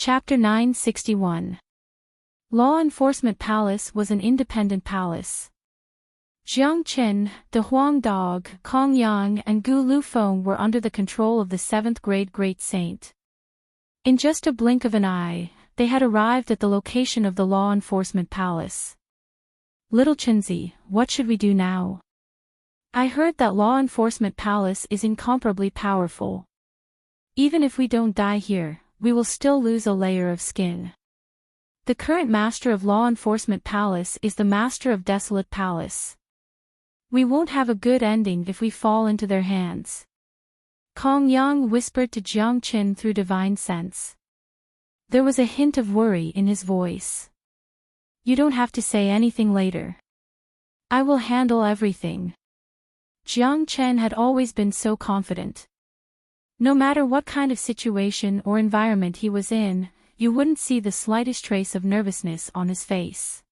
Chapter 961. Law Enforcement Palace was an independent palace. Jiang Qin, the Huang Dog, Kong Yang and Gu Lufeng were under the control of the 7th grade Great Saint. In just a blink of an eye, they had arrived at the location of the Law Enforcement Palace. Little Chinzi, what should we do now? I heard that Law Enforcement Palace is incomparably powerful. Even if we don't die here, we will still lose a layer of skin. The current master of Law Enforcement Palace is the master of Desolate Palace. We won't have a good ending if we fall into their hands. Kong Yang whispered to Jiang Qin through divine sense. There was a hint of worry in his voice. You don't have to say anything later. I will handle everything. Jiang Qin had always been so confident. No matter what kind of situation or environment he was in, you wouldn't see the slightest trace of nervousness on his face.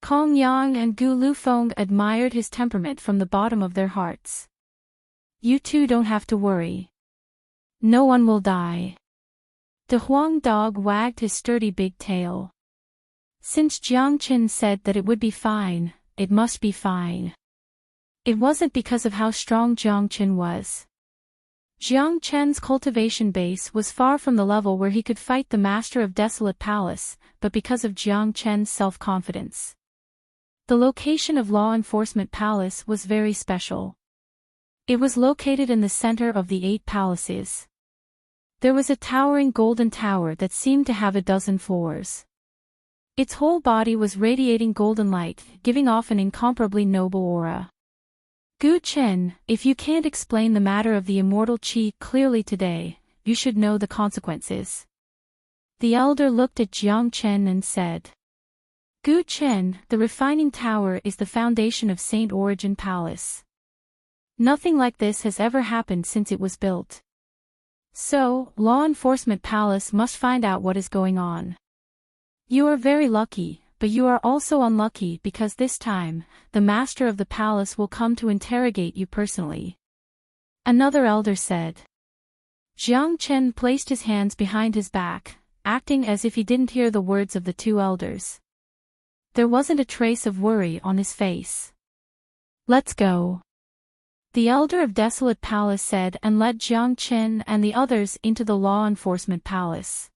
Kong Yang and Gu Lufeng admired his temperament from the bottom of their hearts. You two don't have to worry. No one will die. The Huang Dog wagged his sturdy big tail. Since Jiang Qin said that it would be fine, it must be fine. It wasn't because of how strong Jiang Qin was. Jiang Qin's cultivation base was far from the level where he could fight the master of Desolate Palace, but because of Jiang Qin's self-confidence. The location of Law Enforcement Palace was very special. It was located in the center of the 8 palaces. There was a towering golden tower that seemed to have a dozen floors. Its whole body was radiating golden light, giving off an incomparably noble aura. Gu Chen, if you can't explain the matter of the immortal qi clearly today, you should know the consequences. The elder looked at Jiang Qin and said. Gu Chen, the refining tower is the foundation of Saint Origin Palace. Nothing like this has ever happened since it was built. So, Law Enforcement Palace must find out what is going on. You are very lucky. But you are also unlucky because this time, the master of the palace will come to interrogate you personally. Another elder said. Jiang Qin placed his hands behind his back, acting as if he didn't hear the words of the 2 elders. There wasn't a trace of worry on his face. Let's go. The elder of Desolate Palace said and led Jiang Qin and the others into the Law Enforcement Palace.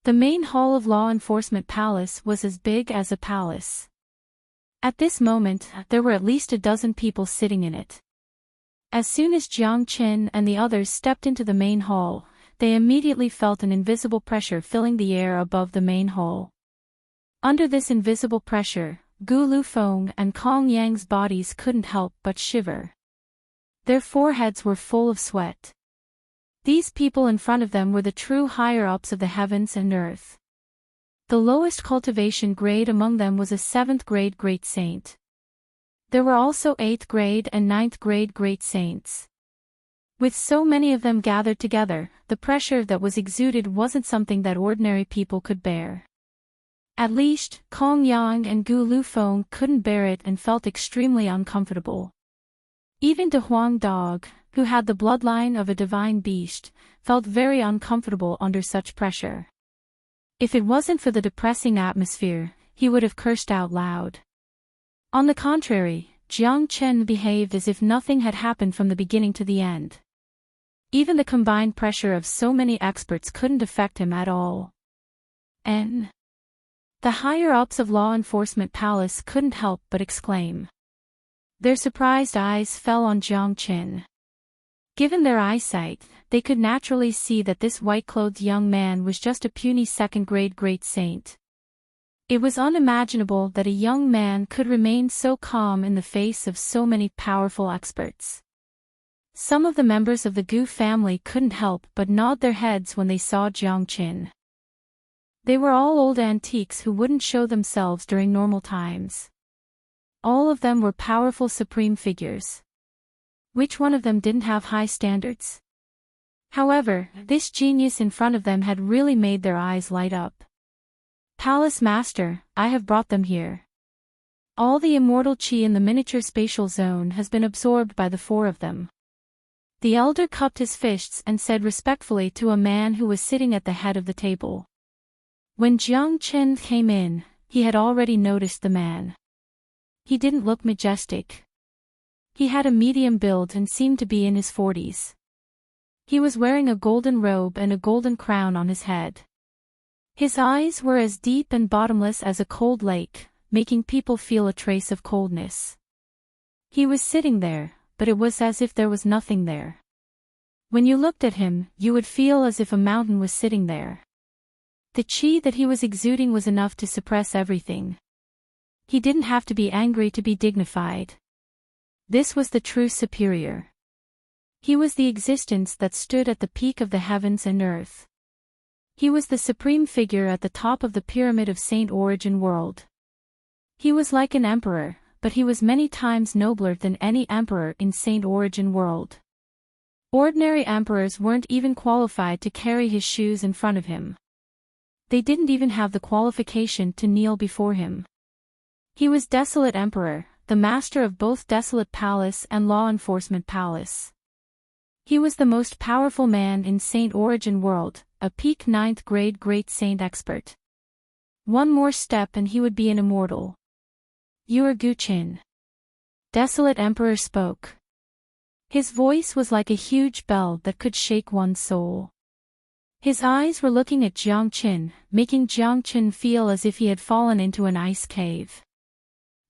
The main hall of Law Enforcement Palace was as big as a palace. At this moment, there were at least a dozen people sitting in it. As soon as Jiang Qin and the others stepped into the main hall, they immediately felt an invisible pressure filling the air above the main hall. Under this invisible pressure, Gu Lufeng and Kong Yang's bodies couldn't help but shiver. Their foreheads were full of sweat. These people in front of them were the true higher-ups of the heavens and earth. The lowest cultivation grade among them was a 7th grade Great Saint. There were also 8th grade and 9th grade Great Saints. With so many of them gathered together, the pressure that was exuded wasn't something that ordinary people could bear. At least, Kong Yang and Gu Lufeng couldn't bear it and felt extremely uncomfortable. Even the Huang Dog, who had the bloodline of a divine beast, felt very uncomfortable under such pressure. If it wasn't for the depressing atmosphere, he would have cursed out loud. On the contrary, Jiang Qin behaved as if nothing had happened from the beginning to the end. Even the combined pressure of so many experts couldn't affect him at all. The higher-ups of Law Enforcement Palace couldn't help but exclaim. Their surprised eyes fell on Jiang Qin. Given their eyesight, they could naturally see that this white-clothed young man was just a puny 2nd grade Great Saint. It was unimaginable that a young man could remain so calm in the face of so many powerful experts. Some of the members of the Gu family couldn't help but nod their heads when they saw Jiang Qin. They were all old antiques who wouldn't show themselves during normal times. All of them were powerful supreme figures. Which one of them didn't have high standards? However, this genius in front of them had really made their eyes light up. Palace Master, I have brought them here. All the immortal qi in the miniature spatial zone has been absorbed by the 4 of them. The elder cupped his fists and said respectfully to a man who was sitting at the head of the table. When Jiang Chen came in, he had already noticed the man. He didn't look majestic. He had a medium build and seemed to be in his 40s. He was wearing a golden robe and a golden crown on his head. His eyes were as deep and bottomless as a cold lake, making people feel a trace of coldness. He was sitting there, but it was as if there was nothing there. When you looked at him, you would feel as if a mountain was sitting there. The qi that he was exuding was enough to suppress everything. He didn't have to be angry to be dignified. This was the true superior. He was the existence that stood at the peak of the heavens and earth. He was the supreme figure at the top of the pyramid of Saint Origin world. He was like an emperor, but he was many times nobler than any emperor in Saint Origin world. Ordinary emperors weren't even qualified to carry his shoes in front of him. They didn't even have the qualification to kneel before him. He was Desolate Emperor, the master of both Desolate Palace and Law Enforcement Palace. He was the most powerful man in Saint Origin world, a peak 9th grade great saint expert. One more step and he would be an immortal. You are Gu Qin. Desolate Emperor spoke. His voice was like a huge bell that could shake one's soul. His eyes were looking at Jiang Qin, making Jiang Qin feel as if he had fallen into an ice cave.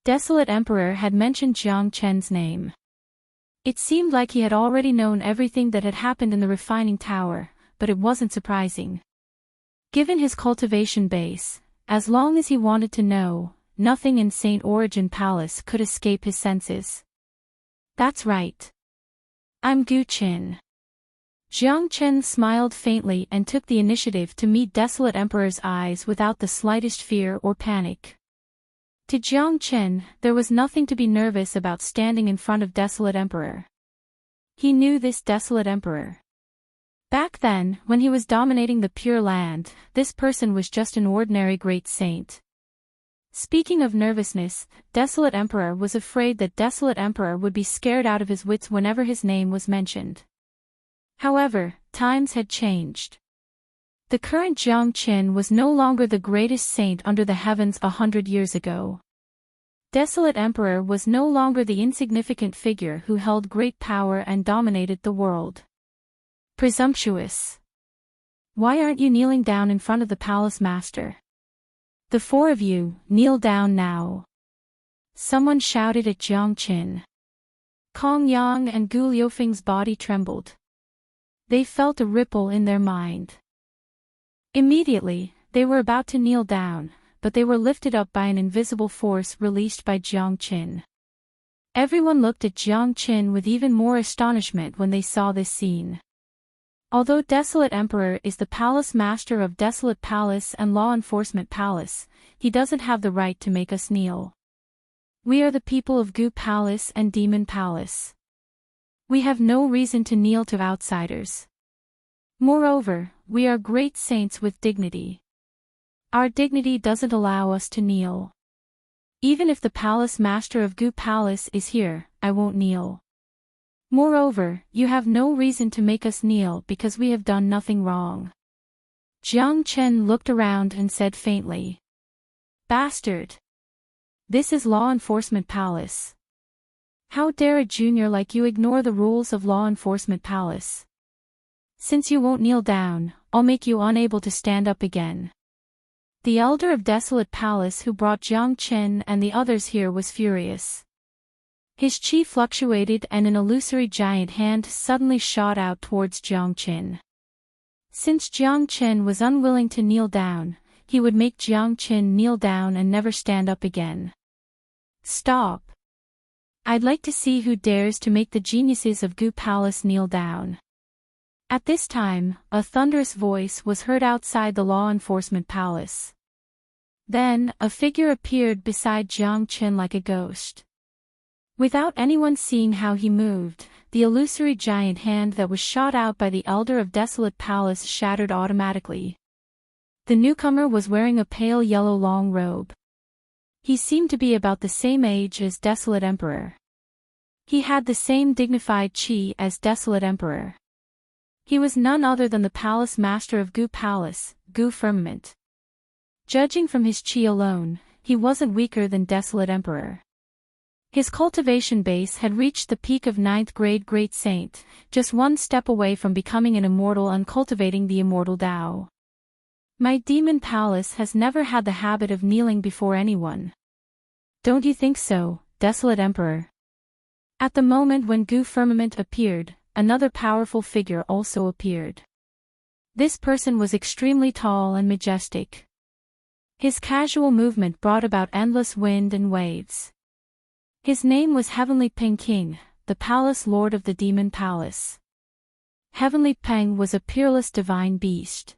Desolate Emperor had mentioned Jiang Chen's name. It seemed like he had already known everything that had happened in the refining tower, but it wasn't surprising. Given his cultivation base, as long as he wanted to know, nothing in Saint Origin Palace could escape his senses. That's right. I'm Gu Qin. Jiang Chen smiled faintly and took the initiative to meet Desolate Emperor's eyes without the slightest fear or panic. To Jiang Chen, there was nothing to be nervous about standing in front of Desolate Emperor. He knew this Desolate Emperor. Back then, when he was dominating the Pure Land, this person was just an ordinary great saint. Speaking of nervousness, Desolate Emperor was afraid that Desolate Emperor would be scared out of his wits whenever his name was mentioned. However, times had changed. The current Jiang Qin was no longer the greatest saint under the heavens 100 years ago. Desolate Emperor was no longer the insignificant figure who held great power and dominated the world. Presumptuous. Why aren't you kneeling down in front of the palace master? The four of you, kneel down now. Someone shouted at Jiang Qin. Kong Yang and Gu Liufeng's body trembled. They felt a ripple in their mind. Immediately, they were about to kneel down, but they were lifted up by an invisible force released by Jiang Qin. Everyone looked at Jiang Qin with even more astonishment when they saw this scene. Although Desolate Emperor is the palace master of Desolate Palace and Law Enforcement Palace, he doesn't have the right to make us kneel. We are the people of Gu Palace and Demon Palace. We have no reason to kneel to outsiders. Moreover, we are great saints with dignity. Our dignity doesn't allow us to kneel. Even if the palace master of Gu Palace is here, I won't kneel. Moreover, you have no reason to make us kneel because we have done nothing wrong. Jiang Chen looked around and said faintly. Bastard! This is Law Enforcement Palace. How dare a junior like you ignore the rules of Law Enforcement Palace? Since you won't kneel down, I'll make you unable to stand up again. The elder of Desolate Palace who brought Jiang Chen and the others here was furious. His chi fluctuated and an illusory giant hand suddenly shot out towards Jiang Chen. Since Jiang Chen was unwilling to kneel down, he would make Jiang Chen kneel down and never stand up again. Stop! I'd like to see who dares to make the geniuses of Gu Palace kneel down. At this time, a thunderous voice was heard outside the Law Enforcement Palace. Then, a figure appeared beside Jiang Chen like a ghost. Without anyone seeing how he moved, the illusory giant hand that was shot out by the elder of Desolate Palace shattered automatically. The newcomer was wearing a pale yellow long robe. He seemed to be about the same age as Desolate Emperor. He had the same dignified chi as Desolate Emperor. He was none other than the palace master of Gu Palace, Gu Firmament. Judging from his chi alone, he wasn't weaker than Desolate Emperor. His cultivation base had reached the peak of 9th grade Great Saint, just one step away from becoming an immortal and cultivating the immortal Tao. My demon palace has never had the habit of kneeling before anyone. Don't you think so, Desolate Emperor? At the moment when Gu Firmament appeared, another powerful figure also appeared. This person was extremely tall and majestic. His casual movement brought about endless wind and waves. His name was Heavenly Peng King, the Palace Lord of the Demon Palace. Heavenly Peng was a peerless divine beast.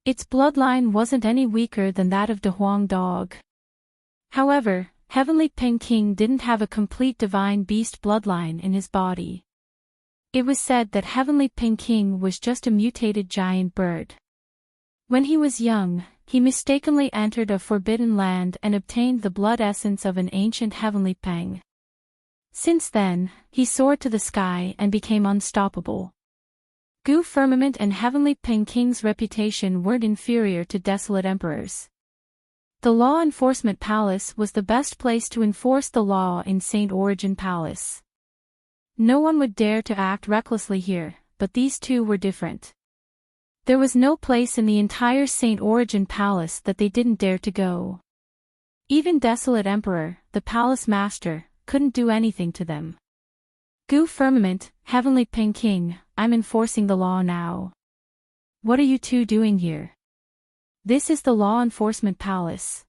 Its bloodline wasn't any weaker than that of the Huang Dog. However, Heavenly Peng King didn't have a complete divine beast bloodline in his body. It was said that Heavenly Peng King was just a mutated giant bird. When he was young, he mistakenly entered a forbidden land and obtained the blood essence of an ancient Heavenly Peng. Since then, he soared to the sky and became unstoppable. Gu Firmament and Heavenly Peng King's reputation weren't inferior to Desolate Emperor's. The Law Enforcement Palace was the best place to enforce the law in Saint Origin Palace. No one would dare to act recklessly here, but these two were different. There was no place in the entire Saint Origin Palace that they didn't dare to go. Even Desolate Emperor, the palace master, couldn't do anything to them. Gu Firmament, Heavenly Peng King, I'm enforcing the law now. What are you two doing here? This is the Law Enforcement Palace.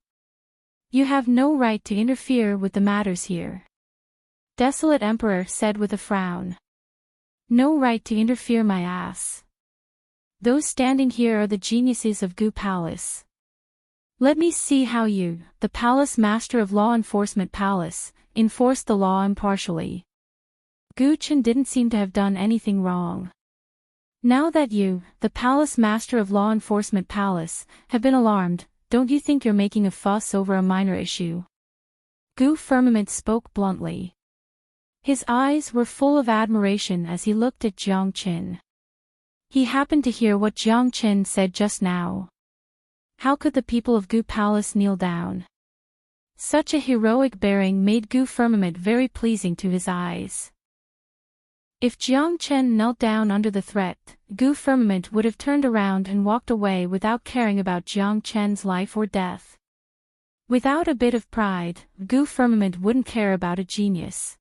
You have no right to interfere with the matters here. Desolate Emperor said with a frown. No right to interfere, my ass. Those standing here are the geniuses of Gu Palace. Let me see how you, the Palace Master of Law Enforcement Palace, enforce the law impartially. Gu Chen didn't seem to have done anything wrong. Now that you, the Palace Master of Law Enforcement Palace, have been alarmed, don't you think you're making a fuss over a minor issue? Gu Firmament spoke bluntly. His eyes were full of admiration as he looked at Jiang Qin. He happened to hear what Jiang Qin said just now. How could the people of Gu Palace kneel down? Such a heroic bearing made Gu Firmament very pleasing to his eyes. If Jiang Chen knelt down under the threat, Gu Firmament would have turned around and walked away without caring about Jiang Chen's life or death. Without a bit of pride, Gu Firmament wouldn't care about a genius.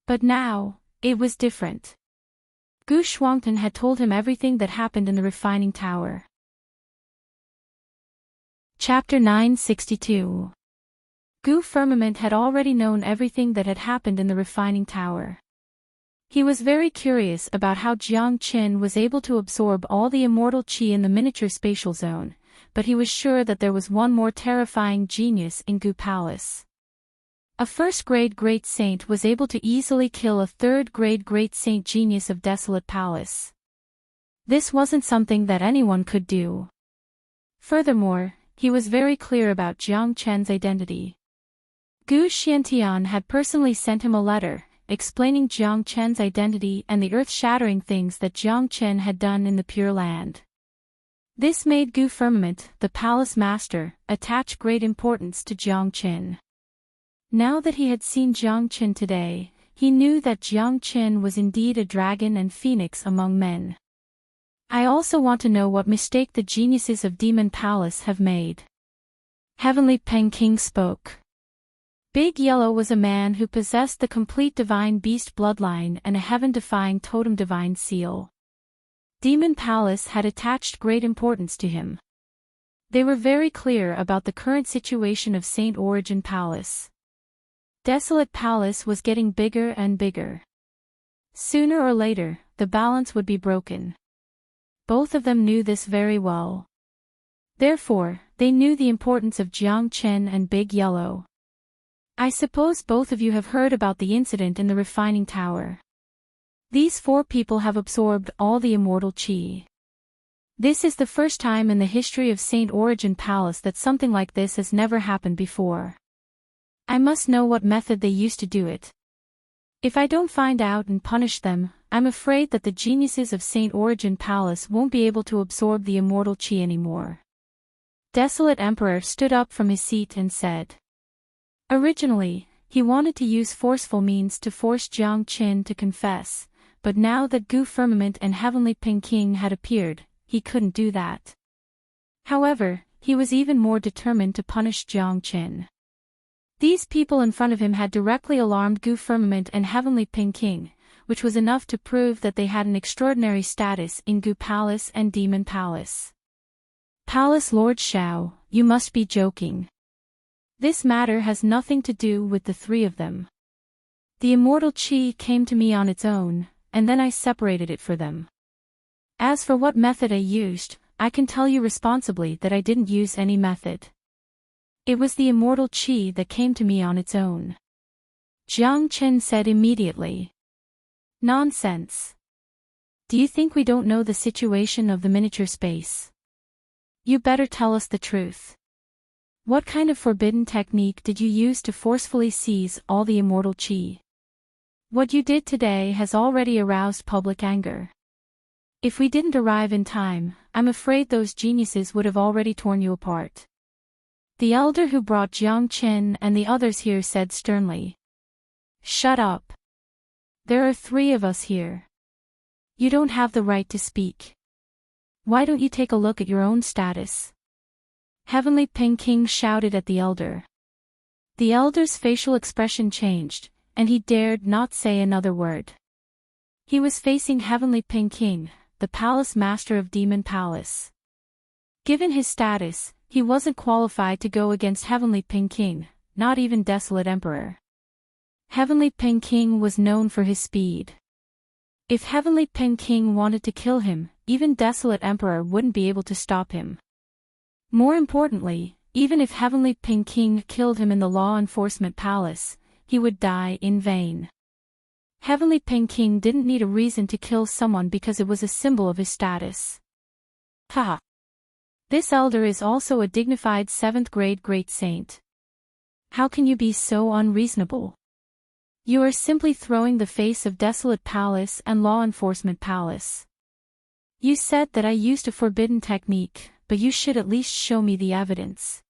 But now, it was different. Gu Shuangtan had told him everything that happened in the refining tower. Chapter 962. Gu Firmament had already known everything that had happened in the refining tower. He was very curious about how Jiang Qin was able to absorb all the immortal qi in the miniature spatial zone, but he was sure that there was one more terrifying genius in Gu Palace. A first-grade Great Saint was able to easily kill a third-grade Great Saint genius of Desolate Palace. This wasn't something that anyone could do. Furthermore, he was very clear about Jiang Chen's identity. Gu Xiantian had personally sent him a letter, explaining Jiang Chen's identity and the earth-shattering things that Jiang Chen had done in the Pure Land. This made Gu Firmament, the palace master, attach great importance to Jiang Chen. Now that he had seen Jiang Chen today, he knew that Jiang Chen was indeed a dragon and phoenix among men. I also want to know what mistake the geniuses of Demon Palace have made. Heavenly Peng King spoke. Big Yellow was a man who possessed the complete divine beast bloodline and a heaven-defying totem divine seal. Demon Palace had attached great importance to him. They were very clear about the current situation of Saint Origin Palace. Desolate Palace was getting bigger and bigger. Sooner or later, the balance would be broken. Both of them knew this very well. Therefore, they knew the importance of Jiang Chen and Big Yellow. I suppose both of you have heard about the incident in the refining tower. These four people have absorbed all the immortal qi. This is the first time in the history of Saint Origin Palace that something like this has never happened before. I must know what method they used to do it. If I don't find out and punish them, I'm afraid that the geniuses of Saint Origin Palace won't be able to absorb the immortal chi anymore. Desolate Emperor stood up from his seat and said. Originally, he wanted to use forceful means to force Jiang Qin to confess, but now that Gu Firmament and Heavenly Peking had appeared, he couldn't do that. However, he was even more determined to punish Jiang Qin. These people in front of him had directly alarmed Gu Firmament and Heavenly Peking, which was enough to prove that they had an extraordinary status in Gu Palace and Demon Palace. Palace Lord Xiao, you must be joking. This matter has nothing to do with the three of them. The immortal chi came to me on its own, and then I separated it for them. As for what method I used, I can tell you responsibly that I didn't use any method. It was the immortal chi that came to me on its own. Jiang Qin said immediately. Nonsense. Do you think we don't know the situation of the miniature space? You better tell us the truth. What kind of forbidden technique did you use to forcefully seize all the immortal chi? What you did today has already aroused public anger. If we didn't arrive in time, I'm afraid those geniuses would have already torn you apart. The elder who brought Jiang Qin and the others here said sternly. Shut up. There are three of us here. You don't have the right to speak. Why don't you take a look at your own status? Heavenly Peking shouted at the elder. The elder's facial expression changed, and he dared not say another word. He was facing Heavenly Peking, the palace master of Demon Palace. Given his status, he wasn't qualified to go against Heavenly Peking, not even Desolate Emperor. Heavenly Peking was known for his speed. If Heavenly Peking wanted to kill him, even Desolate Emperor wouldn't be able to stop him. More importantly, even if Heavenly Peking killed him in the Law Enforcement Palace, he would die in vain. Heavenly Peking didn't need a reason to kill someone because it was a symbol of his status. Haha. This elder is also a dignified 7th grade great saint. How can you be so unreasonable? You are simply throwing the face of Desolate Palace and Law Enforcement Palace. You said that I used a forbidden technique, but you should at least show me the evidence.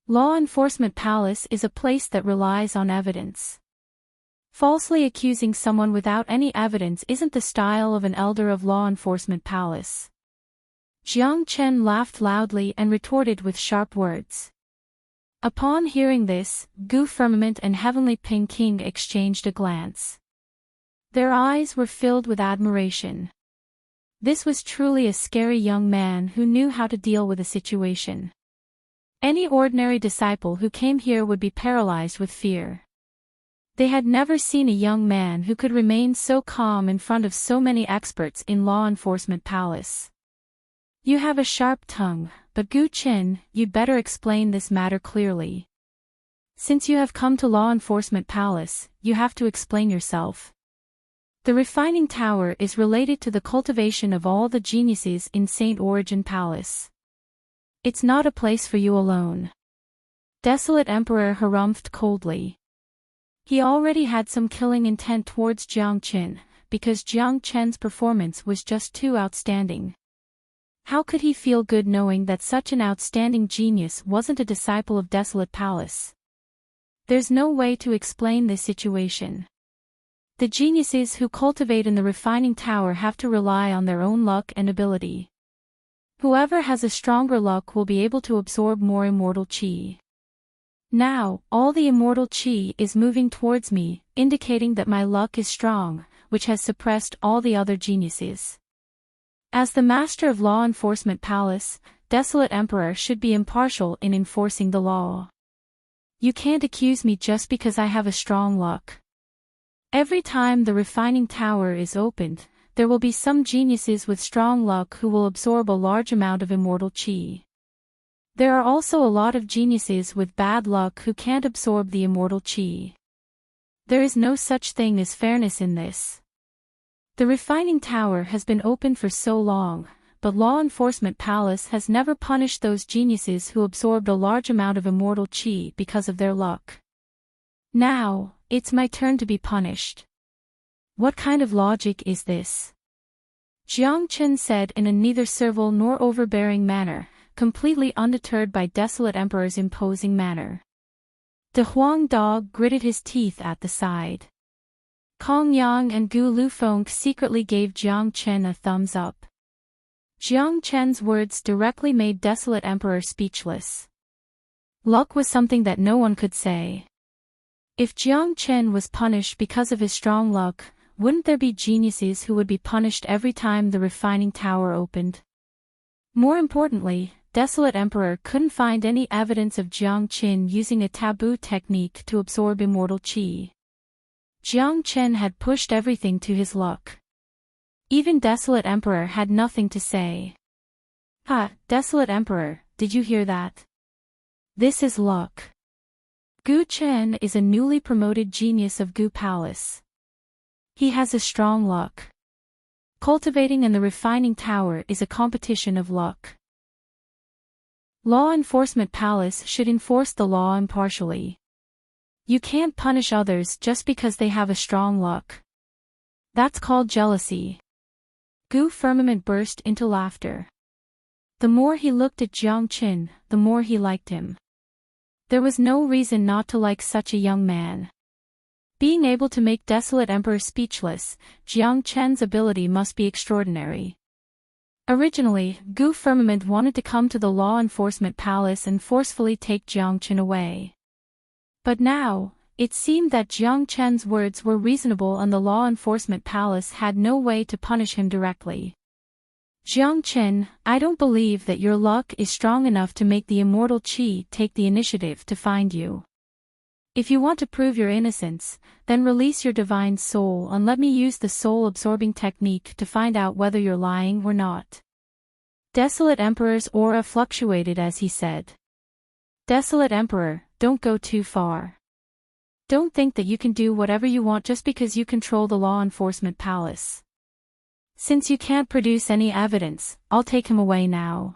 Law Enforcement Palace is a place that relies on evidence. Falsely accusing someone without any evidence isn't the style of an elder of Law Enforcement Palace. Jiang Qin laughed loudly and retorted with sharp words. Upon hearing this, Gu Firmament and Heavenly Peking exchanged a glance. Their eyes were filled with admiration. This was truly a scary young man who knew how to deal with a situation. Any ordinary disciple who came here would be paralyzed with fear. They had never seen a young man who could remain so calm in front of so many experts in Law Enforcement Palace. You have a sharp tongue, but Gu Qin, you'd better explain this matter clearly. Since you have come to Law Enforcement Palace, you have to explain yourself. The refining tower is related to the cultivation of all the geniuses in Saint Origin Palace. It's not a place for you alone. Desolate Emperor harumphed coldly. He already had some killing intent towards Jiang Qin, because Jiang Qin's performance was just too outstanding. How could he feel good knowing that such an outstanding genius wasn't a disciple of Desolate Palace? There's no way to explain this situation. The geniuses who cultivate in the refining tower have to rely on their own luck and ability. Whoever has a stronger luck will be able to absorb more immortal chi. Now, all the immortal chi is moving towards me, indicating that my luck is strong, which has suppressed all the other geniuses. As the master of Law Enforcement Palace, Desolate Emperor should be impartial in enforcing the law. You can't accuse me just because I have a strong luck. Every time the refining tower is opened, there will be some geniuses with strong luck who will absorb a large amount of immortal chi. There are also a lot of geniuses with bad luck who can't absorb the immortal chi. There is no such thing as fairness in this. The refining tower has been open for so long, but Law Enforcement Palace has never punished those geniuses who absorbed a large amount of immortal chi because of their luck. Now, it's my turn to be punished. What kind of logic is this? Jiang Qin said in a neither servile nor overbearing manner, completely undeterred by Desolate Emperor's imposing manner. The Huang dog gritted his teeth at the side. Kong Yang and Gu Lufeng secretly gave Jiang Qin a thumbs up. Jiang Chen's words directly made Desolate Emperor speechless. Luck was something that no one could say. If Jiang Chen was punished because of his strong luck, wouldn't there be geniuses who would be punished every time the refining tower opened? More importantly, Desolate Emperor couldn't find any evidence of Jiang Qin using a taboo technique to absorb immortal qi. Jiang Chen had pushed everything to his luck. Even Desolate Emperor had nothing to say. Ha, Desolate Emperor, did you hear that? This is luck. Gu Chen is a newly promoted genius of Gu Palace. He has a strong luck. Cultivating and the refining tower is a competition of luck. Law Enforcement Palace should enforce the law impartially. You can't punish others just because they have a strong luck. That's called jealousy. Gu Firmament burst into laughter. The more he looked at Jiang Qin, the more he liked him. There was no reason not to like such a young man. Being able to make Desolate Emperor speechless, Jiang Chen's ability must be extraordinary. Originally, Gu Firmament wanted to come to the Law Enforcement Palace and forcefully take Jiang Chen away. But now, it seemed that Jiang Chen's words were reasonable and the Law Enforcement Palace had no way to punish him directly. Jiang Chen, I don't believe that your luck is strong enough to make the immortal qi take the initiative to find you. If you want to prove your innocence, then release your divine soul and let me use the soul-absorbing technique to find out whether you're lying or not. Desolate Emperor's aura fluctuated as he said. Desolate Emperor, don't go too far. Don't think that you can do whatever you want just because you control the Law Enforcement Palace. Since you can't produce any evidence, I'll take him away now.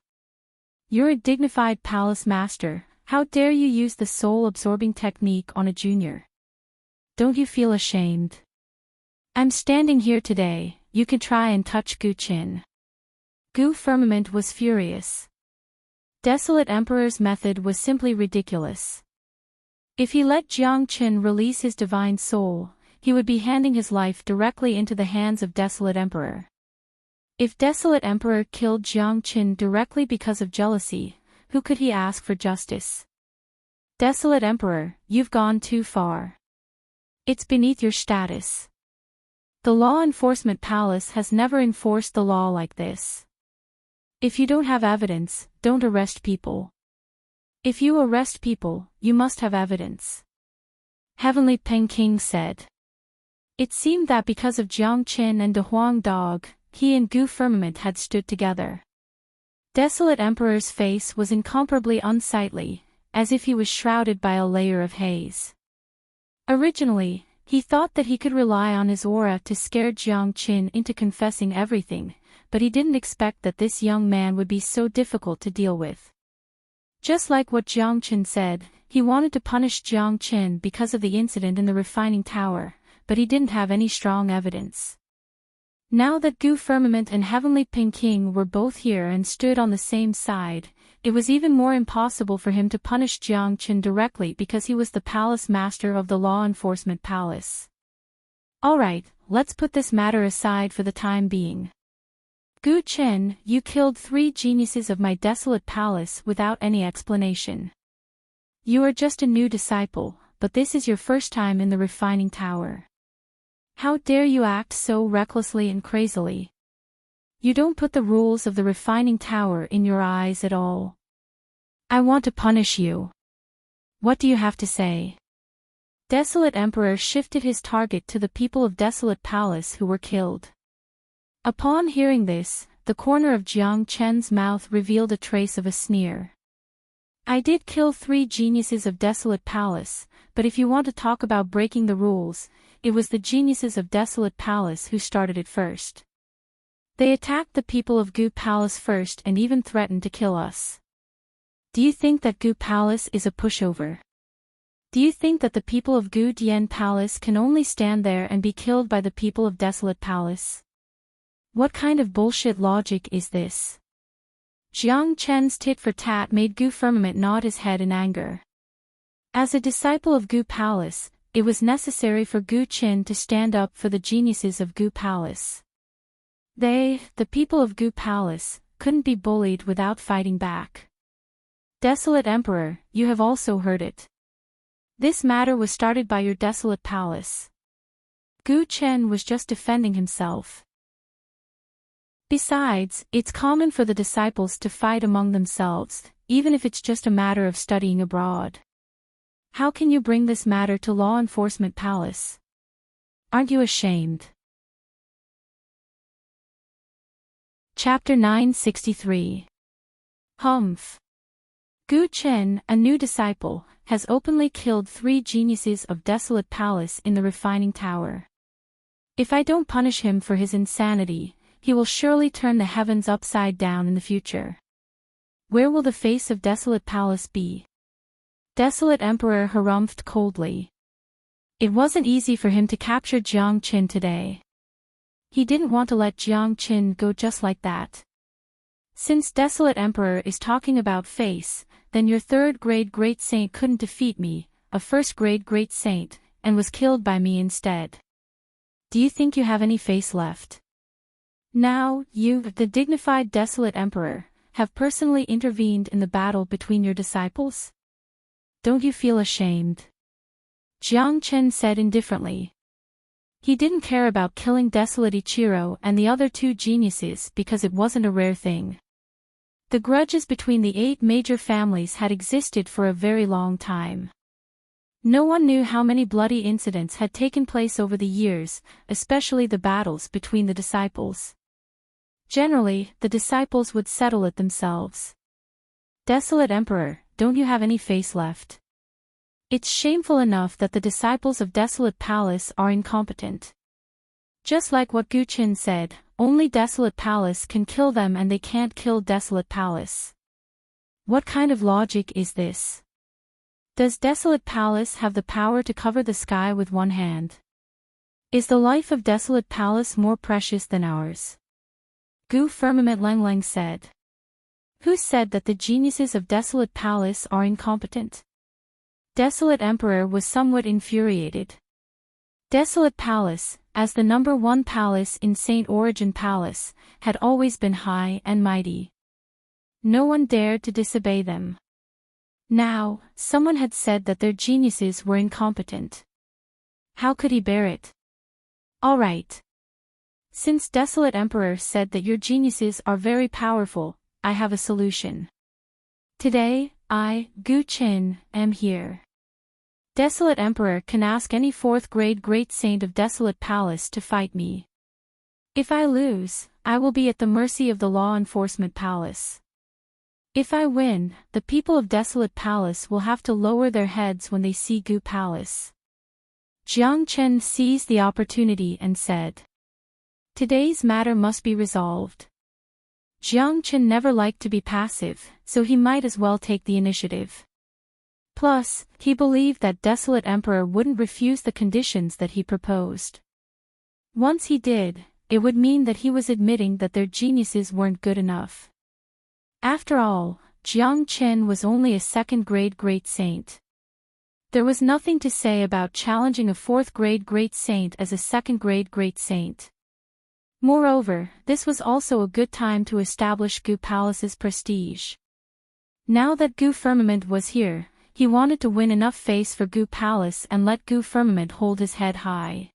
You're a dignified palace master, how dare you use the soul-absorbing technique on a junior? Don't you feel ashamed? I'm standing here today, you can try and touch Gu Qin. Gu Firmament was furious. Desolate Emperor's method was simply ridiculous. If he let Jiang Qin release his divine soul, he would be handing his life directly into the hands of Desolate Emperor. If Desolate Emperor killed Jiang Qin directly because of jealousy, who could he ask for justice? Desolate Emperor, you've gone too far. It's beneath your status. The Law Enforcement Palace has never enforced the law like this. If you don't have evidence, don't arrest people. If you arrest people, you must have evidence. Heavenly Peng King said. It seemed that because of Jiang Qin and De Huang Dog, he and Gu Firmament had stood together. Desolate Emperor's face was incomparably unsightly, as if he was shrouded by a layer of haze. Originally, he thought that he could rely on his aura to scare Jiang Qin into confessing everything, but he didn't expect that this young man would be so difficult to deal with. Just like what Jiang Qin said, he wanted to punish Jiang Qin because of the incident in the refining tower, but he didn't have any strong evidence. Now that Gu Firmament and Heavenly Ping King were both here and stood on the same side, it was even more impossible for him to punish Jiang Qin directly because he was the palace master of the Law Enforcement Palace. Alright, let's put this matter aside for the time being. Gu Chen, you killed 3 geniuses of my desolate palace without any explanation. You are just a new disciple, but this is your first time in the refining tower. How dare you act so recklessly and crazily? You don't put the rules of the refining tower in your eyes at all. I want to punish you. What do you have to say? Desolate Emperor shifted his target to the people of Desolate Palace who were killed. Upon hearing this, the corner of Jiang Chen's mouth revealed a trace of a sneer. I did kill 3 geniuses of Desolate Palace, but if you want to talk about breaking the rules, it was the geniuses of Desolate Palace who started it first. They attacked the people of Gu Palace first and even threatened to kill us. Do you think that Gu Palace is a pushover? Do you think that the people of Gu Dian Palace can only stand there and be killed by the people of Desolate Palace? What kind of bullshit logic is this? Jiang Chen's tit-for-tat made Gu Firmament nod his head in anger. As a disciple of Gu Palace, it was necessary for Gu Qin to stand up for the geniuses of Gu Palace. They, the people of Gu Palace, couldn't be bullied without fighting back. Desolate Emperor, you have also heard it. This matter was started by your Desolate Palace. Gu Chen was just defending himself. Besides, it's common for the disciples to fight among themselves, even if it's just a matter of studying abroad. How can you bring this matter to Law Enforcement Palace? Aren't you ashamed? Chapter 963. Humph. Gu Chen, a new disciple, has openly killed 3 geniuses of Desolate Palace in the refining tower. If I don't punish him for his insanity, he will surely turn the heavens upside down in the future. Where will the face of Desolate Palace be? Desolate Emperor harumphed coldly. It wasn't easy for him to capture Jiang Qin today. He didn't want to let Jiang Qin go just like that. Since Desolate Emperor is talking about face, then your 3rd-grade great saint couldn't defeat me, a 1st-grade great saint, and was killed by me instead. Do you think you have any face left? Now, you, the dignified Desolate Emperor, have personally intervened in the battle between your disciples? Don't you feel ashamed? Jiang Chen said indifferently. He didn't care about killing Desolate Ichiro and the other 2 geniuses because it wasn't a rare thing. The grudges between the 8 major families had existed for a very long time. No one knew how many bloody incidents had taken place over the years, especially the battles between the disciples. Generally, the disciples would settle it themselves. Desolate Emperor, don't you have any face left? It's shameful enough that the disciples of Desolate Palace are incompetent. Just like what Gu Qin said, only Desolate Palace can kill them and they can't kill Desolate Palace. What kind of logic is this? Does Desolate Palace have the power to cover the sky with one hand? Is the life of Desolate Palace more precious than ours? Gu Firmament Leng said. Who said that the geniuses of Desolate Palace are incompetent? Desolate Emperor was somewhat infuriated. Desolate Palace, as the number 1 palace in Saint Origin Palace, had always been high and mighty. No one dared to disobey them. Now, someone had said that their geniuses were incompetent. How could he bear it? All right. Since Desolate Emperor said that your geniuses are very powerful, I have a solution. Today, I, Gu Qin, am here. Desolate Emperor can ask any 4th-grade great saint of Desolate Palace to fight me. If I lose, I will be at the mercy of the Law Enforcement Palace. If I win, the people of Desolate Palace will have to lower their heads when they see Gu Palace. Jiang Chen seized the opportunity and said, Today's matter must be resolved. Jiang Chen never liked to be passive, so he might as well take the initiative. Plus, he believed that Desolate Emperor wouldn't refuse the conditions that he proposed. Once he did, it would mean that he was admitting that their geniuses weren't good enough. After all, Jiang Chen was only a 2nd-grade great saint. There was nothing to say about challenging a 4th-grade great saint as a 2nd-grade great saint. Moreover, this was also a good time to establish Gu Palace's prestige. Now that Gu Firmament was here, he wanted to win enough face for Gu Palace and let Gu Firmament hold his head high.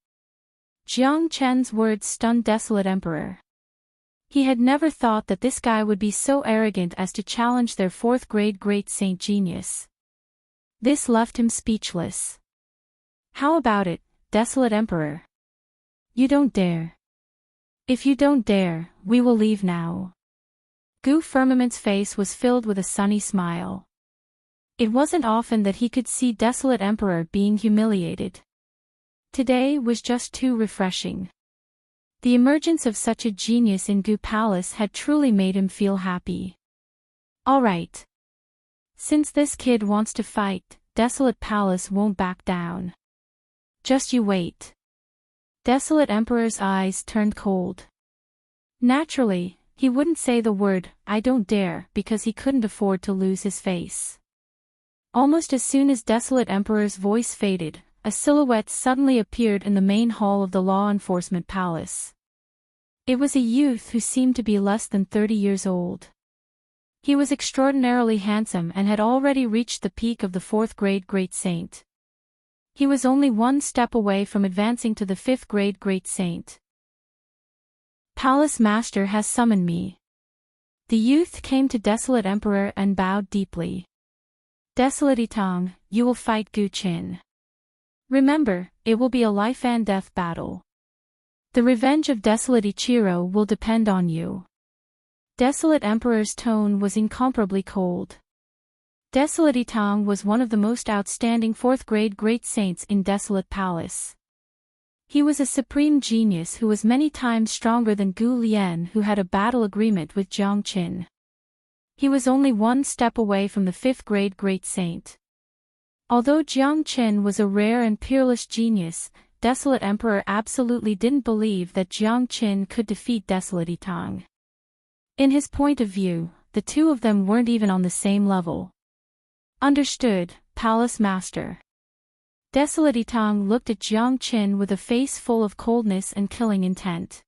Jiang Chen's words stunned Desolate Emperor. He had never thought that this guy would be so arrogant as to challenge their 4th-grade great saint genius. This left him speechless. How about it, Desolate Emperor? You don't dare. If you don't dare, we will leave now. Gu Firmament's face was filled with a sunny smile. It wasn't often that he could see Desolate Emperor being humiliated. Today was just too refreshing. The emergence of such a genius in Gu Palace had truly made him feel happy. All right. Since this kid wants to fight, Desolate Palace won't back down. Just you wait. Desolate Emperor's eyes turned cold. Naturally, he wouldn't say the word, "I don't dare," because he couldn't afford to lose his face. Almost as soon as Desolate Emperor's voice faded, a silhouette suddenly appeared in the main hall of the law enforcement palace. It was a youth who seemed to be less than 30 years old. He was extraordinarily handsome and had already reached the peak of the 4th grade Great Saint. He was only one step away from advancing to the 5th grade Great Saint. "Palace Master has summoned me." The youth came to Desolate Emperor and bowed deeply. "Desolate Itang, you will fight Gu Qin. Remember, it will be a life and death battle. The revenge of Desolate Ichiro will depend on you." Desolate Emperor's tone was incomparably cold. Desolate Itang was one of the most outstanding 4th grade Great Saints in Desolate Palace. He was a supreme genius who was many times stronger than Gu Lian, who had a battle agreement with Jiang Qin. He was only one step away from the 5th grade Great Saint. Although Jiang Qin was a rare and peerless genius, Desolate Emperor absolutely didn't believe that Jiang Qin could defeat Desolate Itang. In his point of view, the two of them weren't even on the same level. "Understood, Palace Master." Desolate Itang looked at Jiang Qin with a face full of coldness and killing intent.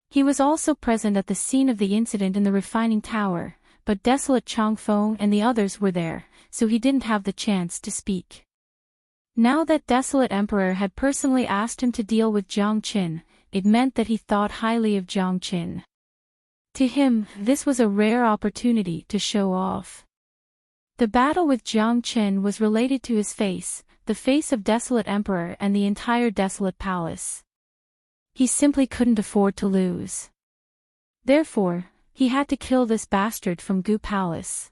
He was also present at the scene of the incident in the refining tower, but Desolate Changfeng and the others were there, so he didn't have the chance to speak. Now that Desolate Emperor had personally asked him to deal with Jiang Qin, it meant that he thought highly of Jiang Qin. To him, this was a rare opportunity to show off. The battle with Jiang Qin was related to his face, the face of Desolate Emperor and the entire Desolate Palace. He simply couldn't afford to lose. Therefore, he had to kill this bastard from Gu Palace.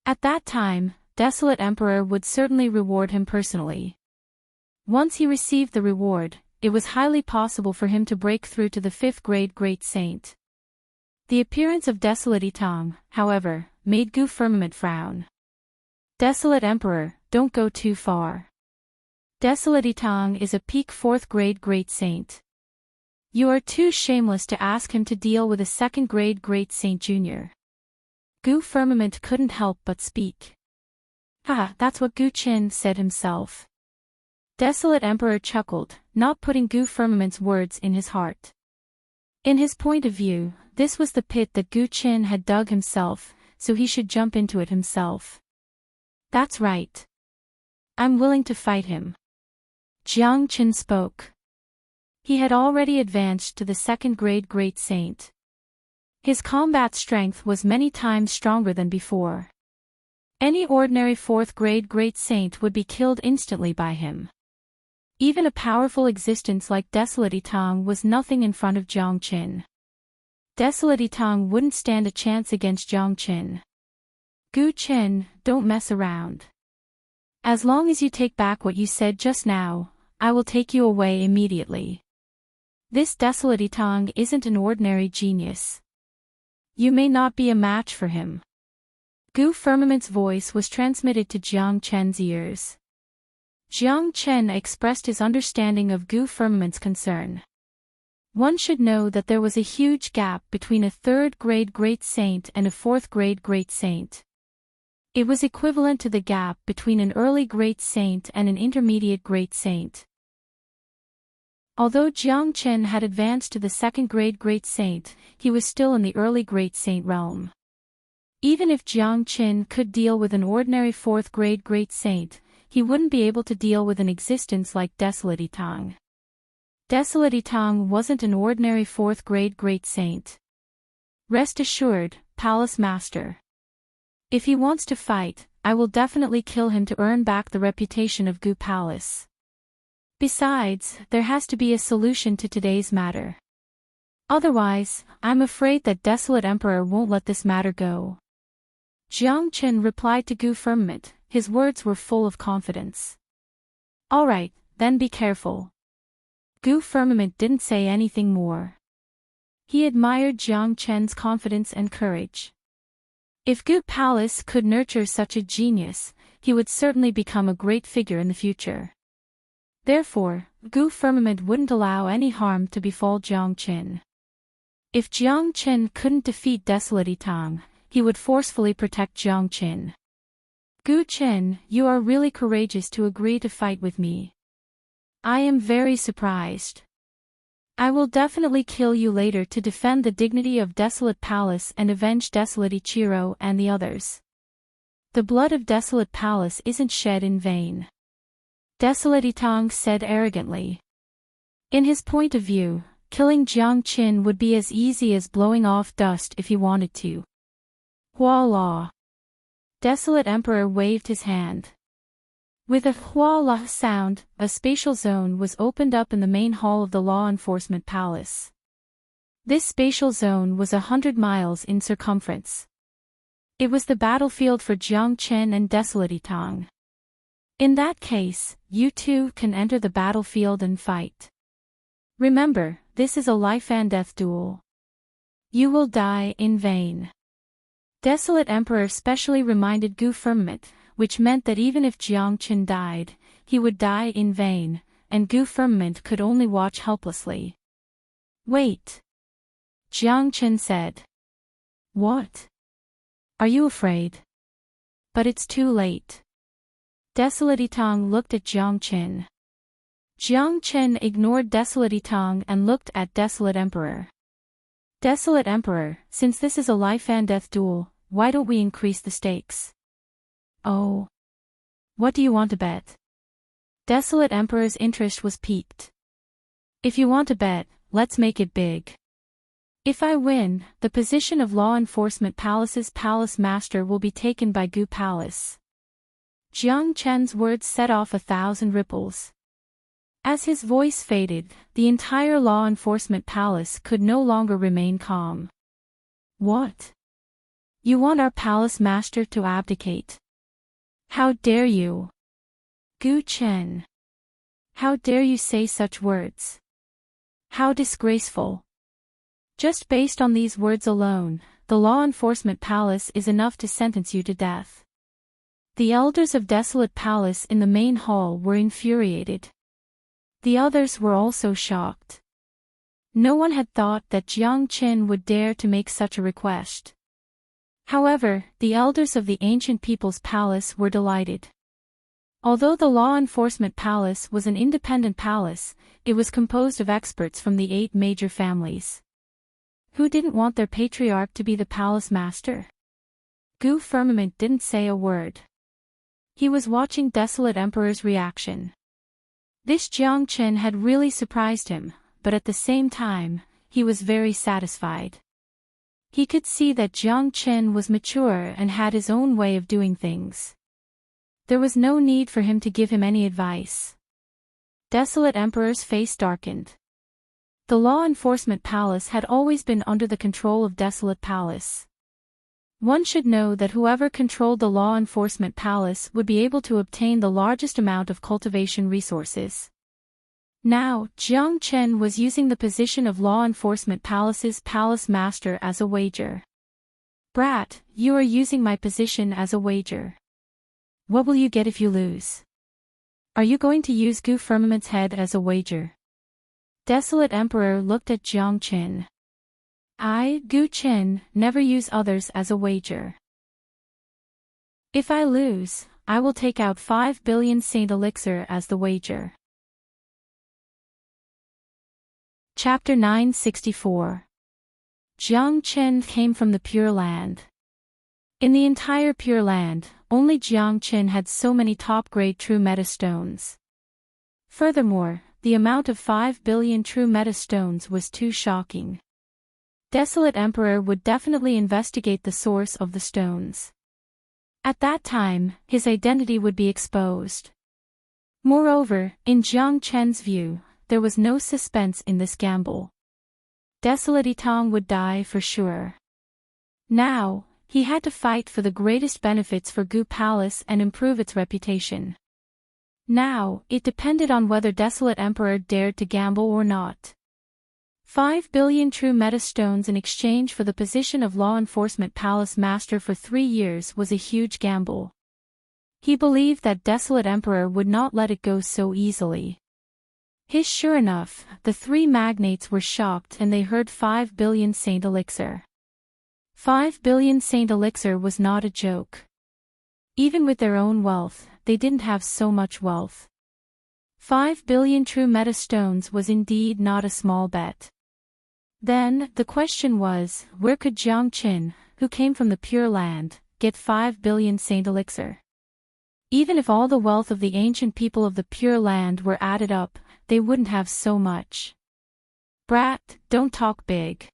At that time, Desolate Emperor would certainly reward him personally. Once he received the reward, it was highly possible for him to break through to the 5th grade Great Saint. The appearance of Desolate Itang, however, made Gu Firmament frown. "Desolate Emperor, don't go too far. Desolate Itang is a peak 4th grade Great Saint. You are too shameless to ask him to deal with a 2nd grade Great Saint Jr." Gu Firmament couldn't help but speak. "Haha, that's what Gu Qin said himself." Desolate Emperor chuckled, not putting Gu Firmament's words in his heart. In his point of view, this was the pit that Gu Qin had dug himself, so he should jump into it himself. "That's right. I'm willing to fight him." Jiang Qin spoke. He had already advanced to the 2nd grade Great Saint. His combat strength was many times stronger than before. Any ordinary 4th grade Great Saint would be killed instantly by him. Even a powerful existence like Desolate Itang was nothing in front of Jiang Qin. Desolate Itang wouldn't stand a chance against Jiang Qin. "Gu Qin, don't mess around. As long as you take back what you said just now, I will take you away immediately. This Desolate Itang isn't an ordinary genius. You may not be a match for him." Gu Firmament's voice was transmitted to Jiang Chen's ears. Jiang Chen expressed his understanding of Gu Firmament's concern. One should know that there was a huge gap between a 3rd grade Great Saint and a 4th grade Great Saint. It was equivalent to the gap between an early Great Saint and an intermediate Great Saint. Although Jiang Chen had advanced to the 2nd grade Great Saint, he was still in the early Great Saint realm. Even if Jiang Chen could deal with an ordinary 4th grade Great Saint, he wouldn't be able to deal with an existence like Desolate Itang. Desolate Itang wasn't an ordinary 4th grade Great Saint. Rest assured, Palace Master. If he wants to fight, I will definitely kill him to earn back the reputation of Gu Palace. Besides, there has to be a solution to today's matter. Otherwise, I'm afraid that Desolate Emperor won't let this matter go." Jiang Chen replied to Gu Firmament, his words were full of confidence. "All right, then be careful." Gu Firmament didn't say anything more. He admired Jiang Chen's confidence and courage. If Gu Palace could nurture such a genius, he would certainly become a great figure in the future. Therefore, Gu Firmament wouldn't allow any harm to befall Jiang Qin. If Jiang Qin couldn't defeat Desolate Itang, he would forcefully protect Jiang Qin. Gu Qin, you are really courageous to agree to fight with me. I am very surprised. I will definitely kill you later to defend the dignity of Desolate Palace and avenge Desolate Ichiro and the others. The blood of Desolate Palace isn't shed in vain. Desolate Itang said arrogantly. In his point of view, killing Jiang Qin would be as easy as blowing off dust if he wanted to. Hua La. Desolate Emperor waved his hand. With a hua la sound, a spatial zone was opened up in the main hall of the Law Enforcement Palace. This spatial zone was 100 miles in circumference. It was the battlefield for Jiang Qin and Desolate Itang. In that case, you two can enter the battlefield and fight. Remember, this is a life and death duel. You will die in vain. Desolate Emperor specially reminded Gu Firmament, which meant that even if Jiang Qin died, he would die in vain, and Gu Firmament could only watch helplessly. Wait. Jiang Qin said. What? Are you afraid? But it's too late. Desolate Itang looked at Jiang Qin. Jiang Qin ignored Desolate Itang and looked at Desolate Emperor. Desolate Emperor, since this is a life and death duel, why don't we increase the stakes? Oh. What do you want to bet? Desolate Emperor's interest was piqued. If you want to bet, let's make it big. If I win, the position of Law Enforcement Palace's Palace Master will be taken by Gu Palace. Jiang Chen's words set off 1,000 ripples. As his voice faded, the entire Law Enforcement Palace could no longer remain calm. What? You want our Palace Master to abdicate? How dare you? Gu Chen. How dare you say such words? How disgraceful. Just based on these words alone, the Law Enforcement Palace is enough to sentence you to death. The elders of Desolate Palace in the main hall were infuriated. The others were also shocked. No one had thought that Jiang Qin would dare to make such a request. However, the elders of the Ancient People's Palace were delighted. Although the Law Enforcement Palace was an independent palace, it was composed of experts from the 8 major families. Who didn't want their patriarch to be the palace master? Gu Firmament didn't say a word. He was watching Desolate Emperor's reaction. This Jiang Qin had really surprised him, but at the same time, he was very satisfied. He could see that Jiang Qin was mature and had his own way of doing things. There was no need for him to give him any advice. Desolate Emperor's face darkened. The Law Enforcement Palace had always been under the control of Desolate Palace. One should know that whoever controlled the Law Enforcement Palace would be able to obtain the largest amount of cultivation resources. Now, Jiang Chen was using the position of Law Enforcement Palace's Palace Master as a wager. Brat, you are using my position as a wager. What will you get if you lose? Are you going to use Gu Firmament's head as a wager? Desolate Emperor looked at Jiang Qin. I, Gu Qin, never use others as a wager. If I lose, I will take out 5 billion Saint Elixir as the wager. Chapter 964. Jiang Qin came from the Pure Land. In the entire Pure Land, only Jiang Qin had so many top-grade true meta stones. Furthermore, the amount of 5 billion true meta stones was too shocking. Desolate Emperor would definitely investigate the source of the stones. At that time, his identity would be exposed. Moreover, in Jiang Chen's view, there was no suspense in this gamble. Desolate Itang would die for sure. Now, he had to fight for the greatest benefits for Gu Palace and improve its reputation. Now, it depended on whether Desolate Emperor dared to gamble or not. 5 billion true metastones in exchange for the position of law enforcement palace master for 3 years was a huge gamble. He believed that Desolate Emperor would not let it go so easily. Sure enough, the 3 magnates were shocked and they heard 5 billion Saint Elixir. 5 billion Saint Elixir was not a joke. Even with their own wealth, they didn't have so much wealth. 5 billion true metastones was indeed not a small bet. Then, the question was, where could Jiang Qin, who came from the Pure Land, get 5 billion Saint Elixir? Even if all the wealth of the ancient people of the Pure Land were added up, they wouldn't have so much. Brat, don't talk big.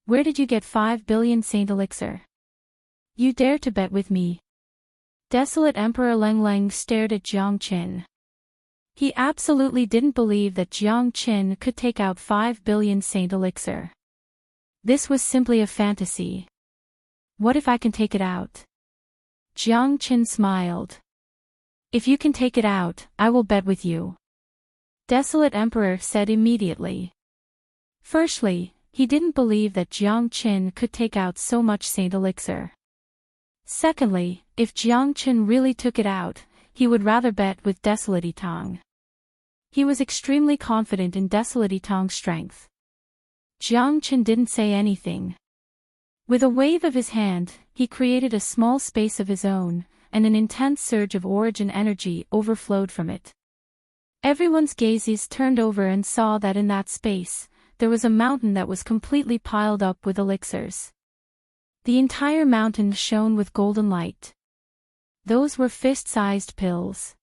Where did you get 5 billion Saint Elixir? You dare to bet with me? Desolate Emperor Leng Leng stared at Jiang Qin. He absolutely didn't believe that Jiang Qin could take out 5 billion Saint Elixir. This was simply a fantasy. What if I can take it out? Jiang Qin smiled. If you can take it out, I will bet with you. Desolate Emperor said immediately. Firstly, he didn't believe that Jiang Qin could take out so much Saint Elixir. Secondly, if Jiang Qin really took it out, he would rather bet with Desolate Itang. He was extremely confident in Desolate Itang's strength. Jiang Qin didn't say anything. With a wave of his hand, he created a small space of his own, and an intense surge of origin energy overflowed from it. Everyone's gazes turned over and saw that in that space, there was a mountain that was completely piled up with elixirs. The entire mountain shone with golden light. Those were fist-sized pills.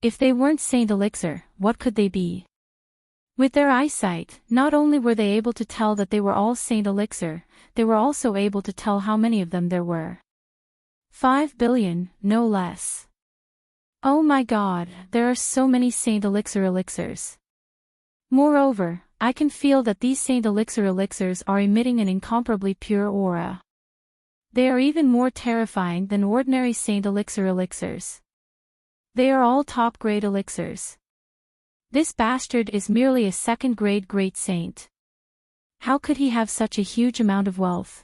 If they weren't Saint Elixir, what could they be? With their eyesight, not only were they able to tell that they were all Saint Elixir, they were also able to tell how many of them there were. 5 billion, no less. Oh my God, there are so many Saint Elixir elixirs. Moreover, I can feel that these Saint Elixir elixirs are emitting an incomparably pure aura. They are even more terrifying than ordinary Saint Elixir elixirs. They are all top-grade elixirs. This bastard is merely a second-grade great saint. How could he have such a huge amount of wealth?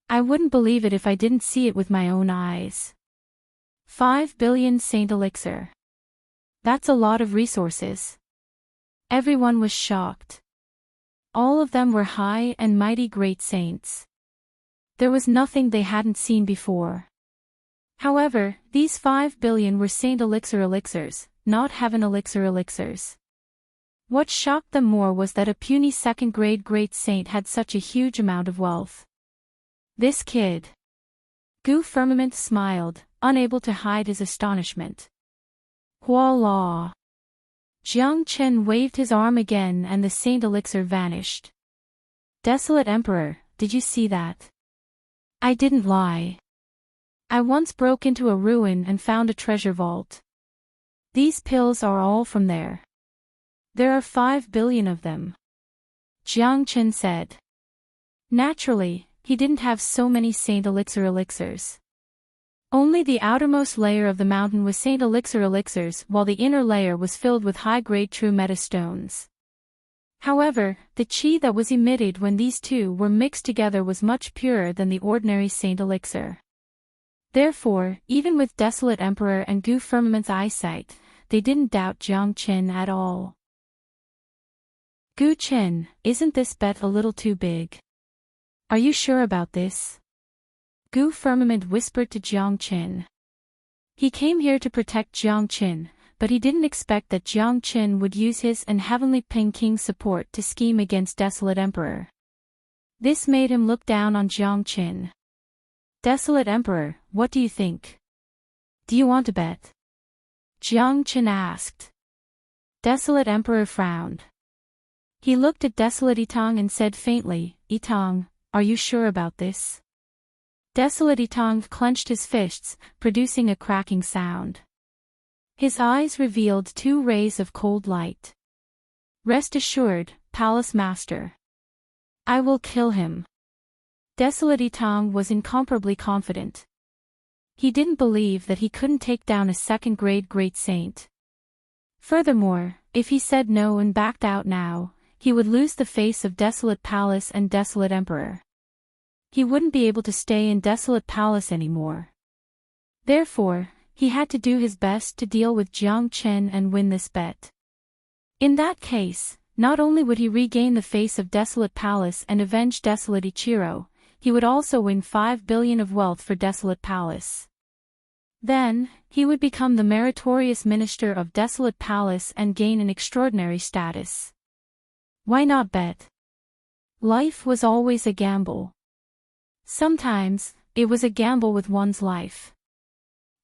I wouldn't believe it if I didn't see it with my own eyes. 5 billion Saint Elixir. That's a lot of resources. Everyone was shocked. All of them were high and mighty great saints. There was nothing they hadn't seen before. However, these 5 billion were Saint Elixir elixirs, not Heaven Elixir elixirs. What shocked them more was that a puny second-grade great saint had such a huge amount of wealth. This kid. Gu Firmament smiled, unable to hide his astonishment. Voila! Jiang Chen waved his arm again and the Saint Elixir vanished. Desolate Emperor, did you see that? I didn't lie. I once broke into a ruin and found a treasure vault. These pills are all from there. There are 5 billion of them. Jiang Chen said. Naturally, he didn't have so many Saint Elixir elixirs. Only the outermost layer of the mountain was Saint Elixir elixirs while the inner layer was filled with high-grade true metastones. However, the qi that was emitted when these two were mixed together was much purer than the ordinary Saint Elixir. Therefore, even with Desolate Emperor and Gu Firmament's eyesight, they didn't doubt Jiang Qin at all. Gu Qin, isn't this bet a little too big? Are you sure about this? Gu Firmament whispered to Jiang Qin. He came here to protect Jiang Qin, but he didn't expect that Jiang Qin would use his and Heavenly Ping King's support to scheme against Desolate Emperor. This made him look down on Jiang Qin. Desolate Emperor, what do you think? Do you want to bet? Jiang Qin asked. Desolate Emperor frowned. He looked at Desolate Itang and said faintly, Itang, are you sure about this? Desolate Itang clenched his fists, producing a cracking sound. His eyes revealed 2 rays of cold light. Rest assured, Palace Master. I will kill him. Desolate Itang was incomparably confident. He didn't believe that he couldn't take down a second-grade great saint. Furthermore, if he said no and backed out now, he would lose the face of Desolate Palace and Desolate Emperor. He wouldn't be able to stay in Desolate Palace anymore. Therefore, he had to do his best to deal with Jiang Chen and win this bet. In that case, not only would he regain the face of Desolate Palace and avenge Desolate Ichiro, he would also win 5 billion of wealth for Desolate Palace. Then, he would become the meritorious minister of Desolate Palace and gain an extraordinary status. Why not bet? Life was always a gamble. Sometimes, it was a gamble with one's life.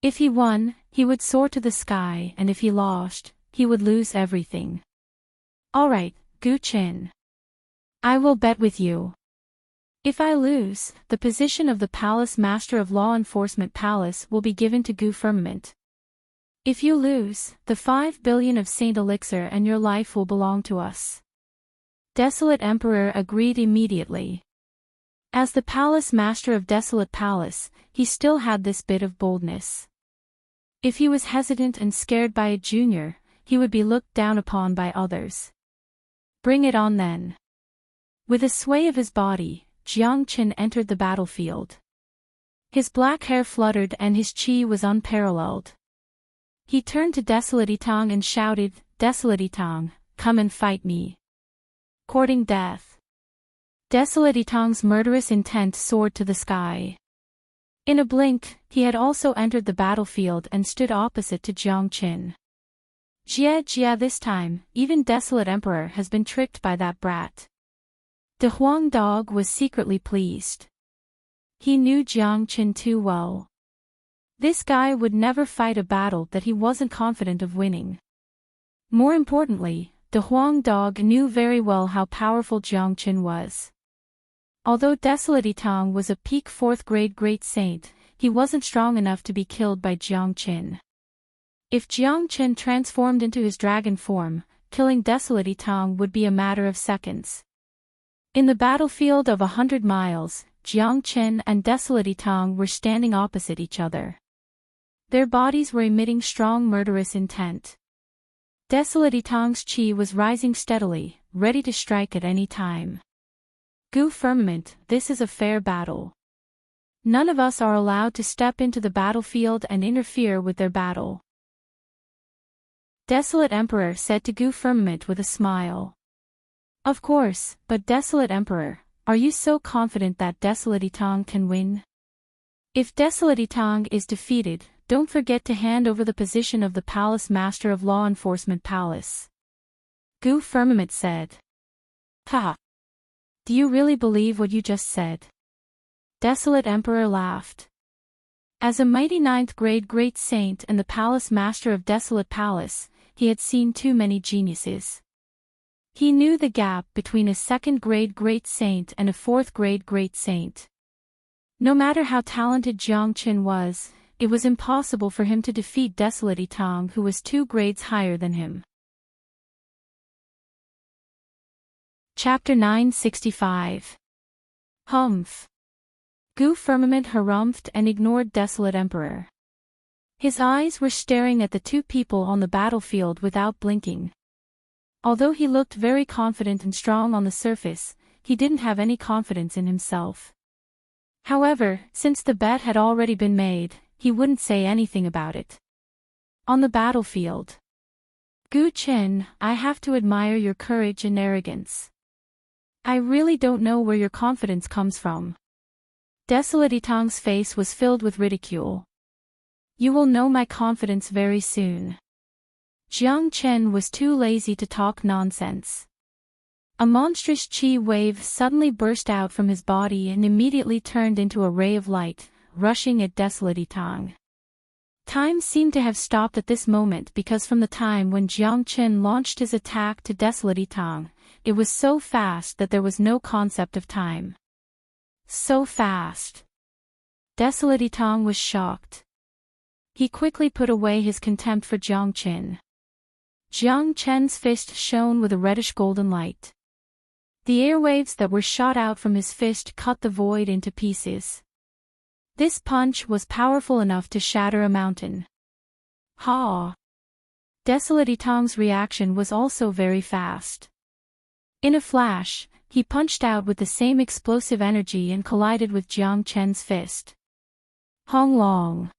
If he won, he would soar to the sky, and if he lost, he would lose everything. Alright, Gu Qin. I will bet with you. If I lose, the position of the Palace Master of Law Enforcement Palace will be given to Gu Firmament. If you lose, the 5 billion of Saint Elixir and your life will belong to us. Desolate Emperor agreed immediately. As the Palace Master of Desolate Palace, he still had this bit of boldness. If he was hesitant and scared by a junior, he would be looked down upon by others. Bring it on then. With a sway of his body, Jiang Chen entered the battlefield. His black hair fluttered and his chi was unparalleled. He turned to Desolate Itang and shouted, "Desolate Itang, come and fight me." Courting death. Desolate Itang's murderous intent soared to the sky. In a blink, he had also entered the battlefield and stood opposite to Jiang Chen. Jia, this time, even Desolate Emperor has been tricked by that brat. The Huang dog was secretly pleased. He knew Jiang Chen too well. This guy would never fight a battle that he wasn't confident of winning. More importantly, the Huang dog knew very well how powerful Jiang Chen was. Although Desolate Itang was a peak 4th grade great saint, he wasn't strong enough to be killed by Jiang Chen. If Jiang Chen transformed into his dragon form, killing Desolate Itang would be a matter of seconds. In the battlefield of 100 miles, Jiang Chen and Desolate Itang were standing opposite each other. Their bodies were emitting strong murderous intent. Desolate Itang's chi was rising steadily, ready to strike at any time. Gu Firmament, this is a fair battle. None of us are allowed to step into the battlefield and interfere with their battle. Desolate Emperor said to Gu Firmament with a smile. Of course, but Desolate Emperor, are you so confident that Desolate Itang can win? If Desolate Itang is defeated, don't forget to hand over the position of the Palace Master of Law Enforcement Palace. Gu Firmament said. Ha! Do you really believe what you just said? Desolate Emperor laughed. As a mighty 9th grade great saint and the Palace Master of Desolate Palace, he had seen too many geniuses. He knew the gap between a 2nd grade great saint and a 4th grade great saint. No matter how talented Jiang Chen was, it was impossible for him to defeat Desolate Itang, who was 2 grades higher than him. Chapter 965. Humph. Gu Firmament harumphed and ignored Desolate Emperor. His eyes were staring at the 2 people on the battlefield without blinking. Although he looked very confident and strong on the surface, he didn't have any confidence in himself. However, since the bet had already been made, he wouldn't say anything about it. On the battlefield. Gu Chen, I have to admire your courage and arrogance. I really don't know where your confidence comes from. Desolate Itang's face was filled with ridicule. You will know my confidence very soon. Jiang Chen was too lazy to talk nonsense. A monstrous chi wave suddenly burst out from his body and immediately turned into a ray of light, rushing at Desolate Itang. Time seemed to have stopped at this moment because from the time when Jiang Chen launched his attack to Desolate Itang, it was so fast that there was no concept of time. So fast. Desolate Itang was shocked. He quickly put away his contempt for Jiang Chen. Jiang Chen's fist shone with a reddish-golden light. The airwaves that were shot out from his fist cut the void into pieces. This punch was powerful enough to shatter a mountain. Ha! Desolate Itang's reaction was also very fast. In a flash, he punched out with the same explosive energy and collided with Jiang Chen's fist. Hong Long.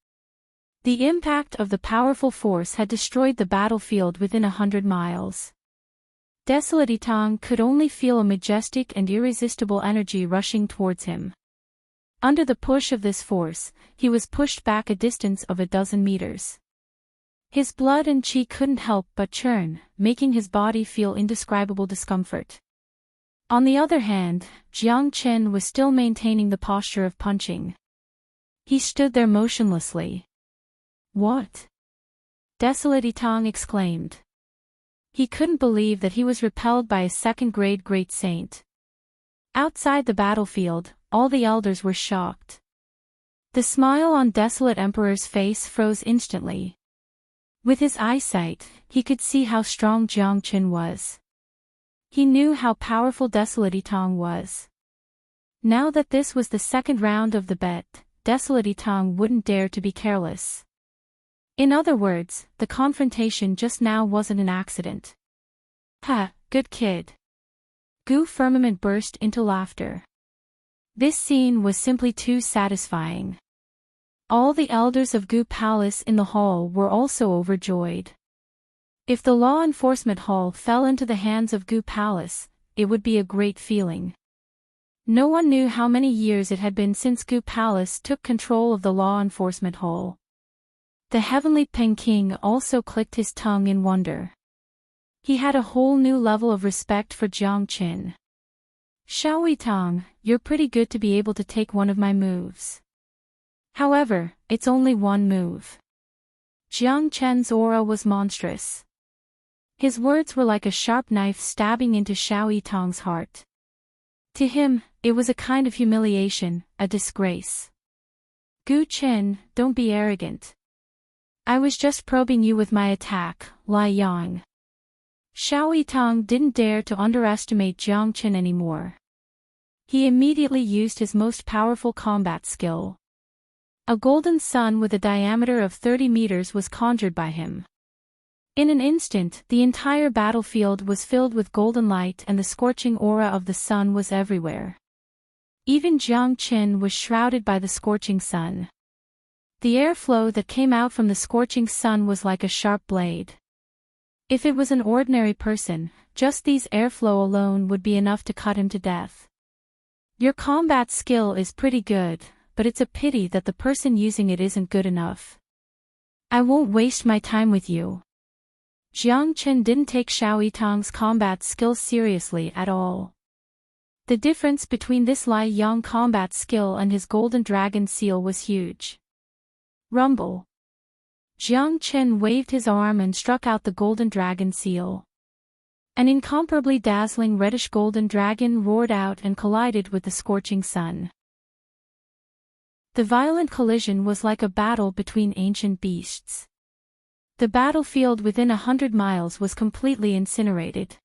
The impact of the powerful force had destroyed the battlefield within 100 miles. Desolate Yitong could only feel a majestic and irresistible energy rushing towards him. Under the push of this force, he was pushed back a distance of a dozen meters. His blood and qi couldn't help but churn, making his body feel indescribable discomfort. On the other hand, Jiang Chen was still maintaining the posture of punching. He stood there motionlessly. What? Desolate Yitong exclaimed. He couldn't believe that he was repelled by a second-grade great saint. Outside the battlefield, all the elders were shocked. The smile on Desolate Emperor's face froze instantly. With his eyesight, he could see how strong Jiang Chen was. He knew how powerful Desolate Yitong was. Now that this was the second round of the bet, Desolate Yitong wouldn't dare to be careless. In other words, the confrontation just now wasn't an accident. Ha, good kid. Gu Firmament burst into laughter. This scene was simply too satisfying. All the elders of Gu Palace in the hall were also overjoyed. If the law enforcement hall fell into the hands of Gu Palace, it would be a great feeling. No one knew how many years it had been since Gu Palace took control of the law enforcement hall. The heavenly Peking also clicked his tongue in wonder. He had a whole new level of respect for Jiang Chen. Xiao Yitong, you're pretty good to be able to take one of my moves. However, it's only one move. Jiang Chen's aura was monstrous. His words were like a sharp knife stabbing into Xiao Yitong's heart. To him, it was a kind of humiliation, a disgrace. Gu Chen, don't be arrogant. I was just probing you with my attack, Lai Yang. Xiao Yitong didn't dare to underestimate Jiang Chen anymore. He immediately used his most powerful combat skill. A golden sun with a diameter of 30 meters was conjured by him. In an instant, the entire battlefield was filled with golden light and the scorching aura of the sun was everywhere. Even Jiang Chen was shrouded by the scorching sun. The airflow that came out from the scorching sun was like a sharp blade. If it was an ordinary person, just these airflow alone would be enough to cut him to death. Your combat skill is pretty good, but it's a pity that the person using it isn't good enough. I won't waste my time with you. Jiang Chen didn't take Xiao Yitong's combat skills seriously at all. The difference between this Lai Yang combat skill and his golden dragon seal was huge. Rumble. Jiang Chen waved his arm and struck out the golden dragon seal. An incomparably dazzling reddish golden dragon roared out and collided with the scorching sun. The violent collision was like a battle between ancient beasts. The battlefield within 100 miles was completely incinerated.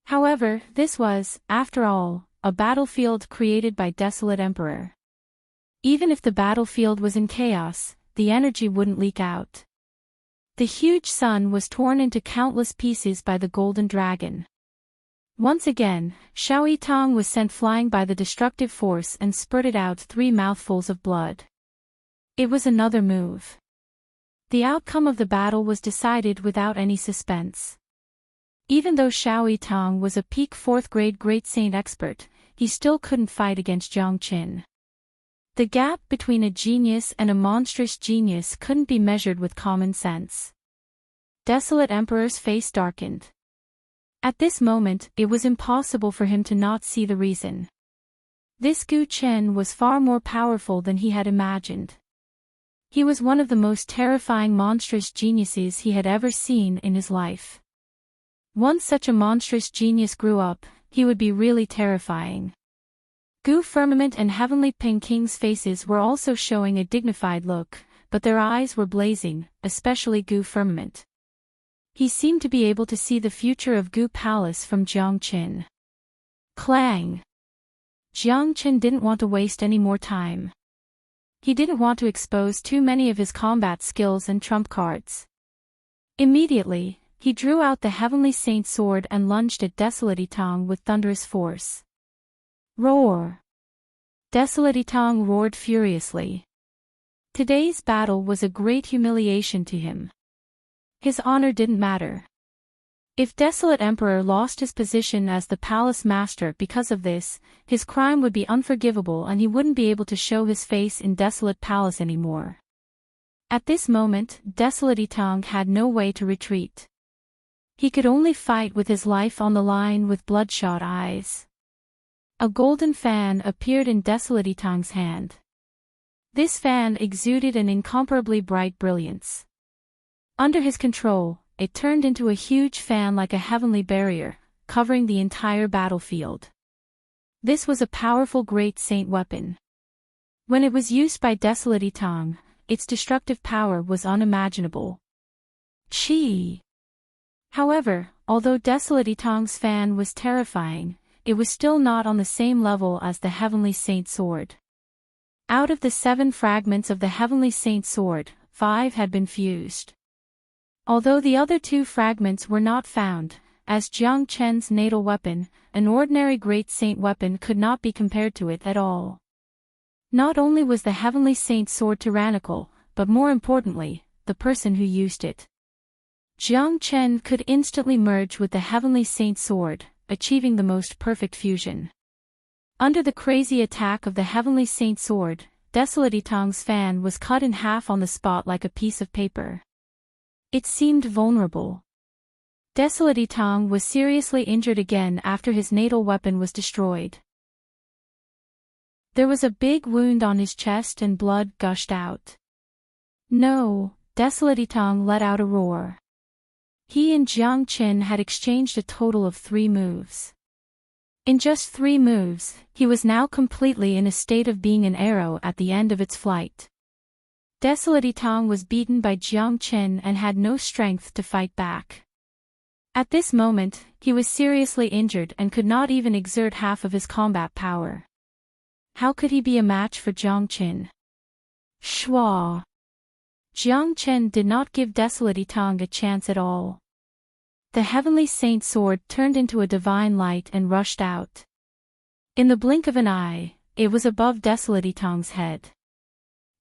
However, this was, after all, a battlefield created by Desolate Emperor. Even if the battlefield was in chaos, the energy wouldn't leak out. The huge sun was torn into countless pieces by the golden dragon. Once again, Xiao Yitong was sent flying by the destructive force and spurted out 3 mouthfuls of blood. It was another move. The outcome of the battle was decided without any suspense. Even though Xiao Yitong was a peak 4th grade Great Saint expert, he still couldn't fight against Jiang Chen. The gap between a genius and a monstrous genius couldn't be measured with common sense. Desolate Emperor's face darkened. At this moment, it was impossible for him to not see the reason. This Gu Chen was far more powerful than he had imagined. He was one of the most terrifying monstrous geniuses he had ever seen in his life. Once such a monstrous genius grew up, he would be really terrifying. Gu Firmament and Heavenly Peking's faces were also showing a dignified look, but their eyes were blazing, especially Gu Firmament. He seemed to be able to see the future of Gu Palace from Jiang Chen. Clang! Jiang Chen didn't want to waste any more time. He didn't want to expose too many of his combat skills and trump cards. Immediately, He drew out the Heavenly Saint sword and lunged at Desolate Itang with thunderous force. Roar! Desolate Itang roared furiously. Today's battle was a great humiliation to him. His honor didn't matter. If Desolate Emperor lost his position as the palace master because of this, his crime would be unforgivable and he wouldn't be able to show his face in Desolate Palace anymore. At this moment, Desolate Itang had no way to retreat. He could only fight with his life on the line with bloodshot eyes. A golden fan appeared in Desolate Itang's hand. This fan exuded an incomparably bright brilliance. Under his control, it turned into a huge fan like a heavenly barrier, covering the entire battlefield. This was a powerful great saint weapon. When it was used by Desolate Itang, its destructive power was unimaginable. Chi! However, although Desolate Itang's fan was terrifying, it was still not on the same level as the Heavenly Saint sword. Out of the 7 fragments of the Heavenly Saint sword, 5 had been fused. Although the other 2 fragments were not found, as Jiang Chen's natal weapon, an ordinary great saint weapon could not be compared to it at all. Not only was the Heavenly Saint sword tyrannical, but more importantly, the person who used it. Jiang Chen could instantly merge with the Heavenly Saint sword, achieving the most perfect fusion. Under the crazy attack of the Heavenly Saint sword, Desolate Itang's fan was cut in half on the spot like a piece of paper. It seemed vulnerable. Desolate Itang was seriously injured again after his natal weapon was destroyed. There was a big wound on his chest and blood gushed out. No, Desolate Itang let out a roar. He and Jiang Chen had exchanged a total of 3 moves. In just 3 moves, he was now completely in a state of being an arrow at the end of its flight. Desolate Itang was beaten by Jiang Chen and had no strength to fight back. At this moment, he was seriously injured and could not even exert half of his combat power. How could he be a match for Jiang Chen? Shua! Jiang Chen did not give Desolate Itang a chance at all. The Heavenly Saint sword turned into a divine light and rushed out. In the blink of an eye, it was above Desolate Itang's head.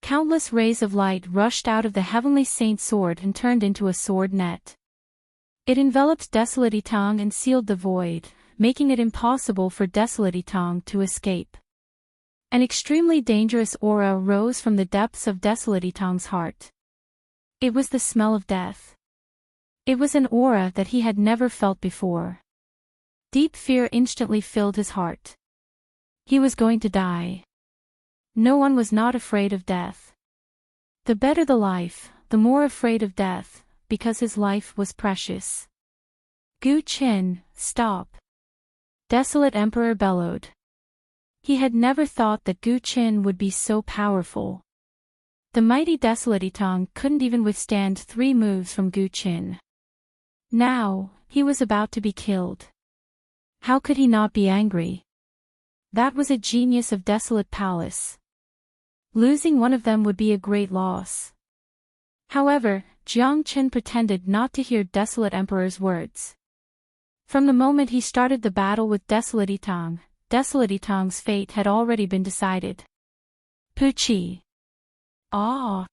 Countless rays of light rushed out of the Heavenly Saint sword and turned into a sword net. It enveloped Desolate Itang and sealed the void, making it impossible for Desolate Itang to escape. An extremely dangerous aura rose from the depths of Desolate Itang's heart. It was the smell of death. It was an aura that he had never felt before. Deep fear instantly filled his heart. He was going to die. No one was not afraid of death. The better the life, the more afraid of death, because his life was precious. Gu Qin, stop! Desolate Emperor bellowed. He had never thought that Gu Qin would be so powerful. The mighty Desolate Itang couldn't even withstand 3 moves from Gu Qin. Now, he was about to be killed. How could he not be angry? That was a genius of Desolate Palace. Losing one of them would be a great loss. However, Jiang Chen pretended not to hear Desolate Emperor's words. From the moment he started the battle with Desolate Itang, Desolate Itang's fate had already been decided. Puchi! Ah!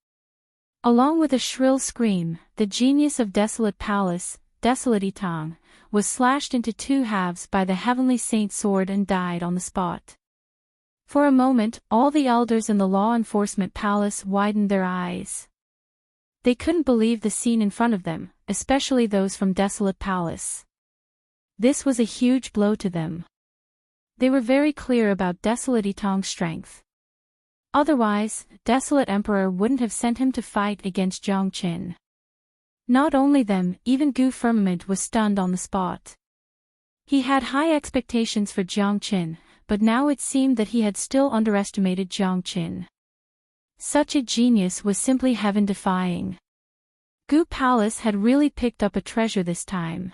Along with a shrill scream, the genius of Desolate Palace, Desolate Itang, was slashed into 2 halves by the Heavenly Saint sword and died on the spot. For a moment, all the elders in the law enforcement palace widened their eyes. They couldn't believe the scene in front of them, especially those from Desolate Palace. This was a huge blow to them. They were very clear about Desolate Itang's strength. Otherwise, Desolate Emperor wouldn't have sent him to fight against Jiang Qin. Not only them, even Gu Firmament was stunned on the spot. He had high expectations for Jiang Qin, but now it seemed that he had still underestimated Jiang Qin. Such a genius was simply heaven-defying. Gu Palace had really picked up a treasure this time.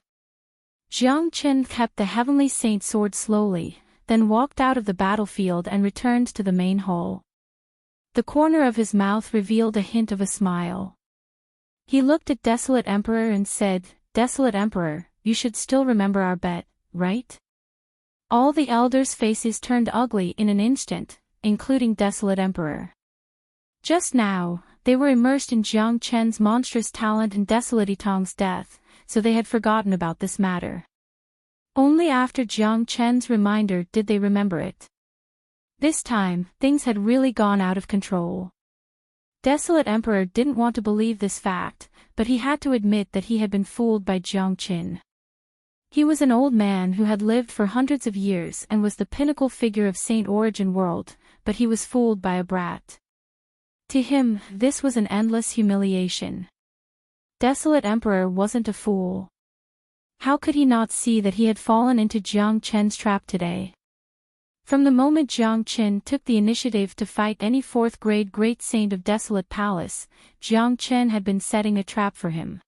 Jiang Qin kept the Heavenly Saint sword slowly, then walked out of the battlefield and returned to the main hall. The corner of his mouth revealed a hint of a smile. He looked at Desolate Emperor and said, Desolate Emperor, you should still remember our bet, right? All the elders' faces turned ugly in an instant, including Desolate Emperor. Just now, they were immersed in Jiang Chen's monstrous talent and Desolate Yitong's death, so they had forgotten about this matter. Only after Jiang Chen's reminder did they remember it. This time, things had really gone out of control. Desolate Emperor didn't want to believe this fact, but he had to admit that he had been fooled by Jiang Qin. He was an old man who had lived for hundreds of years and was the pinnacle figure of Saint Origin World, but he was fooled by a brat. To him, this was an endless humiliation. Desolate Emperor wasn't a fool. How could he not see that he had fallen into Jiang Chen's trap today? From the moment Jiang Qin took the initiative to fight any fourth-grade great saint of Desolate Palace, Jiang Chen had been setting a trap for him.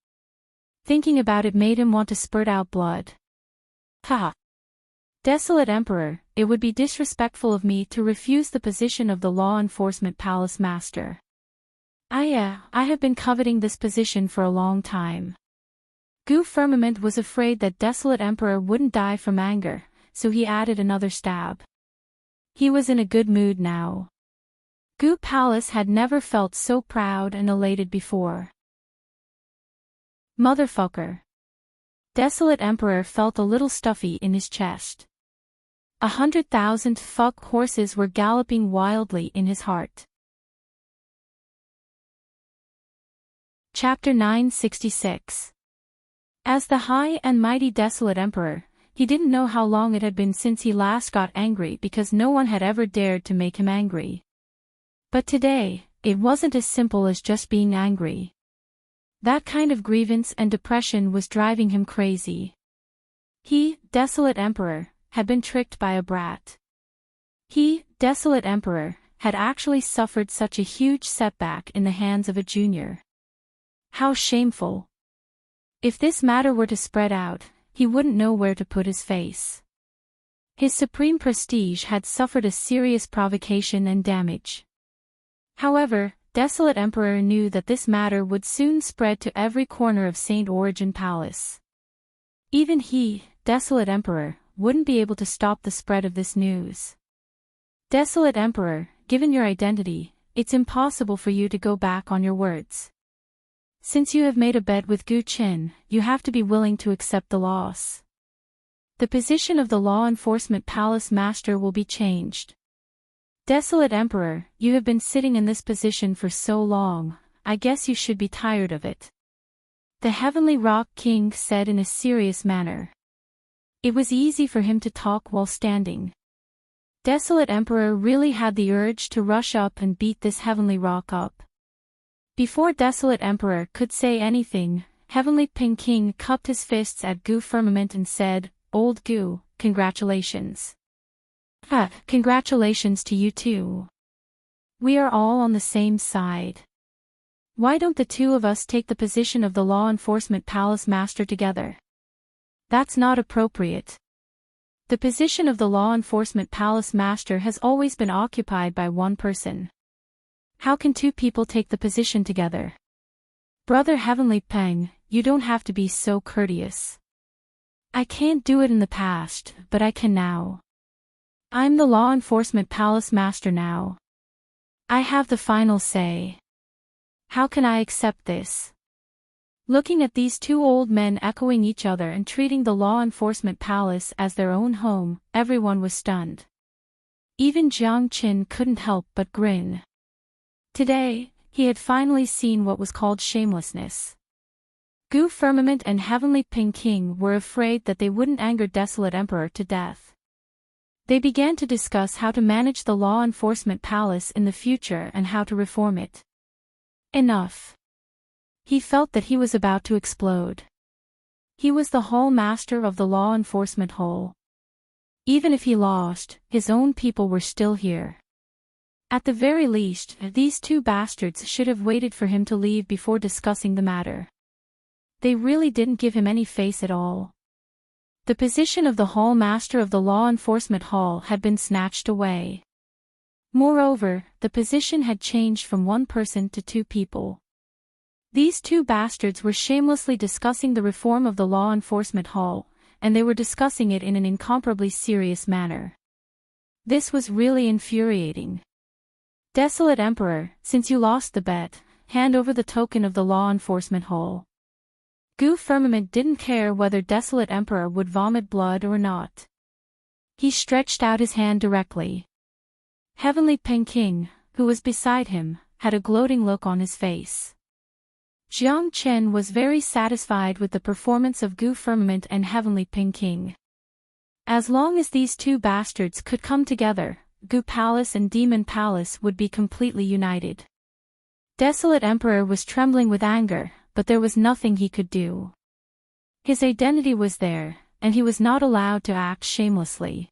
Thinking about it made him want to spurt out blood. Ha! Desolate Emperor, it would be disrespectful of me to refuse the position of the Law Enforcement Palace Master. I have been coveting this position for a long time. Gu Firmament was afraid that Desolate Emperor wouldn't die from anger, so he added another stab. He was in a good mood now. Gu Palace had never felt so proud and elated before. Motherfucker. Desolate Emperor felt a little stuffy in his chest. 100,000 fuck horses were galloping wildly in his heart. Chapter 966. As the high and mighty Desolate Emperor, he didn't know how long it had been since he last got angry because no one had ever dared to make him angry. But today, it wasn't as simple as just being angry. That kind of grievance and depression was driving him crazy. He, Desolate Emperor, had been tricked by a brat. He, Desolate Emperor, had actually suffered such a huge setback in the hands of a junior. How shameful. If this matter were to spread out, he wouldn't know where to put his face. His supreme prestige had suffered a serious provocation and damage. However, Desolate Emperor knew that this matter would soon spread to every corner of Saint Origin Palace. Even he, Desolate Emperor, wouldn't be able to stop the spread of this news. Desolate Emperor, given your identity, it's impossible for you to go back on your words. Since you have made a bet with Gu Qin, you have to be willing to accept the loss. The position of the Law Enforcement Palace Master will be changed. Desolate Emperor, you have been sitting in this position for so long, I guess you should be tired of it. The Heavenly Rock King said in a serious manner. It was easy for him to talk while standing. Desolate Emperor really had the urge to rush up and beat this Heavenly Rock up. Before Desolate Emperor could say anything, Heavenly Ping King cupped his fists at Gu Firmament and said, "Old Gu, congratulations." Congratulations to you too. We are all on the same side. Why don't the two of us take the position of the Law Enforcement Palace Master together? That's not appropriate. The position of the Law Enforcement Palace Master has always been occupied by one person. How can two people take the position together? Brother Heavenly Peng, you don't have to be so courteous. I can't do it in the past, but I can now. I'm the Law Enforcement Palace Master now. I have the final say. How can I accept this? Looking at these two old men echoing each other and treating the Law Enforcement Palace as their own home, everyone was stunned. Even Jiang Qin couldn't help but grin. Today, he had finally seen what was called shamelessness. Gu Firmament and Heavenly Ping King were afraid that they wouldn't anger Desolate Emperor to death. They began to discuss how to manage the Law Enforcement Palace in the future and how to reform it. Enough. He felt that he was about to explode. He was the Hall Master of the Law Enforcement Hall. Even if he lost, his own people were still here. At the very least, these two bastards should have waited for him to leave before discussing the matter. They really didn't give him any face at all. The position of the Hall Master of the Law Enforcement Hall had been snatched away. Moreover, the position had changed from one person to two people. These two bastards were shamelessly discussing the reform of the law enforcement hall, and they were discussing it in an incomparably serious manner. This was really infuriating. Desolate Emperor, since you lost the bet, hand over the token of the law enforcement hall. Gu Firmament didn't care whether Desolate Emperor would vomit blood or not. He stretched out his hand directly. Heavenly Peking, who was beside him, had a gloating look on his face. Jiang Chen was very satisfied with the performance of Gu Firmament and Heavenly Peking. As long as these two bastards could come together, Gu Palace and Demon Palace would be completely united. Desolate Emperor was trembling with anger, but there was nothing he could do. His identity was there, and he was not allowed to act shamelessly.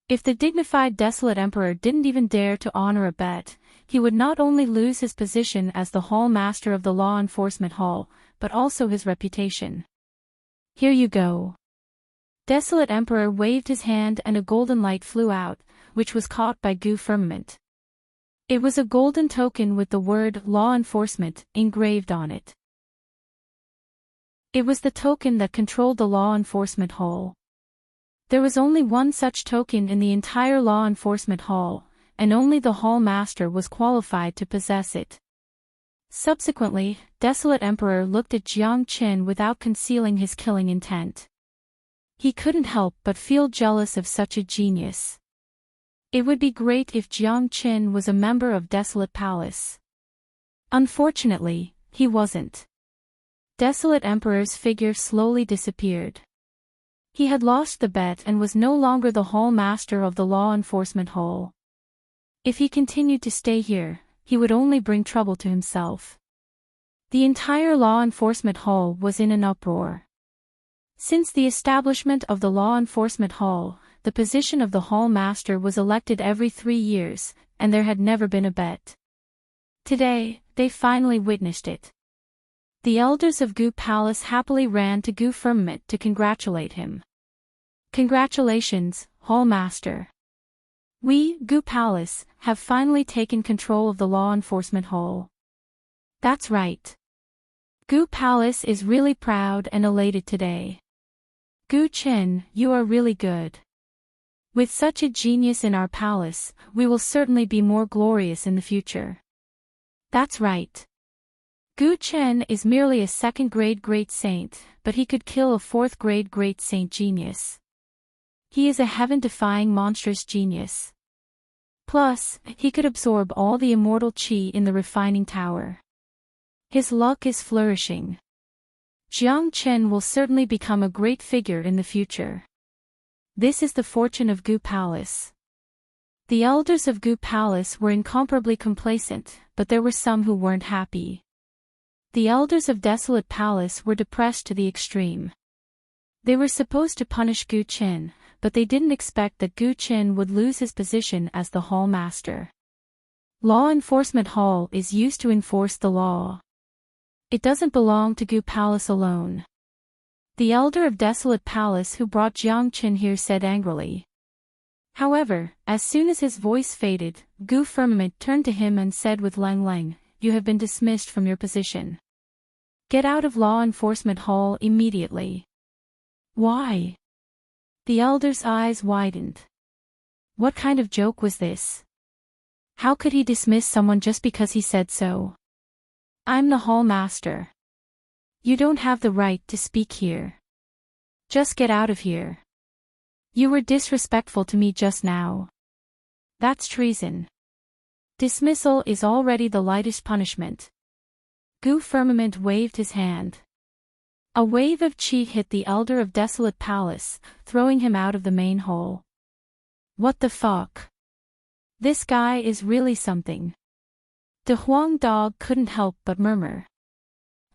If the dignified Desolate Emperor didn't even dare to honor a bet, he would not only lose his position as the Hall Master of the Law Enforcement Hall, but also his reputation. Here you go. Desolate Emperor waved his hand and a golden light flew out, which was caught by Gu Firmament. It was a golden token with the word Law Enforcement engraved on it. It was the token that controlled the Law Enforcement Hall. There was only one such token in the entire Law Enforcement Hall, and only the Hall Master was qualified to possess it. Subsequently, Desolate Emperor looked at Jiang Chen without concealing his killing intent. He couldn't help but feel jealous of such a genius. It would be great if Jiang Chen was a member of Desolate Palace. Unfortunately, he wasn't. Desolate Emperor's figure slowly disappeared. He had lost the bet and was no longer the Hall Master of the Law Enforcement Hall. If he continued to stay here, he would only bring trouble to himself. The entire Law Enforcement Hall was in an uproar. Since the establishment of the Law Enforcement Hall, the position of the Hall Master was elected every 3 years, and there had never been a bet. Today, they finally witnessed it. The elders of Gu Palace happily ran to Gu Firmament to congratulate him. Congratulations, Hall Master. We, Gu Palace, have finally taken control of the Law Enforcement Hall. That's right. Gu Palace is really proud and elated today. Gu Chen, you are really good. With such a genius in our palace, we will certainly be more glorious in the future. That's right. Gu Chen is merely a second-grade great saint, but he could kill a fourth-grade great saint genius. He is a heaven-defying monstrous genius. Plus, he could absorb all the immortal qi in the refining tower. His luck is flourishing. Jiang Chen will certainly become a great figure in the future. This is the fortune of Gu Palace. The elders of Gu Palace were incomparably complacent, but there were some who weren't happy. The elders of Desolate Palace were depressed to the extreme. They were supposed to punish Gu Chen, but they didn't expect that Gu Chen would lose his position as the Hall Master. Law Enforcement Hall is used to enforce the law. It doesn't belong to Gu Palace alone. The elder of Desolate Palace who brought Jiang Chen here said angrily. However, as soon as his voice faded, Gu Firmament turned to him and said with Lang Lang, "You have been dismissed from your position. Get out of Law Enforcement Hall immediately." Why? The elder's eyes widened. What kind of joke was this? How could he dismiss someone just because he said so? I'm the Hall Master. You don't have the right to speak here. Just get out of here. You were disrespectful to me just now. That's treason. Dismissal is already the lightest punishment. Gu Firmament waved his hand. A wave of qi hit the elder of Desolate Palace, throwing him out of the main hall. What the fuck? This guy is really something. The Huang dog couldn't help but murmur.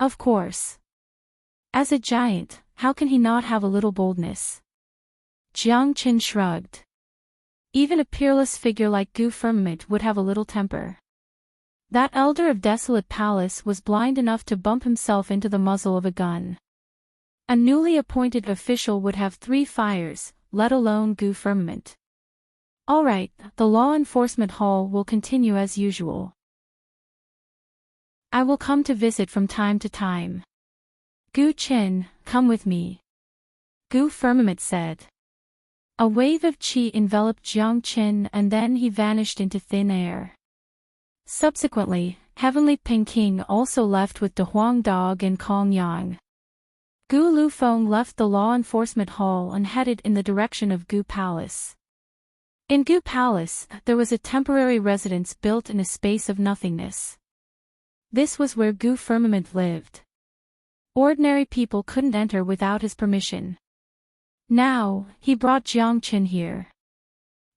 Of course. As a giant, how can he not have a little boldness? Jiang Chen shrugged. Even a peerless figure like Gu Firmament would have a little temper. That elder of Desolate Palace was blind enough to bump himself into the muzzle of a gun. A newly appointed official would have 3 fires, let alone Gu Firmament. All right, the Law Enforcement Hall will continue as usual. I will come to visit from time to time. Gu Qin, come with me. Gu Firmament said. A wave of qi enveloped Jiang Qin and then he vanished into thin air. Subsequently, Heavenly Peking also left with De Huang Dog and Kong Yang. Gu Lufeng left the law enforcement hall and headed in the direction of Gu Palace. In Gu Palace, there was a temporary residence built in a space of nothingness. This was where Gu Firmament lived. Ordinary people couldn't enter without his permission. Now, he brought Jiang Qin here.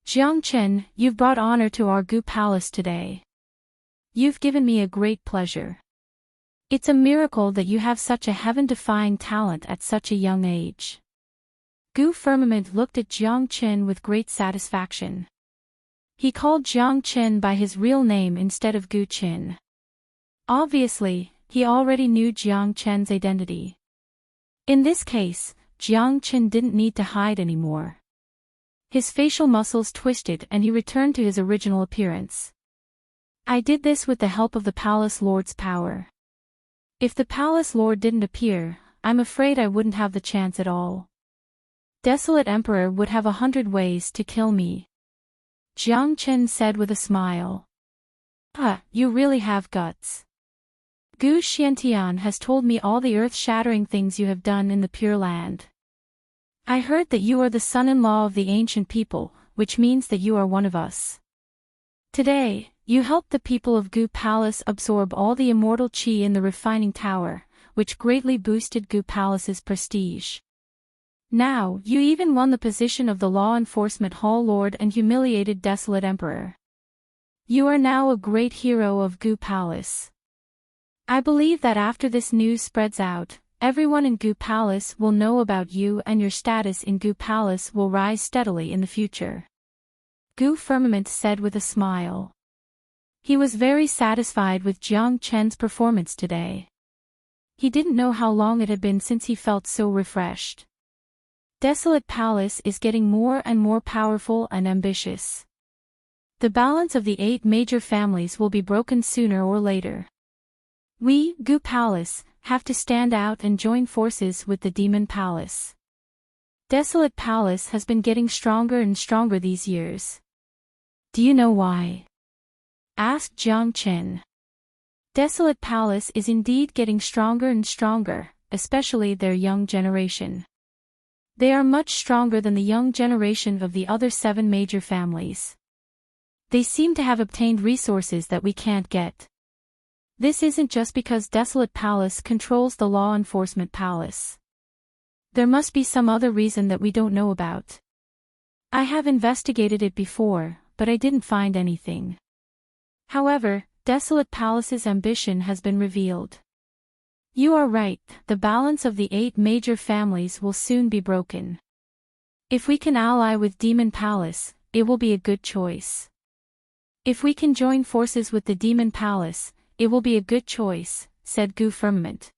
Jiang Qin, you've brought honor to our Gu Palace today. You've given me a great pleasure. It's a miracle that you have such a heaven-defying talent at such a young age. Gu Firmament looked at Jiang Qin with great satisfaction. He called Jiang Qin by his real name instead of Gu Qin. Obviously, he already knew Jiang Qin's identity. In this case, Jiang Qin didn't need to hide anymore. His facial muscles twisted and he returned to his original appearance. I did this with the help of the Palace Lord's power. If the Palace Lord didn't appear, I'm afraid I wouldn't have the chance at all. Desolate Emperor would have 100 ways to kill me. Jiang Qin said with a smile. You really have guts. Gu Xiantian has told me all the earth-shattering things you have done in the Pure Land. I heard that you are the son-in-law of the ancient people, which means that you are one of us. Today, you helped the people of Gu Palace absorb all the immortal qi in the refining tower, which greatly boosted Gu Palace's prestige. Now, you even won the position of the Law Enforcement Hall Lord and humiliated Desolate Emperor. You are now a great hero of Gu Palace. I believe that after this news spreads out, everyone in Gu Palace will know about you and your status in Gu Palace will rise steadily in the future. Gu Firmament said with a smile. He was very satisfied with Jiang Qin's performance today. He didn't know how long it had been since he felt so refreshed. Desolate Palace is getting more and more powerful and ambitious. The balance of the 8 major families will be broken sooner or later. We, Gu Palace, have to stand out and join forces with the Demon Palace. Desolate Palace has been getting stronger and stronger these years. Do you know why? Asked Jiang Qin. Desolate Palace is indeed getting stronger and stronger, especially their young generation. They are much stronger than the young generation of the other 7 major families. They seem to have obtained resources that we can't get. This isn't just because Desolate Palace controls the Law Enforcement Palace. There must be some other reason that we don't know about. I have investigated it before, but I didn't find anything. However, Desolate Palace's ambition has been revealed. You are right, the balance of the 8 major families will soon be broken. If we can ally with Demon Palace, it will be a good choice. If we can join forces with the Demon Palace, it will be a good choice, said Gu Firmament.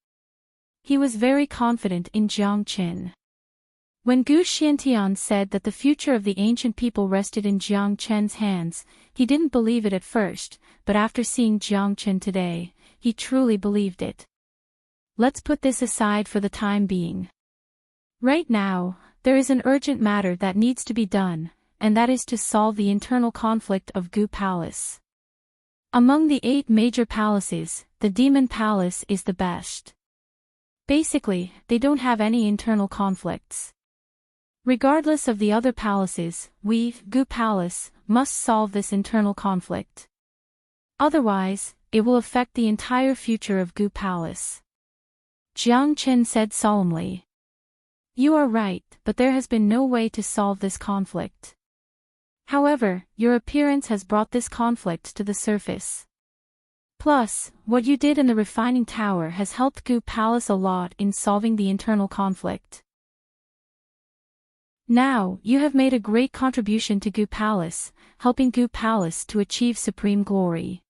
He was very confident in Jiang Qin. When Gu Xiantian said that the future of the ancient people rested in Jiang Qin's hands, he didn't believe it at first, but after seeing Jiang Qin today, he truly believed it. Let's put this aside for the time being. Right now, there is an urgent matter that needs to be done, and that is to solve the internal conflict of Gu Palace. Among the 8 major palaces, the Demon Palace is the best. Basically, they don't have any internal conflicts. Regardless of the other palaces, we, Gu Palace, must solve this internal conflict. Otherwise, it will affect the entire future of Gu Palace. Jiang Qin said solemnly. You are right, but there has been no way to solve this conflict. However, your appearance has brought this conflict to the surface. Plus, what you did in the refining tower has helped Gu Palace a lot in solving the internal conflict. Now, you have made a great contribution to Gu Palace, helping Gu Palace to achieve supreme glory.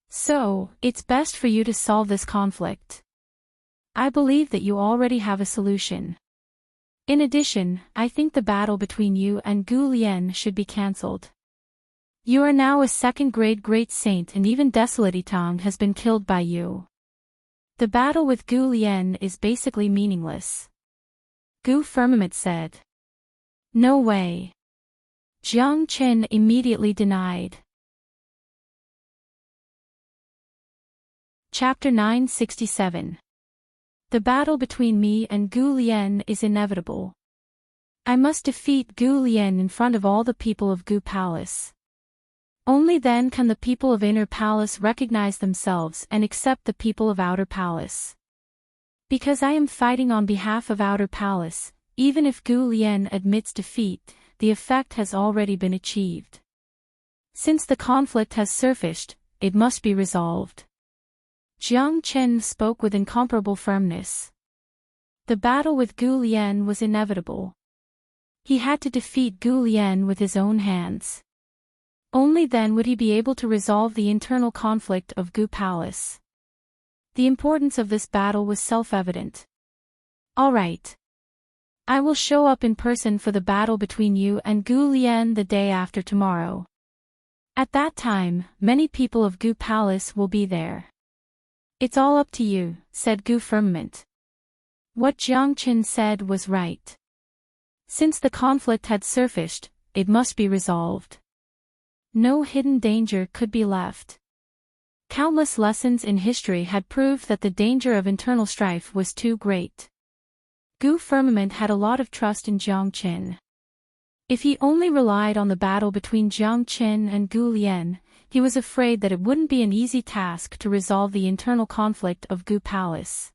So, it's best for you to solve this conflict. I believe that you already have a solution. In addition, I think the battle between you and Gu Lian should be cancelled. You are now a second-grade great saint, and even Desolate Itang has been killed by you. The battle with Gu Lian is basically meaningless. Gu Firmament said. No way. Jiang Qin immediately denied. Chapter 967. The battle between me and Gu Lian is inevitable. I must defeat Gu Lian in front of all the people of Gu Palace. Only then can the people of Inner Palace recognize themselves and accept the people of Outer Palace. Because I am fighting on behalf of Outer Palace, even if Gu Lian admits defeat, the effect has already been achieved. Since the conflict has surfaced, it must be resolved. Jiang Chen spoke with incomparable firmness. The battle with Gu Lian was inevitable. He had to defeat Gu Lian with his own hands. Only then would he be able to resolve the internal conflict of Gu Palace. The importance of this battle was self-evident. All right. I will show up in person for the battle between you and Gu Lian the day after tomorrow. At that time, many people of Gu Palace will be there. It's all up to you, said Gu Firmament. What Jiang Qin said was right. Since the conflict had surfaced, it must be resolved. No hidden danger could be left. Countless lessons in history had proved that the danger of internal strife was too great. Gu Firmament had a lot of trust in Jiang Qin. If he only relied on the battle between Jiang Qin and Gu Lian, he was afraid that it wouldn't be an easy task to resolve the internal conflict of Gu Palace.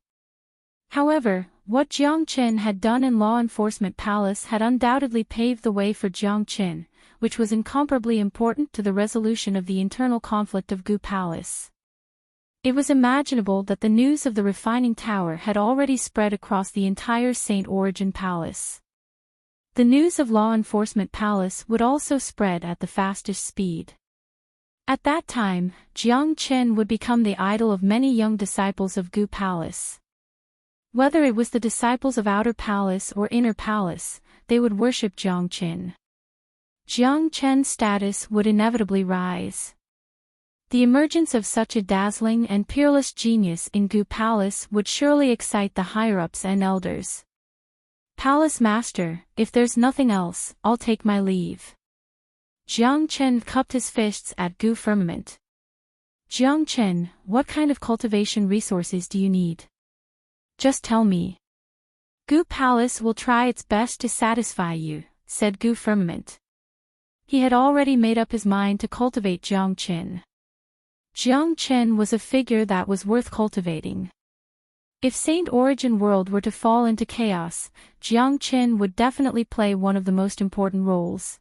However, what Jiang Qin had done in Law Enforcement Palace had undoubtedly paved the way for Jiang Qin, which was incomparably important to the resolution of the internal conflict of Gu Palace. It was imaginable that the news of the refining tower had already spread across the entire Saint Origin Palace. The news of Law Enforcement Palace would also spread at the fastest speed. At that time, Jiang Qin would become the idol of many young disciples of Gu Palace. Whether it was the disciples of Outer Palace or Inner Palace, they would worship Jiang Qin. Jiang Qin's status would inevitably rise. The emergence of such a dazzling and peerless genius in Gu Palace would surely excite the higher-ups and elders. Palace Master, if there's nothing else, I'll take my leave. Jiang Qin cupped his fists at Gu Firmament. Jiang Qin, what kind of cultivation resources do you need? Just tell me. Gu Palace will try its best to satisfy you, said Gu Firmament. He had already made up his mind to cultivate Jiang Qin. Jiang Qin was a figure that was worth cultivating. If Saint Origin World were to fall into chaos, Jiang Qin would definitely play one of the most important roles.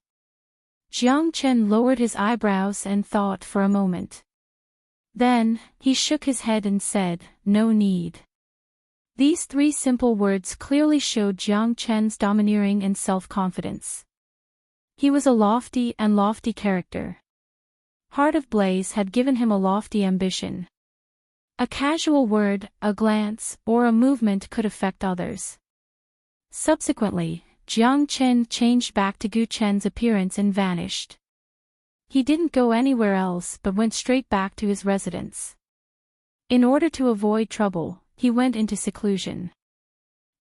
Jiang Qin lowered his eyebrows and thought for a moment. Then, he shook his head and said, no need. These three simple words clearly showed Jiang Qin's domineering and self-confidence. He was a lofty character. Heart of Blaze had given him a lofty ambition. A casual word, a glance, or a movement could affect others. Subsequently, Jiang Qin changed back to Gu Chen's appearance and vanished. He didn't go anywhere else but went straight back to his residence. In order to avoid trouble, he went into seclusion.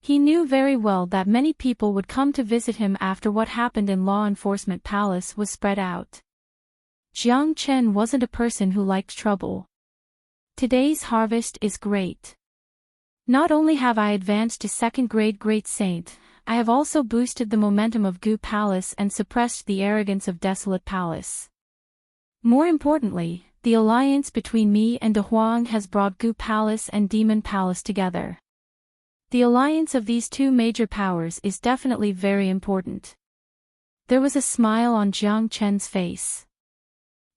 He knew very well that many people would come to visit him after what happened in Law Enforcement Palace was spread out. Jiang Qin wasn't a person who liked trouble. Today's harvest is great. Not only have I advanced to second-grade Great Saint, I have also boosted the momentum of Gu Palace and suppressed the arrogance of Desolate Palace. More importantly, the alliance between me and De Huang has brought Gu Palace and Demon Palace together. The alliance of these two major powers is definitely very important. There was a smile on Jiang Qin's face.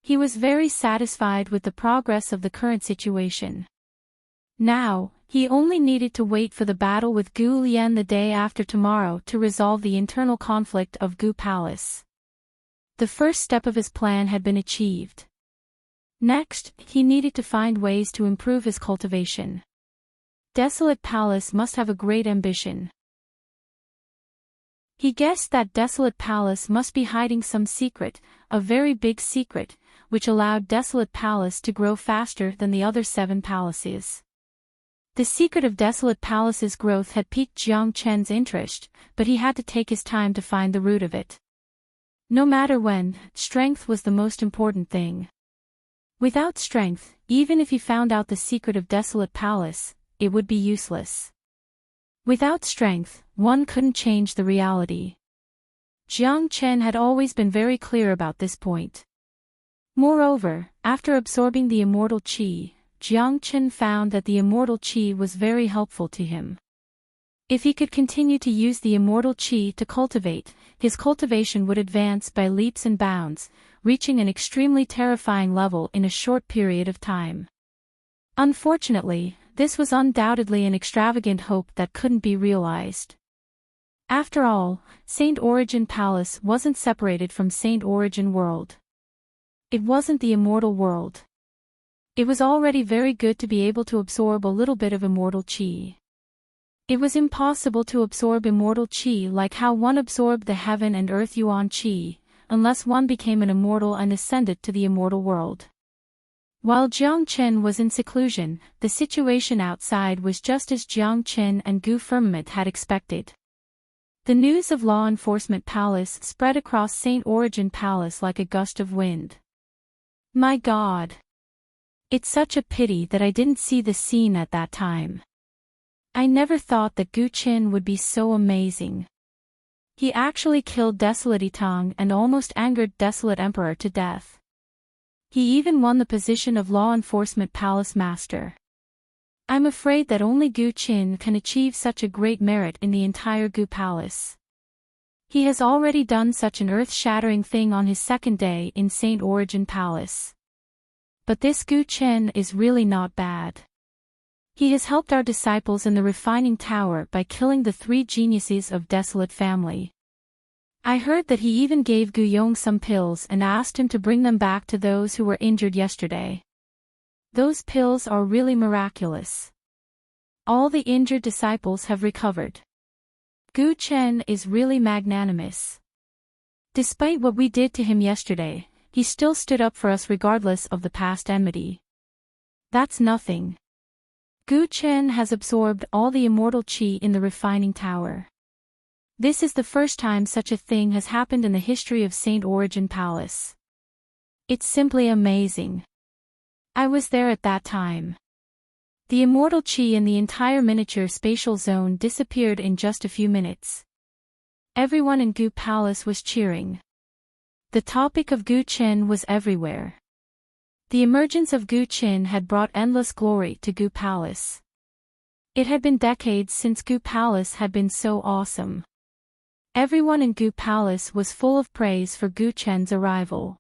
He was very satisfied with the progress of the current situation. Now, he only needed to wait for the battle with Gu Lian the day after tomorrow to resolve the internal conflict of Gu Palace. The first step of his plan had been achieved. Next, he needed to find ways to improve his cultivation. Desolate Palace must have a great ambition. He guessed that Desolate Palace must be hiding some secret, a very big secret, which allowed Desolate Palace to grow faster than the other 7 palaces. The secret of Desolate Palace's growth had piqued Jiang Chen's interest, but he had to take his time to find the root of it. No matter when, strength was the most important thing. Without strength, even if he found out the secret of Desolate Palace, it would be useless. Without strength, one couldn't change the reality. Jiang Chen had always been very clear about this point. Moreover, after absorbing the immortal qi, Jiang Chen found that the immortal qi was very helpful to him. If he could continue to use the immortal qi to cultivate, his cultivation would advance by leaps and bounds, reaching an extremely terrifying level in a short period of time. Unfortunately, this was undoubtedly an extravagant hope that couldn't be realized. After all, Saint Origin Palace wasn't separated from Saint Origin World. It wasn't the immortal world. It was already very good to be able to absorb a little bit of immortal qi. It was impossible to absorb immortal qi like how one absorbed the heaven and earth yuan qi, unless one became an immortal and ascended to the immortal world. While Jiang Chen was in seclusion, the situation outside was just as Jiang Chen and Gu Firmament had expected. The news of Law Enforcement Palace spread across Saint Origin Palace like a gust of wind. My God! It's such a pity that I didn't see the scene at that time. I never thought that Gu Qin would be so amazing. He actually killed Desolate Yitang and almost angered Desolate Emperor to death. He even won the position of Law Enforcement Palace Master. I'm afraid that only Gu Qin can achieve such a great merit in the entire Gu Palace. He has already done such an earth-shattering thing on his second day in Saint Origin Palace. But this Gu Chen is really not bad. He has helped our disciples in the refining tower by killing the 3 geniuses of Desolate family. I heard that he even gave Gu Yong some pills and asked him to bring them back to those who were injured yesterday. Those pills are really miraculous. All the injured disciples have recovered. Gu Chen is really magnanimous. Despite what we did to him yesterday, he still stood up for us regardless of the past enmity. That's nothing. Gu Chen has absorbed all the immortal qi in the refining tower. This is the first time such a thing has happened in the history of Saint Origin Palace. It's simply amazing. I was there at that time. The immortal qi in the entire miniature spatial zone disappeared in just a few minutes. Everyone in Gu Palace was cheering. The topic of Gu Chen was everywhere. The emergence of Gu Chen had brought endless glory to Gu Palace. It had been decades since Gu Palace had been so awesome. Everyone in Gu Palace was full of praise for Gu Chen's arrival.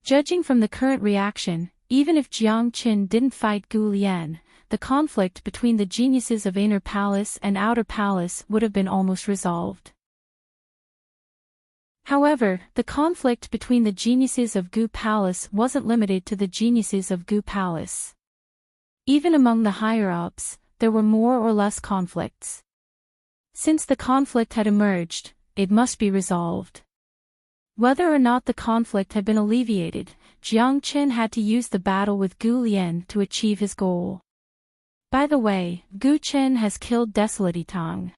Judging from the current reaction, even if Jiang Qin didn't fight Gu Lian, the conflict between the geniuses of Inner Palace and Outer Palace would have been almost resolved. However, the conflict between the geniuses of Gu Palace wasn't limited to the geniuses of Gu Palace. Even among the higher-ups, there were more or less conflicts. Since the conflict had emerged, it must be resolved. Whether or not the conflict had been alleviated, Jiang Qin had to use the battle with Gu Lian to achieve his goal. By the way, Gu Chen has killed Desolate Yitang.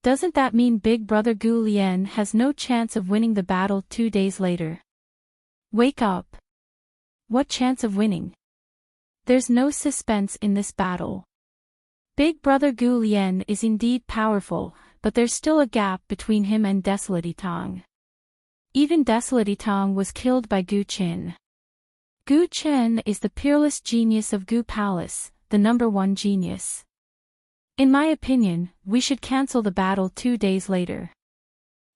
Doesn't that mean Big Brother Gu Lian has no chance of winning the battle 2 days later? Wake up! What chance of winning? There's no suspense in this battle. Big Brother Gu Lian is indeed powerful, but there's still a gap between him and Desolate Yitang. Even Desolate Yitang was killed by Gu Qin. Gu Chen is the peerless genius of Gu Palace, the #1 genius. In my opinion, we should cancel the battle 2 days later.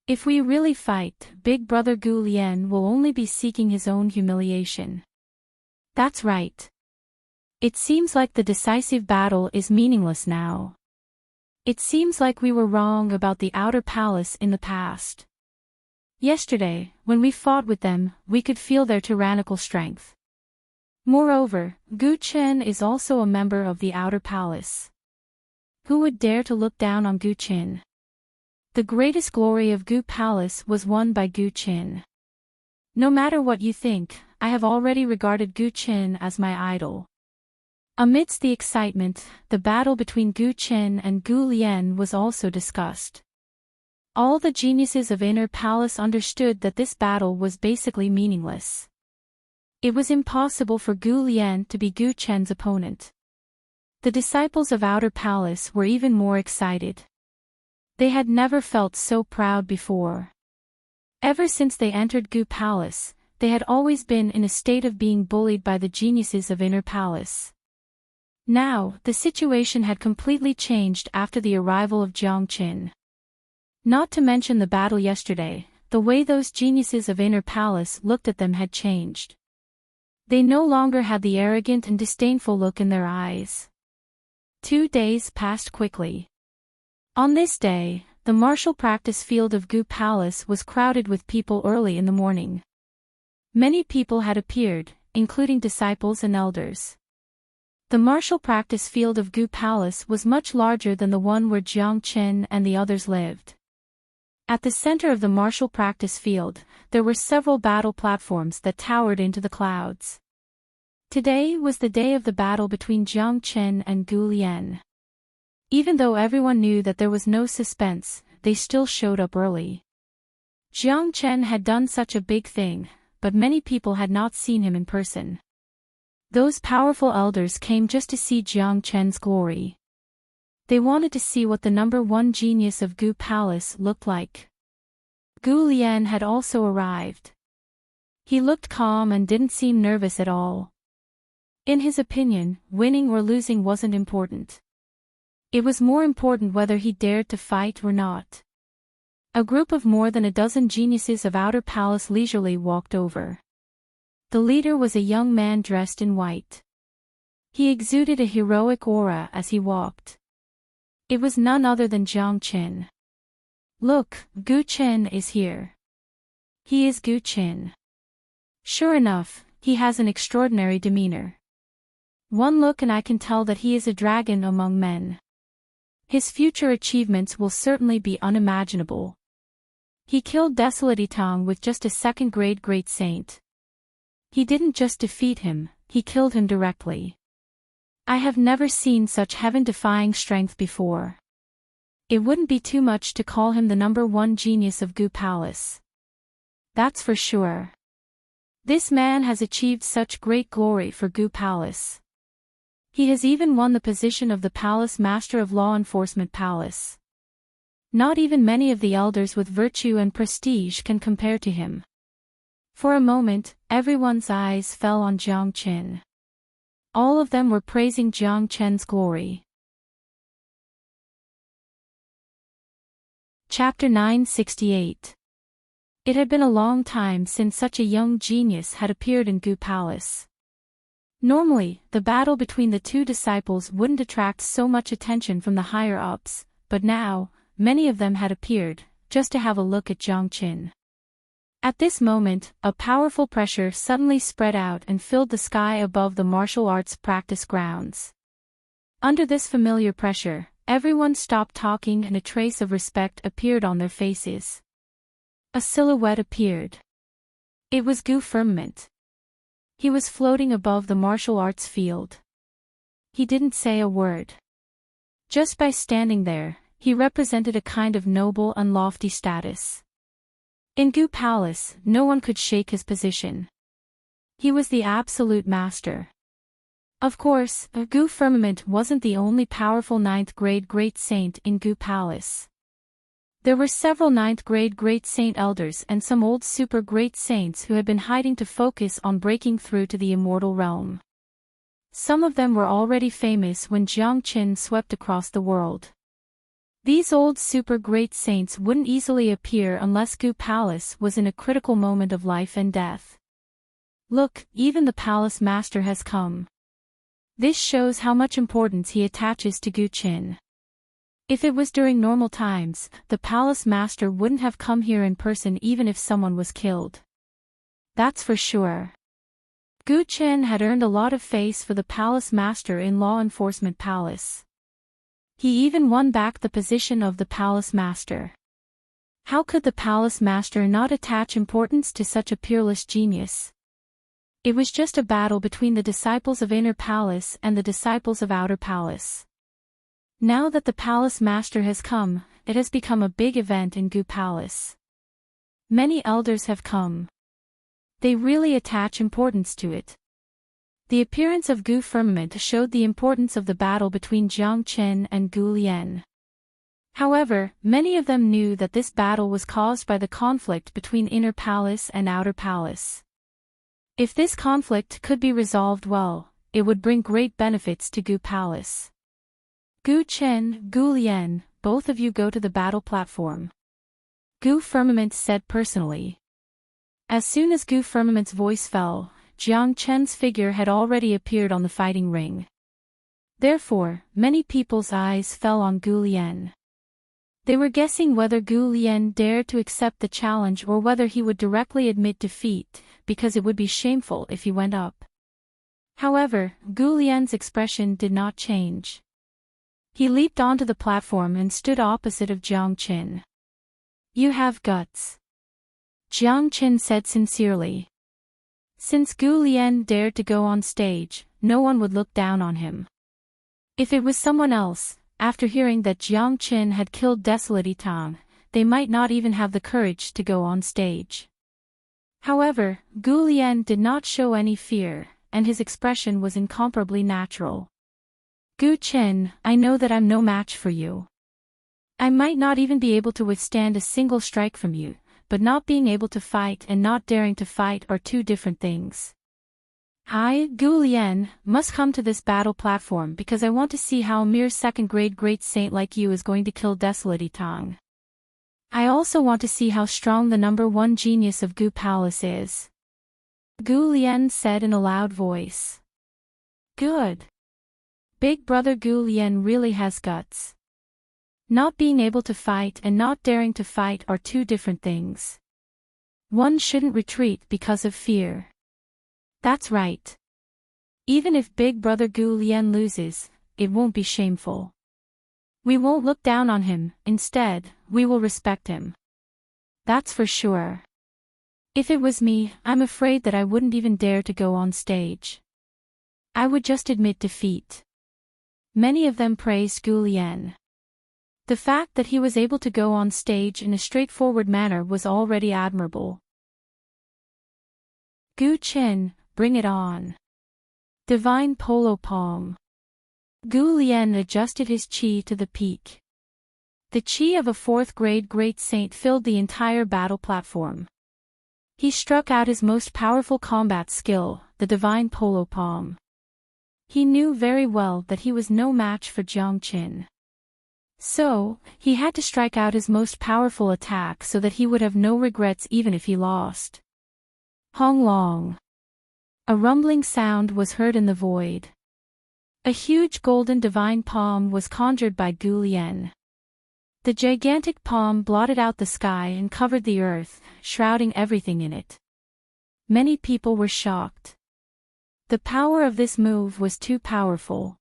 If we really fight, Big Brother Gu Lian will only be seeking his own humiliation. That's right. It seems like the decisive battle is meaningless now. It seems like we were wrong about the Outer Palace in the past. Yesterday, when we fought with them, we could feel their tyrannical strength. Moreover, Gu Chen is also a member of the Outer Palace. Who would dare to look down on Gu Qin? The greatest glory of Gu Palace was won by Gu Qin. No matter what you think, I have already regarded Gu Qin as my idol. Amidst the excitement, the battle between Gu Qin and Gu Lian was also discussed. All the geniuses of Inner Palace understood that this battle was basically meaningless. It was impossible for Gu Lian to be Gu Chen's opponent. The disciples of Outer Palace were even more excited. They had never felt so proud before. Ever since they entered Gu Palace, they had always been in a state of being bullied by the geniuses of Inner Palace. Now, the situation had completely changed after the arrival of Jiang Qin. Not to mention the battle yesterday, the way those geniuses of Inner Palace looked at them had changed. They no longer had the arrogant and disdainful look in their eyes. 2 days passed quickly. On this day, the martial practice field of Gu Palace was crowded with people early in the morning. Many people had appeared, including disciples and elders. The martial practice field of Gu Palace was much larger than the one where Jiang Qin and the others lived. At the center of the martial practice field, there were several battle platforms that towered into the clouds. Today was the day of the battle between Jiang Qin and Gu Lian. Even though everyone knew that there was no suspense, they still showed up early. Jiang Qin had done such a big thing, but many people had not seen him in person. Those powerful elders came just to see Jiang Qin's glory. They wanted to see what the #1 genius of Gu Palace looked like. Gu Lian had also arrived. He looked calm and didn't seem nervous at all. In his opinion, winning or losing wasn't important. It was more important whether he dared to fight or not. A group of more than a dozen geniuses of Outer Palace leisurely walked over. The leader was a young man dressed in white. He exuded a heroic aura as he walked. It was none other than Jiang Qin. Look, Gu Qin is here. He is Gu Qin. Sure enough, he has an extraordinary demeanor. One look and I can tell that he is a dragon among men. His future achievements will certainly be unimaginable. He killed Desolate Itang with just a second-grade great saint. He didn't just defeat him, he killed him directly. I have never seen such heaven-defying strength before. It wouldn't be too much to call him the #1 genius of Gu Palace. That's for sure. This man has achieved such great glory for Gu Palace. He has even won the position of the Palace Master of Law Enforcement Palace. Not even many of the elders with virtue and prestige can compare to him. For a moment, everyone's eyes fell on Jiang Qin. All of them were praising Jiang Qin's glory. Chapter 968. It had been a long time since such a young genius had appeared in Gu Palace. Normally, the battle between the two disciples wouldn't attract so much attention from the higher-ups, but now, many of them had appeared, just to have a look at Jiang Qin. At this moment, a powerful pressure suddenly spread out and filled the sky above the martial arts practice grounds. Under this familiar pressure, everyone stopped talking and a trace of respect appeared on their faces. A silhouette appeared. It was Gu Firmament. He was floating above the martial arts field. He didn't say a word. Just by standing there, he represented a kind of noble and lofty status. In Gu Palace, no one could shake his position. He was the absolute master. Of course, Gu Firmament wasn't the only powerful 9th-grade great saint in Gu Palace. There were several 9th-grade great saint elders and some old super great saints who had been hiding to focus on breaking through to the immortal realm. Some of them were already famous when Jiang Qin swept across the world. These old super great saints wouldn't easily appear unless Gu Palace was in a critical moment of life and death. Look, even the palace master has come. This shows how much importance he attaches to Gu Qin. If it was during normal times, the palace master wouldn't have come here in person even if someone was killed. That's for sure. Gu Qin had earned a lot of face for the palace master in Law Enforcement Palace. He even won back the position of the palace master. How could the palace master not attach importance to such a peerless genius? It was just a battle between the disciples of Inner Palace and the disciples of Outer Palace. Now that the palace master has come, it has become a big event in Gu Palace. Many elders have come. They really attach importance to it. The appearance of Gu Firmament showed the importance of the battle between Jiang Qin and Gu Lian. However, many of them knew that this battle was caused by the conflict between Inner Palace and Outer Palace. If this conflict could be resolved well, it would bring great benefits to Gu Palace. Gu Chen, Gu Lian, both of you go to the battle platform. Gu Firmament said personally. As soon as Gu Firmament's voice fell, Jiang Chen's figure had already appeared on the fighting ring. Therefore, many people's eyes fell on Gu Lian. They were guessing whether Gu Lian dared to accept the challenge or whether he would directly admit defeat, because it would be shameful if he went up. However, Gu Lian's expression did not change. He leaped onto the platform and stood opposite of Jiang Qin. You have guts. Jiang Qin said sincerely. Since Gu Lian dared to go on stage, no one would look down on him. If it was someone else, after hearing that Jiang Qin had killed Desolate Yitang, they might not even have the courage to go on stage. However, Gu Lian did not show any fear, and his expression was incomparably natural. Gu Chen, I know that I'm no match for you. I might not even be able to withstand a single strike from you, but not being able to fight and not daring to fight are two different things. I, Gu Lian, must come to this battle platform because I want to see how a mere second-grade great saint like you is going to kill Desolate Yitang. I also want to see how strong the number one genius of Gu Palace is. Gu Lian said in a loud voice. Good. Big brother Gu Lian really has guts. Not being able to fight and not daring to fight are two different things. One shouldn't retreat because of fear. That's right. Even if big brother Gu Lian loses, it won't be shameful. We won't look down on him, instead, we will respect him. That's for sure. If it was me, I'm afraid that I wouldn't even dare to go on stage. I would just admit defeat. Many of them praised Gu Lian. The fact that he was able to go on stage in a straightforward manner was already admirable. Gu Chen, bring it on. Divine Polo Palm. Gu Lian adjusted his qi to the peak. The qi of a fourth-grade great saint filled the entire battle platform. He struck out his most powerful combat skill, the Divine Polo Palm. He knew very well that he was no match for Jiang Qin. So, he had to strike out his most powerful attack so that he would have no regrets even if he lost. Hong Long. A rumbling sound was heard in the void. A huge golden divine palm was conjured by Gu Lian. The gigantic palm blotted out the sky and covered the earth, shrouding everything in it. Many people were shocked. The power of this move was too powerful.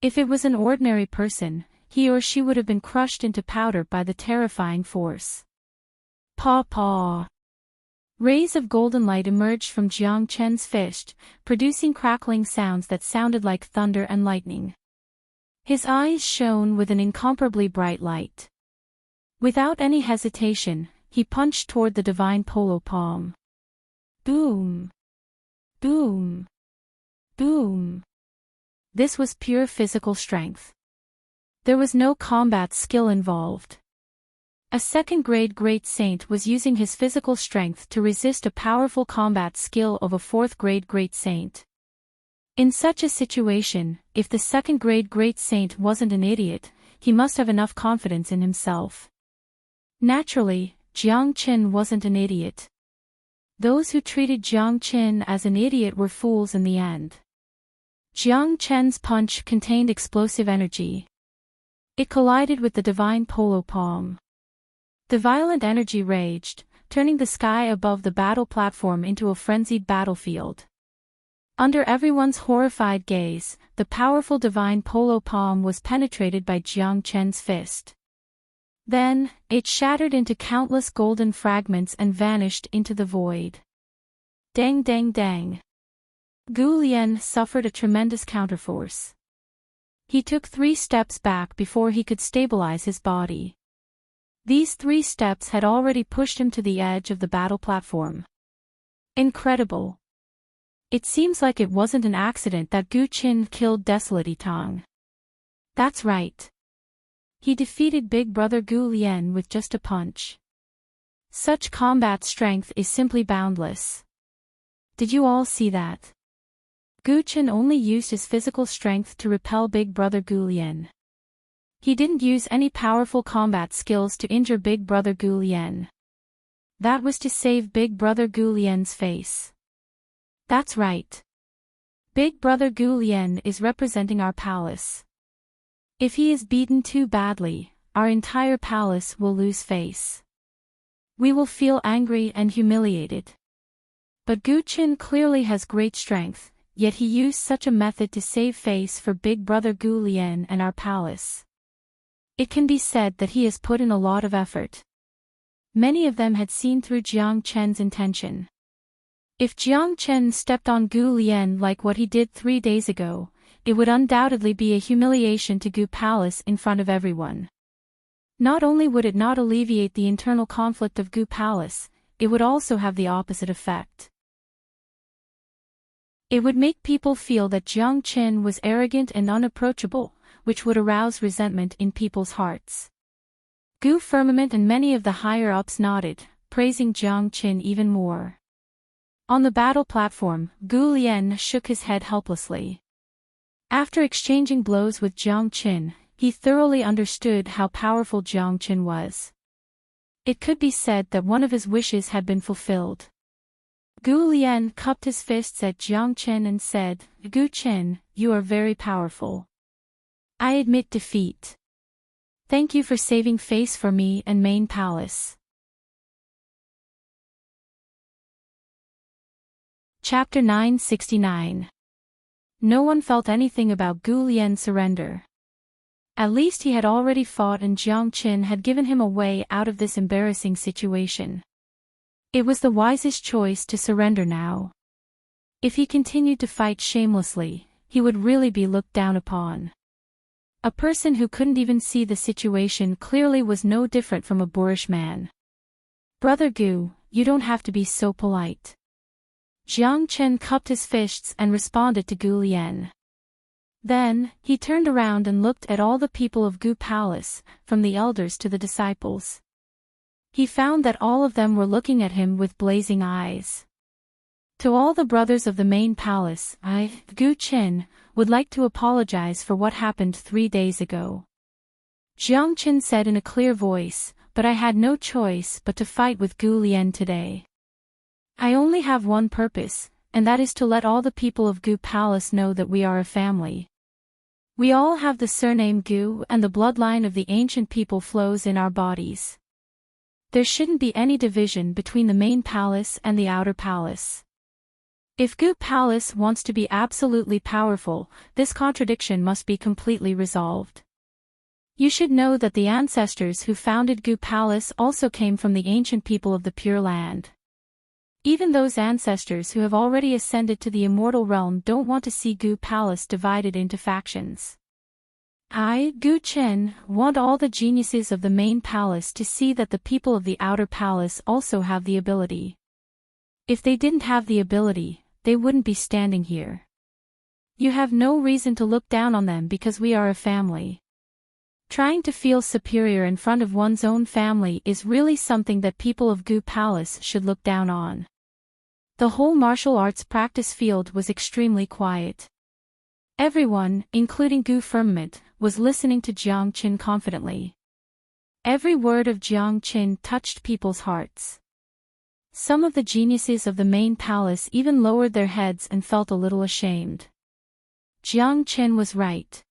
If it was an ordinary person, he or she would have been crushed into powder by the terrifying force. Paw paw. Rays of golden light emerged from Jiang Chen's fist, producing crackling sounds that sounded like thunder and lightning. His eyes shone with an incomparably bright light. Without any hesitation, he punched toward the divine polo palm. Boom! Boom! Boom! This was pure physical strength. There was no combat skill involved. A second-grade great saint was using his physical strength to resist a powerful combat skill of a fourth-grade great saint. In such a situation, if the second-grade great saint wasn't an idiot, he must have enough confidence in himself. Naturally, Jiang Qin wasn't an idiot. Those who treated Jiang Qin as an idiot were fools in the end. Jiang Chen's punch contained explosive energy. It collided with the divine polo palm. The violent energy raged, turning the sky above the battle platform into a frenzied battlefield. Under everyone's horrified gaze, the powerful divine polo palm was penetrated by Jiang Chen's fist. Then, it shattered into countless golden fragments and vanished into the void. Dang dang dang. Gu Lien suffered a tremendous counterforce. He took 3 steps back before he could stabilize his body. These 3 steps had already pushed him to the edge of the battle platform. Incredible. It seems like it wasn't an accident that Gu Qin killed Desolate Yitang. That's right. He defeated Big Brother Gu Lien with just a punch. Such combat strength is simply boundless. Did you all see that? Gu Qin only used his physical strength to repel Big Brother Gu Lien. He didn't use any powerful combat skills to injure Big Brother Gu Lien. That was to save Big Brother Gu Lien's face. That's right. Big Brother Gu Lien is representing our palace. If he is beaten too badly, our entire palace will lose face. We will feel angry and humiliated. But Gu Qin clearly has great strength, yet he used such a method to save face for Big Brother Gu Lien and our palace. It can be said that he has put in a lot of effort. Many of them had seen through Jiang Chen's intention. If Jiang Chen stepped on Gu Lien like what he did 3 days ago, it would undoubtedly be a humiliation to Gu Palace in front of everyone. Not only would it not alleviate the internal conflict of Gu Palace, it would also have the opposite effect. It would make people feel that Jiang Chen was arrogant and unapproachable, which would arouse resentment in people's hearts. Gu Firmament and many of the higher-ups nodded, praising Jiang Chen even more. On the battle platform, Gu Lien shook his head helplessly. After exchanging blows with Jiang Chen, he thoroughly understood how powerful Jiang Chen was. It could be said that one of his wishes had been fulfilled. Gu Lien cupped his fists at Jiang Chen and said, "Gu Chen, you are very powerful. I admit defeat. Thank you for saving face for me and Main Palace." Chapter 969. No one felt anything about Gu Lien's surrender. At least he had already fought and Jiang Chen had given him a way out of this embarrassing situation. It was the wisest choice to surrender now. If he continued to fight shamelessly, he would really be looked down upon. A person who couldn't even see the situation clearly was no different from a boorish man. "Brother Gu, you don't have to be so polite." Jiang Chen cupped his fists and responded to Gu Lien. Then, he turned around and looked at all the people of Gu Palace, from the elders to the disciples. He found that all of them were looking at him with blazing eyes. To all the brothers of the Main Palace, I, Gu Qin, would like to apologize for what happened 3 days ago. Jiang Chen said in a clear voice, "But I had no choice but to fight with Gu Lien today. I only have one purpose, and that is to let all the people of Gu Palace know that we are a family. We all have the surname Gu and the bloodline of the ancient people flows in our bodies. There shouldn't be any division between the Main Palace and the Outer Palace. If Gu Palace wants to be absolutely powerful, this contradiction must be completely resolved. You should know that the ancestors who founded Gu Palace also came from the ancient people of the Pure Land. Even those ancestors who have already ascended to the immortal realm don't want to see Gu Palace divided into factions. I, Gu Chen, want all the geniuses of the Main Palace to see that the people of the Outer Palace also have the ability. If they didn't have the ability, they wouldn't be standing here. You have no reason to look down on them because we are a family. Trying to feel superior in front of one's own family is really something that people of Gu Palace should look down on." The whole martial arts practice field was extremely quiet. Everyone, including Gu Firmament, was listening to Jiang Qin confidently. Every word of Jiang Qin touched people's hearts. Some of the geniuses of the Main Palace even lowered their heads and felt a little ashamed. Jiang Qin was right.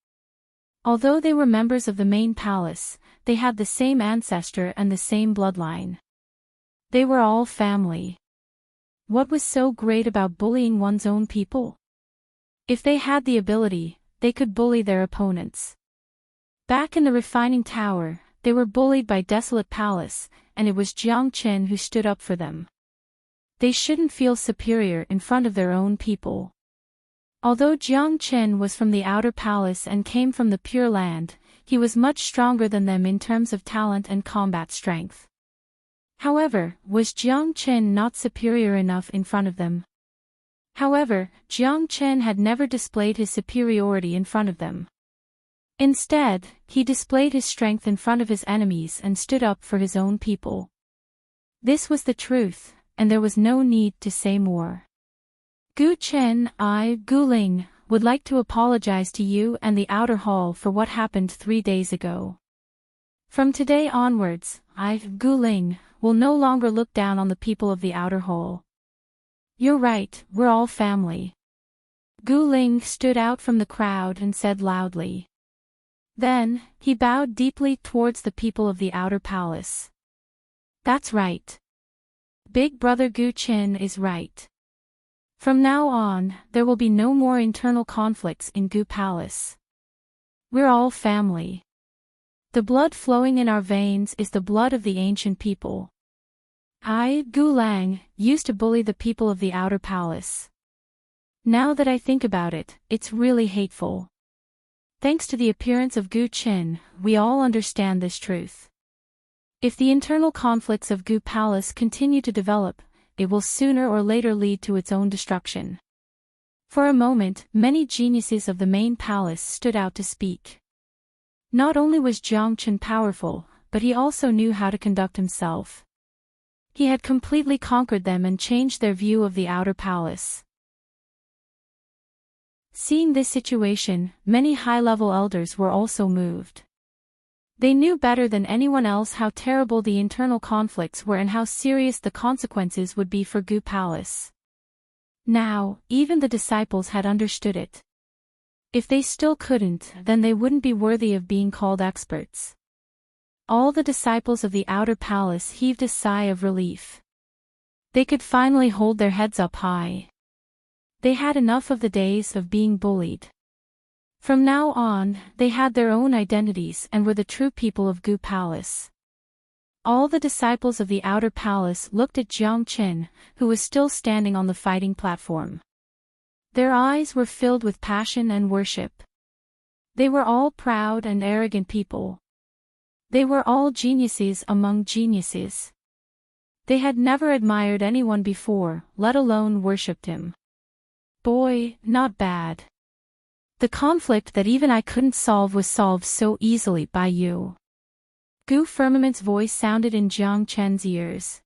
Although they were members of the Main Palace, they had the same ancestor and the same bloodline. They were all family. What was so great about bullying one's own people? If they had the ability, they could bully their opponents. Back in the refining tower, They were bullied by Desolate Palace, and it was Jiang Qin who stood up for them. They shouldn't feel superior in front of their own people. Although Jiang Qin was from the Outer Palace and came from the Pure Land, he was much stronger than them in terms of talent and combat strength. However, was Jiang Qin not superior enough in front of them? However, Jiang Qin had never displayed his superiority in front of them. Instead, he displayed his strength in front of his enemies and stood up for his own people. This was the truth, and there was no need to say more. Gu Chen, Gu Ling, would like to apologize to you and the Outer Hall for what happened 3 days ago. From today onwards, Gu Ling, will no longer look down on the people of the Outer Hall. You're right, we're all family. Gu Ling stood out from the crowd and said loudly. Then, he bowed deeply towards the people of the Outer Palace. That's right. Big brother Gu Chen is right. From now on, there will be no more internal conflicts in Gu Palace. We're all family. The blood flowing in our veins is the blood of the ancient people. I, Gu Lang, used to bully the people of the Outer Palace. Now that I think about it, it's really hateful. Thanks to the appearance of Gu Chen, we all understand this truth. If the internal conflicts of Gu Palace continue to develop, it will sooner or later lead to its own destruction. For a moment, many geniuses of the main palace stood out to speak. Not only was Jiang Chen powerful, but he also knew how to conduct himself. He had completely conquered them and changed their view of the Outer Palace. Seeing this situation, many high-level elders were also moved. They knew better than anyone else how terrible the internal conflicts were and how serious the consequences would be for Gu Palace. Now, even the disciples had understood it. If they still couldn't, then they wouldn't be worthy of being called experts. All the disciples of the Outer Palace heaved a sigh of relief. They could finally hold their heads up high. They had enough of the days of being bullied. From now on, they had their own identities and were the true people of Gu Palace. All the disciples of the Outer Palace looked at Jiang Qin, who was still standing on the fighting platform. Their eyes were filled with passion and worship. They were all proud and arrogant people. They were all geniuses among geniuses. They had never admired anyone before, let alone worshipped him. Boy, not bad. The conflict that even I couldn't solve was solved so easily by you. Gu Firmament's voice sounded in Jiang Chen's ears.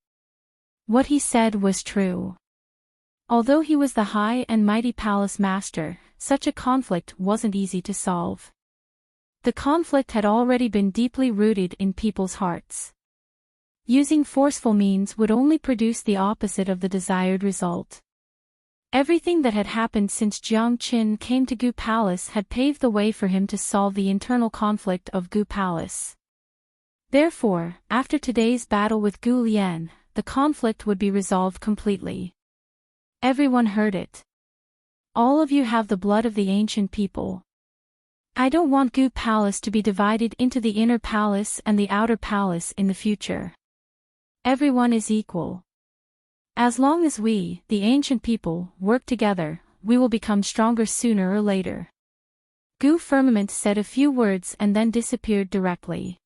What he said was true. Although he was the high and mighty palace master, such a conflict wasn't easy to solve. The conflict had already been deeply rooted in people's hearts. Using forceful means would only produce the opposite of the desired result. Everything that had happened since Jiang Qin came to Gu Palace had paved the way for him to solve the internal conflict of Gu Palace. Therefore, after today's battle with Gu Lian, the conflict would be resolved completely. Everyone heard it. All of you have the blood of the ancient people. I don't want Gu Palace to be divided into the inner palace and the outer palace in the future. Everyone is equal. As long as we, the ancient people, work together, we will become stronger sooner or later. Gu Firmament said a few words and then disappeared directly.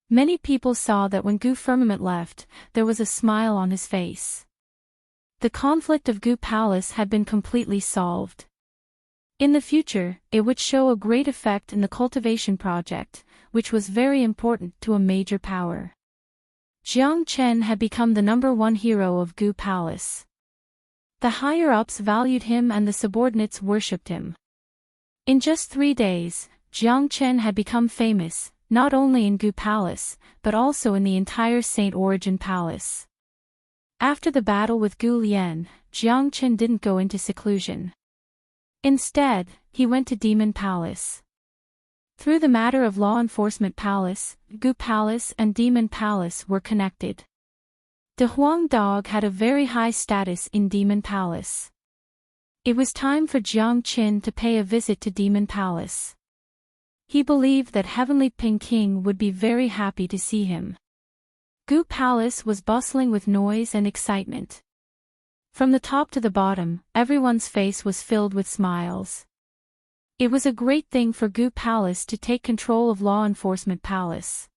Many people saw that when Gu Firmament left, there was a smile on his face. The conflict of Gu Palace had been completely solved. In the future, it would show a great effect in the cultivation project, which was very important to a major power. Jiang Chen had become the #1 hero of Gu Palace. The higher-ups valued him and the subordinates worshipped him. In just 3 days, Jiang Chen had become famous, not only in Gu Palace, but also in the entire Saint Origin Palace. After the battle with Gu Lian, Jiang Chen didn't go into seclusion. Instead, he went to Demon Palace. Through the matter of Law Enforcement Palace, Gu Palace and Demon Palace were connected. The Huang Dog had a very high status in Demon Palace. It was time for Jiang Qin to pay a visit to Demon Palace. He believed that Heavenly Ping King would be very happy to see him. Gu Palace was bustling with noise and excitement. From the top to the bottom, everyone's face was filled with smiles. It was a great thing for Gu Palace to take control of Law Enforcement Palace.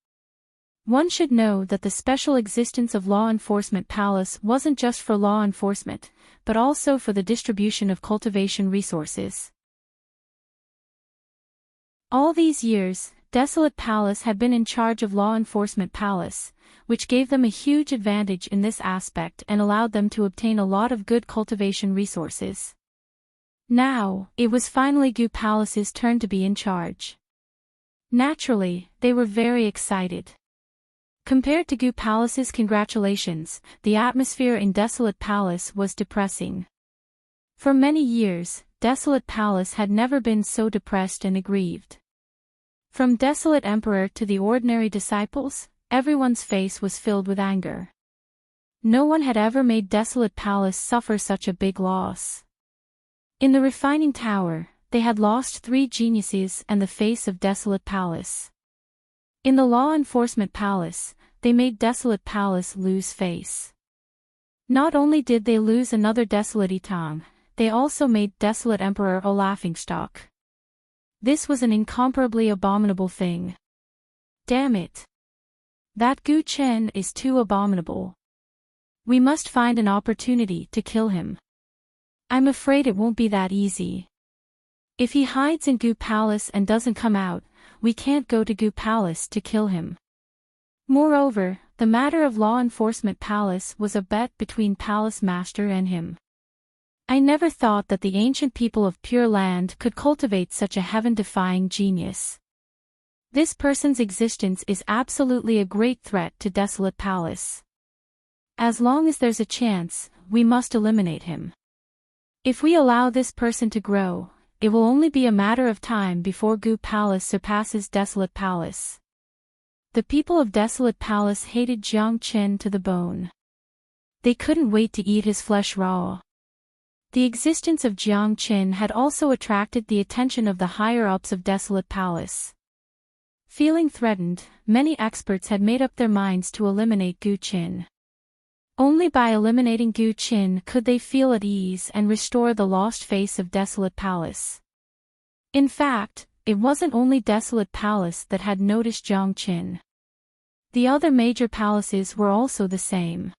One should know that the special existence of Law Enforcement Palace wasn't just for law enforcement, but also for the distribution of cultivation resources. All these years, Desolate Palace had been in charge of Law Enforcement Palace, which gave them a huge advantage in this aspect and allowed them to obtain a lot of good cultivation resources. Now, it was finally Gu Palace's turn to be in charge. Naturally, they were very excited. Compared to Gu Palace's congratulations, the atmosphere in Desolate Palace was depressing. For many years, Desolate Palace had never been so depressed and aggrieved. From Desolate Emperor to the ordinary disciples, everyone's face was filled with anger. No one had ever made Desolate Palace suffer such a big loss. In the refining tower, they had lost 3 geniuses and the face of Desolate Palace. In the Law Enforcement Palace, they made Desolate Palace lose face. Not only did they lose another Desolate Itang, they also made Desolate Emperor a laughingstock. This was an incomparably abominable thing. Damn it. That Gu Chen is too abominable. We must find an opportunity to kill him. I'm afraid it won't be that easy. If he hides in Gu Palace and doesn't come out, we can't go to Gu Palace to kill him. Moreover, the matter of Law Enforcement Palace was a bet between Palace Master and him. I never thought that the ancient people of Pure Land could cultivate such a heaven-defying genius. This person's existence is absolutely a great threat to Desolate Palace. As long as there's a chance, we must eliminate him. If we allow this person to grow, it will only be a matter of time before Gu Palace surpasses Desolate Palace. The people of Desolate Palace hated Jiang Chen to the bone. They couldn't wait to eat his flesh raw. The existence of Jiang Chen had also attracted the attention of the higher-ups of Desolate Palace. Feeling threatened, many experts had made up their minds to eliminate Gu Chen. Only by eliminating Gu Chen could they feel at ease and restore the lost face of Desolate Palace. In fact, it wasn't only Desolate Palace that had noticed Jiang Chen. The other major palaces were also the same.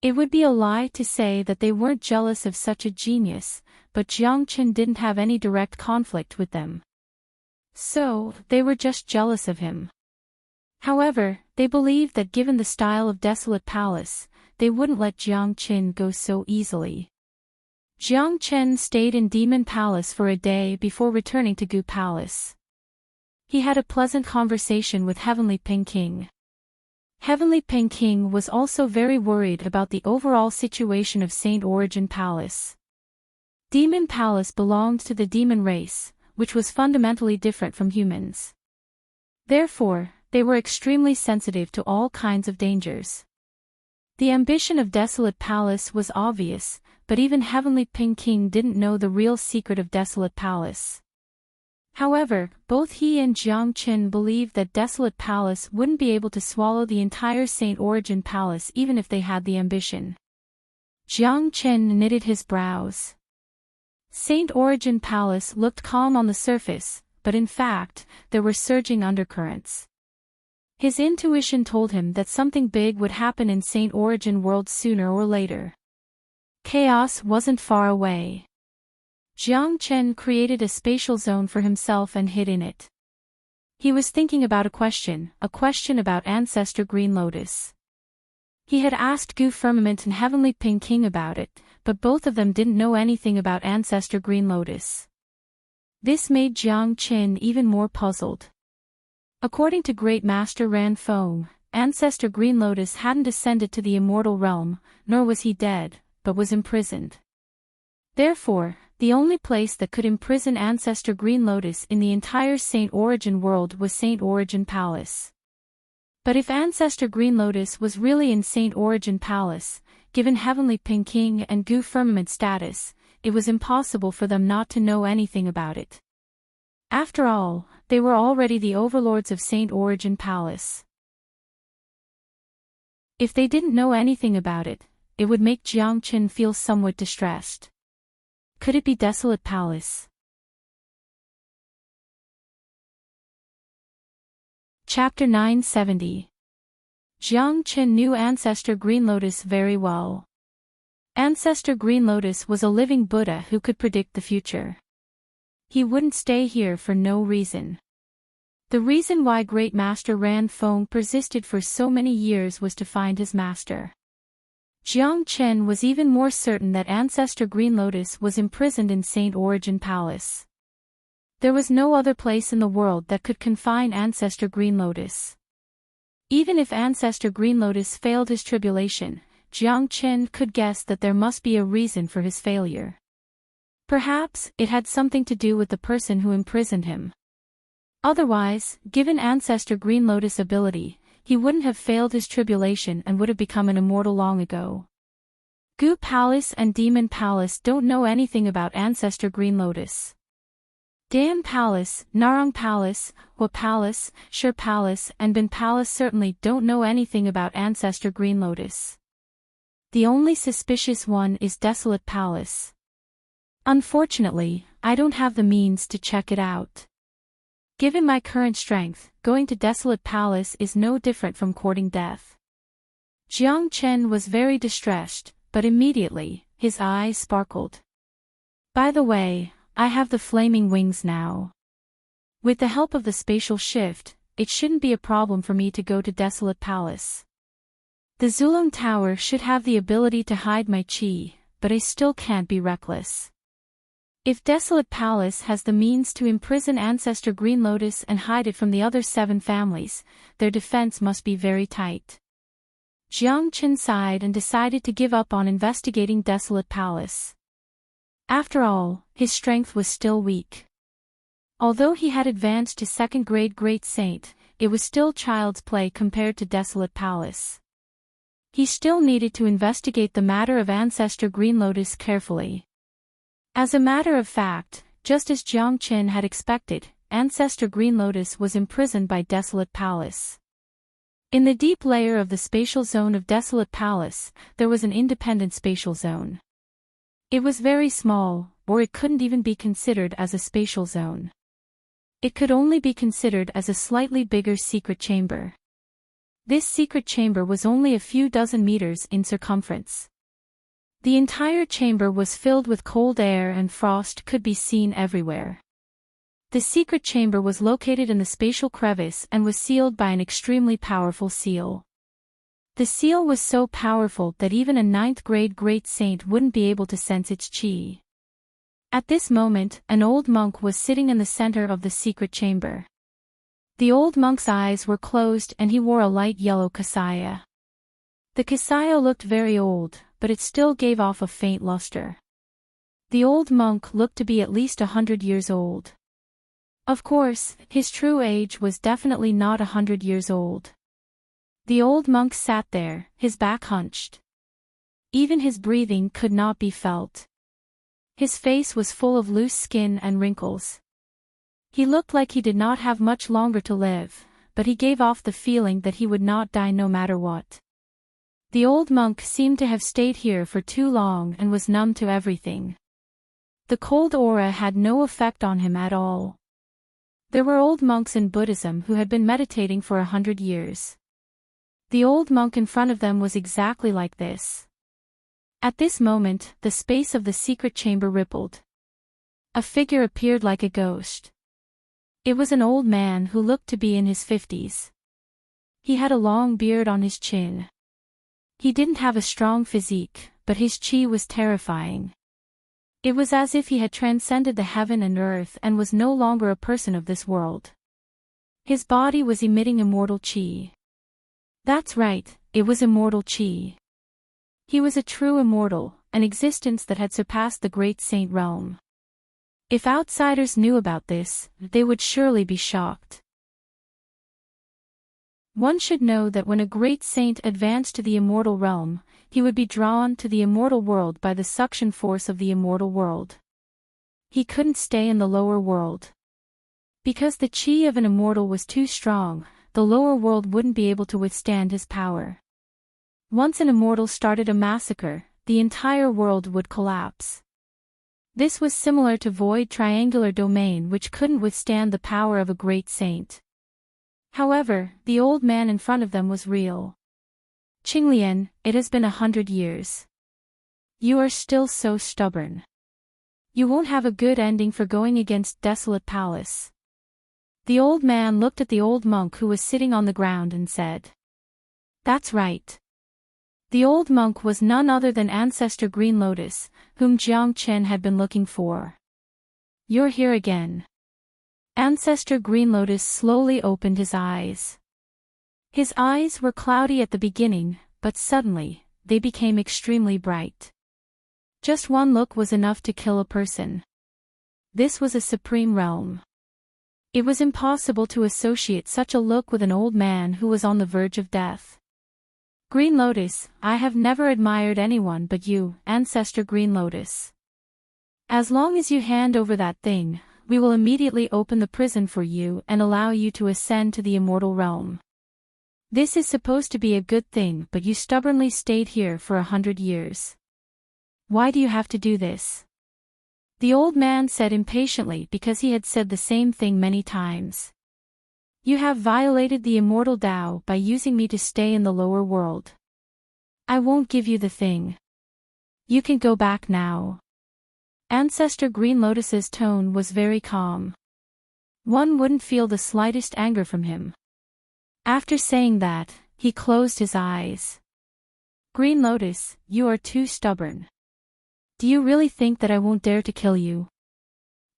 It would be a lie to say that they weren't jealous of such a genius, but Jiang Chen didn't have any direct conflict with them. So, they were just jealous of him. However, they believed that given the style of Desolate Palace, they wouldn't let Jiang Chen go so easily. Jiang Chen stayed in Demon Palace for a day before returning to Gu Palace. He had a pleasant conversation with Heavenly Ping King. Heavenly Ping King was also very worried about the overall situation of Saint Origin Palace. Demon Palace belonged to the demon race, which was fundamentally different from humans. Therefore, they were extremely sensitive to all kinds of dangers. The ambition of Desolate Palace was obvious, but even Heavenly Ping King didn't know the real secret of Desolate Palace. However, both he and Jiang Chen believed that Desolate Palace wouldn't be able to swallow the entire Saint Origin Palace even if they had the ambition. Jiang Chen knitted his brows. Saint Origin Palace looked calm on the surface, but in fact, there were surging undercurrents. His intuition told him that something big would happen in Saint Origin World sooner or later. Chaos wasn't far away. Jiang Chen created a spatial zone for himself and hid in it. He was thinking about a question about Ancestor Green Lotus. He had asked Gu Firmament and Heavenly Ping King about it, but both of them didn't know anything about Ancestor Green Lotus. This made Jiang Chen even more puzzled. According to Great Master Ran Feng, Ancestor Green Lotus hadn't ascended to the immortal realm, nor was he dead, but was imprisoned. Therefore, the only place that could imprison Ancestor Green Lotus in the entire Saint Origin world was Saint Origin Palace. But if Ancestor Green Lotus was really in Saint Origin Palace, given Heavenly Ping King and Gu Firmament status, it was impossible for them not to know anything about it. After all, they were already the overlords of St. Origin Palace. If they didn't know anything about it, it would make Jiang Qin feel somewhat distressed. Could it be Desolate Palace? Chapter 970. Jiang Qin knew Ancestor Green Lotus very well. Ancestor Green Lotus was a living Buddha who could predict the future. He wouldn't stay here for no reason. The reason why Great Master Ran Feng persisted for so many years was to find his master. Jiang Qin was even more certain that Ancestor Green Lotus was imprisoned in St. Origin Palace. There was no other place in the world that could confine Ancestor Green Lotus. Even if Ancestor Green Lotus failed his tribulation, Jiang Qin could guess that there must be a reason for his failure. Perhaps it had something to do with the person who imprisoned him. Otherwise, given Ancestor Green Lotus' ability, he wouldn't have failed his tribulation and would have become an immortal long ago. Gu Palace and Demon Palace don't know anything about Ancestor Green Lotus. Dan Palace, Narang Palace, Hua Palace, Shur Palace and Bin Palace certainly don't know anything about Ancestor Green Lotus. The only suspicious one is Desolate Palace. Unfortunately, I don't have the means to check it out. Given my current strength, going to Desolate Palace is no different from courting death. Jiang Qin was very distressed, but immediately, his eyes sparkled. By the way, I have the flaming wings now. With the help of the spatial shift, it shouldn't be a problem for me to go to Desolate Palace. The Zulong Tower should have the ability to hide my chi, but I still can't be reckless. If Desolate Palace has the means to imprison Ancestor Green Lotus and hide it from the other 7 families, their defense must be very tight. Jiang Qin sighed and decided to give up on investigating Desolate Palace. After all, his strength was still weak. Although he had advanced to 2nd grade Great Saint, it was still child's play compared to Desolate Palace. He still needed to investigate the matter of Ancestor Green Lotus carefully. As a matter of fact, just as Jiang Qin had expected, Ancestor Green Lotus was imprisoned by Desolate Palace. In the deep layer of the spatial zone of Desolate Palace, there was an independent spatial zone. It was very small, or it couldn't even be considered as a spatial zone. It could only be considered as a slightly bigger secret chamber. This secret chamber was only a few dozen meters in circumference. The entire chamber was filled with cold air and frost could be seen everywhere. The secret chamber was located in the spatial crevice and was sealed by an extremely powerful seal. The seal was so powerful that even a 9th grade Great Saint wouldn't be able to sense its chi. At this moment, an old monk was sitting in the center of the secret chamber. The old monk's eyes were closed and he wore a light yellow kasaya. The kasaya looked very old, but it still gave off a faint luster. The old monk looked to be at least 100 years old. Of course, his true age was definitely not 100 years old. The old monk sat there, his back hunched. Even his breathing could not be felt. His face was full of loose skin and wrinkles. He looked like he did not have much longer to live, but he gave off the feeling that he would not die no matter what. The old monk seemed to have stayed here for too long and was numb to everything. The cold aura had no effect on him at all. There were old monks in Buddhism who had been meditating for 100 years. The old monk in front of them was exactly like this. At this moment, the space of the secret chamber rippled. A figure appeared like a ghost. It was an old man who looked to be in his 50s. He had a long beard on his chin. He didn't have a strong physique, but his chi was terrifying. It was as if he had transcended the heaven and earth and was no longer a person of this world. His body was emitting immortal chi. That's right, it was immortal chi. He was a true immortal, an existence that had surpassed the great saint realm. If outsiders knew about this, they would surely be shocked. One should know that when a great saint advanced to the immortal realm, he would be drawn to the immortal world by the suction force of the immortal world. He couldn't stay in the lower world. Because the chi of an immortal was too strong, the lower world wouldn't be able to withstand his power. Once an immortal started a massacre, the entire world would collapse. This was similar to void triangular domain which couldn't withstand the power of a great saint. However, the old man in front of them was real. Qinglian, it has been 100 years. You are still so stubborn. You won't have a good ending for going against Desolate Palace. The old man looked at the old monk who was sitting on the ground and said, "That's right." The old monk was none other than Ancestor Green Lotus, whom Jiang Chen had been looking for. "You're here again." Ancestor Green Lotus slowly opened his eyes. His eyes were cloudy at the beginning, but suddenly, they became extremely bright. Just one look was enough to kill a person. This was a supreme realm. It was impossible to associate such a look with an old man who was on the verge of death. "Green Lotus, I have never admired anyone but you, Ancestor Green Lotus. As long as you hand over that thing, we will immediately open the prison for you and allow you to ascend to the immortal realm. This is supposed to be a good thing, but you stubbornly stayed here for 100 years. Why do you have to do this?" The old man said impatiently because he had said the same thing many times. "You have violated the immortal Tao by using me to stay in the lower world. I won't give you the thing. You can go back now." Ancestor Green Lotus's tone was very calm. One wouldn't feel the slightest anger from him. After saying that, he closed his eyes. "Green Lotus, you are too stubborn. Do you really think that I won't dare to kill you?"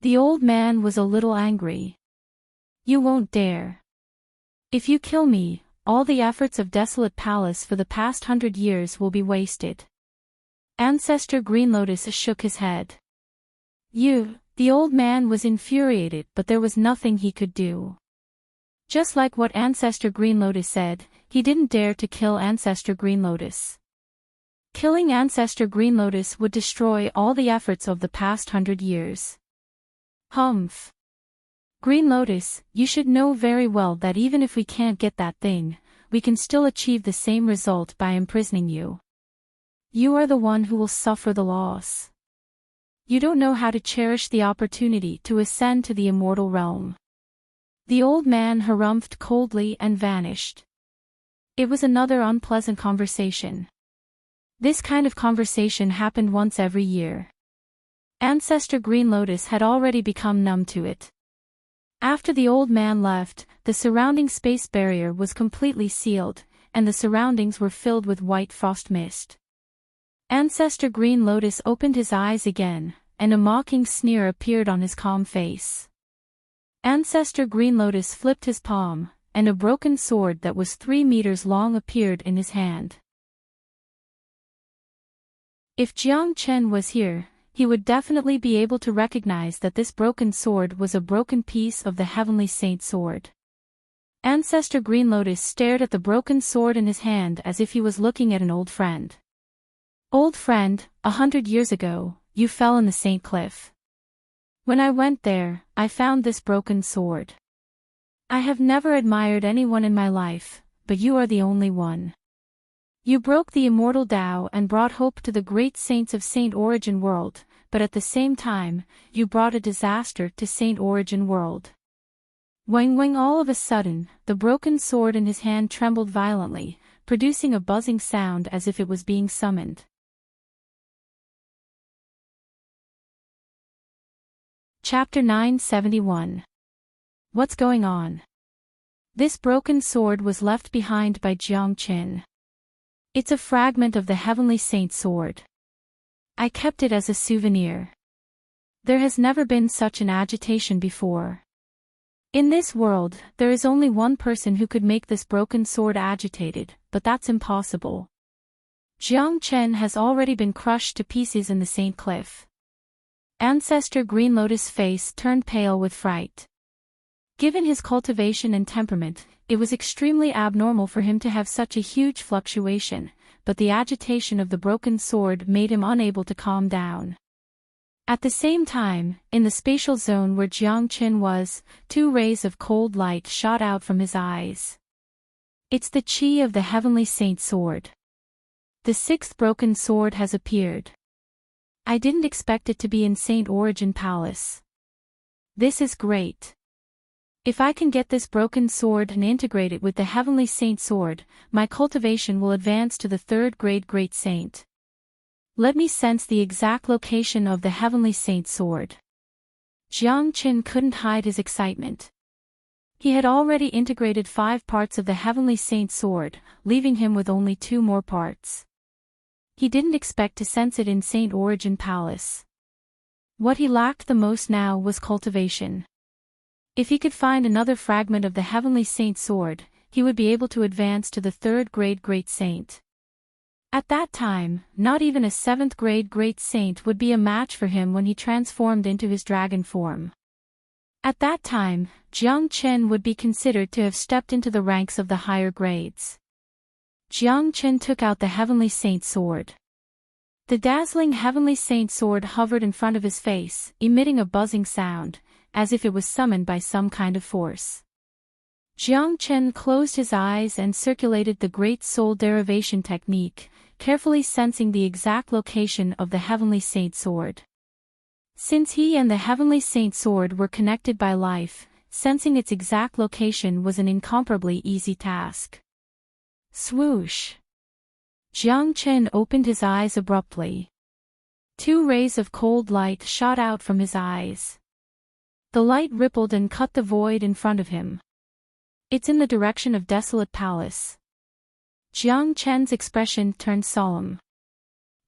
The old man was a little angry. "You won't dare. If you kill me, all the efforts of Desolate Palace for the past 100 years will be wasted." Ancestor Green Lotus shook his head. The old man was infuriated, but there was nothing he could do. Just like what Ancestor Green Lotus said, he didn't dare to kill Ancestor Green Lotus. Killing Ancestor Green Lotus would destroy all the efforts of the past 100 years. Humph. "Green Lotus, you should know very well that even if we can't get that thing, we can still achieve the same result by imprisoning you. You are the one who will suffer the loss. You don't know how to cherish the opportunity to ascend to the immortal realm." The old man harumphed coldly and vanished. It was another unpleasant conversation. This kind of conversation happened once every year. Ancestor Green Lotus had already become numb to it. After the old man left, the surrounding space barrier was completely sealed, and the surroundings were filled with white frost mist. Ancestor Green Lotus opened his eyes again, and a mocking sneer appeared on his calm face. Ancestor Green Lotus flipped his palm, and a broken sword that was 3 meters long appeared in his hand. If Jiang Chen was here, he would definitely be able to recognize that this broken sword was a broken piece of the Heavenly Saint sword. Ancestor Green Lotus stared at the broken sword in his hand as if he was looking at an old friend. "Old friend, 100 years ago, you fell in the Saint Cliff. When I went there, I found this broken sword. I have never admired anyone in my life, but you are the only one. You broke the immortal Tao and brought hope to the great saints of Saint Origin World, but at the same time, you brought a disaster to Saint Origin World." Wang all of a sudden, the broken sword in his hand trembled violently, producing a buzzing sound as if it was being summoned. Chapter 971. What's going on? This broken sword was left behind by Jiang Chen. It's a fragment of the Heavenly Saint sword. I kept it as a souvenir. There has never been such an agitation before. In this world, there is only one person who could make this broken sword agitated, but that's impossible. Jiang Chen has already been crushed to pieces in the Saint Cliff. Ancestor Green Lotus' face turned pale with fright. Given his cultivation and temperament, it was extremely abnormal for him to have such a huge fluctuation, but the agitation of the broken sword made him unable to calm down. At the same time, in the spatial zone where Jiang Qin was, 2 rays of cold light shot out from his eyes. It's the chi of the heavenly saint sword. The 6th broken sword has appeared. I didn't expect it to be in Saint Origin Palace. This is great. If I can get this broken sword and integrate it with the heavenly saint sword, my cultivation will advance to the 3rd grade great saint. Let me sense the exact location of the heavenly saint sword. Jiang Qin couldn't hide his excitement. He had already integrated 5 parts of the heavenly saint sword, leaving him with only 2 more parts. He didn't expect to sense it in Saint Origin Palace. What he lacked the most now was cultivation. If he could find another fragment of the heavenly saint sword, he would be able to advance to the 3rd grade great saint. At that time, not even a 7th grade great saint would be a match for him when he transformed into his dragon form. At that time, Jiang Qin would be considered to have stepped into the ranks of the higher grades. Jiang Qin took out the heavenly saint sword. The dazzling heavenly saint sword hovered in front of his face, emitting a buzzing sound, as if it was summoned by some kind of force. Jiang Qin closed his eyes and circulated the Great Soul Derivation technique, carefully sensing the exact location of the heavenly saint sword. Since he and the heavenly saint sword were connected by life, sensing its exact location was an incomparably easy task. Swoosh! Jiang Qin opened his eyes abruptly. 2 rays of cold light shot out from his eyes. The light rippled and cut the void in front of him. It's in the direction of Desolate Palace. Jiang Qin's expression turned solemn.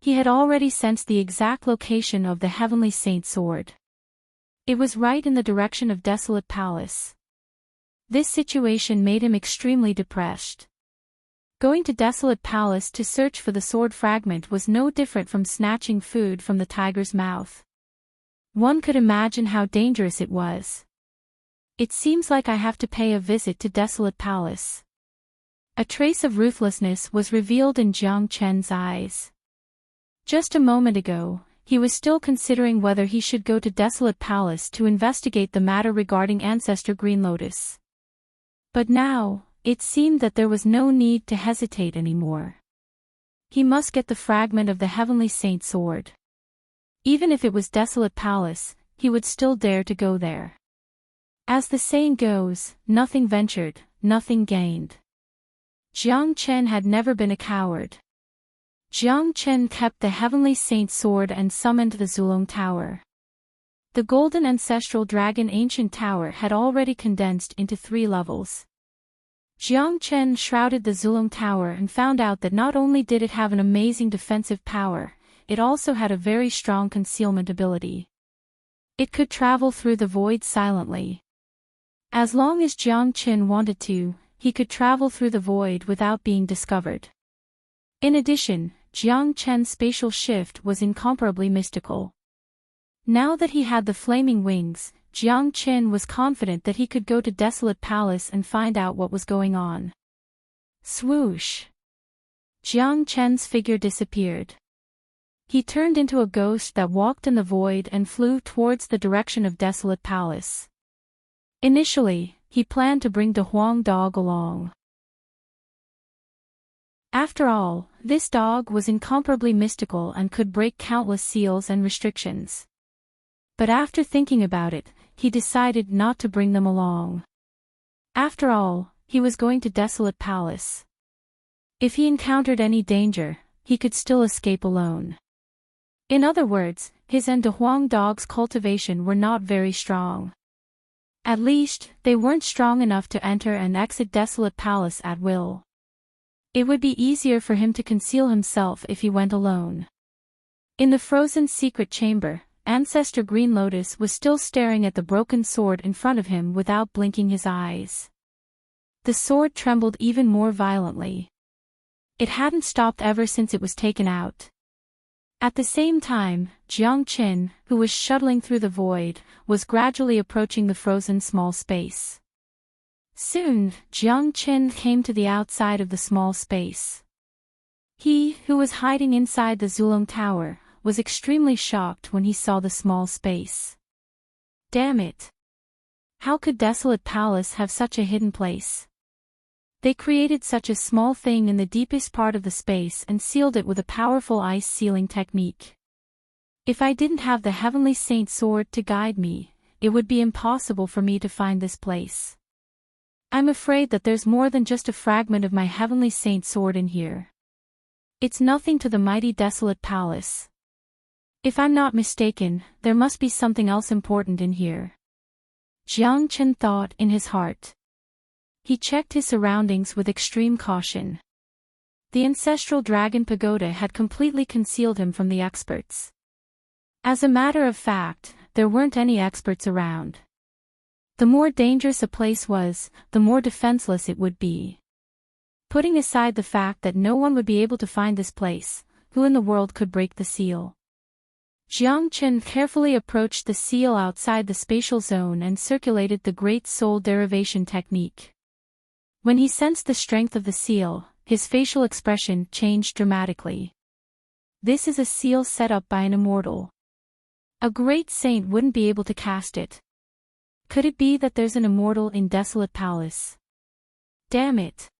He had already sensed the exact location of the heavenly saint sword. It was right in the direction of Desolate Palace. This situation made him extremely depressed. Going to Desolate Palace to search for the sword fragment was no different from snatching food from the tiger's mouth. One could imagine how dangerous it was. It seems like I have to pay a visit to Desolate Palace. A trace of ruthlessness was revealed in Jiang Qin's eyes. Just a moment ago, he was still considering whether he should go to Desolate Palace to investigate the matter regarding Ancestor Green Lotus. But now, it seemed that there was no need to hesitate anymore. He must get the fragment of the heavenly saint sword. Even if it was Desolate Palace, he would still dare to go there. As the saying goes, nothing ventured, nothing gained. Jiang Qin had never been a coward. Jiang Qin kept the heavenly saint sword and summoned the Zulong Tower. The golden ancestral dragon ancient tower had already condensed into 3 levels. Jiang Qin shrouded the Zulong Tower and found out that not only did it have an amazing defensive power, it also had a very strong concealment ability. It could travel through the void silently. As long as Jiang Qin wanted to, he could travel through the void without being discovered. In addition, Jiang Qin's spatial shift was incomparably mystical. Now that he had the flaming wings, Jiang Qin was confident that he could go to Desolate Palace and find out what was going on. Swoosh! Jiang Qin's figure disappeared. He turned into a ghost that walked in the void and flew towards the direction of Desolate Palace. Initially, he planned to bring the Huang dog along. After all, this dog was incomparably mystical and could break countless seals and restrictions. But after thinking about it, he decided not to bring them along. After all, he was going to Desolate Palace. If he encountered any danger, he could still escape alone. In other words, his and the Huang dog's cultivation were not very strong. At least, they weren't strong enough to enter and exit Desolate Palace at will. It would be easier for him to conceal himself if he went alone. In the frozen secret chamber, Ancestor Green Lotus was still staring at the broken sword in front of him without blinking his eyes. The sword trembled even more violently. It hadn't stopped ever since it was taken out. At the same time, Jiang Qin, who was shuttling through the void, was gradually approaching the frozen small space. Soon, Jiang Qin came to the outside of the small space. He, who was hiding inside the Zulong Tower, was extremely shocked when he saw the small space. Damn it! How could Desolate Palace have such a hidden place? They created such a small thing in the deepest part of the space and sealed it with a powerful ice sealing technique. If I didn't have the Heavenly Saint Sword to guide me, it would be impossible for me to find this place. I'm afraid that there's more than just a fragment of my Heavenly Saint Sword in here. It's nothing to the mighty Desolate Palace. If I'm not mistaken, there must be something else important in here. Jiang Chen thought in his heart. He checked his surroundings with extreme caution. The ancestral dragon pagoda had completely concealed him from the experts. As a matter of fact, there weren't any experts around. The more dangerous a place was, the more defenseless it would be. Putting aside the fact that no one would be able to find this place, who in the world could break the seal? Jiang Chen carefully approached the seal outside the spatial zone and circulated the Great Soul Derivation technique. When he sensed the strength of the seal, his facial expression changed dramatically. This is a seal set up by an immortal. A great saint wouldn't be able to cast it. Could it be that there's an immortal in Desolate Palace? Damn it!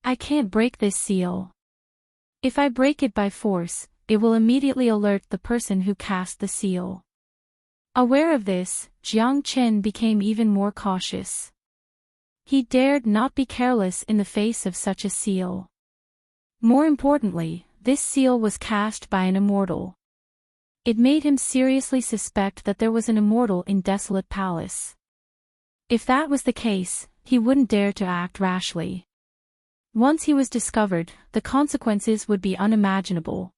I can't break this seal. If I break it by force, it will immediately alert the person who cast the seal. Aware of this, Jiang Chen became even more cautious. He dared not be careless in the face of such a seal. More importantly, this seal was cast by an immortal. It made him seriously suspect that there was an immortal in Desolate Palace. If that was the case, he wouldn't dare to act rashly. Once he was discovered, the consequences would be unimaginable.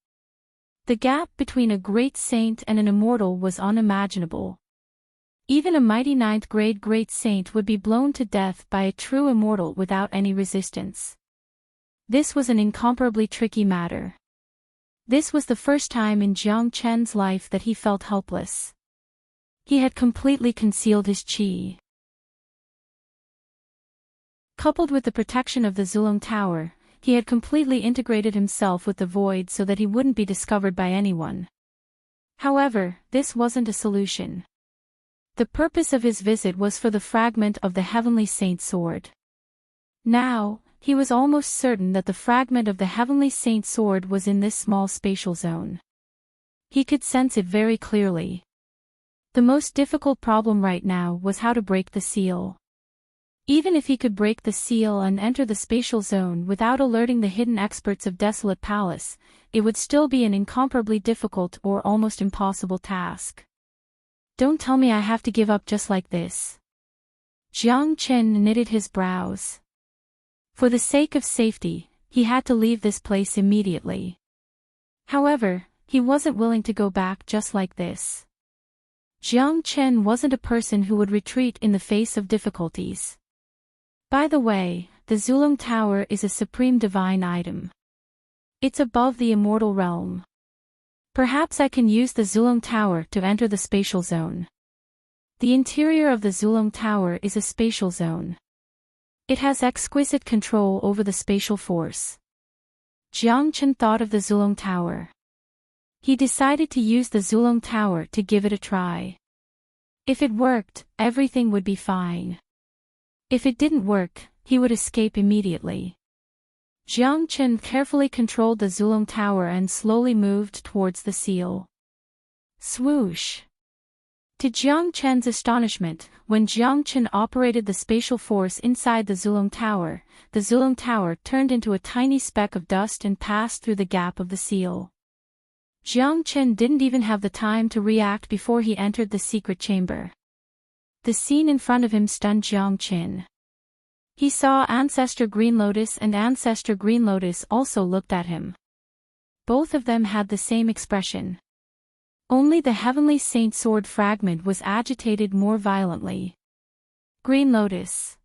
The gap between a great saint and an immortal was unimaginable. Even a mighty 9th grade great saint would be blown to death by a true immortal without any resistance. This was an incomparably tricky matter. This was the first time in Jiang Chen's life that he felt helpless. He had completely concealed his qi. Coupled with the protection of the Zulong Tower, he had completely integrated himself with the void so that he wouldn't be discovered by anyone. However, this wasn't a solution. The purpose of his visit was for the fragment of the Heavenly Saint Sword. Now, he was almost certain that the fragment of the Heavenly Saint Sword was in this small spatial zone. He could sense it very clearly. The most difficult problem right now was how to break the seal. Even if he could break the seal and enter the spatial zone without alerting the hidden experts of Desolate Palace, it would still be an incomparably difficult or almost impossible task. Don't tell me I have to give up just like this. Jiang Chen knitted his brows. For the sake of safety, he had to leave this place immediately. However, he wasn't willing to go back just like this. Jiang Chen wasn't a person who would retreat in the face of difficulties. By the way, the Zulong Tower is a supreme divine item. It's above the immortal realm. Perhaps I can use the Zulong Tower to enter the spatial zone. The interior of the Zulong Tower is a spatial zone. It has exquisite control over the spatial force. Jiang Chen thought of the Zulong Tower. He decided to use the Zulong Tower to give it a try. If it worked, everything would be fine. If it didn't work, he would escape immediately. Jiang Chen carefully controlled the Zulong Tower and slowly moved towards the seal. Swoosh! To Jiang Chen's astonishment, when Jiang Chen operated the spatial force inside the Zulong Tower turned into a tiny speck of dust and passed through the gap of the seal. Jiang Chen didn't even have the time to react before he entered the secret chamber. The scene in front of him stunned Jiang Chen. He saw Ancestor Green Lotus, and Ancestor Green Lotus also looked at him. Both of them had the same expression. Only the Heavenly Saint Sword fragment was agitated more violently. Green Lotus.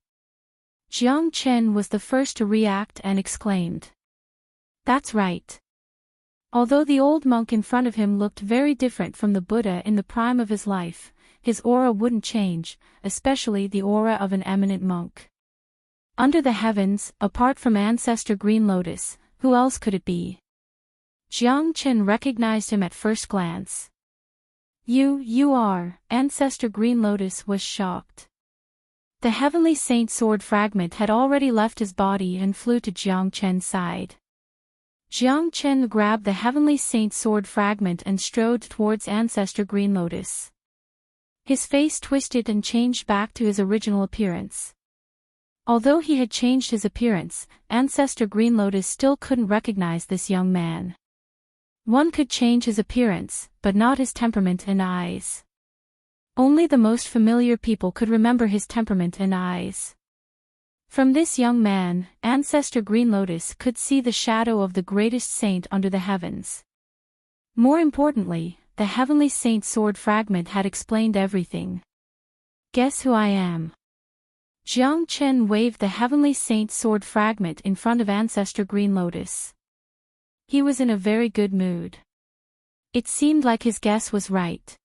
Jiang Chen was the first to react and exclaimed. That's right. Although the old monk in front of him looked very different from the Buddha in the prime of his life, his aura wouldn't change, especially the aura of an eminent monk. Under the heavens, apart from Ancestor Green Lotus, who else could it be? Jiang Chen recognized him at first glance. You are, Ancestor Green Lotus was shocked. The Heavenly Saint sword fragment had already left his body and flew to Jiang Chen's side. Jiang Chen grabbed the Heavenly Saint sword fragment and strode towards Ancestor Green Lotus. His face twisted and changed back to his original appearance. Although he had changed his appearance, Ancestor Green Lotus still couldn't recognize this young man. One could change his appearance, but not his temperament and eyes. Only the most familiar people could remember his temperament and eyes. From this young man, Ancestor Green Lotus could see the shadow of the greatest saint under the heavens. More importantly, the Heavenly Saint sword fragment had explained everything. Guess who I am? Jiang Chen waved the Heavenly Saint sword fragment in front of Ancestor Green Lotus. He was in a very good mood. It seemed like his guess was right.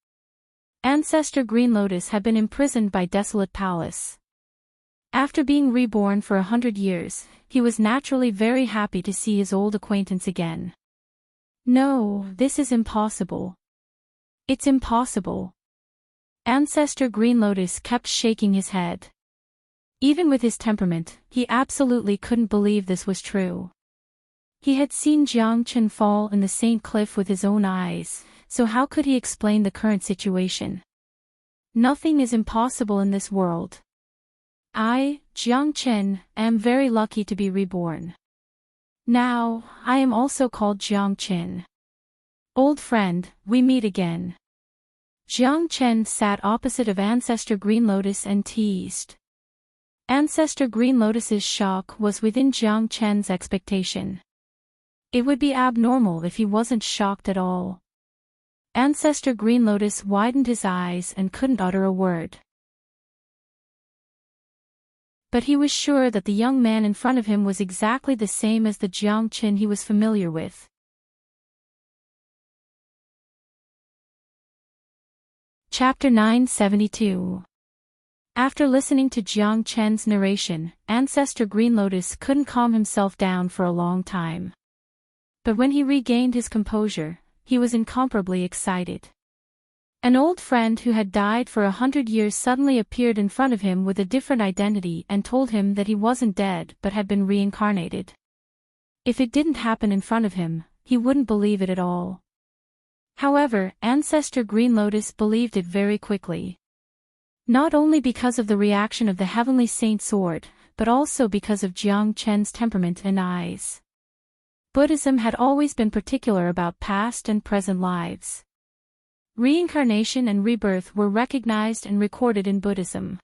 Ancestor Green Lotus had been imprisoned by Desolate Palace. After being reborn for 100 years, he was naturally very happy to see his old acquaintance again. No, this is impossible. It's impossible. Ancestor Green Lotus kept shaking his head. Even with his temperament, he absolutely couldn't believe this was true. He had seen Jiang Chen fall in the Saint Cliff with his own eyes, so how could he explain the current situation? Nothing is impossible in this world. I, Jiang Chen, am very lucky to be reborn. Now, I am also called Jiang Chen. Old friend, we meet again. Jiang Chen sat opposite of Ancestor Green Lotus and teased. Ancestor Green Lotus's shock was within Jiang Chen's expectation. It would be abnormal if he wasn't shocked at all. Ancestor Green Lotus widened his eyes and couldn't utter a word. But he was sure that the young man in front of him was exactly the same as the Jiang Chen he was familiar with. Chapter 972. After listening to Jiang Chen's narration, Ancestor Green Lotus couldn't calm himself down for a long time. But when he regained his composure, he was incomparably excited. An old friend who had died for 100 years suddenly appeared in front of him with a different identity and told him that he wasn't dead but had been reincarnated. If it didn't happen in front of him, he wouldn't believe it at all. However, Ancestor Green Lotus believed it very quickly. Not only because of the reaction of the Heavenly Saint sword, but also because of Jiang Chen's temperament and eyes. Buddhism had always been particular about past and present lives. Reincarnation and rebirth were recognized and recorded in Buddhism.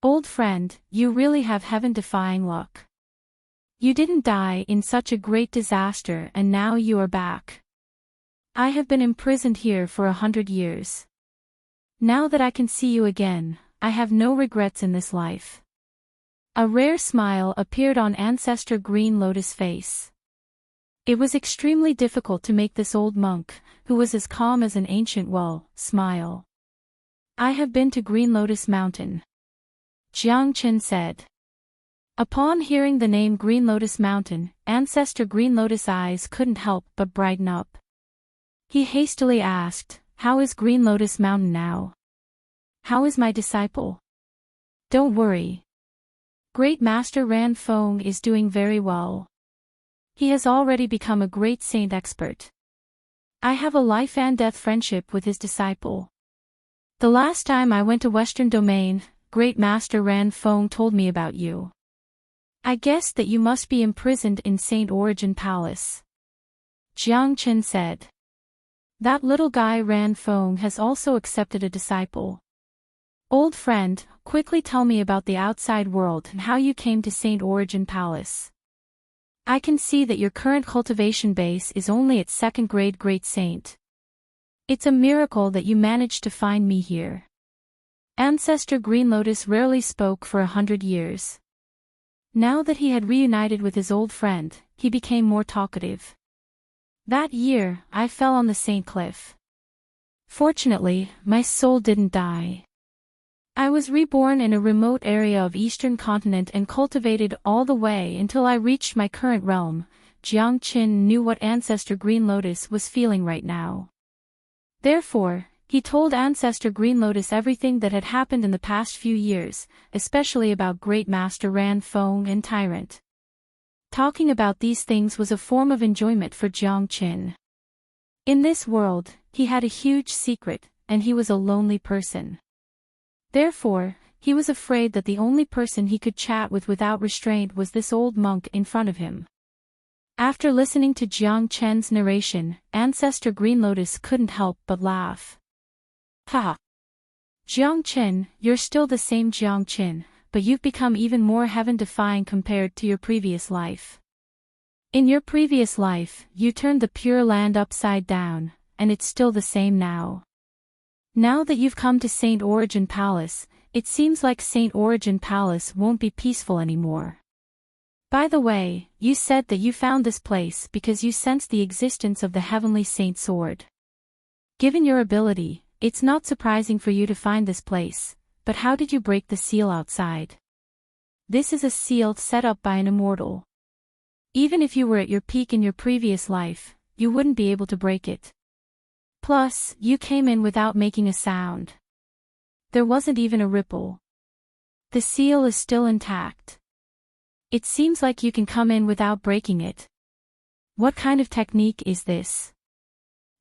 Old friend, you really have heaven-defying luck. You didn't die in such a great disaster and now you are back. I have been imprisoned here for 100 years. Now that I can see you again, I have no regrets in this life. A rare smile appeared on Ancestor Green Lotus' face. It was extremely difficult to make this old monk, who was as calm as an ancient well, smile. I have been to Green Lotus Mountain. Jiang Chen said. Upon hearing the name Green Lotus Mountain, Ancestor Green Lotus' eyes couldn't help but brighten up. He hastily asked, how is Green Lotus Mountain now? How is my disciple? Don't worry. Great Master Ran Feng is doing very well. He has already become a great saint expert. I have a life and death friendship with his disciple. The last time I went to Western Domain, Great Master Ran Feng told me about you. I guessed that you must be imprisoned in Saint Origin Palace. Jiang Chen said. That little guy Ran Feng has also accepted a disciple. Old friend, quickly tell me about the outside world and how you came to Saint Origin Palace. I can see that your current cultivation base is only at 2nd grade Great Saint. It's a miracle that you managed to find me here. Ancestor Green Lotus rarely spoke for 100 years. Now that he had reunited with his old friend, he became more talkative. That year, I fell on the Saint Cliff. Fortunately, my soul didn't die. I was reborn in a remote area of Eastern continent and cultivated all the way until I reached my current realm, Jiang Qin knew what Ancestor Green Lotus was feeling right now. Therefore, he told Ancestor Green Lotus everything that had happened in the past few years, especially about Great Master Ran Feng and Tyrant. Talking about these things was a form of enjoyment for Jiang Qin. In this world, he had a huge secret, and he was a lonely person. Therefore, he was afraid that the only person he could chat with without restraint was this old monk in front of him. After listening to Jiang Chen's narration, Ancestor Green Lotus couldn't help but laugh. Ha! Jiang Chen, you're still the same Jiang Chen, but you've become even more heaven-defying compared to your previous life. In your previous life, you turned the Pure Land upside down, and it's still the same now. Now that you've come to Saint Origin Palace, it seems like Saint Origin Palace won't be peaceful anymore. By the way, you said that you found this place because you sensed the existence of the Heavenly Saint Sword. Given your ability, it's not surprising for you to find this place, but how did you break the seal outside? This is a seal set up by an immortal. Even if you were at your peak in your previous life, you wouldn't be able to break it. Plus, you came in without making a sound. There wasn't even a ripple. The seal is still intact. It seems like you can come in without breaking it. What kind of technique is this?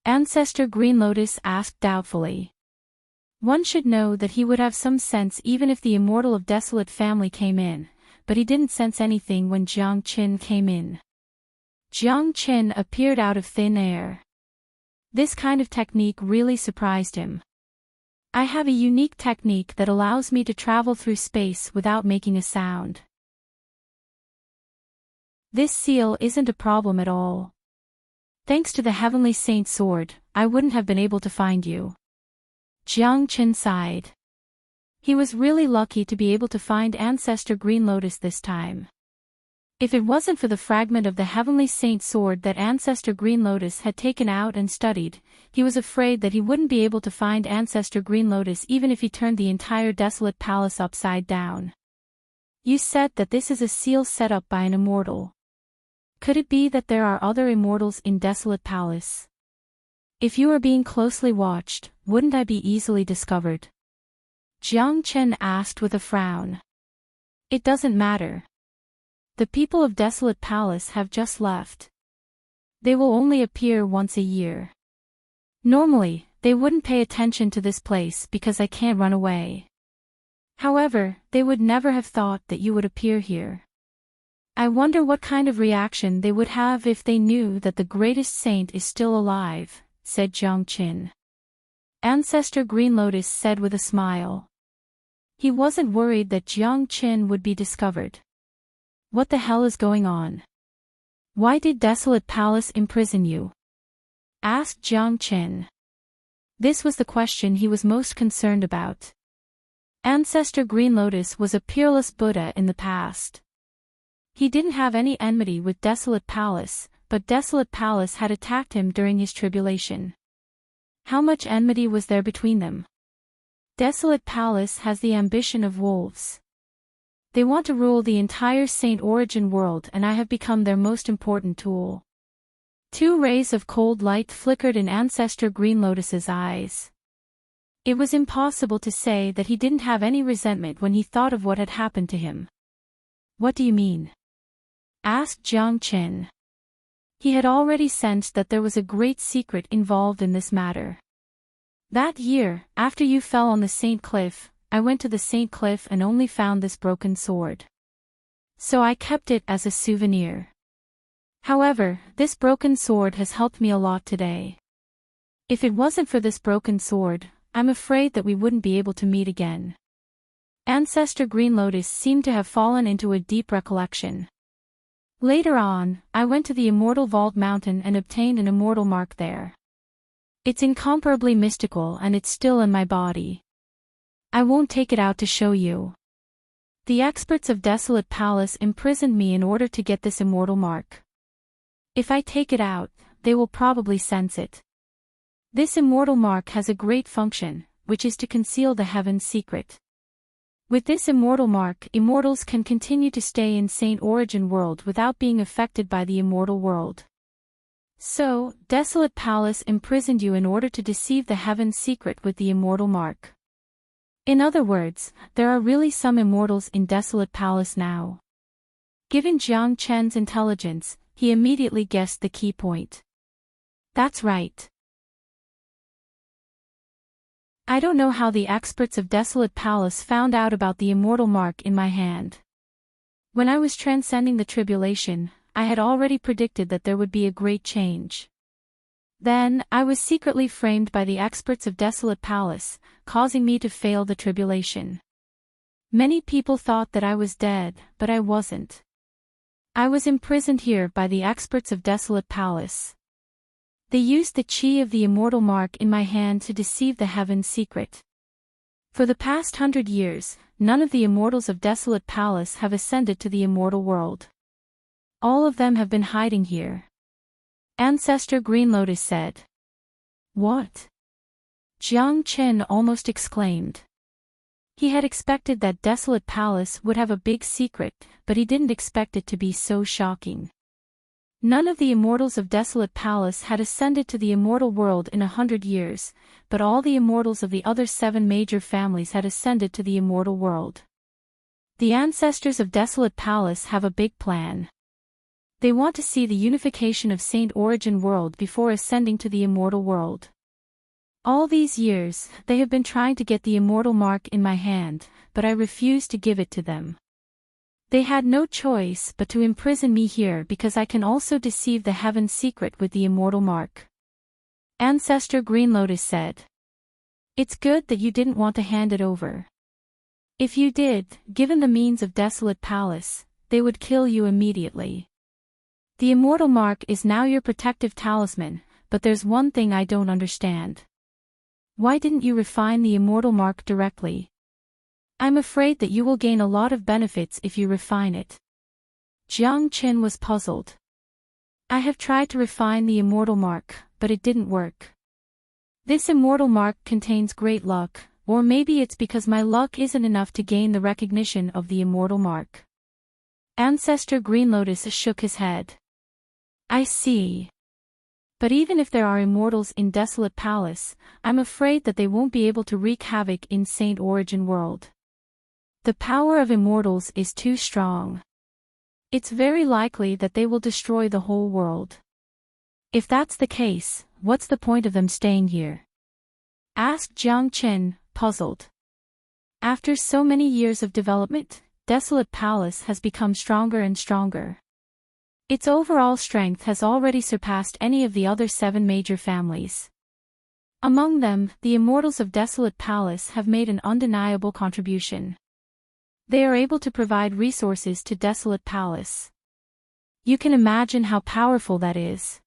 Ancestor Green Lotus asked doubtfully. One should know that he would have some sense even if the immortal of Desolate family came in, but he didn't sense anything when Jiang Qin came in. Jiang Qin appeared out of thin air. This kind of technique really surprised him. I have a unique technique that allows me to travel through space without making a sound. This seal isn't a problem at all. Thanks to the Heavenly Saint Sword, I wouldn't have been able to find you. Jiang Qin sighed. He was really lucky to be able to find Ancestor Green Lotus this time. If it wasn't for the fragment of the Heavenly Saint Sword that Ancestor Green Lotus had taken out and studied, he was afraid that he wouldn't be able to find Ancestor Green Lotus even if he turned the entire Desolate Palace upside down. You said that this is a seal set up by an immortal. Could it be that there are other immortals in Desolate Palace? If you are being closely watched, wouldn't I be easily discovered? Jiang Chen asked with a frown. It doesn't matter. The people of Desolate Palace have just left. They will only appear once a year. Normally, they wouldn't pay attention to this place because I can't run away. However, they would never have thought that you would appear here. I wonder what kind of reaction they would have if they knew that the greatest saint is still alive, said Jiang Qin. Ancestor Green Lotus said with a smile. He wasn't worried that Jiang Qin would be discovered. What the hell is going on? Why did Desolate Palace imprison you? Asked Jiang Qin. This was the question he was most concerned about. Ancestor Green Lotus was a peerless Buddha in the past. He didn't have any enmity with Desolate Palace, but Desolate Palace had attacked him during his tribulation. How much enmity was there between them? Desolate Palace has the ambition of wolves. They want to rule the entire Saint Origin world and I have become their most important tool. 2 rays of cold light flickered in Ancestor Green Lotus's eyes. It was impossible to say that he didn't have any resentment when he thought of what had happened to him. What do you mean? Asked Jiang Qin. He had already sensed that there was a great secret involved in this matter. That year, after you fell on the Saint Cliff, I went to the Saint Cliff and only found this broken sword. So I kept it as a souvenir. However, this broken sword has helped me a lot today. If it wasn't for this broken sword, I'm afraid that we wouldn't be able to meet again. Ancestor Green Lotus seemed to have fallen into a deep recollection. Later on, I went to the Immortal Vault Mountain and obtained an immortal mark there. It's incomparably mystical and it's still in my body. I won't take it out to show you. The experts of Desolate Palace imprisoned me in order to get this immortal mark. If I take it out, they will probably sense it. This immortal mark has a great function, which is to conceal the heaven's secret. With this immortal mark, immortals can continue to stay in Saint Origin World without being affected by the immortal world. So, Desolate Palace imprisoned you in order to deceive the Heaven's secret with the immortal mark. In other words, there are really some immortals in Desolate Palace now. Given Jiang Chen's intelligence, he immediately guessed the key point. That's right. I don't know how the experts of Desolate Palace found out about the immortal mark in my hand. When I was transcending the tribulation, I had already predicted that there would be a great change. Then, I was secretly framed by the experts of Desolate Palace, causing me to fail the tribulation. Many people thought that I was dead, but I wasn't. I was imprisoned here by the experts of Desolate Palace. They used the chi of the immortal mark in my hand to deceive the Heaven's secret. For the past 100 years, none of the immortals of Desolate Palace have ascended to the immortal world. All of them have been hiding here. Ancestor Green Lotus said. What? Jiang Chen almost exclaimed. He had expected that Desolate Palace would have a big secret, but he didn't expect it to be so shocking. None of the immortals of Desolate Palace had ascended to the immortal world in 100 years, but all the immortals of the other 7 major families had ascended to the immortal world. The ancestors of Desolate Palace have a big plan. They want to see the unification of Saint Origin World before ascending to the immortal world. All these years, they have been trying to get the immortal mark in my hand, but I refused to give it to them. They had no choice but to imprison me here because I can also deceive the Heaven's secret with the immortal mark. Ancestor Green Lotus said. It's good that you didn't want to hand it over. If you did, given the means of Desolate Palace, they would kill you immediately. The immortal mark is now your protective talisman, but there's one thing I don't understand. Why didn't you refine the immortal mark directly? I'm afraid that you will gain a lot of benefits if you refine it. Jiang Chen was puzzled. I have tried to refine the immortal mark, but it didn't work. This immortal mark contains great luck, or maybe it's because my luck isn't enough to gain the recognition of the immortal mark. Ancestor Green Lotus shook his head. I see. But even if there are immortals in Desolate Palace, I'm afraid that they won't be able to wreak havoc in Saint Origin World. The power of immortals is too strong. It's very likely that they will destroy the whole world. If that's the case, what's the point of them staying here? Asked Jiang Chen, puzzled. After so many years of development, Desolate Palace has become stronger and stronger. Its overall strength has already surpassed any of the other 7 major families. Among them, the immortals of Desolate Palace have made an undeniable contribution. They are able to provide resources to Desolate Palace. You can imagine how powerful that is.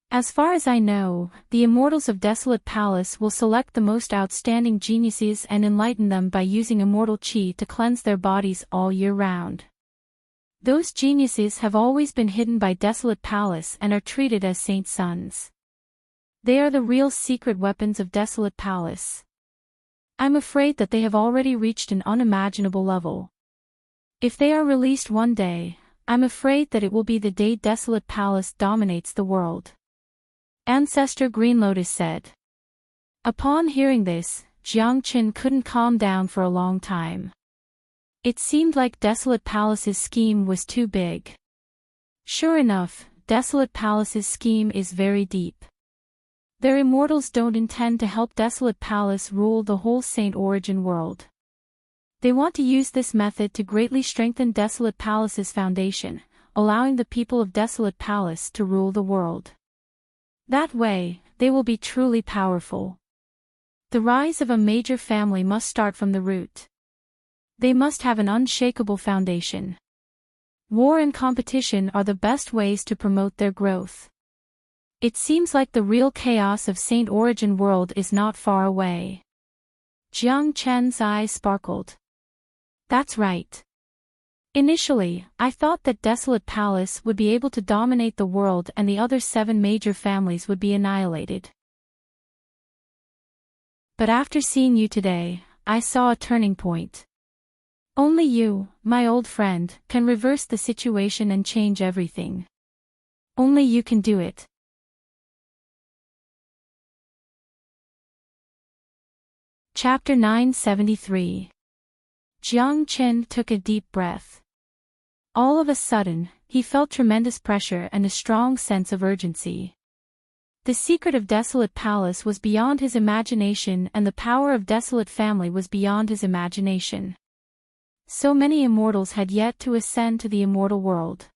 As far as I know, the immortals of Desolate Palace will select the most outstanding geniuses and enlighten them by using immortal chi to cleanse their bodies all year round. Those geniuses have always been hidden by Desolate Palace and are treated as saint sons. They are the real secret weapons of Desolate Palace. I'm afraid that they have already reached an unimaginable level. If they are released one day, I'm afraid that it will be the day Desolate Palace dominates the world. Ancestor Green Lotus said. Upon hearing this, Jiang Chen couldn't calm down for a long time. It seemed like Desolate Palace's scheme was too big. Sure enough, Desolate Palace's scheme is very deep. Their immortals don't intend to help Desolate Palace rule the whole Saint Origin world. They want to use this method to greatly strengthen Desolate Palace's foundation, allowing the people of Desolate Palace to rule the world. That way, they will be truly powerful. The rise of a major family must start from the root. They must have an unshakable foundation. War and competition are the best ways to promote their growth. It seems like the real chaos of Saint Origin World is not far away. Jiang Chen's eyes sparkled. That's right. Initially, I thought that Desolate Palace would be able to dominate the world and the other 7 major families would be annihilated. But after seeing you today, I saw a turning point. Only you, my old friend, can reverse the situation and change everything. Only you can do it. Chapter 973. Jiang Qin took a deep breath. All of a sudden, he felt tremendous pressure and a strong sense of urgency. The secret of Desolate Palace was beyond his imagination, and the power of Desolate Family was beyond his imagination. So many immortals had yet to ascend to the immortal world.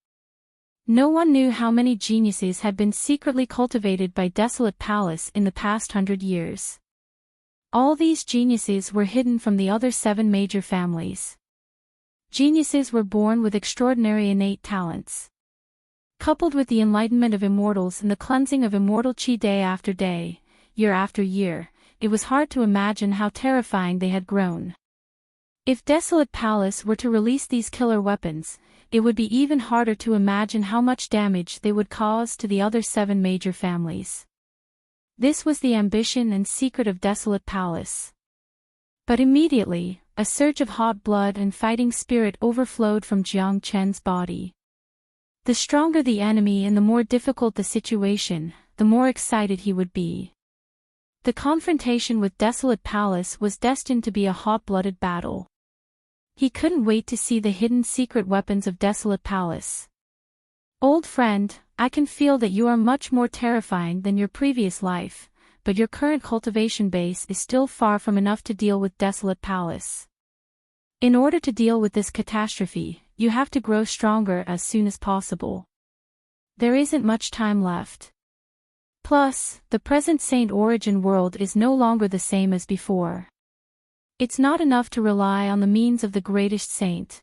No one knew how many geniuses had been secretly cultivated by Desolate Palace in the past 100 years. All these geniuses were hidden from the other 7 major families. Geniuses were born with extraordinary innate talents. Coupled with the enlightenment of immortals and the cleansing of immortal chi day after day, year after year, it was hard to imagine how terrifying they had grown. If Desolate Palace were to release these killer weapons, it would be even harder to imagine how much damage they would cause to the other 7 major families. This was the ambition and secret of Desolate Palace. But immediately, a surge of hot blood and fighting spirit overflowed from Jiang Chen's body. The stronger the enemy and the more difficult the situation, the more excited he would be. The confrontation with Desolate Palace was destined to be a hot-blooded battle. He couldn't wait to see the hidden secret weapons of Desolate Palace. Old friend, I can feel that you are much more terrifying than your previous life, but your current cultivation base is still far from enough to deal with Desolate Palace. In order to deal with this catastrophe, you have to grow stronger as soon as possible. There isn't much time left. Plus, the present Saint Origin world is no longer the same as before. It's not enough to rely on the means of the greatest saint.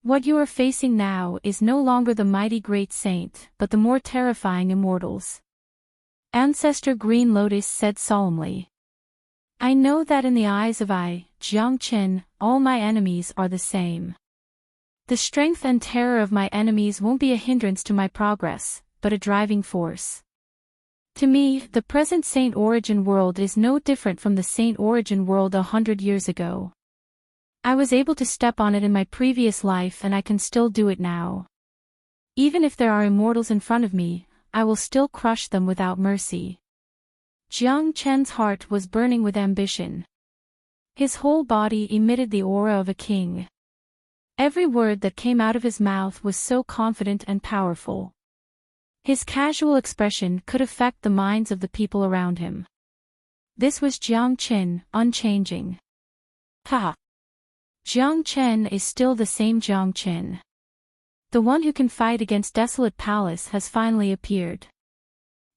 What you are facing now is no longer the mighty great saint, but the more terrifying immortals. Ancestor Green Lotus said solemnly. I know that in the eyes of Jiang Qin, all my enemies are the same. The strength and terror of my enemies won't be a hindrance to my progress, but a driving force. To me, the present Saint Origin world is no different from the Saint Origin world 100 years ago. I was able to step on it in my previous life and I can still do it now. Even if there are immortals in front of me, I will still crush them without mercy. Jiang Chen's heart was burning with ambition. His whole body emitted the aura of a king. Every word that came out of his mouth was so confident and powerful. His casual expression could affect the minds of the people around him. This was Jiang Qin, unchanging. Ha! Jiang Chen is still the same Jiang Qin. The one who can fight against Desolate Palace has finally appeared.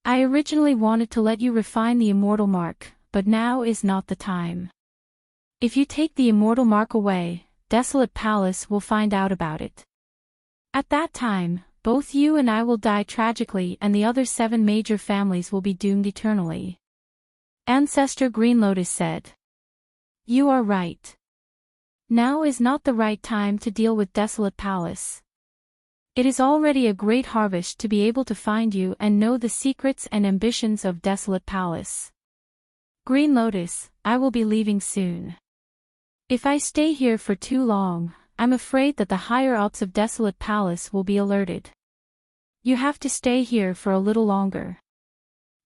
I originally wanted to let you refine the immortal mark, but now is not the time. If you take the immortal mark away, Desolate Palace will find out about it. At that time, both you and I will die tragically and the other 7 major families will be doomed eternally. Ancestor Green Lotus said. You are right. Now is not the right time to deal with Desolate Palace. It is already a great harvest to be able to find you and know the secrets and ambitions of Desolate Palace. Green Lotus, I will be leaving soon. If I stay here for too long, I'm afraid that the higher-ups of Desolate Palace will be alerted. You have to stay here for a little longer.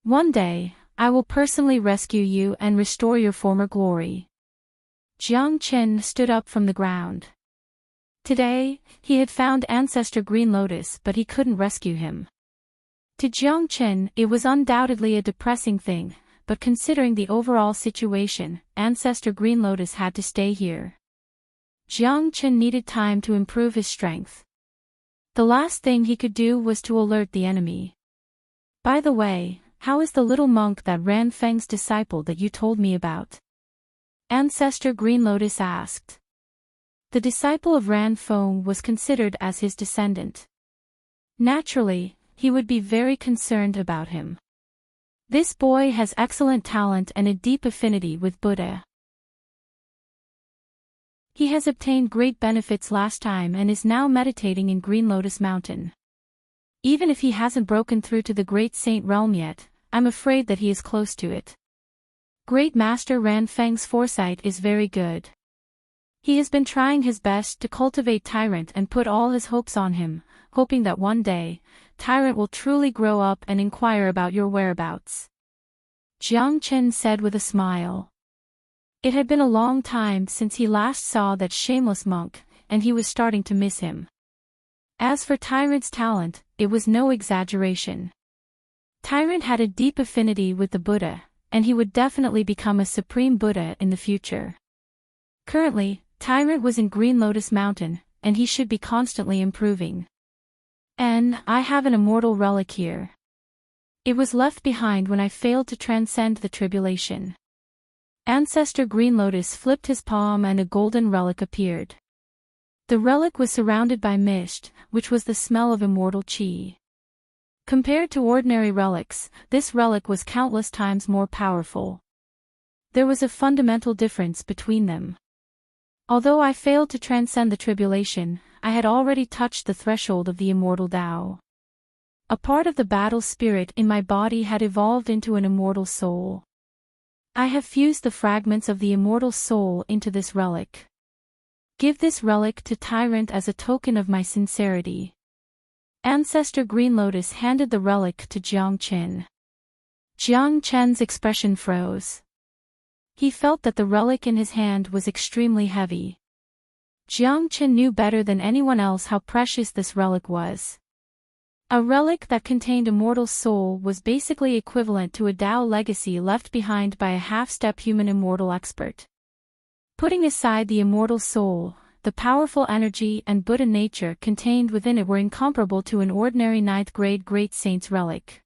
One day, I will personally rescue you and restore your former glory. Jiang Qin stood up from the ground. Today, he had found Ancestor Green Lotus but he couldn't rescue him. To Jiang Qin, it was undoubtedly a depressing thing, but considering the overall situation, Ancestor Green Lotus had to stay here. Jiang Qin needed time to improve his strength. The last thing he could do was to alert the enemy. By the way, how is the little monk that Ran Feng's disciple that you told me about? Ancestor Green Lotus asked. The disciple of Ran Feng was considered as his descendant. Naturally, he would be very concerned about him. This boy has excellent talent and a deep affinity with Buddha. He has obtained great benefits last time and is now meditating in Green Lotus Mountain. Even if he hasn't broken through to the Great Saint Realm yet, I'm afraid that he is close to it. Great Master Ran Feng's foresight is very good. He has been trying his best to cultivate Tyrant and put all his hopes on him, hoping that one day, Tyrant will truly grow up and inquire about your whereabouts. Jiang Chen said with a smile. It had been a long time since he last saw that shameless monk, and he was starting to miss him. As for Tyrant's talent, it was no exaggeration. Tyrant had a deep affinity with the Buddha, and he would definitely become a supreme Buddha in the future. Currently, Tyrant was in Green Lotus Mountain, and he should be constantly improving. And I have an immortal relic here. It was left behind when I failed to transcend the tribulation. Ancestor Green Lotus flipped his palm and a golden relic appeared. The relic was surrounded by mist, which was the smell of immortal qi. Compared to ordinary relics, this relic was countless times more powerful. There was a fundamental difference between them. Although I failed to transcend the tribulation, I had already touched the threshold of the immortal Tao. A part of the battle spirit in my body had evolved into an immortal soul. I have fused the fragments of the immortal soul into this relic. Give this relic to Tyrant as a token of my sincerity. Ancestor Green Lotus handed the relic to Jiang Chen. Jiang Chen's expression froze. He felt that the relic in his hand was extremely heavy. Jiang Chen knew better than anyone else how precious this relic was. A relic that contained immortal soul was basically equivalent to a Tao legacy left behind by a half-step human immortal expert. Putting aside the immortal soul, the powerful energy and Buddha nature contained within it were incomparable to an ordinary 9th-grade Great Saint's relic.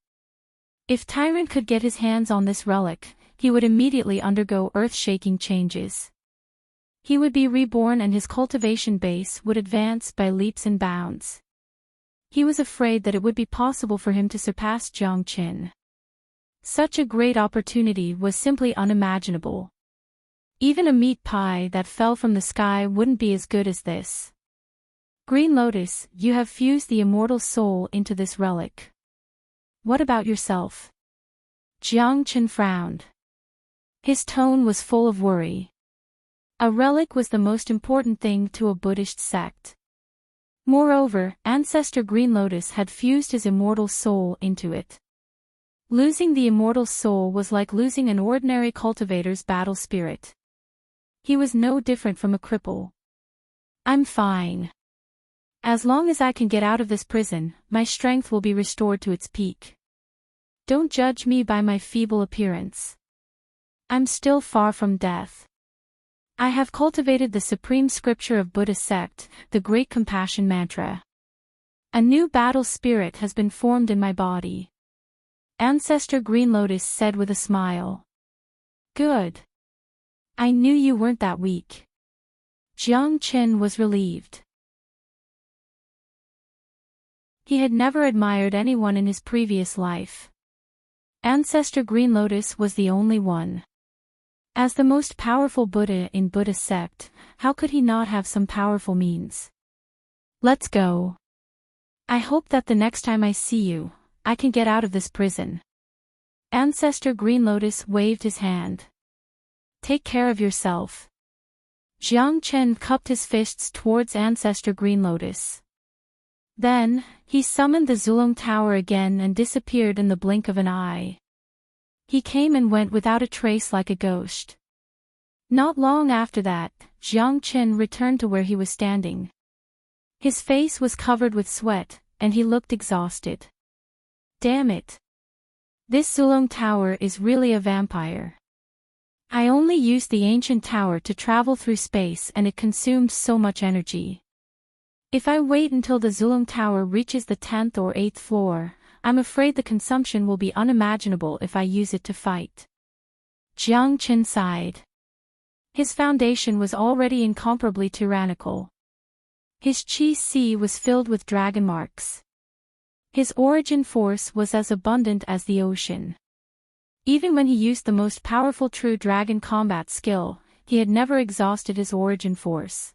If Tyrant could get his hands on this relic, he would immediately undergo earth-shaking changes. He would be reborn and his cultivation base would advance by leaps and bounds. He was afraid that it would be possible for him to surpass Jiang Chen. Such a great opportunity was simply unimaginable. Even a meat pie that fell from the sky wouldn't be as good as this. Green Lotus, you have fused the immortal soul into this relic. What about yourself? Jiang Chen frowned. His tone was full of worry. A relic was the most important thing to a Buddhist sect. Moreover, Ancestor Green Lotus had fused his immortal soul into it. Losing the immortal soul was like losing an ordinary cultivator's battle spirit. He was no different from a cripple. I'm fine. As long as I can get out of this prison, my strength will be restored to its peak. Don't judge me by my feeble appearance. I'm still far from death. I have cultivated the supreme scripture of Buddha sect, the Great Compassion Mantra. A new battle spirit has been formed in my body. Ancestor Green Lotus said with a smile. Good. I knew you weren't that weak. Jiang Chen was relieved. He had never admired anyone in his previous life. Ancestor Green Lotus was the only one. As the most powerful Buddha in Buddha sect, how could he not have some powerful means? Let's go. I hope that the next time I see you, I can get out of this prison. Ancestor Green Lotus waved his hand. Take care of yourself. Jiang Chen cupped his fists towards Ancestor Green Lotus. Then, he summoned the Zulong Tower again and disappeared in the blink of an eye. He came and went without a trace like a ghost. Not long after that, Jiang Chen returned to where he was standing. His face was covered with sweat, and he looked exhausted. Damn it. This Zulong Tower is really a vampire. I only used the ancient tower to travel through space and it consumed so much energy. If I wait until the Zulong Tower reaches the 10th or 8th floor, I'm afraid the consumption will be unimaginable if I use it to fight. Jiang Chen sighed. His foundation was already incomparably tyrannical. His chi sea was filled with dragon marks. His origin force was as abundant as the ocean. Even when he used the most powerful true dragon combat skill, he had never exhausted his origin force.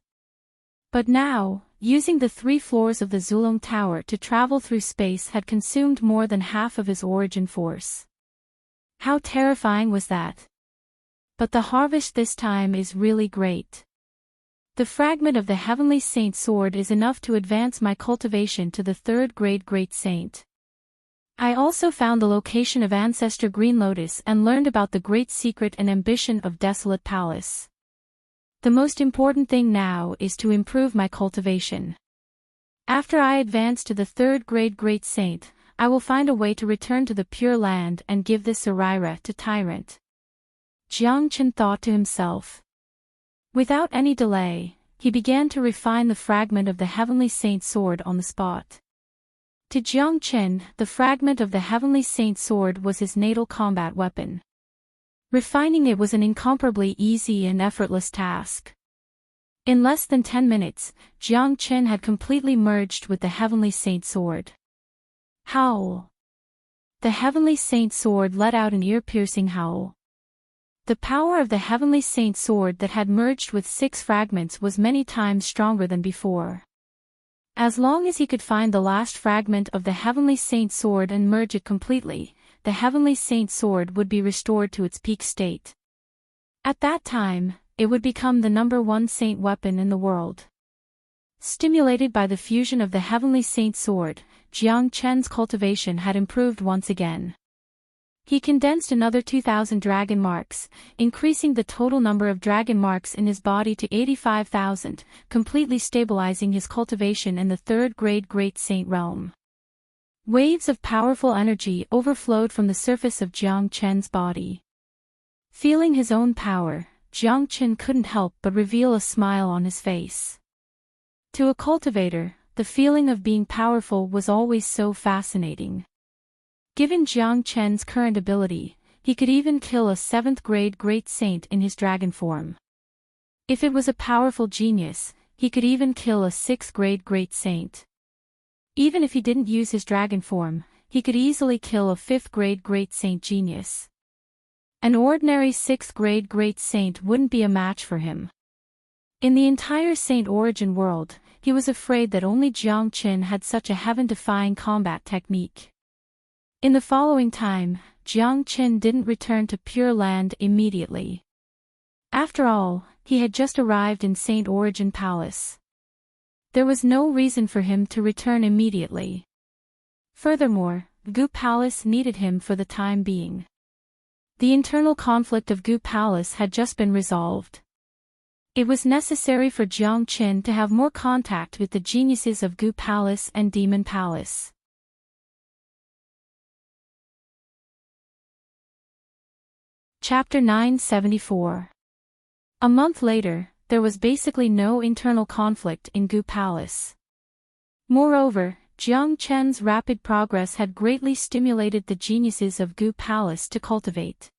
But now, using the 3 floors of the Zulong Tower to travel through space had consumed more than half of his origin force. How terrifying was that? But the harvest this time is really great. The fragment of the Heavenly Saint Sword is enough to advance my cultivation to the 3rd grade Great Saint. I also found the location of Ancestor Green Lotus and learned about the great secret and ambition of Desolate Palace. The most important thing now is to improve my cultivation. After I advance to the 3rd grade Great Saint, I will find a way to return to the Pure Land and give this Saraira to Tyrant. Jiang Chen thought to himself. Without any delay, he began to refine the fragment of the Heavenly Saint Sword on the spot. To Jiang Chen, the fragment of the Heavenly Saint Sword was his natal combat weapon. Refining it was an incomparably easy and effortless task. In less than 10 minutes, Jiang Chen had completely merged with the Heavenly Saint Sword. Howl! The Heavenly Saint Sword let out an ear-piercing howl. The power of the Heavenly Saint Sword that had merged with 6 fragments was many times stronger than before. As long as he could find the last fragment of the Heavenly Saint Sword and merge it completely, the Heavenly Saint Sword would be restored to its peak state. At that time, it would become the #1 saint weapon in the world. Stimulated by the fusion of the Heavenly Saint Sword, Jiang Chen's cultivation had improved once again. He condensed another 2,000 dragon marks, increasing the total number of dragon marks in his body to 85,000, completely stabilizing his cultivation in the 3rd grade Great Saint realm. Waves of powerful energy overflowed from the surface of Jiang Chen's body. Feeling his own power, Jiang Chen couldn't help but reveal a smile on his face. To a cultivator, the feeling of being powerful was always so fascinating. Given Jiang Chen's current ability, he could even kill a 7th grade Great Saint in his dragon form. If it was a powerful genius, he could even kill a 6th grade Great Saint. Even if he didn't use his dragon form, he could easily kill a 5th grade Great Saint genius. An ordinary 6th grade Great Saint wouldn't be a match for him. In the entire Saint Origin world, he was afraid that only Jiang Chen had such a heaven-defying combat technique. In the following time, Jiang Chen didn't return to Pure Land immediately. After all, he had just arrived in Saint Origin Palace. There was no reason for him to return immediately. Furthermore, Gu Palace needed him for the time being. The internal conflict of Gu Palace had just been resolved. It was necessary for Jiang Chen to have more contact with the geniuses of Gu Palace and Demon Palace. Chapter 974. A month later, there was basically no internal conflict in Gu Palace. Moreover, Jiang Chen's rapid progress had greatly stimulated the geniuses of Gu Palace to cultivate.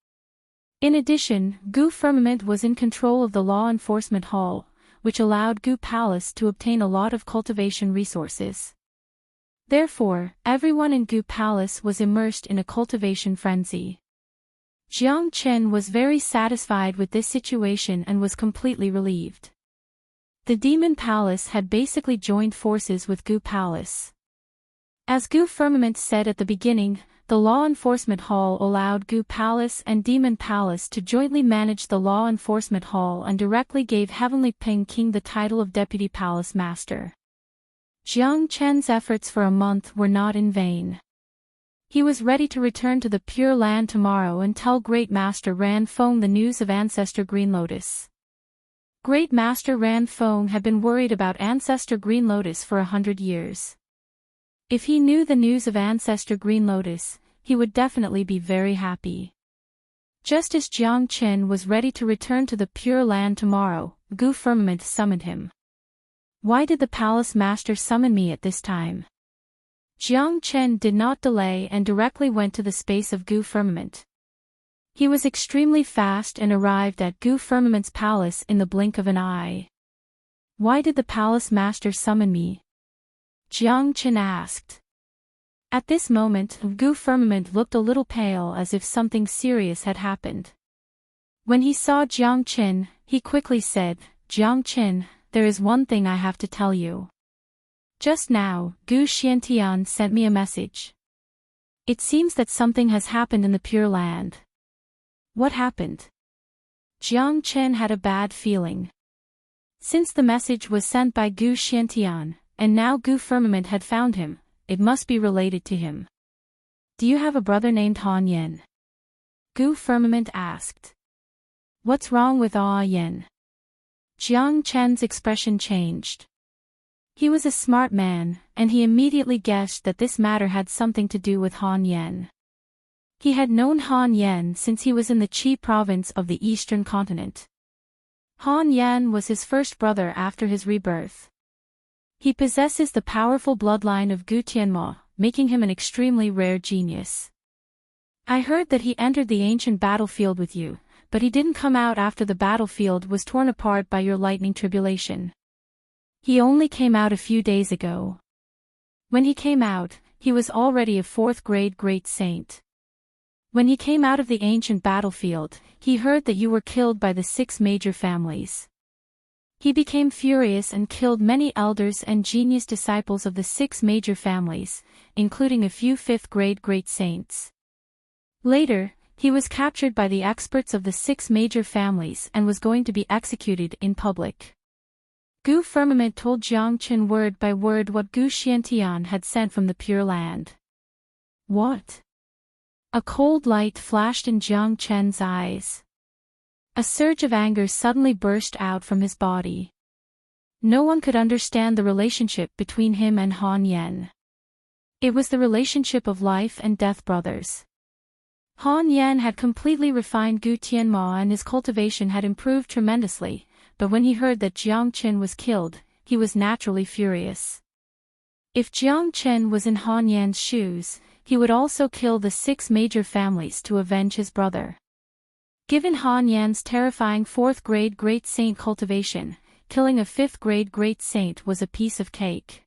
In addition, Gu Firmament was in control of the Law Enforcement Hall, which allowed Gu Palace to obtain a lot of cultivation resources. Therefore, everyone in Gu Palace was immersed in a cultivation frenzy. Jiang Chen was very satisfied with this situation and was completely relieved. The Demon Palace had basically joined forces with Gu Palace. As Gu Firmament said at the beginning, the Law Enforcement Hall allowed Gu Palace and Demon Palace to jointly manage the Law Enforcement Hall and directly gave Heavenly Ping King the title of Deputy Palace Master. Jiang Chen's efforts for a month were not in vain. He was ready to return to the Pure Land tomorrow and tell Great Master Ran Feng the news of Ancestor Green Lotus. Great Master Ran Feng had been worried about Ancestor Green Lotus for 100 years. If he knew the news of Ancestor Green Lotus, he would definitely be very happy. Just as Jiang Chen was ready to return to the Pure Land tomorrow, Gu Firmament summoned him. Why did the Palace Master summon me at this time? Jiang Chen did not delay and directly went to the space of Gu Firmament. He was extremely fast and arrived at Gu Firmament's palace in the blink of an eye. Why did the Palace Master summon me? Jiang Chen asked. At this moment, Gu Firmament looked a little pale as if something serious had happened. When he saw Jiang Chen, he quickly said, "Jiang Chen, there is one thing I have to tell you. Just now, Gu Xiantian sent me a message. It seems that something has happened in the Pure Land." What happened? Jiang Chen had a bad feeling. Since the message was sent by Gu Xiantian, and now Gu Firmament had found him, it must be related to him. Do you have a brother named Han Yen? Gu Firmament asked. What's wrong with Ah Yen? Jiang Chen's expression changed. He was a smart man, and he immediately guessed that this matter had something to do with Han Yen. He had known Han Yen since he was in the Qi province of the eastern continent. Han Yen was his first brother after his rebirth. He possesses the powerful bloodline of Gu Tianma, making him an extremely rare genius. I heard that he entered the ancient battlefield with you, but he didn't come out after the battlefield was torn apart by your lightning tribulation. He only came out a few days ago. When he came out, he was already a 4th grade great saint. When he came out of the ancient battlefield, he heard that you were killed by the 6 major families. He became furious and killed many elders and genius disciples of the 6 major families, including a few 5th grade great saints. Later, he was captured by the experts of the 6 major families and was going to be executed in public. Gu Firmament told Jiang Chen word by word what Gu Xiantian had sent from the Pure Land. What? A cold light flashed in Jiang Chen's eyes. A surge of anger suddenly burst out from his body. No one could understand the relationship between him and Han Yen. It was the relationship of life and death brothers. Han Yen had completely refined Gu Tianma and his cultivation had improved tremendously, but when he heard that Jiang Chen was killed, he was naturally furious. If Jiang Chen was in Han Yen's shoes, he would also kill the 6 major families to avenge his brother. Given Han Yan's terrifying 4th grade great saint cultivation, killing a 5th grade great saint was a piece of cake.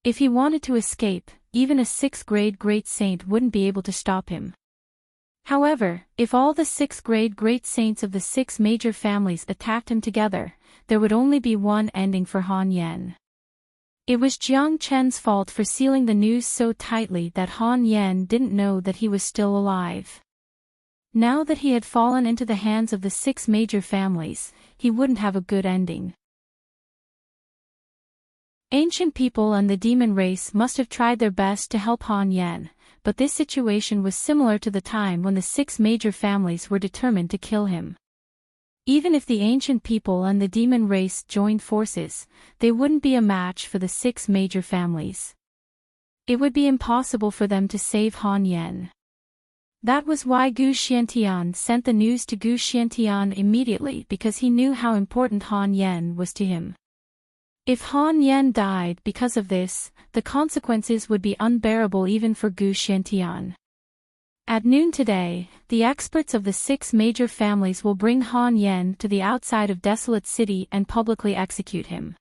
If he wanted to escape, even a 6th grade great saint wouldn't be able to stop him. However, if all the 6th grade great saints of the 6 major families attacked him together, there would only be one ending for Han Yen. It was Jiang Chen's fault for sealing the news so tightly that Han Yen didn't know that he was still alive. Now that he had fallen into the hands of the 6 major families, he wouldn't have a good ending. Ancient people and the demon race must have tried their best to help Han Yen, but this situation was similar to the time when the 6 major families were determined to kill him. Even if the ancient people and the demon race joined forces, they wouldn't be a match for the 6 major families. It would be impossible for them to save Han Yen. That was why Gu Xiantian sent the news to Gu Xiantian immediately because he knew how important Han Yen was to him. If Han Yen died because of this, the consequences would be unbearable even for Gu Xiantian. At noon today, the experts of the 6 major families will bring Han Yen to the outside of Desolate City and publicly execute him.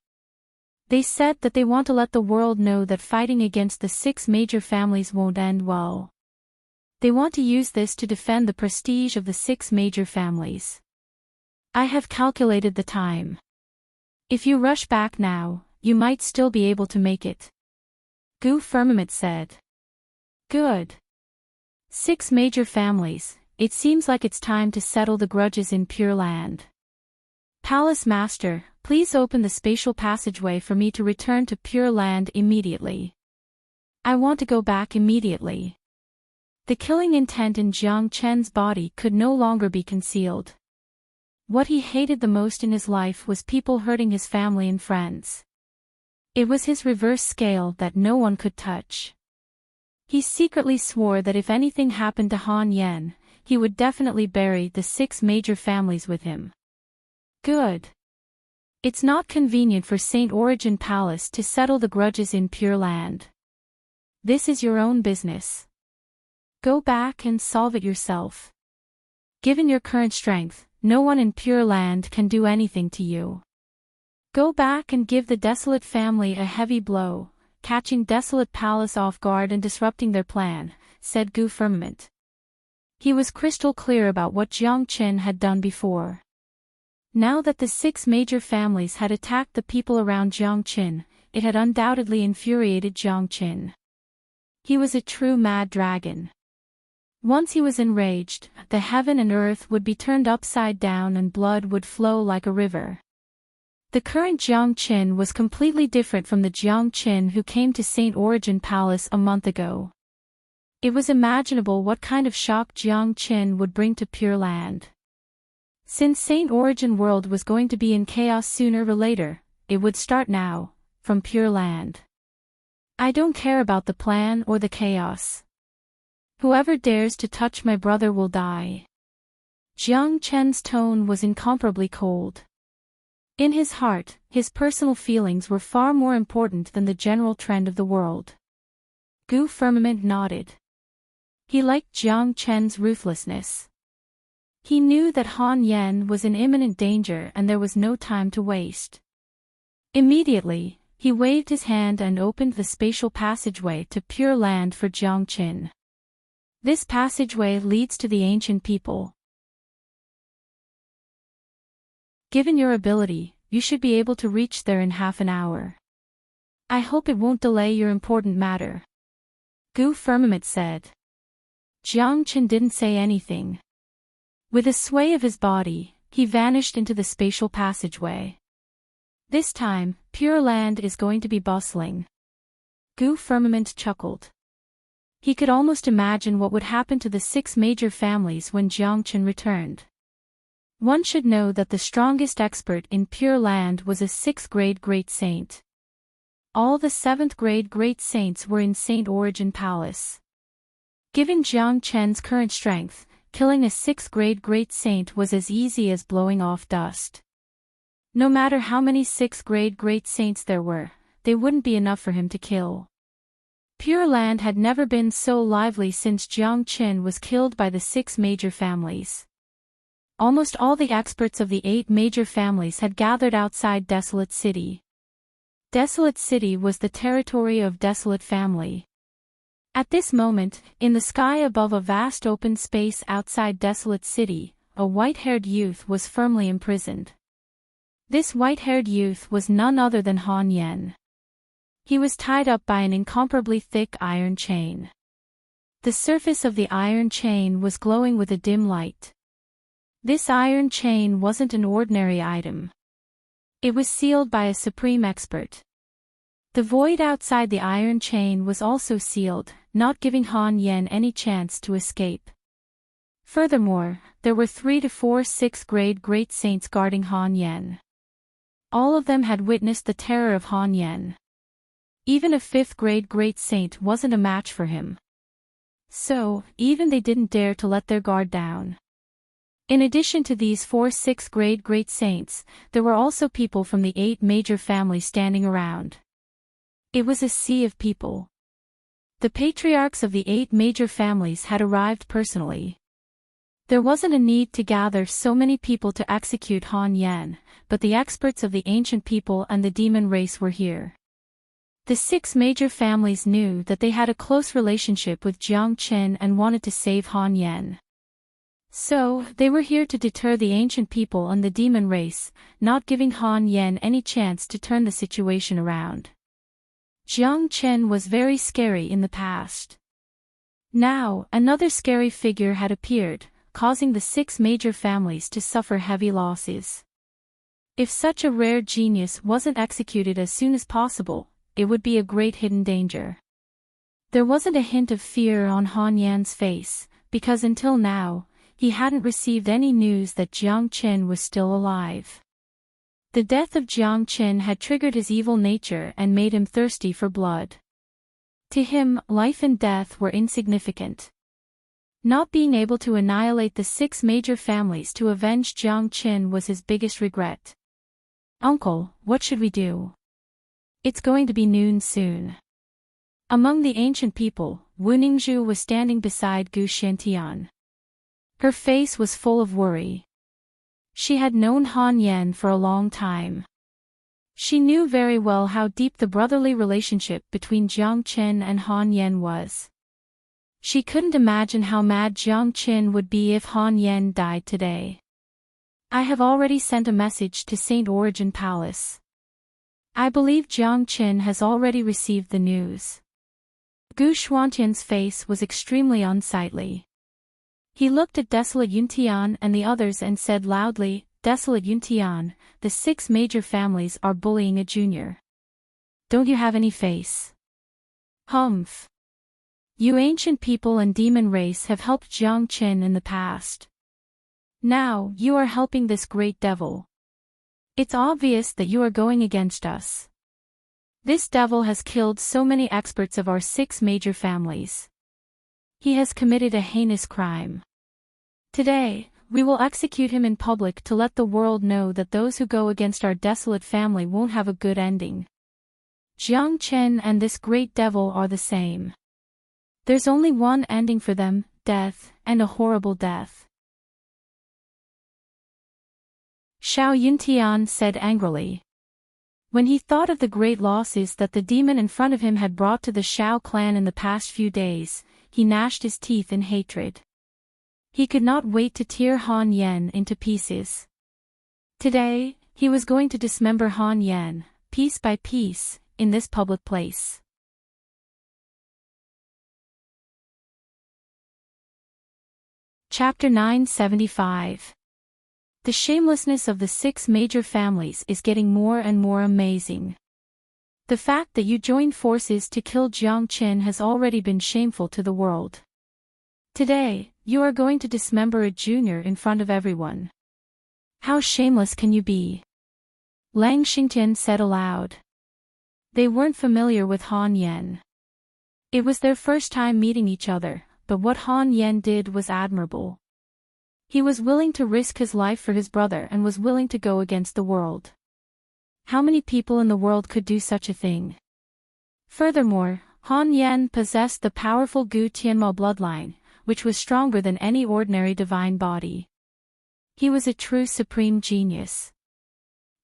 They said that they want to let the world know that fighting against the 6 major families won't end well. They want to use this to defend the prestige of the 6 major families. I have calculated the time. If you rush back now, you might still be able to make it. Gu Firmament said. Good. 6 major families, it seems like it's time to settle the grudges in Pure Land. Palace Master, please open the spatial passageway for me to return to Pure Land immediately. I want to go back immediately. The killing intent in Jiang Chen's body could no longer be concealed. What he hated the most in his life was people hurting his family and friends. It was his reverse scale that no one could touch. He secretly swore that if anything happened to Han Yen, he would definitely bury the 6 major families with him. Good. It's not convenient for Saint Origin Palace to settle the grudges in Pure Land. This is your own business. Go back and solve it yourself. Given your current strength, no one in Pure Land can do anything to you. Go back and give the Desolate family a heavy blow, catching Desolate Palace off guard and disrupting their plan, said Gu Firmament. He was crystal clear about what Jiang Chen had done before. Now that the 6 major families had attacked the people around Jiang Chen, it had undoubtedly infuriated Jiang Chen. He was a true mad dragon. Once he was enraged, the heaven and earth would be turned upside down and blood would flow like a river. The current Jiang Qin was completely different from the Jiang Qin who came to St. Origin Palace a month ago. It was imaginable what kind of shock Jiang Qin would bring to Pure Land. Since St. Origin World was going to be in chaos sooner or later, it would start now, from Pure Land. I don't care about the plan or the chaos. Whoever dares to touch my brother will die. Jiang Chen's tone was incomparably cold. In his heart, his personal feelings were far more important than the general trend of the world. Gu Firmament nodded. He liked Jiang Chen's ruthlessness. He knew that Han Yen was in imminent danger and there was no time to waste. Immediately, he waved his hand and opened the spatial passageway to Pure Land for Jiang Qin. This passageway leads to the ancient people. Given your ability, you should be able to reach there in half an hour. I hope it won't delay your important matter. Gu Firmament said. Jiang Qin didn't say anything. With a sway of his body, he vanished into the spatial passageway. This time, Pure Land is going to be bustling. Gu Firmament chuckled. He could almost imagine what would happen to the 6 major families when Jiang Qin returned. One should know that the strongest expert in Pure Land was a 6th grade Great Saint. All the 7th grade Great Saints were in St. Origin Palace. Given Jiang Chen's current strength, killing a 6th grade Great Saint was as easy as blowing off dust. No matter how many 6th grade Great Saints there were, they wouldn't be enough for him to kill. Pure Land had never been so lively since Jiang Qin was killed by the 6 major families. Almost all the experts of the 8 major families had gathered outside Desolate City. Desolate City was the territory of Desolate Family. At this moment, in the sky above a vast open space outside Desolate City, a white-haired youth was firmly imprisoned. This white-haired youth was none other than Han Yen. He was tied up by an incomparably thick iron chain. The surface of the iron chain was glowing with a dim light. This iron chain wasn't an ordinary item. It was sealed by a supreme expert. The void outside the iron chain was also sealed, not giving Han Yen any chance to escape. Furthermore, there were 3 to 4 6th grade Great Saints guarding Han Yen. All of them had witnessed the terror of Han Yen. Even a 5th grade Great Saint wasn't a match for him. So, even they didn't dare to let their guard down. In addition to these 4 6th grade Great Saints, there were also people from the 8 major families standing around. It was a sea of people. The patriarchs of the 8 major families had arrived personally. There wasn't a need to gather so many people to execute Han Yen, but the experts of the ancient people and the demon race were here. The 6 major families knew that they had a close relationship with Jiang Qin and wanted to save Han Yen. So, they were here to deter the ancient people and the demon race, not giving Han Yen any chance to turn the situation around. Jiang Qin was very scary in the past. Now, another scary figure had appeared, causing the 6 major families to suffer heavy losses. If such a rare genius wasn't executed as soon as possible, it would be a great hidden danger. There wasn't a hint of fear on Han Yen's face, because until now, he hadn't received any news that Jiang Qin was still alive. The death of Jiang Qin had triggered his evil nature and made him thirsty for blood. To him, life and death were insignificant. Not being able to annihilate the 6 major families to avenge Jiang Qin was his biggest regret. "Uncle, what should we do? It's going to be noon soon." Among the ancient people, Wu Ningzhu was standing beside Gu Xiantian. Her face was full of worry. She had known Han Yen for a long time. She knew very well how deep the brotherly relationship between Jiang Qin and Han Yen was. She couldn't imagine how mad Jiang Qin would be if Han Yen died today. "I have already sent a message to St. Origin Palace. I believe Jiang Qin has already received the news." Gu Xuantian's face was extremely unsightly. He looked at Desolate Yuntian and the others and said loudly, Desolate Yuntian, the 6 major families are bullying a junior. Don't you have any face? Humph. You ancient people and demon race have helped Jiang Qin in the past. Now, you are helping this great devil. It's obvious that you are going against us. This devil has killed so many experts of our 6 major families. He has committed a heinous crime. Today, we will execute him in public to let the world know that those who go against our desolate family won't have a good ending. Jiang Chen and this great devil are the same. There's only one ending for them, death, and a horrible death. Xiao Yuntian said angrily. When he thought of the great losses that the demon in front of him had brought to the Xiao clan in the past few days, he gnashed his teeth in hatred. He could not wait to tear Han Yan into pieces. Today, he was going to dismember Han Yan, piece by piece, in this public place. Chapter 975. The shamelessness of the 6 major families is getting more and more amazing. The fact that you joined forces to kill Jiang Qin has already been shameful to the world. Today, you are going to dismember a junior in front of everyone. How shameless can you be? Lang Xingtian said aloud. They weren't familiar with Han Yan. It was their first time meeting each other, but what Han Yan did was admirable. He was willing to risk his life for his brother and was willing to go against the world. How many people in the world could do such a thing? Furthermore, Han Yan possessed the powerful Gu Tianmao bloodline, which was stronger than any ordinary divine body. He was a true supreme genius.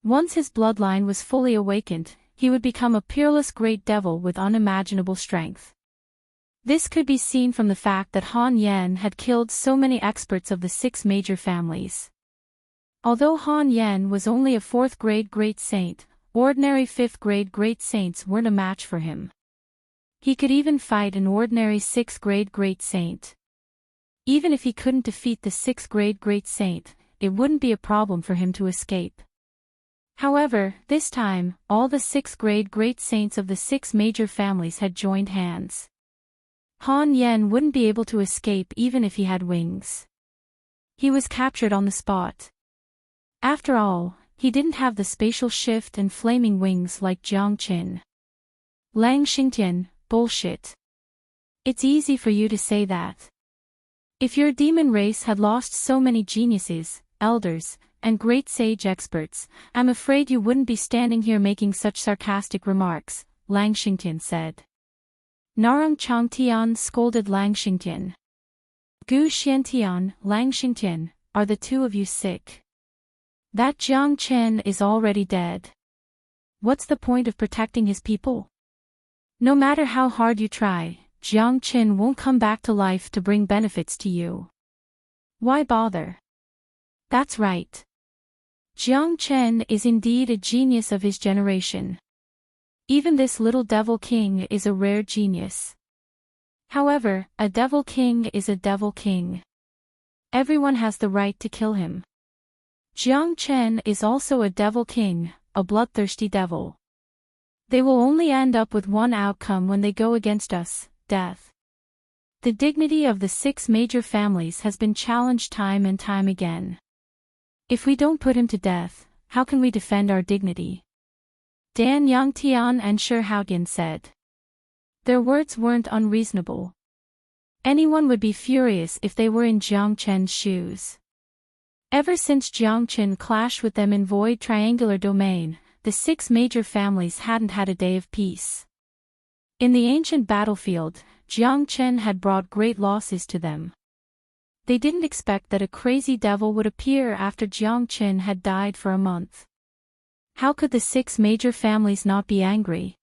Once his bloodline was fully awakened, he would become a peerless great devil with unimaginable strength. This could be seen from the fact that Han Yan had killed so many experts of the 6 major families. Although Han Yan was only a 4th grade great saint, ordinary 5th grade great saints weren't a match for him. He could even fight an ordinary 6th grade great saint. Even if he couldn't defeat the 6th grade great saint, it wouldn't be a problem for him to escape. However, this time, all the 6th grade great saints of the 6 major families had joined hands. Han Yan wouldn't be able to escape even if he had wings. He was captured on the spot. After all, he didn't have the spatial shift and flaming wings like Jiang Qin. Lang Xingtian, bullshit. It's easy for you to say that. If your demon race had lost so many geniuses, elders, and great sage experts, I'm afraid you wouldn't be standing here making such sarcastic remarks, Lang Xingtian said. Narang Changtian scolded Lang Xingtian. Gu Xiantian, Lang Xingtian, are the 2 of you sick? That Jiang Chen is already dead. What's the point of protecting his people? No matter how hard you try, Jiang Chen won't come back to life to bring benefits to you. Why bother? That's right. Jiang Chen is indeed a genius of his generation. Even this little devil king is a rare genius. However, a devil king is a devil king. Everyone has the right to kill him. Jiang Chen is also a devil king, a bloodthirsty devil. They will only end up with one outcome when they go against us, death. The dignity of the 6 major families has been challenged time and time again. If we don't put him to death, how can we defend our dignity? Dan Yangtian and Shi Haotian said. Their words weren't unreasonable. Anyone would be furious if they were in Jiang Chen's shoes. Ever since Jiang Chen clashed with them in Void Triangular Domain, the 6 major families hadn't had a day of peace. In the ancient battlefield, Jiang Chen had brought great losses to them. They didn't expect that a crazy devil would appear after Jiang Chen had died for a month. How could the 6 major families not be angry?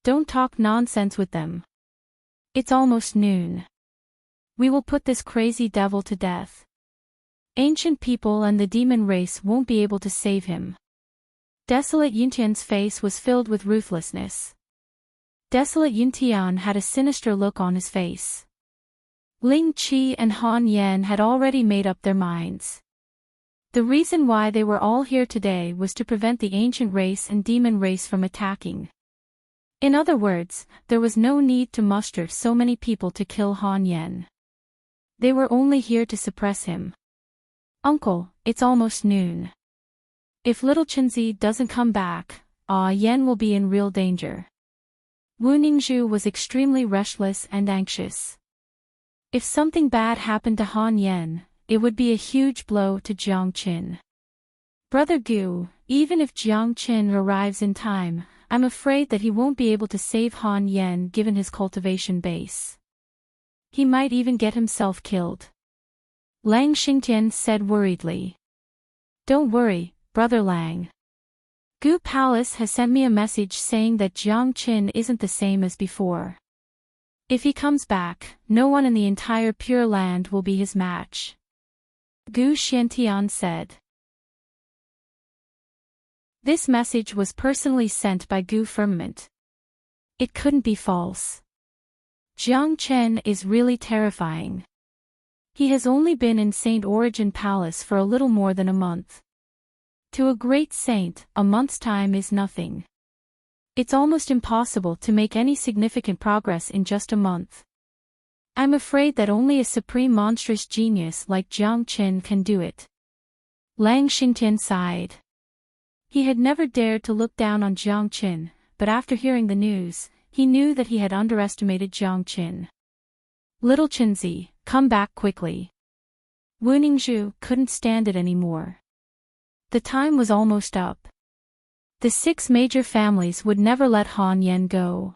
Don't talk nonsense with them. It's almost noon. We will put this crazy devil to death. Ancient people and the demon race won't be able to save him. Desolate Yuntian's face was filled with ruthlessness. Desolate Yuntian had a sinister look on his face. Ling Qi and Han Yan had already made up their minds. The reason why they were all here today was to prevent the ancient race and demon race from attacking. In other words, there was no need to muster so many people to kill Han Yen. They were only here to suppress him. Uncle, it's almost noon. If little Chenzi doesn't come back, Yen will be in real danger. Wu Ningzhu was extremely restless and anxious. If something bad happened to Han Yen, it would be a huge blow to Jiang Qin. Brother Gu, even if Jiang Qin arrives in time, I'm afraid that he won't be able to save Han Yen given his cultivation base. He might even get himself killed. Lang Xingtian said worriedly. Don't worry, Brother Lang. Gu Palace has sent me a message saying that Jiang Qin isn't the same as before. If he comes back, no one in the entire Pure Land will be his match. Gu Xiantian said. This message was personally sent by Gu Firmament. It couldn't be false. Jiang Chen is really terrifying. He has only been in Saint Origin Palace for a little more than a month. To a great saint, a month's time is nothing. It's almost impossible to make any significant progress in just a month. I'm afraid that only a supreme monstrous genius like Jiang Qin can do it. Lang Xingtian sighed. He had never dared to look down on Jiang Qin, but after hearing the news, he knew that he had underestimated Jiang Qin. Little Chenzi, come back quickly. Wu Ningzhu couldn't stand it anymore. The time was almost up. The 6 major families would never let Han Yen go.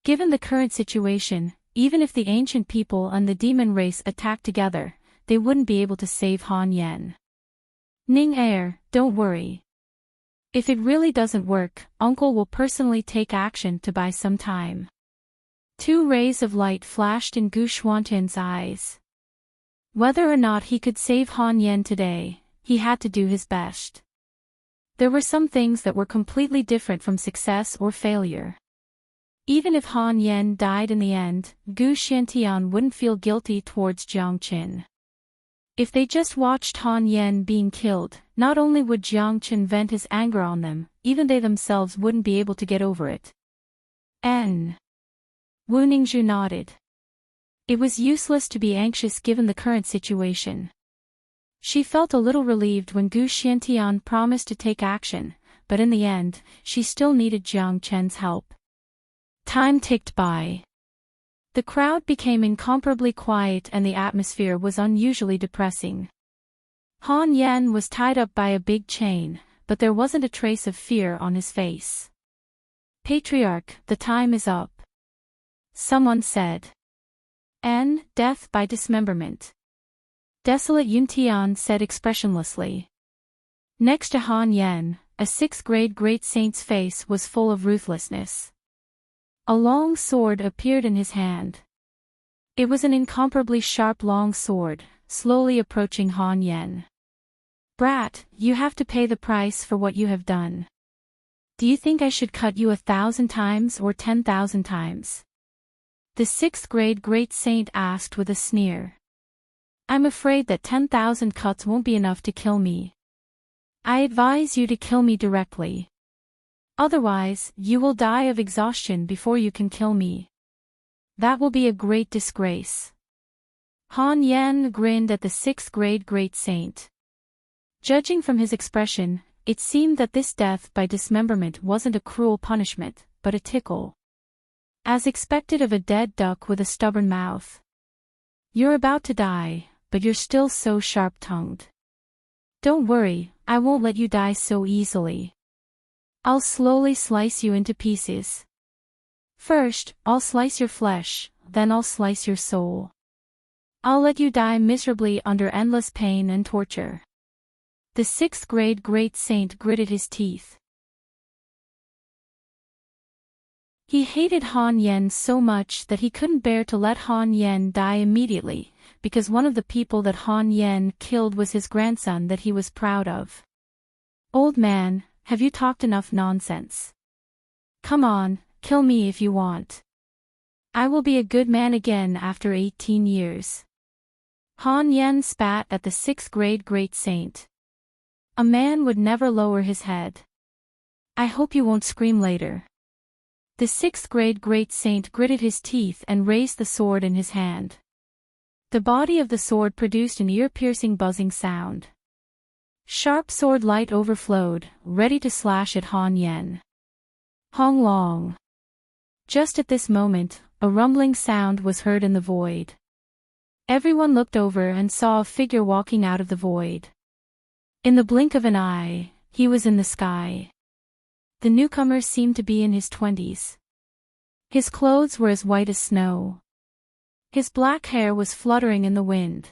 Given the current situation, even if the ancient people and the demon race attacked together, they wouldn't be able to save Han Yen. Ning Air, don't worry. If it really doesn't work, Uncle will personally take action to buy some time. 2 rays of light flashed in Gu Xuantian's eyes. Whether or not he could save Han Yen today, he had to do his best. There were some things that were completely different from success or failure. Even if Han Yen died in the end, Gu Xiantian wouldn't feel guilty towards Jiang Qin. If they just watched Han Yen being killed, not only would Jiang Qin vent his anger on them, even they themselves wouldn't be able to get over it. Wu Ningzhu nodded. It was useless to be anxious given the current situation. She felt a little relieved when Gu Xiantian promised to take action, but in the end, she still needed Jiang Qin's help. Time ticked by. The crowd became incomparably quiet and the atmosphere was unusually depressing. Han Yen was tied up by a big chain, but there wasn't a trace of fear on his face. Patriarch, the time is up. Someone said. Death by dismemberment. Desolate Yuntian said expressionlessly. Next to Han Yen, a 6th grade great saint's face was full of ruthlessness. A long sword appeared in his hand. It was an incomparably sharp long sword, slowly approaching Han Yen. Brat, you have to pay the price for what you have done. Do you think I should cut you 1,000 times or 10,000 times? The 6th grade great saint asked with a sneer. I'm afraid that 10,000 cuts won't be enough to kill me. I advise you to kill me directly. Otherwise, you will die of exhaustion before you can kill me. That will be a great disgrace. Han Yen grinned at the 6th grade great saint. Judging from his expression, it seemed that this death by dismemberment wasn't a cruel punishment, but a tickle. As expected of a dead duck with a stubborn mouth. You're about to die, but you're still so sharp-tongued. Don't worry, I won't let you die so easily. I'll slowly slice you into pieces. First, I'll slice your flesh, then I'll slice your soul. I'll let you die miserably under endless pain and torture. The 6th grade great saint gritted his teeth. He hated Han Yen so much that he couldn't bear to let Han Yen die immediately, because one of the people that Han Yen killed was his grandson that he was proud of. Old man, have you talked enough nonsense? Come on, kill me if you want. I will be a good man again after 18 years. Han Yen spat at the 6th grade great saint. A man would never lower his head. I hope you won't scream later. The 6th grade great saint gritted his teeth and raised the sword in his hand. The body of the sword produced an ear-piercing buzzing sound. Sharp sword light overflowed, ready to slash at Han Yen. Hong Long. Just at this moment, a rumbling sound was heard in the void. Everyone looked over and saw a figure walking out of the void. In the blink of an eye, he was in the sky. The newcomer seemed to be in his 20s. His clothes were as white as snow. His black hair was fluttering in the wind.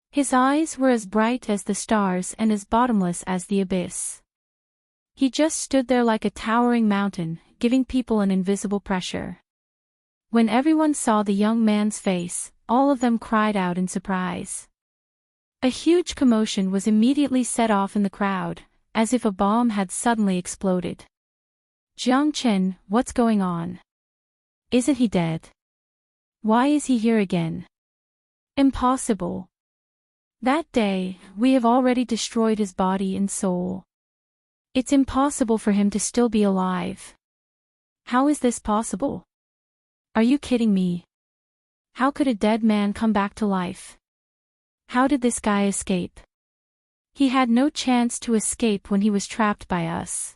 His eyes were as bright as the stars and as bottomless as the abyss. He just stood there like a towering mountain, giving people an invisible pressure. When everyone saw the young man's face, all of them cried out in surprise. A huge commotion was immediately set off in the crowd, as if a bomb had suddenly exploded. Jiang Chen, what's going on? Isn't he dead? Why is he here again? Impossible. That day, we have already destroyed his body and soul. It's impossible for him to still be alive. How is this possible? Are you kidding me? How could a dead man come back to life? How did this guy escape? He had no chance to escape when he was trapped by us.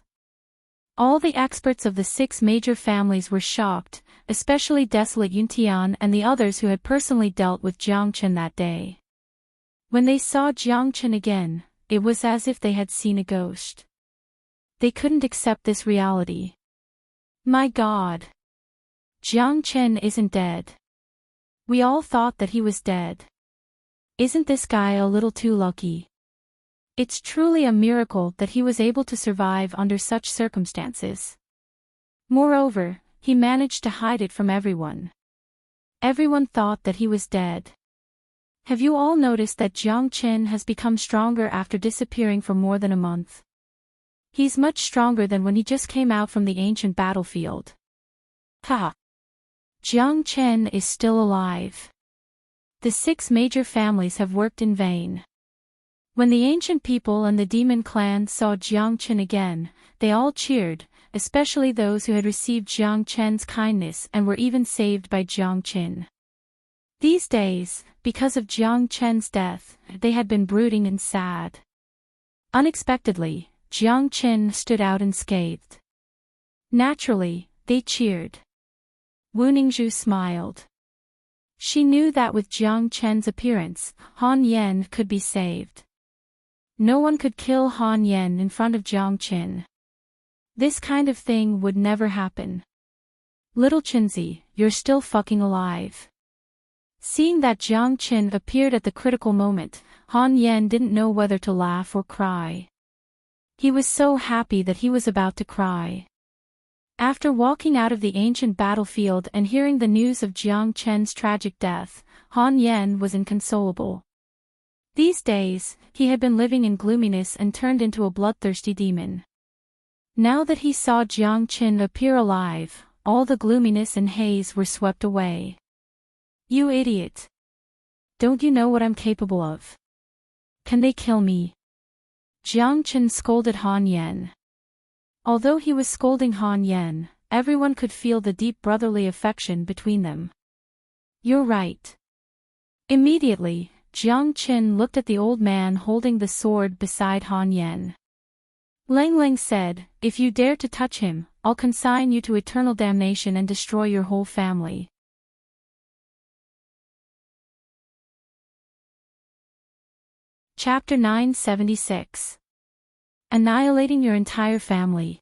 All the experts of the 6 major families were shocked, especially Desolate Yuntian and the others who had personally dealt with Jiang Chen that day. When they saw Jiang Chen again, it was as if they had seen a ghost. They couldn't accept this reality. My God! Jiang Chen isn't dead. We all thought that he was dead. Isn't this guy a little too lucky? It's truly a miracle that he was able to survive under such circumstances. Moreover, he managed to hide it from everyone. Everyone thought that he was dead. Have you all noticed that Jiang Chen has become stronger after disappearing for more than a month? He's much stronger than when he just came out from the ancient battlefield. Ha! Jiang Chen is still alive. The 6 major families have worked in vain. When the ancient people and the demon clan saw Jiang Chen again, they all cheered, especially those who had received Jiang Chen's kindness and were even saved by Jiang Chen. These days, because of Jiang Chen's death, they had been brooding and sad. Unexpectedly, Jiang Chen stood out unscathed. Naturally, they cheered. Wu Ningzhu smiled. She knew that with Jiang Chen's appearance, Han Yen could be saved. No one could kill Han Yen in front of Jiang Chen. This kind of thing would never happen. Little Chenzi, you're still fucking alive. Seeing that Jiang Chen appeared at the critical moment, Han Yen didn't know whether to laugh or cry. He was so happy that he was about to cry. After walking out of the ancient battlefield and hearing the news of Jiang Chen's tragic death, Han Yen was inconsolable. These days, he had been living in gloominess and turned into a bloodthirsty demon. Now that he saw Jiang Chen appear alive, all the gloominess and haze were swept away. You idiot! Don't you know what I'm capable of? Can they kill me? Jiang Chen scolded Han Yen. Although he was scolding Han Yen, everyone could feel the deep brotherly affection between them. You're right. Immediately, Jiang Chen looked at the old man holding the sword beside Han Yen. Lang Lang said, if you dare to touch him, I'll consign you to eternal damnation and destroy your whole family. Chapter 976. Annihilating your entire family.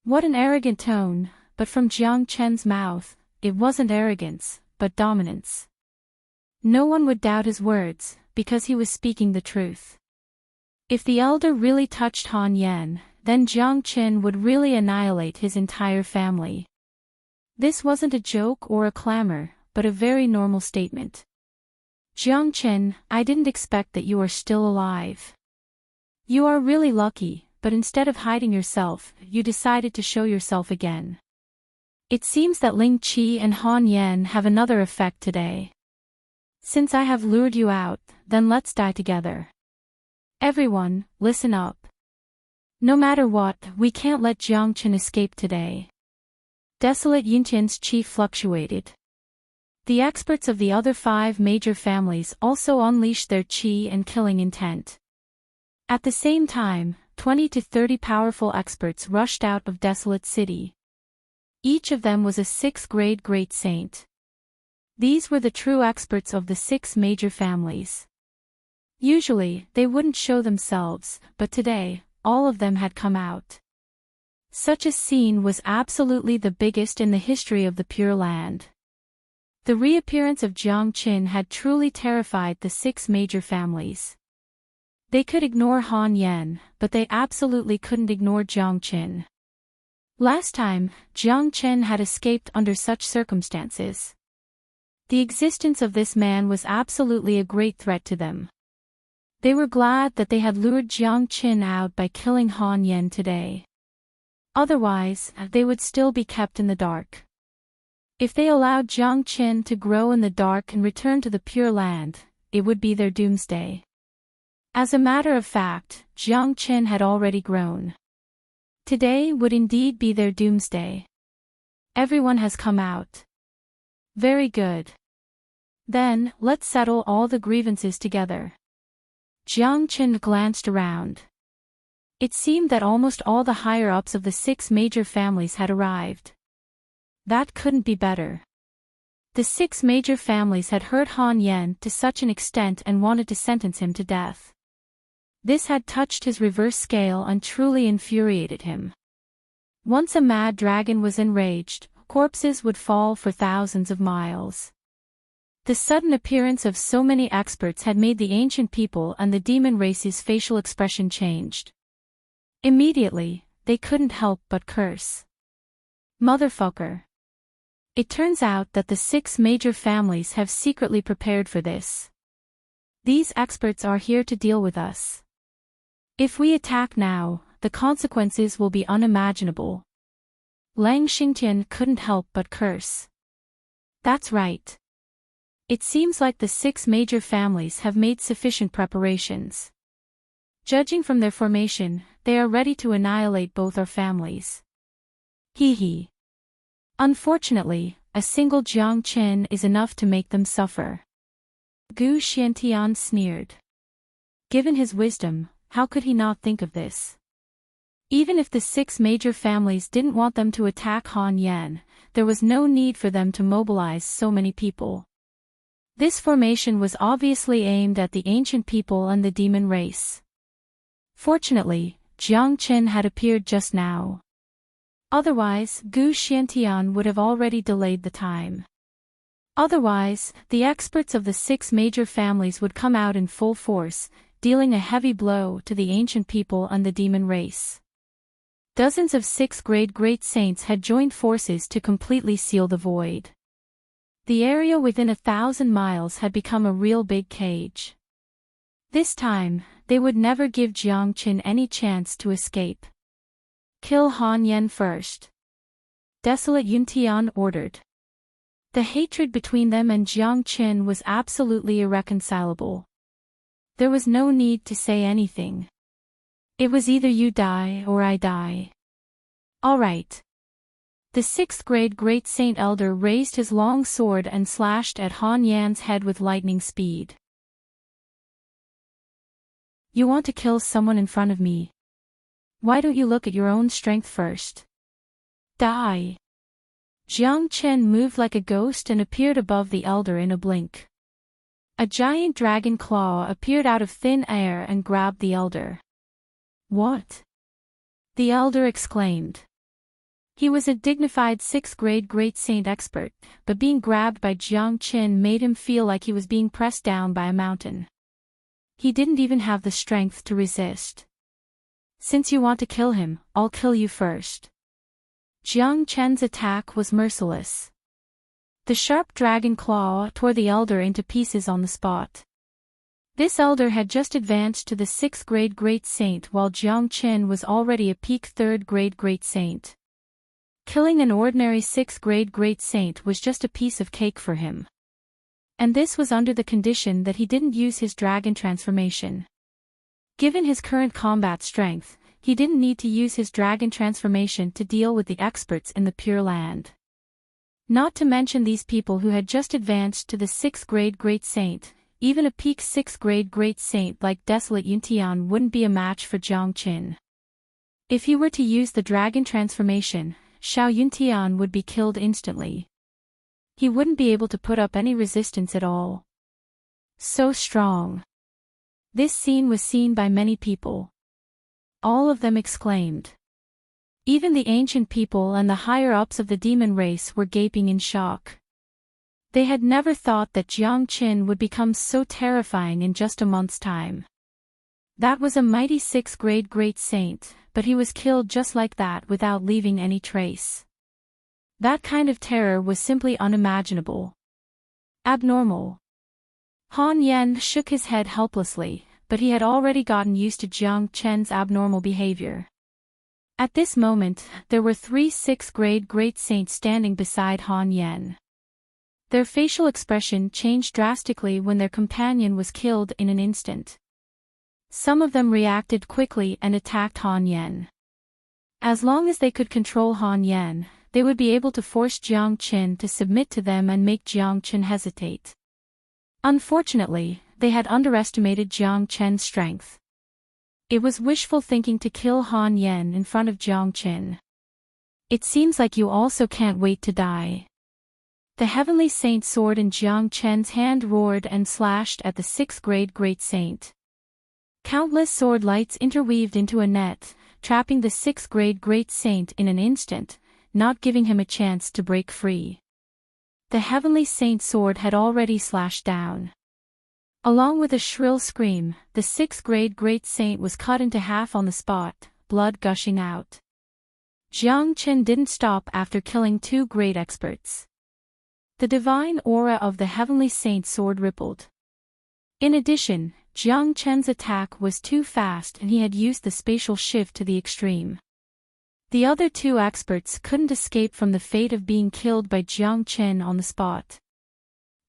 What an arrogant tone, but from Jiang Chen's mouth, it wasn't arrogance, but dominance. No one would doubt his words, because he was speaking the truth. If the elder really touched Han Yen, then Jiang Chen would really annihilate his entire family. This wasn't a joke or a clamor, but a very normal statement. Jiang Chen, I didn't expect that you are still alive. You are really lucky, but instead of hiding yourself, you decided to show yourself again. It seems that Ling Qi and Han Yen have another effect today. Since I have lured you out, then let's die together. Everyone, listen up. No matter what, we can't let Jiang Chen escape today. Desolate Yunqian's chief fluctuated. The experts of the other 5 major families also unleashed their qi and killing intent. At the same time, 20 to 30 powerful experts rushed out of Desolate City. Each of them was a 6th grade great saint. These were the true experts of the 6 major families. Usually, they wouldn't show themselves, but today, all of them had come out. Such a scene was absolutely the biggest in the history of the Pure Land. The reappearance of Jiang Qin had truly terrified the 6 major families. They could ignore Han Yan, but they absolutely couldn't ignore Jiang Qin. Last time, Jiang Qin had escaped under such circumstances. The existence of this man was absolutely a great threat to them. They were glad that they had lured Jiang Qin out by killing Han Yan today. Otherwise, they would still be kept in the dark. If they allowed Jiang Qin to grow in the dark and return to the Pure Land, it would be their doomsday. As a matter of fact, Jiang Qin had already grown. Today would indeed be their doomsday. Everyone has come out. Very good. Then, let's settle all the grievances together. Jiang Qin glanced around. It seemed that almost all the higher-ups of the 6 major families had arrived. That couldn't be better. The 6 major families had hurt Han Yan to such an extent and wanted to sentence him to death. This had touched his reverse scale and truly infuriated him. Once a mad dragon was enraged, corpses would fall for thousands of miles. The sudden appearance of so many experts had made the ancient people and the demon race's facial expression changed. Immediately, they couldn't help but curse. Motherfucker. It turns out that the 6 major families have secretly prepared for this. These experts are here to deal with us. If we attack now, the consequences will be unimaginable. Lang Xingtian couldn't help but curse. That's right. It seems like the 6 major families have made sufficient preparations. Judging from their formation, they are ready to annihilate both our families. Hee hee. Unfortunately, a single Jiang Qin is enough to make them suffer. Gu Xiantian sneered. Given his wisdom, how could he not think of this? Even if the 6 major families didn't want them to attack Han Yan, there was no need for them to mobilize so many people. This formation was obviously aimed at the ancient people and the demon race. Fortunately, Jiang Qin had appeared just now. Otherwise, Gu Xiantian would have already delayed the time. Otherwise, the experts of the 6 major families would come out in full force, dealing a heavy blow to the ancient people and the demon race. Dozens of 6th grade great saints had joined forces to completely seal the void. The area within 1,000 miles had become a real big cage. This time, they would never give Jiang Qin any chance to escape. Kill Han Yan first. Desolate Yuntian ordered. The hatred between them and Jiang Qin was absolutely irreconcilable. There was no need to say anything. It was either you die or I die. All right. The 6th grade Great Saint Elder raised his long sword and slashed at Han Yan's head with lightning speed. You want to kill someone in front of me? Why don't you look at your own strength first? Die! Jiang Chen moved like a ghost and appeared above the elder in a blink. A giant dragon claw appeared out of thin air and grabbed the elder. What? The elder exclaimed. He was a dignified 6th grade great saint expert, but being grabbed by Jiang Qin made him feel like he was being pressed down by a mountain. He didn't even have the strength to resist. Since you want to kill him, I'll kill you first. Jiang Chen's attack was merciless. The sharp dragon claw tore the elder into pieces on the spot. This elder had just advanced to the 6th grade great saint while Jiang Qin was already a peak 3rd grade great saint. Killing an ordinary 6th grade great saint was just a piece of cake for him. And this was under the condition that he didn't use his dragon transformation. Given his current combat strength, he didn't need to use his dragon transformation to deal with the experts in the Pure Land. Not to mention these people who had just advanced to the 6th grade Great Saint. Even a peak 6th grade Great Saint like Desolate Yuntian wouldn't be a match for Jiang Qin. If he were to use the dragon transformation, Xiao Yuntian would be killed instantly. He wouldn't be able to put up any resistance at all. So strong. This scene was seen by many people. All of them exclaimed. Even the ancient people and the higher-ups of the demon race were gaping in shock. They had never thought that Jiang Qin would become so terrifying in just a month's time. That was a mighty 6th grade Great Saint, but he was killed just like that without leaving any trace. That kind of terror was simply unimaginable. Abnormal. Han Yen shook his head helplessly, but he had already gotten used to Jiang Qin's abnormal behavior. At this moment, there were 3 6th grade Great Saints standing beside Han Yen. Their facial expression changed drastically when their companion was killed in an instant. Some of them reacted quickly and attacked Han Yen. As long as they could control Han Yen, they would be able to force Jiang Qin to submit to them and make Jiang Qin hesitate. Unfortunately, they had underestimated Jiang Qin's strength. It was wishful thinking to kill Han Yen in front of Jiang Qin. It seems like you also can't wait to die. The Heavenly Saint sword in Jiang Qin's hand roared and slashed at the 6th grade Great Saint. Countless sword lights interweaved into a net, trapping the 6th grade Great Saint in an instant, not giving him a chance to break free. The Heavenly Saint sword had already slashed down. Along with a shrill scream, the 6th grade Great Saint was cut into half on the spot, blood gushing out. Jiang Qin didn't stop after killing 2 great experts. The divine aura of the Heavenly Saint sword rippled. In addition, Jiang Qin's attack was too fast and he had used the spatial shift to the extreme. The other 2 experts couldn't escape from the fate of being killed by Jiang Qin on the spot.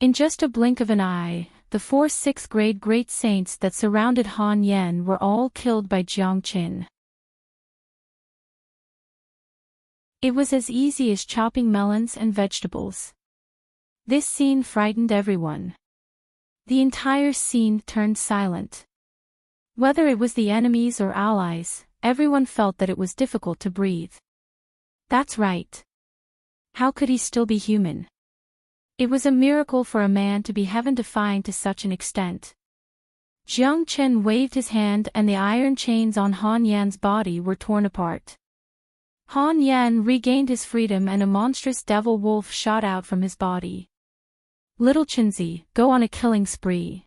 In just a blink of an eye, the 4 6th grade Great Saints that surrounded Han Yen were all killed by Jiang Qin. It was as easy as chopping melons and vegetables. This scene frightened everyone. The entire scene turned silent. Whether it was the enemies or allies, everyone felt that it was difficult to breathe. That's right. How could he still be human? It was a miracle for a man to be heaven-defying to such an extent. Jiang Qin waved his hand and the iron chains on Han Yan's body were torn apart. Han Yan regained his freedom and a monstrous devil wolf shot out from his body. Little Chinzi, go on a killing spree.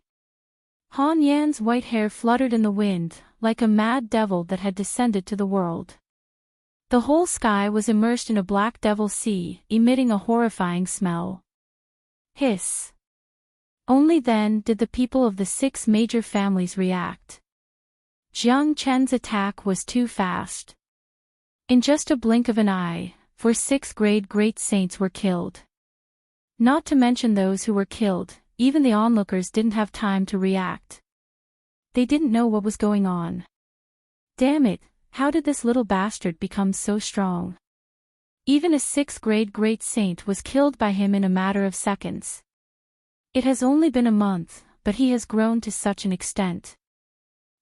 Han Yan's white hair fluttered in the wind, like a mad devil that had descended to the world. The whole sky was immersed in a black devil sea, emitting a horrifying smell. Hiss. Only then did the people of the 6 major families react. Jiang Qin's attack was too fast. In just a blink of an eye, 4 6th grade Great Saints were killed. Not to mention those who were killed, even the onlookers didn't have time to react. They didn't know what was going on. Damn it, how did this little bastard become so strong? Even a 6th grade Great Saint was killed by him in a matter of seconds. It has only been a month, but he has grown to such an extent.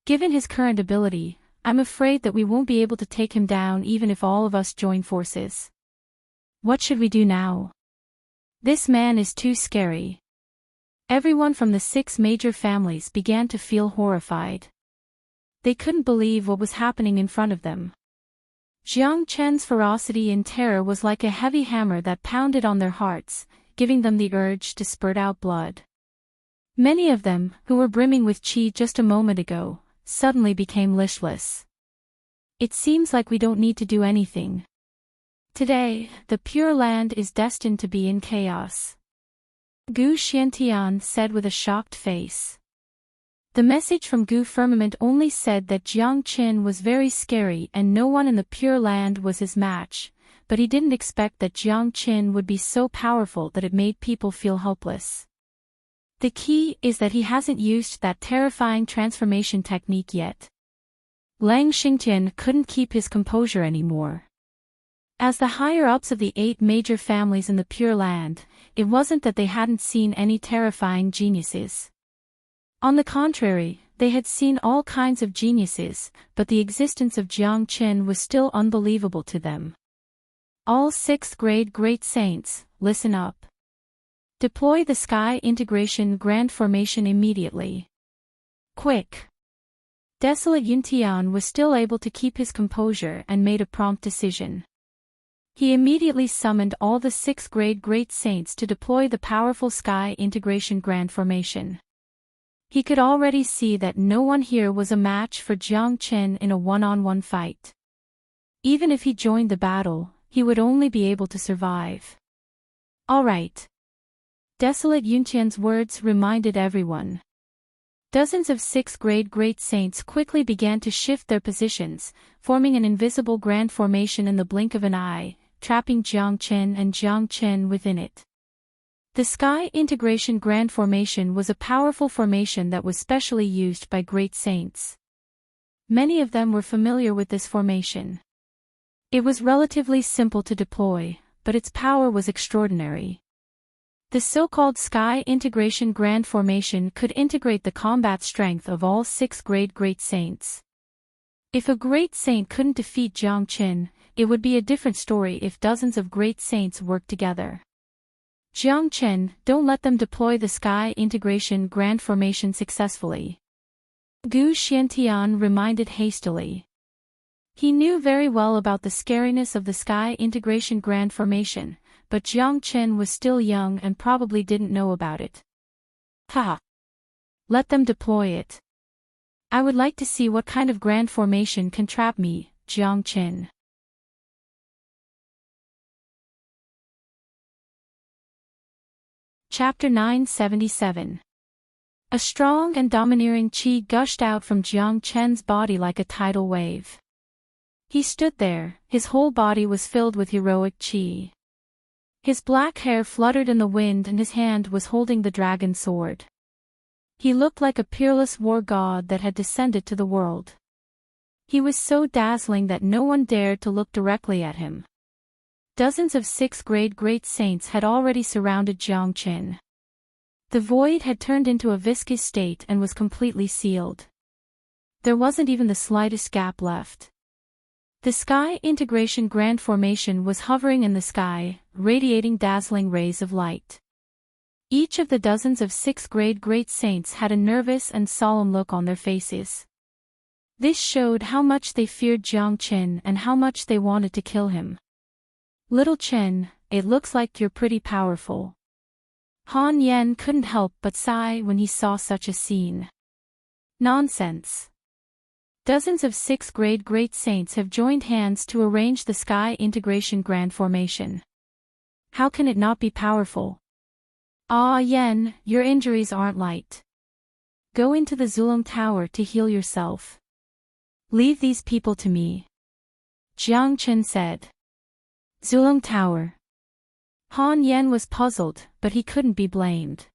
Given his current ability, I'm afraid that we won't be able to take him down even if all of us join forces. What should we do now? This man is too scary. Everyone from the 6 major families began to feel horrified. They couldn't believe what was happening in front of them. Jiang Qin's ferocity and terror was like a heavy hammer that pounded on their hearts, giving them the urge to spurt out blood. Many of them, who were brimming with qi just a moment ago, suddenly became listless. It seems like we don't need to do anything. Today, the Pure Land is destined to be in chaos. Gu Xiantian said with a shocked face. The message from Gu Firmament only said that Jiang Qin was very scary and no one in the Pure Land was his match, but he didn't expect that Jiang Qin would be so powerful that it made people feel helpless. The key is that he hasn't used that terrifying transformation technique yet. Lang Xingtian couldn't keep his composure anymore. As the higher-ups of the 8 major families in the Pure Land, it wasn't that they hadn't seen any terrifying geniuses. On the contrary, they had seen all kinds of geniuses, but the existence of Jiang Qin was still unbelievable to them. All 6th grade great saints, listen up. Deploy the Sky Integration Grand Formation immediately. Quick! Desolate Yuntian was still able to keep his composure and made a prompt decision. He immediately summoned all the 6th grade great saints to deploy the powerful Sky Integration Grand Formation. He could already see that no one here was a match for Jiang Qin in a one-on-one fight. Even if he joined the battle, he would only be able to survive. All right. Desolate Yuntian's words reminded everyone. Dozens of 6th grade great saints quickly began to shift their positions, forming an invisible grand formation in the blink of an eye, trapping Jiang Qin within it. The Sky Integration Grand Formation was a powerful formation that was specially used by great saints. Many of them were familiar with this formation. It was relatively simple to deploy, but its power was extraordinary. The so-called Sky Integration Grand Formation could integrate the combat strength of all 6th grade great saints. If a great saint couldn't defeat Jiang Qin, it would be a different story if dozens of great saints worked together. Jiang Qin, don't let them deploy the Sky Integration Grand Formation successfully. Gu Xiantian reminded hastily. He knew very well about the scariness of the Sky Integration Grand Formation, but Jiang Qin was still young and probably didn't know about it. Ha! Let them deploy it. I would like to see what kind of grand formation can trap me, Jiang Qin. Chapter 977. A strong and domineering qi gushed out from Jiang Qin's body like a tidal wave. He stood there, his whole body was filled with heroic qi. His black hair fluttered in the wind and his hand was holding the dragon sword. He looked like a peerless war god that had descended to the world. He was so dazzling that no one dared to look directly at him. Dozens of 6th grade great saints had already surrounded Jiang Qin. The void had turned into a viscous state and was completely sealed. There wasn't even the slightest gap left. The Sky Integration Grand Formation was hovering in the sky, radiating dazzling rays of light. Each of the dozens of 6th grade great saints had a nervous and solemn look on their faces. This showed how much they feared Jiang Qin and how much they wanted to kill him. Little Qin, it looks like you're pretty powerful. Han Yen couldn't help but sigh when he saw such a scene. Nonsense. Dozens of 6th grade great saints have joined hands to arrange the Sky Integration Grand Formation. How can it not be powerful? Ah Yen, your injuries aren't light. Go into the Zulong Tower to heal yourself. Leave these people to me. Jiang Qin said. Zulong Tower. Han Yen was puzzled, but he couldn't be blamed.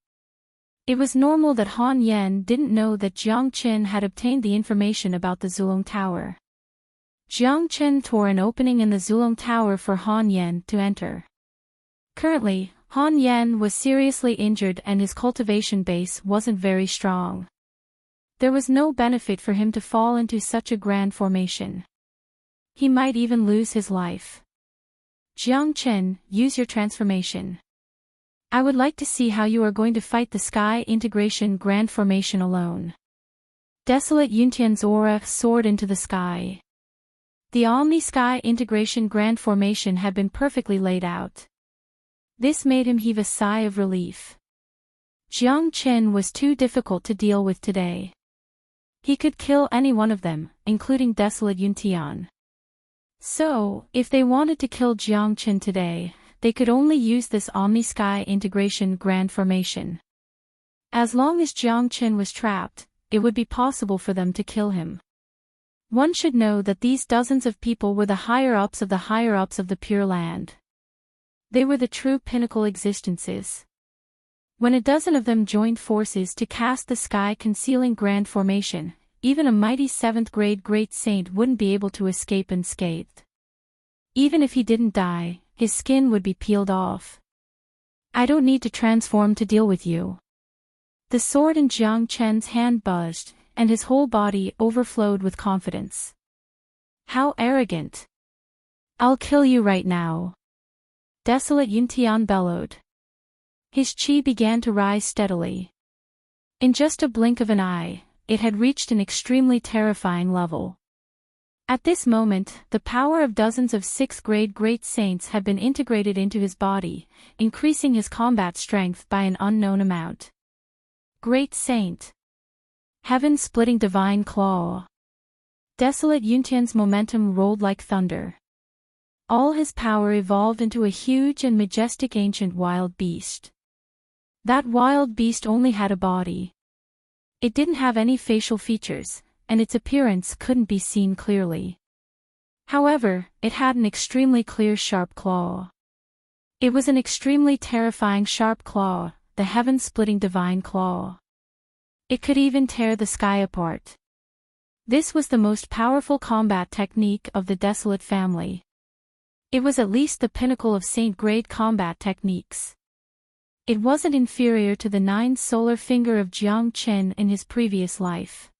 It was normal that Han Yen didn't know that Jiang Qin had obtained the information about the Zulong Tower. Jiang Qin tore an opening in the Zulong Tower for Han Yen to enter. Currently, Han Yen was seriously injured and his cultivation base wasn't very strong. There was no benefit for him to fall into such a grand formation. He might even lose his life. Jiang Qin, use your transformation. I would like to see how you are going to fight the Sky Integration Grand Formation alone. Desolate Yuntian's aura soared into the sky. The Omni-Sky Integration Grand Formation had been perfectly laid out. This made him heave a sigh of relief. Jiang Qin was too difficult to deal with today. He could kill any one of them, including Desolate Yuntian. So, if they wanted to kill Jiang Qin today, they could only use this Omni-Sky Integration Grand Formation. As long as Jiang Qin was trapped, it would be possible for them to kill him. One should know that these dozens of people were the higher-ups of the Pure Land. They were the true pinnacle existences. When a dozen of them joined forces to cast the sky-concealing Grand Formation, even a mighty 7th grade great saint wouldn't be able to escape unscathed. Even if he didn't die, his skin would be peeled off. I don't need to transform to deal with you. The sword in Jiang Chen's hand buzzed, and his whole body overflowed with confidence. How arrogant! I'll kill you right now. Desolate Yuntian bellowed. His qi began to rise steadily. In just a blink of an eye, it had reached an extremely terrifying level. At this moment, the power of dozens of 6th grade great saints had been integrated into his body, increasing his combat strength by an unknown amount. Great Saint. Heaven-splitting divine claw. Desolate Yuntian's momentum rolled like thunder. All his power evolved into a huge and majestic ancient wild beast. That wild beast only had a body. It didn't have any facial features, and its appearance couldn't be seen clearly. However, it had an extremely clear sharp claw. It was an extremely terrifying sharp claw, the heaven-splitting divine claw. It could even tear the sky apart. This was the most powerful combat technique of the Desolate family. It was at least the pinnacle of saint-grade combat techniques. It wasn't inferior to the 9th solar finger of Jiang Chen in his previous life.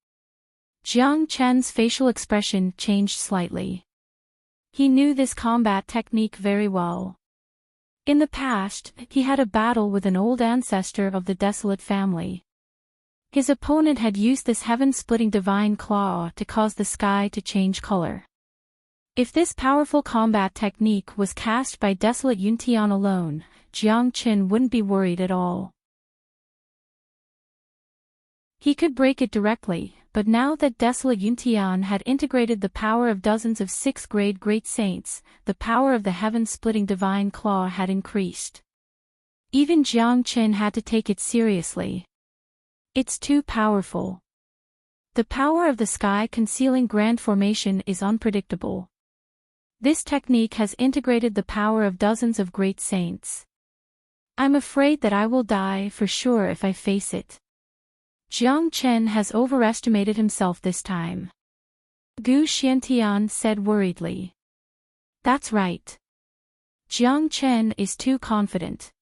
Jiang Chen's facial expression changed slightly. He knew this combat technique very well. In the past, he had a battle with an old ancestor of the Desolate family. His opponent had used this heaven-splitting divine claw to cause the sky to change color. If this powerful combat technique was cast by Desolate Yuntian alone, Jiang Chen wouldn't be worried at all. He could break it directly, but now that Desolate Yuntian had integrated the power of dozens of 6th grade great saints, the power of the heaven-splitting divine claw had increased. Even Jiang Chen had to take it seriously. It's too powerful. The power of the sky-concealing grand formation is unpredictable. This technique has integrated the power of dozens of great saints. I'm afraid that I will die for sure if I face it. Jiang Chen has overestimated himself this time. Gu Xiantian said worriedly. That's right. Jiang Chen is too confident.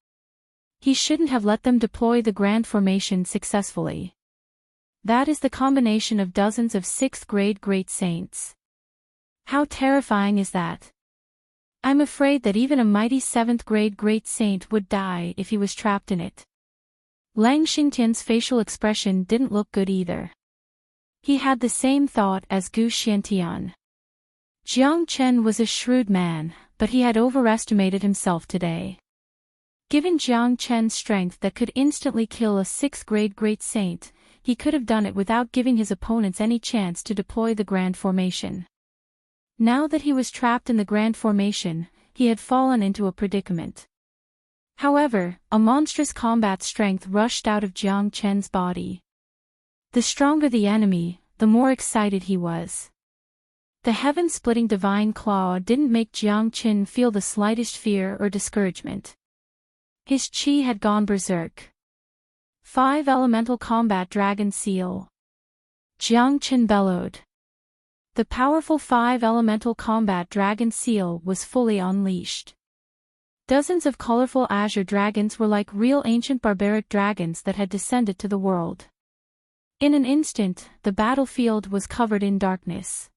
He shouldn't have let them deploy the grand formation successfully. That is the combination of dozens of 6th grade great saints. How terrifying is that? I'm afraid that even a mighty 7th grade great saint would die if he was trapped in it. Lang Xingtian's facial expression didn't look good either. He had the same thought as Gu Xiantian. Jiang Chen was a shrewd man, but he had overestimated himself today. Given Jiang Chen's strength that could instantly kill a 6th grade great saint, he could have done it without giving his opponents any chance to deploy the grand formation. Now that he was trapped in the grand formation, he had fallen into a predicament. However, a monstrous combat strength rushed out of Jiang Chen's body. The stronger the enemy, the more excited he was. The heaven-splitting divine claw didn't make Jiang Chen feel the slightest fear or discouragement. His qi had gone berserk. 5 Elemental Combat Dragon Seal. Jiang Chen bellowed. The powerful 5 Elemental Combat Dragon Seal was fully unleashed. Dozens of colorful azure dragons were like real ancient barbaric dragons that had descended to the world. In an instant, the battlefield was covered in darkness.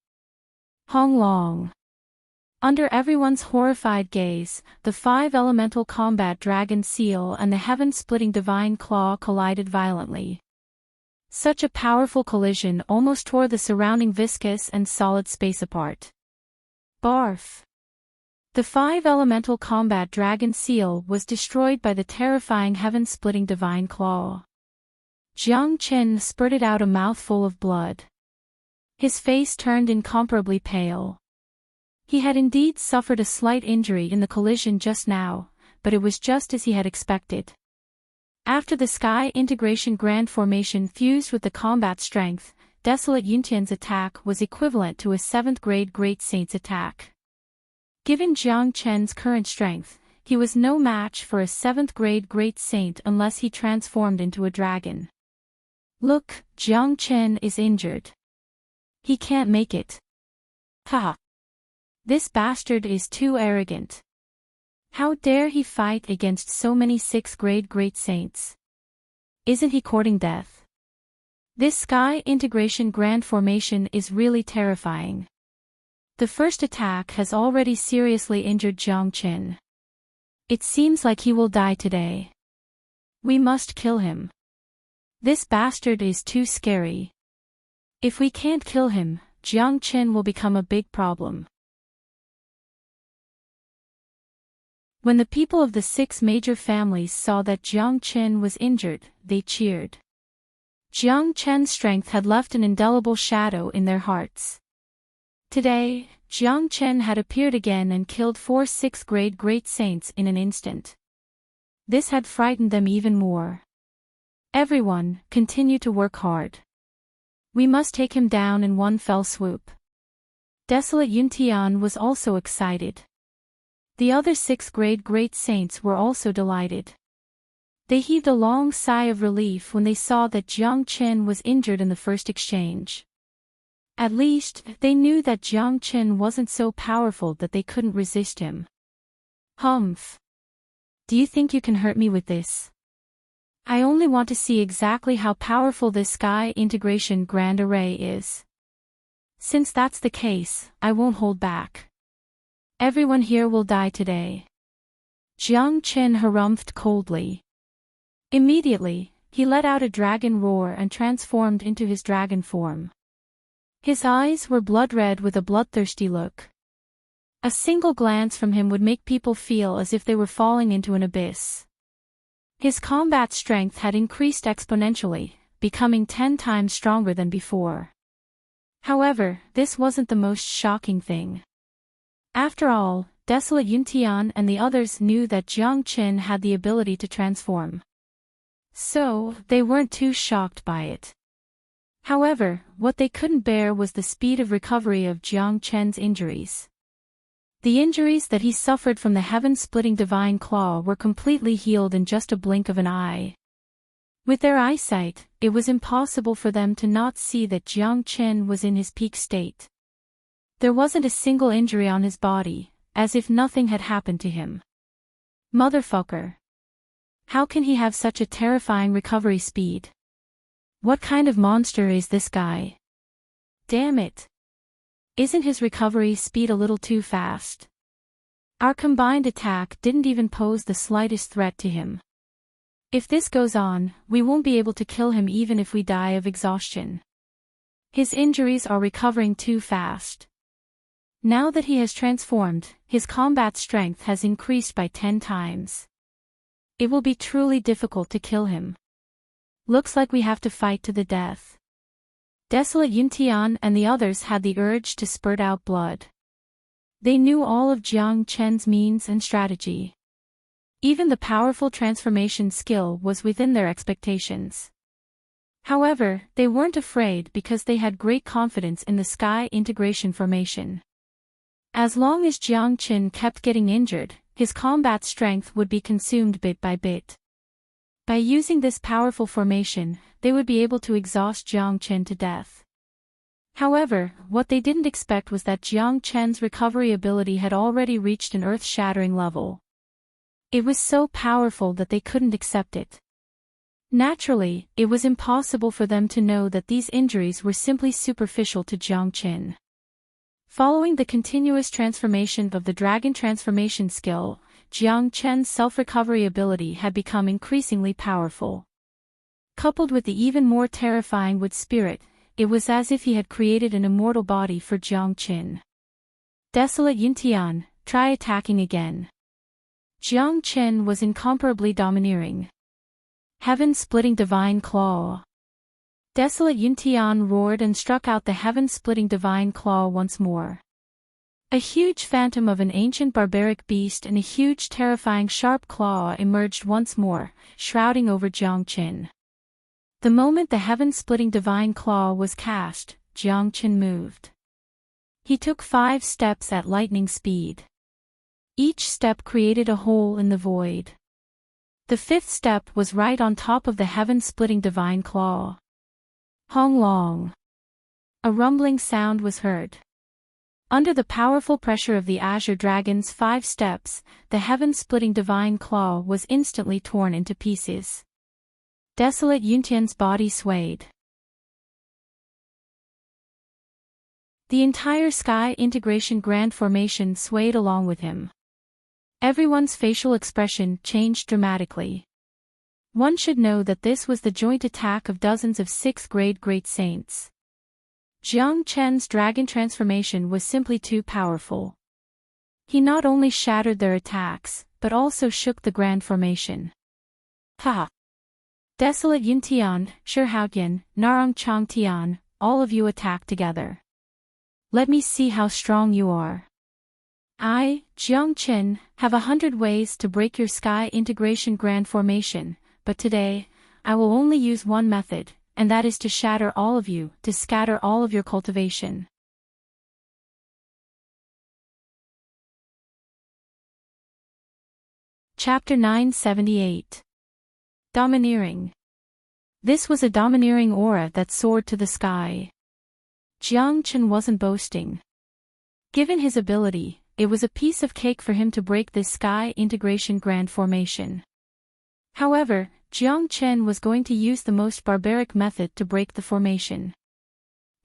Hong Long. Under everyone's horrified gaze, the 5 Elemental Combat Dragon Seal and the heaven-splitting divine claw collided violently. Such a powerful collision almost tore the surrounding viscous and solid space apart. Barf! The 5 Elemental Combat Dragon Seal was destroyed by the terrifying heaven-splitting divine claw. Jiang Chen spurted out a mouthful of blood. His face turned incomparably pale. He had indeed suffered a slight injury in the collision just now, but it was just as he had expected. After the Sky Integration Grand Formation fused with the combat strength, Desolate Yuntian's attack was equivalent to a 7th grade Great Saint's attack. Given Jiang Chen's current strength, he was no match for a 7th grade Great Saint unless he transformed into a dragon. Look, Jiang Chen is injured. He can't make it. Ha! This bastard is too arrogant. How dare he fight against so many sixth-grade great saints? Isn't he courting death? This sky integration grand formation is really terrifying. The first attack has already seriously injured Jiang Qin. It seems like he will die today. We must kill him. This bastard is too scary. If we can't kill him, Jiang Qin will become a big problem. When the people of the 6 major families saw that Jiang Qin was injured, they cheered. Jiang Qin's strength had left an indelible shadow in their hearts. Today, Jiang Qin had appeared again and killed 4 sixth-grade great saints in an instant. This had frightened them even more. Everyone, continue to work hard. We must take him down in one fell swoop. Desolate Yuntian was also excited. The other 6th-grade great saints were also delighted. They heaved a long sigh of relief when they saw that Jiang Qin was injured in the first exchange. At least, they knew that Jiang Qin wasn't so powerful that they couldn't resist him. Humph. Do you think you can hurt me with this? I only want to see exactly how powerful this sky integration grand array is. Since that's the case, I won't hold back. Everyone here will die today. Jiang Qin harumphed coldly. Immediately, he let out a dragon roar and transformed into his dragon form. His eyes were blood-red with a bloodthirsty look. A single glance from him would make people feel as if they were falling into an abyss. His combat strength had increased exponentially, becoming 10 times stronger than before. However, this wasn't the most shocking thing. After all, Desolate Yuntian and the others knew that Jiang Qin had the ability to transform. So, they weren't too shocked by it. However, what they couldn't bear was the speed of recovery of Jiang Qin's injuries. The injuries that he suffered from the heaven-splitting divine claw were completely healed in just a blink of an eye. With their eyesight, it was impossible for them to not see that Jiang Qin was in his peak state. There wasn't a single injury on his body, as if nothing had happened to him. Motherfucker. How can he have such a terrifying recovery speed? What kind of monster is this guy? Damn it. Isn't his recovery speed a little too fast? Our combined attack didn't even pose the slightest threat to him. If this goes on, we won't be able to kill him even if we die of exhaustion. His injuries are recovering too fast. Now that he has transformed, his combat strength has increased by 10 times. It will be truly difficult to kill him. Looks like we have to fight to the death. Desolate Yuntian and the others had the urge to spurt out blood. They knew all of Jiang Qin's means and strategy. Even the powerful transformation skill was within their expectations. However, they weren't afraid because they had great confidence in the sky integration formation. As long as Jiang Qin kept getting injured, his combat strength would be consumed bit by bit. By using this powerful formation, they would be able to exhaust Jiang Qin to death. However, what they didn't expect was that Jiang Qin's recovery ability had already reached an earth-shattering level. It was so powerful that they couldn't accept it. Naturally, it was impossible for them to know that these injuries were simply superficial to Jiang Qin. Following the continuous transformation of the dragon transformation skill, Jiang Qin's self-recovery ability had become increasingly powerful. Coupled with the even more terrifying wood spirit, it was as if he had created an immortal body for Jiang Qin. Desolate Yuntian, try attacking again. Jiang Qin was incomparably domineering. Heaven-splitting divine claw. Desolate Yuntian roared and struck out the heaven-splitting divine claw once more. A huge phantom of an ancient barbaric beast and a huge terrifying sharp claw emerged once more, shrouding over Jiang Qin. The moment the heaven-splitting divine claw was cast, Jiang Qin moved. He took 5 steps at lightning speed. Each step created a hole in the void. The 5th step was right on top of the heaven-splitting divine claw. Hong Long. A rumbling sound was heard. Under the powerful pressure of the Azure Dragon's 5 steps, the heaven-splitting divine claw was instantly torn into pieces. Desolate Yuntian's body swayed. The entire Sky Integration Grand Formation swayed along with him. Everyone's facial expression changed dramatically. One should know that this was the joint attack of dozens of 6th-grade great saints. Jiang Chen's dragon transformation was simply too powerful. He not only shattered their attacks, but also shook the Grand Formation. Ha! Desolate Yuntian, Shihaotian, Narong Changtian, all of you attack together. Let me see how strong you are. I, Jiang Chen, have 100 ways to break your Sky Integration Grand Formation, but today, I will only use one method, and that is to shatter all of you, to scatter all of your cultivation. Chapter 978. Domineering. This was a domineering aura that soared to the sky. Jiang Chen wasn't boasting. Given his ability, it was a piece of cake for him to break this Sky Integration Grand Formation. However, Jiang Chen was going to use the most barbaric method to break the formation.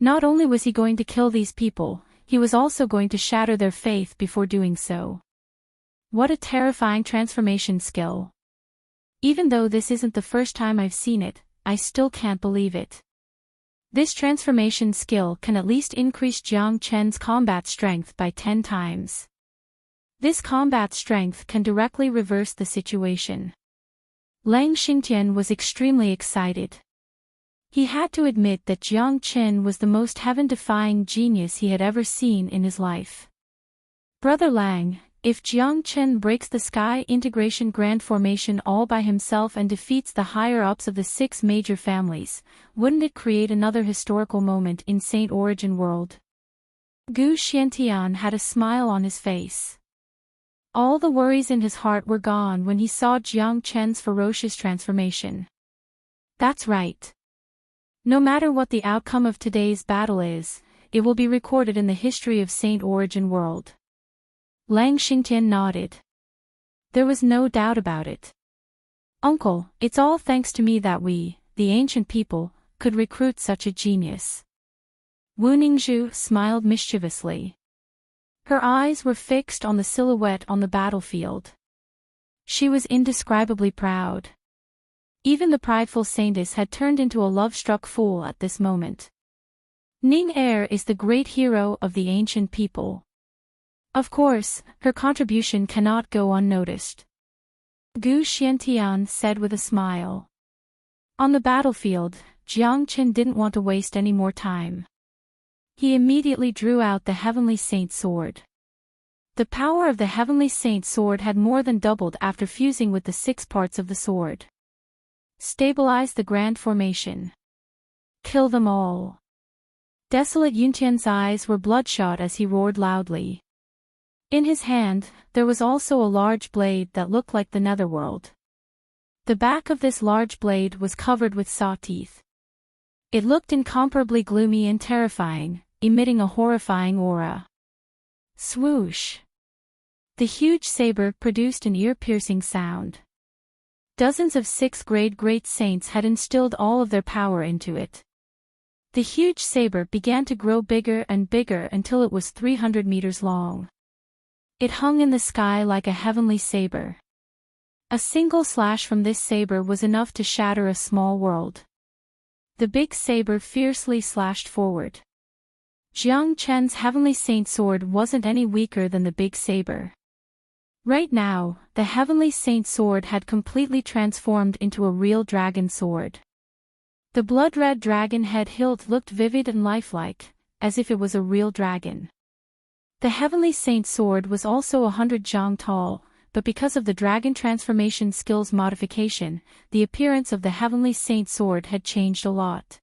Not only was he going to kill these people, he was also going to shatter their faith before doing so. What a terrifying transformation skill. Even though this isn't the first time I've seen it, I still can't believe it. This transformation skill can at least increase Jiang Chen's combat strength by 10 times. This combat strength can directly reverse the situation. Lang Xingtian was extremely excited. He had to admit that Jiang Chen was the most heaven-defying genius he had ever seen in his life. Brother Lang, if Jiang Chen breaks the Sky Integration Grand Formation all by himself and defeats the higher-ups of the 6 major families, wouldn't it create another historical moment in Saint Origin World? Gu Xiantian had a smile on his face. All the worries in his heart were gone when he saw Jiang Chen's ferocious transformation. That's right. No matter what the outcome of today's battle is, it will be recorded in the history of Saint Origin World. Lang Xingtian nodded. There was no doubt about it. Uncle, it's all thanks to me that we, the ancient people, could recruit such a genius. Wu Ningzhu smiled mischievously. Her eyes were fixed on the silhouette on the battlefield. She was indescribably proud. Even the prideful saintess had turned into a love-struck fool at this moment. Ning Er is the great hero of the ancient people. Of course, her contribution cannot go unnoticed. Gu Xiantian said with a smile. On the battlefield, Jiang Chen didn't want to waste any more time. He immediately drew out the Heavenly Saint Sword. The power of the Heavenly Saint Sword had more than doubled after fusing with the 6 parts of the sword. Stabilize the Grand Formation. Kill them all. Desolate Yuntian's eyes were bloodshot as he roared loudly. In his hand, there was also a large blade that looked like the netherworld. The back of this large blade was covered with saw teeth. It looked incomparably gloomy and terrifying, emitting a horrifying aura. Swoosh! The huge saber produced an ear-piercing sound. Dozens of 6th-grade great saints had instilled all of their power into it. The huge saber began to grow bigger and bigger until it was 300 meters long. It hung in the sky like a heavenly saber. A single slash from this saber was enough to shatter a small world. The big saber fiercely slashed forward. Jiang Chen's Heavenly Saint Sword wasn't any weaker than the big saber. Right now, the Heavenly Saint Sword had completely transformed into a real dragon sword. The blood-red dragon head hilt looked vivid and lifelike, as if it was a real dragon. The Heavenly Saint Sword was also 100 zhang tall, but because of the dragon transformation skills modification, the appearance of the Heavenly Saint Sword had changed a lot.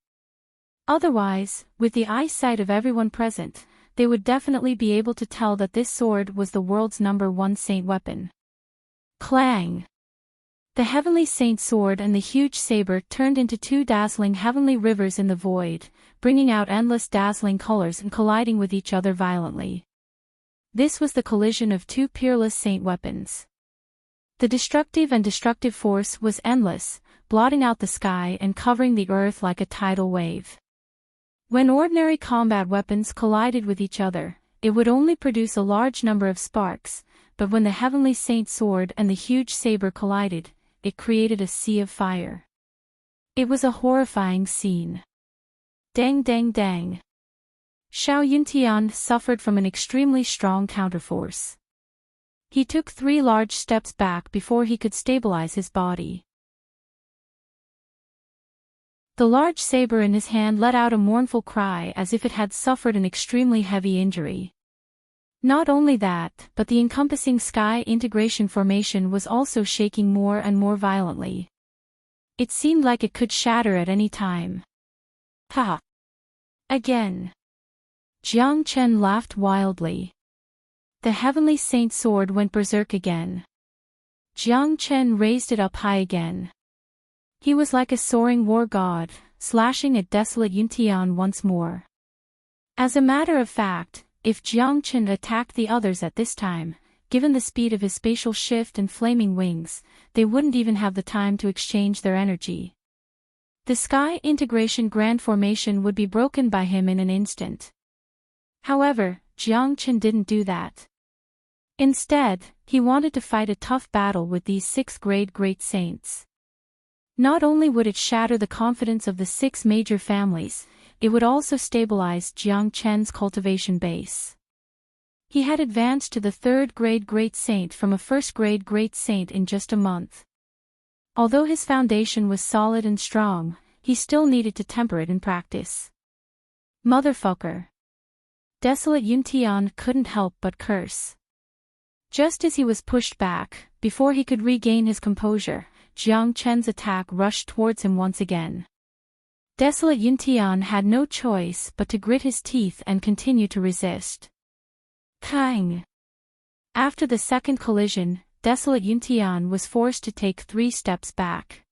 Otherwise, with the eyesight of everyone present, they would definitely be able to tell that this sword was the world's #1 saint weapon. Clang! The heavenly saint sword and the huge saber turned into two dazzling heavenly rivers in the void, bringing out endless dazzling colors and colliding with each other violently. This was the collision of two peerless saint weapons. The destructive force was endless, blotting out the sky and covering the earth like a tidal wave. When ordinary combat weapons collided with each other, it would only produce a large number of sparks, but when the heavenly saint sword and the huge saber collided, it created a sea of fire. It was a horrifying scene. Dang dang dang. Xiao Yuntian suffered from an extremely strong counterforce. He took 3 large steps back before he could stabilize his body. The large saber in his hand let out a mournful cry as if it had suffered an extremely heavy injury. Not only that, but the encompassing sky integration formation was also shaking more and more violently. It seemed like it could shatter at any time. Ha! Again. Jiang Chen laughed wildly. The heavenly saint sword went berserk again. Jiang Chen raised it up high again. He was like a soaring war god, slashing at desolate Yuntian once more. As a matter of fact, if Jiang Chen attacked the others at this time, given the speed of his spatial shift and flaming wings, they wouldn't even have the time to exchange their energy. The sky integration grand formation would be broken by him in an instant. However, Jiang Chen didn't do that. Instead, he wanted to fight a tough battle with these 6th-grade great saints. Not only would it shatter the confidence of the 6 major families, it would also stabilize Jiang Chen's cultivation base. He had advanced to the 3rd-grade great saint from a 1st-grade great saint in just a month. Although his foundation was solid and strong, he still needed to temper it in practice. Motherfucker. Desolate Yuntian couldn't help but curse. Just as he was pushed back, before he could regain his composure, Jiang Chen's attack rushed towards him once again. Desolate Yuntian had no choice but to grit his teeth and continue to resist. Kang! After the second collision, Desolate Yuntian was forced to take 3 steps back.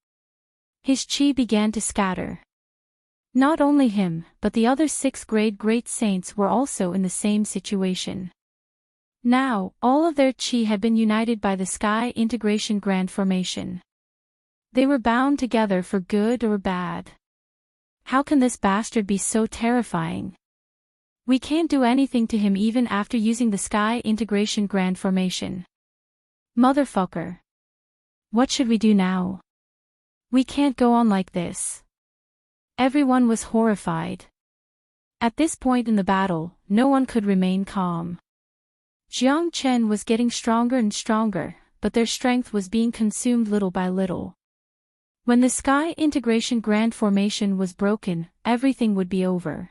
His chi began to scatter. Not only him, but the other 6th-grade great saints were also in the same situation. Now, all of their chi had been united by the sky integration grand formation. They were bound together for good or bad. How can this bastard be so terrifying? We can't do anything to him even after using the sky integration grand formation. Motherfucker. What should we do now? We can't go on like this. Everyone was horrified. At this point in the battle, no one could remain calm. Jiang Chen was getting stronger and stronger, but their strength was being consumed little by little. When the sky integration grand formation was broken, everything would be over.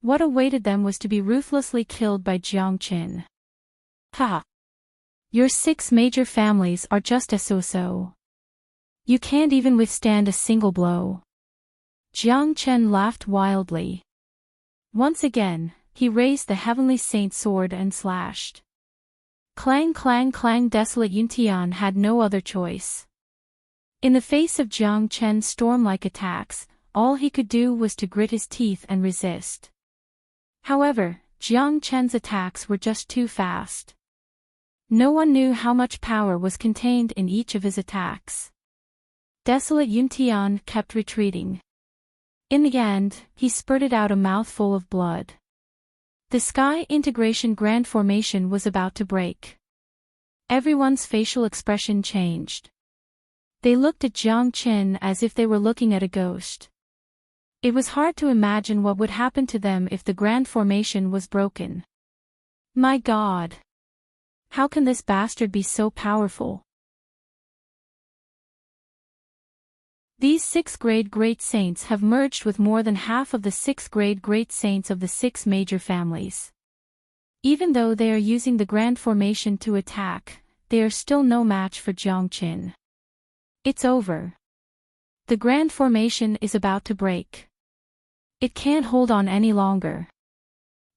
What awaited them was to be ruthlessly killed by Jiang Chen. Ha! Your 6 major families are just as so-so. You can't even withstand a single blow. Jiang Chen laughed wildly. Once again, he raised the heavenly saint sword and slashed. Clang clang clang. Desolate Yuntian had no other choice. In the face of Jiang Chen's storm-like attacks, all he could do was to grit his teeth and resist. However, Jiang Chen's attacks were just too fast. No one knew how much power was contained in each of his attacks. Desolate Yuntian kept retreating. In the end, he spurted out a mouthful of blood. The sky integration grand formation was about to break. Everyone's facial expression changed. They looked at Jiang Chen as if they were looking at a ghost. It was hard to imagine what would happen to them if the grand formation was broken. My God! How can this bastard be so powerful? These 6th-grade great saints have merged with more than half of the 6th-grade great saints of the 6 major families. Even though they are using the grand formation to attack, they are still no match for Jiang Chen. It's over. The grand formation is about to break. It can't hold on any longer.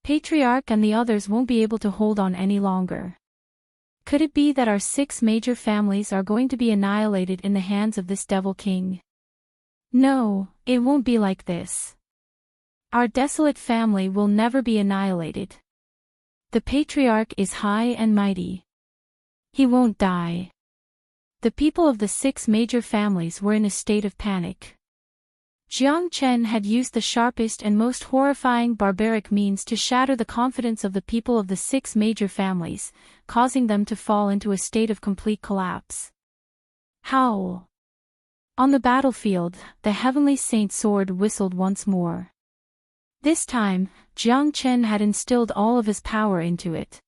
Patriarch and the others won't be able to hold on any longer. Could it be that our 6 major families are going to be annihilated in the hands of this devil king? No, it won't be like this. Our desolate family will never be annihilated. The patriarch is high and mighty. He won't die. The people of the 6 major families were in a state of panic. Jiang Chen had used the sharpest and most horrifying barbaric means to shatter the confidence of the people of the 6 major families, causing them to fall into a state of complete collapse. Howl! On the battlefield, the heavenly saint's sword whistled once more. This time, Jiang Chen had instilled all of his power into it.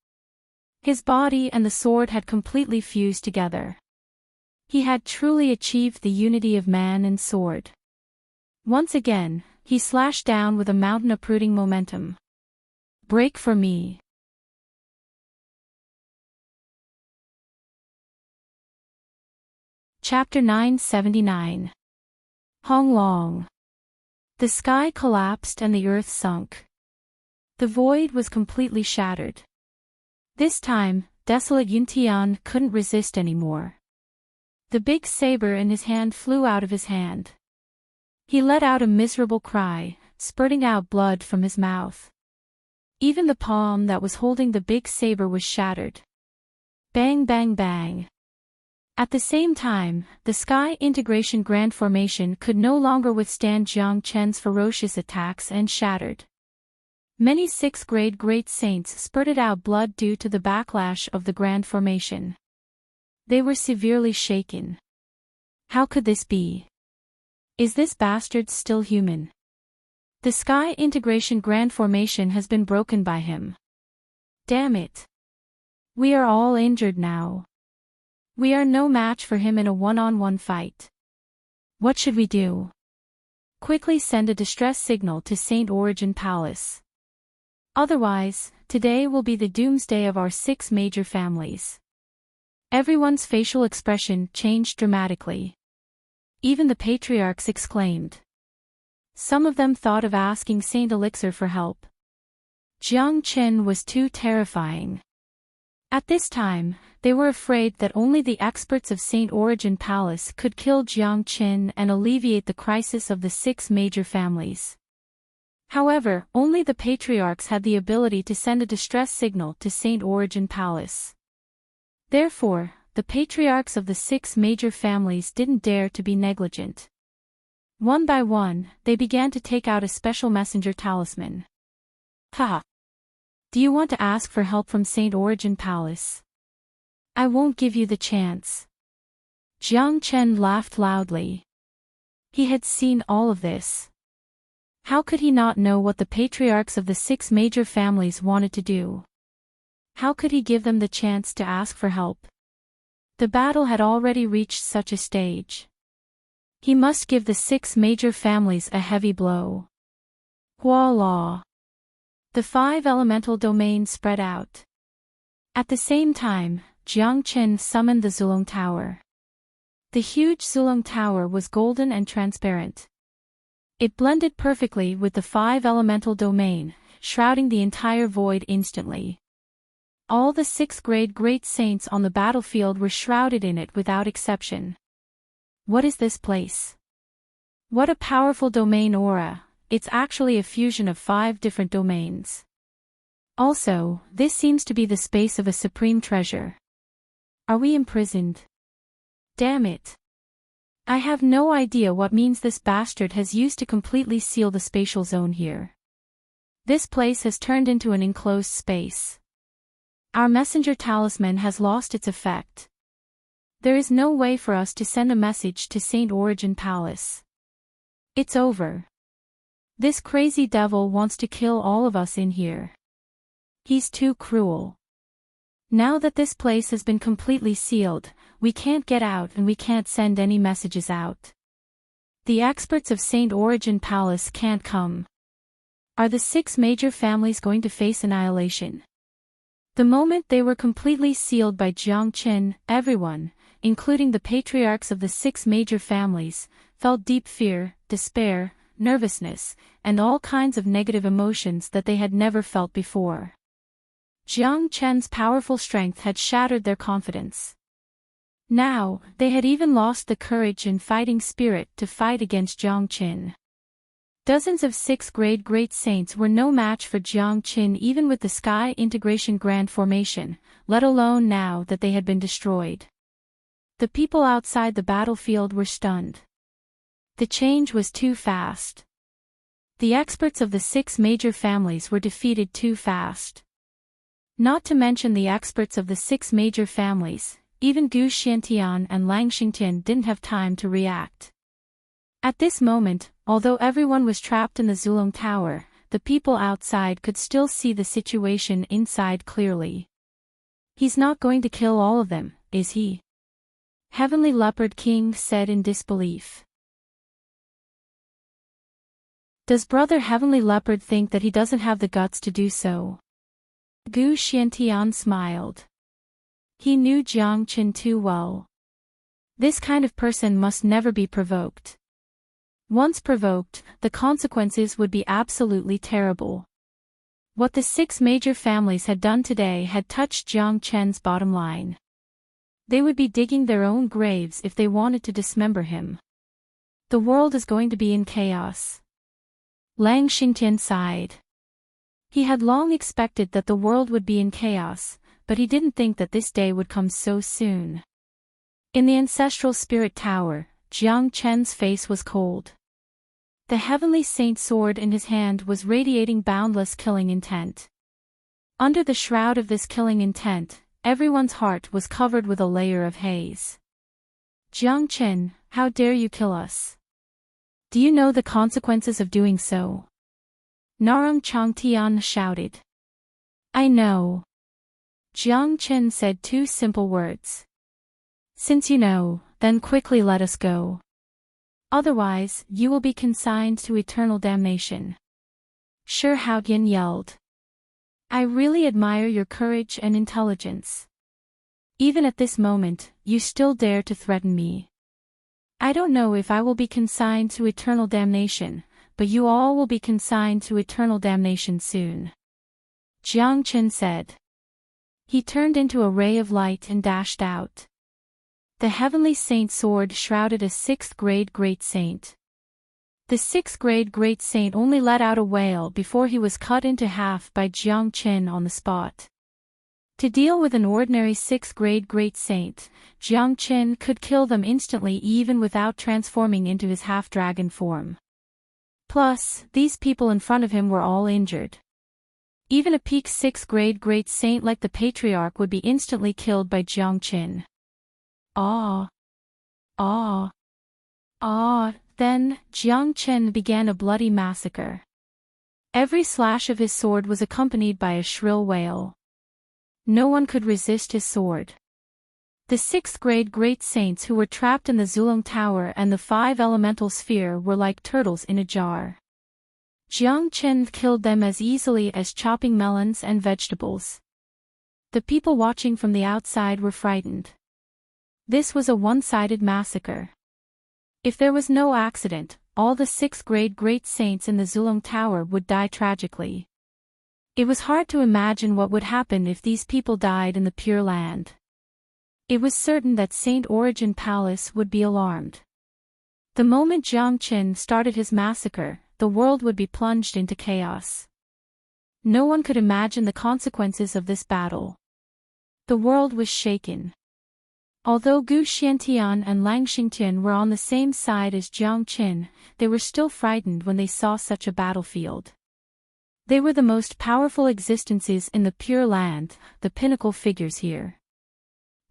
His body and the sword had completely fused together. He had truly achieved the unity of man and sword. Once again, he slashed down with a mountain-uprooting momentum. Break for me. Chapter 979. Hong Long. The sky collapsed and the earth sunk. The void was completely shattered. This time, desolate Yuntian couldn't resist anymore. The big saber in his hand flew out of his hand. He let out a miserable cry, spurting out blood from his mouth. Even the palm that was holding the big saber was shattered. Bang bang bang. At the same time, the Sky Integration Grand Formation could no longer withstand Jiang Chen's ferocious attacks and shattered. Many 6th-grade great saints spurted out blood due to the backlash of the Grand Formation. They were severely shaken. How could this be? Is this bastard still human? The Sky Integration Grand Formation has been broken by him. Damn it. We are all injured now. We are no match for him in a one-on-one fight. What should we do? Quickly send a distress signal to Saint Origin Palace. Otherwise, today will be the doomsday of our 6 major families. Everyone's facial expression changed dramatically. Even the patriarchs exclaimed. Some of them thought of asking Saint Elixir for help. Jiang Chen was too terrifying. At this time, they were afraid that only the experts of Saint Origin Palace could kill Jiang Chen and alleviate the crisis of the 6 major families. However, only the patriarchs had the ability to send a distress signal to Saint Origin Palace. Therefore, the patriarchs of the 6 major families didn't dare to be negligent. One by one, they began to take out a special messenger talisman. Haha! Do you want to ask for help from Saint Origin Palace? I won't give you the chance. Jiang Chen laughed loudly. He had seen all of this. How could he not know what the patriarchs of the 6 major families wanted to do? How could he give them the chance to ask for help? The battle had already reached such a stage. He must give the 6 major families a heavy blow. Voila! The 5 elemental domains spread out. At the same time, Jiang Chen summoned the Zulong Tower. The huge Zulong Tower was golden and transparent. It blended perfectly with the 5 elemental domain, shrouding the entire void instantly. All the 6th-grade great saints on the battlefield were shrouded in it without exception. What is this place? What a powerful domain aura! It's actually a fusion of 5 different domains. Also, this seems to be the space of a supreme treasure. Are we imprisoned? Damn it. I have no idea what means this bastard has used to completely seal the spatial zone here. This place has turned into an enclosed space. Our messenger talisman has lost its effect. There is no way for us to send a message to Saint Origin Palace. It's over. This crazy devil wants to kill all of us in here. He's too cruel. Now that this place has been completely sealed, we can't get out and we can't send any messages out. The experts of Saint Origin Palace can't come. Are the 6 major families going to face annihilation? The moment they were completely sealed by Jiang Chen, everyone, including the patriarchs of the 6 major families, felt deep fear, despair, nervousness, and all kinds of negative emotions that they had never felt before. Jiang Chen's powerful strength had shattered their confidence. Now, they had even lost the courage and fighting spirit to fight against Jiang Qin. Dozens of 6th grade great saints were no match for Jiang Qin even with the Sky Integration Grand Formation, let alone now that they had been destroyed. The people outside the battlefield were stunned. The change was too fast. The experts of the 6 major families were defeated too fast. Not to mention the experts of the 6 major families, even Gu Xiantian and Lang Xingtian didn't have time to react. At this moment, although everyone was trapped in the Zulong Tower, the people outside could still see the situation inside clearly. He's not going to kill all of them, is he? Heavenly Leopard King said in disbelief. Does Brother Heavenly Leopard think that he doesn't have the guts to do so? Gu Xiantian smiled. He knew Jiang Qin too well. This kind of person must never be provoked. Once provoked, the consequences would be absolutely terrible. What the 6 major families had done today had touched Jiang Chen's bottom line. They would be digging their own graves if they wanted to dismember him. The world is going to be in chaos. Lang Xingtian sighed. He had long expected that the world would be in chaos, but he didn't think that this day would come so soon. In the Ancestral Spirit Tower, Jiang Chen's face was cold. The Heavenly Saint sword in his hand was radiating boundless killing intent. Under the shroud of this killing intent, everyone's heart was covered with a layer of haze. Jiang Chen, how dare you kill us? Do you know the consequences of doing so? Narong Changtian shouted. I know. Jiang Chen said 2 simple words. Since you know, then quickly let us go. Otherwise, you will be consigned to eternal damnation. Shi Haoyan yelled. I really admire your courage and intelligence. Even at this moment, you still dare to threaten me. I don't know if I will be consigned to eternal damnation, but you all will be consigned to eternal damnation soon. Jiang Chen said. He turned into a ray of light and dashed out. The Heavenly Saint sword shrouded a 6th grade great saint. The 6th grade great saint only let out a wail before he was cut into half by Jiang Chen on the spot. To deal with an ordinary 6th grade great saint, Jiang Chen could kill them instantly even without transforming into his half-dragon form. Plus, these people in front of him were all injured. Even a peak 6th grade great saint like the Patriarch would be instantly killed by Jiang Chen. Then, Jiang Chen began a bloody massacre. Every slash of his sword was accompanied by a shrill wail. No one could resist his sword. The 6th grade great saints who were trapped in the Zulong Tower and the 5 elemental sphere were like turtles in a jar. Jiang Chen killed them as easily as chopping melons and vegetables. The people watching from the outside were frightened. This was a one-sided massacre. If there was no accident, all the 6th grade great saints in the Zulong Tower would die tragically. It was hard to imagine what would happen if these people died in the Pure Land. It was certain that Saint Origin Palace would be alarmed. The moment Jiang Chen started his massacre, the world would be plunged into chaos. No one could imagine the consequences of this battle. The world was shaken. Although Gu Xiantian and Lang Xingtian were on the same side as Jiang Chen, they were still frightened when they saw such a battlefield. They were the most powerful existences in the Pure Land, the pinnacle figures here.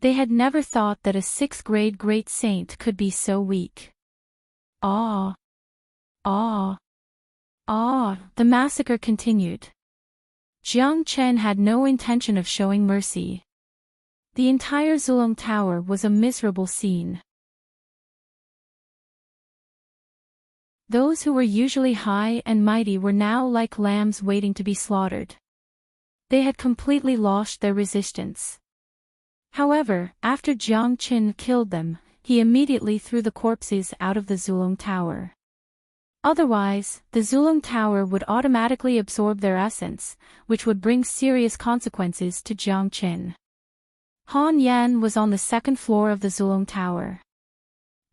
They had never thought that a 6th grade great saint could be so weak. The massacre continued. Jiang Chen had no intention of showing mercy. The entire Zulong Tower was a miserable scene. Those who were usually high and mighty were now like lambs waiting to be slaughtered. They had completely lost their resistance. However, after Jiang Chen killed them, he immediately threw the corpses out of the Zulong Tower. Otherwise, the Zulong Tower would automatically absorb their essence, which would bring serious consequences to Jiang Qin. Han Yan was on the second floor of the Zulong Tower.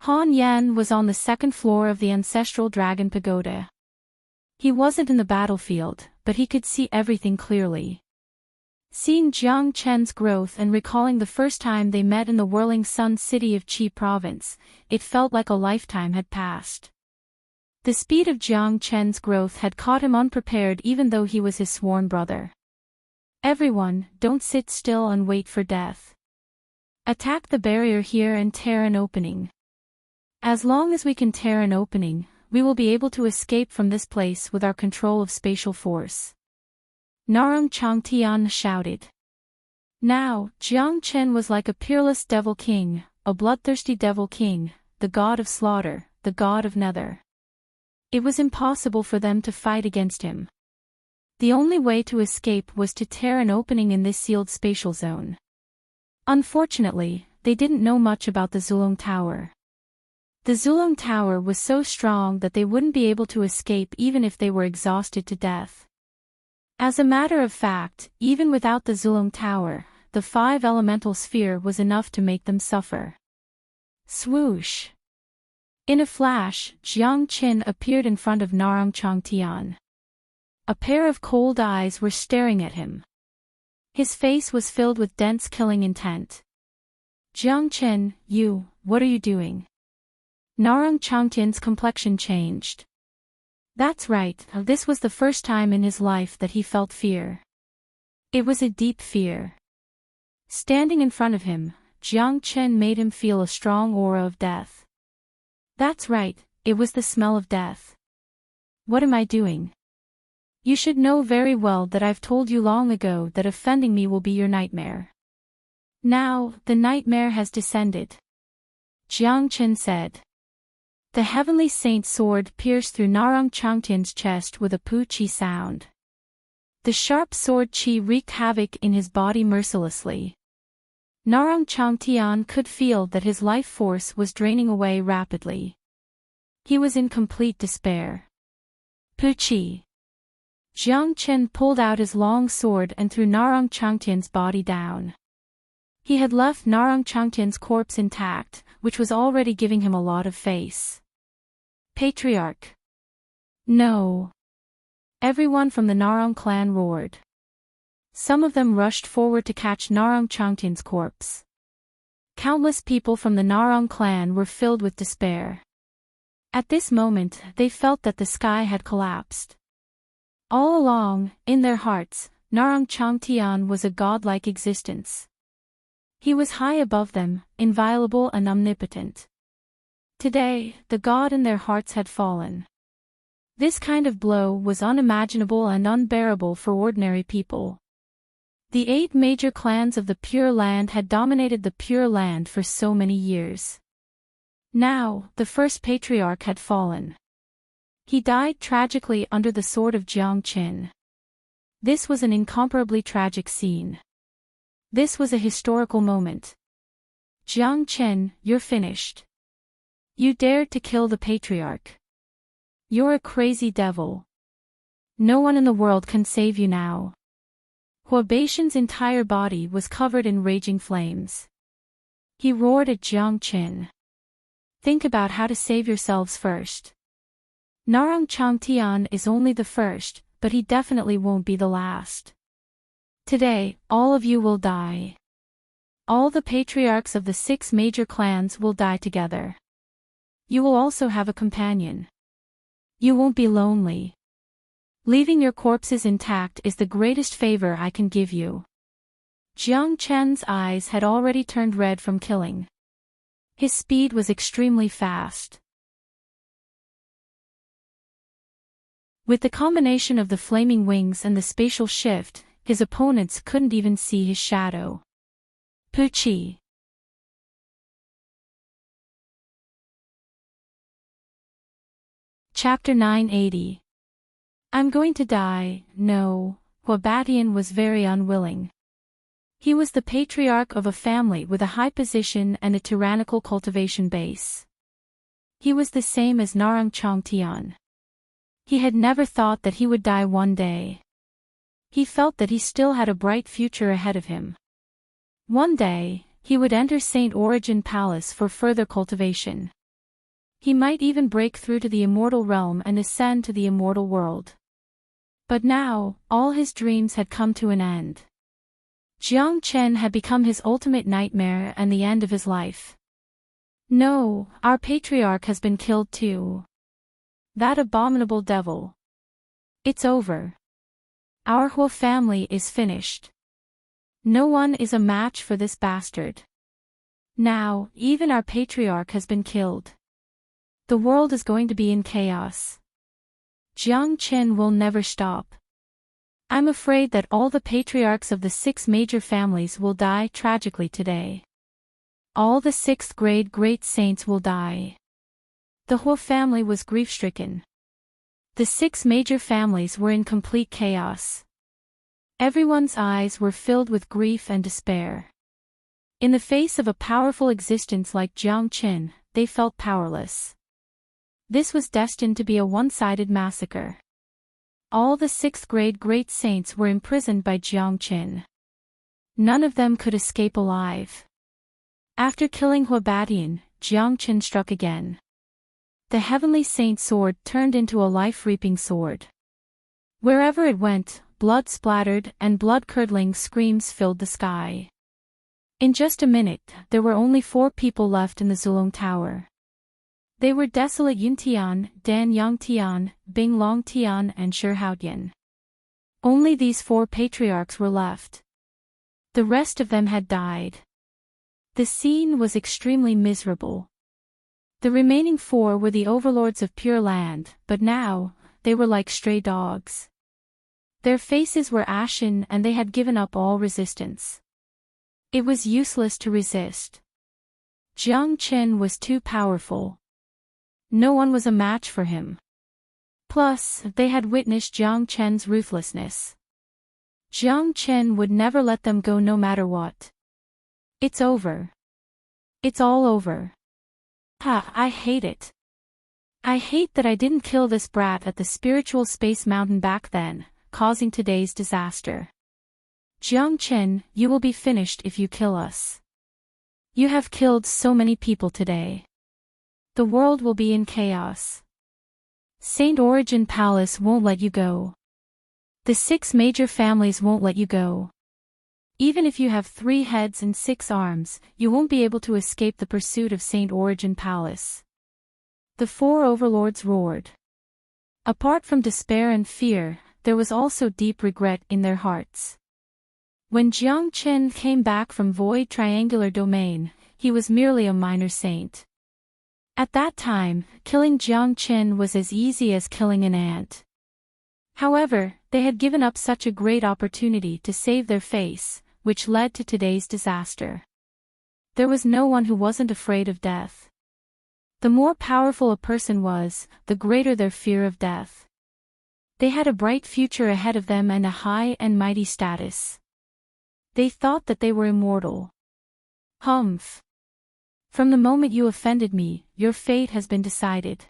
Han Yan was on the second floor of the ancestral dragon pagoda. He wasn't in the battlefield, but he could see everything clearly. Seeing Jiang Chen's growth and recalling the first time they met in the whirling sun city of Qi province, it felt like a lifetime had passed. The speed of Jiang Chen's growth had caught him unprepared even though he was his sworn brother. Everyone, don't sit still and wait for death. Attack the barrier here and tear an opening. As long as we can tear an opening, we will be able to escape from this place with our control of spatial force. Narong Changtian shouted. Now, Jiang Chen was like a peerless devil king, a bloodthirsty devil king, the god of slaughter, the god of nether. It was impossible for them to fight against him. The only way to escape was to tear an opening in this sealed spatial zone. Unfortunately, they didn't know much about the Zulong Tower. The Zulong Tower was so strong that they wouldn't be able to escape even if they were exhausted to death. As a matter of fact, even without the Zulong Tower, the 5 elemental sphere was enough to make them suffer. Swoosh! In a flash, Jiang Qin appeared in front of Narong Changtian. A pair of cold eyes were staring at him. His face was filled with dense killing intent. Jiang Qin, what are you doing? Narong Changtian's complexion changed. That's right, this was the first time in his life that he felt fear. It was a deep fear. Standing in front of him, Jiang Qin made him feel a strong aura of death. That's right, it was the smell of death. What am I doing? You should know very well that I've told you long ago that offending me will be your nightmare. Now, the nightmare has descended. Jiang Qin said. The heavenly saint sword pierced through Narong Changtian's chest with a pu-chi sound. The sharp sword chi wreaked havoc in his body mercilessly. Narong Changtian could feel that his life force was draining away rapidly. He was in complete despair. Pu-chi. Jiang Qin pulled out his long sword and threw Narong Changtian's body down. He had left Narong Changtian's corpse intact, which was already giving him a lot of face. Patriarch. No. Everyone from the Narong clan roared. Some of them rushed forward to catch Narong Changtian's corpse. Countless people from the Narong clan were filled with despair. At this moment, they felt that the sky had collapsed. All along, in their hearts, Narong Changtian was a godlike existence. He was high above them, inviolable and omnipotent. Today, the god in their hearts had fallen. This kind of blow was unimaginable and unbearable for ordinary people. The 8 major clans of the Pure Land had dominated the Pure Land for so many years. Now, the first patriarch had fallen. He died tragically under the sword of Jiang Qin. This was an incomparably tragic scene. This was a historical moment. Jiang Qin, you're finished. You dared to kill the patriarch. You're a crazy devil. No one in the world can save you now. Huabeixian's entire body was covered in raging flames. He roared at Jiang Qin. Think about how to save yourselves first. Narong Changtian is only the first, but he definitely won't be the last. Today, all of you will die. All the patriarchs of the 6 major clans will die together. You will also have a companion. You won't be lonely. Leaving your corpses intact is the greatest favor I can give you. Jiang Chen's eyes had already turned red from killing. His speed was extremely fast. With the combination of the flaming wings and the spatial shift, his opponents couldn't even see his shadow. Pu-chi. Chapter 980. I'm going to die. No, Huabatian was very unwilling. He was the patriarch of a family with a high position and a tyrannical cultivation base. He was the same as Narong Changtian. He had never thought that he would die one day. He felt that he still had a bright future ahead of him. One day, he would enter Saint Origin Palace for further cultivation. He might even break through to the immortal realm and ascend to the immortal world. But now, all his dreams had come to an end. Jiang Chen had become his ultimate nightmare and the end of his life. No, our patriarch has been killed too. That abominable devil. It's over. Our whole family is finished. No one is a match for this bastard. Now, even our patriarch has been killed. The world is going to be in chaos. Jiang Chen will never stop. I'm afraid that all the patriarchs of the 6 major families will die tragically today. All the 6th grade great saints will die. The whole family was grief-stricken. The 6 major families were in complete chaos. Everyone's eyes were filled with grief and despair. In the face of a powerful existence like Jiang Chen, they felt powerless. This was destined to be a one-sided massacre. All the 6th grade great saints were imprisoned by Jiang Chen. None of them could escape alive. After killing Huabatian, Jiang Chen struck again. The heavenly saint sword turned into a life-reaping sword. Wherever it went, blood splattered and blood-curdling screams filled the sky. In just a minute, there were only 4 people left in the Zulong Tower. They were Desolate Yuntian, Dan Yangtian, Bing Longtian and Shi Haotian. Only these 4 patriarchs were left. The rest of them had died. The scene was extremely miserable. The remaining 4 were the overlords of Pure Land, but now, they were like stray dogs. Their faces were ashen and they had given up all resistance. It was useless to resist. Jiang Chen was too powerful. No one was a match for him. Plus, they had witnessed Jiang Chen's ruthlessness. Jiang Chen would never let them go no matter what. It's over. It's all over. I hate it. I hate that I didn't kill this brat at the spiritual space mountain back then, causing today's disaster. Jiang Chen, you will be finished if you kill us. You have killed so many people today. The world will be in chaos. Saint Origin Palace won't let you go. The 6 major families won't let you go. Even if you have 3 heads and 6 arms, you won't be able to escape the pursuit of Saint Origin Palace. The 4 overlords roared. Apart from despair and fear, there was also deep regret in their hearts. When Jiang Chen came back from Void Triangular Domain, he was merely a minor saint. At that time, killing Jiang Chen was as easy as killing an ant. However, they had given up such a great opportunity to save their face, which led to today's disaster. There was no one who wasn't afraid of death. The more powerful a person was, the greater their fear of death. They had a bright future ahead of them and a high and mighty status. They thought that they were immortal. Humph. From the moment you offended me, your fate has been decided.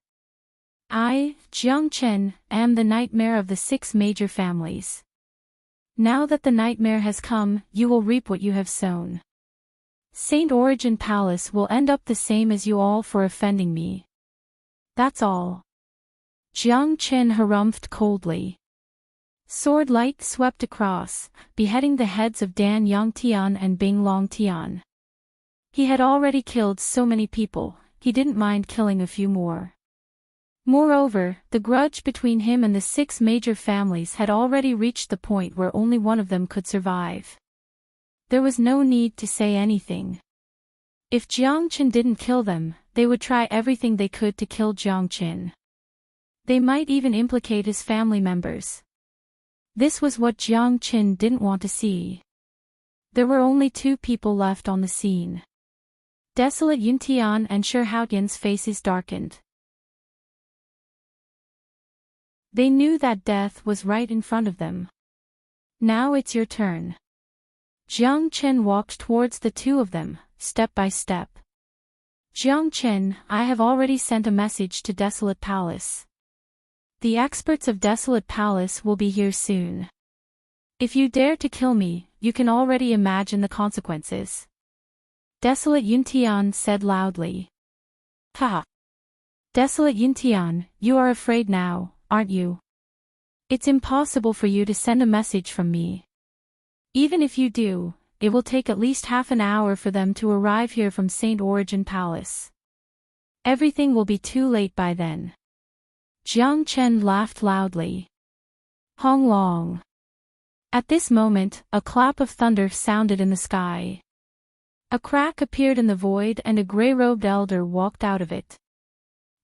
I, Jiang Chen, am the nightmare of the 6 major families. Now that the nightmare has come, you will reap what you have sown. Saint Origin Palace will end up the same as you all for offending me. That's all. Jiang Chen harumphed coldly. Sword light swept across, beheading the heads of Dan Yangtian and Bing Longtian. He had already killed so many people, he didn't mind killing a few more. Moreover, the grudge between him and the 6 major families had already reached the point where only one of them could survive. There was no need to say anything. If Jiang Chen didn't kill them, they would try everything they could to kill Jiang Chen. They might even implicate his family members. This was what Jiang Chen didn't want to see. There were only 2 people left on the scene. Desolate Yuntian and Shi Haotian's faces darkened. They knew that death was right in front of them. Now it's your turn. Jiang Chen walked towards the 2 of them, step by step. Jiang Chen, I have already sent a message to Desolate Palace. The experts of Desolate Palace will be here soon. If you dare to kill me, you can already imagine the consequences. Desolate Yuntian said loudly. Ha! Desolate Yuntian, you are afraid now, aren't you? It's impossible for you to send a message from me. Even if you do, it will take at least half an hour for them to arrive here from Saint Origin Palace. Everything will be too late by then. Jiang Chen laughed loudly. Hong Long. At this moment, a clap of thunder sounded in the sky. A crack appeared in the void and a grey-robed elder walked out of it.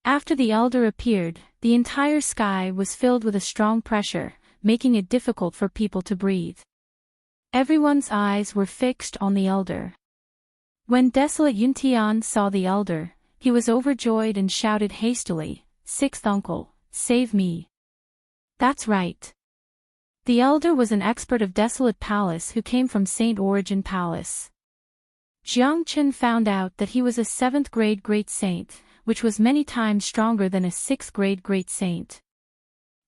After the elder appeared, the entire sky was filled with a strong pressure, making it difficult for people to breathe. Everyone's eyes were fixed on the elder. When Desolate Yuntian saw the elder, he was overjoyed and shouted hastily, "Sixth uncle, save me." That's right. The elder was an expert of Desolate Palace who came from Saint Origin Palace. Jiang Chen found out that he was a 7th grade great saint, which was many times stronger than a 6th grade great saint.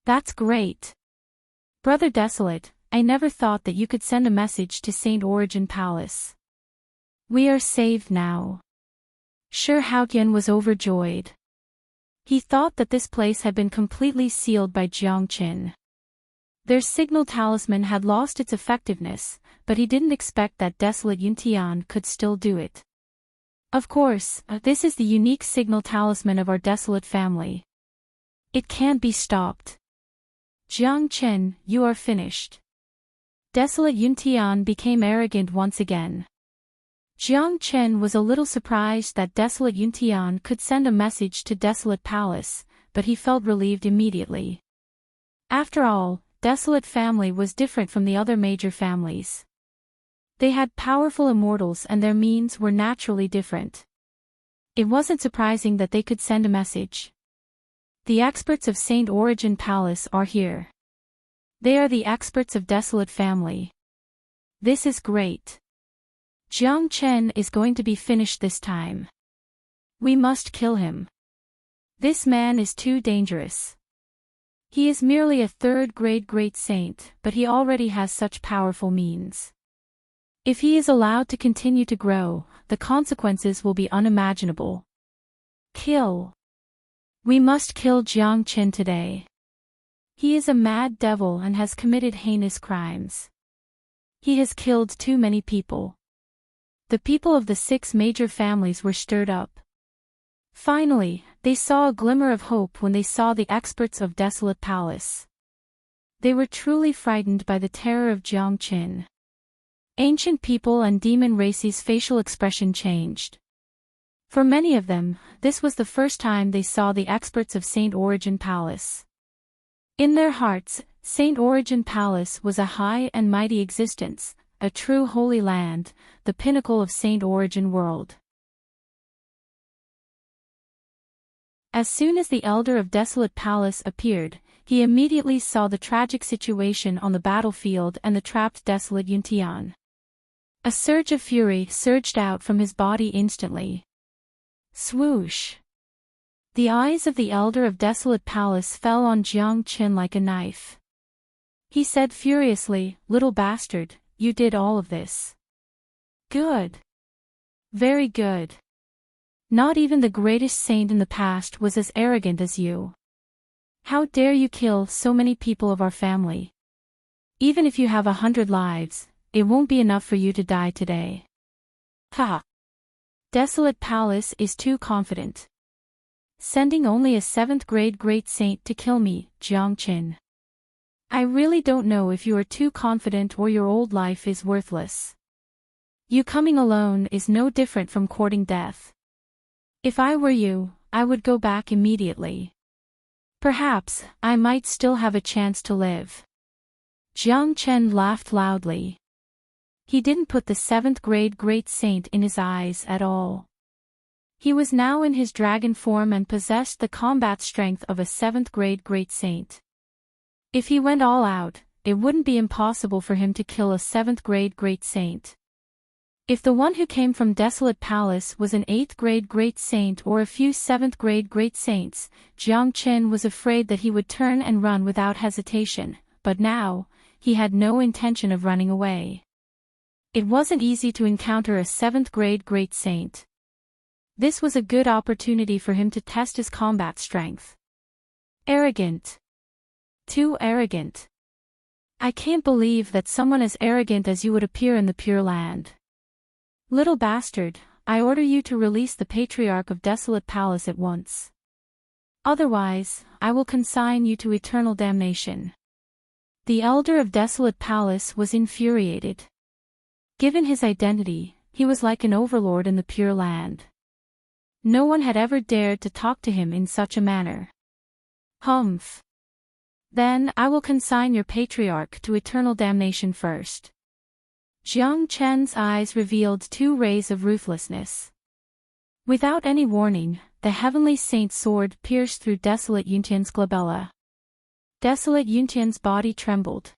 That's great. Brother Desolate, I never thought that you could send a message to Saint Origin Palace. We are saved now. Sure, Haoqian was overjoyed. He thought that this place had been completely sealed by Jiang Chen. Their signal talisman had lost its effectiveness, but he didn't expect that Desolate Yuntian could still do it. Of course, this is the unique signal talisman of our Desolate family. It can't be stopped. Jiang Chen, you are finished. Desolate Yuntian became arrogant once again. Jiang Chen was a little surprised that Desolate Yuntian could send a message to Desolate Palace, but he felt relieved immediately. After all, Desolate family was different from the other major families. They had powerful immortals and their means were naturally different. It wasn't surprising that they could send a message. The experts of Saint Origin Palace are here. They are the experts of Desolate family. This is great. Jiang Chen is going to be finished this time. We must kill him. This man is too dangerous. He is merely a 3rd grade great saint, but he already has such powerful means. If he is allowed to continue to grow, the consequences will be unimaginable. Kill. We must kill Jiang Chen today. He is a mad devil and has committed heinous crimes. He has killed too many people. The people of the 6 major families were stirred up. Finally, they saw a glimmer of hope when they saw the experts of Desolate Palace. They were truly frightened by the terror of Jiang Chen. Ancient people and demon races' facial expression changed. For many of them, this was the first time they saw the experts of Saint Origin Palace. In their hearts, Saint Origin Palace was a high and mighty existence, a true holy land, the pinnacle of Saint Origin world. As soon as the elder of Desolate Palace appeared, he immediately saw the tragic situation on the battlefield and the trapped Desolate Yuntian. A surge of fury surged out from his body instantly. Swoosh! The eyes of the elder of Desolate Palace fell on Jiang Chen like a knife. He said furiously, "Little bastard, you did all of this. Good. Very good. Not even the greatest saint in the past was as arrogant as you. How dare you kill so many people of our family? Even if you have 100 lives, it won't be enough for you to die today." Ha! Desolate Palace is too confident. Sending only a 7th grade great saint to kill me, Jiang Chen. I really don't know if you are too confident or your old life is worthless. You coming alone is no different from courting death. If I were you, I would go back immediately. Perhaps, I might still have a chance to live. Jiang Chen laughed loudly. He didn't put the 7th grade great saint in his eyes at all. He was now in his dragon form and possessed the combat strength of a 7th grade great saint. If he went all out, it wouldn't be impossible for him to kill a 7th grade great saint. If the one who came from Desolate Palace was an 8th grade great saint or a few 7th grade great saints, Jiang Qin was afraid that he would turn and run without hesitation, but now, he had no intention of running away. It wasn't easy to encounter a 7th grade great saint. This was a good opportunity for him to test his combat strength. Arrogant. Too arrogant. I can't believe that someone as arrogant as you would appear in the Pure Land. Little bastard, I order you to release the Patriarch of Desolate Palace at once. Otherwise, I will consign you to eternal damnation. The Elder of Desolate Palace was infuriated. Given his identity, he was like an overlord in the Pure Land. No one had ever dared to talk to him in such a manner. Humph. Then I will consign your Patriarch to eternal damnation first. Jiang Chen's eyes revealed 2 rays of ruthlessness. Without any warning, the Heavenly Saint's sword pierced through Desolate Yuntian's glabella. Desolate Yuntian's body trembled.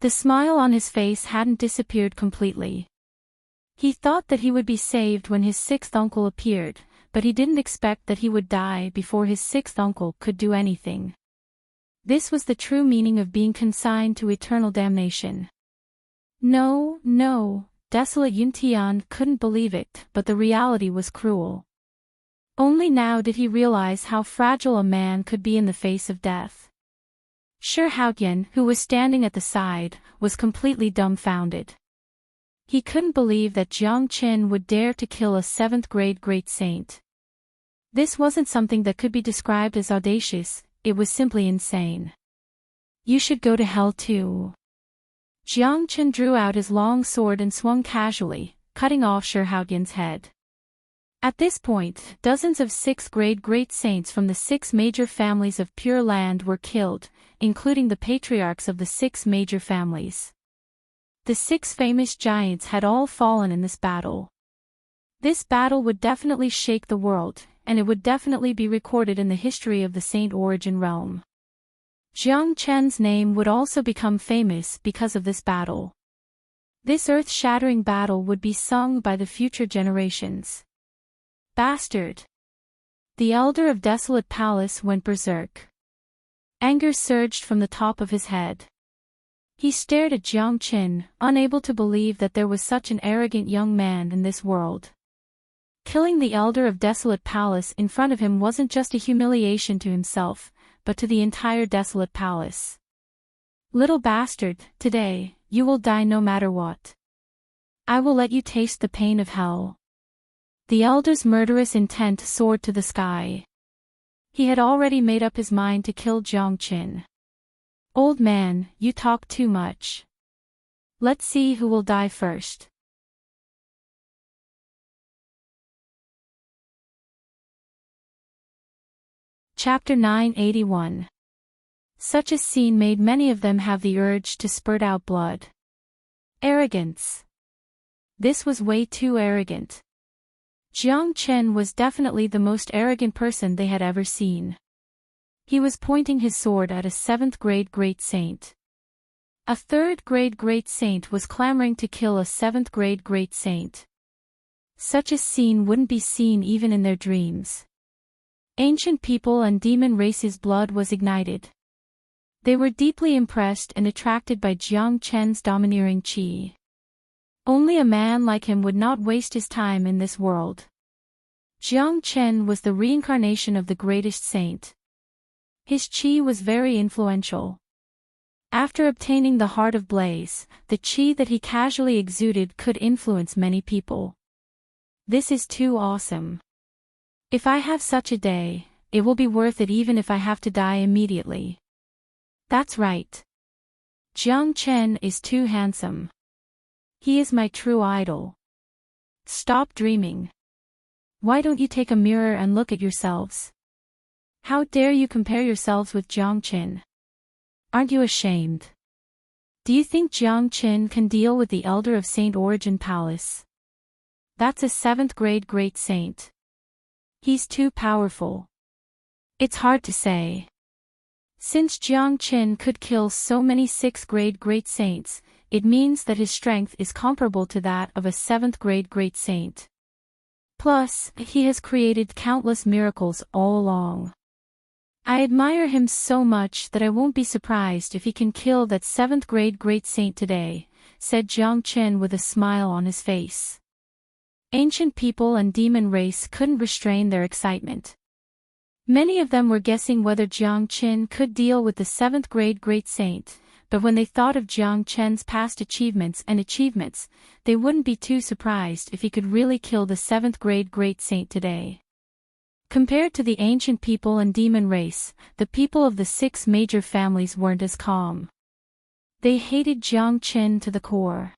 The smile on his face hadn't disappeared completely. He thought that he would be saved when his 6th uncle appeared, but he didn't expect that he would die before his 6th uncle could do anything. This was the true meaning of being consigned to eternal damnation. No, Desolate Yuntian couldn't believe it, but the reality was cruel. Only now did he realize how fragile a man could be in the face of death. Shi Haoyan, who was standing at the side, was completely dumbfounded. He couldn't believe that Jiang Qin would dare to kill a 7th grade great saint. This wasn't something that could be described as audacious, it was simply insane. You should go to hell too. Jiang Qin drew out his long sword and swung casually, cutting off Shi Haoyan's head. At this point, dozens of 6th grade great saints from the 6 major families of Pure Land were killed, including the patriarchs of the 6 major families. The 6 famous giants had all fallen in this battle. This battle would definitely shake the world, and it would definitely be recorded in the history of the Saint Origin realm. Jiang Chen's name would also become famous because of this battle. This earth-shattering battle would be sung by the future generations. Bastard! The Elder of Desolate Palace went berserk. Anger surged from the top of his head. He stared at Jiang Qin, unable to believe that there was such an arrogant young man in this world. Killing the Elder of Desolate Palace in front of him wasn't just a humiliation to himself, but to the entire Desolate Palace. Little bastard, today, you will die no matter what. I will let you taste the pain of hell. The Elder's murderous intent soared to the sky. He had already made up his mind to kill Jiang Qin. Old man, you talk too much. Let's see who will die first. Chapter 981. Such a scene made many of them have the urge to spurt out blood. Arrogance. This was way too arrogant. Jiang Qin was definitely the most arrogant person they had ever seen. He was pointing his sword at a 7th grade great saint. A 3rd grade great saint was clamoring to kill a 7th grade great saint. Such a scene wouldn't be seen even in their dreams. Ancient people and demon races' blood was ignited. They were deeply impressed and attracted by Jiang Chen's domineering qi. Only a man like him would not waste his time in this world. Jiang Chen was the reincarnation of the greatest saint. His qi was very influential. After obtaining the Heart of Blaze, the qi that he casually exuded could influence many people. This is too awesome. If I have such a day, it will be worth it even if I have to die immediately. That's right. Jiang Chen is too handsome. He is my true idol. Stop dreaming. Why don't you take a mirror and look at yourselves? How dare you compare yourselves with Jiang Qin? Aren't you ashamed? Do you think Jiang Qin can deal with the Elder of Saint Origin Palace? That's a 7th grade great saint. He's too powerful. It's hard to say. Since Jiang Qin could kill so many 6th grade great saints, it means that his strength is comparable to that of a 7th-grade great saint. Plus, he has created countless miracles all along. I admire him so much that I won't be surprised if he can kill that 7th-grade great saint today, said Jiang Qin with a smile on his face. Ancient people and demon race couldn't restrain their excitement. Many of them were guessing whether Jiang Qin could deal with the 7th-grade great saint, but when they thought of Jiang Qin's past achievements, they wouldn't be too surprised if he could really kill the 7th-grade great saint today. Compared to the ancient people and demon race, the people of the 6 major families weren't as calm. They hated Jiang Qin to the core.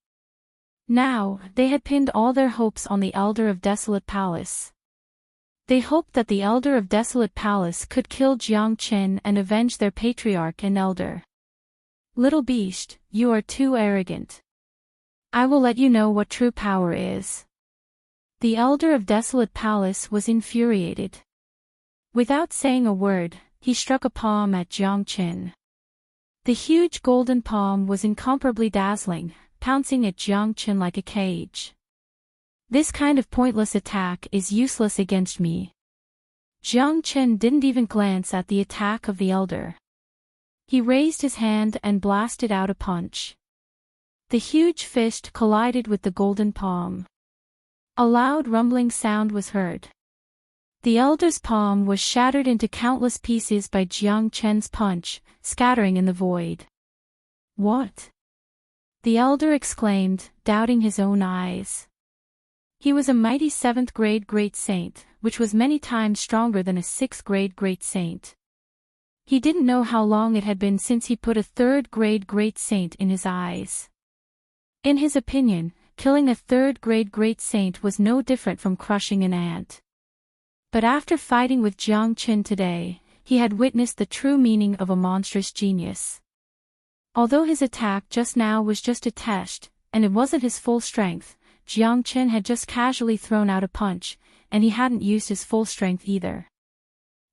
Now, they had pinned all their hopes on the Elder of Desolate Palace. They hoped that the Elder of Desolate Palace could kill Jiang Qin and avenge their patriarch and elder. Little beast, you are too arrogant. I will let you know what true power is. The Elder of Desolate Palace was infuriated. Without saying a word, he struck a palm at Jiang Qin. The huge golden palm was incomparably dazzling, pouncing at Jiang Qin like a cage. This kind of pointless attack is useless against me. Jiang Qin didn't even glance at the attack of the elder. He raised his hand and blasted out a punch. The huge fist collided with the golden palm. A loud rumbling sound was heard. The elder's palm was shattered into countless pieces by Jiang Qin's punch, scattering in the void. What? The elder exclaimed, doubting his own eyes. He was a mighty 7th-grade great saint, which was many times stronger than a 6th-grade great saint. He didn't know how long it had been since he put a 3rd-grade great saint in his eyes. In his opinion, killing a 3rd-grade great saint was no different from crushing an ant. But after fighting with Jiang Qin today, he had witnessed the true meaning of a monstrous genius. Although his attack just now was just a test, and it wasn't his full strength, Jiang Qin had just casually thrown out a punch, and he hadn't used his full strength either.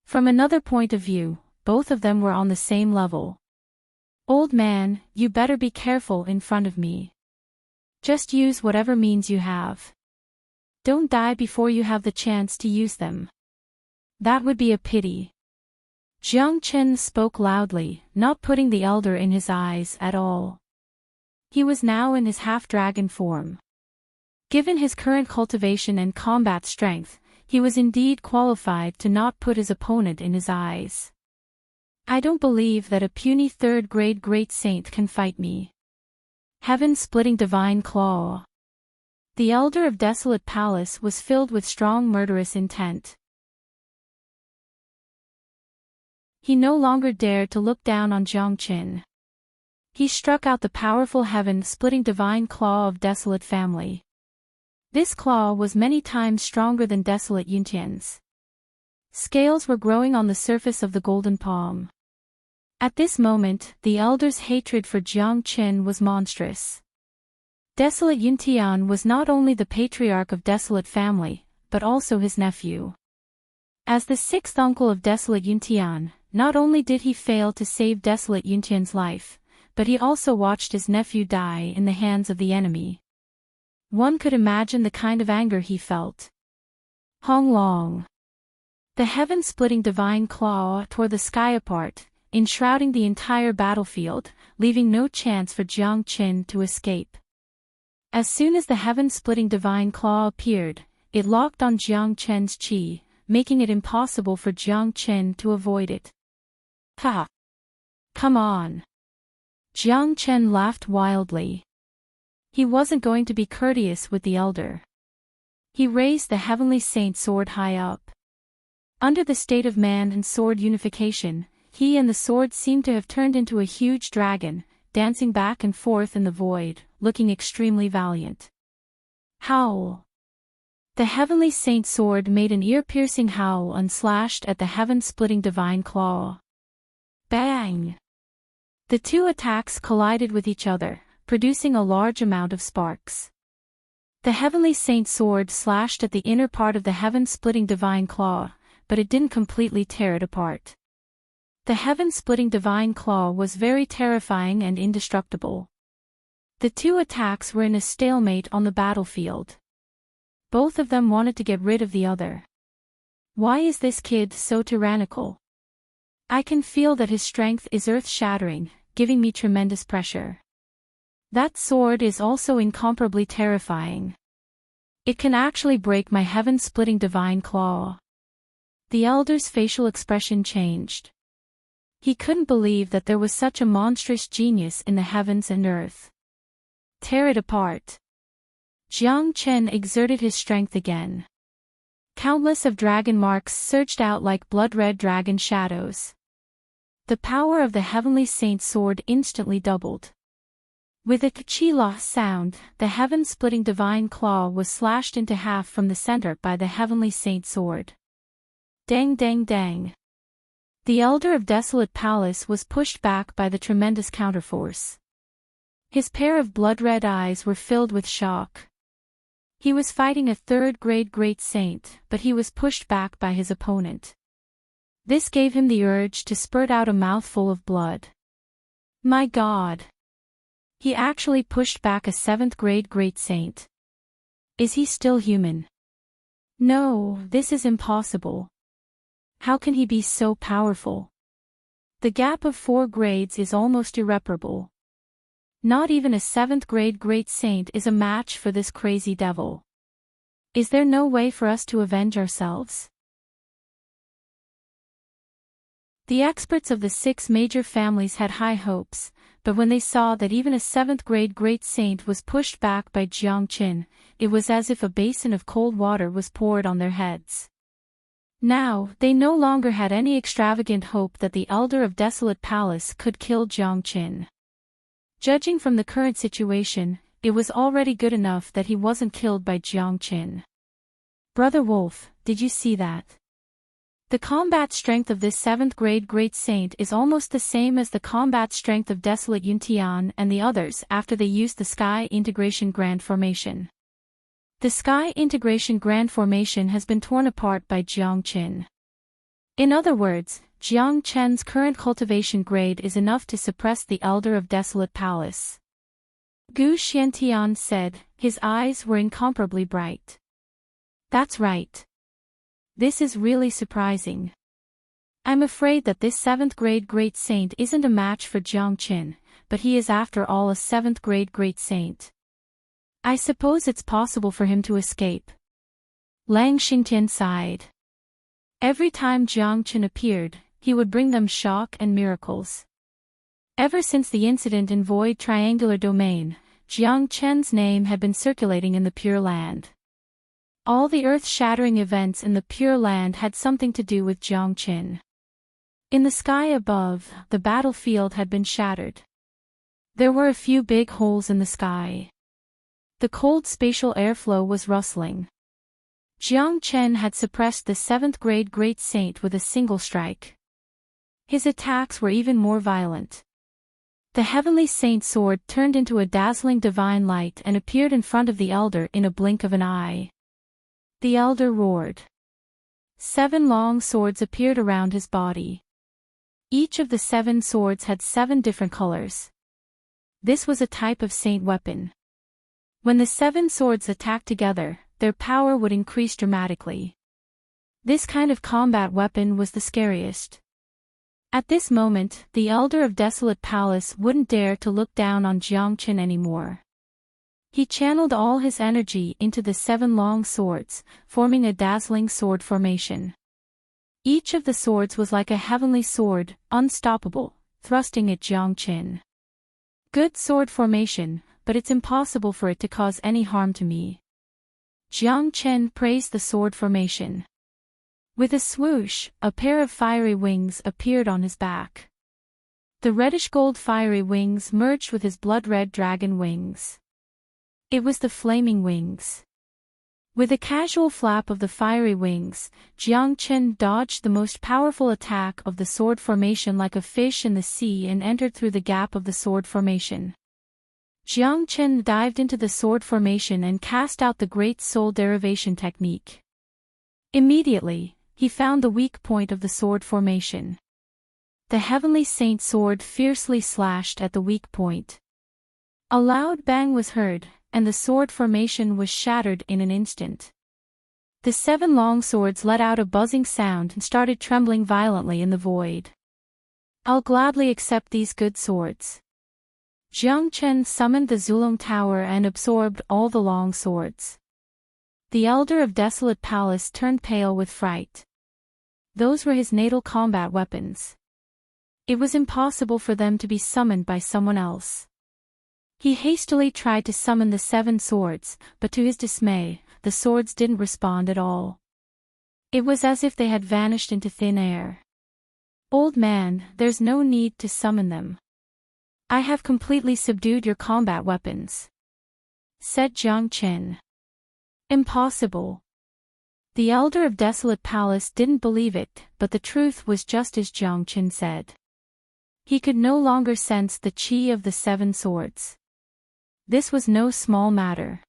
From another point of view, both of them were on the same level. Old man, you better be careful in front of me. Just use whatever means you have. Don't die before you have the chance to use them. That would be a pity. Jiang Qin spoke loudly, not putting the elder in his eyes at all. He was now in his half-dragon form. Given his current cultivation and combat strength, he was indeed qualified to not put his opponent in his eyes. I don't believe that a puny 3rd-grade great saint can fight me. Heaven-splitting divine claw. The Elder of Desolate Palace was filled with strong murderous intent. He no longer dared to look down on Jiang Qin. He struck out the powerful heaven-splitting divine claw of Desolate family. This claw was many times stronger than Desolate Yuntian's. Scales were growing on the surface of the golden palm. At this moment, the elder's hatred for Jiang Qin was monstrous. Desolate Yuntian was not only the patriarch of Desolate family, but also his nephew. As the 6th uncle of Desolate Yuntian, not only did he fail to save Desolate Yuntian's life, but he also watched his nephew die in the hands of the enemy. One could imagine the kind of anger he felt. Hong Long. The heaven-splitting divine claw tore the sky apart, enshrouding the entire battlefield, leaving no chance for Jiang Qin to escape. As soon as the heaven-splitting divine claw appeared, it locked on Jiang Qin's chi, making it impossible for Jiang Qin to avoid it. Ha! Come on! Jiang Qin laughed wildly. He wasn't going to be courteous with the elder. He raised the heavenly saint sword high up. Under the state of man and sword unification, he and the sword seemed to have turned into a huge dragon, dancing back and forth in the void, looking extremely valiant. Howl! The heavenly saint sword made an ear-piercing howl and slashed at the heaven-splitting divine claw. Bang! The two attacks collided with each other, producing a large amount of sparks. The heavenly saint sword slashed at the inner part of the heaven-splitting divine claw, but it didn't completely tear it apart. The heaven-splitting divine claw was very terrifying and indestructible. The The two attacks were in a stalemate on the battlefield. Both of them wanted to get rid of the other. Why is this kid so tyrannical? I can feel that his strength is earth-shattering, giving me tremendous pressure. That sword is also incomparably terrifying. It can actually break my heaven-splitting divine claw. The elder's facial expression changed. He couldn't believe that there was such a monstrous genius in the heavens and earth. Tear it apart. Jiang Chen exerted his strength again. Countless of dragon marks surged out like blood-red dragon shadows. The power of the heavenly saint's sword instantly doubled. With a chi-la sound, the heaven-splitting divine claw was slashed into half from the center by the heavenly saint's sword. Dang dang dang. The elder of Desolate Palace was pushed back by the tremendous counterforce. His pair of blood-red eyes were filled with shock. He was fighting a third-grade great saint, but he was pushed back by his opponent. This gave him the urge to spurt out a mouthful of blood. My God! He actually pushed back a 7th-grade great saint. Is he still human? No, this is impossible. How can he be so powerful? The gap of 4 grades is almost irreparable. Not even a 7th-grade great saint is a match for this crazy devil. Is there no way for us to avenge ourselves? The experts of the 6 major families had high hopes, but when they saw that even a 7th-grade great saint was pushed back by Jiang Qin, it was as if a basin of cold water was poured on their heads. Now, they no longer had any extravagant hope that the elder of Desolate Palace could kill Jiang Qin. Judging from the current situation, it was already good enough that he wasn't killed by Jiang Qin. Brother Wolf, did you see that? The combat strength of this 7th-grade great saint is almost the same as the combat strength of Desolate Yuntian and the others after they used the Sky Integration Grand Formation. The Sky Integration Grand Formation has been torn apart by Jiang Qin. In other words, Jiang Chen's current cultivation grade is enough to suppress the Elder of Desolate Palace. Gu Xiantian said, his eyes were incomparably bright. That's right. This is really surprising. I'm afraid that this 7th-grade great saint isn't a match for Jiang Qin, but he is after all a 7th-grade great saint. I suppose it's possible for him to escape. Lang Xingtian sighed. Every time Jiang Qin appeared, he would bring them shock and miracles. Ever since the incident in Void Triangular Domain, Jiang Chen's name had been circulating in the Pure Land. All the earth-shattering events in the Pure Land had something to do with Jiang Qin. In the sky above, the battlefield had been shattered. There were a few big holes in the sky. The cold spatial airflow was rustling. Jiang Chen had suppressed the 7th-grade great saint with a single strike. His attacks were even more violent. The heavenly saint's sword turned into a dazzling divine light and appeared in front of the elder in a blink of an eye. The elder roared. 7 long swords appeared around his body. Each of the 7 swords had 7 different colors. This was a type of saint weapon. When the 7 swords attacked together, their power would increase dramatically. This kind of combat weapon was the scariest. At this moment, the elder of Desolate Palace wouldn't dare to look down on Jiang Qin anymore. He channeled all his energy into the 7 long swords, forming a dazzling sword formation. Each of the swords was like a heavenly sword, unstoppable, thrusting at Jiang Qin. Good sword formation, but it's impossible for it to cause any harm to me. Jiang Chen praised the sword formation. With a swoosh, a pair of fiery wings appeared on his back. The reddish-gold fiery wings merged with his blood-red dragon wings. It was the flaming wings. With a casual flap of the fiery wings, Jiang Chen dodged the most powerful attack of the sword formation like a fish in the sea and entered through the gap of the sword formation. Jiang Chen dived into the sword formation and cast out the Great Soul Derivation technique. Immediately, he found the weak point of the sword formation. The heavenly saint sword fiercely slashed at the weak point. A loud bang was heard, and the sword formation was shattered in an instant. The 7 long swords let out a buzzing sound and started trembling violently in the void. "I'll gladly accept these good swords." Jiang Chen summoned the Zulong Tower and absorbed all the long swords. The Elder of Desolate Palace turned pale with fright. Those were his natal combat weapons. It was impossible for them to be summoned by someone else. He hastily tried to summon the 7 swords, but to his dismay, the swords didn't respond at all. It was as if they had vanished into thin air. "Old man, there's no need to summon them. I have completely subdued your combat weapons," said Jiang Chen. "Impossible." The Elder of Desolate Palace didn't believe it, but the truth was just as Jiang Chen said. He could no longer sense the qi of the 7 swords. This was no small matter.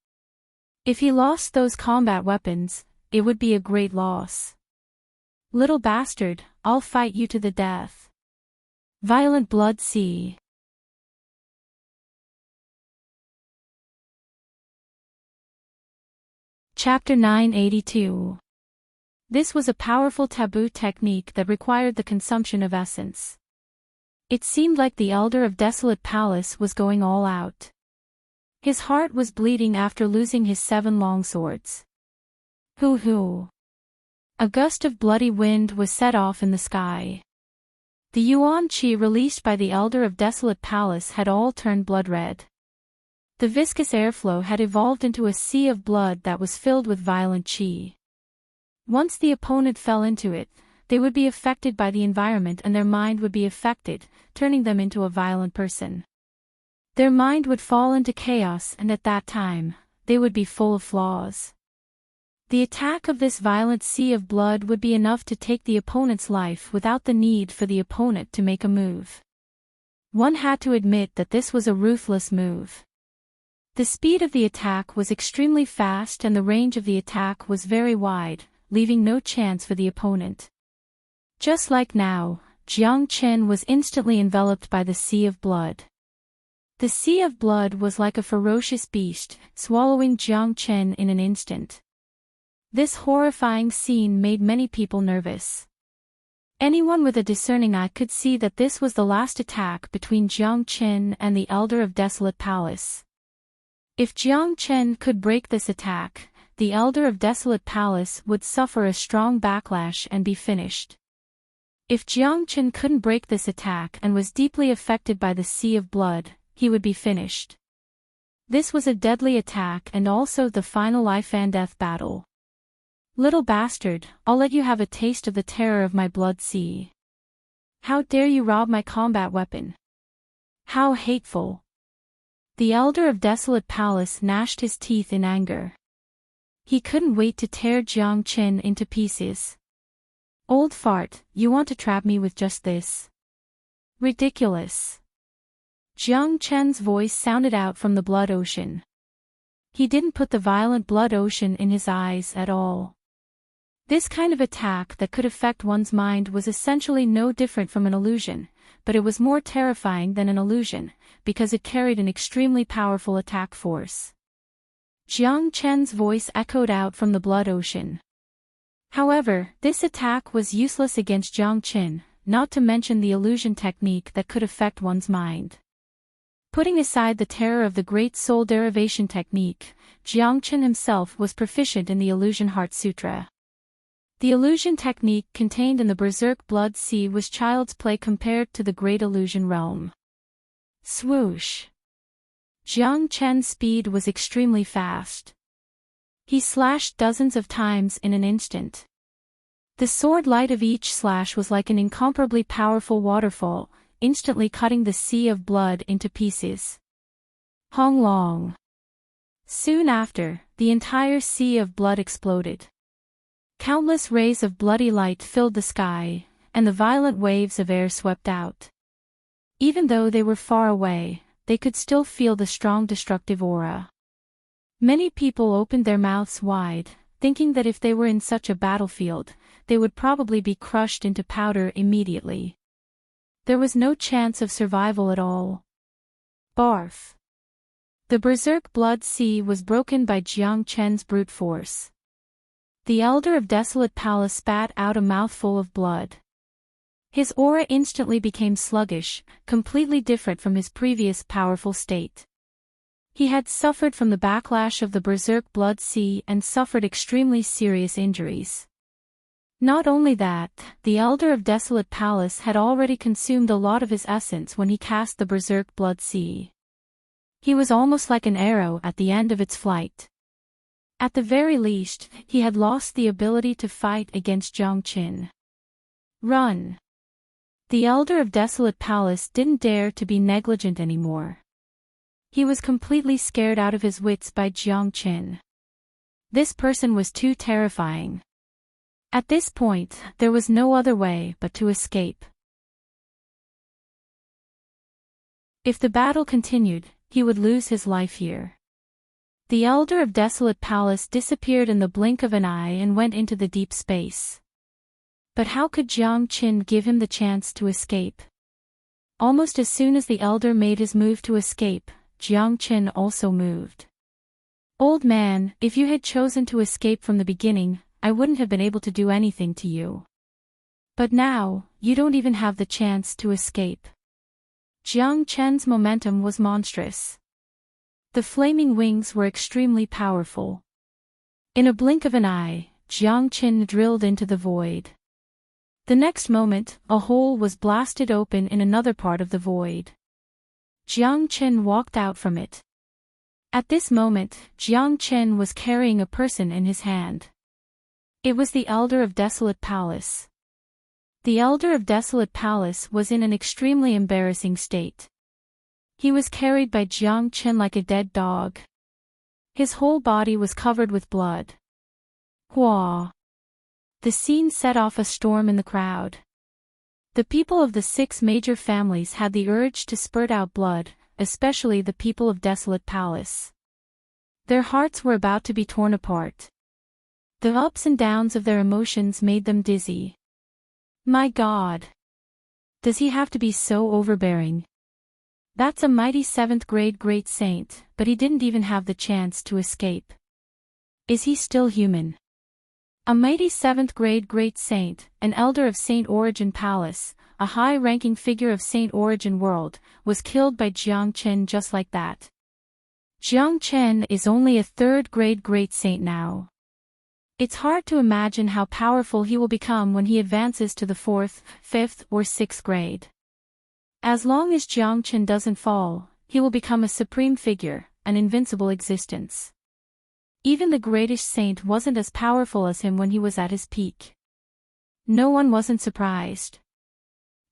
If he lost those combat weapons, it would be a great loss. "Little bastard, I'll fight you to the death." Violent blood sea. Chapter 982. This was a powerful taboo technique that required the consumption of essence. It seemed like the Elder of Desolate Palace was going all out. His heart was bleeding after losing his 7 long swords. Hoo-hoo. A gust of bloody wind was set off in the sky. The yuan qi released by the Elder of Desolate Palace had all turned blood red. The viscous airflow had evolved into a sea of blood that was filled with violent qi. Once the opponent fell into it, they would be affected by the environment and their mind would be affected, turning them into a violent person. Their mind would fall into chaos and at that time, they would be full of flaws. The attack of this violent sea of blood would be enough to take the opponent's life without the need for the opponent to make a move. One had to admit that this was a ruthless move. The speed of the attack was extremely fast and the range of the attack was very wide, leaving no chance for the opponent. Just like now, Jiang Chen was instantly enveloped by the sea of blood. The sea of blood was like a ferocious beast, swallowing Jiang Chen in an instant. This horrifying scene made many people nervous. Anyone with a discerning eye could see that this was the last attack between Jiang Chen and the Elder of Desolate Palace. If Jiang Chen could break this attack, the Elder of Desolate Palace would suffer a strong backlash and be finished. If Jiang Chen couldn't break this attack and was deeply affected by the sea of blood, he would be finished. This was a deadly attack and also the final life and death battle. "Little bastard, I'll let you have a taste of the terror of my blood sea. How dare you rob my combat weapon? How hateful." The Elder of Desolate Palace gnashed his teeth in anger. He couldn't wait to tear Jiang Chen into pieces. "Old fart, you want to trap me with just this? Ridiculous." Jiang Chen's voice sounded out from the blood ocean. He didn't put the violent blood ocean in his eyes at all. This kind of attack that could affect one's mind was essentially no different from an illusion, but it was more terrifying than an illusion, because it carried an extremely powerful attack force. Jiang Chen's voice echoed out from the blood ocean. However, this attack was useless against Jiang Chen, not to mention the illusion technique that could affect one's mind. Putting aside the terror of the Great Soul Derivation technique, Jiang Chen himself was proficient in the Illusion Heart Sutra. The illusion technique contained in the Berserk Blood Sea was child's play compared to the Great Illusion Realm. Swoosh! Jiang Chen's speed was extremely fast. He slashed dozens of times in an instant. The sword light of each slash was like an incomparably powerful waterfall, instantly cutting the sea of blood into pieces. Hong Long. Soon after, the entire sea of blood exploded. Countless rays of bloody light filled the sky, and the violent waves of air swept out. Even though they were far away, they could still feel the strong destructive aura. Many people opened their mouths wide, thinking that if they were in such a battlefield, they would probably be crushed into powder immediately. There was no chance of survival at all. Barf. The berserk blood sea was broken by Jiang Chen's brute force. The elder of Desolate Palace spat out a mouthful of blood. His aura instantly became sluggish, completely different from his previous powerful state. He had suffered from the backlash of the berserk blood sea and suffered extremely serious injuries. Not only that, the elder of Desolate Palace had already consumed a lot of his essence when he cast the berserk blood sea. He was almost like an arrow at the end of its flight. At the very least, he had lost the ability to fight against Jiang Qin. Run! The elder of Desolate Palace didn't dare to be negligent anymore. He was completely scared out of his wits by Jiang Qin. This person was too terrifying. At this point, there was no other way but to escape. If the battle continued, he would lose his life here. The elder of Desolate Palace disappeared in the blink of an eye and went into the deep space. But how could Jiang Qin give him the chance to escape? Almost as soon as the elder made his move to escape, Jiang Qin also moved. Old man, if you had chosen to escape from the beginning, I wouldn't have been able to do anything to you. But now, you don't even have the chance to escape. Jiang Chen's momentum was monstrous. The flaming wings were extremely powerful. In a blink of an eye, Jiang Qin drilled into the void. The next moment, a hole was blasted open in another part of the void. Jiang Qin walked out from it. At this moment, Jiang Qin was carrying a person in his hand. It was the elder of Desolate Palace. The elder of Desolate Palace was in an extremely embarrassing state. He was carried by Jiang Qin like a dead dog. His whole body was covered with blood. Hua! The scene set off a storm in the crowd. The people of the 6 major families had the urge to spurt out blood, especially the people of Desolate Palace. Their hearts were about to be torn apart. The ups and downs of their emotions made them dizzy. My God! Does he have to be so overbearing? That's a mighty 7th grade great saint, but he didn't even have the chance to escape. Is he still human? A mighty 7th grade great saint, an elder of Saint Origin Palace, a high-ranking figure of Saint Origin World, was killed by Jiang Qin just like that. Jiang Qin is only a 3rd grade great saint now. It's hard to imagine how powerful he will become when he advances to the 4th, 5th, or 6th grade. As long as Jiang Qin doesn't fall, he will become a supreme figure, an invincible existence. Even the greatest saint wasn't as powerful as him when he was at his peak. No one wasn't surprised.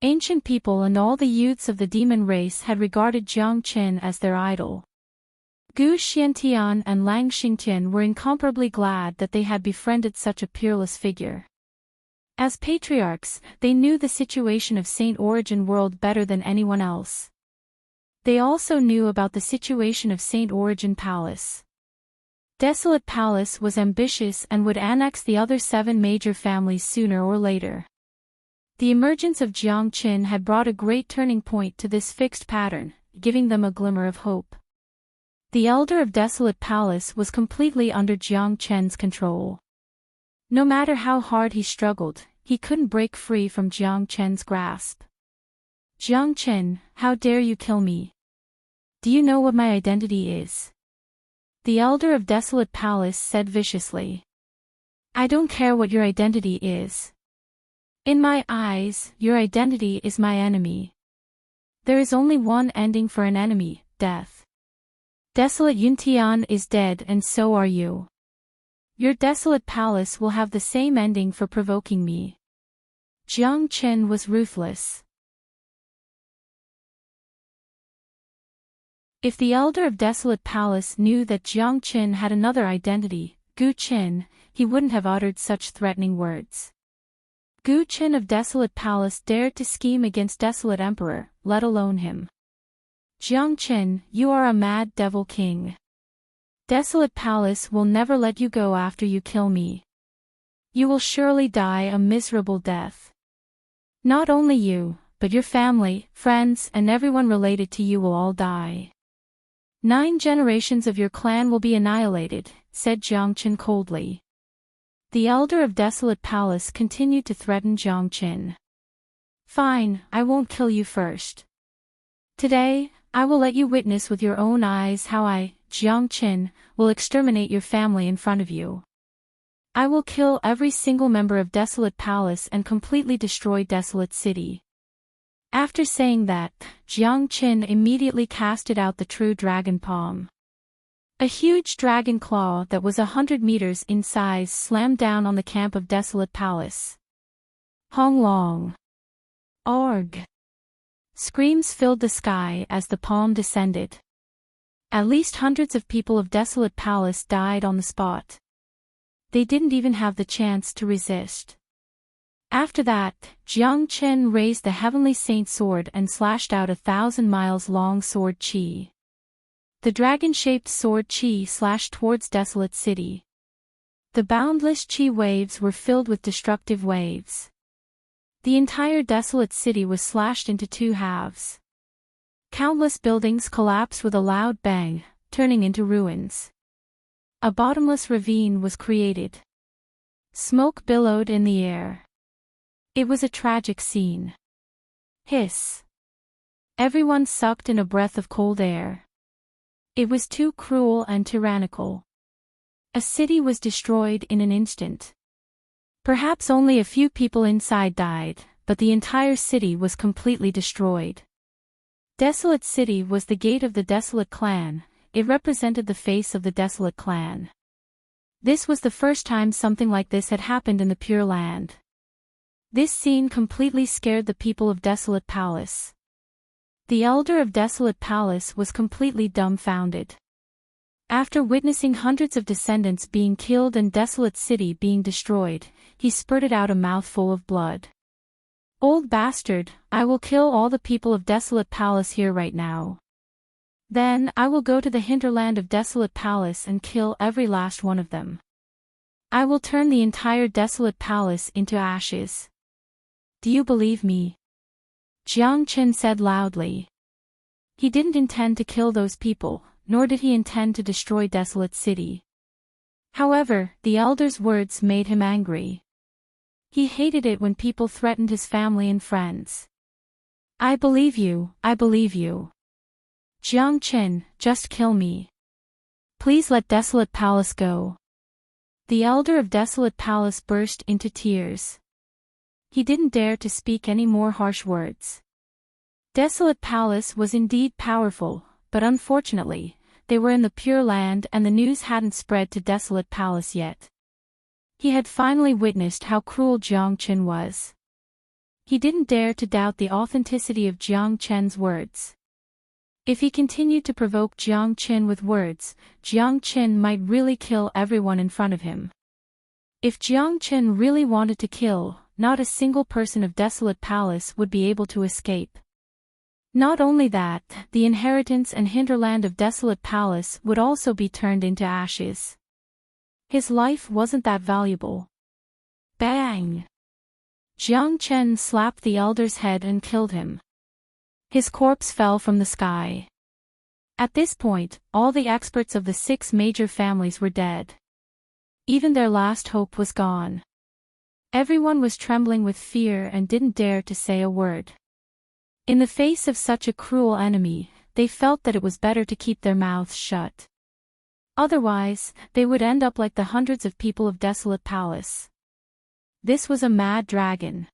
Ancient people and all the youths of the demon race had regarded Jiang Qin as their idol. Gu Xiantian and Lang Xingtian were incomparably glad that they had befriended such a peerless figure. As patriarchs, they knew the situation of Saint Origin World better than anyone else. They also knew about the situation of Saint Origin Palace. Desolate Palace was ambitious and would annex the other 7 major families sooner or later. The emergence of Jiang Qin had brought a great turning point to this fixed pattern, giving them a glimmer of hope. The elder of Desolate Palace was completely under Jiang Qin's control. No matter how hard he struggled, he couldn't break free from Jiang Qin's grasp. Jiang Qin, how dare you kill me? Do you know what my identity is? The elder of Desolate Palace said viciously. I don't care what your identity is. In my eyes, your identity is my enemy. There is only one ending for an enemy, death. Desolate Yuntian is dead and so are you. Your Desolate Palace will have the same ending for provoking me. Jiang Qin was ruthless. If the elder of Desolate Palace knew that Jiang Qin had another identity, Gu Qin, he wouldn't have uttered such threatening words. Gu Qin of Desolate Palace dared to scheme against Desolate Emperor, let alone him. Jiang Qin, you are a mad devil king. Desolate Palace will never let you go after you kill me. You will surely die a miserable death. Not only you, but your family, friends, and everyone related to you will all die. 9 generations of your clan will be annihilated, said Jiang Qin coldly. The elder of Desolate Palace continued to threaten Jiang Qin. Fine, I won't kill you first. Today, I will let you witness with your own eyes how I, Jiang Qin, will exterminate your family in front of you. I will kill every single member of Desolate Palace and completely destroy Desolate City. After saying that, Jiang Qin immediately casted out the true dragon palm. A huge dragon claw that was 100 meters in size slammed down on the camp of Desolate Palace. Hong Long. Org. Screams filled the sky as the palm descended. At least hundreds of people of Desolate Palace died on the spot. They didn't even have the chance to resist. After that, Jiang Qin raised the Heavenly Saint sword and slashed out 1,000 miles long sword chi. The dragon-shaped sword chi slashed towards Desolate City. The boundless chi waves were filled with destructive waves. The entire Desolate City was slashed into 2 halves. Countless buildings collapsed with a loud bang, turning into ruins. A bottomless ravine was created. Smoke billowed in the air. It was a tragic scene. Hiss. Everyone sucked in a breath of cold air. It was too cruel and tyrannical. A city was destroyed in an instant. Perhaps only a few people inside died, but the entire city was completely destroyed. Desolate City was the gate of the Desolate Clan. It represented the face of the Desolate Clan. This was the first time something like this had happened in the Pure Land. This scene completely scared the people of Desolate Palace. The elder of Desolate Palace was completely dumbfounded. After witnessing hundreds of descendants being killed and Desolate City being destroyed, he spurted out a mouthful of blood. Old bastard, I will kill all the people of Desolate Palace here right now. Then I will go to the hinterland of Desolate Palace and kill every last one of them. I will turn the entire Desolate Palace into ashes. Do you believe me? Jiang Qin said loudly. He didn't intend to kill those people, nor did he intend to destroy Desolate City. However, the elder's words made him angry. He hated it when people threatened his family and friends. I believe you, I believe you. Jiang Qin, just kill me. Please let Desolate Palace go. The elder of Desolate Palace burst into tears. He didn't dare to speak any more harsh words. Desolate Palace was indeed powerful, but unfortunately, they were in the Pure Land and the news hadn't spread to Desolate Palace yet. He had finally witnessed how cruel Jiang Qin was. He didn't dare to doubt the authenticity of Jiang Qin's words. If he continued to provoke Jiang Qin with words, Jiang Qin might really kill everyone in front of him. If Jiang Qin really wanted to kill, not a single person of Desolate Palace would be able to escape. Not only that, the inheritance and hinterland of Desolate Palace would also be turned into ashes. His life wasn't that valuable. Bang! Jiang Qin slapped the elder's head and killed him. His corpse fell from the sky. At this point, all the experts of the 6 major families were dead. Even their last hope was gone. Everyone was trembling with fear and didn't dare to say a word. In the face of such a cruel enemy, they felt that it was better to keep their mouths shut. Otherwise, they would end up like the hundreds of people of Desolate Palace. This was a mad dragon.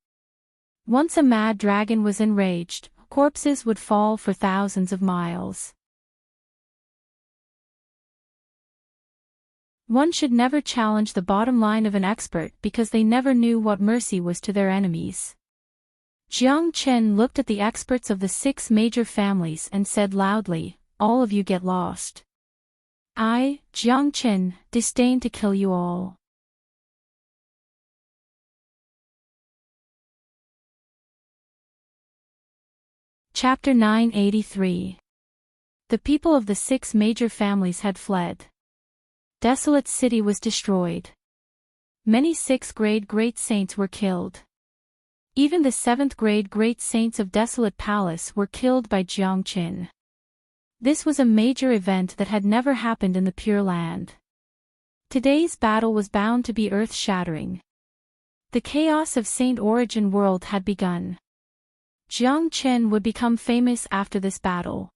Once a mad dragon was enraged, corpses would fall for thousands of miles. One should never challenge the bottom line of an expert because they never knew what mercy was to their enemies. Jiang Qin looked at the experts of the 6 major families and said loudly, "All of you get lost. I, Jiang Qin, disdain to kill you all." Chapter 983. The people of the 6 major families had fled. Desolate City was destroyed. Many 6th-grade great saints were killed. Even the 7th-grade great saints of Desolate Palace were killed by Jiang Qin. This was a major event that had never happened in the Pure Land. Today's battle was bound to be earth-shattering. The chaos of Saint Origin World had begun. Jiang Qin would become famous after this battle.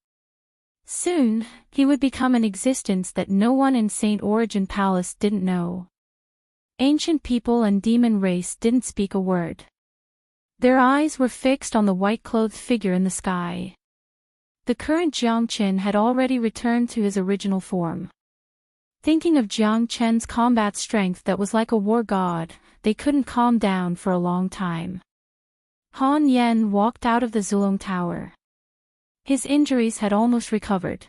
Soon, he would become an existence that no one in Saint Origin Palace didn't know. Ancient people and demon race didn't speak a word. Their eyes were fixed on the white-clothed figure in the sky. The current Jiang Qin had already returned to his original form. Thinking of Jiang Qin's combat strength that was like a war god, they couldn't calm down for a long time. Han Yen walked out of the Zulong Tower. His injuries had almost recovered.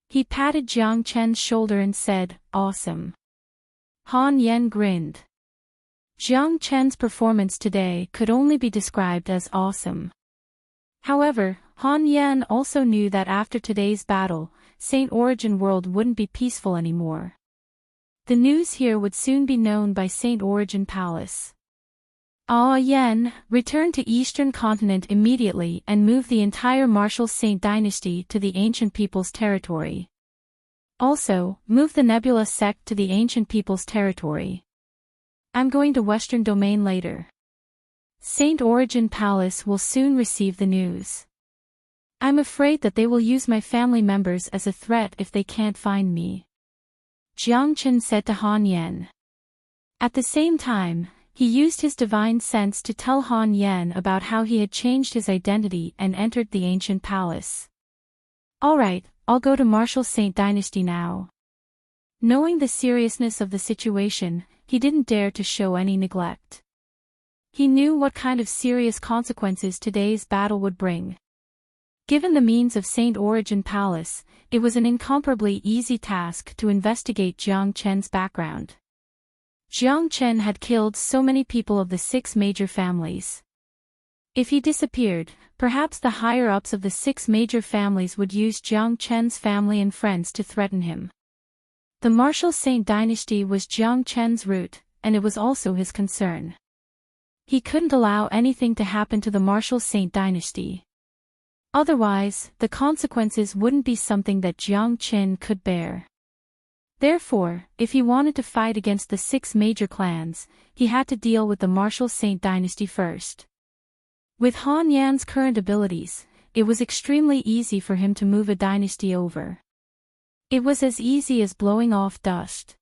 He patted Jiang Qin's shoulder and said, "Awesome." Han Yen grinned. Jiang Qin's performance today could only be described as awesome. However, Han Yen also knew that after today's battle, Saint Origin World wouldn't be peaceful anymore. The news here would soon be known by Saint Origin Palace. Yen returned to Eastern Continent immediately and moved the entire martial Saint dynasty to the Ancient People's territory. Also, moved the Nebula sect to the Ancient People's territory. I'm going to Western Domain later. Saint Origin Palace will soon receive the news. I'm afraid that they will use my family members as a threat if they can't find me. Jiang Qin said to Han Yen. At the same time, he used his divine sense to tell Han Yen about how he had changed his identity and entered the ancient palace. Alright, I'll go to Martial Saint Dynasty now. Knowing the seriousness of the situation, he didn't dare to show any neglect. He knew what kind of serious consequences today's battle would bring. Given the means of Saint Origin Palace, it was an incomparably easy task to investigate Jiang Qin's background. Jiang Qin had killed so many people of the 6 major families. If he disappeared, perhaps the higher-ups of the 6 major families would use Jiang Qin's family and friends to threaten him. The Martial Saint Dynasty was Jiang Qin's root, and it was also his concern. He couldn't allow anything to happen to the Martial Saint Dynasty. Otherwise, the consequences wouldn't be something that Jiang Qin could bear. Therefore, if he wanted to fight against the 6 major clans, he had to deal with the Martial Saint Dynasty first. With Han Yan's current abilities, it was extremely easy for him to move a dynasty over. It was as easy as blowing off dust.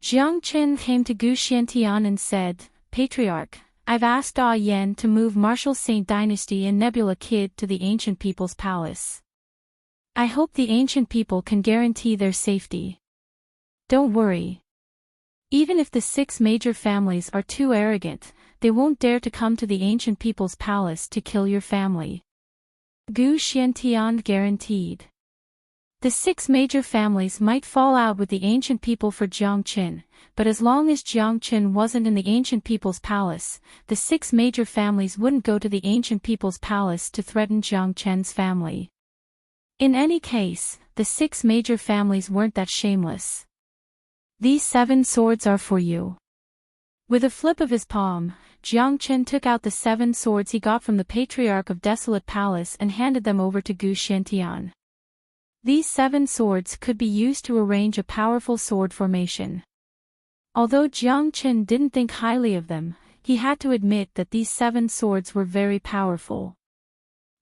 Jiang Qin came to Gu Xiantian and said, "Patriarch, I've asked Yen to move Martial Saint Dynasty and Nebula Kid to the Ancient People's Palace. I hope the Ancient People can guarantee their safety. Don't worry. Even if the 6 major families are too arrogant, they won't dare to come to the Ancient People's Palace to kill your family." Gu Xiantian guaranteed. The 6 major families might fall out with the Ancient People for Jiang Qin, but as long as Jiang Qin wasn't in the Ancient People's Palace, the 6 major families wouldn't go to the Ancient People's Palace to threaten Jiang Qin's family. In any case, the 6 major families weren't that shameless. "These 7 swords are for you." With a flip of his palm, Jiang Qin took out the 7 swords he got from the Patriarch of Desolate Palace and handed them over to Gu Xiantian. These 7 swords could be used to arrange a powerful sword formation. Although Jiang Qin didn't think highly of them, he had to admit that these 7 swords were very powerful.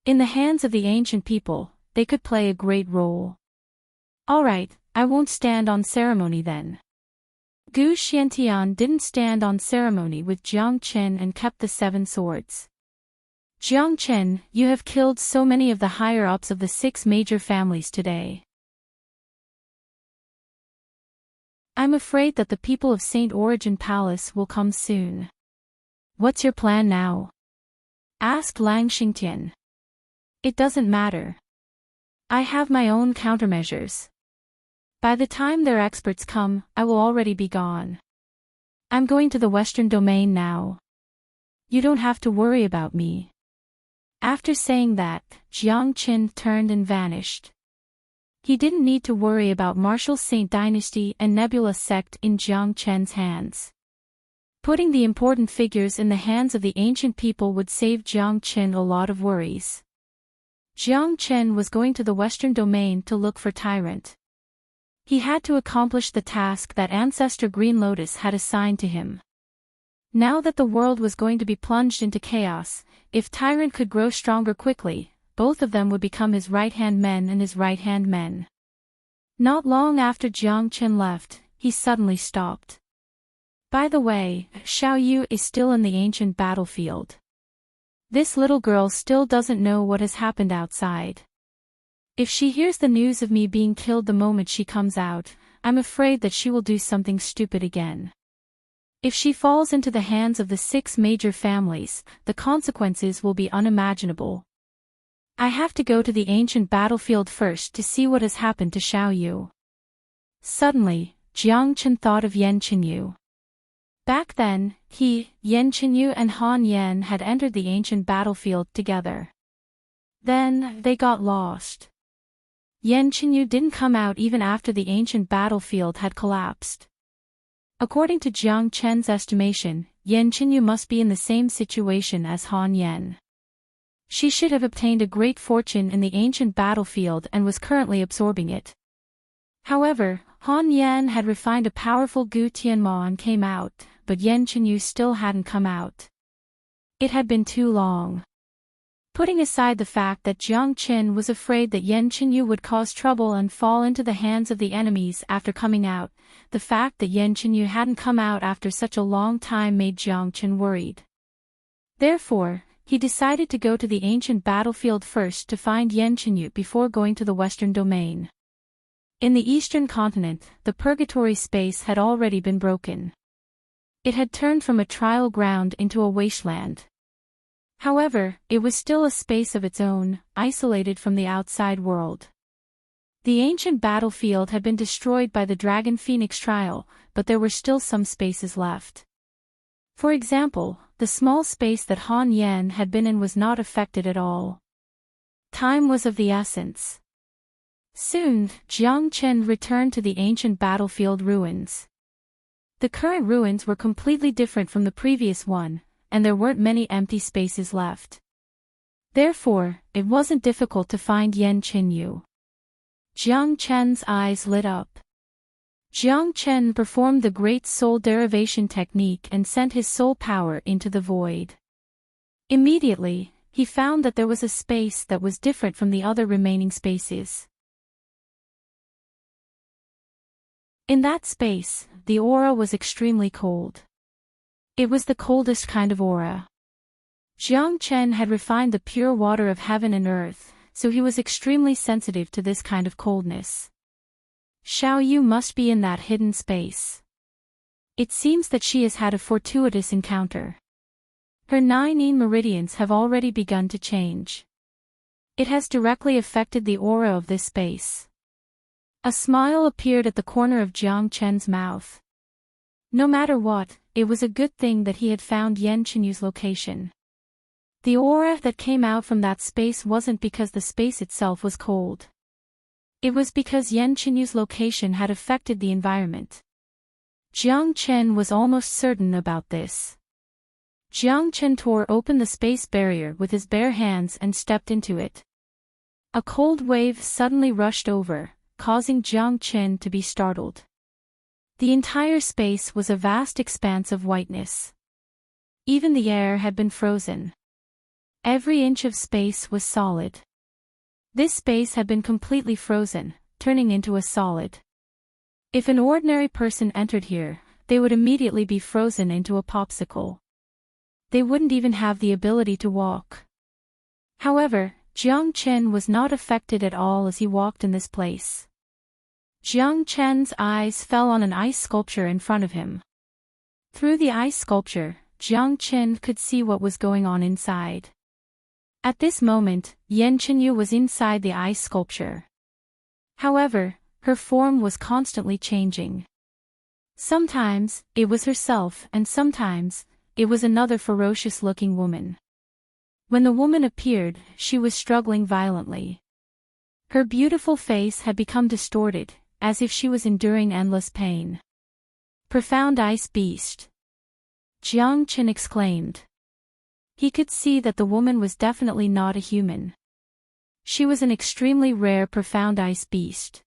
In the hands of the ancient people, they could play a great role. "Alright, I won't stand on ceremony then." Gu Xiantian didn't stand on ceremony with Jiang Qin and kept the 7 swords. "Jiang Qin, you have killed so many of the higher-ups of the 6 major families today. I'm afraid that the people of Saint Origin Palace will come soon. What's your plan now?" asked Lang Xingtian. "It doesn't matter. I have my own countermeasures. By the time their experts come, I will already be gone. I'm going to the Western Domain now. You don't have to worry about me." After saying that, Jiang Qin turned and vanished. He didn't need to worry about Martial Saint Dynasty and Nebula sect in Jiang Qin's hands. Putting the important figures in the hands of the ancient people would save Jiang Qin a lot of worries. Jiang Chen was going to the Western Domain to look for Tyrant. He had to accomplish the task that Ancestor Green Lotus had assigned to him. Now that the world was going to be plunged into chaos, if Tyrant could grow stronger quickly, both of them would become his right-hand men and his right-hand men. Not long after Jiang Chen left, he suddenly stopped. By the way, Xiao Yu is still in the ancient battlefield. This little girl still doesn't know what has happened outside. If she hears the news of me being killed the moment she comes out, I'm afraid that she will do something stupid again. If she falls into the hands of the 6 major families, the consequences will be unimaginable. I have to go to the ancient battlefield first to see what has happened to Xiao Yu. Suddenly, Jiang Chen thought of Yan Qinyu. Back then, he, Yan Qinyu and Han Yan had entered the ancient battlefield together. Then, they got lost. Yan Qinyu didn't come out even after the ancient battlefield had collapsed. According to Jiang Chen's estimation, Yan Qinyu must be in the same situation as Han Yan. She should have obtained a great fortune in the ancient battlefield and was currently absorbing it. However, Han Yan had refined a powerful Gu Tianma and came out, but Yan Qinyu still hadn't come out. It had been too long. Putting aside the fact that Jiang Chen was afraid that Yan Qinyu would cause trouble and fall into the hands of the enemies after coming out, the fact that Yan Qinyu hadn't come out after such a long time made Jiang Chen worried. Therefore, he decided to go to the ancient battlefield first to find Yan Qinyu before going to the Western Domain. In the Eastern continent, the purgatory space had already been broken. It had turned from a trial ground into a wasteland. However, it was still a space of its own, isolated from the outside world. The ancient battlefield had been destroyed by the Dragon Phoenix trial, but there were still some spaces left. For example, the small space that Han Yan had been in was not affected at all. Time was of the essence. Soon, Jiang Chen returned to the ancient battlefield ruins. The current ruins were completely different from the previous one, and there weren't many empty spaces left. Therefore, it wasn't difficult to find Yan Qinyu. Jiang Chen's eyes lit up. Jiang Chen performed the great soul derivation technique and sent his soul power into the void. Immediately, he found that there was a space that was different from the other remaining spaces. In that space, the aura was extremely cold. It was the coldest kind of aura. Jiang Chen had refined the pure water of heaven and earth, so he was extremely sensitive to this kind of coldness. Xiao Yu must be in that hidden space. It seems that she has had a fortuitous encounter. Her 9 meridians have already begun to change. It has directly affected the aura of this space. A smile appeared at the corner of Jiang Chen's mouth. No matter what, it was a good thing that he had found Yan Qinyu's location. The aura that came out from that space wasn't because the space itself was cold. It was because Yan Qinyu's location had affected the environment. Jiang Chen was almost certain about this. Jiang Chen tore open the space barrier with his bare hands and stepped into it. A cold wave suddenly rushed over, causing Jiang Chen to be startled. The entire space was a vast expanse of whiteness. Even the air had been frozen. Every inch of space was solid. This space had been completely frozen, turning into a solid. If an ordinary person entered here, they would immediately be frozen into a popsicle. They wouldn't even have the ability to walk. However, Jiang Chen was not affected at all as he walked in this place. Jiang Chen's eyes fell on an ice sculpture in front of him. Through the ice sculpture, Jiang Chen could see what was going on inside. At this moment, Yan Qinyu was inside the ice sculpture. However, her form was constantly changing. Sometimes, it was herself and sometimes, it was another ferocious-looking woman. When the woman appeared, she was struggling violently. Her beautiful face had become distorted, as if she was enduring endless pain. Profound ice beast! Jiang Chen exclaimed. He could see that the woman was definitely not a human. She was an extremely rare profound ice beast.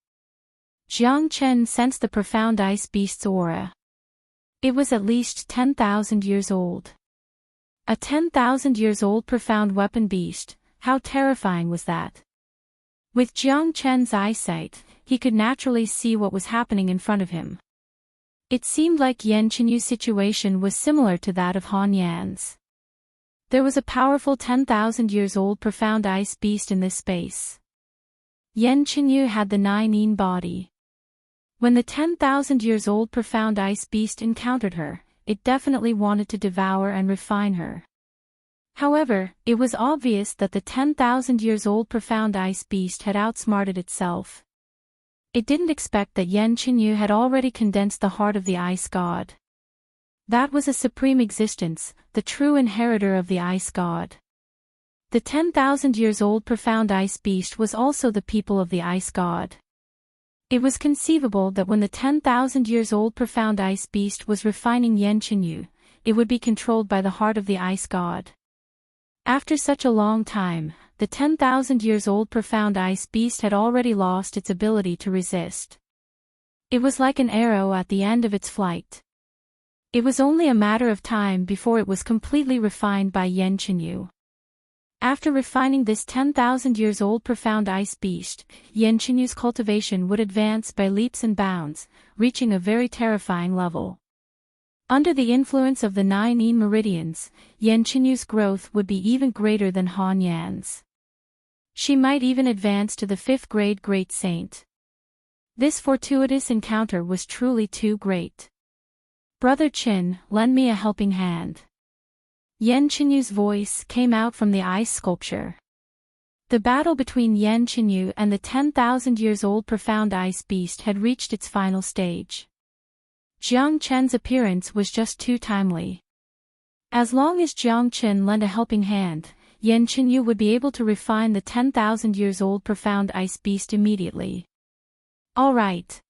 Jiang Chen sensed the profound ice beast's aura. It was at least 10,000 years old. A 10,000 years old profound weapon beast, how terrifying was that? With Jiang Chen's eyesight, he could naturally see what was happening in front of him. It seemed like Yan Qinyu's situation was similar to that of Han Yan's. There was a powerful 10,000 years old profound ice beast in this space. Yan Qinyu had the 9-yin body. When the 10,000 years old profound ice beast encountered her, it definitely wanted to devour and refine her. However, it was obvious that the 10,000 years old profound ice beast had outsmarted itself. It didn't expect that Yan Qinyu had already condensed the heart of the ice god. That was a supreme existence, the true inheritor of the ice god. The 10,000 years old profound ice beast was also the people of the ice god. It was conceivable that when the 10,000 years old profound ice beast was refining Yan Qinyu, it would be controlled by the heart of the ice god. After such a long time, the 10,000 years old profound ice beast had already lost its ability to resist. It was like an arrow at the end of its flight. It was only a matter of time before it was completely refined by Yan Qinyu. After refining this 10,000 years old profound ice beast, Yan Qinyu's cultivation would advance by leaps and bounds, reaching a very terrifying level. Under the influence of the 9-yin meridians, Yan Qinyu's growth would be even greater than Han Yan's. She might even advance to the 5th grade Great Saint. This fortuitous encounter was truly too great. "Brother Qin, lend me a helping hand." Yan Qinyu's voice came out from the ice sculpture. The battle between Yan Qinyu and the 10,000 years old profound ice beast had reached its final stage. Jiang Chen's appearance was just too timely. As long as Jiang Chen lent a helping hand, Yan Qinyu would be able to refine the 10,000 years old profound ice beast immediately. All right.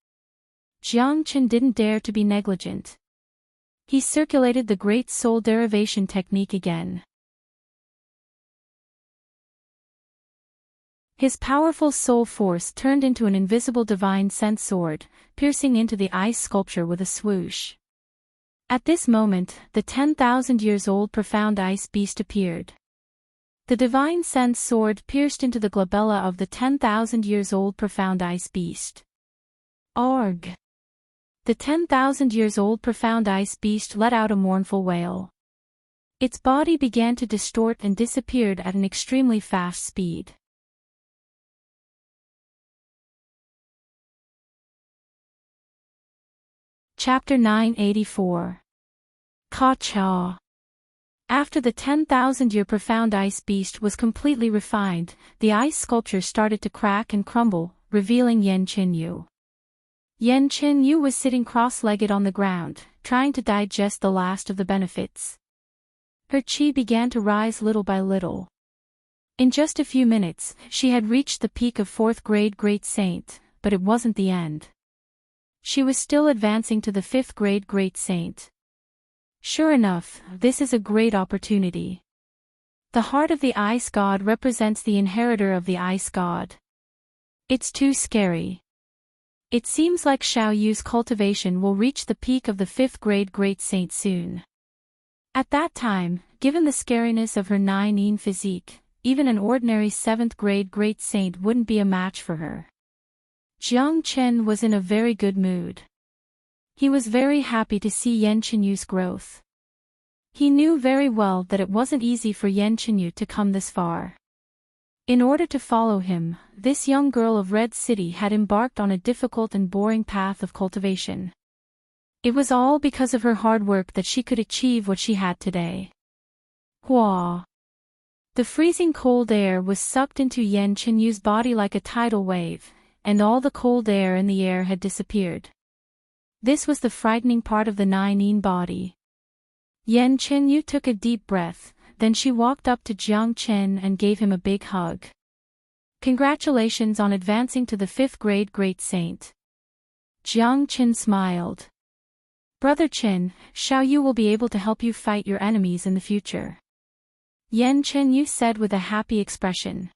Jiang Chen didn't dare to be negligent. He circulated the Great Soul Derivation technique again. His powerful soul force turned into an invisible divine sense sword, piercing into the ice sculpture with a swoosh. At this moment, the 10,000 years old profound ice beast appeared. The divine sense sword pierced into the glabella of the 10,000 years old profound ice beast. Arg! The 10,000 years old profound ice beast let out a mournful wail. Its body began to distort and disappeared at an extremely fast speed. Chapter 984. Ka-cha. After the 10,000-year profound ice beast was completely refined, the ice sculpture started to crack and crumble, revealing Yan Qinyu. Yan Qinyu was sitting cross-legged on the ground, trying to digest the last of the benefits. Her qi began to rise little by little. In just a few minutes, she had reached the peak of 4th grade Great Saint, but it wasn't the end. She was still advancing to the 5th grade Great Saint. Sure enough, this is a great opportunity. The heart of the ice god represents the inheritor of the ice god. It's too scary. It seems like Xiao Yu's cultivation will reach the peak of the 5th grade Great Saint soon. At that time, given the scariness of her 9-yin physique, even an ordinary 7th grade Great Saint wouldn't be a match for her. Jiang Chen was in a very good mood. He was very happy to see Yan Qinyu's growth. He knew very well that it wasn't easy for Yan Qinyu to come this far. In order to follow him, this young girl of Red City had embarked on a difficult and boring path of cultivation. It was all because of her hard work that she could achieve what she had today. Hua! The freezing cold air was sucked into Yan Qinyu's body like a tidal wave, and all the cold air in the air had disappeared. This was the frightening part of the 9-yin body. Yan Qinyu took a deep breath, then she walked up to Jiang Chen and gave him a big hug. Congratulations on advancing to the 5th grade Great Saint. Jiang Chen smiled. Brother Chen, Xiao Yu will be able to help you fight your enemies in the future. Yan Qinyu said with a happy expression.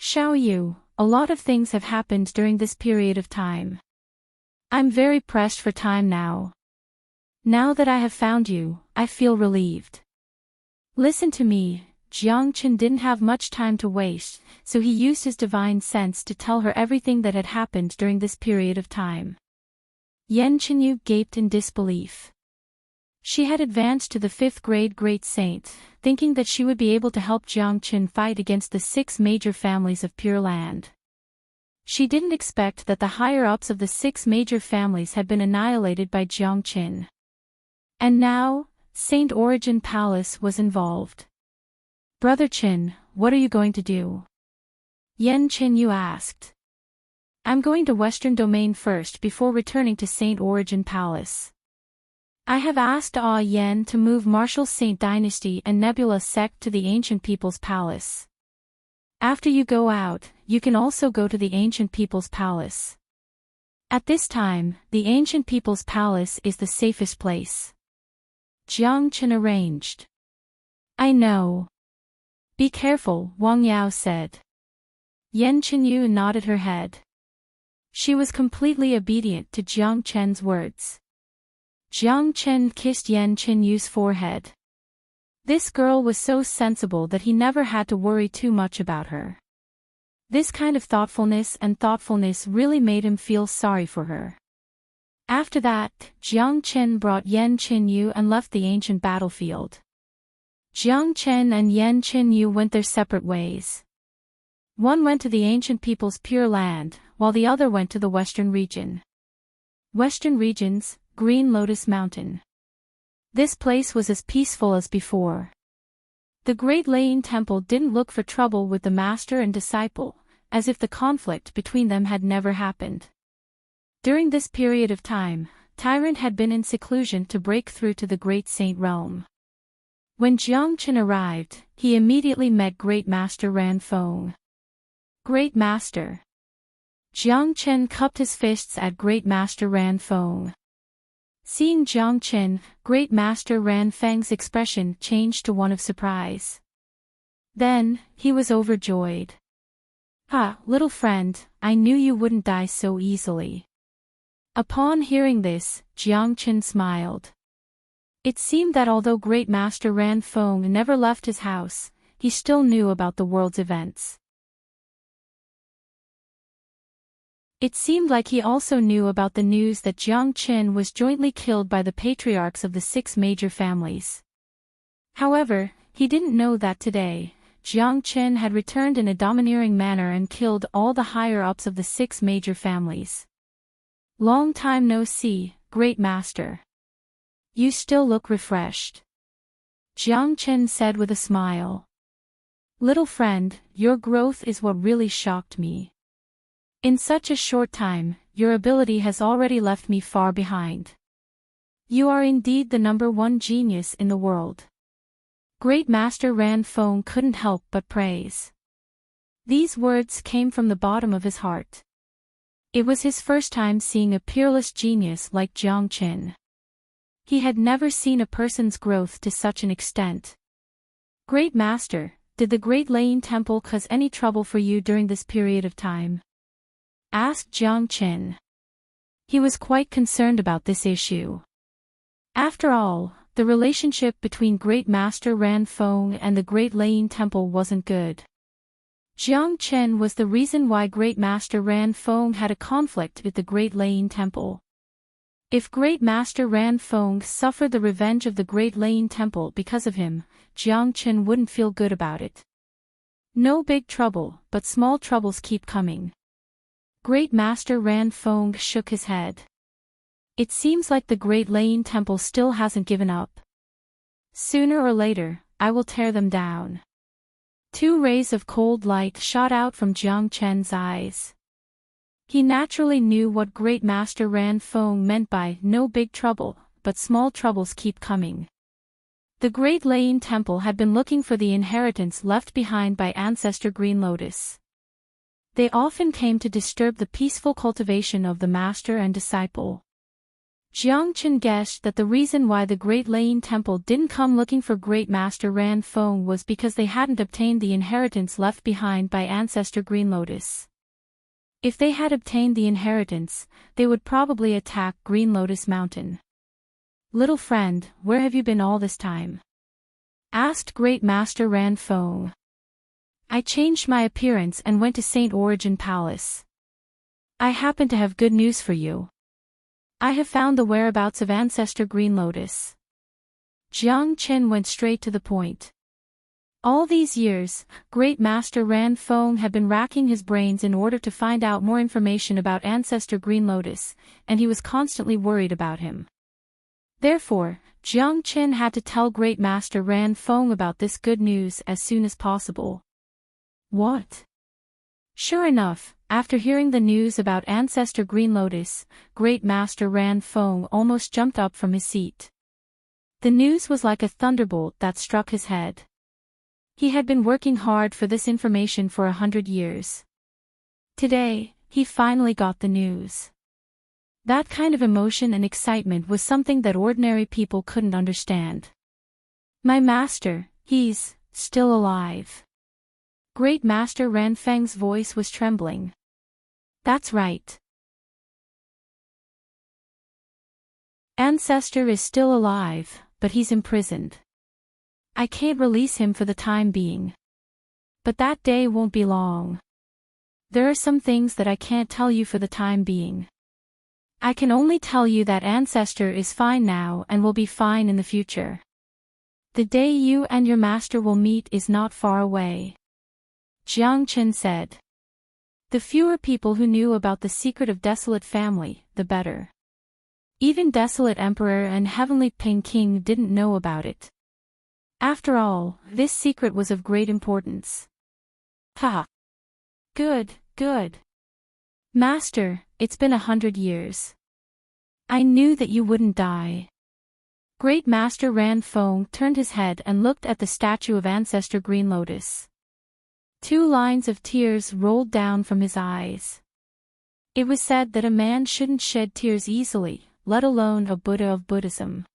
Xiao Yu, a lot of things have happened during this period of time. I'm very pressed for time now. Now that I have found you, I feel relieved. Listen to me. Jiang Qin didn't have much time to waste, so he used his divine sense to tell her everything that had happened during this period of time. Yan Qinyu gaped in disbelief. She had advanced to the 5th grade great saint, thinking that she would be able to help Jiang Qin fight against the 6 major families of Pure Land. She didn't expect that the higher-ups of the 6 major families had been annihilated by Jiang Qin. And now, Saint Origin Palace was involved. Brother Qin, what are you going to do? Yan Qinyu asked. I'm going to Western Domain first before returning to Saint Origin Palace. I have asked Yan to move Martial Saint Dynasty and Nebula Sect to the Ancient People's Palace. After you go out, you can also go to the Ancient People's Palace. At this time, the Ancient People's Palace is the safest place. Jiang Qin arranged. I know. Be careful, Wang Yao said. Yan Qinyu nodded her head. She was completely obedient to Jiang Chen's words. Jiang Chen kissed Yan Qinyu's forehead. This girl was so sensible that he never had to worry too much about her. This kind of thoughtfulness really made him feel sorry for her. After that, Jiang Chen brought Yan Qinyu and left the ancient battlefield. Jiang Chen and Yan Qinyu went their separate ways. One went to the ancient people's Pure Land, while the other went to the Western region. Western region's Green Lotus Mountain. This place was as peaceful as before. The Great Lane Temple didn't look for trouble with the master and disciple, as if the conflict between them had never happened. During this period of time, Tyrant had been in seclusion to break through to the Great Saint realm. When Jiang Qin arrived, he immediately met Great Master Ran Feng. Great Master. Jiang Qin cupped his fists at Great Master Ran Feng. Seeing Jiang Qin, Great Master Ran Feng's expression changed to one of surprise. Then, he was overjoyed. Ah, little friend, I knew you wouldn't die so easily. Upon hearing this, Jiang Qin smiled. It seemed that although Great Master Ran Feng never left his house, he still knew about the world's events. It seemed like he also knew about the news that Jiang Qin was jointly killed by the patriarchs of the 6 major families. However, he didn't know that today, Jiang Qin had returned in a domineering manner and killed all the higher-ups of the 6 major families. Long time no see, Great Master. You still look refreshed. Jiang Qin said with a smile. Little friend, your growth is what really shocked me. In such a short time, your ability has already left me far behind. You are indeed the #1 genius in the world. Great Master Ran Feng couldn't help but praise. These words came from the bottom of his heart. It was his first time seeing a peerless genius like Jiang Qin. He had never seen a person's growth to such an extent. Great Master, did the Great Lane Temple cause any trouble for you during this period of time? Asked Jiang Qin. He was quite concerned about this issue. After all, the relationship between Great Master Ran Feng and the Great Lane Temple wasn't good. Jiang Qin was the reason why Great Master Ran Feng had a conflict with the Great Lane Temple. If Great Master Ran Feng suffered the revenge of the Great Lane Temple because of him, Jiang Qin wouldn't feel good about it. No big trouble, but small troubles keep coming. Great Master Ran Feng shook his head. It seems like the Great Lane Temple still hasn't given up. Sooner or later, I will tear them down. 2 rays of cold light shot out from Jiang Qin's eyes. He naturally knew what Great Master Ran Feng meant by no big trouble, but small troubles keep coming. The Great Lane Temple had been looking for the inheritance left behind by Ancestor Green Lotus. They often came to disturb the peaceful cultivation of the master and disciple. Jiang Qin guessed that the reason why the Great Lane Temple didn't come looking for Great Master Ran Feng was because they hadn't obtained the inheritance left behind by Ancestor Green Lotus. If they had obtained the inheritance, they would probably attack Green Lotus Mountain. "Little friend, where have you been all this time?" asked Great Master Ran Feng. "I changed my appearance and went to Saint Origin Palace. I happen to have good news for you. I have found the whereabouts of Ancestor Green Lotus." Jiang Qin went straight to the point. All these years, Great Master Ran Feng had been racking his brains in order to find out more information about Ancestor Green Lotus, and he was constantly worried about him. Therefore, Jiang Qin had to tell Great Master Ran Feng about this good news as soon as possible. "What?" Sure enough, after hearing the news about Ancestor Green Lotus, Great Master Ran Feng almost jumped up from his seat. The news was like a thunderbolt that struck his head. He had been working hard for this information for 100 years. Today, he finally got the news. That kind of emotion and excitement was something that ordinary people couldn't understand. "My master, he's still alive." Great Master Ran Feng's voice was trembling. "That's right. Ancestor is still alive, but he's imprisoned. I can't release him for the time being. But that day won't be long. There are some things that I can't tell you for the time being. I can only tell you that Ancestor is fine now and will be fine in the future. The day you and your master will meet is not far away," Jiang Qin said. The fewer people who knew about the secret of Desolate Family, the better. Even Desolate Emperor and Heavenly Ping King didn't know about it. After all, this secret was of great importance. "Ha! Good, good. Master, it's been 100 years. I knew that you wouldn't die." Great Master Ran Feng turned his head and looked at the statue of Ancestor Green Lotus. 2 lines of tears rolled down from his eyes. It was said that a man shouldn't shed tears easily, let alone a Buddha of Buddhism.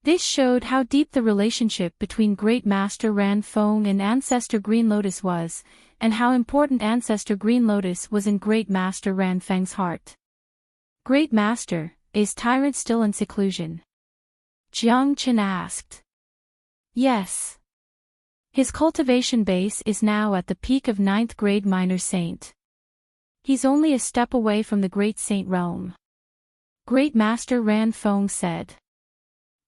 This showed how deep the relationship between Great Master Ran Feng and Ancestor Green Lotus was, and how important Ancestor Green Lotus was in Great Master Ran Feng's heart. "Great Master, is Tyrant still in seclusion?" Jiang Qin asked. "Yes. His cultivation base is now at the peak of 9th grade minor saint. He's only a step away from the Great Saint realm," Great Master Ran Feng said.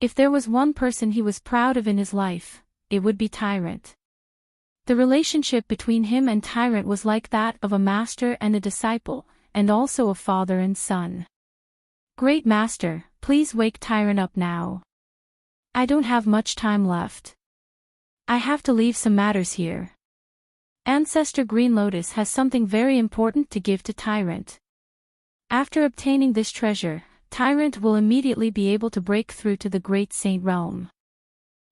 If there was one person he was proud of in his life, it would be Tyrant. The relationship between him and Tyrant was like that of a master and a disciple, and also a father and son. "Great Master, please wake Tyrant up now. I don't have much time left. I have to leave some matters here. Ancestor Green Lotus has something very important to give to Tyrant. After obtaining this treasure, Tyrant will immediately be able to break through to the Great Saint realm.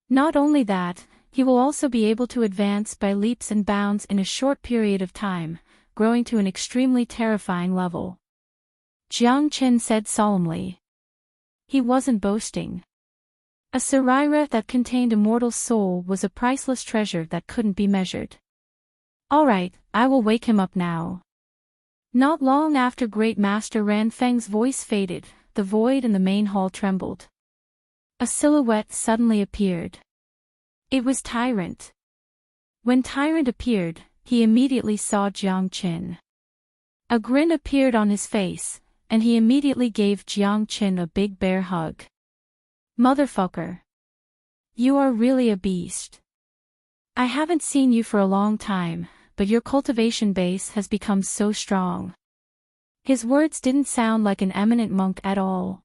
Not only that, he will also be able to advance by leaps and bounds in a short period of time, growing to an extremely terrifying level," Jiang Qin said solemnly. He wasn't boasting. A Sarira that contained a mortal soul was a priceless treasure that couldn't be measured. "All right, I will wake him up now." Not long after Great Master Ran Feng's voice faded, the void in the main hall trembled. A silhouette suddenly appeared. It was Tyrant. When Tyrant appeared, he immediately saw Jiang Qin. A grin appeared on his face, and he immediately gave Jiang Qin a big bear hug. "Motherfucker. You are really a beast. I haven't seen you for a long time, but your cultivation base has become so strong." His words didn't sound like an eminent monk at all.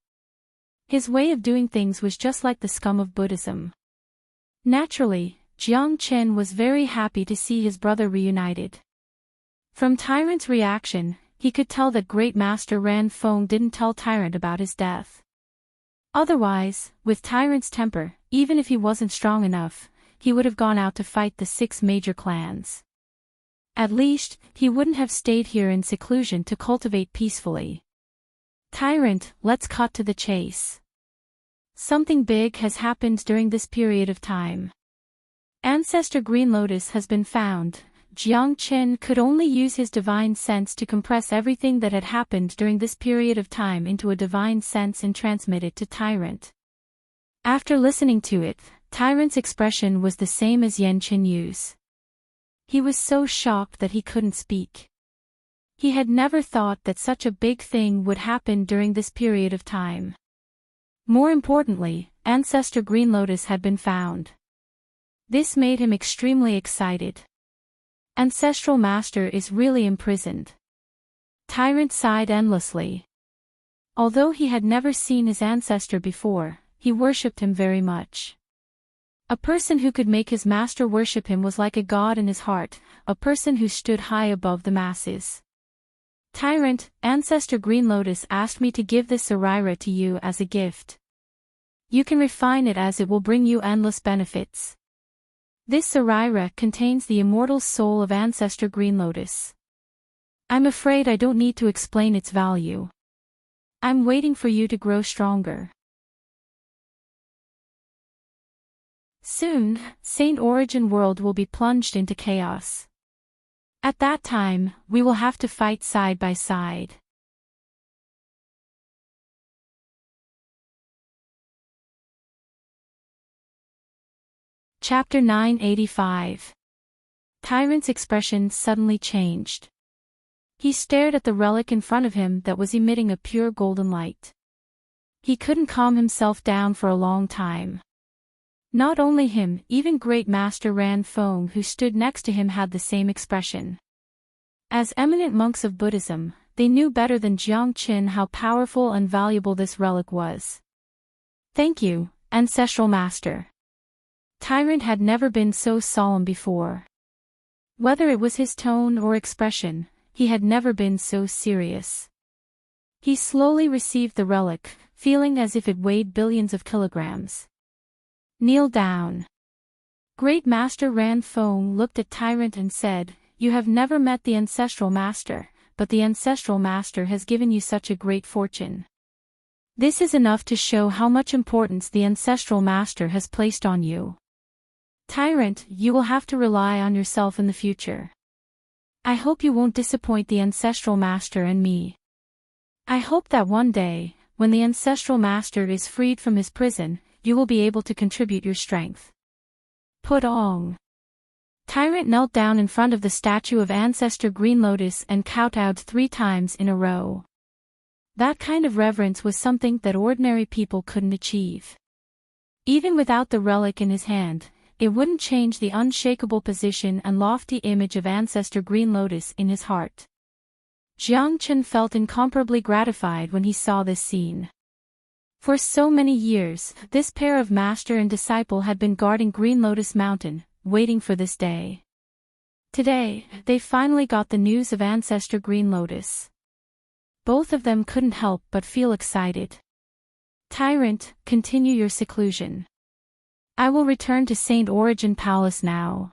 His way of doing things was just like the scum of Buddhism. Naturally, Jiang Qin was very happy to see his brother reunited. From Tyrant's reaction, he could tell that Great Master Ran Feng didn't tell Tyrant about his death. Otherwise, with Tyrant's temper, even if he wasn't strong enough, he would have gone out to fight the 6 major clans. At least, he wouldn't have stayed here in seclusion to cultivate peacefully. Tyrant, let's cut to the chase. Something big has happened during this period of time. Ancestor Green Lotus has been found. Jiang Qin could only use his divine sense to compress everything that had happened during this period of time into a divine sense and transmit it to Tyrant. After listening to it, Tyrant's expression was the same as Yan Qinyu's. He was so shocked that he couldn't speak. He had never thought that such a big thing would happen during this period of time. More importantly, Ancestor Green Lotus had been found. This made him extremely excited. Ancestral Master is really imprisoned. Tyrant sighed endlessly. Although he had never seen his ancestor before, he worshipped him very much. A person who could make his master worship him was like a god in his heart, a person who stood high above the masses. Tyrant, Ancestor Green Lotus asked me to give this Sarira to you as a gift. You can refine it as it will bring you endless benefits. This Sarira contains the immortal soul of Ancestor Green Lotus. I'm afraid I don't need to explain its value. I'm waiting for you to grow stronger. Soon, Saint Origin World will be plunged into chaos. At that time, we will have to fight side by side. Chapter 985. Tyrant's expression suddenly changed. He stared at the relic in front of him that was emitting a pure golden light. He couldn't calm himself down for a long time. Not only him, even Great Master Ran Feng who stood next to him had the same expression. As eminent monks of Buddhism, they knew better than Jiang Qin how powerful and valuable this relic was. Thank you, Ancestral Master. Tyrant had never been so solemn before. Whether it was his tone or expression, he had never been so serious. He slowly received the relic, feeling as if it weighed billions of kilograms. Kneel down. Great Master Ran Feng looked at Tyrant and said, You have never met the Ancestral Master, but the Ancestral Master has given you such a great fortune. This is enough to show how much importance the Ancestral Master has placed on you. Tyrant, you will have to rely on yourself in the future. I hope you won't disappoint the Ancestral Master and me. I hope that one day, when the Ancestral Master is freed from his prison, you will be able to contribute your strength. Putong. Tyrant knelt down in front of the statue of Ancestor Green Lotus and kowtowed 3 times in a row. That kind of reverence was something that ordinary people couldn't achieve. Even without the relic in his hand, it wouldn't change the unshakable position and lofty image of Ancestor Green Lotus in his heart. Jiang Qin felt incomparably gratified when he saw this scene. For so many years, this pair of master and disciple had been guarding Green Lotus Mountain, waiting for this day. Today, they finally got the news of Ancestor Green Lotus. Both of them couldn't help but feel excited. Tyrant, continue your seclusion. I will return to Saint Origin Palace now.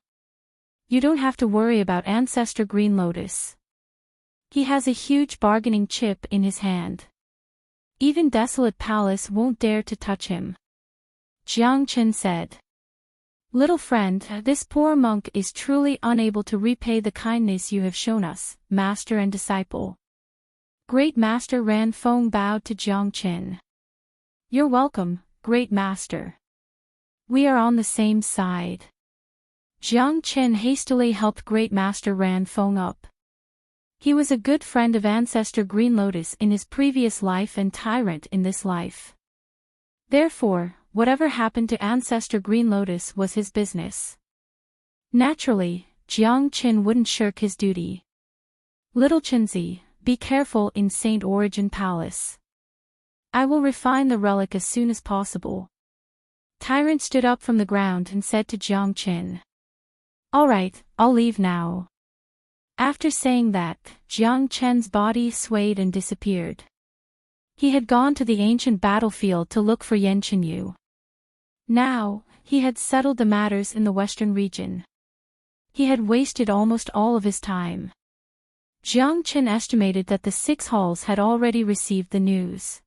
You don't have to worry about Ancestor Green Lotus. He has a huge bargaining chip in his hand. Even Desolate Palace won't dare to touch him. Jiang Qin said. Little friend, this poor monk is truly unable to repay the kindness you have shown us, master and disciple. Great Master Ran Feng bowed to Jiang Qin. You're welcome, Great Master. We are on the same side. Jiang Qin hastily helped Great Master Ran Feng up. He was a good friend of Ancestor Green Lotus in his previous life and Tyrant in this life. Therefore, whatever happened to Ancestor Green Lotus was his business. Naturally, Jiang Qin wouldn't shirk his duty. Little Qinzi, be careful in Saint Origin Palace. I will refine the relic as soon as possible. Tyrant stood up from the ground and said to Jiang Qin. All right, I'll leave now. After saying that, Jiang Qin's body swayed and disappeared. He had gone to the ancient battlefield to look for Yan Qinyu. Now, he had settled the matters in the western region. He had wasted almost all of his time. Jiang Qin estimated that the 6 halls had already received the news.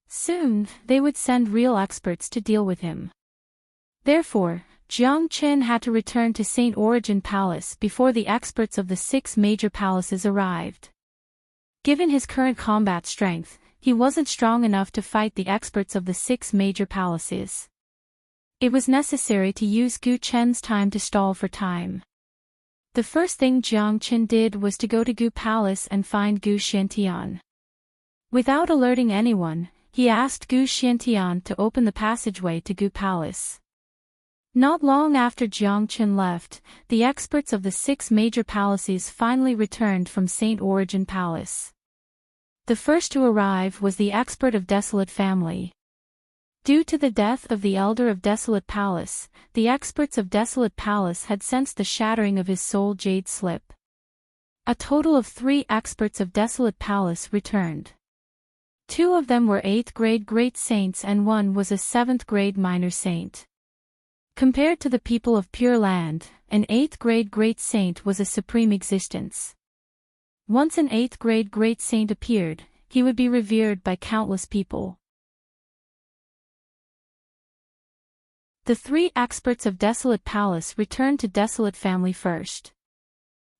Soon, they would send real experts to deal with him. Therefore, Jiang Qin had to return to St. Origin Palace before the experts of the 6 major palaces arrived. Given his current combat strength, he wasn't strong enough to fight the experts of the 6 major palaces. It was necessary to use Gu Chen's time to stall for time. The first thing Jiang Qin did was to go to Gu Palace and find Gu Xiantian. Without alerting anyone, he asked Gu Xiantian to open the passageway to Gu Palace. Not long after Jiang Qin left, the experts of the 6 major palaces finally returned from St. Origin Palace. The first to arrive was the expert of Desolate family. Due to the death of the elder of Desolate Palace, the experts of Desolate Palace had sensed the shattering of his soul jade slip. A total of 3 experts of Desolate Palace returned. 2 of them were 8th grade great saints and 1 was a 7th grade minor saint. Compared to the people of Pure Land, an 8th grade great saint was a supreme existence. Once an 8th grade great saint appeared, he would be revered by countless people. The 3 experts of Desolate Palace returned to Desolate family first.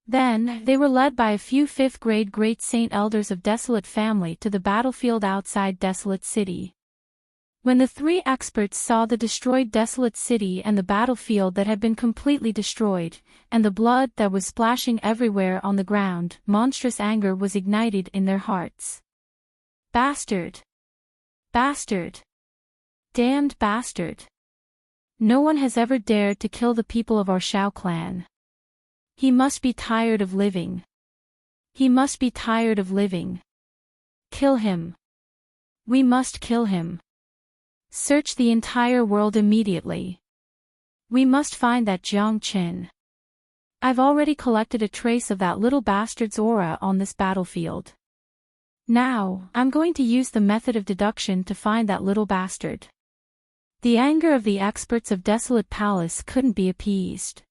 Then, they were led by a few 5th grade great saint elders of Desolate family to the battlefield outside Desolate City. When the 3 experts saw the destroyed Desolate City and the battlefield that had been completely destroyed, and the blood that was splashing everywhere on the ground, monstrous anger was ignited in their hearts. Bastard! Bastard! Damned bastard! No one has ever dared to kill the people of our Shao clan. He must be tired of living. He must be tired of living. Kill him. We must kill him. Search the entire world immediately. We must find that Jiang Qin. I've already collected a trace of that little bastard's aura on this battlefield. Now, I'm going to use the method of deduction to find that little bastard. The anger of the experts of Desolate Palace couldn't be appeased.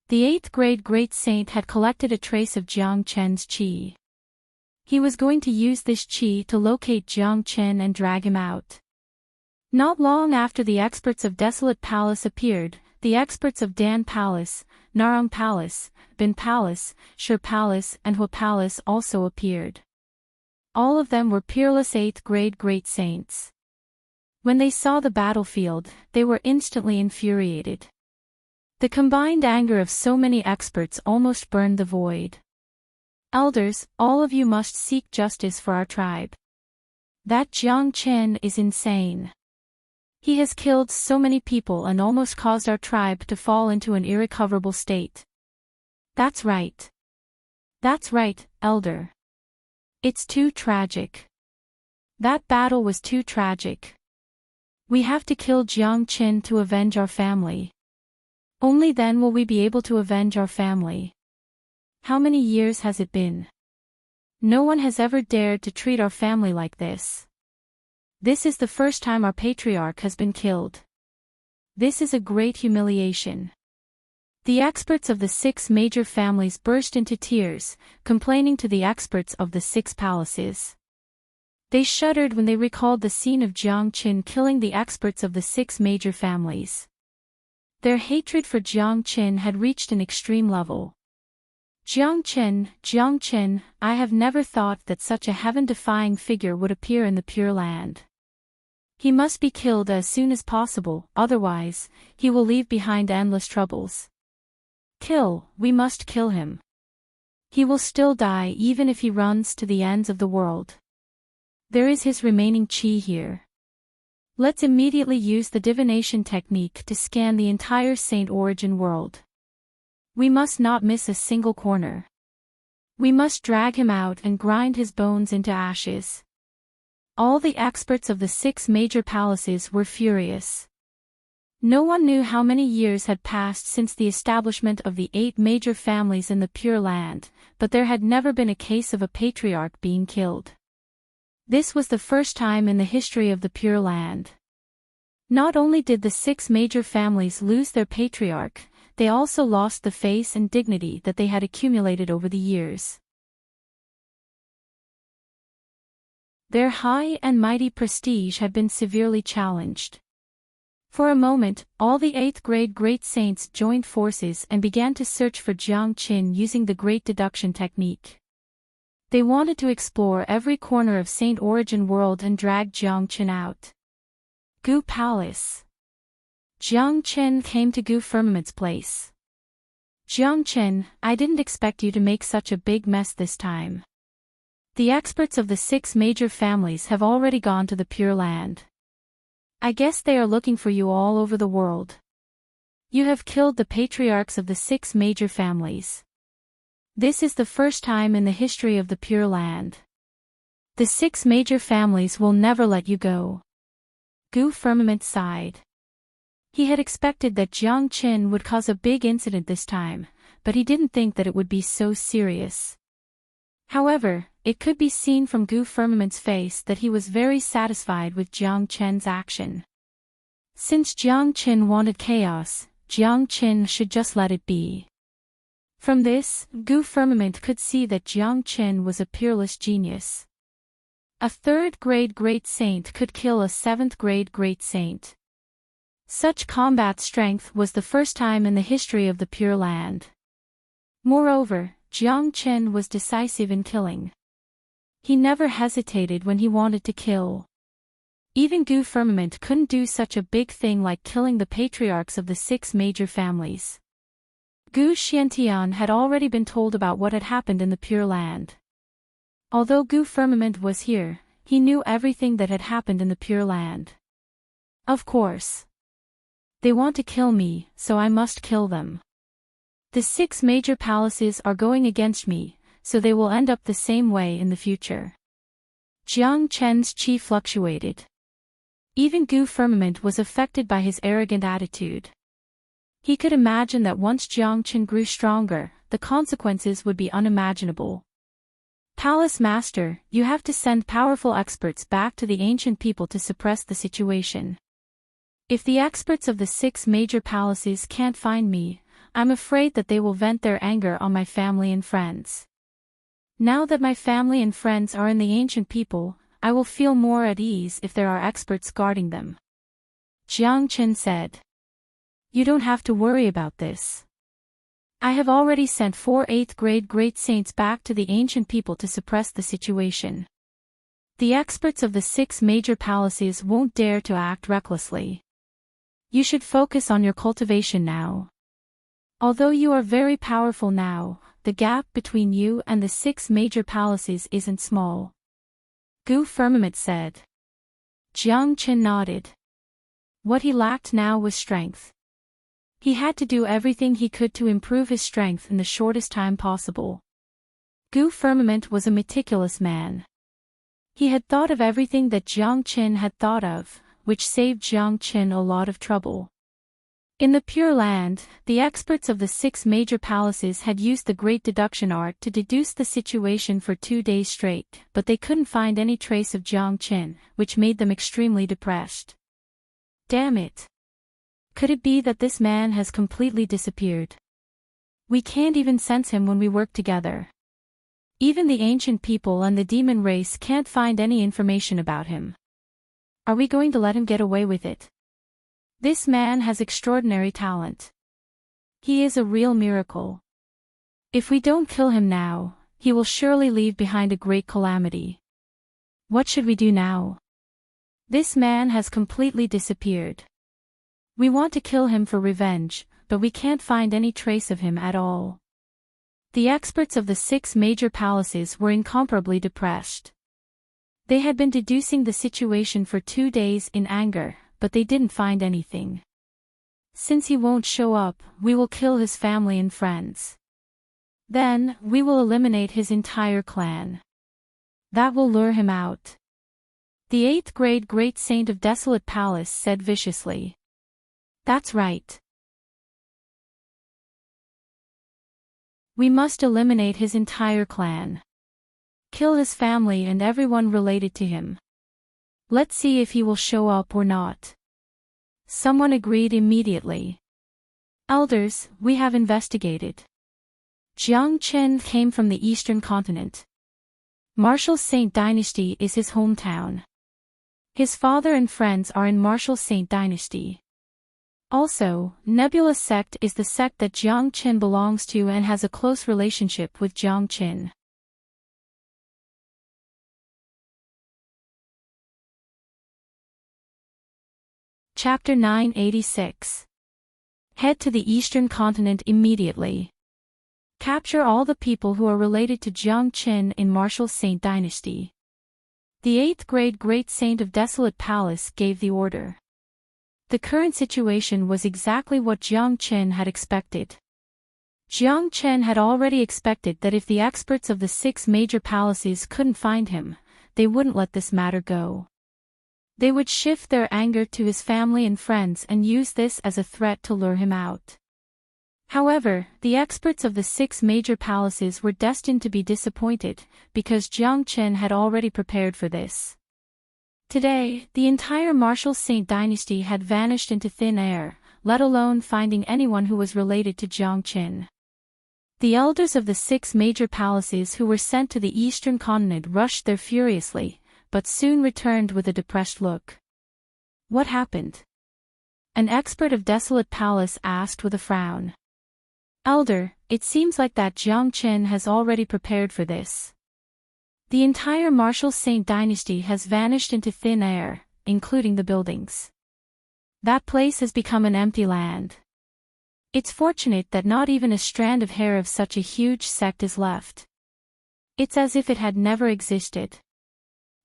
The 8th grade great saint had collected a trace of Jiang Qin's qi. He was going to use this qi to locate Jiang Qin and drag him out. Not long after the experts of Desolate Palace appeared, the experts of Dan Palace, Narong Palace, Bin Palace, Shur Palace and Hua Palace also appeared. All of them were peerless 8th grade great saints. When they saw the battlefield, they were instantly infuriated. The combined anger of so many experts almost burned the void. Elders, all of you must seek justice for our tribe. That Jiang Qin is insane. He has killed so many people and almost caused our tribe to fall into an irrecoverable state. That's right. That's right, Elder. It's too tragic. That battle was too tragic. We have to kill Jiang Qin to avenge our family. Only then will we be able to avenge our family. How many years has it been? No one has ever dared to treat our family like this. This is the first time our patriarch has been killed. This is a great humiliation. The experts of the 6 major families burst into tears, complaining to the experts of the 6 palaces. They shuddered when they recalled the scene of Jiang Qin killing the experts of the 6 major families. Their hatred for Jiang Qin had reached an extreme level. Jiang Qin, I have never thought that such a heaven-defying figure would appear in the Pure Land. He must be killed as soon as possible, otherwise, he will leave behind endless troubles. We must kill him. He will still die even if he runs to the ends of the world. There is his remaining qi here. Let's immediately use the divination technique to scan the entire Saint Origin world. We must not miss a single corner. We must drag him out and grind his bones into ashes. All the experts of the 6 major palaces were furious. No one knew how many years had passed since the establishment of the 8 major families in the Pure Land, but there had never been a case of a patriarch being killed. This was the first time in the history of the Pure Land. Not only did the 6 major families lose their patriarch, they also lost the face and dignity that they had accumulated over the years. Their high and mighty prestige had been severely challenged. For a moment, all the 8th grade great saints joined forces and began to search for Jiang Qin using the great deduction technique. They wanted to explore every corner of Saint Origin world and drag Jiang Qin out. Gu Palace. Jiang Qin came to Gu Firmament's place. Jiang Qin, I didn't expect you to make such a big mess this time. The experts of the 6 major families have already gone to the Pure Land. I guess they are looking for you all over the world. You have killed the patriarchs of the 6 major families. This is the first time in the history of the Pure Land. The 6 major families will never let you go. Gu Firmament sighed. He had expected that Jiang Qin would cause a big incident this time, but he didn't think that it would be so serious. However, it could be seen from Gu Firmament's face that he was very satisfied with Jiang Qin's action. Since Jiang Qin wanted chaos, Jiang Qin should just let it be. From this, Gu Firmament could see that Jiang Qin was a peerless genius. A 3rd grade great saint could kill a 7th grade great saint. Such combat strength was the first time in the history of the Pure Land. Moreover, Jiang Qin was decisive in killing. He never hesitated when he wanted to kill. Even Gu Firmament couldn't do such a big thing like killing the patriarchs of the 6 major families. Gu Xiantian had already been told about what had happened in the Pure Land. Although Gu Firmament was here, he knew everything that had happened in the Pure Land. Of course. They want to kill me, so I must kill them. The 6 major palaces are going against me, so they will end up the same way in the future. Jiang Qin's chi fluctuated. Even Gu Firmament was affected by his arrogant attitude. He could imagine that once Jiang Qin grew stronger, the consequences would be unimaginable. Palace Master, you have to send powerful experts back to the ancient people to suppress the situation. If the experts of the 6 major palaces can't find me, I'm afraid that they will vent their anger on my family and friends. Now that my family and friends are in the ancient people, I will feel more at ease if there are experts guarding them. Jiang Qin said. You don't have to worry about this. I have already sent 4 8th grade great saints back to the ancient people to suppress the situation. The experts of the 6 major palaces won't dare to act recklessly. You should focus on your cultivation now. Although you are very powerful now, the gap between you and the 6 major palaces isn't small. Gu Firmament said. Jiang Qin nodded. What he lacked now was strength. He had to do everything he could to improve his strength in the shortest time possible. Gu Firmament was a meticulous man. He had thought of everything that Jiang Qin had thought of, which saved Jiang Qin a lot of trouble. In the Pure Land, the experts of the 6 major palaces had used the great deduction art to deduce the situation for 2 days straight, but they couldn't find any trace of Jiang Qin, which made them extremely depressed. Damn it! Could it be that this man has completely disappeared? We can't even sense him when we work together. Even the ancient people and the demon race can't find any information about him. Are we going to let him get away with it? This man has extraordinary talent. He is a real miracle. If we don't kill him now, he will surely leave behind a great calamity. What should we do now? This man has completely disappeared. We want to kill him for revenge, but we can't find any trace of him at all. The experts of the 6 major palaces were incomparably depressed. They had been deducing the situation for 2 days in anger, but they didn't find anything. Since he won't show up, we will kill his family and friends. Then, we will eliminate his entire clan. That will lure him out. The 8th grade great saint of Desolate Palace said viciously. That's right. We must eliminate his entire clan. Kill his family and everyone related to him. Let's see if he will show up or not. Someone agreed immediately. Elders, we have investigated. Jiang Qin came from the eastern continent. Marshall Saint Dynasty is his hometown. His father and friends are in Marshall Saint Dynasty. Also, Nebula sect is the sect that Jiang Qin belongs to and has a close relationship with Jiang Qin. Chapter 986. Head to the Eastern Continent immediately. Capture all the people who are related to Jiang Qin in Marshall Saint Dynasty. The 8th grade Great Saint of Desolate Palace gave the order. The current situation was exactly what Jiang Qin had expected. Jiang Qin had already expected that if the experts of the 6 major palaces couldn't find him, they wouldn't let this matter go. They would shift their anger to his family and friends and use this as a threat to lure him out. However, the experts of the 6 major palaces were destined to be disappointed, because Jiang Qin had already prepared for this. Today, the entire Marshall Saint Dynasty had vanished into thin air, let alone finding anyone who was related to Jiang Qin. The elders of the 6 major palaces who were sent to the Eastern Continent rushed there furiously, but soon returned with a depressed look. What happened? An expert of Desolate Palace asked with a frown. Elder, it seems like that Jiang Qin has already prepared for this. The entire Marshall Saint Dynasty has vanished into thin air, including the buildings. That place has become an empty land. It's fortunate that not even a strand of hair of such a huge sect is left. It's as if it had never existed.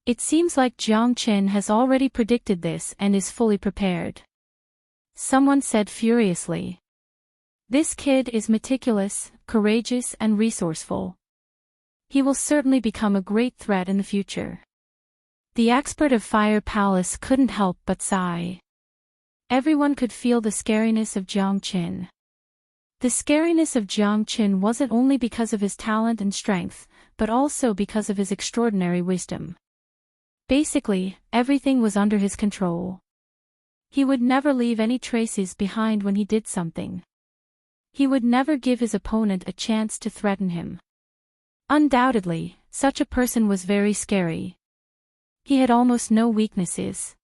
It seems like Jiang Qin has already predicted this and is fully prepared. Someone said furiously. This kid is meticulous, courageous and resourceful. He will certainly become a great threat in the future. The expert of Fire Palace couldn't help but sigh. Everyone could feel the scariness of Jiang Qin. The scariness of Jiang Qin wasn't only because of his talent and strength, but also because of his extraordinary wisdom. Basically, everything was under his control. He would never leave any traces behind when he did something. He would never give his opponent a chance to threaten him. Undoubtedly, such a person was very scary. He had almost no weaknesses.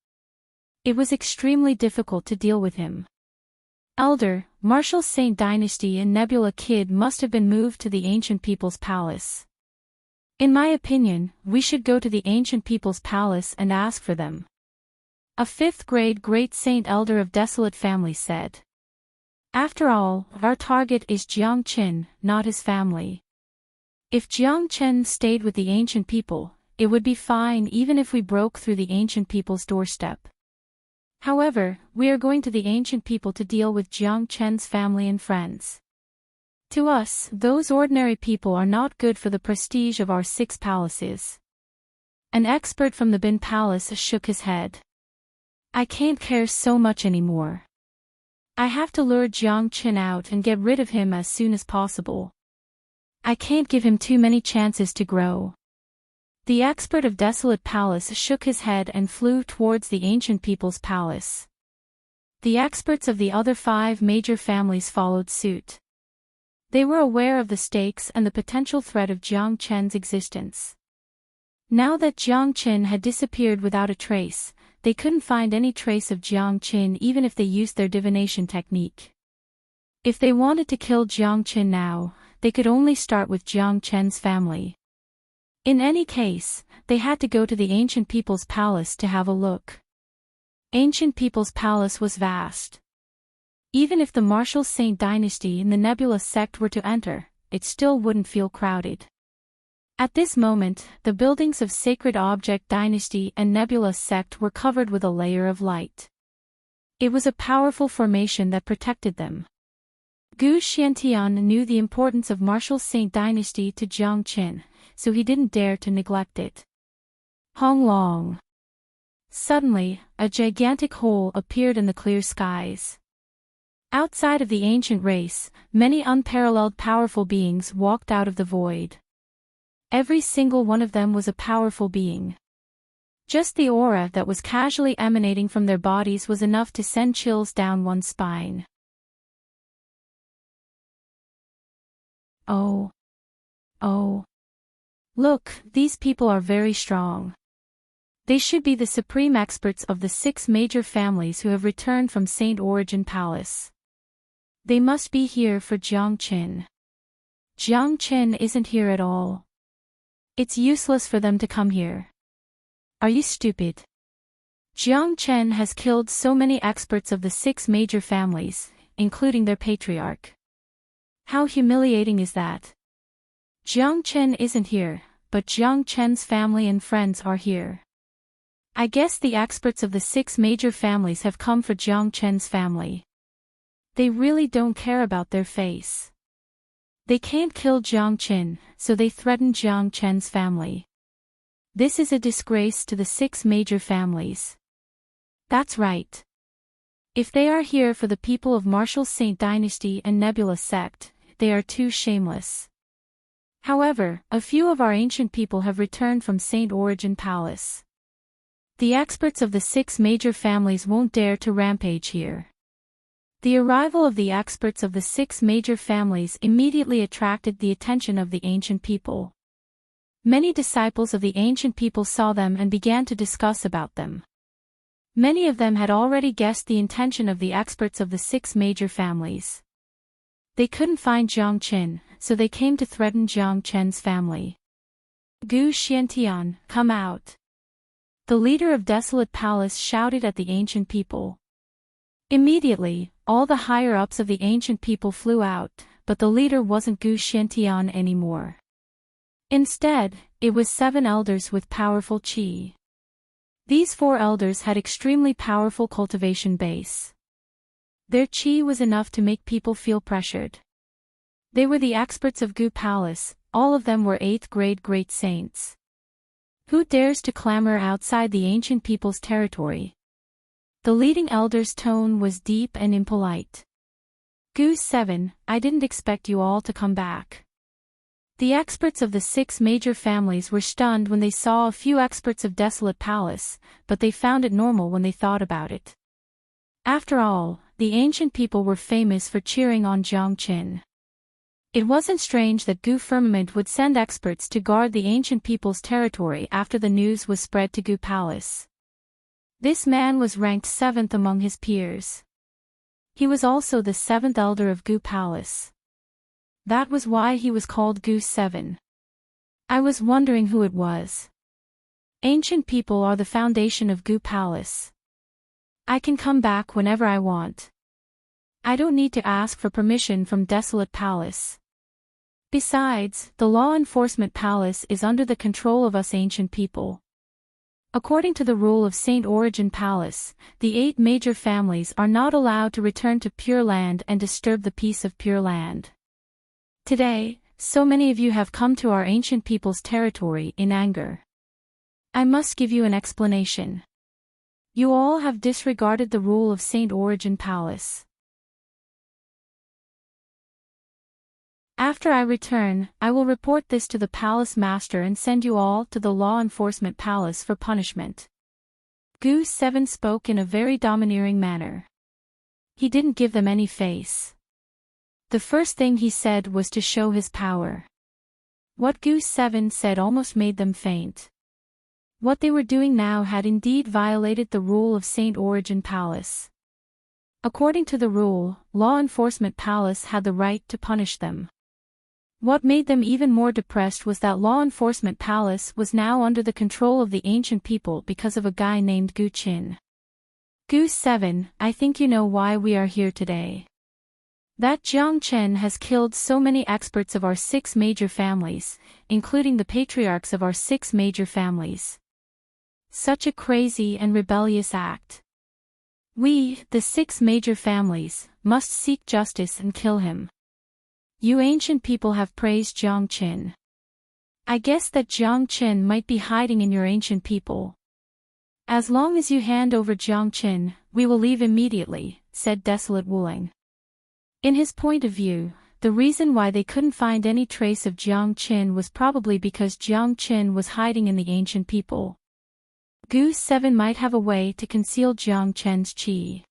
It was extremely difficult to deal with him. Elder, Marshall Saint Dynasty and Nebula Kid must have been moved to the Ancient People's Palace. In my opinion, we should go to the Ancient People's Palace and ask for them. A 5th grade Great Saint Elder of Desolate Family said. After all, our target is Jiang Qin, not his family. If Jiang Qin stayed with the Ancient People, it would be fine even if we broke through the Ancient People's doorstep. However, we are going to the Ancient People to deal with Jiang Qin's family and friends. To us, those ordinary people are not good for the prestige of our 6 palaces. An expert from the Bin Palace shook his head. I can't care so much anymore. I have to lure Jiang Qin out and get rid of him as soon as possible. I can't give him too many chances to grow. The expert of Desolate Palace shook his head and flew towards the Ancient People's Palace. The experts of the other 5 major families followed suit. They were aware of the stakes and the potential threat of Jiang Qin's existence. Now that Jiang Qin had disappeared without a trace, they couldn't find any trace of Jiang Qin even if they used their divination technique. If they wanted to kill Jiang Qin now, they could only start with Jiang Qin's family. In any case, they had to go to the Ancient People's Palace to have a look. Ancient People's Palace was vast. Even if the Marshall Saint Dynasty and the Nebula sect were to enter, it still wouldn't feel crowded. At this moment, the buildings of Sacred Object Dynasty and Nebula sect were covered with a layer of light. It was a powerful formation that protected them. Gu Xiantian knew the importance of Marshall Saint Dynasty to Jiang Qin, so he didn't dare to neglect it. Hong Long. Suddenly, a gigantic hole appeared in the clear skies. Outside of the ancient race, many unparalleled powerful beings walked out of the void. Every single one of them was a powerful being. Just the aura that was casually emanating from their bodies was enough to send chills down one's spine. Oh. Look, these people are very strong. They should be the supreme experts of the 6 major families who have returned from Saint Origin Palace. They must be here for Jiang Qin. Jiang Qin isn't here at all. It's useless for them to come here. Are you stupid? Jiang Qin has killed so many experts of the 6 major families, including their patriarch. How humiliating is that? Jiang Qin isn't here, but Jiang Qin's family and friends are here. I guess the experts of the 6 major families have come for Jiang Qin's family. They really don't care about their face. They can't kill Jiang Qin, so they threaten Jiang Qin's family. This is a disgrace to the 6 major families. That's right. If they are here for the people of Martial Saint Dynasty and Nebula sect, they are too shameless. However, a few of our ancient people have returned from Saint Origin Palace. The experts of the 6 major families won't dare to rampage here. The arrival of the experts of the 6 major families immediately attracted the attention of the ancient people. Many disciples of the ancient people saw them and began to discuss about them. Many of them had already guessed the intention of the experts of the 6 major families. They couldn't find Jiang Qin, so they came to threaten Jiang Qin's family. Gu Xiantian, come out. The leader of Desolate Palace shouted at the ancient people. Immediately, all the higher-ups of the ancient people flew out, but the leader wasn't Gu Xiantian anymore. Instead, it was 7 elders with powerful qi. These 4 elders had extremely powerful cultivation base. Their qi was enough to make people feel pressured. They were the experts of Gu Palace, all of them were 8th grade great saints. Who dares to clamor outside the ancient people's territory? The leading elder's tone was deep and impolite. Gu 7, I didn't expect you all to come back. The experts of the 6 major families were stunned when they saw a few experts of Desolate Palace, but they found it normal when they thought about it. After all, the ancient people were famous for cheering on Jiang Qin. It wasn't strange that Gu Firmament would send experts to guard the ancient people's territory after the news was spread to Gu Palace. This man was ranked 7th among his peers. He was also the 7th elder of Gu Palace. That was why he was called Gu 7. I was wondering who it was. Ancient people are the foundation of Gu Palace. I can come back whenever I want. I don't need to ask for permission from Desolate Palace. Besides, the law enforcement palace is under the control of us ancient people. According to the rule of Saint Origin Palace, the 8 major families are not allowed to return to Pure Land and disturb the peace of Pure Land. Today, so many of you have come to our ancient people's territory in anger. I must give you an explanation. You all have disregarded the rule of Saint Origin Palace. After I return, I will report this to the palace master and send you all to the law enforcement palace for punishment. Gu 7 spoke in a very domineering manner. He didn't give them any face. The first thing he said was to show his power. What Gu 7 said almost made them faint. What they were doing now had indeed violated the rule of Saint Origin Palace. According to the rule, law enforcement palace had the right to punish them. What made them even more depressed was that law enforcement palace was now under the control of the ancient people because of a guy named Gu Qin. Gu 7, I think you know why we are here today. That Jiang Qin has killed so many experts of our 6 major families, including the patriarchs of our 6 major families. Such a crazy and rebellious act. We, the 6 major families, must seek justice and kill him. You ancient people have praised Jiang Qin. I guess that Jiang Qin might be hiding in your ancient people. As long as you hand over Jiang Qin, we will leave immediately, said Desolate Wuling. In his point of view, the reason why they couldn't find any trace of Jiang Qin was probably because Jiang Qin was hiding in the ancient people. Gu 7 might have a way to conceal Jiang Qin's qi.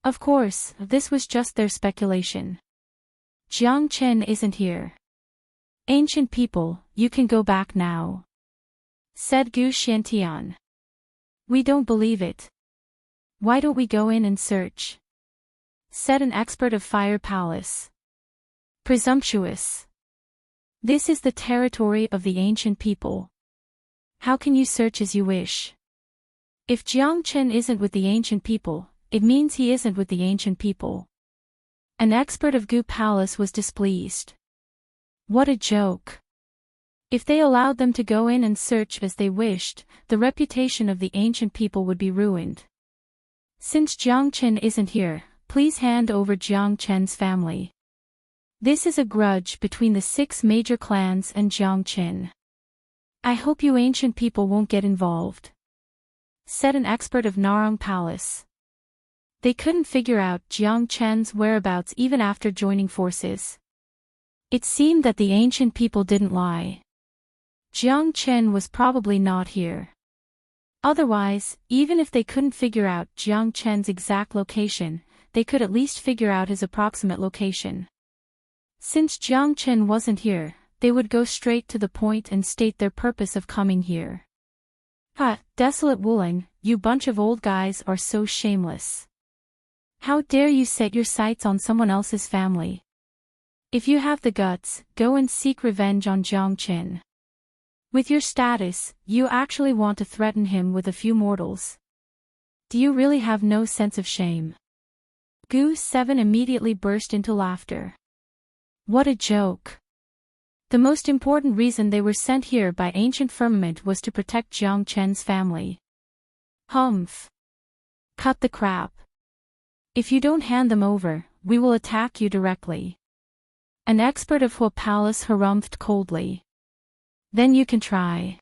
Of course, this was just their speculation. Jiang Qin isn't here. Ancient people, you can go back now, said Gu Xiantian. We don't believe it. Why don't we go in and search? Said an expert of Fire Palace. Presumptuous. This is the territory of the ancient people. How can you search as you wish? If Jiang Chen isn't with the ancient people, it means he isn't with the ancient people. An expert of Gu Palace was displeased. What a joke. If they allowed them to go in and search as they wished, the reputation of the ancient people would be ruined. Since Jiang Chen isn't here, please hand over Jiang Chen's family. This is a grudge between the 6 major clans and Jiang Chen. I hope you ancient people won't get involved, said an expert of Narong Palace. They couldn't figure out Jiang Chen's whereabouts even after joining forces. It seemed that the ancient people didn't lie. Jiang Chen was probably not here. Otherwise, even if they couldn't figure out Jiang Chen's exact location, they could at least figure out his approximate location. Since Jiang Chen wasn't here, they would go straight to the point and state their purpose of coming here. Ha, desolate Wuling, you bunch of old guys are so shameless. How dare you set your sights on someone else's family? If you have the guts, go and seek revenge on Jiang Chen. With your status, you actually want to threaten him with a few mortals. Do you really have no sense of shame? Gu 7 immediately burst into laughter. What a joke. The most important reason they were sent here by Ancient Firmament was to protect Jiang Chen's family. Humph. Cut the crap. If you don't hand them over, we will attack you directly. An expert of Hua Palace harumphed coldly. Then you can try.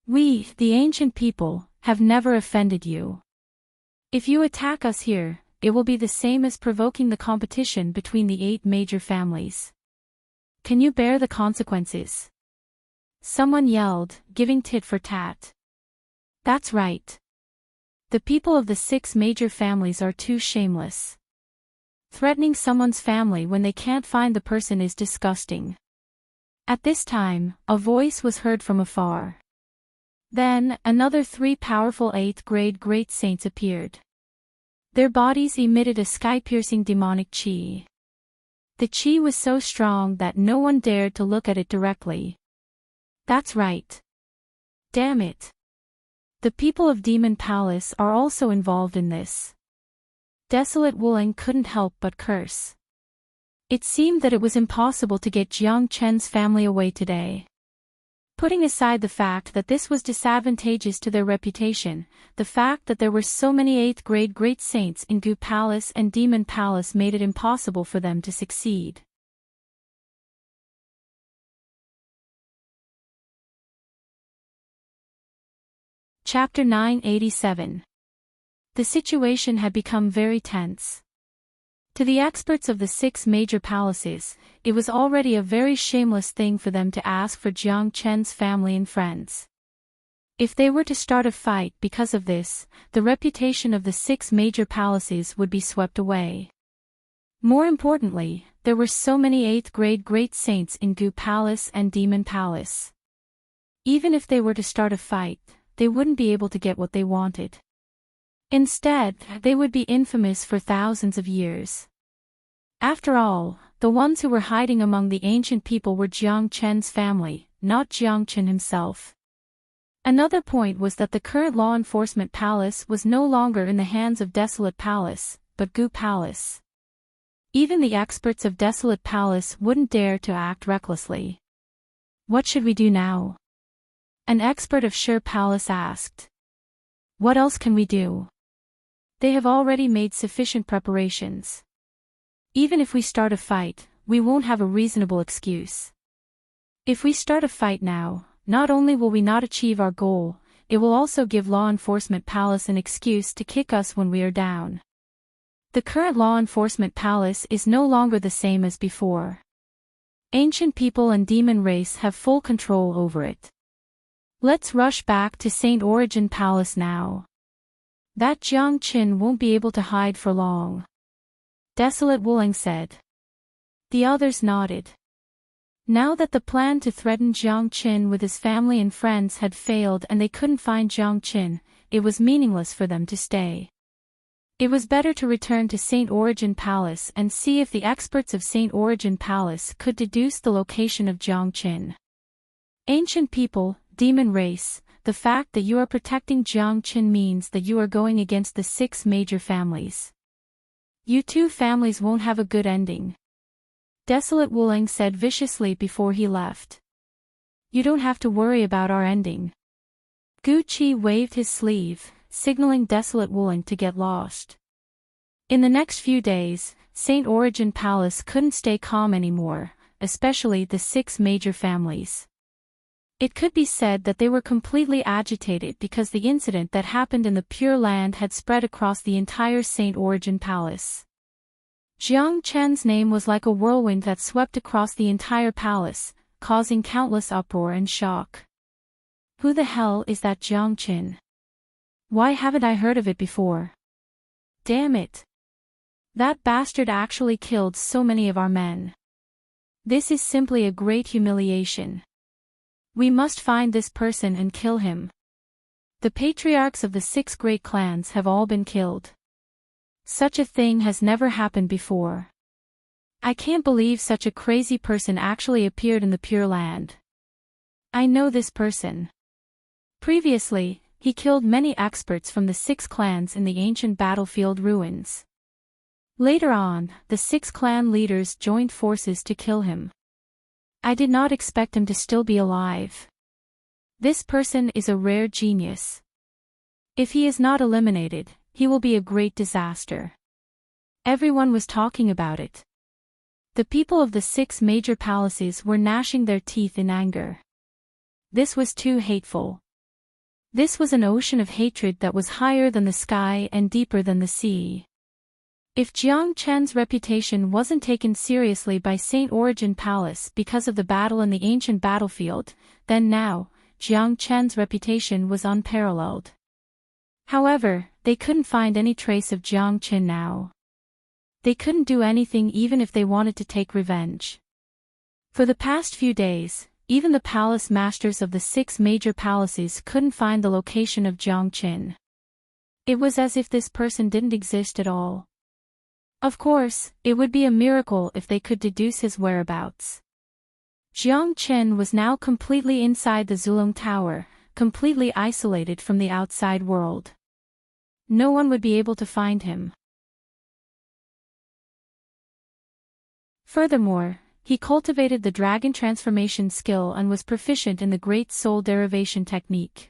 We, the ancient people, have never offended you. If you attack us here, it will be the same as provoking the competition between the 8 major families. Can you bear the consequences? Someone yelled, giving tit for tat. That's right. The people of the 6 major families are too shameless. Threatening someone's family when they can't find the person is disgusting. At this time, a voice was heard from afar. Then, another 3 powerful 8th-grade great saints appeared. Their bodies emitted a sky-piercing demonic chi. The chi was so strong that no one dared to look at it directly. That's right. Damn it. The people of Demon Palace are also involved in this. Desolate Wuling couldn't help but curse. It seemed that it was impossible to get Jiang Chen's family away today. Putting aside the fact that this was disadvantageous to their reputation, the fact that there were so many 8th-grade great saints in Gu Palace and Demon Palace made it impossible for them to succeed. Chapter 987. The situation had become very tense. To the experts of the 6 major palaces, it was already a very shameless thing for them to ask for Jiang Chen's family and friends. If they were to start a fight because of this, the reputation of the 6 major palaces would be swept away. More importantly, there were so many 8th-grade great saints in Gu Palace and Demon Palace. Even if they were to start a fight, they wouldn't be able to get what they wanted. Instead, they would be infamous for thousands of years. After all, the ones who were hiding among the ancient people were Jiang Chen's family, not Jiang Chen himself. Another point was that the current law enforcement palace was no longer in the hands of Desolate Palace, but Gu Palace. Even the experts of Desolate Palace wouldn't dare to act recklessly. What should we do now? An expert of Sher Palace asked. What else can we do? They have already made sufficient preparations. Even if we start a fight, we won't have a reasonable excuse. If we start a fight now, not only will we not achieve our goal, it will also give Law Enforcement Palace an excuse to kick us when we are down. The current Law Enforcement Palace is no longer the same as before. Ancient people and demon race have full control over it. Let's rush back to Saint Origin Palace now. That Jiang Chen won't be able to hide for long. Desolate Wuling said. The others nodded. Now that the plan to threaten Jiang Qin with his family and friends had failed and they couldn't find Jiang Qin, it was meaningless for them to stay. It was better to return to St. Origin Palace and see if the experts of St. Origin Palace could deduce the location of Jiang Qin. Ancient people, demon race, the fact that you are protecting Jiang Qin means that you are going against the 6 major families. You 2 families won't have a good ending. Desolate Wuling said viciously before he left. You don't have to worry about our ending. Gu Qi waved his sleeve, signaling Desolate Wuling to get lost. In the next few days, St. Origin Palace couldn't stay calm anymore, especially the 6 major families. It could be said that they were completely agitated because the incident that happened in the Pure Land had spread across the entire St. Origin Palace. Jiang Chen's name was like a whirlwind that swept across the entire palace, causing countless uproar and shock. Who the hell is that Jiang Qin? Why haven't I heard of it before? Damn it! That bastard actually killed so many of our men. This is simply a great humiliation. We must find this person and kill him. The patriarchs of the 6 great clans have all been killed. Such a thing has never happened before. I can't believe such a crazy person actually appeared in the Pure Land. I know this person. Previously, he killed many experts from the 6 clans in the ancient battlefield ruins. Later on, the 6 clan leaders joined forces to kill him. I did not expect him to still be alive. This person is a rare genius. If he is not eliminated, he will be a great disaster. Everyone was talking about it. The people of the 6 major palaces were gnashing their teeth in anger. This was too hateful. This was an ocean of hatred that was higher than the sky and deeper than the sea. If Jiang Chen's reputation wasn't taken seriously by St. Origin Palace because of the battle in the ancient battlefield, then now, Jiang Chen's reputation was unparalleled. However, they couldn't find any trace of Jiang Qin now. They couldn't do anything even if they wanted to take revenge. For the past few days, even the palace masters of the 6 major palaces couldn't find the location of Jiang Qin. It was as if this person didn't exist at all. Of course, it would be a miracle if they could deduce his whereabouts. Jiang Qin was now completely inside the Zulong Tower, completely isolated from the outside world. No one would be able to find him. Furthermore, he cultivated the dragon transformation skill and was proficient in the Great Soul Derivation technique.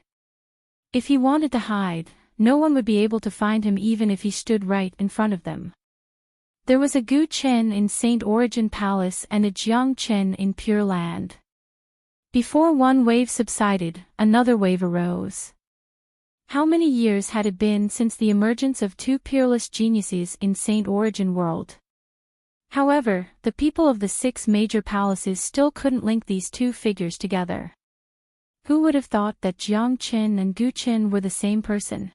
If he wanted to hide, no one would be able to find him even if he stood right in front of them. There was a Gu Chen in St. Origin Palace and a Jiang Chen in Pure Land. Before one wave subsided, another wave arose. How many years had it been since the emergence of 2 peerless geniuses in St. Origin world? However, the people of the 6 major palaces still couldn't link these 2 figures together. Who would have thought that Jiang Qin and Gu Chen were the same person?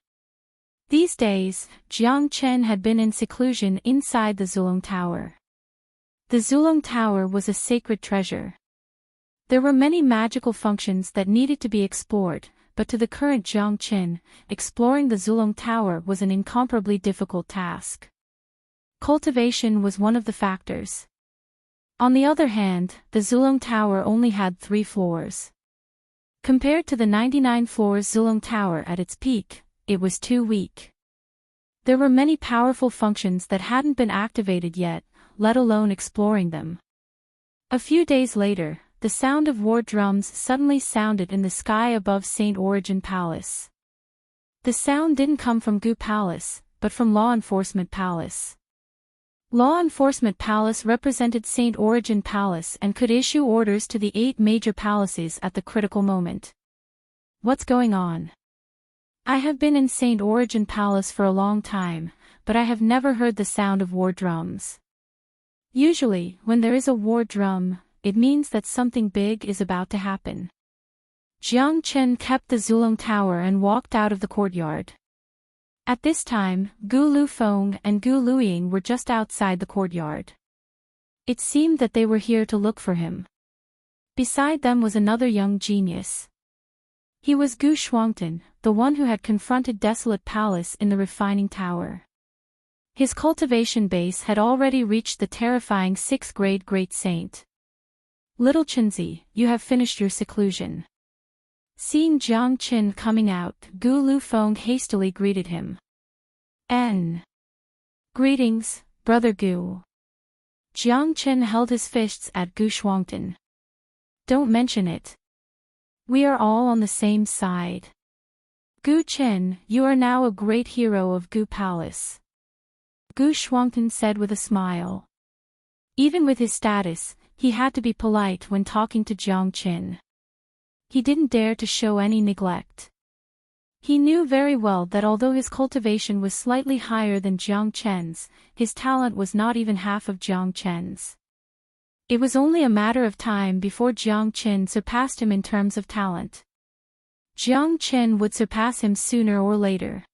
These days, Jiang Chen had been in seclusion inside the Zulong Tower. The Zulong Tower was a sacred treasure. There were many magical functions that needed to be explored, but to the current Jiang Qin, exploring the Zulong Tower was an incomparably difficult task. Cultivation was one of the factors. On the other hand, the Zulong Tower only had 3 floors. Compared to the 99 floors Zulong Tower at its peak, it was too weak. There were many powerful functions that hadn't been activated yet, let alone exploring them. A few days later, the sound of war drums suddenly sounded in the sky above St. Origin Palace. The sound didn't come from Gu Palace, but from Law Enforcement Palace. Law Enforcement Palace represented St. Origin Palace and could issue orders to the 8 major palaces at the critical moment. What's going on? I have been in St. Origin Palace for a long time, but I have never heard the sound of war drums. Usually, when there is a war drum, it means that something big is about to happen. Jiang Chen kept the Zulong Tower and walked out of the courtyard. At this time, Gu Lufeng and Gu Luying were just outside the courtyard. It seemed that they were here to look for him. Beside them was another young genius. He was Gu Shuangtan, the one who had confronted Desolate Palace in the refining tower. His cultivation base had already reached the terrifying 6th grade Great Saint. Little Chenzi, you have finished your seclusion. Seeing Jiang Qin coming out, Gu Lufeng hastily greeted him. Greetings, Brother Gu. Jiang Qin held his fists at Gu Shuangtan. Don't mention it. We are all on the same side. Gu Qin, you are now a great hero of Gu Palace. Gu Shuangtan said with a smile. Even with his status, he had to be polite when talking to Jiang Qin. He didn't dare to show any neglect. He knew very well that although his cultivation was slightly higher than Jiang Chen's, his talent was not even half of Jiang Chen's. It was only a matter of time before Jiang Qin surpassed him in terms of talent. Jiang Qin would surpass him sooner or later.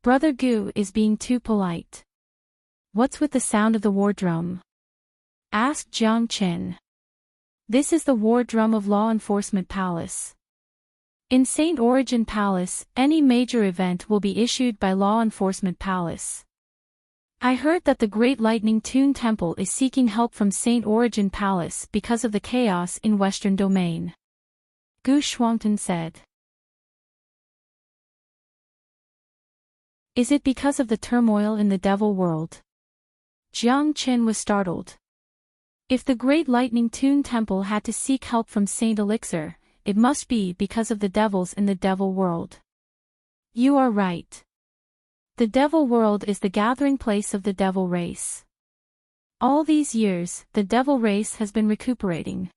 Brother Gu is being too polite. What's with the sound of the war drum? Asked Jiang Qin. This is the war drum of Law Enforcement Palace. In Saint Origin Palace, any major event will be issued by Law Enforcement Palace. I heard that the Great Lightning Tune Temple is seeking help from Saint Origin Palace because of the chaos in Western Domain. Gu Shuangtan said. Is it because of the turmoil in the Devil World? Jiang Qin was startled. If the Great Lightning Tune Temple had to seek help from Saint Elixir, it must be because of the devils in the Devil World. You are right. The Devil World is the gathering place of the Devil race. All these years, the Devil race has been recuperating.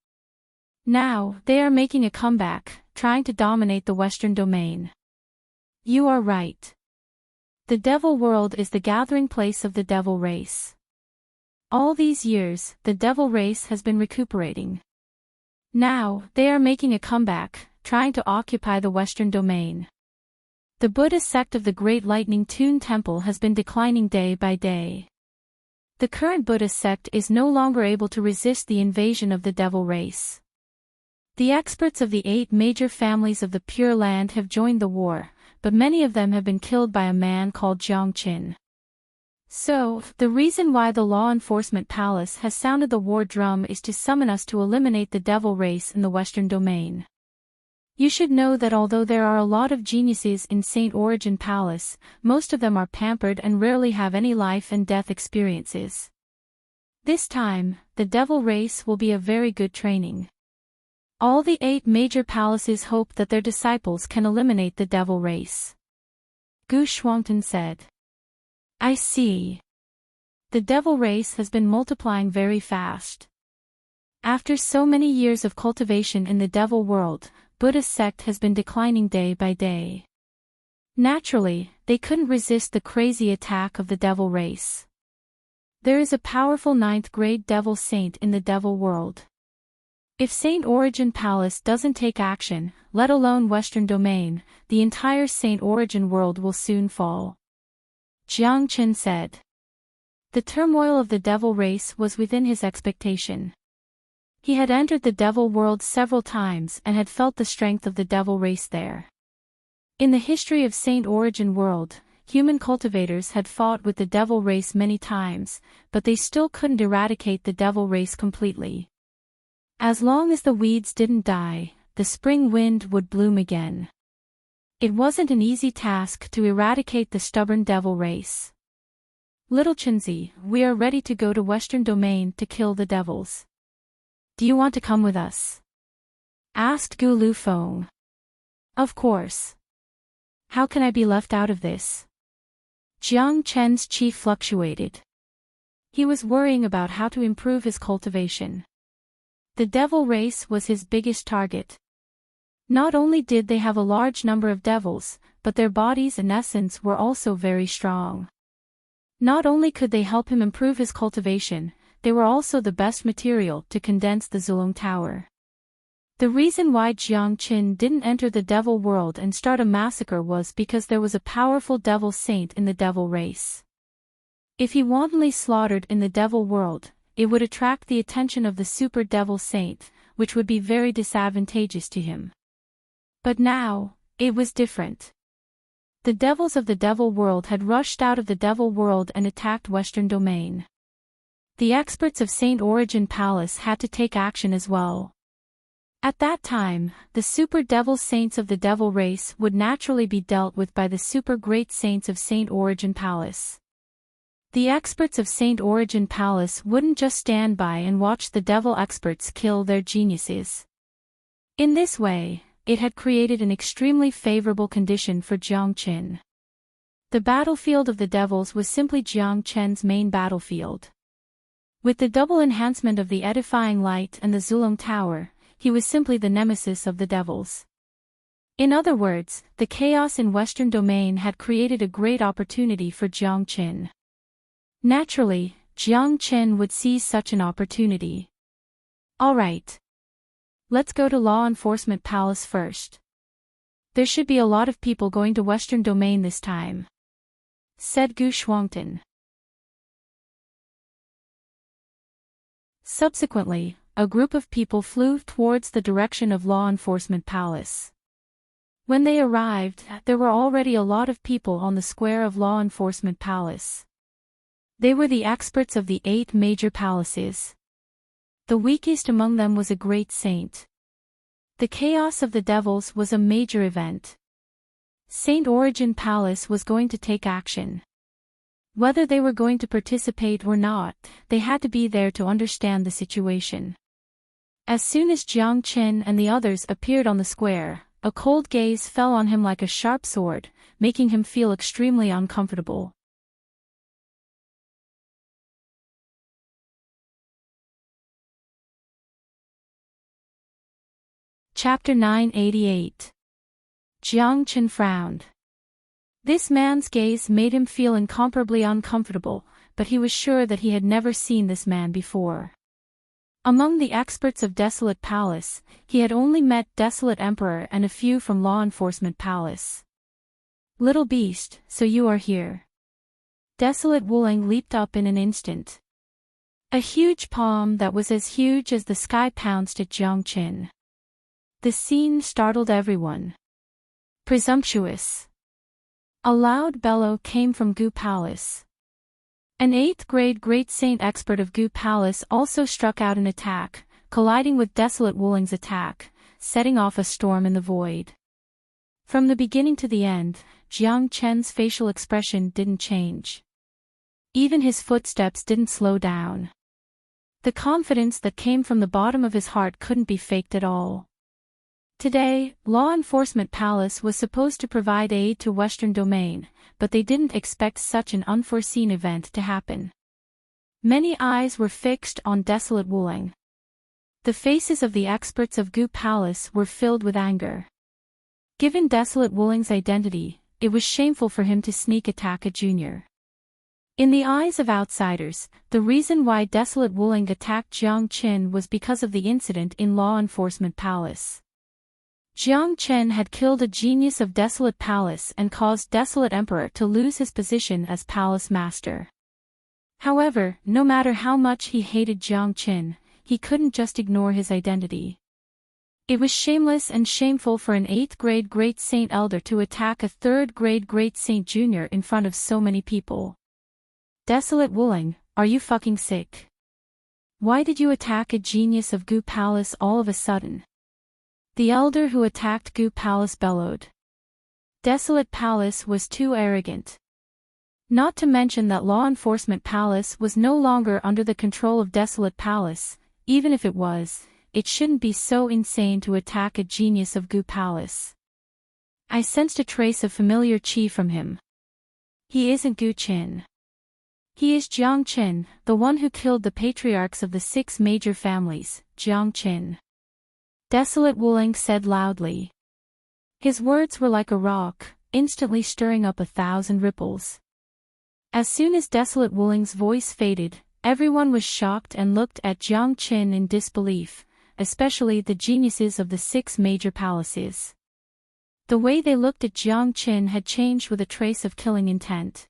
Now, they are making a comeback, trying to dominate the Western Domain. You are right. The Devil World is the gathering place of the Devil race. All these years, the Devil race has been recuperating. Now, they are making a comeback, trying to occupy the Western Domain. The Buddhist sect of the Great Lightning Tune Temple has been declining day by day. The current Buddhist sect is no longer able to resist the invasion of the Devil race. The experts of the 8 major families of the Pure Land have joined the war, but many of them have been killed by a man called Jiang Qin. So, the reason why the Law Enforcement Palace has sounded the war drum is to summon us to eliminate the Devil race in the Western Domain. You should know that although there are a lot of geniuses in Saint Origin Palace, most of them are pampered and rarely have any life and death experiences. This time, the Devil race will be a very good training. All the 8 major palaces hope that their disciples can eliminate the Devil race. Gu Shuangtan said. I see. The Devil race has been multiplying very fast. After so many years of cultivation in the Devil world, Buddhist sect has been declining day by day. Naturally, they couldn't resist the crazy attack of the Devil race. There is a powerful 9th grade Devil Saint in the Devil world. If Saint Origin Palace doesn't take action, let alone Western Domain, the entire Saint Origin world will soon fall. Jiang Qin said. The turmoil of the Devil race was within his expectation. He had entered the Devil world several times and had felt the strength of the Devil race there. In the history of Saint Origin world, human cultivators had fought with the Devil race many times, but they still couldn't eradicate the Devil race completely. As long as the weeds didn't die, the spring wind would bloom again. It wasn't an easy task to eradicate the stubborn Devil race. Little Chenzi, we are ready to go to Western Domain to kill the devils. Do you want to come with us? Asked Gu Lufeng. Of course. How can I be left out of this? Jiang Chen's chi fluctuated. He was worrying about how to improve his cultivation. The Devil race was his biggest target. Not only did they have a large number of devils, but their bodies and essence were also very strong. Not only could they help him improve his cultivation, they were also the best material to condense the Zulong Tower. The reason why Jiang Qin didn't enter the Devil world and start a massacre was because there was a powerful Devil Saint in the Devil race. If he wantonly slaughtered in the Devil world, it would attract the attention of the Super Devil Saint, which would be very disadvantageous to him. But now, it was different. The devils of the Devil World had rushed out of the Devil World and attacked Western Domain. The experts of Saint Origin Palace had to take action as well. At that time, the super devil saints of the devil race would naturally be dealt with by the super great saints of Saint Origin Palace. The experts of Saint Origin Palace wouldn't just stand by and watch the devil experts kill their geniuses. In this way, it had created an extremely favorable condition for Jiang Qin. The battlefield of the devils was simply Jiang Chen's main battlefield. With the double enhancement of the edifying light and the Zulong Tower, he was simply the nemesis of the devils. In other words, the chaos in Western Domain had created a great opportunity for Jiang Qin. Naturally, Jiang Qin would seize such an opportunity. Alright. Let's go to Law Enforcement Palace first. There should be a lot of people going to Western Domain this time, said Gu Shuangtan. Subsequently, a group of people flew towards the direction of Law Enforcement Palace. When they arrived, there were already a lot of people on the square of Law Enforcement Palace. They were the experts of the 8 major palaces. The weakest among them was a great saint. The chaos of the devils was a major event. Saint Origin Palace was going to take action. Whether they were going to participate or not, they had to be there to understand the situation. As soon as Jiang Qin and the others appeared on the square, a cold gaze fell on him like a sharp sword, making him feel extremely uncomfortable. Chapter 988. Jiang Qin frowned. This man's gaze made him feel incomparably uncomfortable, but he was sure that he had never seen this man before. Among the experts of Desolate Palace, he had only met Desolate Emperor and a few from Law Enforcement Palace. Little beast, so you are here. Desolate Wuling leaped up in an instant. A huge palm that was as huge as the sky pounced at Jiang Qin. The scene startled everyone. Presumptuous. A loud bellow came from Gu Palace. An 8th grade Great Saint expert of Gu Palace also struck out an attack, colliding with Desolate Wuling's attack, setting off a storm in the void. From the beginning to the end, Jiang Chen's facial expression didn't change. Even his footsteps didn't slow down. The confidence that came from the bottom of his heart couldn't be faked at all. Today, Law Enforcement Palace was supposed to provide aid to Western Domain, but they didn't expect such an unforeseen event to happen. Many eyes were fixed on Desolate Wuling. The faces of the experts of Gu Palace were filled with anger. Given Desolate Wuling's identity, it was shameful for him to sneak attack a junior. In the eyes of outsiders, the reason why Desolate Wuling attacked Jiang Qin was because of the incident in Law Enforcement Palace. Jiang Qin had killed a genius of Desolate Palace and caused Desolate Emperor to lose his position as palace master. However, no matter how much he hated Jiang Qin, he couldn't just ignore his identity. It was shameless and shameful for an 8th grade Great Saint Elder to attack a 3rd grade Great Saint Junior in front of so many people. Desolate Wuling, are you fucking sick? Why did you attack a genius of Gu Palace all of a sudden? The elder who attacked Gu Palace bellowed. Desolate Palace was too arrogant. Not to mention that Law Enforcement Palace was no longer under the control of Desolate Palace. Even if it was, it shouldn't be so insane to attack a genius of Gu Palace. I sensed a trace of familiar chi from him. He isn't Gu Qin. He is Jiang Qin, the one who killed the patriarchs of the 6 major families, Jiang Qin. Desolate Wuling said loudly. His words were like a rock, instantly stirring up 1,000 ripples. As soon as Desolate Wuling's voice faded, everyone was shocked and looked at Jiang Qin in disbelief, especially the geniuses of the 6 major palaces. The way they looked at Jiang Qin had changed with a trace of killing intent.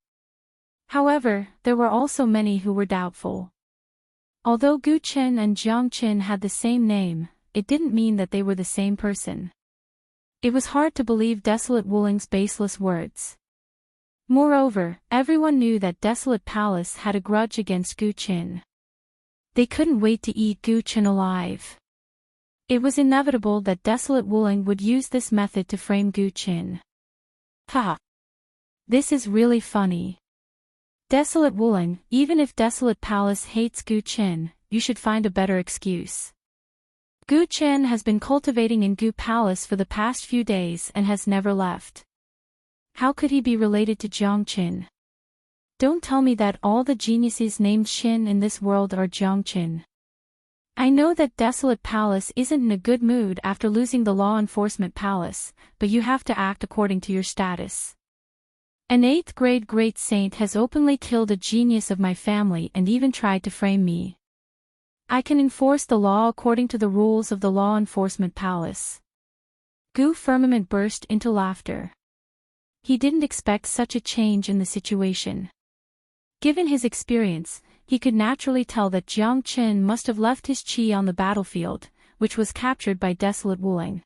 However, there were also many who were doubtful. Although Gu Qin and Jiang Qin had the same name, it didn't mean that they were the same person. It was hard to believe Desolate Wuling's baseless words. Moreover, everyone knew that Desolate Palace had a grudge against Gu Qin. They couldn't wait to eat Gu Qin alive. It was inevitable that Desolate Wuling would use this method to frame Gu Qin. Ha! This is really funny. Desolate Wuling, even if Desolate Palace hates Gu Qin, you should find a better excuse. Gu Qin has been cultivating in Gu Palace for the past few days and has never left. How could he be related to Jiang Qin? Don't tell me that all the geniuses named Qin in this world are Jiang Qin. I know that Desolate Palace isn't in a good mood after losing the Law Enforcement Palace, but you have to act according to your status. An 8th grade great saint has openly killed a genius of my family and even tried to frame me. I can enforce the law according to the rules of the Law Enforcement Palace. Gu Firmament burst into laughter. He didn't expect such a change in the situation. Given his experience, he could naturally tell that Jiang Qin must have left his qi on the battlefield, which was captured by Desolate Wuling.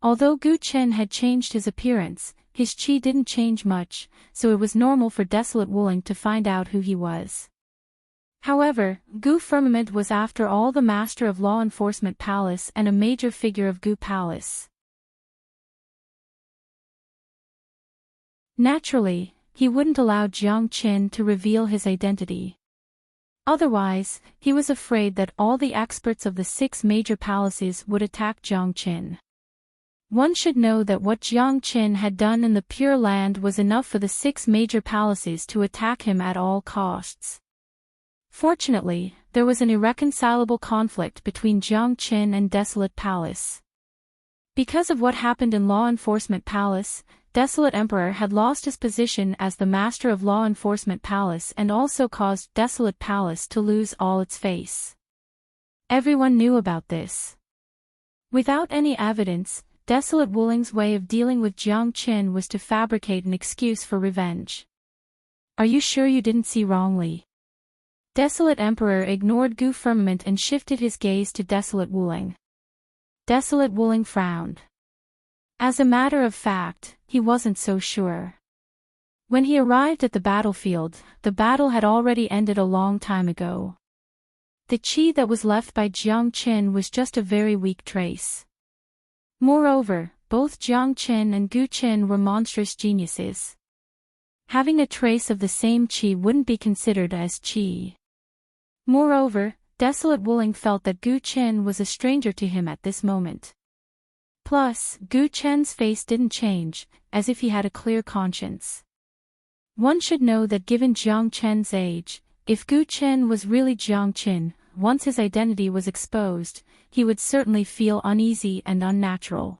Although Gu Qin had changed his appearance, his qi didn't change much, so it was normal for Desolate Wuling to find out who he was. However, Gu Firmament was after all the master of Law Enforcement Palace and a major figure of Gu Palace. Naturally, he wouldn't allow Jiang Qin to reveal his identity. Otherwise, he was afraid that all the experts of the 6 major palaces would attack Jiang Qin. One should know that what Jiang Qin had done in the Pure Land was enough for the 6 major palaces to attack him at all costs. Fortunately, there was an irreconcilable conflict between Jiang Qin and Desolate Palace. Because of what happened in Law Enforcement Palace, Desolate Emperor had lost his position as the master of Law Enforcement Palace and also caused Desolate Palace to lose all its face. Everyone knew about this. Without any evidence, Desolate Wuling's way of dealing with Jiang Qin was to fabricate an excuse for revenge. Are you sure you didn't see wrongly? Desolate Emperor ignored Gu Firmament and shifted his gaze to Desolate Wuling. Desolate Wuling frowned. As a matter of fact, he wasn't so sure. When he arrived at the battlefield, the battle had already ended a long time ago. The qi that was left by Jiang Qin was just a very weak trace. Moreover, both Jiang Qin and Gu Qin were monstrous geniuses. Having a trace of the same qi wouldn't be considered as qi. Moreover, Desolate Wuling felt that Gu Qin was a stranger to him at this moment. Plus, Gu Qin's face didn't change, as if he had a clear conscience. One should know that given Jiang Qin's age, if Gu Qin was really Jiang Qin, once his identity was exposed, he would certainly feel uneasy and unnatural.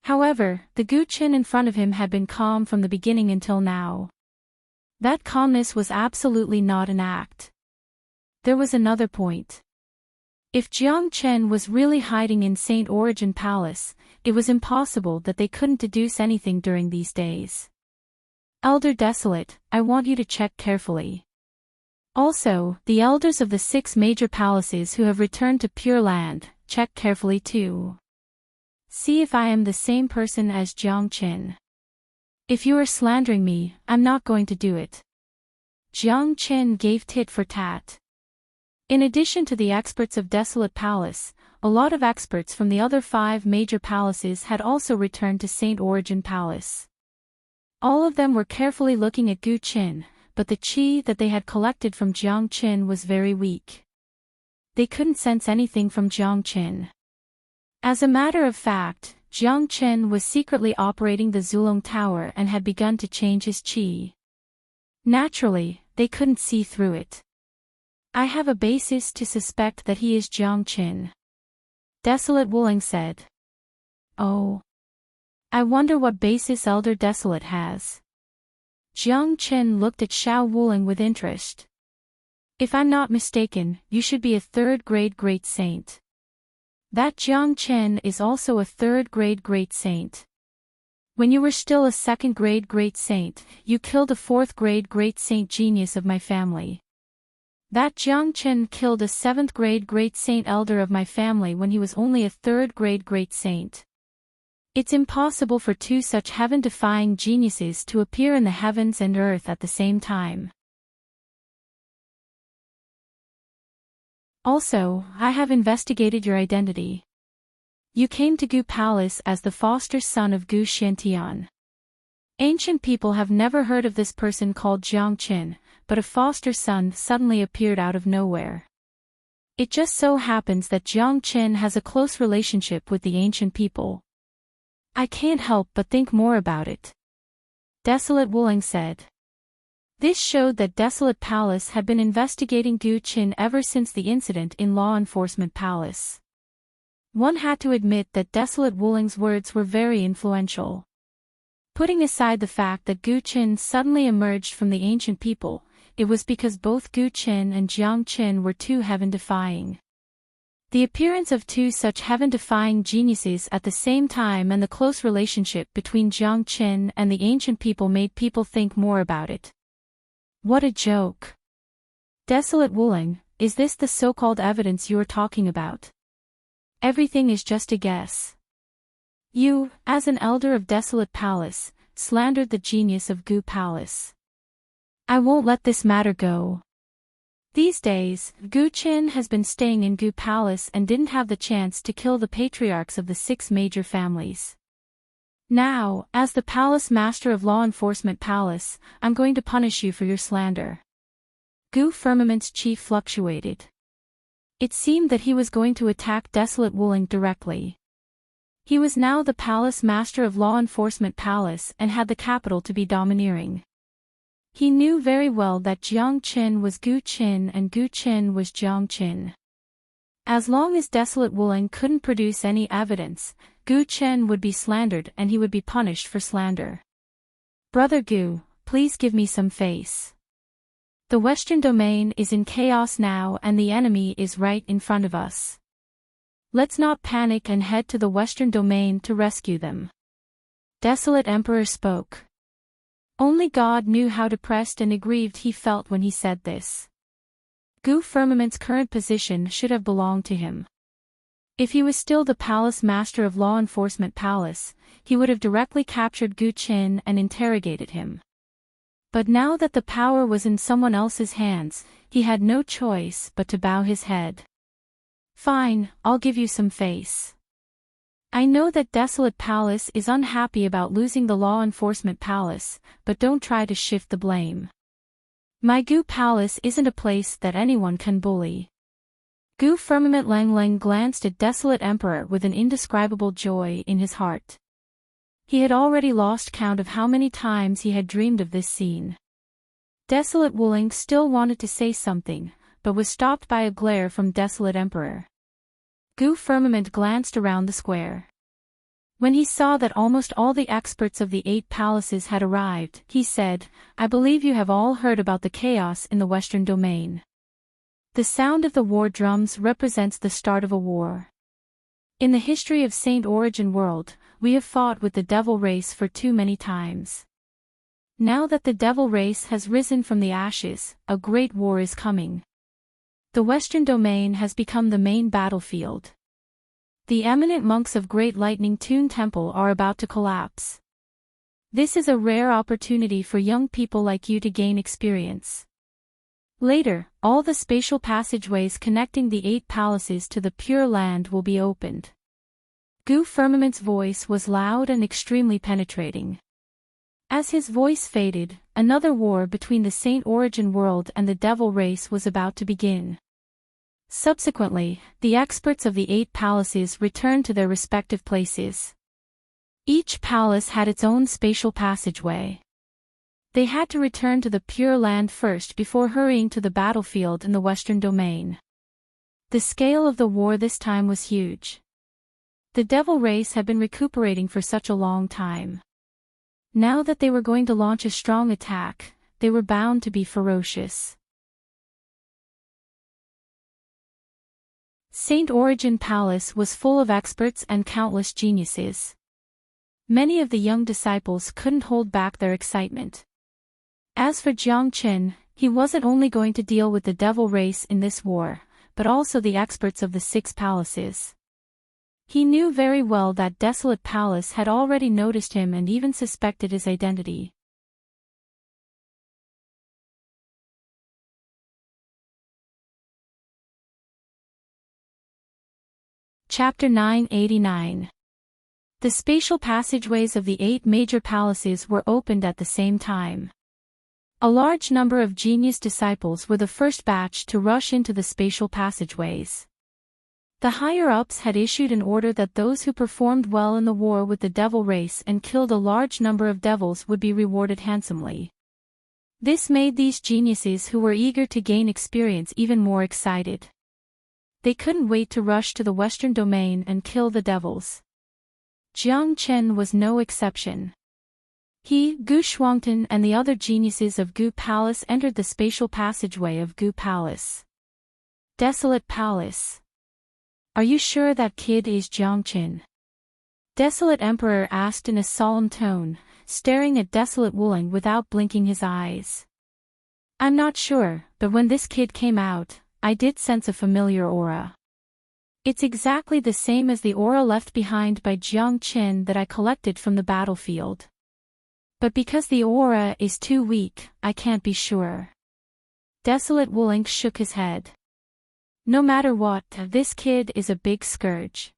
However, the Gu Qin in front of him had been calm from the beginning until now. That calmness was absolutely not an act. There was another point. If Jiang Qin was really hiding in Saint Origin Palace, it was impossible that they couldn't deduce anything during these days. Elder Desolate, I want you to check carefully. Also, the elders of the 6 major palaces who have returned to Pure Land, check carefully too. See if I am the same person as Jiang Qin. If you are slandering me, I'm not going to do it. Jiang Qin gave tit for tat. In addition to the experts of Desolate Palace, a lot of experts from the other 5 major palaces had also returned to Saint Origin Palace. All of them were carefully looking at Gu Qin, but the qi that they had collected from Jiang Qin was very weak. They couldn't sense anything from Jiang Qin. As a matter of fact, Jiang Qin was secretly operating the Zulong Tower and had begun to change his qi. Naturally, they couldn't see through it. I have a basis to suspect that he is Jiang Qin. Desolate Wuling said. Oh. I wonder what basis Elder Desolate has. Jiang Qin looked at Xiao Wuling with interest. If I'm not mistaken, you should be a 3rd grade great saint. That Jiang Qin is also a 3rd grade great saint. When you were still a 2nd grade great saint, you killed a 4th grade great saint genius of my family. That Jiang Chen killed a 7th-grade great saint elder of my family when he was only a 3rd-grade great saint. It's impossible for two such heaven-defying geniuses to appear in the heavens and earth at the same time. Also, I have investigated your identity. You came to Gu Palace as the foster son of Gu Xiantian. Ancient people have never heard of this person called Jiang Qin, but a foster son suddenly appeared out of nowhere. It just so happens that Jiang Qin has a close relationship with the ancient people. I can't help but think more about it. Desolate Wuling said. This showed that Desolate Palace had been investigating Gu Qin ever since the incident in Law Enforcement Palace. One had to admit that Desolate Wuling's words were very influential. Putting aside the fact that Gu Qin suddenly emerged from the ancient people, it was because both Gu Qin and Jiang Qin were too heaven-defying. The appearance of two such heaven-defying geniuses at the same time and the close relationship between Jiang Qin and the ancient people made people think more about it. What a joke! Desolate Wuling, is this the so-called evidence you are talking about? Everything is just a guess. You, as an elder of Desolate Palace, slandered the genius of Gu Palace. I won't let this matter go. These days, Gu Qin has been staying in Gu Palace and didn't have the chance to kill the patriarchs of the 6 major families. Now, as the Palace Master of Law Enforcement Palace, I'm going to punish you for your slander. Gu Firmament's chief fluctuated. It seemed that he was going to attack Desolate Wuling directly. He was now the Palace Master of Law Enforcement Palace and had the capital to be domineering. He knew very well that Jiang Qin was Gu Qin and Gu Qin was Jiang Qin. As long as Desolate Wuling couldn't produce any evidence, Gu Qin would be slandered and he would be punished for slander. Brother Gu, please give me some face. The Western Domain is in chaos now and the enemy is right in front of us. Let's not panic and head to the Western Domain to rescue them. Desolate Emperor spoke. Only God knew how depressed and aggrieved he felt when he said this. Gu Firmament's current position should have belonged to him. If he was still the Palace Master of Law Enforcement Palace, he would have directly captured Gu Qin and interrogated him. But now that the power was in someone else's hands, he had no choice but to bow his head. Fine, I'll give you some face. I know that Desolate Palace is unhappy about losing the Law Enforcement Palace, but don't try to shift the blame. My Gu Palace isn't a place that anyone can bully. Gu Firmament Lang Lang glanced at Desolate Emperor with an indescribable joy in his heart. He had already lost count of how many times he had dreamed of this scene. Desolate Wuling still wanted to say something, but was stopped by a glare from Desolate Emperor. Gu Firmament glanced around the square. When he saw that almost all the experts of the 8 palaces had arrived, he said, I believe you have all heard about the chaos in the Western Domain. The sound of the war drums represents the start of a war. In the history of Saint Origin World, we have fought with the devil race for too many times. Now that the devil race has risen from the ashes, a great war is coming. The Western Domain has become the main battlefield. The eminent monks of Great Lightning Tune Temple are about to collapse. This is a rare opportunity for young people like you to gain experience. Later, all the spatial passageways connecting the 8 palaces to the Pure Land will be opened. Gu Firmament's voice was loud and extremely penetrating. As his voice faded, another war between the Saint Origin World and the Devil Race was about to begin. Subsequently, the experts of the 8 palaces returned to their respective places. Each palace had its own spatial passageway. They had to return to the Pure Land first before hurrying to the battlefield in the Western Domain. The scale of the war this time was huge. The Devil Race had been recuperating for such a long time. Now that they were going to launch a strong attack, they were bound to be ferocious. Saint Origin Palace was full of experts and countless geniuses. Many of the young disciples couldn't hold back their excitement. As for Jiang Qin, He wasn't only going to deal with the devil race in this war, but also the experts of the 6 palaces. He knew very well that Desolate Palace had already noticed him and even suspected his identity. Chapter 989. The spatial passageways of the 8 major palaces were opened at the same time. A large number of genius disciples were the first batch to rush into the spatial passageways. The higher-ups had issued an order that those who performed well in the war with the devil race and killed a large number of devils would be rewarded handsomely. This made these geniuses who were eager to gain experience even more excited. They couldn't wait to rush to the western domain and kill the devils. Jiang Chen was no exception. He, Gu Shuangtan and the other geniuses of Gu Palace entered the spatial passageway of Gu Palace. Desolate Palace. Are you sure that kid is Jiang Chen? Desolate Emperor asked in a solemn tone, staring at Desolate Wuling without blinking his eyes. I'm not sure, but when this kid came out, I did sense a familiar aura. It's exactly the same as the aura left behind by Jiang Chen that I collected from the battlefield. But because the aura is too weak, I can't be sure. Desolate Wuling shook his head. No matter what, this kid is a big scourge.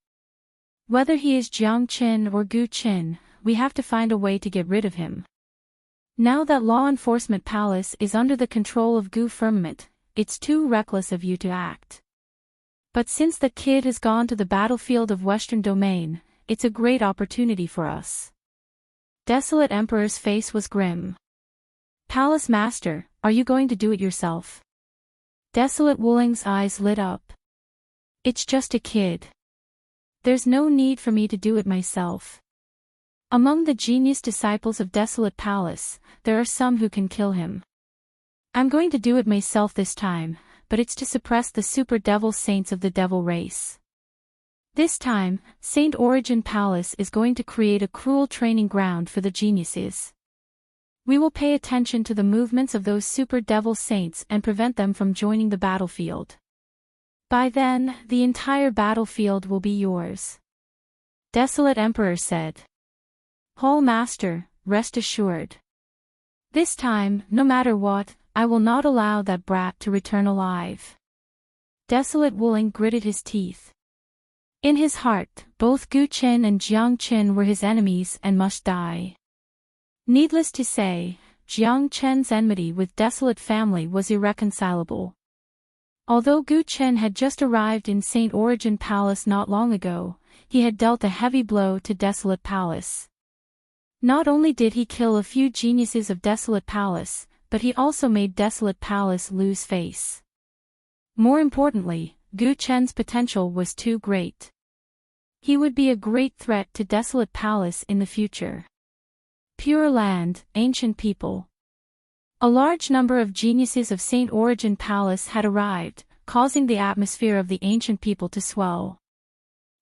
Whether he is Jiang Chen or Gu Chen, we have to find a way to get rid of him. Now that Law Enforcement Palace is under the control of Gu Firmament, it's too reckless of you to act. But since the kid has gone to the battlefield of Western Domain, it's a great opportunity for us. Desolate Emperor's face was grim. Palace Master, are you going to do it yourself? Desolate Wuling's eyes lit up. It's just a kid. There's no need for me to do it myself. Among the genius disciples of Desolate Palace, there are some who can kill him. I'm going to do it myself this time, but it's to suppress the super devil saints of the devil race. This time, Saint Origin Palace is going to create a cruel training ground for the geniuses. We will pay attention to the movements of those super devil saints and prevent them from joining the battlefield. By then, the entire battlefield will be yours. Desolate Emperor said. Whole Master, rest assured. This time, no matter what, I will not allow that brat to return alive. Desolate Wuling gritted his teeth. In his heart, both Gu Chen and Jiang Chen were his enemies and must die. Needless to say, Jiang Chen's enmity with Desolate family was irreconcilable. Although Gu Chen had just arrived in Saint Origin Palace not long ago, he had dealt a heavy blow to Desolate Palace. Not only did he kill a few geniuses of Desolate Palace, but he also made Desolate Palace lose face. More importantly, Gu Chen's potential was too great. He would be a great threat to Desolate Palace in the future. Pure Land, Ancient People. A large number of geniuses of Saint Origin Palace had arrived, causing the atmosphere of the Ancient People to swell.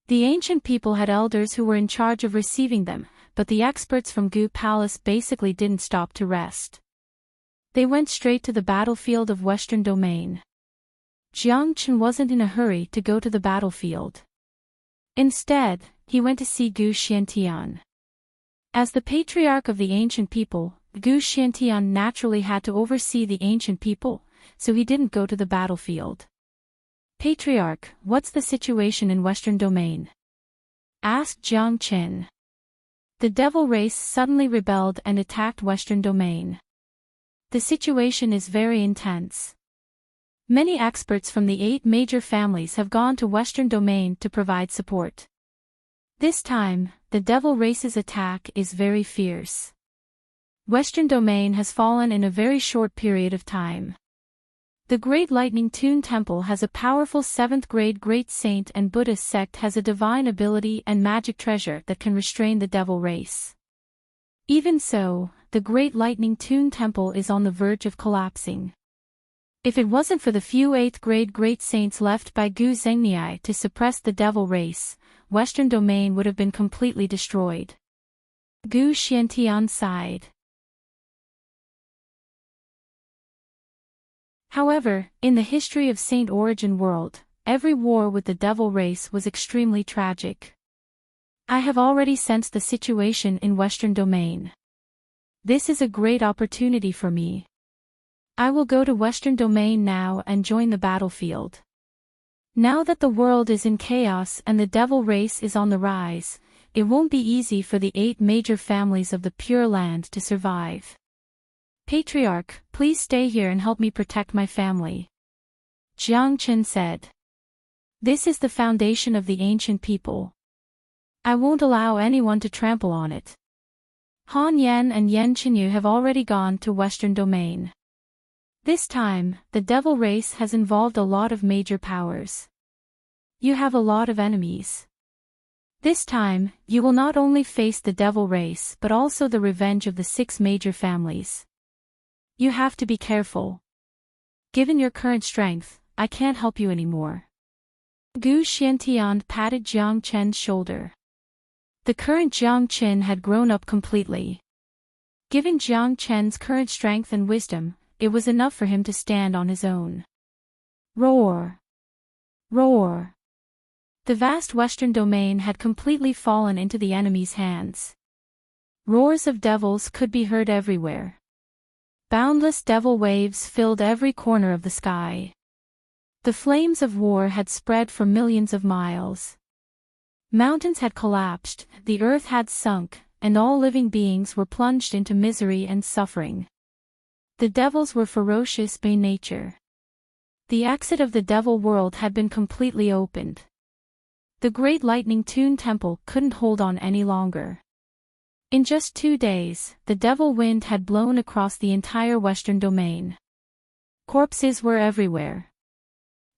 The Ancient People had elders who were in charge of receiving them, but the experts from Gu Palace basically didn't stop to rest. They went straight to the battlefield of Western Domain. Jiang Chen wasn't in a hurry to go to the battlefield. Instead, he went to see Gu Xiantian. As the patriarch of the Ancient People, Gu Xiantian naturally had to oversee the Ancient People, so he didn't go to the battlefield. Patriarch, what's the situation in Western Domain? Asked Jiang Chen. The devil race suddenly rebelled and attacked Western Domain. The situation is very intense. Many experts from the 8 major families have gone to Western Domain to provide support. This time, the devil race's attack is very fierce. Western Domain has fallen in a very short period of time. The Great Lightning Tune Temple has a powerful 7th grade Great Saint and Buddhist sect has a divine ability and magic treasure that can restrain the devil race. Even so, the Great Lightning Tune Temple is on the verge of collapsing. If it wasn't for the few 8th grade Great Saints left by Gu Zhengnai to suppress the devil race, Western Domain would have been completely destroyed. Gu Xiantian sighed. However, in the history of Saint Origin world, every war with the devil race was extremely tragic. I have already sensed the situation in Western Domain. This is a great opportunity for me. I will go to Western Domain now and join the battlefield. Now that the world is in chaos and the devil race is on the rise, it won't be easy for the 8 major families of the Pure Land to survive. Patriarch, please stay here and help me protect my family. Jiang Qin said. This is the foundation of the ancient people. I won't allow anyone to trample on it. Han Yan and Yan Qinyu have already gone to Western Domain. This time, the devil race has involved a lot of major powers. You have a lot of enemies. This time, you will not only face the devil race but also the revenge of the 6 major families. You have to be careful. Given your current strength, I can't help you anymore. Gu Xiantian patted Jiang Chen's shoulder. The current Jiang Qin had grown up completely. Given Jiang Chen's current strength and wisdom, it was enough for him to stand on his own. Roar! Roar! The vast Western Domain had completely fallen into the enemy's hands. Roars of devils could be heard everywhere. Boundless devil waves filled every corner of the sky. The flames of war had spread for millions of miles. Mountains had collapsed, the earth had sunk, and all living beings were plunged into misery and suffering. The devils were ferocious by nature. The exit of the devil world had been completely opened. The great lightning tune temple couldn't hold on any longer. In just 2 days, the devil wind had blown across the entire Western Domain. Corpses were everywhere.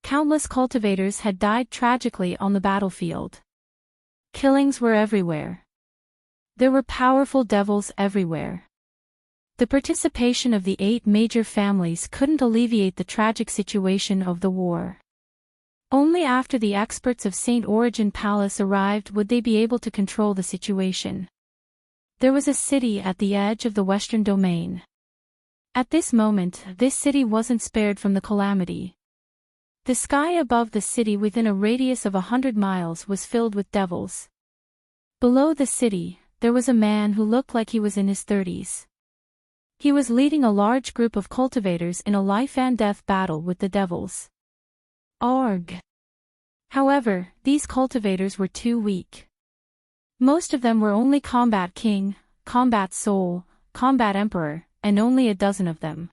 Countless cultivators had died tragically on the battlefield. Killings were everywhere. There were powerful devils everywhere. The participation of the 8 major families couldn't alleviate the tragic situation of the war. Only after the experts of Saint Origin Palace arrived would they be able to control the situation. There was a city at the edge of the Western Domain. At this moment, this city wasn't spared from the calamity. The sky above the city within a radius of 100 miles was filled with devils. Below the city, there was a man who looked like he was in his 30s. He was leading a large group of cultivators in a life-and-death battle with the devils. Arg! However, these cultivators were too weak. Most of them were only Combat King, Combat Soul, Combat Emperor, and only a dozen of them.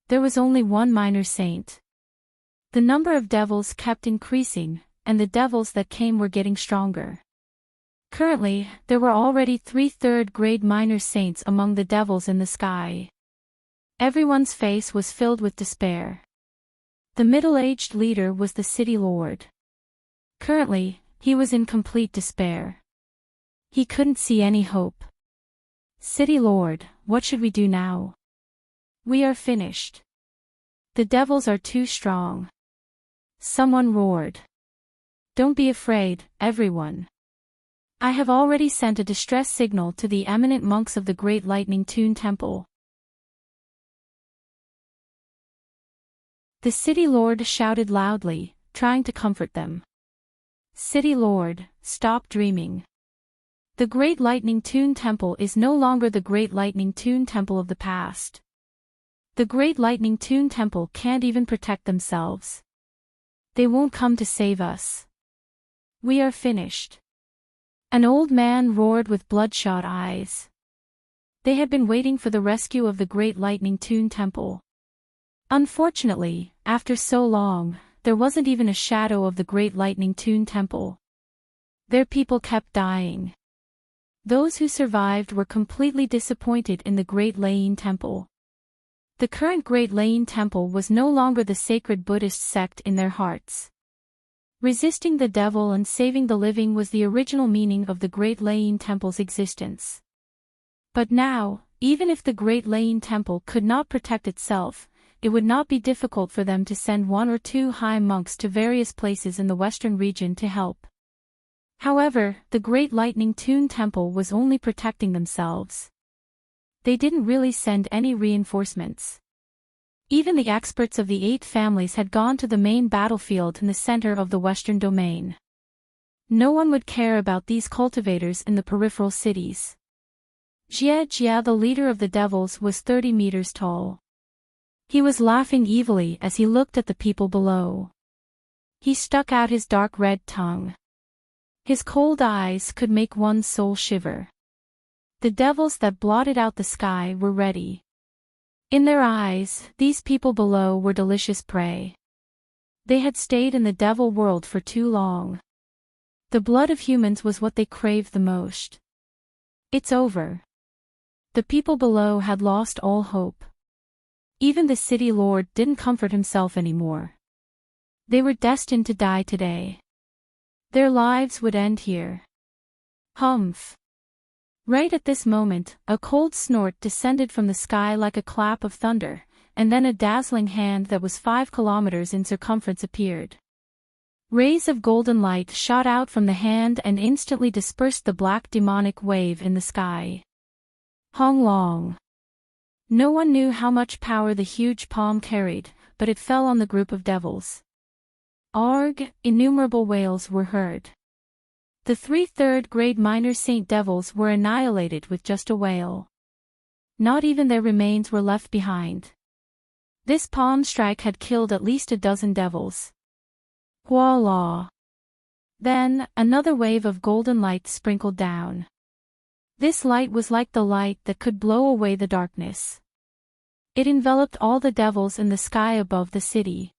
There was only one minor saint. The number of devils kept increasing, and the devils that came were getting stronger. Currently, there were already 3 third-grade minor saints among the devils in the sky. Everyone's face was filled with despair. The middle-aged leader was the city lord. Currently, he was in complete despair. He couldn't see any hope. City Lord, what should we do now? We are finished. The devils are too strong. Someone roared. Don't be afraid, everyone. I have already sent a distress signal to the eminent monks of the Great Lightning Tune Temple. The City Lord shouted loudly, trying to comfort them. City Lord, stop dreaming. The Great Lightning Tune Temple is no longer the Great Lightning Tune Temple of the past. The Great Lightning Tune Temple can't even protect themselves. They won't come to save us. We are finished. An old man roared with bloodshot eyes. They had been waiting for the rescue of the Great Lightning Tune Temple. Unfortunately, after so long, there wasn't even a shadow of the Great Lightning Tune Temple. Their people kept dying. Those who survived were completely disappointed in the Great Lain Temple. The current Great Lain Temple was no longer the sacred Buddhist sect in their hearts. Resisting the devil and saving the living was the original meaning of the Great Lain Temple's existence. But now, even if the Great Lain Temple could not protect itself, it would not be difficult for them to send 1 or 2 high monks to various places in the western region to help. However, the Great Lightning Tune Temple was only protecting themselves. They didn't really send any reinforcements. Even the experts of the 8 families had gone to the main battlefield in the center of the western domain. No one would care about these cultivators in the peripheral cities. Jie, the leader of the devils, was 30 meters tall. He was laughing evilly as he looked at the people below. He stuck out his dark red tongue. His cold eyes could make one's soul shiver. The devils that blotted out the sky were ready. In their eyes, these people below were delicious prey. They had stayed in the devil world for too long. The blood of humans was what they craved the most. It's over. The people below had lost all hope. Even the city lord didn't comfort himself anymore. They were destined to die today. Their lives would end here. Humph. Right at this moment, a cold snort descended from the sky like a clap of thunder, and then a dazzling hand that was 5 kilometers in circumference appeared. Rays of golden light shot out from the hand and instantly dispersed the black demonic wave in the sky. Hong Long. No one knew how much power the huge palm carried, but it fell on the group of devils. Arg! Innumerable wails were heard. The 3rd grade minor saint devils were annihilated with just a wail. Not even their remains were left behind. This palm strike had killed at least a dozen devils. Voila! Then, another wave of golden light sprinkled down. This light was like the light that could blow away the darkness. It enveloped all the devils in the sky above the city.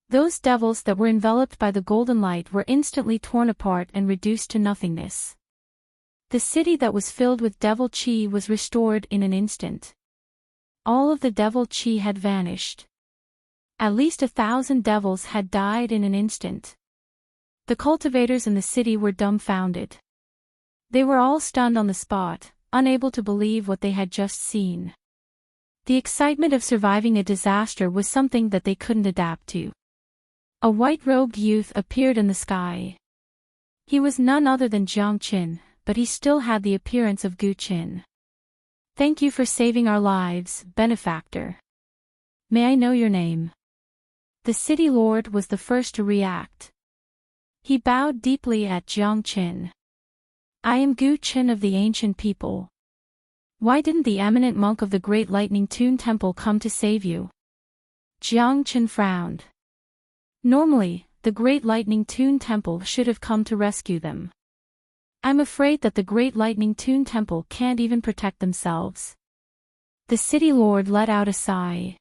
Those devils that were enveloped by the golden light were instantly torn apart and reduced to nothingness. The city that was filled with devil chi was restored in an instant. All of the devil chi had vanished. At least 1,000 devils had died in an instant. The cultivators in the city were dumbfounded. They were all stunned on the spot, unable to believe what they had just seen. The excitement of surviving a disaster was something that they couldn't adapt to. A white-robed youth appeared in the sky. He was none other than Jiang Qin, but he still had the appearance of Gu Qin. Thank you for saving our lives, benefactor. May I know your name? The city lord was the first to react. He bowed deeply at Jiang Qin. I am Gu Qin of the ancient people. Why didn't the eminent monk of the Great Lightning Tune Temple come to save you? Jiang Qin frowned. Normally, the Great Lightning Tune Temple should have come to rescue them. I'm afraid that the Great Lightning Tune Temple can't even protect themselves. The city lord let out a sigh.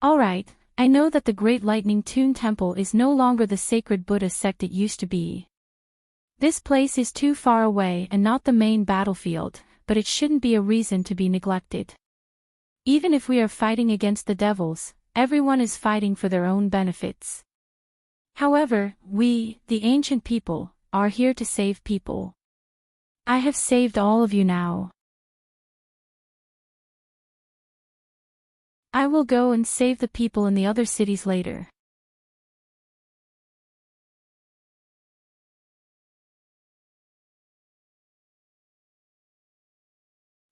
Alright, I know that the Great Lightning Tune Temple is no longer the sacred Buddha sect it used to be. This place is too far away and not the main battlefield, but it shouldn't be a reason to be neglected. Even if we are fighting against the devils, everyone is fighting for their own benefits. However, we, the ancient people, are here to save people. I have saved all of you now. I will go and save the people in the other cities later.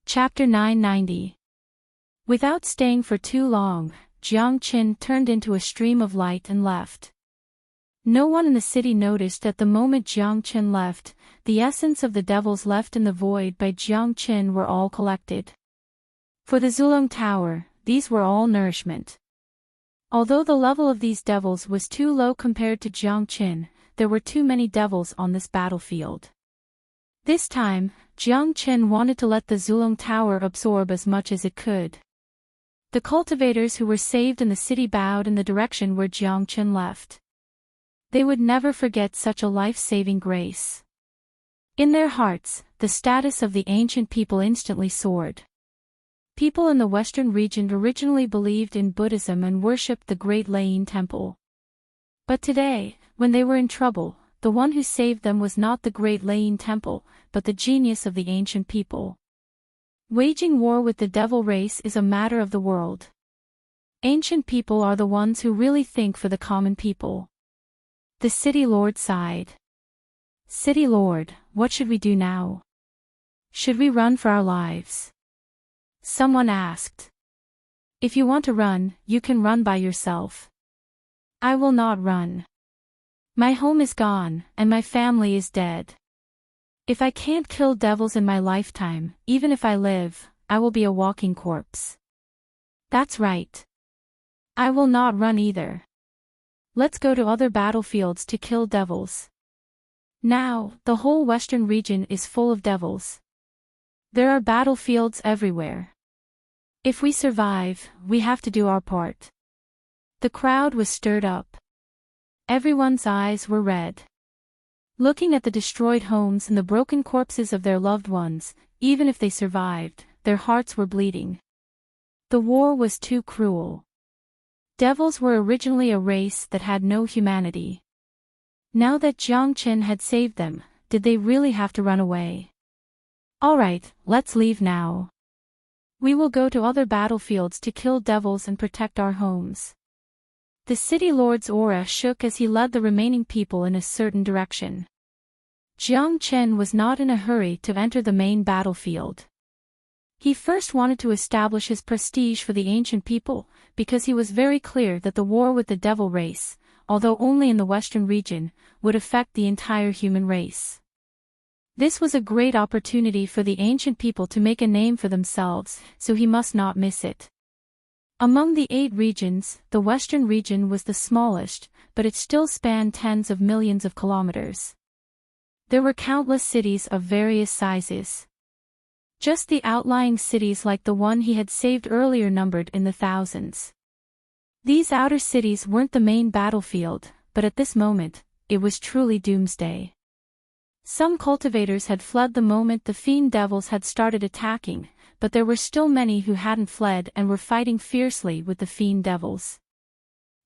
Chapter 990. Without staying for too long, Jiang Qin turned into a stream of light and left. No one in the city noticed at the moment Jiang Qin left. The essence of the devils left in the void by Jiang Qin were all collected. For the Zulong Tower, these were all nourishment. Although the level of these devils was too low compared to Jiang Qin, there were too many devils on this battlefield. This time, Jiang Qin wanted to let the Zulong Tower absorb as much as it could. The cultivators who were saved in the city bowed in the direction where Jiang Qin left. They would never forget such a life-saving grace. In their hearts, the status of the ancient people instantly soared. People in the western region originally believed in Buddhism and worshipped the Great Lain Temple. But today, when they were in trouble, the one who saved them was not the Great Lain Temple, but the genius of the ancient people. Waging war with the devil race is a matter of the world. Ancient people are the ones who really think for the common people. The city lord sighed. City lord, what should we do now? Should we run for our lives? Someone asked. If you want to run, you can run by yourself. I will not run. My home is gone, and my family is dead. If I can't kill devils in my lifetime, even if I live, I will be a walking corpse. That's right. I will not run either. Let's go to other battlefields to kill devils. Now, the whole western region is full of devils. There are battlefields everywhere. If we survive, we have to do our part. The crowd was stirred up. Everyone's eyes were red. Looking at the destroyed homes and the broken corpses of their loved ones, even if they survived, their hearts were bleeding. The war was too cruel. Devils were originally a race that had no humanity. Now that Jiang Qin had saved them, did they really have to run away? Alright, let's leave now. We will go to other battlefields to kill devils and protect our homes. The city lord's aura shook as he led the remaining people in a certain direction. Jiang Qin was not in a hurry to enter the main battlefield. He first wanted to establish his prestige for the ancient people, because he was very clear that the war with the devil race, although only in the western region, would affect the entire human race. This was a great opportunity for the ancient people to make a name for themselves, so he must not miss it. Among the 8 regions, the western region was the smallest, but it still spanned tens of millions of kilometers. There were countless cities of various sizes. Just the outlying cities like the one he had saved earlier numbered in the thousands. These outer cities weren't the main battlefield, but at this moment, it was truly doomsday. Some cultivators had fled the moment the fiend devils had started attacking, but there were still many who hadn't fled and were fighting fiercely with the fiend devils.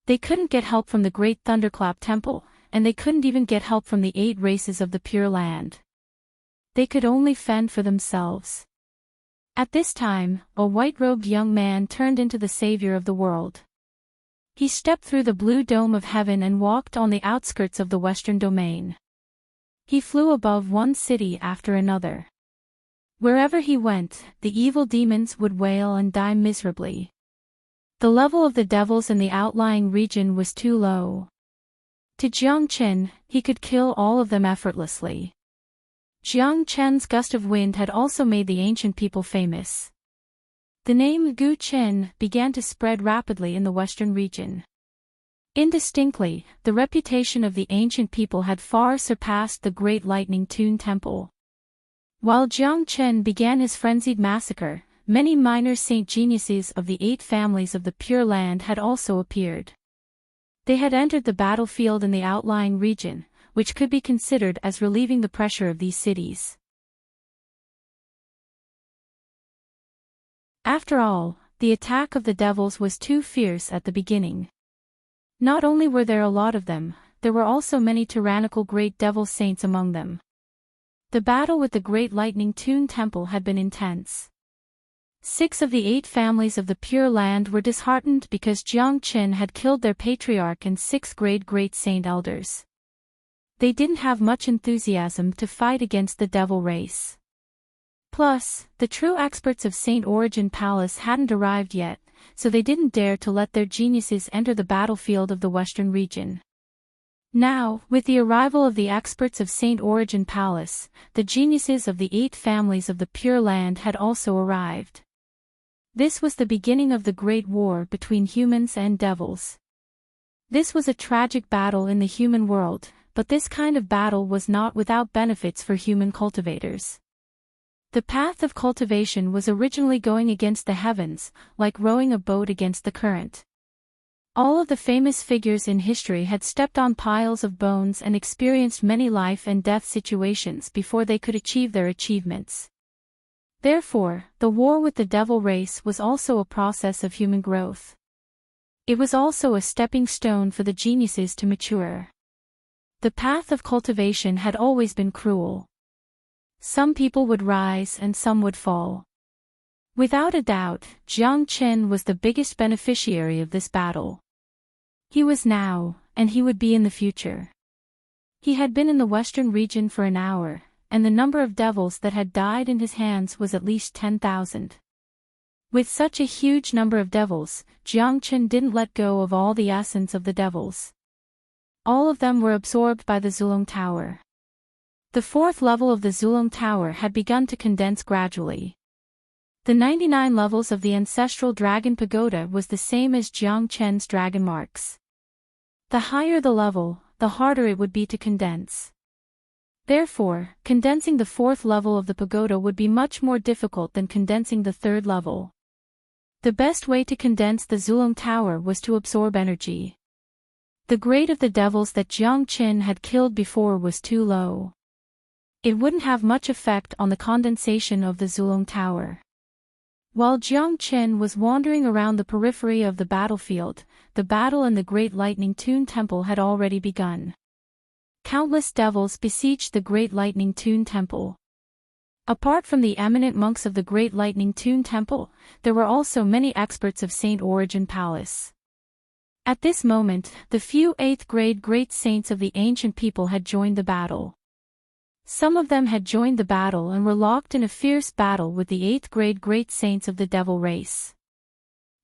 They couldn't get help from the great Thunderclap Temple, and they couldn't even get help from the 8 races of the Pure Land. They could only fend for themselves. At this time, a white-robed young man turned into the savior of the world. He stepped through the blue dome of heaven and walked on the outskirts of the western domain. He flew above one city after another. Wherever he went, the evil demons would wail and die miserably. The level of the devils in the outlying region was too low. To Jiang Qin, he could kill all of them effortlessly. Jiang Qin's gust of wind had also made the ancient people famous. The name Gu Qin began to spread rapidly in the western region. Indistinctly, the reputation of the ancient people had far surpassed the great lightning tune temple. While Jiang Qin began his frenzied massacre, many minor saint geniuses of the 8 families of the Pure Land had also appeared. They had entered the battlefield in the outlying region, which could be considered as relieving the pressure of these cities. After all, the attack of the devils was too fierce at the beginning. Not only were there a lot of them, there were also many tyrannical great devil saints among them. The battle with the great lightning tune temple had been intense. 6 of the 8 families of the Pure Land were disheartened because Jiang Qin had killed their patriarch and 6 great saint elders. They didn't have much enthusiasm to fight against the devil race. Plus, the true experts of Saint Origin Palace hadn't arrived yet, so they didn't dare to let their geniuses enter the battlefield of the western region. Now, with the arrival of the experts of Saint Origin Palace, the geniuses of the 8 families of the Pure Land had also arrived. This was the beginning of the Great War between humans and devils. This was a tragic battle in the human world, but this kind of battle was not without benefits for human cultivators. The path of cultivation was originally going against the heavens, like rowing a boat against the current. All of the famous figures in history had stepped on piles of bones and experienced many life and death situations before they could achieve their achievements. Therefore, the war with the devil race was also a process of human growth. It was also a stepping stone for the geniuses to mature. The path of cultivation had always been cruel. Some people would rise and some would fall. Without a doubt, Jiang Qin was the biggest beneficiary of this battle. He was now, and he would be in the future. He had been in the western region for an hour, and the number of devils that had died in his hands was at least 10,000. With such a huge number of devils, Jiang Chen didn't let go of all the essence of the devils. All of them were absorbed by the Zulong Tower. The fourth level of the Zulong Tower had begun to condense gradually. The 99 levels of the ancestral dragon pagoda was the same as Jiang Chen's dragon marks. The higher the level, the harder it would be to condense. Therefore, condensing the fourth level of the pagoda would be much more difficult than condensing the third level. The best way to condense the Zulong Tower was to absorb energy. The grade of the devils that Jiang Chen had killed before was too low. It wouldn't have much effect on the condensation of the Zulong Tower. While Jiang Chen was wandering around the periphery of the battlefield, the battle in the Great Lightning Tune Temple had already begun. Countless devils besieged the Great Lightning Tune Temple. Apart from the eminent monks of the Great Lightning Tune Temple, there were also many experts of Saint Origin Palace. At this moment, the few 8th grade great saints of the ancient people had joined the battle. Some of them had joined the battle and were locked in a fierce battle with the 8th grade great saints of the devil race.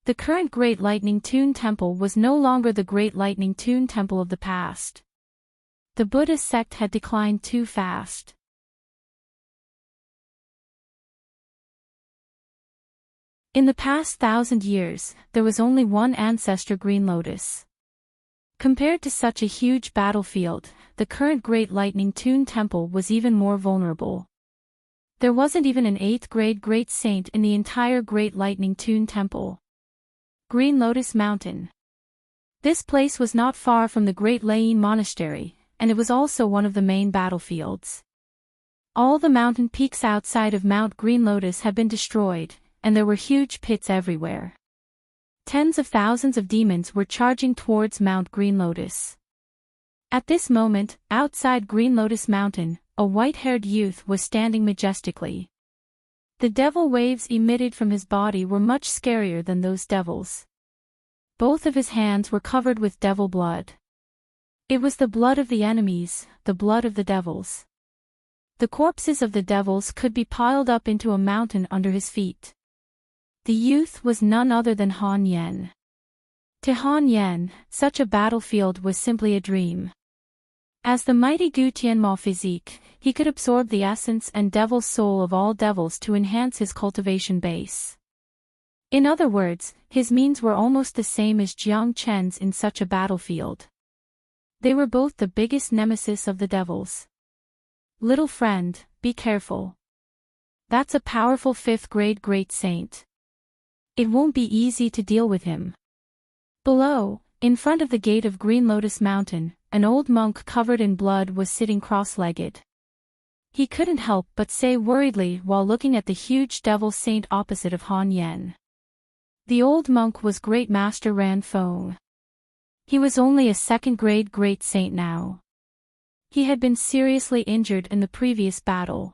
The current Great Lightning Tune Temple was no longer the Great Lightning Tune Temple of the past. The Buddhist sect had declined too fast. In the past 1,000 years, there was only one ancestor Green Lotus. Compared to such a huge battlefield, the current Great Lightning Tune Temple was even more vulnerable. There wasn't even an 8th grade great saint in the entire Great Lightning Tune Temple. Green Lotus Mountain. This place was not far from the Great Layin Monastery, and it was also one of the main battlefields. All the mountain peaks outside of Mount Green Lotus had been destroyed, and there were huge pits everywhere. Tens of thousands of demons were charging towards Mount Green Lotus. At this moment, outside Green Lotus Mountain, a white-haired youth was standing majestically. The devil waves emitted from his body were much scarier than those devils. Both of his hands were covered with devil blood. It was the blood of the enemies, the blood of the devils. The corpses of the devils could be piled up into a mountain under his feet. The youth was none other than Han Yen. To Han Yen, such a battlefield was simply a dream. As the mighty Gu Tianma physique, he could absorb the essence and devil soul of all devils to enhance his cultivation base. In other words, his means were almost the same as Jiang Chen's in such a battlefield. They were both the biggest nemesis of the devils. Little friend, be careful. That's a powerful 5th grade great saint. It won't be easy to deal with him. Below, in front of the gate of Green Lotus Mountain, an old monk covered in blood was sitting cross-legged. He couldn't help but say worriedly while looking at the huge devil saint opposite of Han Yen. The old monk was Great Master Ran Feng. He was only a 2nd grade great saint now. He had been seriously injured in the previous battle.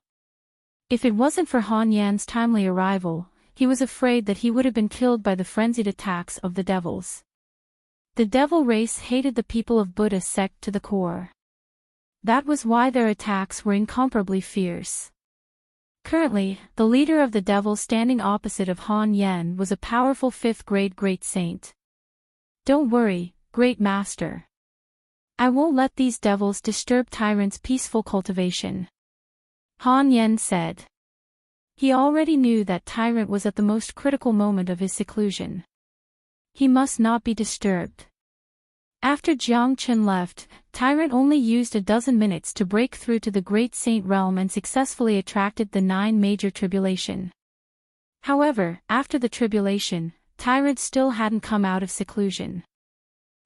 If it wasn't for Han Yan's timely arrival, he was afraid that he would have been killed by the frenzied attacks of the devils. The devil race hated the people of Buddha sect to the core. That was why their attacks were incomparably fierce. Currently, the leader of the devil standing opposite of Han Yen was a powerful 5th grade great saint. Don't worry, Great Master. I won't let these devils disturb Tyrant's peaceful cultivation. Han Yen said. He already knew that Tyrant was at the most critical moment of his seclusion. He must not be disturbed. After Jiang Chen left, Tyrant only used a dozen minutes to break through to the Great Saint realm and successfully attracted the 9 major tribulation. However, after the tribulation, Tyrant still hadn't come out of seclusion.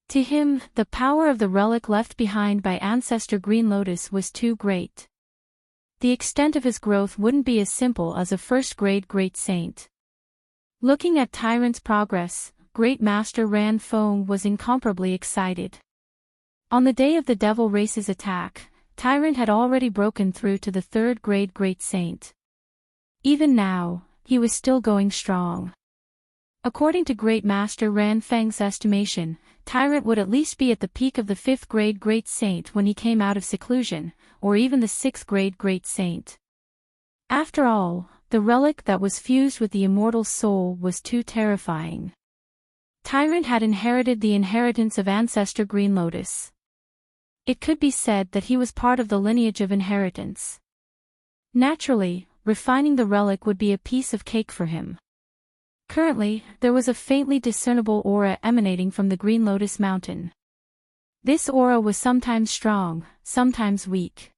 To him, the power of the relic left behind by Ancestor Green Lotus was too great. The extent of his growth wouldn't be as simple as a 1st grade great saint. Looking at Tyrant's progress, Great Master Ran Feng was incomparably excited. On the day of the devil race's attack, Tyrant had already broken through to the 3rd grade great saint. Even now, he was still going strong. According to Great Master Ran Feng's estimation, Tyrant would at least be at the peak of the 5th grade great saint when he came out of seclusion, or even the 6th grade great saint. After all, the relic that was fused with the immortal soul was too terrifying. Tyrant had inherited the inheritance of ancestor Green Lotus. It could be said that he was part of the lineage of inheritance. Naturally, refining the relic would be a piece of cake for him. Currently, there was a faintly discernible aura emanating from the Green Lotus Mountain. This aura was sometimes strong, sometimes weak.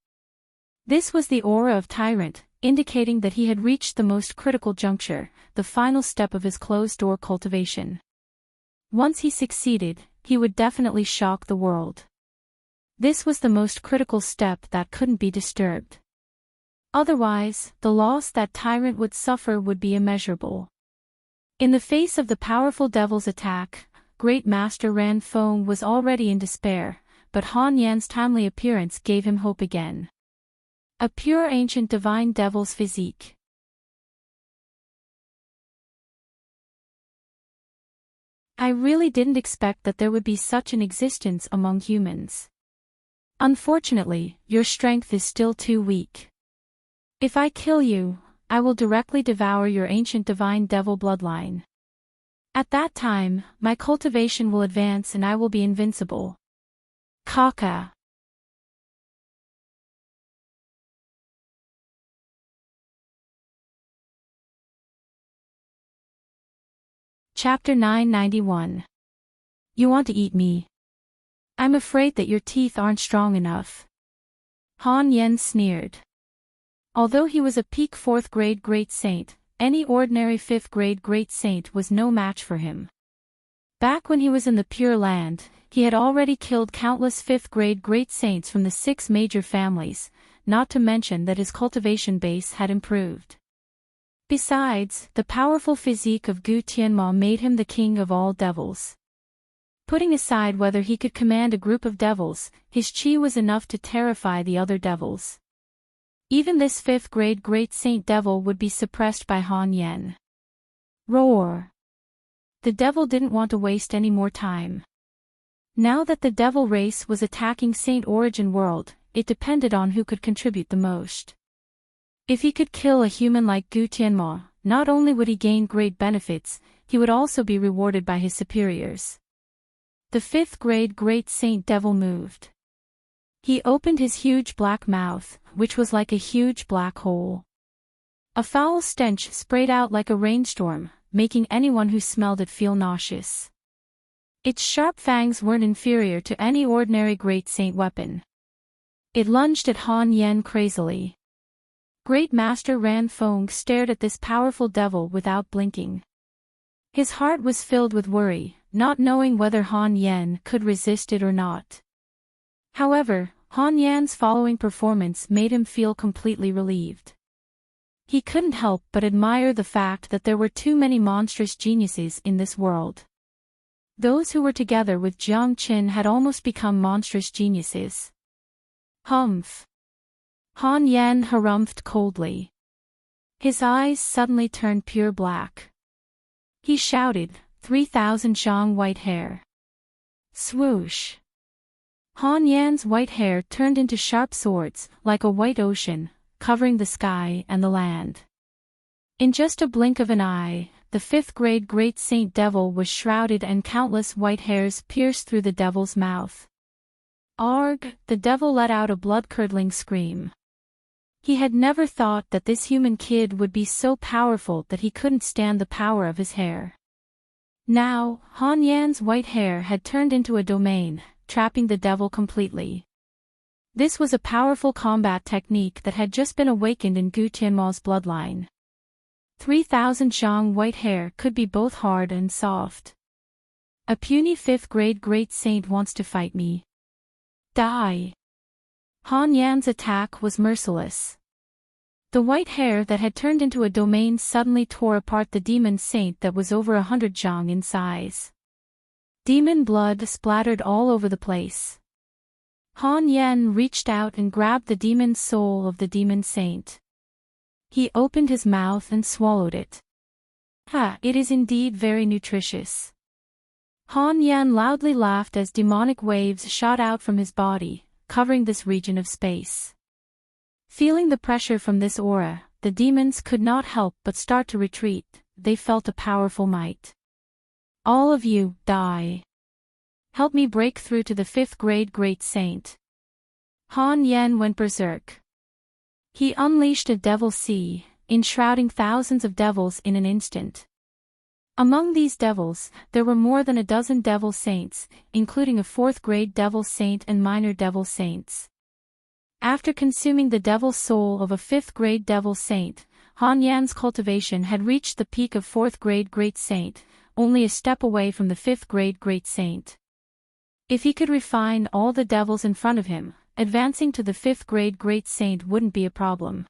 This was the aura of Tyrant, indicating that he had reached the most critical juncture, the final step of his closed-door cultivation. Once he succeeded, he would definitely shock the world. This was the most critical step that couldn't be disturbed. Otherwise, the loss that Tyrant would suffer would be immeasurable. In the face of the powerful devil's attack, Great Master Ran Feng was already in despair, but Han Yan's timely appearance gave him hope again. A pure ancient divine devil's physique. I really didn't expect that there would be such an existence among humans. Unfortunately, your strength is still too weak. If I kill you, I will directly devour your ancient divine devil bloodline. At that time, my cultivation will advance and I will be invincible. Kaka. Chapter 991. You want to eat me? I'm afraid that your teeth aren't strong enough. Han Yan sneered. Although he was a peak 4th grade great saint, any ordinary 5th grade great saint was no match for him. Back when he was in the Pure Land, he had already killed countless 5th grade great saints from the 6 major families, not to mention that his cultivation base had improved. Besides, the powerful physique of Gu Tianma made him the king of all devils. Putting aside whether he could command a group of devils, his chi was enough to terrify the other devils. Even this 5th grade great saint devil would be suppressed by Han Yan. Roar! The devil didn't want to waste any more time. Now that the devil race was attacking Saint Origin World, it depended on who could contribute the most. If he could kill a human like Gu Tianma, not only would he gain great benefits, he would also be rewarded by his superiors. The 5th grade great saint devil moved. He opened his huge black mouth, which was like a huge black hole. A foul stench sprayed out like a rainstorm, making anyone who smelled it feel nauseous. Its sharp fangs weren't inferior to any ordinary great saint weapon. It lunged at Han Yan crazily. Great Master Ran Feng stared at this powerful devil without blinking. His heart was filled with worry, not knowing whether Han Yan could resist it or not. However, Han Yan's following performance made him feel completely relieved. He couldn't help but admire the fact that there were too many monstrous geniuses in this world. Those who were together with Jiang Qin had almost become monstrous geniuses. Humph! Han Yan harumphed coldly. His eyes suddenly turned pure black. He shouted, 3,000 zhang white hair. Swoosh! Han Yan's white hair turned into sharp swords, like a white ocean, covering the sky and the land. In just a blink of an eye, the 5th grade great saint devil was shrouded and countless white hairs pierced through the devil's mouth. Arg! The devil let out a blood-curdling scream. He had never thought that this human kid would be so powerful that he couldn't stand the power of his hair. Now, Han Yan's white hair had turned into a domain, trapping the devil completely. This was a powerful combat technique that had just been awakened in Gu Tianma's bloodline. 3,000 zhang white hair could be both hard and soft. A puny 5th grade great saint wants to fight me. Die! Han Yan's attack was merciless. The white hair that had turned into a domain suddenly tore apart the demon saint that was over 100 zhang in size. Demon blood splattered all over the place. Han Yan reached out and grabbed the demon soul of the demon saint. He opened his mouth and swallowed it. Ha! It is indeed very nutritious. Han Yan loudly laughed as demonic waves shot out from his body, covering this region of space. Feeling the pressure from this aura, the demons could not help but start to retreat. They felt a powerful might. All of you, die. Help me break through to the 5th grade great saint. Han Yen went berserk. He unleashed a devil sea, enshrouding thousands of devils in an instant. Among these devils, there were more than a dozen devil saints, including a 4th grade devil saint and minor devil saints. After consuming the devil soul of a 5th grade devil saint, Han Yan's cultivation had reached the peak of 4th grade great saint, only a step away from the 5th grade great saint. If he could refine all the devils in front of him, advancing to the 5th grade great saint wouldn't be a problem.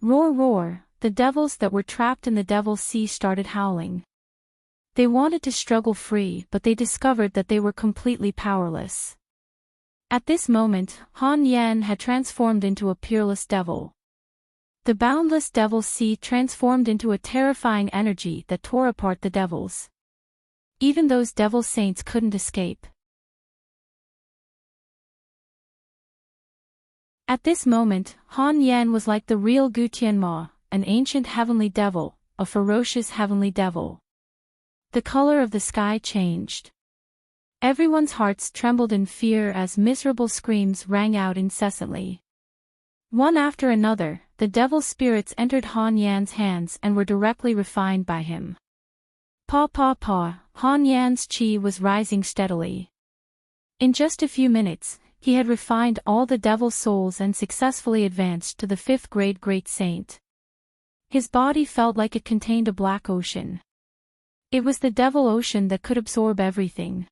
Roar roar, the devils that were trapped in the devil's sea started howling. They wanted to struggle free, but they discovered that they were completely powerless. At this moment, Han Yan had transformed into a peerless devil. The boundless devil's sea transformed into a terrifying energy that tore apart the devils. Even those devil saints couldn't escape. At this moment, Han Yan was like the real Gu Tianma, an ancient heavenly devil, a ferocious heavenly devil. The color of the sky changed. Everyone's hearts trembled in fear as miserable screams rang out incessantly. One after another, the devil spirits entered Han Yan's hands and were directly refined by him. Pa pa pa, Han Yan's chi was rising steadily. In just a few minutes, he had refined all the devil's souls and successfully advanced to the 5th grade great saint. His body felt like it contained a black ocean. It was the devil ocean that could absorb everything.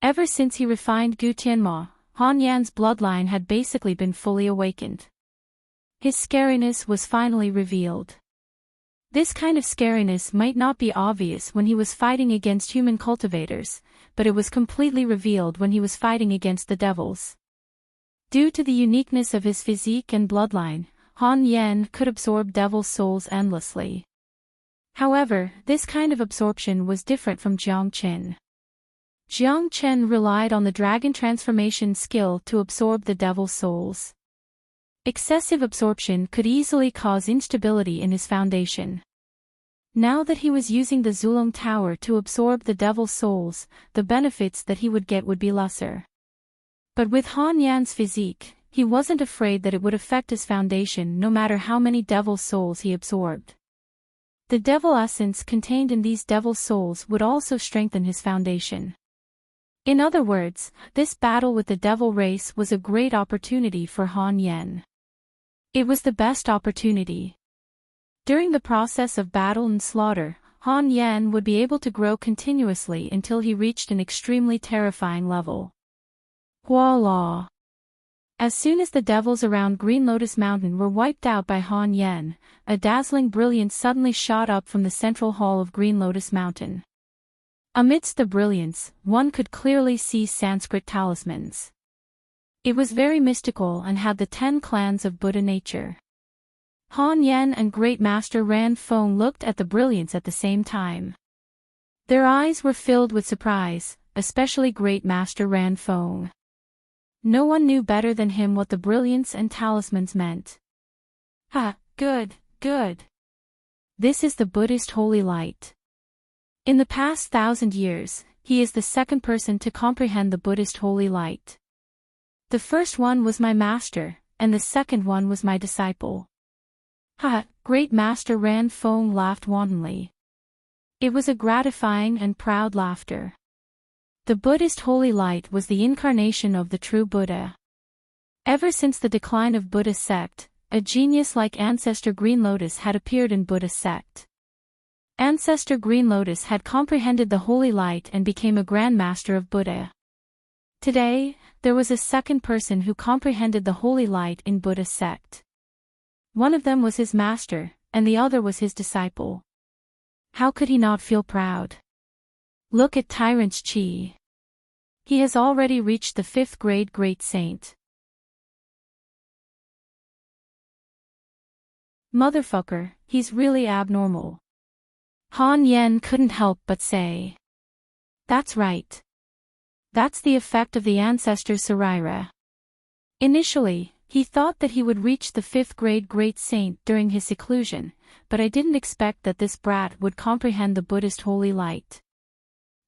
Ever since he refined Gu Tianma, Han Yan's bloodline had basically been fully awakened. His scariness was finally revealed. This kind of scariness might not be obvious when he was fighting against human cultivators, but it was completely revealed when he was fighting against the devils. Due to the uniqueness of his physique and bloodline, Han Yan could absorb devil souls endlessly. However, this kind of absorption was different from Jiang Qin. Jiang Qin relied on the dragon transformation skill to absorb the devil souls. Excessive absorption could easily cause instability in his foundation. Now that he was using the Zulong Tower to absorb the devil souls, the benefits that he would get would be lesser. But with Han Yan's physique, he wasn't afraid that it would affect his foundation no matter how many devil souls he absorbed. The devil essence contained in these devil souls would also strengthen his foundation. In other words, this battle with the devil race was a great opportunity for Han Yan. It was the best opportunity. During the process of battle and slaughter, Han Yan would be able to grow continuously until he reached an extremely terrifying level. Voila! As soon as the devils around Green Lotus Mountain were wiped out by Han Yan, a dazzling brilliance suddenly shot up from the central hall of Green Lotus Mountain. Amidst the brilliance, one could clearly see Sanskrit talismans. It was very mystical and had the 10 clans of Buddha nature. Han Yan and Great Master Ran Feng looked at the brilliance at the same time. Their eyes were filled with surprise, especially Great Master Ran Feng. No one knew better than him what the brilliance and talismans meant. Ha, good, good. This is the Buddhist holy light. In the past 1,000 years, he is the second person to comprehend the Buddhist holy light. The first one was my master, and the second one was my disciple. Ha, Great Master Ran Feng laughed wantonly. It was a gratifying and proud laughter. The Buddhist holy light was the incarnation of the true Buddha. Ever since the decline of Buddha's sect, a genius like Ancestor Green Lotus had appeared in Buddha's sect. Ancestor Green Lotus had comprehended the holy light and became a Grand Master of Buddha. Today, there was a second person who comprehended the holy light in Buddha's sect. One of them was his master, and the other was his disciple. How could he not feel proud? Look at Tyrant's chi. He has already reached the 5th grade great saint. Motherfucker, he's really abnormal. Han Yan couldn't help but say. That's right. That's the effect of the ancestor's Sarira. Initially, He thought that he would reach the 5th grade great saint during his seclusion, but I didn't expect that this brat would comprehend the Buddhist holy light.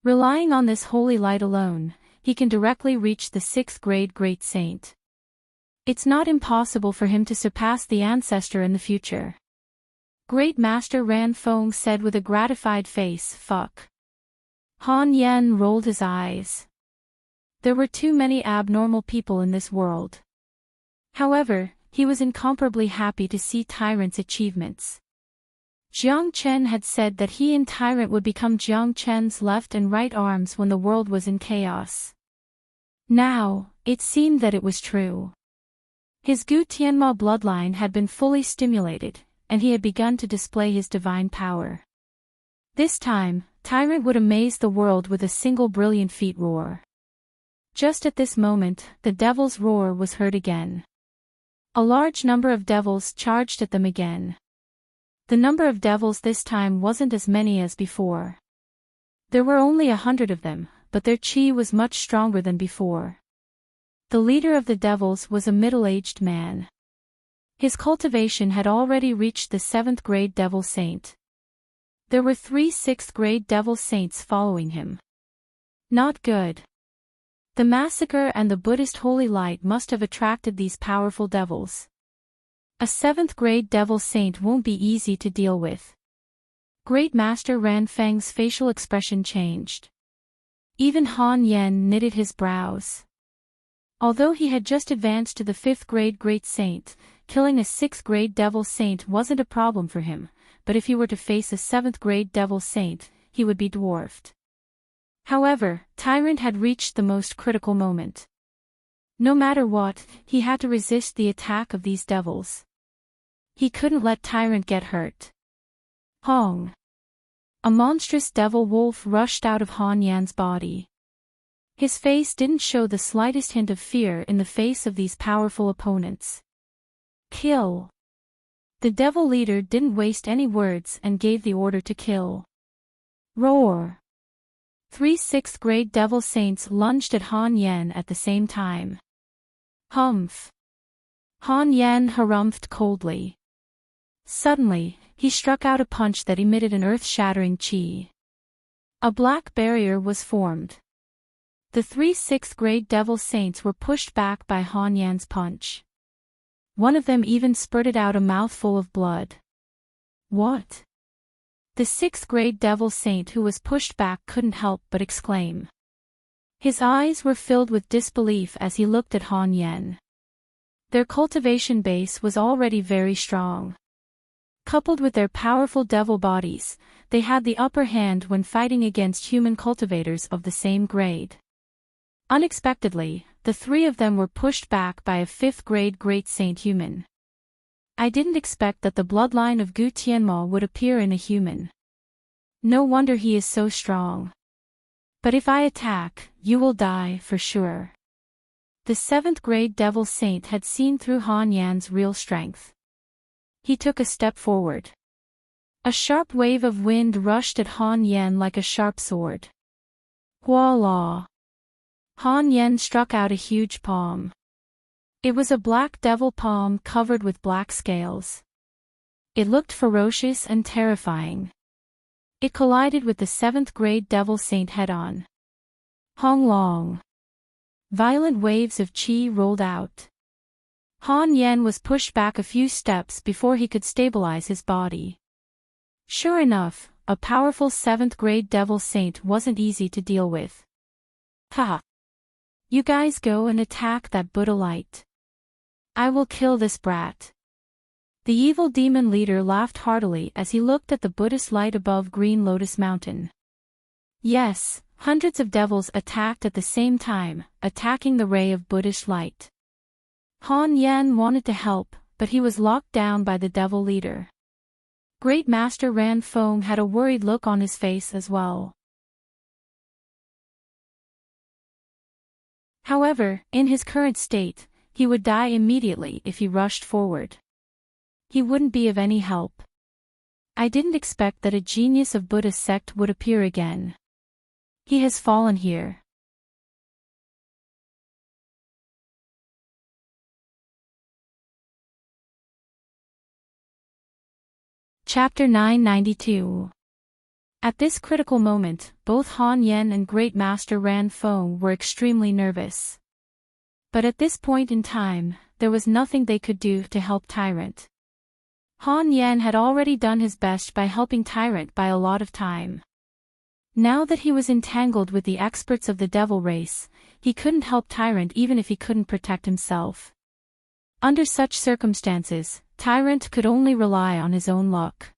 Relying on this holy light alone, he can directly reach the 6th grade great saint. It's not impossible for him to surpass the ancestor in the future. Great Master Ran Fong said with a gratified face. Fuck. Han Yen rolled his eyes. There were too many abnormal people in this world. However, he was incomparably happy to see Tyrant's achievements. Jiang Chen had said that he and Tyrant would become Jiang Chen's left and right arms when the world was in chaos. Now, it seemed that it was true. His Gu Tianma bloodline had been fully stimulated, and he had begun to display his divine power. This time, Tyrant would amaze the world with a single brilliant feat roar. Just at this moment, the devil's roar was heard again. A large number of devils charged at them again. The number of devils this time wasn't as many as before. There were only 100 of them, but their chi was much stronger than before. The leader of the devils was a middle-aged man. His cultivation had already reached the 7th grade devil saint. There were 3 6th grade devil saints following him. Not good. The massacre and the Buddhist holy light must have attracted these powerful devils. A 7th grade devil saint won't be easy to deal with. Great Master Ran Feng's facial expression changed. Even Han Yen knitted his brows. Although he had just advanced to the 5th grade great saint, killing a 6th grade devil saint wasn't a problem for him, but if he were to face a 7th grade devil saint, he would be dwarfed. However, Tyrant had reached the most critical moment. No matter what, he had to resist the attack of these devils. He couldn't let Tyrant get hurt. Hong! A monstrous devil wolf rushed out of Han Yan's body. His face didn't show the slightest hint of fear in the face of these powerful opponents. Kill! The devil leader didn't waste any words and gave the order to kill. Roar! 3 6th grade devil saints lunged at Han Yen at the same time. Humph! Han Yen harumphed coldly. Suddenly, he struck out a punch that emitted an earth-shattering chi. A black barrier was formed. The 3 6th grade devil saints were pushed back by Han Yan's punch. One of them even spurted out a mouthful of blood. What? The 6th grade devil saint who was pushed back couldn't help but exclaim. His eyes were filled with disbelief as he looked at Han Yen. Their cultivation base was already very strong. Coupled with their powerful devil bodies, they had the upper hand when fighting against human cultivators of the same grade. Unexpectedly, the 3 of them were pushed back by a 5th grade great saint human. I didn't expect that the bloodline of Gu Tianma would appear in a human. No wonder he is so strong. But if I attack, you will die for sure. The 7th grade devil saint had seen through Han Yan's real strength. He took a step forward. A sharp wave of wind rushed at Han Yen like a sharp sword. Voila! Han Yen struck out a huge palm. It was a black devil palm covered with black scales. It looked ferocious and terrifying. It collided with the 7th grade devil saint head-on. Hong Long! Violent waves of chi rolled out. Han Yen was pushed back a few steps before he could stabilize his body. Sure enough, a powerful 7th grade devil saint wasn't easy to deal with. Ha! You guys go and attack that Buddha light. I will kill this brat. The evil demon leader laughed heartily as he looked at the Buddhist light above Green Lotus Mountain. Yes, hundreds of devils attacked at the same time, attacking the ray of Buddhist light. Han Yen wanted to help, but he was locked down by the devil leader. Great Master Ran Fong had a worried look on his face as well. However, in his current state, he would die immediately if he rushed forward. He wouldn't be of any help. I didn't expect that a genius of Buddhist sect would appear again. He has fallen here. Chapter 992. At this critical moment, both Han Yen and Great Master Ran Feng were extremely nervous. But at this point in time, there was nothing they could do to help Tyrant. Han Yen had already done his best by helping Tyrant by a lot of time. Now that he was entangled with the experts of the devil race, he couldn't help Tyrant even if he couldn't protect himself. Under such circumstances, Tyrant could only rely on his own luck.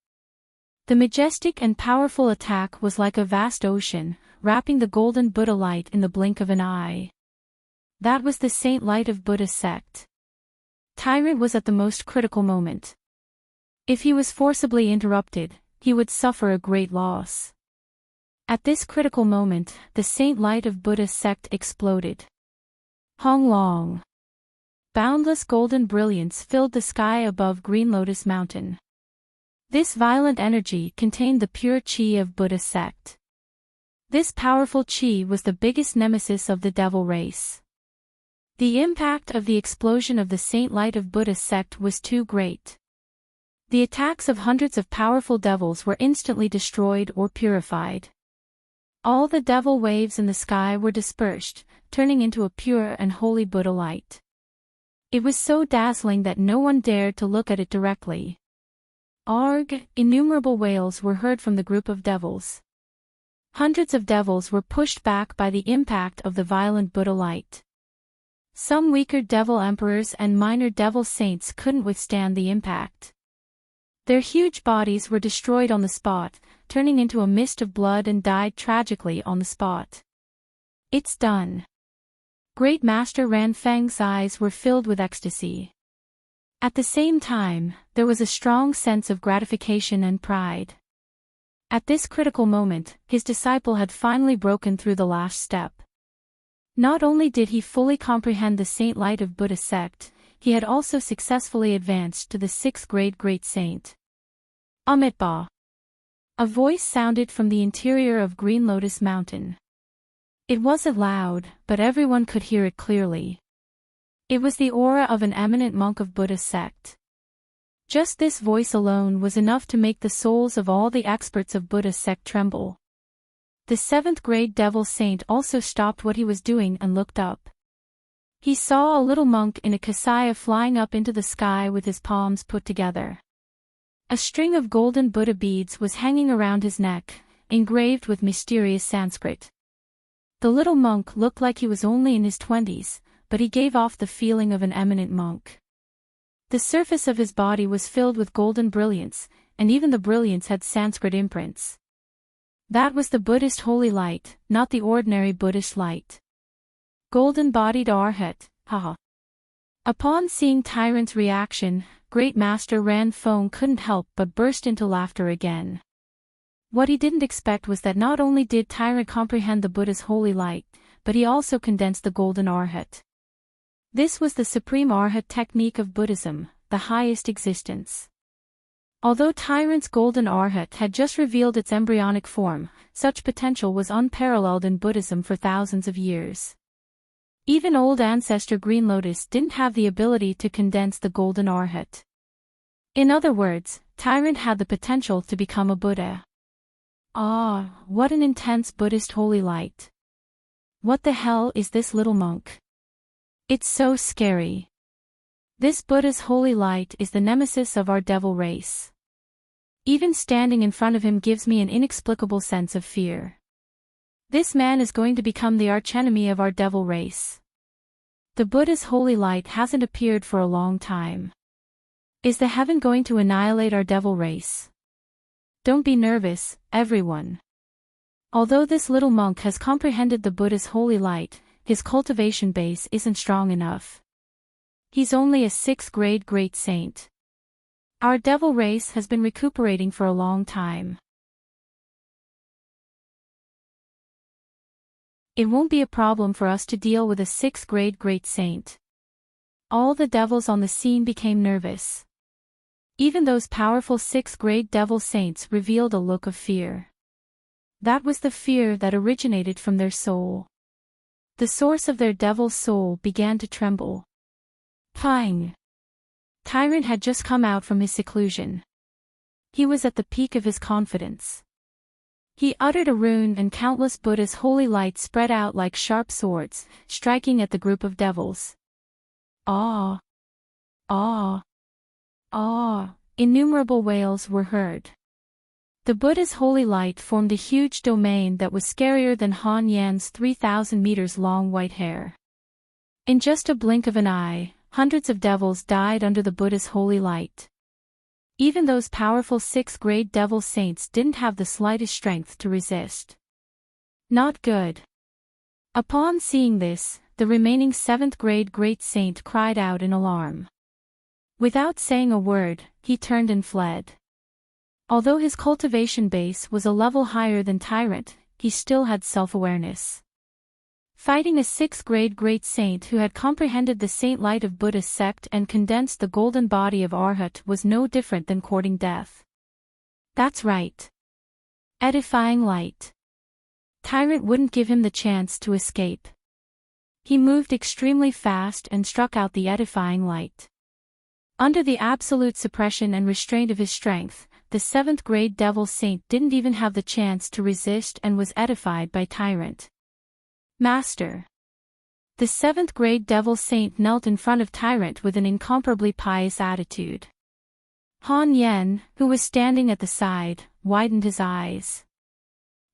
The majestic and powerful attack was like a vast ocean, wrapping the golden Buddha light in the blink of an eye. That was the saint light of Buddha's sect. Tyrant was at the most critical moment. If he was forcibly interrupted, he would suffer a great loss. At this critical moment, the saint light of Buddha's sect exploded. Hong Long. Boundless golden brilliance filled the sky above Green Lotus Mountain. This violent energy contained the pure qi of Buddha's sect. This powerful qi was the biggest nemesis of the devil race. The impact of the explosion of the saint light of Buddha's sect was too great. The attacks of hundreds of powerful devils were instantly destroyed or purified. All the devil waves in the sky were dispersed, turning into a pure and holy Buddha light. It was so dazzling that no one dared to look at it directly. Arg! Innumerable wails were heard from the group of devils. Hundreds of devils were pushed back by the impact of the violent Buddha light. Some weaker devil emperors and minor devil saints couldn't withstand the impact. Their huge bodies were destroyed on the spot, turning into a mist of blood and died tragically on the spot. It's done. Great Master Ran Feng's eyes were filled with ecstasy. At the same time, there was a strong sense of gratification and pride. At this critical moment, his disciple had finally broken through the last step. Not only did he fully comprehend the saint light of Buddha's sect, he had also successfully advanced to the 6th grade great saint. Amitabha. A voice sounded from the interior of Green Lotus Mountain. It wasn't loud, but everyone could hear it clearly. It was the aura of an eminent monk of Buddha's sect. Just this voice alone was enough to make the souls of all the experts of Buddha's sect tremble. The 7th grade devil saint also stopped what he was doing and looked up. He saw a little monk in a kasaya flying up into the sky with his palms put together. A string of golden Buddha beads was hanging around his neck, engraved with mysterious Sanskrit. The little monk looked like he was only in his 20s, but he gave off the feeling of an eminent monk. The surface of his body was filled with golden brilliance, and even the brilliance had Sanskrit imprints. That was the Buddhist holy light, not the ordinary Buddhist light. Golden-bodied Arhat, haha. Upon seeing Tyrant's reaction, Great Master Ran Feng couldn't help but burst into laughter again. What he didn't expect was that not only did Tyrant comprehend the Buddha's holy light, but he also condensed the golden Arhat. This was the supreme Arhat technique of Buddhism, the highest existence. Although Tyrant's golden Arhat had just revealed its embryonic form, such potential was unparalleled in Buddhism for thousands of years. Even old ancestor Green Lotus didn't have the ability to condense the golden Arhat. In other words, Tyrant had the potential to become a Buddha. Ah, what an intense Buddhist holy light. What the hell is this little monk? It's so scary. This Buddha's holy light is the nemesis of our devil race. Even standing in front of him gives me an inexplicable sense of fear. This man is going to become the archenemy of our devil race. The Buddha's holy light hasn't appeared for a long time. Is the heaven going to annihilate our devil race? Don't be nervous, everyone. Although this little monk has comprehended the Buddha's holy light, his cultivation base isn't strong enough. He's only a 6th grade great saint. Our devil race has been recuperating for a long time. It won't be a problem for us to deal with a 6th grade great saint. All the devils on the scene became nervous. Even those powerful 6th grade devil saints revealed a look of fear. That was the fear that originated from their soul. The source of their devil soul began to tremble. Pang! Tyrant had just come out from his seclusion. He was at the peak of his confidence. He uttered a rune and countless Buddha's holy light spread out like sharp swords, striking at the group of devils. Ah! Ah! Ah! Innumerable wails were heard. The Buddha's holy light formed a huge domain that was scarier than Han Yan's 3,000 meters long white hair. In just a blink of an eye, hundreds of devils died under the Buddha's holy light. Even those powerful 6th-grade devil saints didn't have the slightest strength to resist. Not good. Upon seeing this, the remaining 7th-grade great saint cried out in alarm. Without saying a word, he turned and fled. Although his cultivation base was a level higher than Tyrant, he still had self-awareness. Fighting a 6th-grade great saint who had comprehended the saint light of Buddha's sect and condensed the golden body of Arhat was no different than courting death. That's right. Edifying light. Tyrant wouldn't give him the chance to escape. He moved extremely fast and struck out the edifying light. Under the absolute suppression and restraint of his strength, the 7th-grade devil saint didn't even have the chance to resist and was edified by Tyrant. Master. The 7th-grade devil saint knelt in front of Tyrant with an incomparably pious attitude. Han Yan, who was standing at the side, widened his eyes.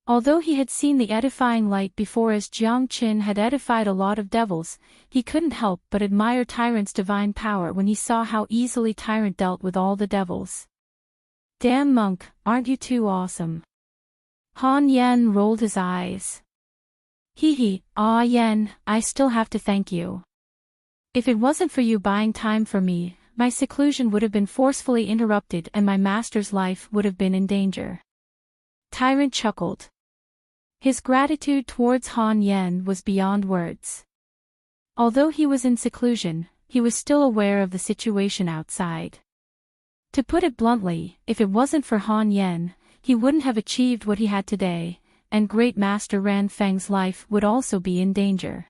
Although he had seen the edifying light before as Jiang Qin had edified a lot of devils, he couldn't help but admire Tyrant's divine power when he saw how easily Tyrant dealt with all the devils. Damn monk, aren't you too awesome? Han Yan rolled his eyes. Hee, ah Yan, I still have to thank you. If it wasn't for you buying time for me, my seclusion would have been forcefully interrupted and my master's life would have been in danger. Tyrant chuckled. His gratitude towards Han Yan was beyond words. Although he was in seclusion, he was still aware of the situation outside. To put it bluntly, if it wasn't for Han Yan, he wouldn't have achieved what he had today, and Great Master Ran Feng's life would also be in danger.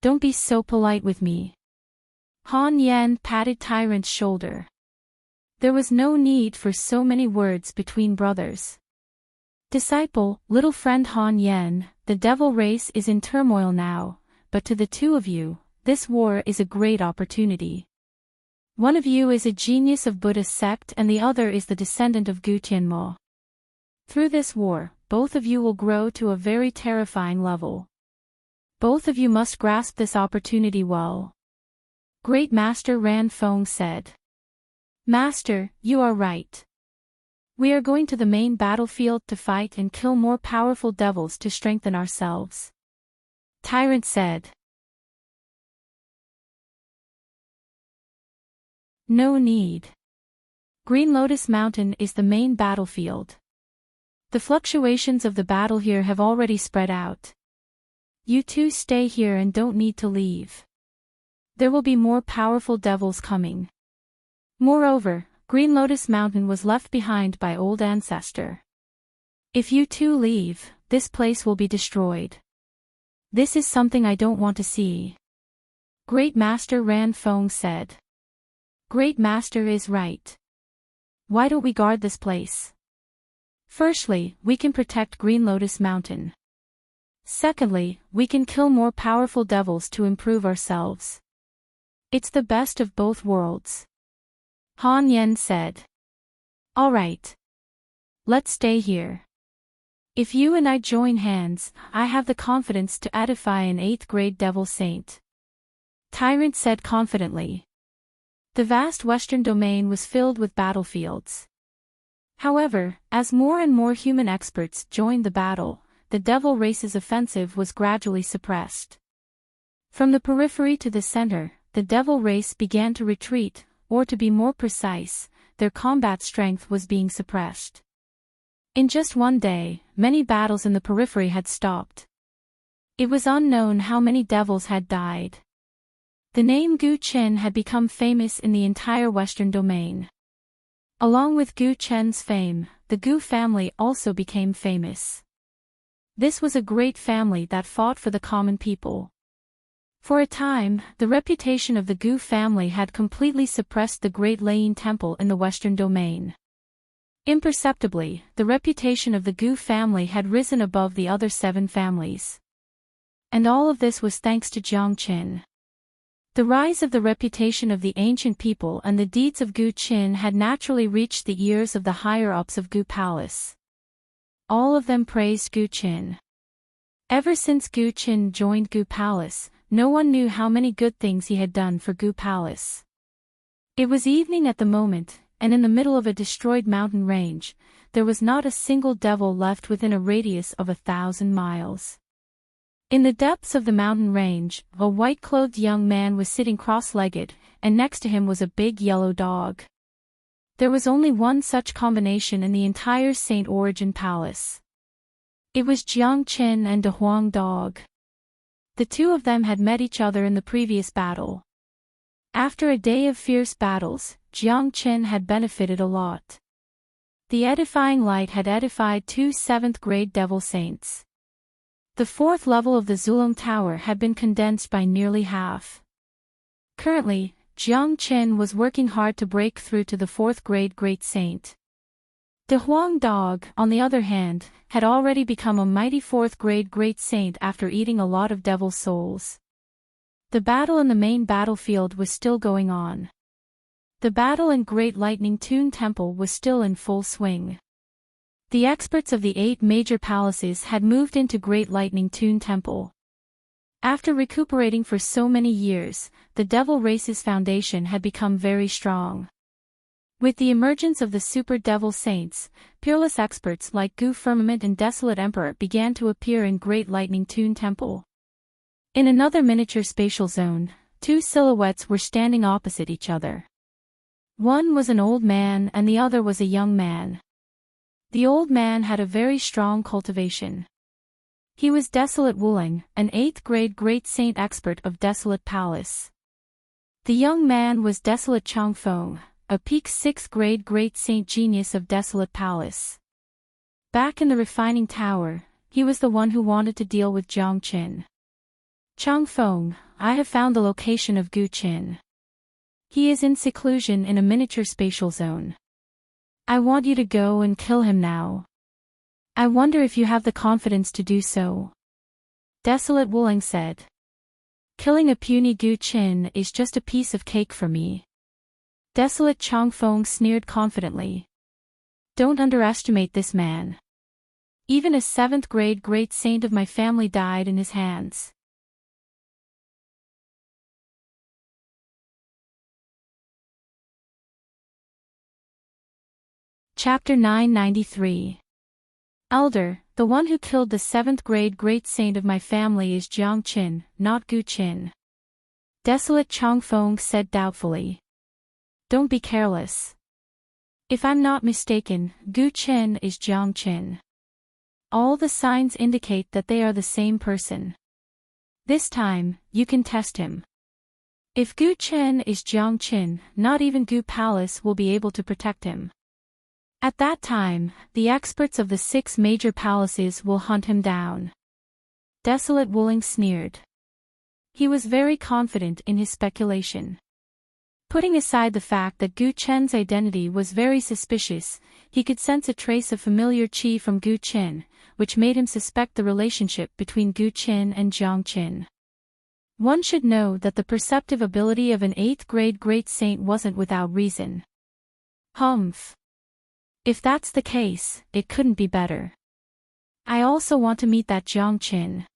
Don't be so polite with me. Han Yan patted Tyrant's shoulder. There was no need for so many words between brothers. Disciple, little friend Han Yan, the devil race is in turmoil now, but to the two of you, this war is a great opportunity. One of you is a genius of Buddha's sect and the other is the descendant of Gu Tianmo. Through this war, both of you will grow to a very terrifying level. Both of you must grasp this opportunity well. Great Master Ran Feng said. Master, you are right. We are going to the main battlefield to fight and kill more powerful devils to strengthen ourselves. Tyrant said. No need. Green Lotus Mountain is the main battlefield. The fluctuations of the battle here have already spread out. You two stay here and don't need to leave. There will be more powerful devils coming. Moreover, Green Lotus Mountain was left behind by old ancestor. If you two leave, this place will be destroyed. This is something I don't want to see. Great Master Ran Feng said. Great Master is right. Why don't we guard this place? Firstly, we can protect Green Lotus Mountain. Secondly, we can kill more powerful devils to improve ourselves. It's the best of both worlds. Han Yan said. All right. Let's stay here. If you and I join hands, I have the confidence to edify an 8th-grade devil saint. Tyrant said confidently. The vast western domain was filled with battlefields. However, as more and more human experts joined the battle, the devil race's offensive was gradually suppressed. From the periphery to the center, the devil race began to retreat, or to be more precise, their combat strength was being suppressed. In just one day, many battles in the periphery had stopped. It was unknown how many devils had died. The name Gu Qin had become famous in the entire western domain. Along with Gu Chen's fame, the Gu family also became famous. This was a great family that fought for the common people. For a time, the reputation of the Gu family had completely suppressed the Great Layin Temple in the western domain. Imperceptibly, the reputation of the Gu family had risen above the other 7 families. And all of this was thanks to Jiang Qin. The rise of the reputation of the ancient people and the deeds of Gu Qin had naturally reached the ears of the higher-ups of Gu Palace. All of them praised Gu Qin. Ever since Gu Qin joined Gu Palace, no one knew how many good things he had done for Gu Palace. It was evening at the moment, and in the middle of a destroyed mountain range, there was not a single devil left within a radius of 1,000 miles. In the depths of the mountain range, a white-clothed young man was sitting cross-legged, and next to him was a big yellow dog. There was only one such combination in the entire Saint Origin Palace. It was Jiang Qin and De Huang Dog. The two of them had met each other in the previous battle. After a day of fierce battles, Jiang Qin had benefited a lot. The edifying light had edified 2 7th-grade devil saints. The 4th level of the Zulong Tower had been condensed by nearly half. Currently, Jiang Qin was working hard to break through to the 4th-grade Great Saint. De Huang Dog, on the other hand, had already become a mighty 4th-grade Great Saint after eating a lot of devil's souls. The battle in the main battlefield was still going on. The battle in Great Lightning Tune Temple was still in full swing. The experts of the 8 major palaces had moved into Great Lightning Tune Temple. After recuperating for so many years, the Devil Race's foundation had become very strong. With the emergence of the Super Devil Saints, peerless experts like Gu Firmament and Desolate Emperor began to appear in Great Lightning Tune Temple. In another miniature spatial zone, 2 silhouettes were standing opposite each other. One was an old man and the other was a young man. The old man had a very strong cultivation. He was Desolate Wuling, an 8th-grade Great Saint expert of Desolate Palace. The young man was Desolate Changfeng, a peak 6th-grade Great Saint genius of Desolate Palace. Back in the refining tower, he was the one who wanted to deal with Jiang Qin. Changfeng, I have found the location of Gu Qin. He is in seclusion in a miniature spatial zone. I want you to go and kill him now. I wonder if you have the confidence to do so. Desolate Wuling said. Killing a puny Gu Qin is just a piece of cake for me. Desolate Changfeng sneered confidently. Don't underestimate this man. Even a 7th-grade Great Saint of my family died in his hands. Chapter 993. Elder, the one who killed the 7th-grade Great Saint of my family is Jiang Qin, not Gu Qin. Desolate Changfeng said doubtfully. Don't be careless. If I'm not mistaken, Gu Qin is Jiang Qin. All the signs indicate that they are the same person. This time, you can test him. If Gu Qin is Jiang Qin, not even Gu Palace will be able to protect him. At that time, the experts of the 6 major palaces will hunt him down. Desolate Wuling sneered. He was very confident in his speculation. Putting aside the fact that Gu Chen's identity was very suspicious, he could sense a trace of familiar qi from Gu Qin, which made him suspect the relationship between Gu Qin and Jiang Qin. One should know that the perceptive ability of an 8th-grade Great Saint wasn't without reason. Humph. If that's the case, it couldn't be better. I also want to meet that Jiang Qin.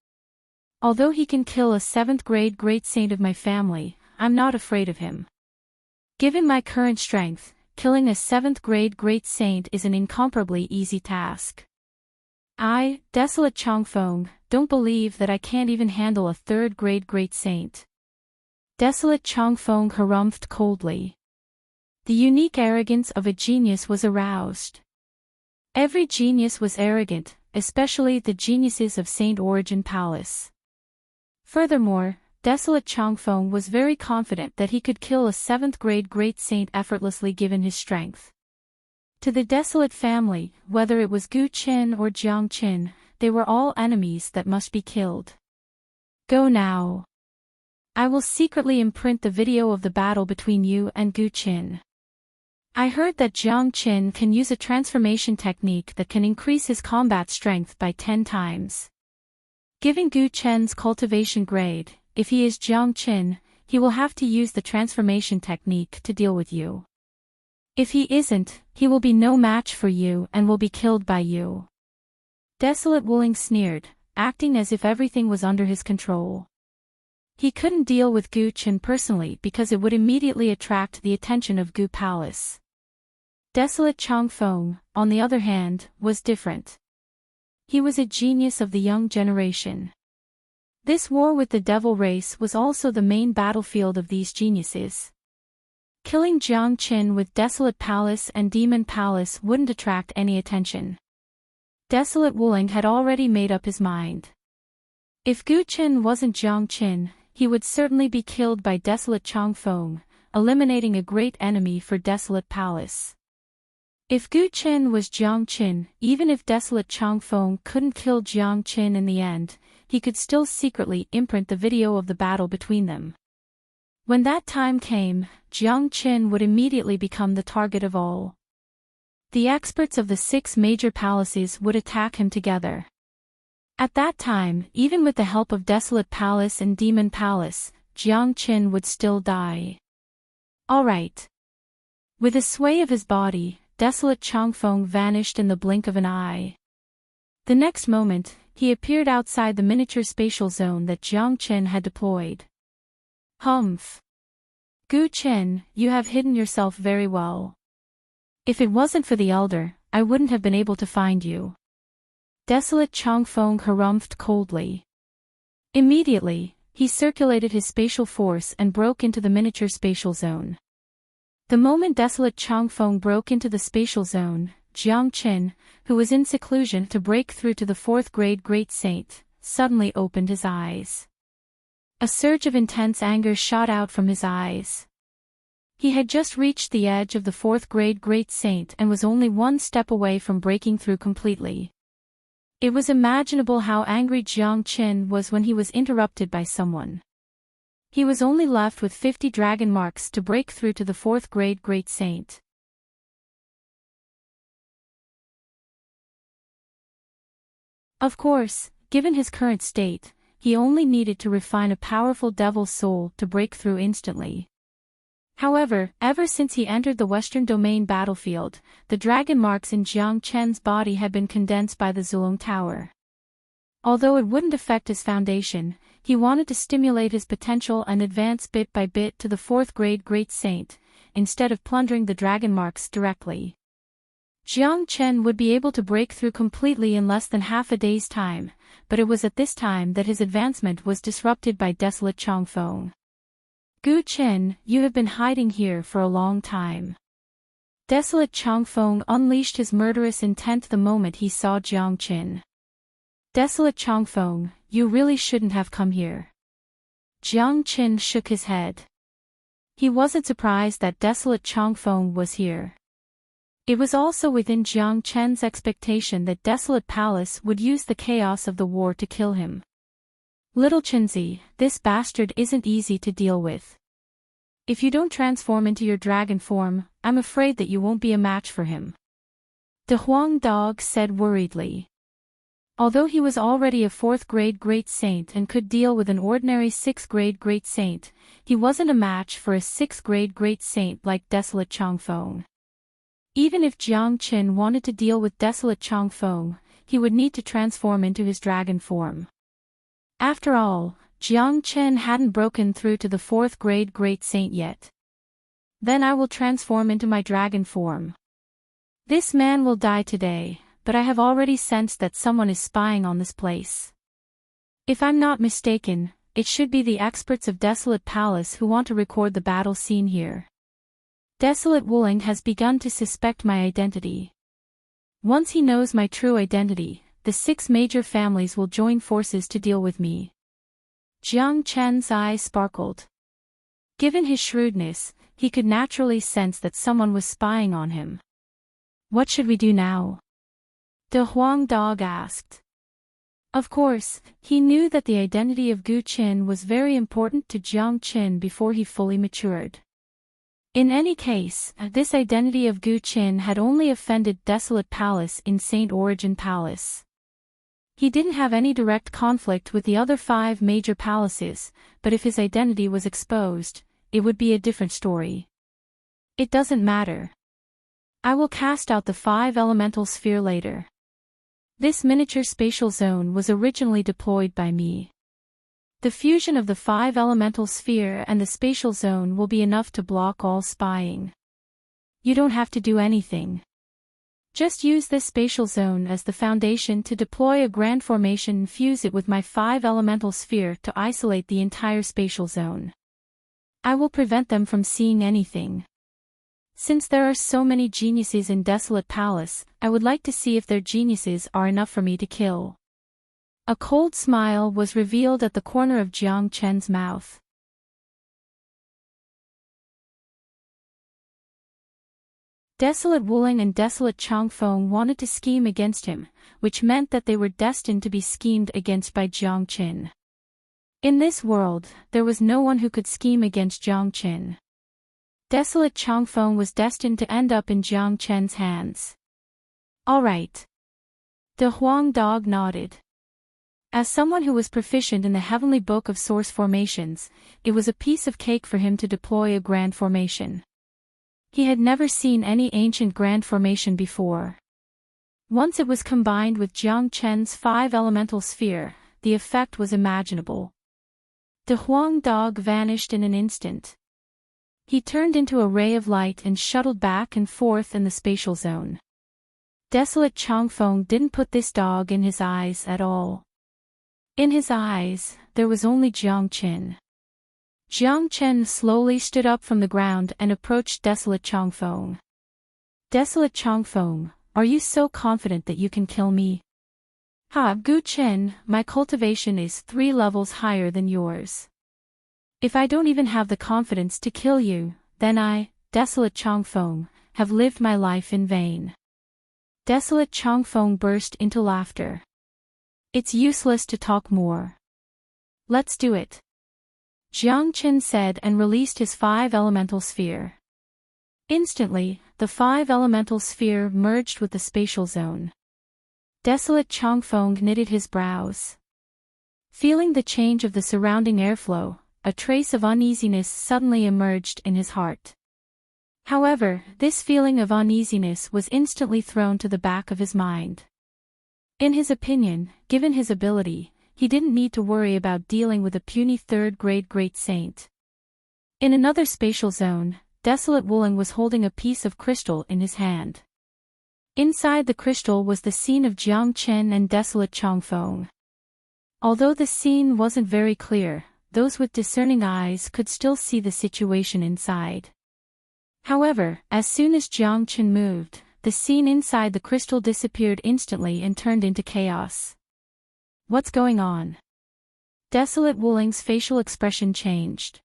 Although he can kill a 7th-grade Great Saint of my family, I'm not afraid of him. Given my current strength, killing a 7th-grade Great Saint is an incomparably easy task. I, Desolate Changfeng, don't believe that I can't even handle a 3rd-grade Great Saint. Desolate Changfeng harumphed coldly. The unique arrogance of a genius was aroused. Every genius was arrogant, especially the geniuses of Saint Origin Palace. Furthermore, Desolate Changfeng was very confident that he could kill a 7th-grade Great Saint effortlessly given his strength. To the Desolate family, whether it was Gu Qin or Jiang Qin, they were all enemies that must be killed. Go now. I will secretly imprint the video of the battle between you and Gu Qin. I heard that Jiang Qin can use a transformation technique that can increase his combat strength by 10 times. Given Gu Chen's cultivation grade, if he is Jiang Qin, he will have to use the transformation technique to deal with you. If he isn't, he will be no match for you and will be killed by you. Desolate Wuling sneered, acting as if everything was under his control. He couldn't deal with Gu Chen personally because it would immediately attract the attention of Gu Palace. Desolate Changfeng, on the other hand, was different. He was a genius of the young generation. This war with the devil race was also the main battlefield of these geniuses. Killing Jiang Qin with Desolate Palace and Demon Palace wouldn't attract any attention. Desolate Wuling had already made up his mind. If Gu Chen wasn't Jiang Qin, he would certainly be killed by Desolate Changfeng, eliminating a great enemy for Desolate Palace. If Gu Chen was Jiang Qin, even if Desolate Changfeng couldn't kill Jiang Qin in the end, he could still secretly imprint the video of the battle between them. When that time came, Jiang Qin would immediately become the target of all. The experts of the 6 major palaces would attack him together. At that time, even with the help of Desolate Palace and Demon Palace, Jiang Qin would still die. Alright. With a sway of his body, Desolate Changfeng vanished in the blink of an eye. The next moment, he appeared outside the miniature spatial zone that Jiang Qin had deployed. Humph. Gu Chen, you have hidden yourself very well. If it wasn't for the elder, I wouldn't have been able to find you. Desolate Changfeng harumphed coldly. Immediately, he circulated his spatial force and broke into the miniature spatial zone. The moment Desolate Changfeng broke into the spatial zone, Jiang Qin, who was in seclusion to break through to the 4th grade Great Saint, suddenly opened his eyes. A surge of intense anger shot out from his eyes. He had just reached the edge of the 4th grade Great Saint and was only one step away from breaking through completely. It was imaginable how angry Jiang Qin was when he was interrupted by someone. He was only left with 50 dragon marks to break through to the 4th grade Great Saint. Of course, given his current state, he only needed to refine a powerful devil's soul to break through instantly. However, ever since he entered the Western Domain battlefield, the dragon marks in Jiang Chen's body had been condensed by the Zulong Tower. Although it wouldn't affect his foundation, he wanted to stimulate his potential and advance bit by bit to the 4th grade Great Saint, instead of plundering the dragon marks directly. Jiang Chen would be able to break through completely in less than half a day's time, but it was at this time that his advancement was disrupted by Desolate Changfeng. Gu Chen, you have been hiding here for a long time. Desolate Changfeng unleashed his murderous intent the moment he saw Jiang Qin. Desolate Changfeng, you really shouldn't have come here. Jiang Qin shook his head. He wasn't surprised that Desolate Changfeng was here. It was also within Jiang Chen's expectation that Desolate Palace would use the chaos of the war to kill him. Little Chenzi, this bastard isn't easy to deal with. If you don't transform into your dragon form, I'm afraid that you won't be a match for him. The Huang dog said worriedly. Although he was already a 4th grade Great Saint and could deal with an ordinary 6th grade Great Saint, he wasn't a match for a 6th grade Great Saint like Desolate Changfeng. Even if Jiang Qin wanted to deal with Desolate Changfeng, he would need to transform into his dragon form. After all, Jiang Qin hadn't broken through to the 4th grade Great Saint yet. Then I will transform into my dragon form. This man will die today, but I have already sensed that someone is spying on this place. If I'm not mistaken, it should be the experts of Desolate Palace who want to record the battle scene here. Desolate Wuling has begun to suspect my identity. Once he knows my true identity, the 6 major families will join forces to deal with me. Jiang Chen's eyes sparkled. Given his shrewdness, he could naturally sense that someone was spying on him. What should we do now? The Huang dog asked. Of course, he knew that the identity of Gu Qin was very important to Jiang Qin before he fully matured. In any case, this identity of Gu Qin had only offended Desolate Palace in Saint Origin Palace. He didn't have any direct conflict with the other 5 major palaces, but if his identity was exposed, it would be a different story. It doesn't matter. I will cast out the 5 elemental sphere later. This miniature spatial zone was originally deployed by me. The fusion of the 5 elemental sphere and the spatial zone will be enough to block all spying. You don't have to do anything. Just use this spatial zone as the foundation to deploy a grand formation and fuse it with my 5 elemental sphere to isolate the entire spatial zone. I will prevent them from seeing anything. Since there are so many geniuses in Desolate Palace, I would like to see if their geniuses are enough for me to kill. A cold smile was revealed at the corner of Jiang Chen's mouth. Desolate Wuling and Desolate Changfeng wanted to scheme against him, which meant that they were destined to be schemed against by Jiang Qin. In this world, there was no one who could scheme against Jiang Qin. Desolate Changfeng was destined to end up in Jiang Chen's hands. All right. De Huang Dog nodded. As someone who was proficient in the Heavenly Book of Source Formations, it was a piece of cake for him to deploy a grand formation. He had never seen any ancient grand formation before. Once it was combined with Jiang Chen's 5 elemental sphere, the effect was imaginable. De Huang Dog vanished in an instant. He turned into a ray of light and shuttled back and forth in the spatial zone. Desolate Changfeng didn't put this dog in his eyes at all. In his eyes, there was only Jiang Qin. Jiang Chen slowly stood up from the ground and approached Desolate Changfeng. Desolate Changfeng, are you so confident that you can kill me? Ha, Gu Chen, my cultivation is 3 levels higher than yours. If I don't even have the confidence to kill you, then I, Desolate Changfeng, have lived my life in vain. Desolate Changfeng burst into laughter. It's useless to talk more. Let's do it. Jiang Qin said and released his 5 elemental sphere. Instantly, the 5 elemental sphere merged with the spatial zone. Desolate Changfeng knitted his brows. Feeling the change of the surrounding airflow, a trace of uneasiness suddenly emerged in his heart. However, this feeling of uneasiness was instantly thrown to the back of his mind. In his opinion, given his ability, he didn't need to worry about dealing with a puny 3rd-grade great saint. In another spatial zone, Desolate Wuling was holding a piece of crystal in his hand. Inside the crystal was the scene of Jiang Chen and Desolate Changfeng. Although the scene wasn't very clear, those with discerning eyes could still see the situation inside. However, as soon as Jiang Chen moved, the scene inside the crystal disappeared instantly and turned into chaos. What's going on? Desolate Wuling's facial expression changed.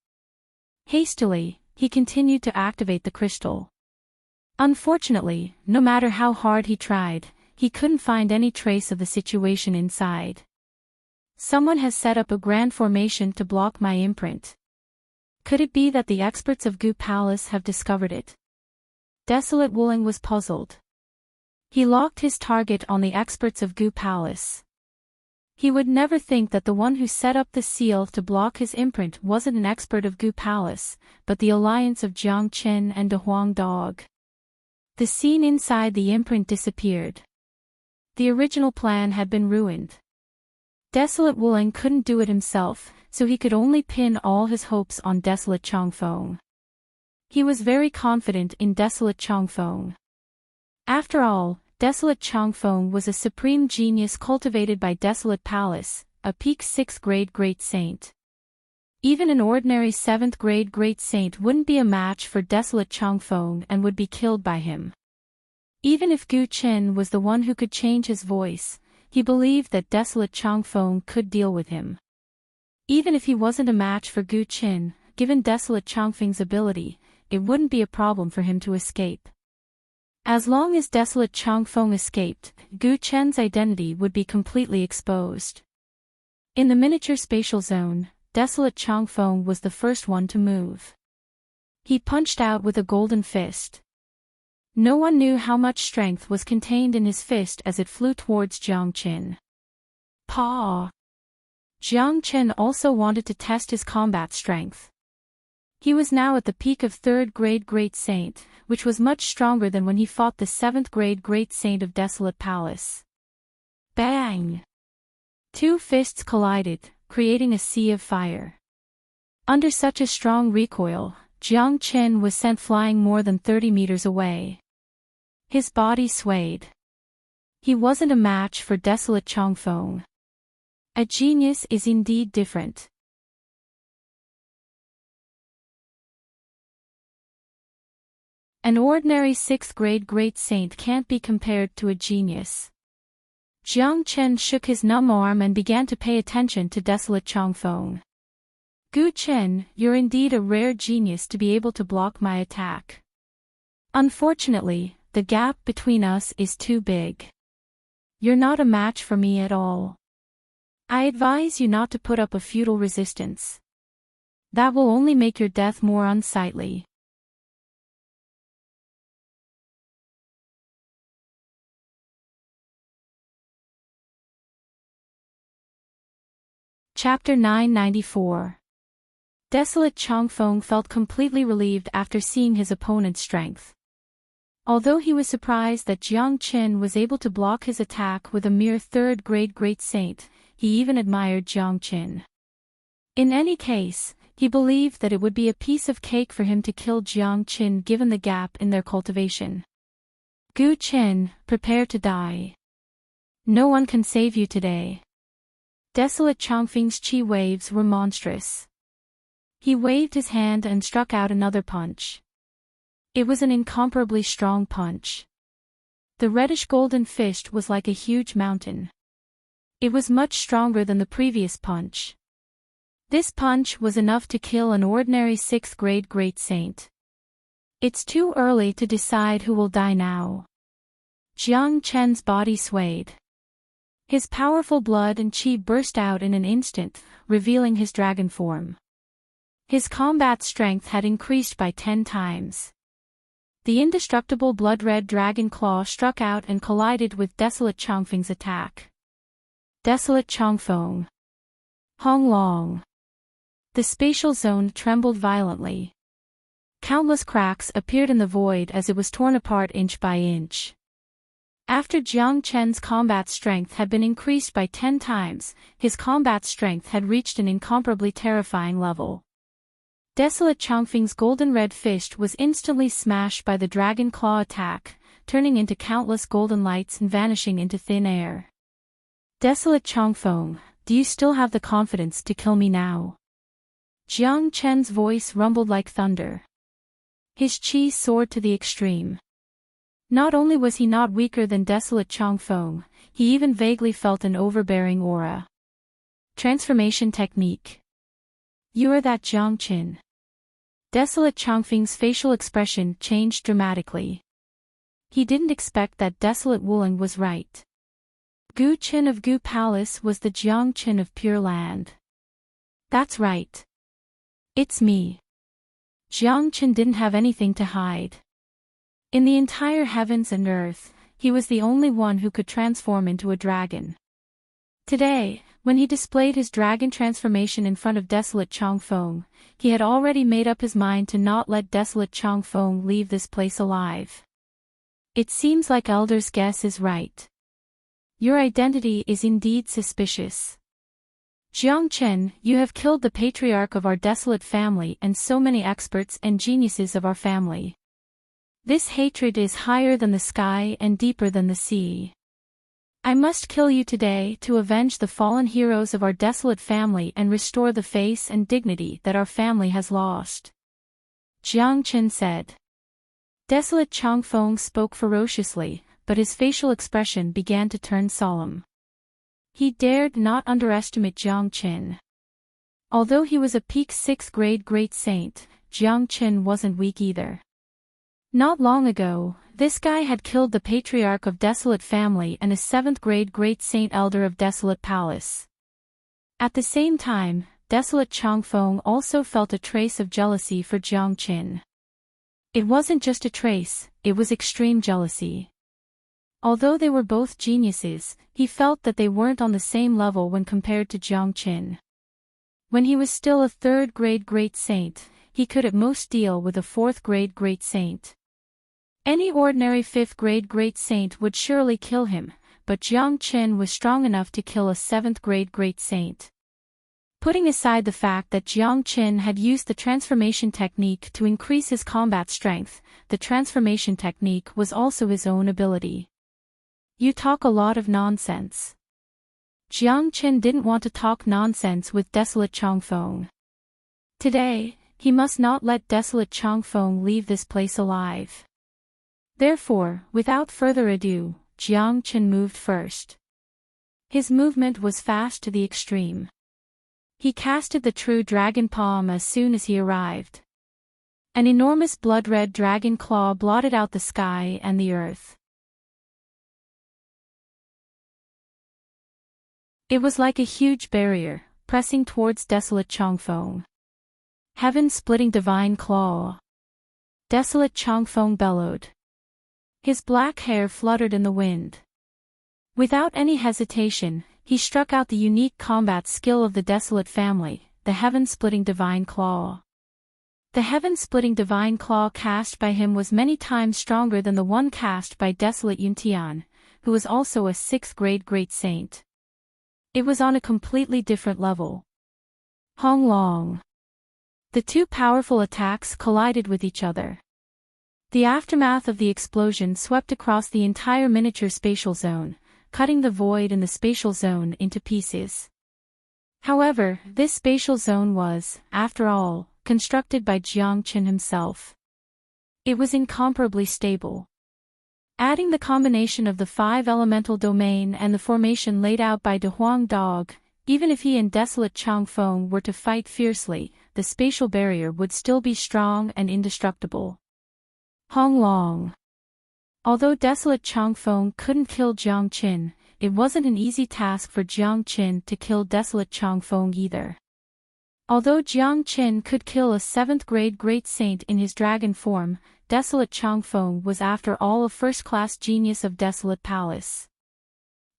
Hastily, he continued to activate the crystal. Unfortunately, no matter how hard he tried, he couldn't find any trace of the situation inside. Someone has set up a grand formation to block my imprint. Could it be that the experts of Gu Palace have discovered it? Desolate Wuling was puzzled. He locked his target on the experts of Gu Palace. He would never think that the one who set up the seal to block his imprint wasn't an expert of Gu Palace, but the alliance of Jiang Qin and De Huang Dog. The scene inside the imprint disappeared. The original plan had been ruined. Desolate Wuling couldn't do it himself, so he could only pin all his hopes on Desolate Changfeng. He was very confident in Desolate Changfeng. After all, Desolate Changfeng was a supreme genius cultivated by Desolate Palace, a peak 6th-grade great saint. Even an ordinary 7th-grade great saint wouldn't be a match for Desolate Changfeng and would be killed by him. Even if Gu Qin was the one who could change his voice, he believed that Desolate Changfeng could deal with him. Even if he wasn't a match for Gu Qin, given Desolate Changfeng's ability, it wouldn't be a problem for him to escape. As long as Desolate Changfeng escaped, Gu Chen's identity would be completely exposed. In the miniature spatial zone, Desolate Changfeng was the first one to move. He punched out with a golden fist. No one knew how much strength was contained in his fist as it flew towards Jiang Qin. Paw! Jiang Qin also wanted to test his combat strength. He was now at the peak of 3rd grade Great Saint, which was much stronger than when he fought the 7th grade Great Saint of Desolate Palace. Bang! 2 fists collided, creating a sea of fire. Under such a strong recoil, Jiang Qin was sent flying more than 30 meters away. His body swayed. He wasn't a match for Desolate Chongfeng. A genius is indeed different. An ordinary 6th grade Great Saint can't be compared to a genius. Jiang Qin shook his numb arm and began to pay attention to Desolate Chongfeng. Gu Chen, you're indeed a rare genius to be able to block my attack. Unfortunately, the gap between us is too big. You're not a match for me at all. I advise you not to put up a futile resistance. That will only make your death more unsightly. Chapter 994. Desolate Chongfeng felt completely relieved after seeing his opponent's strength. Although he was surprised that Jiang Qin was able to block his attack with a mere 3rd grade Great Saint, he even admired Jiang Qin. In any case, he believed that it would be a piece of cake for him to kill Jiang Qin given the gap in their cultivation. Gu Chen, prepare to die. No one can save you today. Desolate Chongfeng's chi waves were monstrous. He waved his hand and struck out another punch. It was an incomparably strong punch. The reddish-golden fist was like a huge mountain. It was much stronger than the previous punch. This punch was enough to kill an ordinary 6th grade Great Saint. It's too early to decide who will die now. Jiang Chen's body swayed. His powerful blood and chi burst out in an instant, revealing his dragon form. His combat strength had increased by 10 times. The indestructible blood-red dragon claw struck out and collided with Desolate Chongfeng's attack. Desolate Chongfeng. Hong Long. The spatial zone trembled violently. Countless cracks appeared in the void as it was torn apart inch by inch. After Jiang Chen's combat strength had been increased by 10 times, his combat strength had reached an incomparably terrifying level. Desolate Chongfeng's golden red fist was instantly smashed by the dragon claw attack, turning into countless golden lights and vanishing into thin air. Desolate Chongfeng, do you still have the confidence to kill me now? Jiang Chen's voice rumbled like thunder. His chi soared to the extreme. Not only was he not weaker than Desolate Chongfeng, he even vaguely felt an overbearing aura. Transformation technique. You are that Jiang Qin. Desolate Chongfeng's facial expression changed dramatically. He didn't expect that Desolate Wuling was right. Gu Qin of Gu Palace was the Jiang Qin of Pure Land. That's right. It's me. Jiang Qin didn't have anything to hide. In the entire heavens and earth, he was the only one who could transform into a dragon. Today, when he displayed his dragon transformation in front of Desolate Chongfeng, he had already made up his mind to not let Desolate Chongfeng leave this place alive. It seems like Elder's guess is right. Your identity is indeed suspicious. Jiang Chen, you have killed the patriarch of our desolate family and so many experts and geniuses of our family. This hatred is higher than the sky and deeper than the sea. I must kill you today to avenge the fallen heroes of our desolate family and restore the face and dignity that our family has lost. Jiang Chen said. Desolate Chongfeng spoke ferociously, but his facial expression began to turn solemn. He dared not underestimate Jiang Chen. Although he was a peak 6th grade great saint, Jiang Chen wasn't weak either. Not long ago, this guy had killed the patriarch of Desolate Family and a 7th grade great saint elder of Desolate Palace. At the same time, Desolate Chongfeng also felt a trace of jealousy for Jiang Chen. It wasn't just a trace, it was extreme jealousy. Although they were both geniuses, he felt that they weren't on the same level when compared to Jiang Qin. When he was still a third-grade great saint, he could at most deal with a fourth-grade great saint. Any ordinary fifth-grade great saint would surely kill him, but Jiang Qin was strong enough to kill a seventh-grade great saint. Putting aside the fact that Jiang Qin had used the transformation technique to increase his combat strength, the transformation technique was also his own ability. You talk a lot of nonsense. Jiang Qin didn't want to talk nonsense with desolate Changfeng. Today, he must not let desolate Changfeng leave this place alive. Therefore, without further ado, Jiang Qin moved first. His movement was fast to the extreme. He casted the true dragon palm as soon as he arrived. An enormous blood-red dragon claw blotted out the sky and the earth. It was like a huge barrier, pressing towards desolate Changfeng. Heaven-splitting divine claw. Desolate Changfeng bellowed. His black hair fluttered in the wind. Without any hesitation, he struck out the unique combat skill of the desolate family, the heaven-splitting divine claw. The heaven-splitting divine claw cast by him was many times stronger than the one cast by desolate Yuntian, who was also a sixth-grade great saint. It was on a completely different level. Hong Long. The two powerful attacks collided with each other. The aftermath of the explosion swept across the entire miniature spatial zone, cutting the void in the spatial zone into pieces. However, this spatial zone was, after all, constructed by Jiang Qin himself. It was incomparably stable. Adding the combination of the 5-elemental domain and the formation laid out by De Huang Dog, even if he and desolate Changfeng were to fight fiercely, the spatial barrier would still be strong and indestructible. Hong Long. Although desolate Changfeng couldn't kill Jiang Qin, it wasn't an easy task for Jiang Qin to kill desolate Changfeng either. Although Jiang Qin could kill a 7th-grade great saint in his dragon form, desolate Changfeng was after all a first-class genius of Desolate Palace.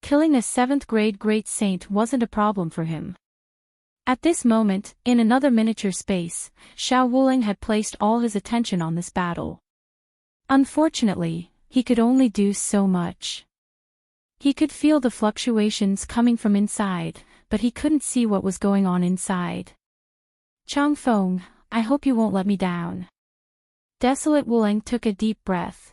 Killing a 7th-grade great saint wasn't a problem for him. At this moment, in another miniature space, Xiao Wuling had placed all his attention on this battle. Unfortunately, he could only do so much. He could feel the fluctuations coming from inside, but he couldn't see what was going on inside. Changfeng, I hope you won't let me down. Desolate Wuling took a deep breath.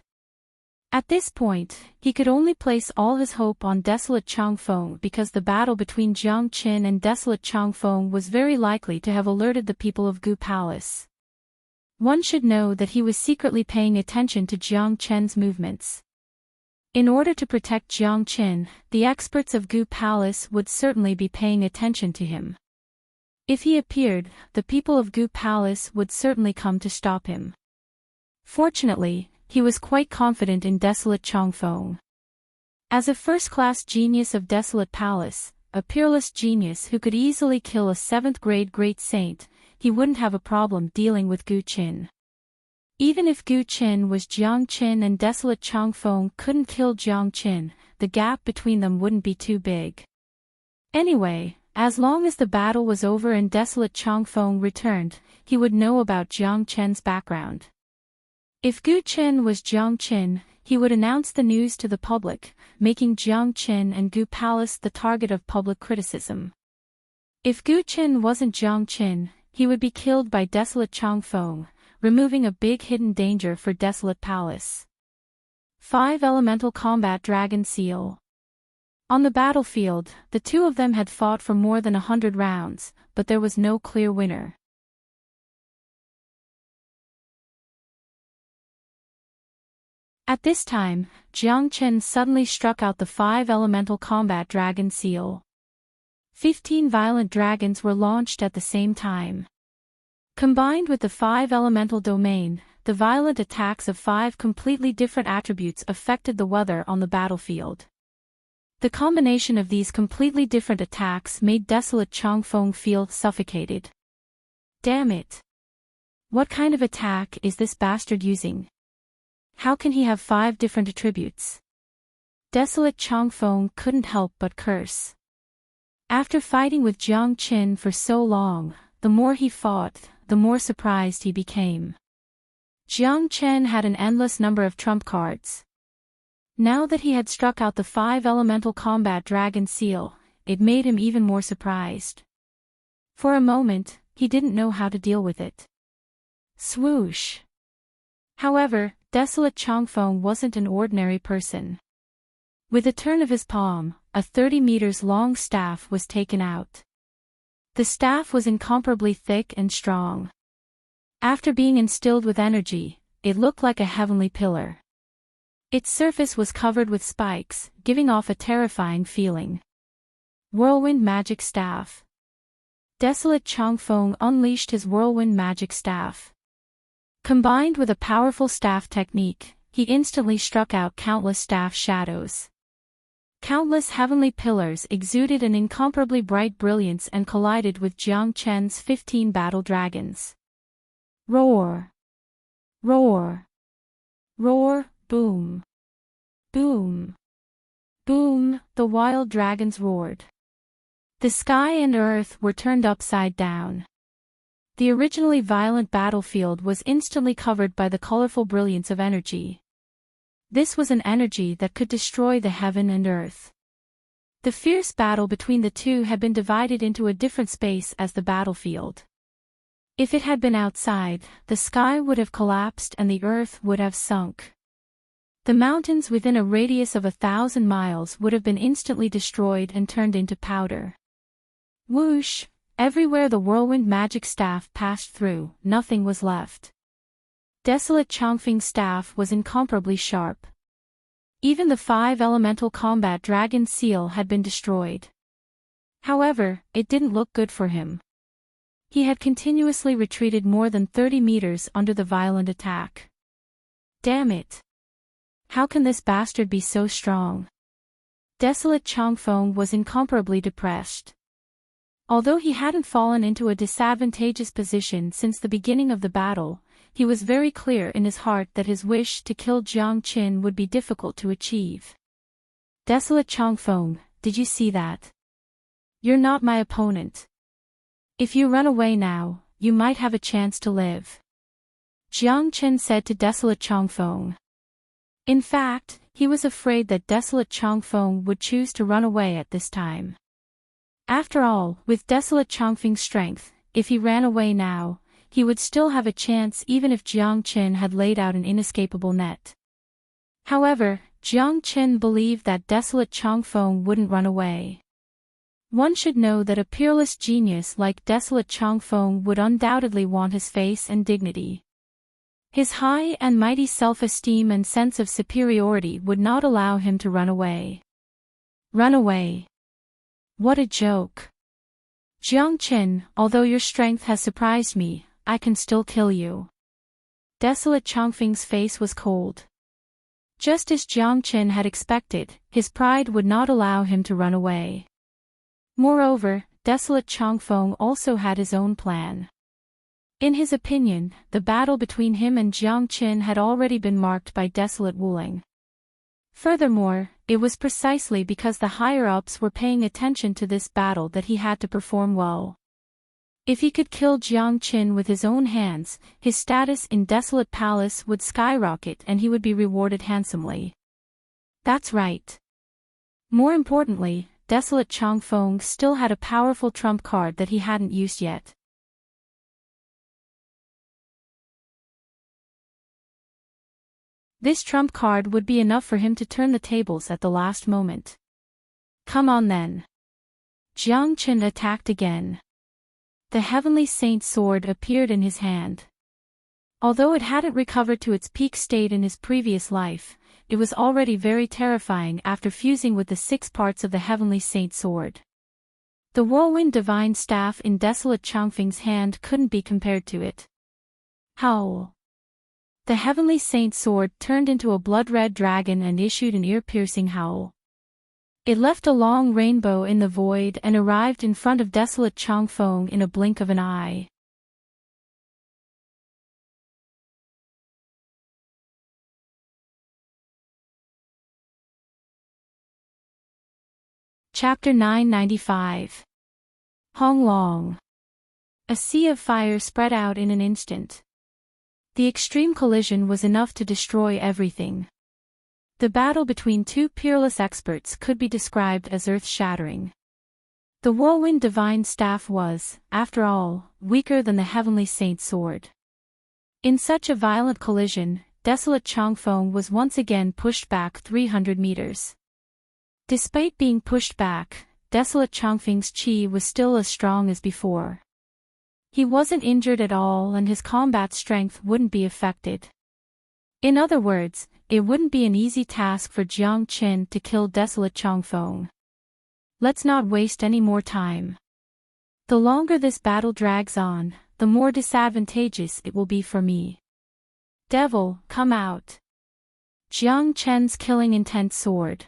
At this point, he could only place all his hope on desolate Changfeng because the battle between Jiang Qin and desolate Changfeng was very likely to have alerted the people of Gu Palace. One should know that he was secretly paying attention to Jiang Qin's movements. In order to protect Jiang Qin, the experts of Gu Palace would certainly be paying attention to him. If he appeared, the people of Gu Palace would certainly come to stop him. Fortunately, he was quite confident in desolate Changfeng. As a first-class genius of Desolate Palace, a peerless genius who could easily kill a 7th-grade great saint, he wouldn't have a problem dealing with Gu Qin. Even if Gu Qin was Jiang Qin and desolate Changfeng couldn't kill Jiang Qin, the gap between them wouldn't be too big. Anyway, as long as the battle was over and desolate Changfeng returned, he would know about Jiang Qin's background. If Gu Qin was Jiang Qin, he would announce the news to the public, making Jiang Qin and Gu Palace the target of public criticism. If Gu Qin wasn't Jiang Qin, he would be killed by desolate Changfeng, removing a big hidden danger for Desolate Palace. 5 Elemental Combat Dragon Seal. On the battlefield, the two of them had fought for more than 100 rounds, but there was no clear winner. At this time, Jiang Qin suddenly struck out the 5 Elemental Combat Dragon Seal. 15 violent dragons were launched at the same time. Combined with the 5 Elemental Domain, the violent attacks of 5 completely different attributes affected the weather on the battlefield. The combination of these completely different attacks made desolate Changfeng feel suffocated. Damn it! What kind of attack is this bastard using? How can he have 5 different attributes? Desolate Changfeng couldn't help but curse. After fighting with Jiang Qin for so long, the more he fought, the more surprised he became. Jiang Chen had an endless number of trump cards. Now that he had struck out the 5 elemental combat dragon seal, it made him even more surprised. For a moment, he didn't know how to deal with it. Swoosh! However, Desolate Changfeng wasn't an ordinary person. With a turn of his palm, a 30 meters long staff was taken out. The staff was incomparably thick and strong. After being instilled with energy, it looked like a heavenly pillar. Its surface was covered with spikes, giving off a terrifying feeling. Whirlwind Magic Staff. Desolate Changfeng unleashed his Whirlwind Magic Staff. Combined with a powerful staff technique, he instantly struck out countless staff shadows. Countless heavenly pillars exuded an incomparably bright brilliance and collided with Jiang Chen's 15 battle dragons. Roar! Roar! Roar! Boom! Boom! Boom! The wild dragons roared. The sky and earth were turned upside down. The originally violent battlefield was instantly covered by the colorful brilliance of energy. This was an energy that could destroy the heaven and earth. The fierce battle between the two had been divided into a different space as the battlefield. If it had been outside, the sky would have collapsed and the earth would have sunk. The mountains within a radius of 1,000 miles would have been instantly destroyed and turned into powder. Whoosh! Everywhere the whirlwind magic staff passed through, nothing was left. Desolate Changfeng's staff was incomparably sharp. Even the 5 elemental combat dragon seal had been destroyed. However, it didn't look good for him. He had continuously retreated more than 30 meters under the violent attack. Damn it! How can this bastard be so strong? Desolate Changfeng was incomparably depressed. Although he hadn't fallen into a disadvantageous position since the beginning of the battle, he was very clear in his heart that his wish to kill Jiang Qin would be difficult to achieve. Desolate Changfeng, did you see that? You're not my opponent. If you run away now, you might have a chance to live. Jiang Qin said to Desolate Changfeng. In fact, he was afraid that Desolate Changfeng would choose to run away at this time. After all, with Desolate Changfeng's strength, if he ran away now, he would still have a chance even if Jiang Qin had laid out an inescapable net. However, Jiang Qin believed that Desolate Changfeng wouldn't run away. One should know that a peerless genius like Desolate Changfeng would undoubtedly want his face and dignity. His high and mighty self-esteem and sense of superiority would not allow him to run away. Run away. What a joke. Jiang Qin, although your strength has surprised me, I can still kill you. Desolate Changfeng's face was cold. Just as Jiang Qin had expected, his pride would not allow him to run away. Moreover, Desolate Changfeng also had his own plan. In his opinion, the battle between him and Jiang Qin had already been marked by desolate wuling. Furthermore, it was precisely because the higher-ups were paying attention to this battle that he had to perform well. If he could kill Jiang Qin with his own hands, his status in Desolate Palace would skyrocket and he would be rewarded handsomely. That's right. More importantly, Desolate Changfeng still had a powerful trump card that he hadn't used yet. This trump card would be enough for him to turn the tables at the last moment. Come on then. Jiang Qin attacked again. The Heavenly Saint sword appeared in his hand. Although it hadn't recovered to its peak state in his previous life, it was already very terrifying after fusing with the 6 parts of the Heavenly Saint sword. The Whirlwind Divine Staff in Desolate Changfeng's hand couldn't be compared to it. Howl! The Heavenly Saint sword turned into a blood-red dragon and issued an ear-piercing howl. It left a long rainbow in the void and arrived in front of Desolate Changfeng in a blink of an eye. Chapter 995. Hong Long. A sea of fire spread out in an instant. The extreme collision was enough to destroy everything. The battle between two peerless experts could be described as earth-shattering. The whirlwind divine staff was, after all, weaker than the heavenly saint's sword. In such a violent collision, desolate Changfeng was once again pushed back 300 meters. Despite being pushed back, desolate Changfeng's chi was still as strong as before. He wasn't injured at all and his combat strength wouldn't be affected. In other words, it wouldn't be an easy task for Jiang Qin to kill desolate Changfeng. Let's not waste any more time. The longer this battle drags on, the more disadvantageous it will be for me. Devil, come out. Jiang Chen's killing intent soared.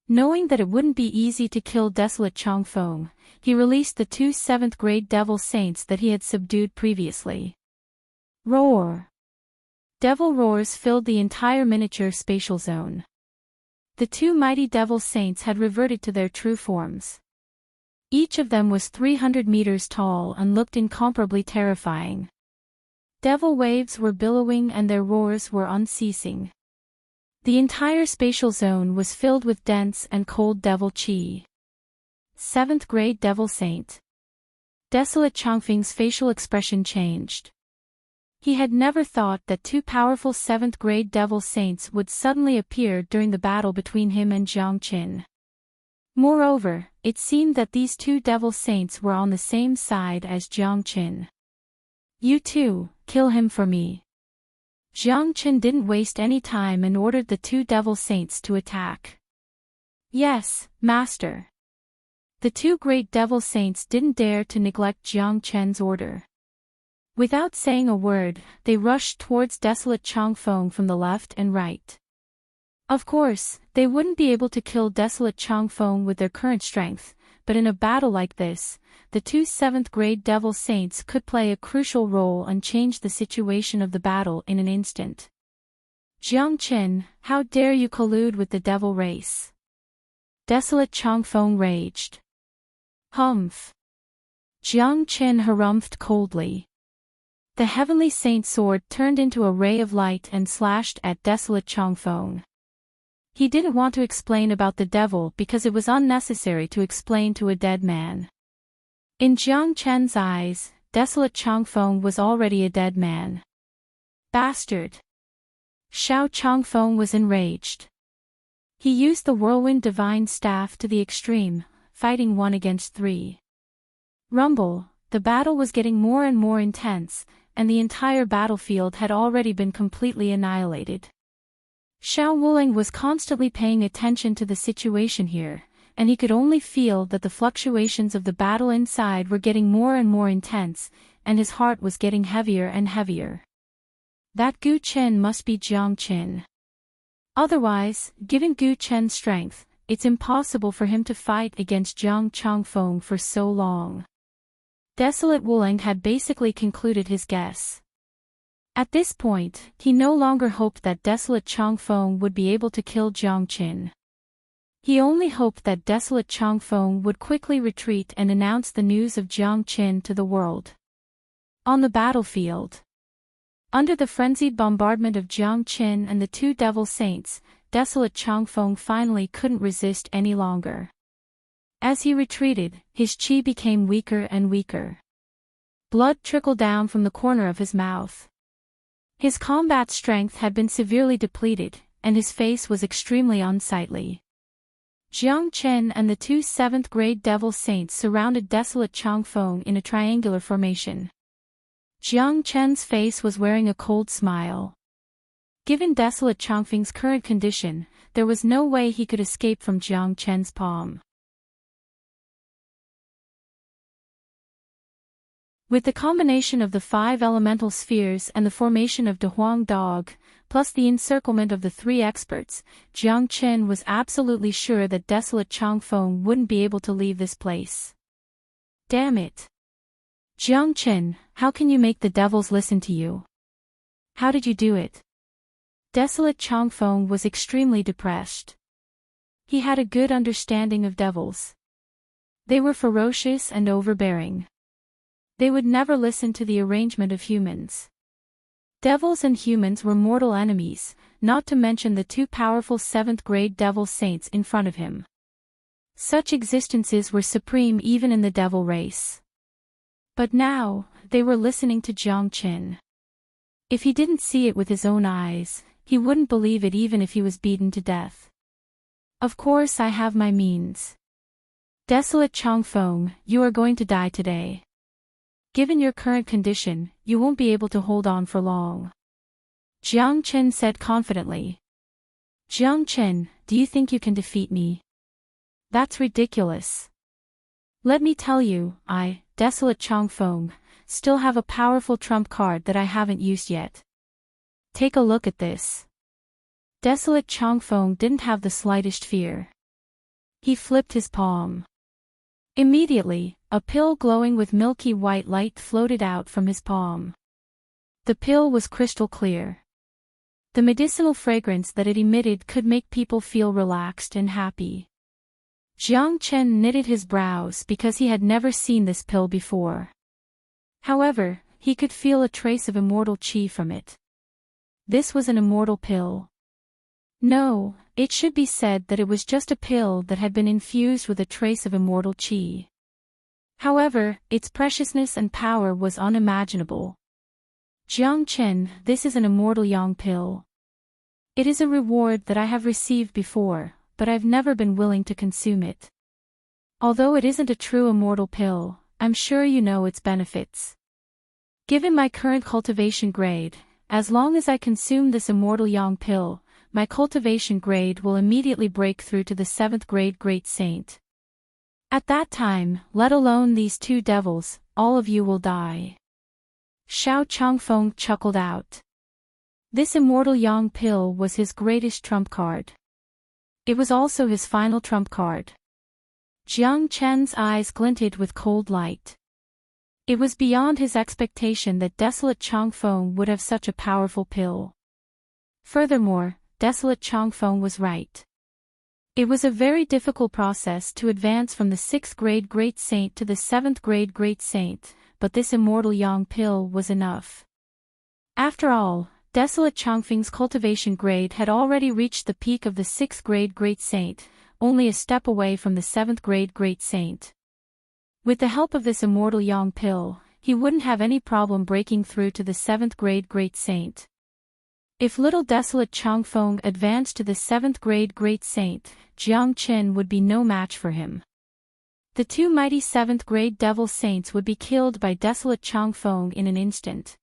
Knowing that it wouldn't be easy to kill desolate Changfeng, he released the two 7th-grade devil saints that he had subdued previously. Roar! Devil roars filled the entire miniature spatial zone. The two mighty devil saints had reverted to their true forms. Each of them was 300 meters tall and looked incomparably terrifying. Devil waves were billowing and their roars were unceasing. The entire spatial zone was filled with dense and cold devil chi. 7th-grade devil saint. Desolate Changfeng's facial expression changed. He had never thought that two powerful 7th-grade devil saints would suddenly appear during the battle between him and Jiang Qin. Moreover, it seemed that these two devil saints were on the same side as Jiang Qin. You too, kill him for me. Jiang Qin didn't waste any time and ordered the two devil saints to attack. Yes, master. The two great devil saints didn't dare to neglect Jiang Chen's order. Without saying a word, they rushed towards desolate Changfeng from the left and right. Of course, they wouldn't be able to kill desolate Changfeng with their current strength, but in a battle like this, the two 7th-grade devil saints could play a crucial role and change the situation of the battle in an instant. Jiang Qin, how dare you collude with the devil race? Desolate Changfeng raged. Humph. Jiang Qin harumphed coldly. The heavenly saint sword turned into a ray of light and slashed at desolate Changfeng. He didn't want to explain about the devil because it was unnecessary to explain to a dead man. In Jiang Chen's eyes, desolate Changfeng was already a dead man. Bastard! Xiao Changfeng was enraged. He used the whirlwind divine staff to the extreme, fighting 1 against 3. Rumble, the battle was getting more and more intense, and the entire battlefield had already been completely annihilated. Xiao Wuling was constantly paying attention to the situation here, and he could only feel that the fluctuations of the battle inside were getting more and more intense, and his heart was getting heavier and heavier. That Gu Chen must be Jiang Qin. Otherwise, given Gu Chen's strength, it's impossible for him to fight against Jiang Changfeng for so long. Desolate Wuling had basically concluded his guess. At this point, he no longer hoped that desolate Changfeng would be able to kill Jiang Qin. He only hoped that desolate Changfeng would quickly retreat and announce the news of Jiang Qin to the world. On the battlefield. Under the frenzied bombardment of Jiang Qin and the two devil saints, desolate Changfeng finally couldn't resist any longer. As he retreated, his chi became weaker and weaker. Blood trickled down from the corner of his mouth. His combat strength had been severely depleted, and his face was extremely unsightly. Jiang Qin and the two 7th-grade devil saints surrounded desolate Changfeng in a triangular formation. Jiang Chen's face was wearing a cold smile. Given desolate Changfeng's current condition, there was no way he could escape from Jiang Chen's palm. With the combination of the 5 elemental spheres and the formation of De Huang Dog, plus the encirclement of the 3 experts, Jiang Qin was absolutely sure that desolate Changfeng wouldn't be able to leave this place. Damn it! Jiang Qin, how can you make the devils listen to you? How did you do it? Desolate Changfeng was extremely depressed. He had a good understanding of devils. They were ferocious and overbearing. They would never listen to the arrangement of humans. Devils and humans were mortal enemies, not to mention the two powerful 7th-grade devil saints in front of him. Such existences were supreme even in the devil race. But now, they were listening to Jiang Qin. If he didn't see it with his own eyes, he wouldn't believe it even if he was beaten to death. Of course I have my means. Desolate Changfeng, you are going to die today. Given your current condition, you won't be able to hold on for long. Jiang Qin said confidently. Jiang Qin, do you think you can defeat me? That's ridiculous. Let me tell you, I, Desolate Changfeng, still have a powerful trump card that I haven't used yet. Take a look at this. Desolate Changfeng didn't have the slightest fear. He flipped his palm. Immediately, a pill glowing with milky white light floated out from his palm. The pill was crystal clear. The medicinal fragrance that it emitted could make people feel relaxed and happy. Jiang Chen knitted his brows because he had never seen this pill before. However, he could feel a trace of immortal qi from it. This was an immortal pill. No, it should be said that it was just a pill that had been infused with a trace of immortal qi. However, its preciousness and power was unimaginable. Jiang Chen, this is an immortal yang pill. It is a reward that I have received before, but I've never been willing to consume it. Although it isn't a true immortal pill, I'm sure you know its benefits. Given my current cultivation grade, as long as I consume this immortal yang pill, my cultivation grade will immediately break through to the 7th grade Great Saint. At that time, let alone these two devils, all of you will die. Xiao Changfeng chuckled out. This immortal yang pill was his greatest trump card. It was also his final trump card. Jiang Chen's eyes glinted with cold light. It was beyond his expectation that Desolate Changfeng would have such a powerful pill. Furthermore, Desolate Changfeng was right. It was a very difficult process to advance from the 6th grade Great Saint to the 7th grade Great Saint, but this immortal yang pill was enough. After all, Desolate Changfeng's cultivation grade had already reached the peak of the 6th grade Great Saint, only a step away from the 7th grade Great Saint. With the help of this immortal yang pill, he wouldn't have any problem breaking through to the 7th grade Great Saint. If little Desolate Changfeng advanced to the 7th grade Great Saint, Jiang Qin would be no match for him. The two mighty 7th grade Devil Saints would be killed by Desolate Changfeng in an instant.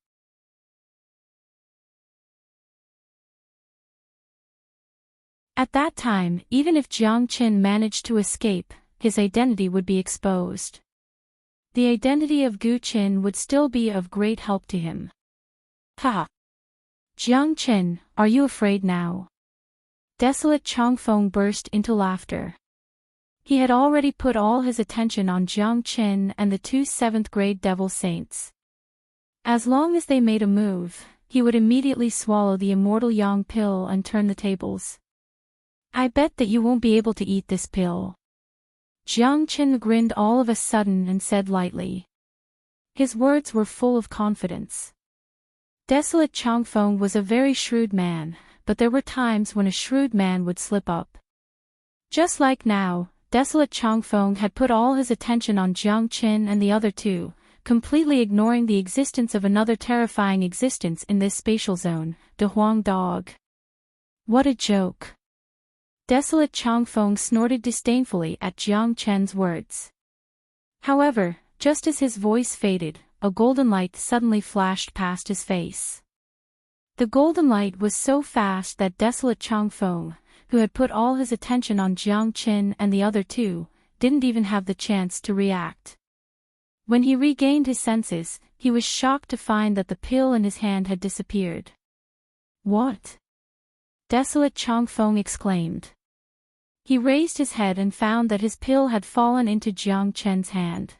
At that time, even if Jiang Qin managed to escape, his identity would be exposed. The identity of Gu Qin would still be of great help to him. Ha! Jiang Qin, are you afraid now? Desolate Changfeng burst into laughter. He had already put all his attention on Jiang Qin and the two 7th grade Devil Saints. As long as they made a move, he would immediately swallow the immortal yang pill and turn the tables. I bet that you won't be able to eat this pill. Jiang Qin grinned all of a sudden and said lightly. His words were full of confidence. Desolate Changfeng was a very shrewd man, but there were times when a shrewd man would slip up. Just like now, Desolate Changfeng had put all his attention on Jiang Qin and the other two, completely ignoring the existence of another terrifying existence in this spatial zone, the Huang Dog. What a joke! Desolate Changfeng snorted disdainfully at Jiang Chen's words. However, just as his voice faded, a golden light suddenly flashed past his face. The golden light was so fast that Desolate Changfeng, who had put all his attention on Jiang Qin and the other two, didn't even have the chance to react. When he regained his senses, he was shocked to find that the pill in his hand had disappeared. What? Desolate Changfeng exclaimed. He raised his head and found that his pill had fallen into Jiang Chen's hand.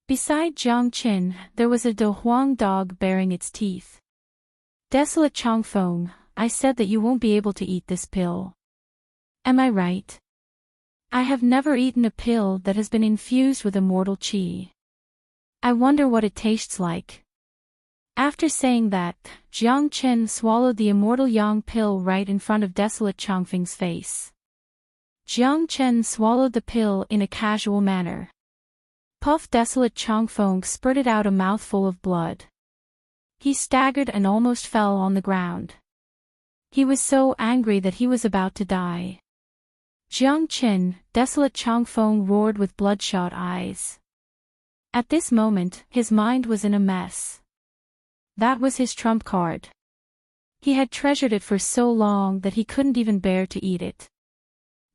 Beside Jiang Qin, there was a Huang dog baring its teeth. Desolate Changfeng, I said that you won't be able to eat this pill. Am I right? I have never eaten a pill that has been infused with immortal qi. I wonder what it tastes like. After saying that, Jiang Chen swallowed the immortal yang pill right in front of desolate Changfeng's face. Jiang Chen swallowed the pill in a casual manner. Puff! Desolate Changfeng spurted out a mouthful of blood. He staggered and almost fell on the ground. He was so angry that he was about to die. Jiang Chen, desolate Changfeng roared with bloodshot eyes. At this moment, his mind was in a mess. That was his trump card. He had treasured it for so long that he couldn't even bear to eat it.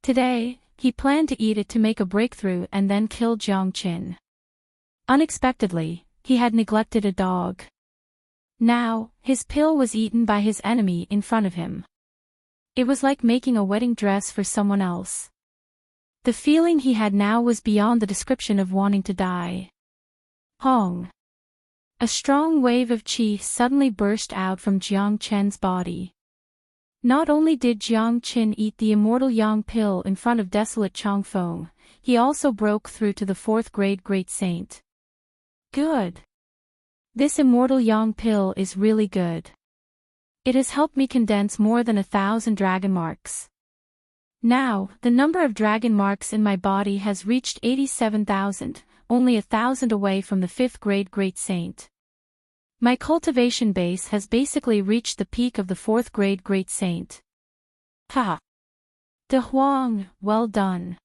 Today, he planned to eat it to make a breakthrough and then kill Jiang Chen. Unexpectedly, he had neglected a dog. Now, his pill was eaten by his enemy in front of him. It was like making a wedding dress for someone else. The feeling he had now was beyond the description of wanting to die. Hong! A strong wave of qi suddenly burst out from Jiang Chen's body. Not only did Jiang Chen eat the immortal yang pill in front of desolate Changfeng, he also broke through to the 4th grade great saint. Good. This immortal yang pill is really good. It has helped me condense more than 1,000 dragon marks. Now, the number of dragon marks in my body has reached 87,000, only 1,000 away from the 5th grade great saint. My cultivation base has basically reached the peak of the 4th grade great saint. Ha! De Huang, well done.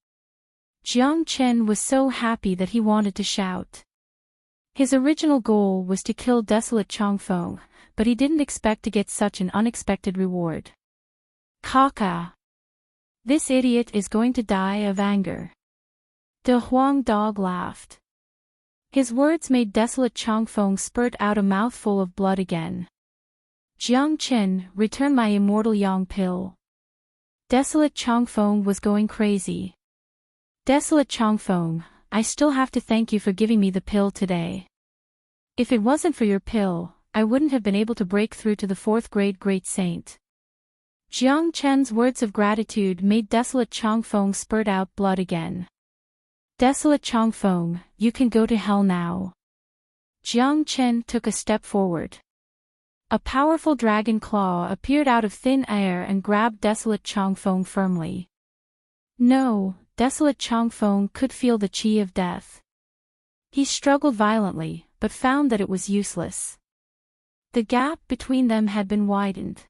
Jiang Chen was so happy that he wanted to shout. His original goal was to kill desolate Changfeng, but he didn't expect to get such an unexpected reward. Kaka! This idiot is going to die of anger. De Huang dog laughed. His words made desolate Changfeng spurt out a mouthful of blood again. Jiang Chen, return my immortal yang pill. Desolate Changfeng was going crazy. Desolate Changfeng, I still have to thank you for giving me the pill today. If it wasn't for your pill, I wouldn't have been able to break through to the 4th grade great saint. Jiang Chen's words of gratitude made desolate Changfeng spurt out blood again. Desolate Changfeng, you can go to hell now. Jiang Chen took a step forward. A powerful dragon claw appeared out of thin air and grabbed desolate Changfeng firmly. No, desolate Changfeng could feel the qi of death. He struggled violently, but found that it was useless. The gap between them had been widened.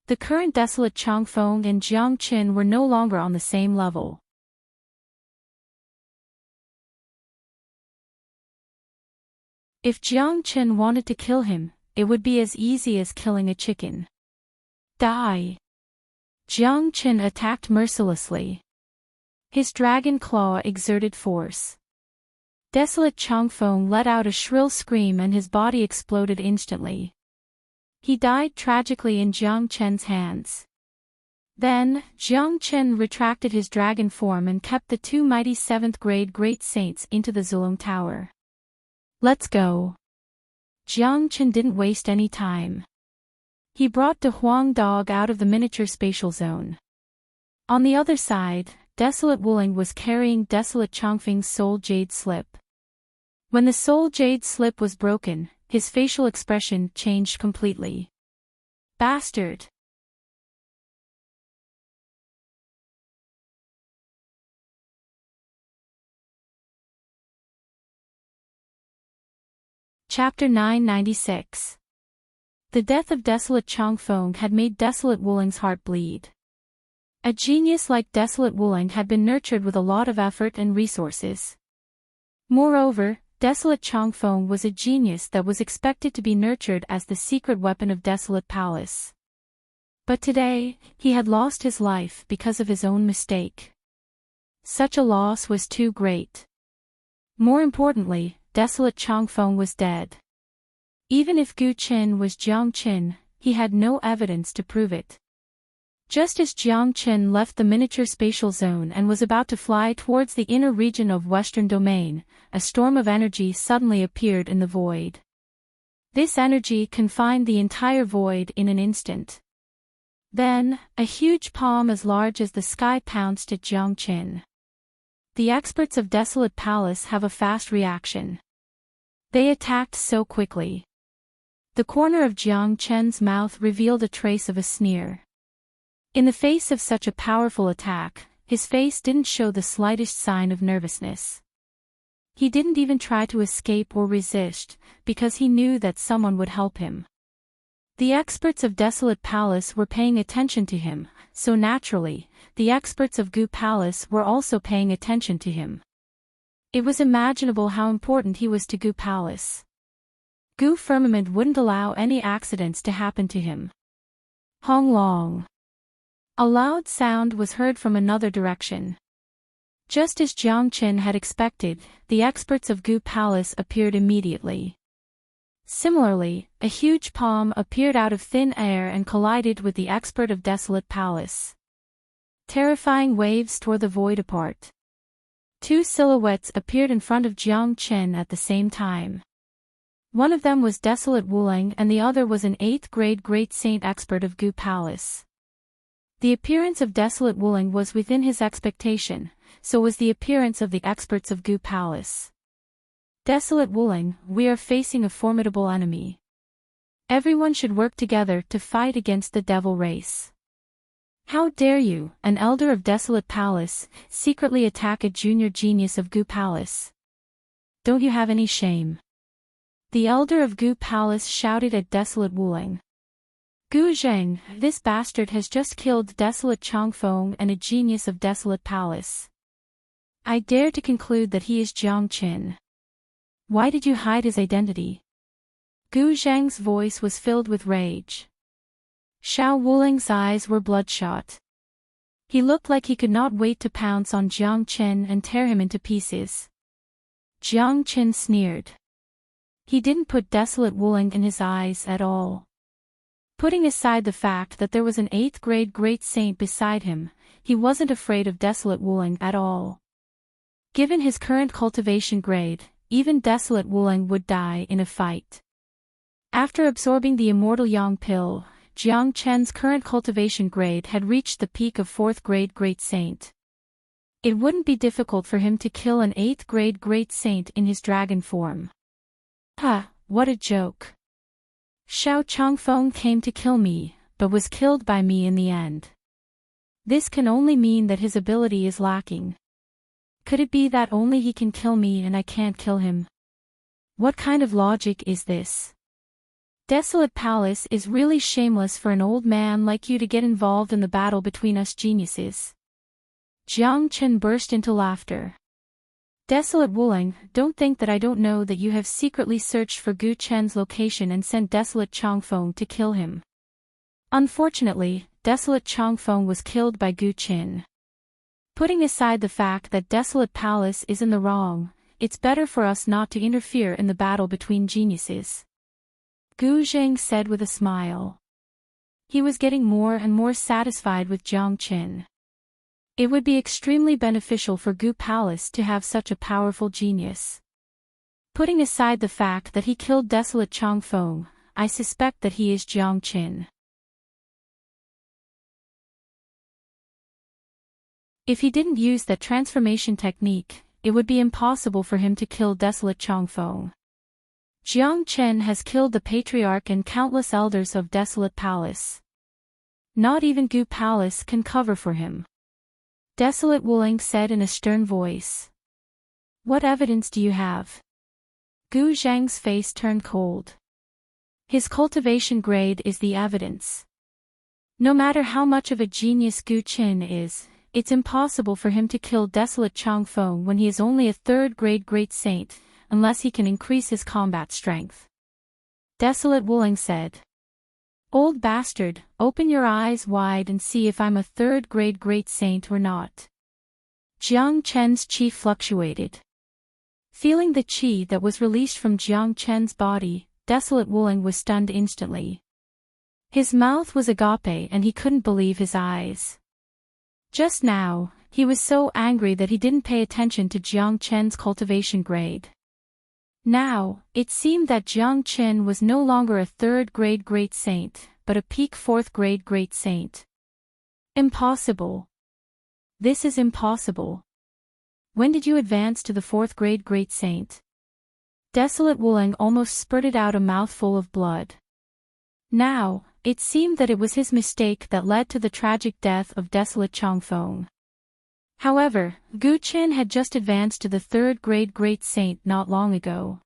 The current desolate Changfeng and Jiang Chen were no longer on the same level. If Jiang Chen wanted to kill him, it would be as easy as killing a chicken. Die! Jiang Chen attacked mercilessly. His dragon claw exerted force. Desolate Changfeng let out a shrill scream and his body exploded instantly. He died tragically in Jiang Chen's hands. Then, Jiang Chen retracted his dragon form and kept the 2 mighty 7th grade great saints into the Zulong Tower. Let's go. Jiang Chen didn't waste any time. He brought De Huang dog out of the miniature spatial zone. On the other side, desolate Wuling was carrying desolate Changfeng's soul jade slip. When the soul jade slip was broken, his facial expression changed completely. Bastard! Chapter 996. The death of desolate Changfeng had made desolate Wuling's heart bleed. A genius like desolate Wuling had been nurtured with a lot of effort and resources. Moreover, desolate Changfeng was a genius that was expected to be nurtured as the secret weapon of desolate palace. But today, he had lost his life because of his own mistake. Such a loss was too great. More importantly, desolate Changfeng was dead. Even if Gu Qin was Jiang Chen, he had no evidence to prove it. Just as Jiang Chen left the miniature spatial zone and was about to fly towards the inner region of Western Domain, a storm of energy suddenly appeared in the void. This energy confined the entire void in an instant. Then, a huge palm as large as the sky pounced at Jiang Chen. The experts of Desolate Palace have a fast reaction. They attacked so quickly. The corner of Jiang Chen's mouth revealed a trace of a sneer. In the face of such a powerful attack, his face didn't show the slightest sign of nervousness. He didn't even try to escape or resist, because he knew that someone would help him. The experts of Desolate Palace were paying attention to him, so naturally, the experts of Gu Palace were also paying attention to him. It was imaginable how important he was to Gu Palace. Gu Firmament wouldn't allow any accidents to happen to him. Hong Long. A loud sound was heard from another direction. Just as Jiang Chen had expected, the experts of Gu Palace appeared immediately. Similarly, a huge palm appeared out of thin air and collided with the expert of Desolate Palace. Terrifying waves tore the void apart. Two silhouettes appeared in front of Jiang Chen at the same time. One of them was Desolate Wuling and the other was an 8th grade Great Saint expert of Gu Palace. The appearance of Desolate Wuling was within his expectation, so was the appearance of the experts of Gu Palace. Desolate Wuling, we are facing a formidable enemy. Everyone should work together to fight against the devil race. How dare you, an elder of Desolate Palace, secretly attack a junior genius of Gu Palace? Don't you have any shame? The elder of Gu Palace shouted at Desolate Wuling. Gu Zheng, this bastard has just killed Desolate Changfeng and a genius of Desolate Palace. I dare to conclude that he is Jiang Chen. Why did you hide his identity? Gu Zheng's voice was filled with rage. Xiao Wuling's eyes were bloodshot. He looked like he could not wait to pounce on Jiang Chen and tear him into pieces. Jiang Chen sneered. He didn't put Desolate Wuling in his eyes at all. Putting aside the fact that there was an 8th grade Great Saint beside him, he wasn't afraid of Desolate Wuling at all. Given his current cultivation grade, even Desolate Wuling would die in a fight. After absorbing the Immortal Yang Pill, Jiang Chen's current cultivation grade had reached the peak of 4th grade Great Saint. It wouldn't be difficult for him to kill an 8th grade Great Saint in his dragon form. Ha, what a joke. Xiao Changfeng came to kill me, but was killed by me in the end. This can only mean that his ability is lacking. Could it be that only he can kill me and I can't kill him? What kind of logic is this? Desolate Palace is really shameless for an old man like you to get involved in the battle between us geniuses. Jiang Chen burst into laughter. Desolate Wuling, don't think that I don't know that you have secretly searched for Gu Chen's location and sent Desolate Changfeng to kill him. Unfortunately, Desolate Changfeng was killed by Gu Chen. Putting aside the fact that Desolate Palace is in the wrong, it's better for us not to interfere in the battle between geniuses. Gu Zheng said with a smile. He was getting more and more satisfied with Jiang Chen. It would be extremely beneficial for Gu Palace to have such a powerful genius. Putting aside the fact that he killed Desolate Changfeng, I suspect that he is Jiang Chen. If he didn't use that transformation technique, it would be impossible for him to kill Desolate Changfeng. Jiang Chen has killed the Patriarch and countless elders of Desolate Palace. Not even Gu Palace can cover for him. Desolate Wuling said in a stern voice. What evidence do you have? Gu Zheng's face turned cold. His cultivation grade is the evidence. No matter how much of a genius Gu Chen is, it's impossible for him to kill Desolate Changfeng when he is only a 3rd grade Great Saint, unless he can increase his combat strength. Desolate Wuling said. Old bastard, open your eyes wide and see if I'm a 3rd grade Great Saint or not. Jiang Chen's chi fluctuated. Feeling the chi that was released from Jiang Chen's body, Desolate Wuling was stunned instantly. His mouth was agape and he couldn't believe his eyes. Just now, he was so angry that he didn't pay attention to Jiang Chen's cultivation grade. Now, it seemed that Jiang Chen was no longer a 3rd grade Great Saint, but a peak 4th grade Great Saint. Impossible. This is impossible. When did you advance to the 4th grade, Great Saint? Desolate Wuling almost spurted out a mouthful of blood. Now, it seemed that it was his mistake that led to the tragic death of Desolate Chongfeng. However, Gu Qin had just advanced to the 3rd grade Great Saint not long ago.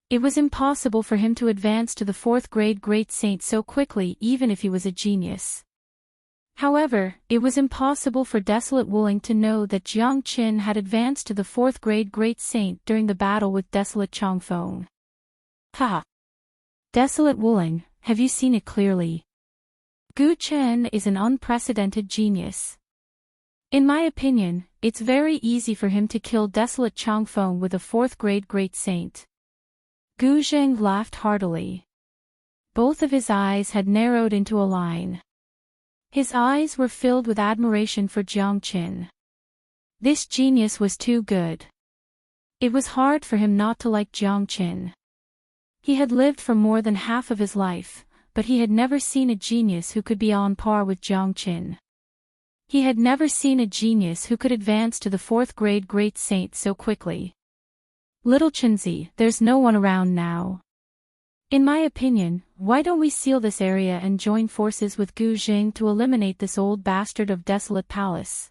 It was impossible for him to advance to the 4th grade Great Saint so quickly even if he was a genius. However, it was impossible for Desolate Wuling to know that Jiang Qin had advanced to the 4th grade Great Saint during the battle with Desolate Chongfeng. Ha! Desolate Wuling, have you seen it clearly? Gu Qin is an unprecedented genius. In my opinion, it's very easy for him to kill Desolate Chongfeng with a 4th grade Great Saint. Gu Zheng laughed heartily. Both of his eyes had narrowed into a line. His eyes were filled with admiration for Jiang Qin. This genius was too good. It was hard for him not to like Jiang Qin. He had lived for more than half of his life, but he had never seen a genius who could be on par with Jiang Qin. He had never seen a genius who could advance to the 4th grade Great Saint so quickly. Little Chenzi, there's no one around now. In my opinion, why don't we seal this area and join forces with Gu Jing to eliminate this old bastard of Desolate Palace?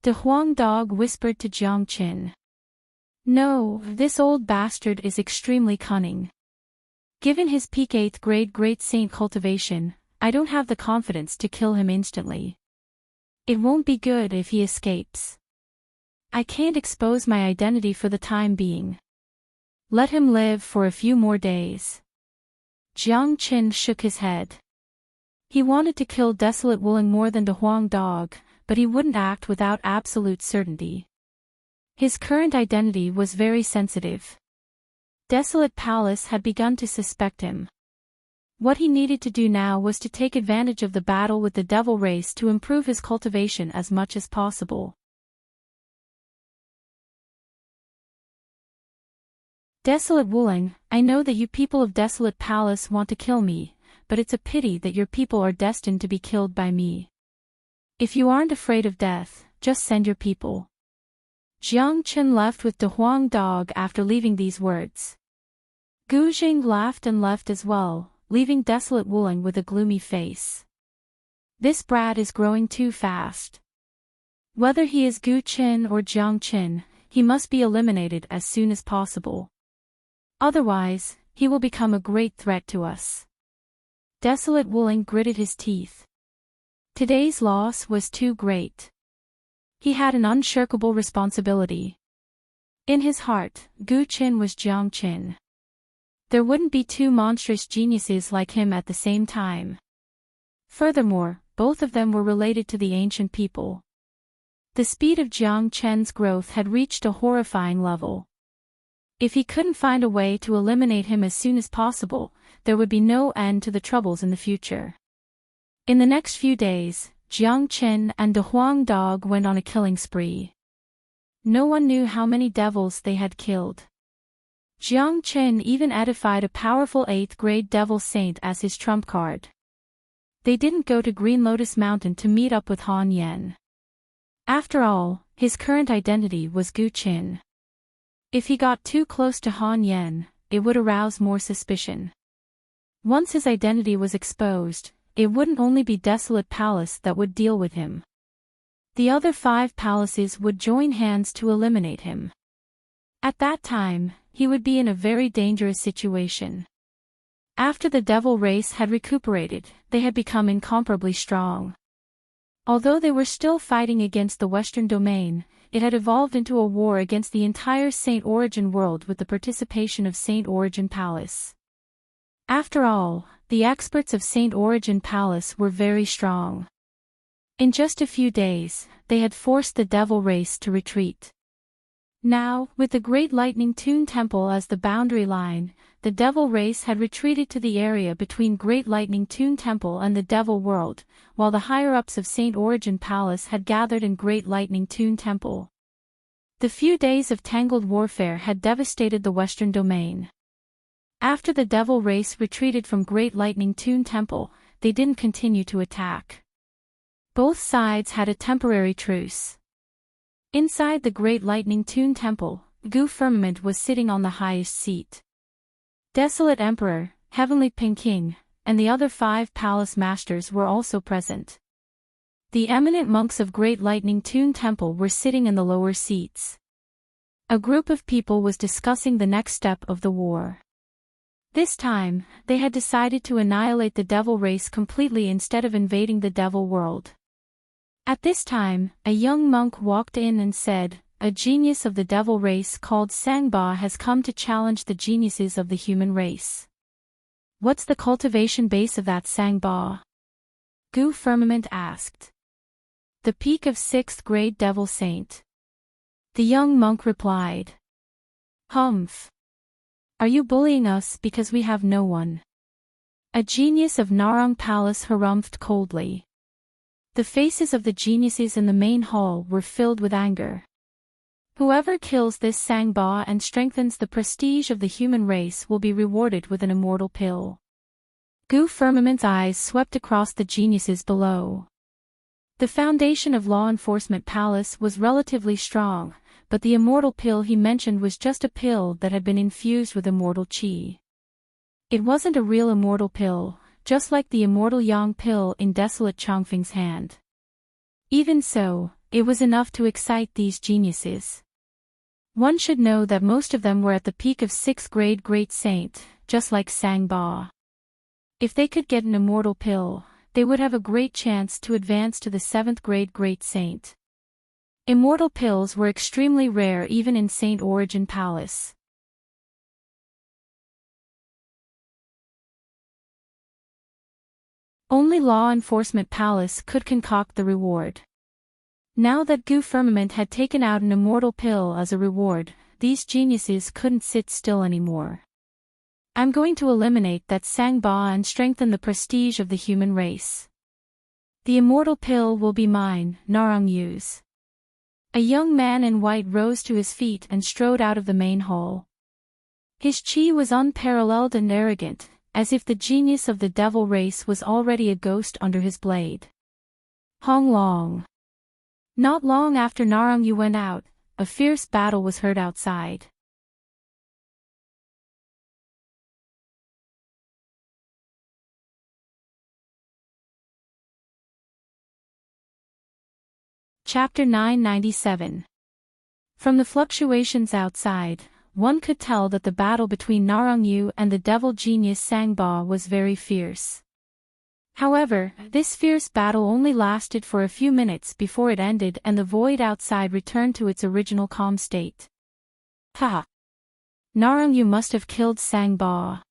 De Huang Dog whispered to Jiang Qin. No, this old bastard is extremely cunning. Given his peak 8th grade Great Saint cultivation, I don't have the confidence to kill him instantly. It won't be good if he escapes. I can't expose my identity for the time being. Let him live for a few more days. Jiang Qin shook his head. He wanted to kill Desolate Wuling more than De Huang Dog, but he wouldn't act without absolute certainty. His current identity was very sensitive. Desolate Palace had begun to suspect him. What he needed to do now was to take advantage of the battle with the devil race to improve his cultivation as much as possible. Desolate Wuling, I know that you people of Desolate Palace want to kill me, but it's a pity that your people are destined to be killed by me. If you aren't afraid of death, just send your people. Jiang Qin left with De Huang Dog after leaving these words. Gu Jing laughed and left as well, leaving Desolate Wuling with a gloomy face. This brat is growing too fast. Whether he is Gu Qin or Jiang Qin, he must be eliminated as soon as possible. Otherwise, he will become a great threat to us. Desolate Wuling gritted his teeth. Today's loss was too great. He had an unshirkable responsibility. In his heart, Gu Qin was Jiang Qin. There wouldn't be two monstrous geniuses like him at the same time. Furthermore, both of them were related to the ancient people. The speed of Jiang Qin's growth had reached a horrifying level. If he couldn't find a way to eliminate him as soon as possible, there would be no end to the troubles in the future. In the next few days, Jiang Qin and De Huang Dog went on a killing spree. No one knew how many devils they had killed. Jiang Qin even edified a powerful 8th grade devil saint as his trump card. They didn't go to Green Lotus Mountain to meet up with Han Yan. After all, his current identity was Gu Qin. If he got too close to Han Yan, it would arouse more suspicion. Once his identity was exposed, it wouldn't only be Desolate Palace that would deal with him. The other 5 palaces would join hands to eliminate him. At that time, he would be in a very dangerous situation. After the devil race had recuperated, they had become incomparably strong. Although they were still fighting against the Western Domain, it had evolved into a war against the entire Saint Origin world with the participation of Saint Origin Palace. After all, the experts of Saint Origin Palace were very strong. In just a few days, they had forced the devil race to retreat. Now, with the Great Lightning Toon Temple as the boundary line, the devil race had retreated to the area between Great Lightning Toon Temple and the Devil World, while the higher-ups of Saint Origin Palace had gathered in Great Lightning Toon Temple. The few days of tangled warfare had devastated the Western Domain. After the devil race retreated from Great Lightning Toon Temple, they didn't continue to attack. Both sides had a temporary truce. Inside the great lightning tune temple, Gu Firmament was sitting on the highest seat. Desolate Emperor, Heavenly King, and the other 5 palace masters were also present. The eminent monks of Great Lightning Tune Temple were sitting in the lower seats. A group of people was discussing the next step of the war. This time, they had decided to annihilate the devil race completely instead of invading the devil world. At this time, a young monk walked in and said, "A genius of the devil race called Sangba has come to challenge the geniuses of the human race." "What's the cultivation base of that Sangba?" Gu Firmament asked. "The peak of 6th grade devil saint." The young monk replied. "Humph. Are you bullying us because we have no one?" A genius of Narang Palace harumphed coldly. The faces of the geniuses in the main hall were filled with anger. "Whoever kills this Sangba and strengthens the prestige of the human race will be rewarded with an immortal pill." Gu Firmament's eyes swept across the geniuses below. The foundation of Law Enforcement Palace was relatively strong, but the immortal pill he mentioned was just a pill that had been infused with immortal qi. It wasn't a real immortal pill, just like the immortal yang pill in Desolate Chongfeng's hand. Even so, it was enough to excite these geniuses. One should know that most of them were at the peak of 6th grade great saint, just like Sangba. If they could get an immortal pill, they would have a great chance to advance to the 7th grade great saint. Immortal pills were extremely rare even in Saint Origin Palace. Only Law Enforcement Palace could concoct the reward. Now that Gu Firmament had taken out an immortal pill as a reward, these geniuses couldn't sit still anymore. "I'm going to eliminate that Sangba and strengthen the prestige of the human race. The immortal pill will be mine, Narang Yu's." A young man in white rose to his feet and strode out of the main hall. His qi was unparalleled and arrogant, as if the genius of the devil race was already a ghost under his blade. Hong Long. Not long after Narang Yu went out, a fierce battle was heard outside. Chapter 997. From the fluctuations outside, one could tell that the battle between Narang Yu and the devil genius Sangba was very fierce. However, this fierce battle only lasted for a few minutes before it ended and the void outside returned to its original calm state. Ha! Narang Yu must have killed Sangba.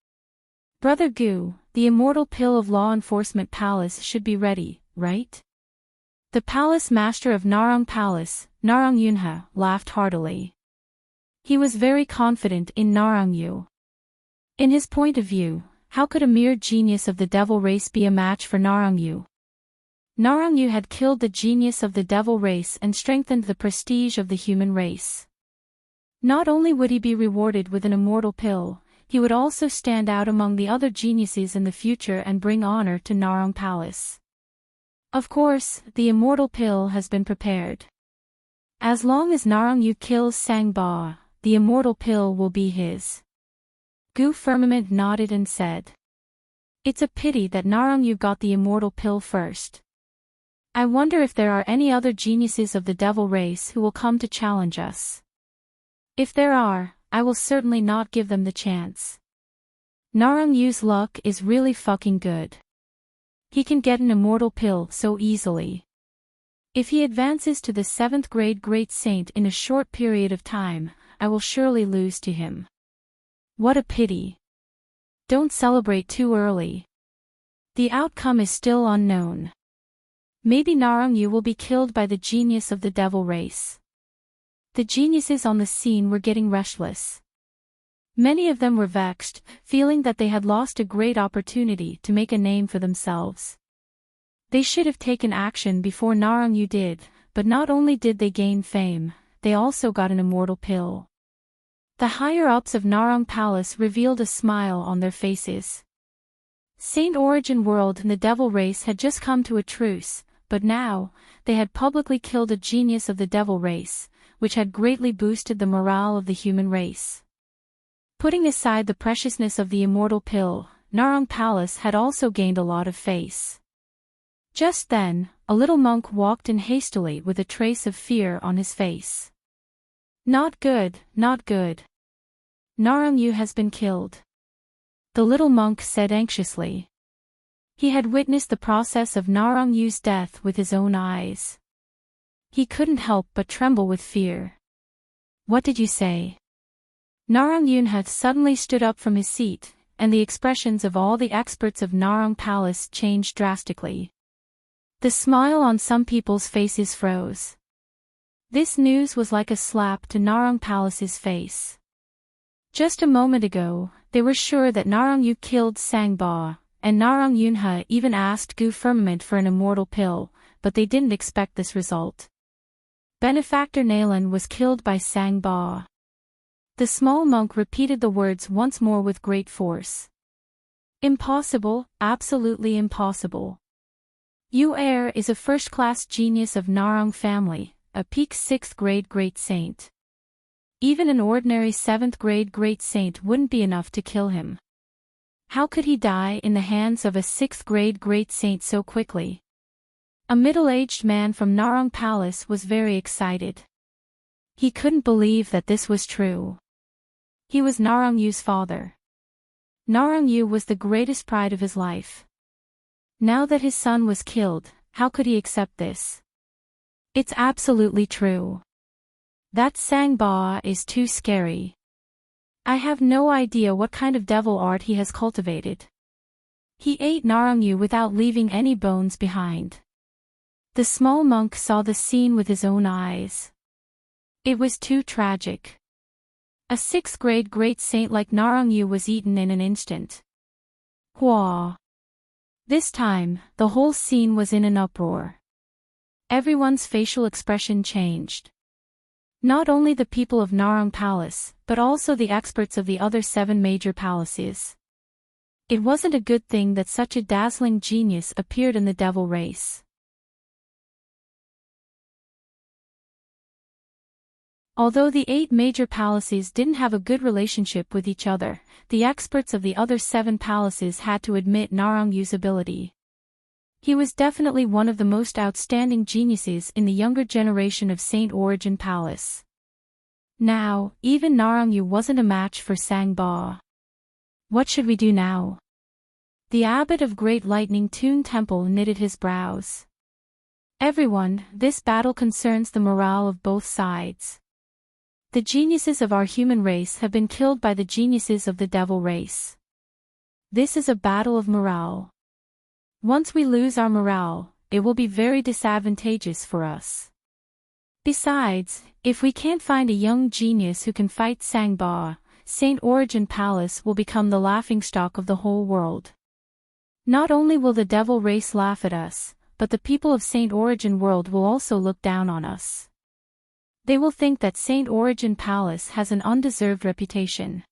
Brother Gu, the immortal pill of Law Enforcement Palace should be ready, right? The palace master of Narang Palace, Narang Yunha, laughed heartily. He was very confident in Narang Yu. In his point of view, how could a mere genius of the devil race be a match for Narang Yu? Narang Yu had killed the genius of the devil race and strengthened the prestige of the human race. Not only would he be rewarded with an immortal pill, he would also stand out among the other geniuses in the future and bring honor to Narang Palace. Of course, the immortal pill has been prepared. As long as Narang Yu kills Sangba, the immortal pill will be his. Gu Firmament nodded and said. It's a pity that Narang Yu got the immortal pill first. I wonder if there are any other geniuses of the devil race who will come to challenge us. If there are, I will certainly not give them the chance. Narang Yu's luck is really fucking good. He can get an immortal pill so easily. If he advances to the 7th grade great saint in a short period of time, I will surely lose to him. What a pity. Don't celebrate too early. The outcome is still unknown. Maybe Narang Yu will be killed by the genius of the devil race. The geniuses on the scene were getting restless. Many of them were vexed, feeling that they had lost a great opportunity to make a name for themselves. They should have taken action before Narang Yu did, but not only did they gain fame, they also got an immortal pill. The higher-ups of Narang Palace revealed a smile on their faces. Saint Origin World and the devil race had just come to a truce, but now, they had publicly killed a genius of the devil race, which had greatly boosted the morale of the human race. Putting aside the preciousness of the immortal pill, Narang Palace had also gained a lot of face. Just then, a little monk walked in hastily with a trace of fear on his face. Not good, not good. Narang Yu has been killed. The little monk said anxiously. He had witnessed the process of Narang Yu's death with his own eyes. He couldn't help but tremble with fear. What did you say? Narang Yun had suddenly stood up from his seat, and the expressions of all the experts of Narang Palace changed drastically. The smile on some people's faces froze. This news was like a slap to Narang Palace's face. Just a moment ago, they were sure that Narang Yu killed Sangba, and Narang Yunha even asked Gu Firmament for an immortal pill, but they didn't expect this result. Benefactor Nalan was killed by Sangba. The small monk repeated the words once more with great force. Impossible, absolutely impossible. Yu Er is a first-class genius of Narang family, a peak 6th grade great saint. Even an ordinary 7th grade great saint wouldn't be enough to kill him. How could he die in the hands of a 6th grade great saint so quickly? A middle-aged man from Narang Palace was very excited. He couldn't believe that this was true. He was Narang Yu's father. Narang Yu was the greatest pride of his life. Now that his son was killed, how could he accept this? It's absolutely true. That Sangba is too scary. I have no idea what kind of devil art he has cultivated. He ate Narang Yu without leaving any bones behind. The small monk saw the scene with his own eyes. It was too tragic. A 6th grade great saint like Narang Yu was eaten in an instant. Hua! This time, the whole scene was in an uproar. Everyone's facial expression changed. Not only the people of Narang Palace, but also the experts of the other 7 major palaces. It wasn't a good thing that such a dazzling genius appeared in the devil race. Although the 8 major palaces didn't have a good relationship with each other, the experts of the other 7 palaces had to admit Narang Yu's ability. He was definitely one of the most outstanding geniuses in the younger generation of Saint Origin Palace. Now, even Narang Yu wasn't a match for Sangba. What should we do now? The abbot of Great Lightning Tune Temple knitted his brows. Everyone, this battle concerns the morale of both sides. The geniuses of our human race have been killed by the geniuses of the devil race. This is a battle of morale. Once we lose our morale, it will be very disadvantageous for us. Besides, if we can't find a young genius who can fight Sangba, Saint Origin Palace will become the laughingstock of the whole world. Not only will the devil race laugh at us, but the people of Saint Origin world will also look down on us. They will think that Saint Origin Palace has an undeserved reputation.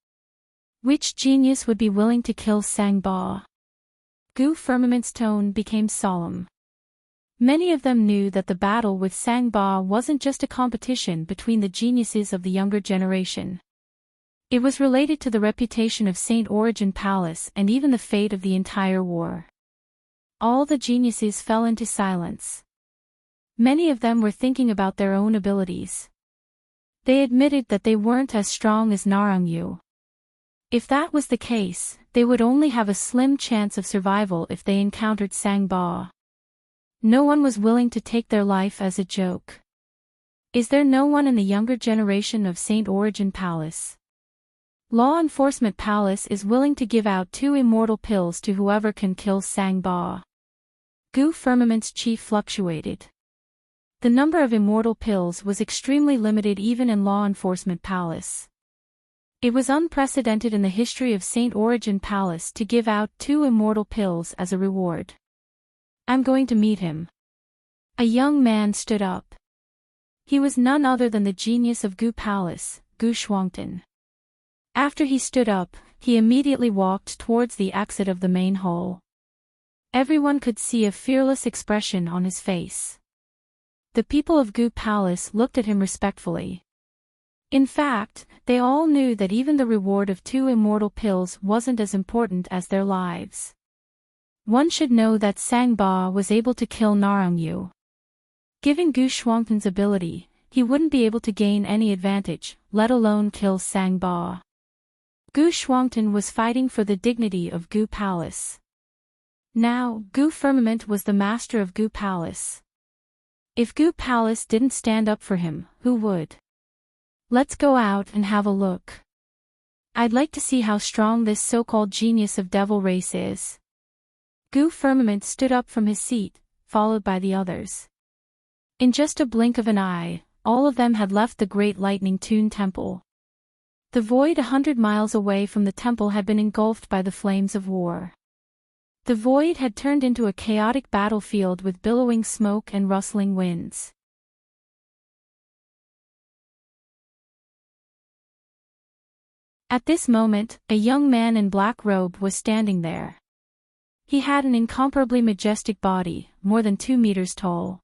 Which genius would be willing to kill Sangba? Gu Firmament's tone became solemn. Many of them knew that the battle with Sangba wasn't just a competition between the geniuses of the younger generation. It was related to the reputation of Saint Origin Palace and even the fate of the entire war. All the geniuses fell into silence. Many of them were thinking about their own abilities. They admitted that they weren't as strong as Narang Yu. If that was the case, they would only have a slim chance of survival if they encountered Sangba. No one was willing to take their life as a joke. Is there no one in the younger generation of Saint Origin Palace? Law Enforcement Palace is willing to give out 2 immortal pills to whoever can kill Sangba. Gu Firmament's chief fluctuated. The number of immortal pills was extremely limited even in Law Enforcement Palace. It was unprecedented in the history of Saint Origin Palace to give out 2 immortal pills as a reward. I'm going to meet him. A young man stood up. He was none other than the genius of Gu Palace, Gu Shuangtan. After he stood up, he immediately walked towards the exit of the main hall. Everyone could see a fearless expression on his face. The people of Gu Palace looked at him respectfully. In fact, they all knew that even the reward of 2 immortal pills wasn't as important as their lives. One should know that Sangba was able to kill Narongyu. Given Gu Shuangtan's ability, he wouldn't be able to gain any advantage, let alone kill Sangba. Gu Shuangtan was fighting for the dignity of Gu Palace. Now, Gu Firmament was the master of Gu Palace. If Gu Palace didn't stand up for him, who would? Let's go out and have a look. I'd like to see how strong this so-called genius of devil race is. Gu Firmament stood up from his seat, followed by the others. In just a blink of an eye, all of them had left the Great Lightning Tune Temple. The void 100 miles away from the temple had been engulfed by the flames of war. The void had turned into a chaotic battlefield with billowing smoke and rustling winds. At this moment, a young man in black robe was standing there. He had an incomparably majestic body, more than 2 meters tall.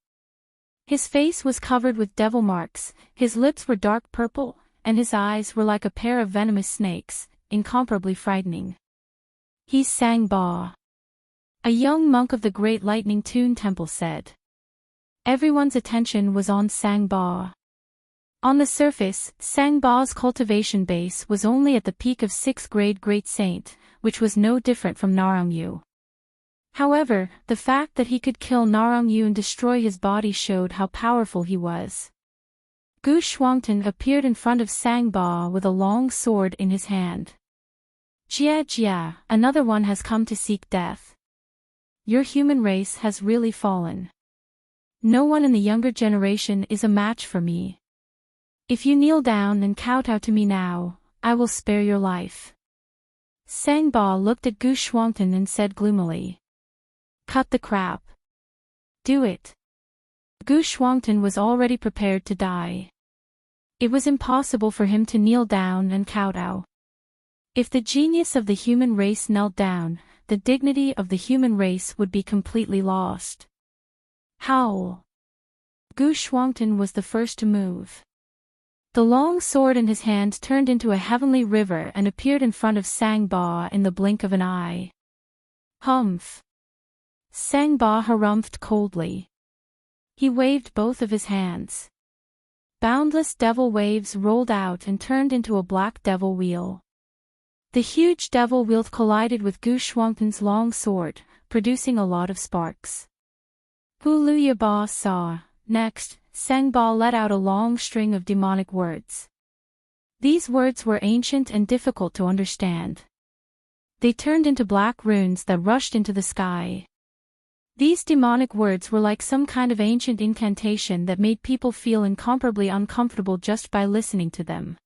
His face was covered with devil marks, his lips were dark purple, and his eyes were like a pair of venomous snakes, incomparably frightening. He's Sangba. A young monk of the Great Lightning Tune Temple said. Everyone's attention was on Sangba. On the surface, Sangba's cultivation base was only at the peak of 6th grade Great Saint, which was no different from Narongyu. However, the fact that he could kill Narongyu and destroy his body showed how powerful he was. Gu Shuangtan appeared in front of Sangba with a long sword in his hand. Jia Jia, another one has come to seek death. Your human race has really fallen. No one in the younger generation is a match for me. If you kneel down and kowtow to me now, I will spare your life. Sangba looked at Gu Shuangtan and said gloomily. Cut the crap. Do it. Gu Shuangtan was already prepared to die. It was impossible for him to kneel down and kowtow. If the genius of the human race knelt down, the dignity of the human race would be completely lost. Howl. Gu Shuangtan was the first to move. The long sword in his hand turned into a heavenly river and appeared in front of Sangba in the blink of an eye. Humph. Sangba harumphed coldly. He waved both of his hands. Boundless devil waves rolled out and turned into a black devil wheel. The huge devil wheel collided with Gu Shuangtan's long sword, producing a lot of sparks. Hu Yaba saw. Next, Sangba let out a long string of demonic words. These words were ancient and difficult to understand. They turned into black runes that rushed into the sky. These demonic words were like some kind of ancient incantation that made people feel incomparably uncomfortable just by listening to them.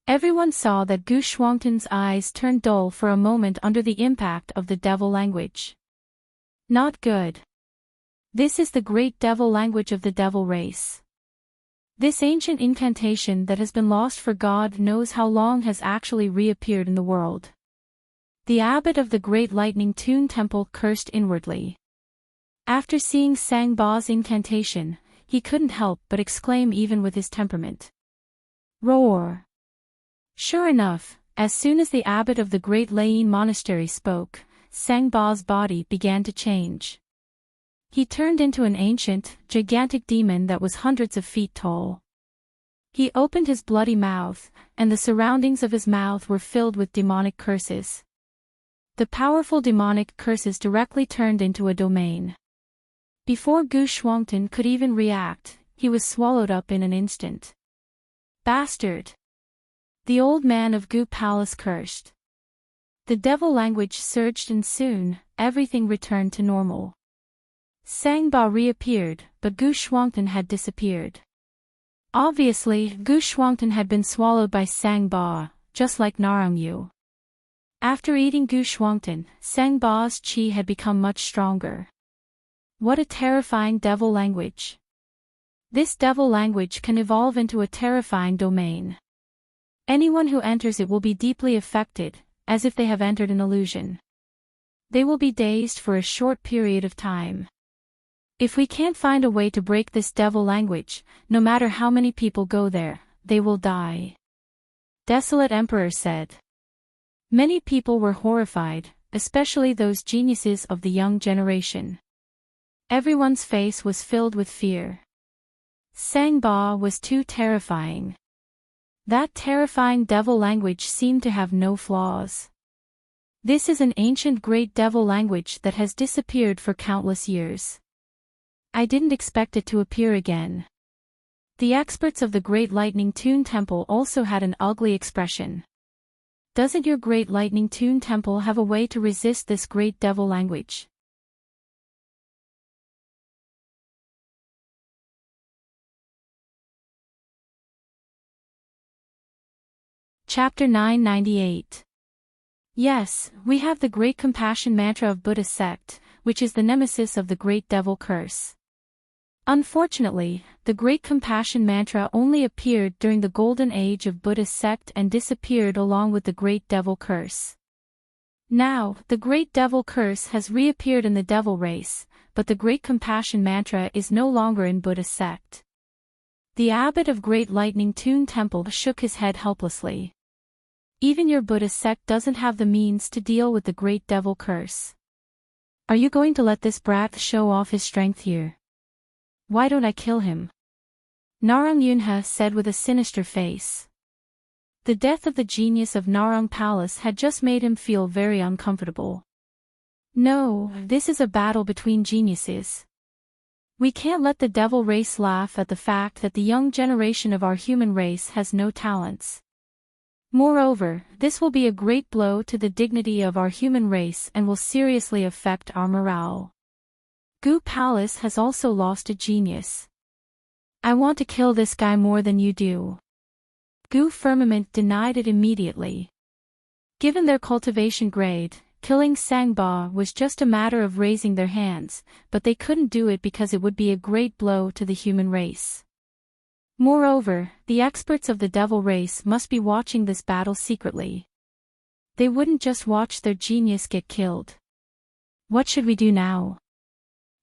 Everyone saw that Gu Shuangtan's eyes turned dull for a moment under the impact of the devil language. Not good. This is the great devil language of the devil race. This ancient incantation that has been lost for God knows how long has actually reappeared in the world. The abbot of the Great Lightning Tune Temple cursed inwardly. After seeing Sangba's incantation, he couldn't help but exclaim even with his temperament. Roar! Sure enough, as soon as the abbot of the Great Layin Monastery spoke, Sangba's body began to change. He turned into an ancient, gigantic demon that was hundreds of feet tall. He opened his bloody mouth, and the surroundings of his mouth were filled with demonic curses. The powerful demonic curses directly turned into a domain. Before Gu Shuangtan could even react, he was swallowed up in an instant. Bastard! The old man of Gu Palace cursed. The devil language surged and soon, everything returned to normal. Sangba reappeared, but Gu Shuangtan had disappeared. Obviously, Gu Shuangtan had been swallowed by Sangba, just like Narongyu. After eating Gu Shuangtan, Sangba's chi had become much stronger. What a terrifying devil language. This devil language can evolve into a terrifying domain. Anyone who enters it will be deeply affected, as if they have entered an illusion. They will be dazed for a short period of time. If we can't find a way to break this devil language, no matter how many people go there, they will die. Desolate Emperor said. Many people were horrified, especially those geniuses of the young generation. Everyone's face was filled with fear. Sangba was too terrifying. That terrifying devil language seemed to have no flaws. This is an ancient great devil language that has disappeared for countless years. I didn't expect it to appear again. The experts of the Great Lightning Tune Temple also had an ugly expression. Doesn't your Great Lightning Tune Temple have a way to resist this great devil language? Chapter 998. Yes, we have the Great Compassion Mantra of Buddha sect, which is the nemesis of the Great Devil Curse. Unfortunately, the Great Compassion Mantra only appeared during the golden age of Buddha's sect and disappeared along with the Great Devil Curse. Now, the Great Devil Curse has reappeared in the devil race, but the Great Compassion Mantra is no longer in Buddha's sect. The abbot of Great Lightning Tune Temple shook his head helplessly. Even your Buddha sect doesn't have the means to deal with the Great Devil Curse. Are you going to let this brat show off his strength here? Why don't I kill him? Narong Yunhe said with a sinister face. The death of the genius of Narong Palace had just made him feel very uncomfortable. No, this is a battle between geniuses. We can't let the devil race laugh at the fact that the young generation of our human race has no talents. Moreover, this will be a great blow to the dignity of our human race and will seriously affect our morale. Gu Palace has also lost a genius. I want to kill this guy more than you do. Gu Firmament denied it immediately. Given their cultivation grade, killing Sangba was just a matter of raising their hands, but they couldn't do it because it would be a great blow to the human race. Moreover, the experts of the devil race must be watching this battle secretly. They wouldn't just watch their genius get killed. What should we do now?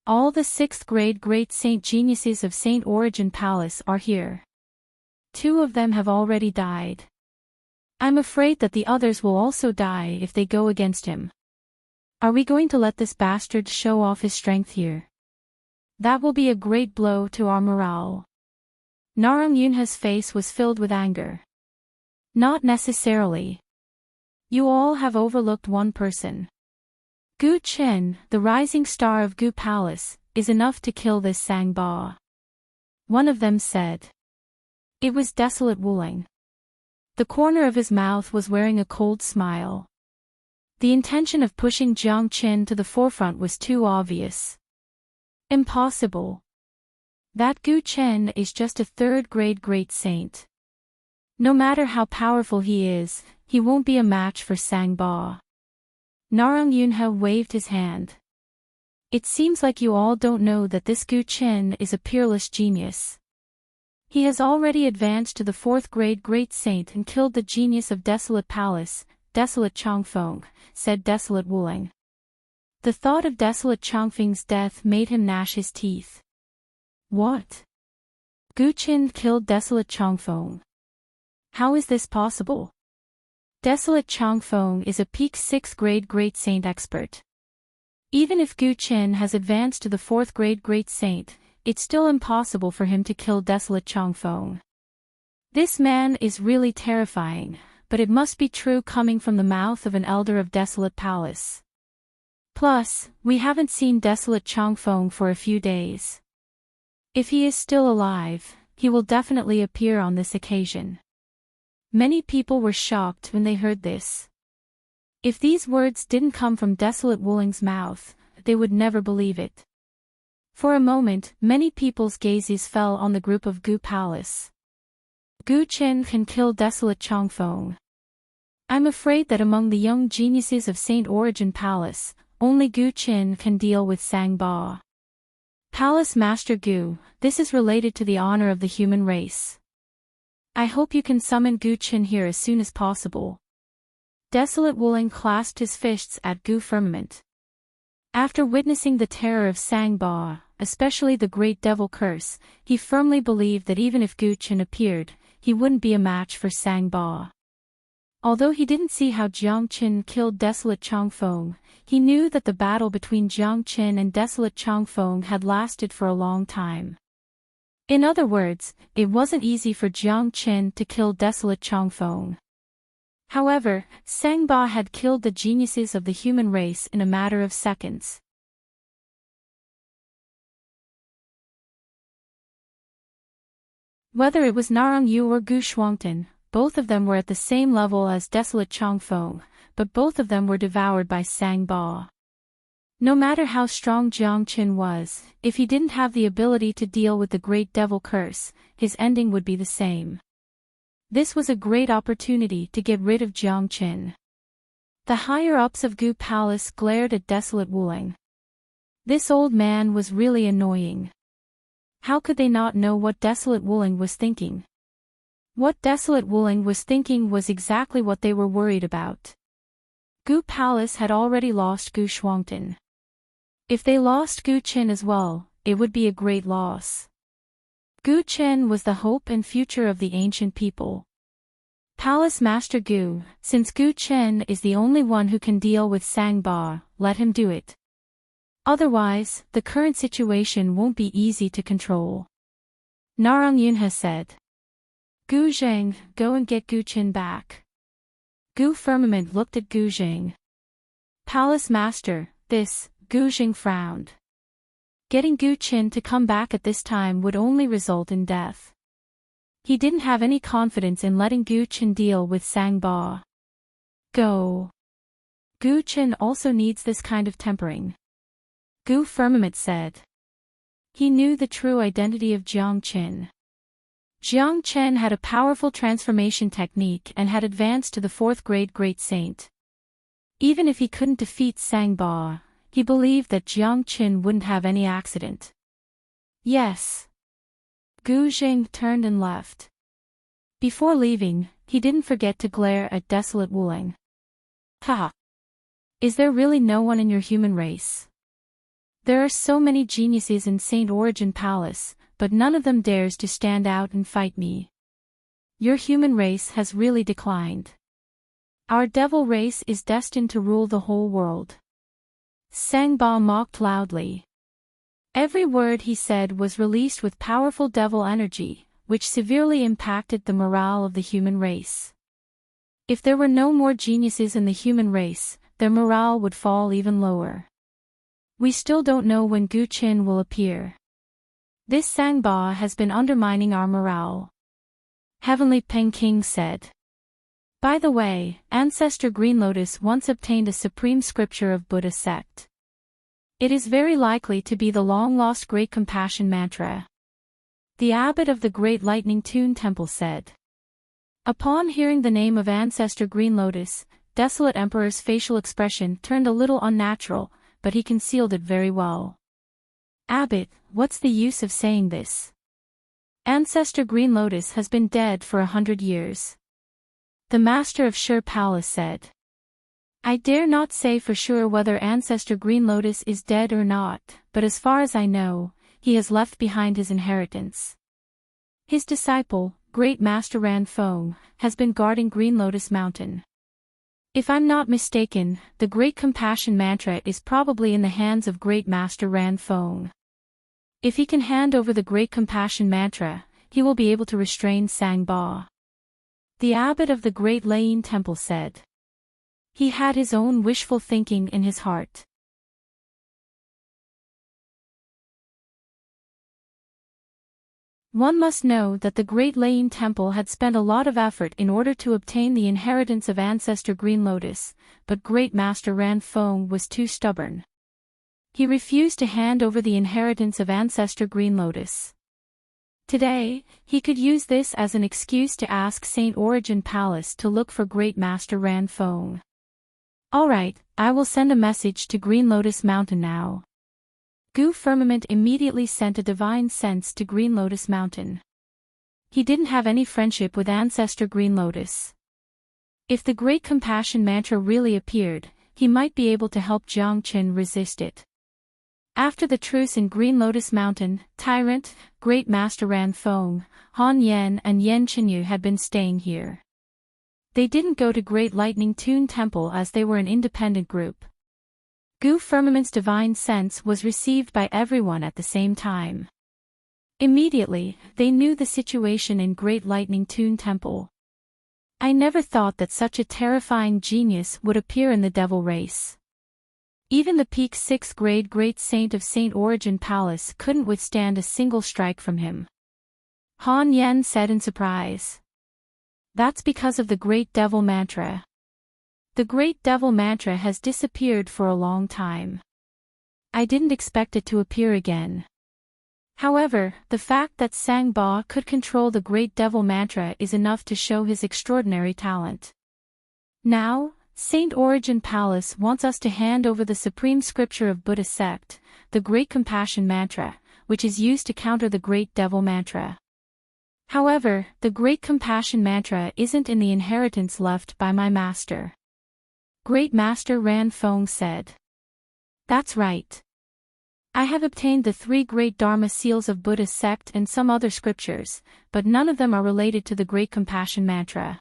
All the 6th grade great saint geniuses of Saint Origin Palace are here. 2 of them have already died. I'm afraid that the others will also die if they go against him. Are we going to let this bastard show off his strength here? That will be a great blow to our morale. Narong Yunhe's face was filled with anger. Not necessarily. You all have overlooked one person. Gu Chen, the rising star of Gu Palace, is enough to kill this Sangba. One of them said. It was Desolate Wuling. The corner of his mouth was wearing a cold smile. The intention of pushing Jiang Qin to the forefront was too obvious. Impossible. That Gu Chen is just a 3rd grade great saint. No matter how powerful he is, he won't be a match for Sangba. Narong Yunhe waved his hand. It seems like you all don't know that this Gu Chen is a peerless genius. He has already advanced to the 4th grade great saint and killed the genius of Desolate Palace, Desolate Chongfeng, said Desolate Wuling. The thought of Desolate Chongfeng's death made him gnash his teeth. What? Gu Chen killed Desolate Chongfeng. How is this possible? Desolate Chongfeng is a peak 6th grade great saint expert. Even if Gu Chen has advanced to the 4th grade great saint, it's still impossible for him to kill Desolate Chongfeng. This man is really terrifying, but it must be true coming from the mouth of an elder of Desolate Palace. Plus, we haven't seen Desolate Chongfeng for a few days. If he is still alive, he will definitely appear on this occasion. Many people were shocked when they heard this. If these words didn't come from Desolate Wuling's mouth, they would never believe it. For a moment, many people's gazes fell on the group of Gu Palace. Gu Chen can kill Desolate Chongfeng. I'm afraid that among the young geniuses of Saint Origin Palace, only Gu Chen can deal with Sangba. Palace Master Gu, this is related to the honor of the human race. I hope you can summon Gu Chen here as soon as possible. Desolate Wuling clasped his fists at Gu Firmament. After witnessing the terror of Sangba, especially the Great Devil Curse, he firmly believed that even if Gu Chen appeared, he wouldn't be a match for Sangba. Although he didn't see how Jiang Qin killed Desolate Changfeng, he knew that the battle between Jiang Qin and Desolate Changfeng had lasted for a long time. In other words, it wasn't easy for Jiang Qin to kill Desolate Changfeng. However, Sangba had killed the geniuses of the human race in a matter of seconds. Whether it was Narang Yu or Gu Shuangtan, both of them were at the same level as Desolate Changfeng, but both of them were devoured by Sangba. No matter how strong Jiang Qin was, if he didn't have the ability to deal with the Great Devil Curse, his ending would be the same. This was a great opportunity to get rid of Jiang Qin. The higher-ups of Gu Palace glared at Desolate Wuling. This old man was really annoying. How could they not know what Desolate Wuling was thinking? What Desolate Wuling was thinking was exactly what they were worried about. Gu Palace had already lost Gu Shuangtan. If they lost Gu Chen as well, it would be a great loss. Gu Chen was the hope and future of the ancient people. Palace Master Gu, since Gu Chen is the only one who can deal with Sangba, let him do it. Otherwise, the current situation won't be easy to control. Narang Yunhe said. Gu Zheng, go and get Gu Chen back. Gu Firmament looked at Gu Zheng. Palace Master, this, Gu Zheng frowned. Getting Gu Chen to come back at this time would only result in death. He didn't have any confidence in letting Gu Chen deal with Sangba. Go. Gu Chen also needs this kind of tempering. Gu Firmament said. He knew the true identity of Jiang Qin. Jiang Chen had a powerful transformation technique and had advanced to the 4th grade Great Saint. Even if he couldn't defeat Sangba, he believed that Jiang Qin wouldn't have any accident. Yes. Gu Zheng turned and left. Before leaving, he didn't forget to glare at Desolate Wuling. Haha. Is there really no one in your human race? There are so many geniuses in Saint Origin Palace, but none of them dares to stand out and fight me. Your human race has really declined. Our devil race is destined to rule the whole world. Sangba mocked loudly. Every word he said was released with powerful devil energy, which severely impacted the morale of the human race. If there were no more geniuses in the human race, their morale would fall even lower. We still don't know when Gu Chen will appear. This Sangba has been undermining our morale. Heavenly Peng King said. By the way, Ancestor Green Lotus once obtained a supreme scripture of Buddha sect. It is very likely to be the long-lost Great Compassion Mantra. The abbot of the Great Lightning Tune Temple said. Upon hearing the name of Ancestor Green Lotus, Desolate Emperor's facial expression turned a little unnatural, but he concealed it very well. Abbot, what's the use of saying this? Ancestor Green Lotus has been dead for 100 years. The Master of Sure Palace said. I dare not say for sure whether Ancestor Green Lotus is dead or not, but as far as I know, he has left behind his inheritance. His disciple, Great Master Ran Feng, has been guarding Green Lotus Mountain. If I'm not mistaken, the Great Compassion Mantra is probably in the hands of Great Master Ran Feng. If he can hand over the Great Compassion Mantra, he will be able to restrain Sangba. The abbot of the Great Layin Temple said. He had his own wishful thinking in his heart. One must know that the Great Layin Temple had spent a lot of effort in order to obtain the inheritance of Ancestor Green Lotus, but Great Master Ran Feng was too stubborn. He refused to hand over the inheritance of Ancestor Green Lotus. Today, he could use this as an excuse to ask Saint Origin Palace to look for Great Master Ran Feng. Alright, I will send a message to Green Lotus Mountain now. Gu Firmament immediately sent a divine sense to Green Lotus Mountain. He didn't have any friendship with Ancestor Green Lotus. If the Great Compassion Mantra really appeared, he might be able to help Jiang Qin resist it. After the truce in Green Lotus Mountain, Tyrant, Great Master Ran Feng, Han Yan and Yan Qinyu had been staying here. They didn't go to Great Lightning Tune Temple as they were an independent group. Gu Firmament's divine sense was received by everyone at the same time. Immediately, they knew the situation in Great Lightning Tune Temple. I never thought that such a terrifying genius would appear in the devil race. Even the peak 6th grade great saint of Saint Origin Palace couldn't withstand a single strike from him. Han Yan said in surprise. That's because of the Great Devil Mantra. The Great Devil Mantra has disappeared for a long time. I didn't expect it to appear again. However, the fact that Sang Ba could control the Great Devil Mantra is enough to show his extraordinary talent. Now, Saint Origin Palace wants us to hand over the supreme scripture of Buddha sect, the Great Compassion Mantra, which is used to counter the Great Devil Mantra. However, the Great Compassion Mantra isn't in the inheritance left by my master. Great Master Ran Feng said. That's right. I have obtained the 3 great Dharma seals of Buddha sect and some other scriptures, but none of them are related to the Great Compassion Mantra.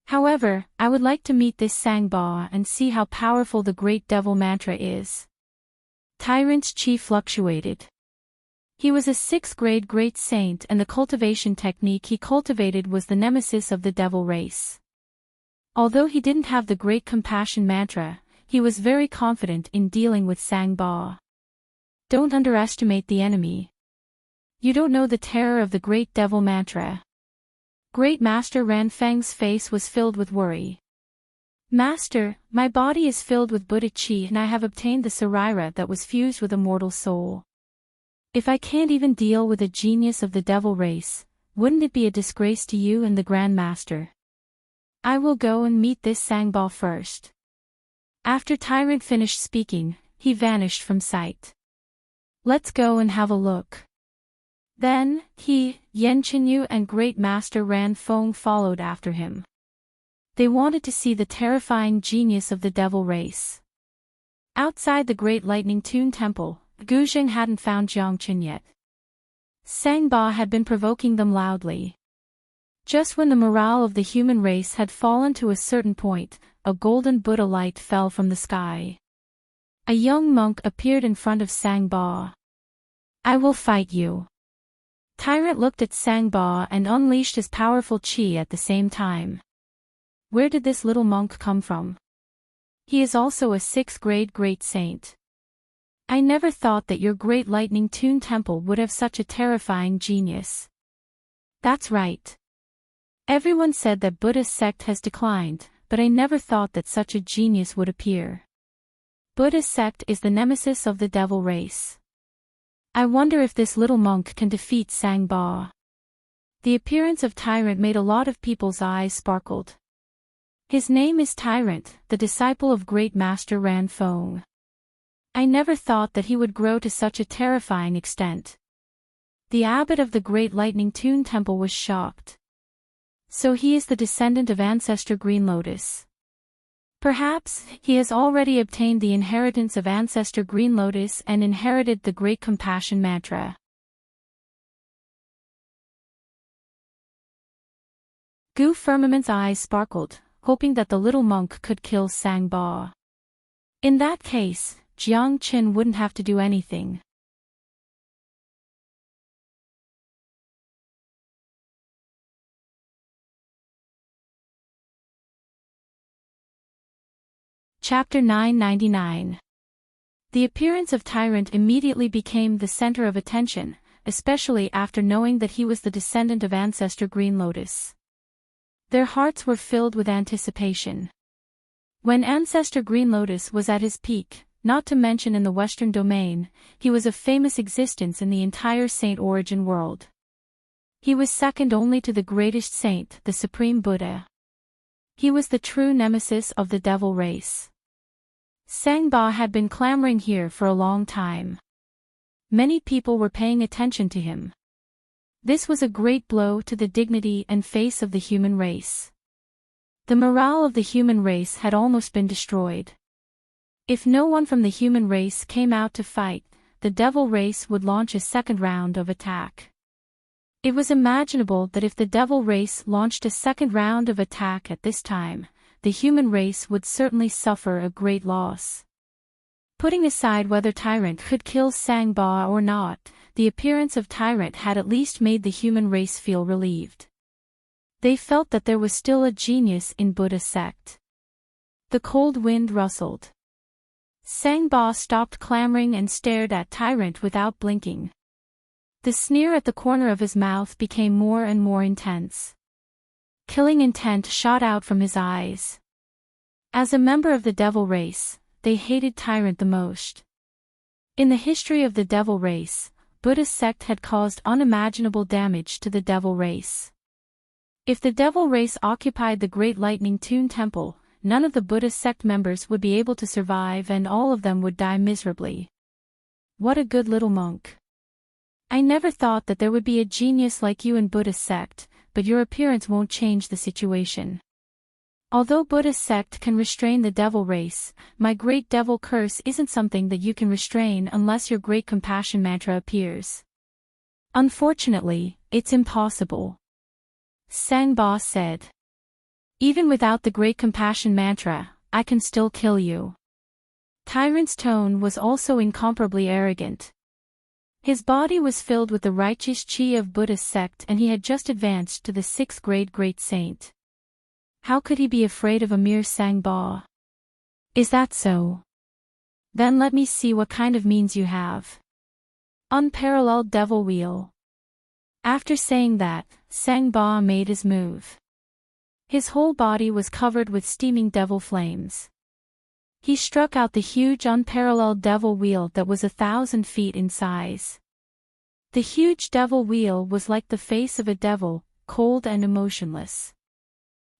However, I would like to meet this Sang Ba and see how powerful the Great Devil Mantra is. Tyrant's chi fluctuated. He was a 6th grade great saint and the cultivation technique he cultivated was the nemesis of the devil race. Although he didn't have the Great Compassion Mantra, he was very confident in dealing with Sang Ba. Don't underestimate the enemy. You don't know the terror of the Great Devil Mantra. Great Master Ran Feng's face was filled with worry. Master, my body is filled with Buddha Chi and I have obtained the Sarira that was fused with a mortal soul. If I can't even deal with a genius of the devil race, wouldn't it be a disgrace to you and the Grand Master? I will go and meet this Sang Ba first. After Tyrant finished speaking, he vanished from sight. Let's go and have a look. Then, he, Yan Qinyu and Great Master Ran Feng followed after him. They wanted to see the terrifying genius of the devil race. Outside the Great Lightning Tune Temple, Gu Zheng hadn't found Jiang Qin yet. Sang Ba had been provoking them loudly. Just when the morale of the human race had fallen to a certain point, a golden Buddha light fell from the sky. A young monk appeared in front of Sang Ba. I will fight you. Tyrant looked at Sang Ba and unleashed his powerful chi at the same time. Where did this little monk come from? He is also a 6th grade great saint. I never thought that your Great Lightning Tune Temple would have such a terrifying genius. That's right. Everyone said that Buddha's sect has declined, but I never thought that such a genius would appear. Buddha's sect is the nemesis of the devil race. I wonder if this little monk can defeat Sang Ba. The appearance of Tyrant made a lot of people's eyes sparkled. His name is Tyrant, the disciple of Great Master Ran Feng. I never thought that he would grow to such a terrifying extent. The abbot of the Great Lightning Tune Temple was shocked. So he is the descendant of Ancestor Green Lotus. Perhaps, he has already obtained the inheritance of Ancestor Green Lotus and inherited the Great Compassion Mantra. Gu Firmament's eyes sparkled, hoping that the little monk could kill Sang Ba. In that case, Jiang Qin wouldn't have to do anything. Chapter 999. The appearance of Tyrant immediately became the center of attention, especially after knowing that he was the descendant of Ancestor Green Lotus. Their hearts were filled with anticipation. When Ancestor Green Lotus was at his peak, not to mention in the Western domain, he was of famous existence in the entire Saint Origin world. He was second only to the greatest saint, the Supreme Buddha. He was the true nemesis of the devil race. Sang Ba had been clamoring here for a long time. Many people were paying attention to him. This was a great blow to the dignity and face of the human race. The morale of the human race had almost been destroyed. If no one from the human race came out to fight, the devil race would launch a second round of attack. It was imaginable that if the devil race launched a second round of attack at this time, the human race would certainly suffer a great loss. Putting aside whether Tyrant could kill Sangba or not, the appearance of Tyrant had at least made the human race feel relieved. They felt that there was still a genius in Buddha sect. The cold wind rustled. Sangba stopped clamoring and stared at Tyrant without blinking. The sneer at the corner of his mouth became more and more intense. Killing intent shot out from his eyes. As a member of the devil race, they hated Tyrant the most. In the history of the devil race, Buddha's sect had caused unimaginable damage to the devil race. If the devil race occupied the Great Lightning Tune Temple, none of the Buddha sect members would be able to survive and all of them would die miserably. What a good little monk. I never thought that there would be a genius like you in Buddha sect, but your appearance won't change the situation. Although Buddha sect can restrain the devil race, my great devil curse isn't something that you can restrain unless your great compassion mantra appears. Unfortunately, it's impossible. Sangba said. Even without the great compassion mantra, I can still kill you. Tyrant's tone was also incomparably arrogant. His body was filled with the righteous chi of Buddha's sect and he had just advanced to the 6th grade great saint. How could he be afraid of a mere Sangba? Is that so? Then let me see what kind of means you have. Unparalleled devil wheel. After saying that, Sangba made his move. His whole body was covered with steaming devil flames. He struck out the huge unparalleled devil wheel that was 1,000 feet in size. The huge devil wheel was like the face of a devil, cold and emotionless.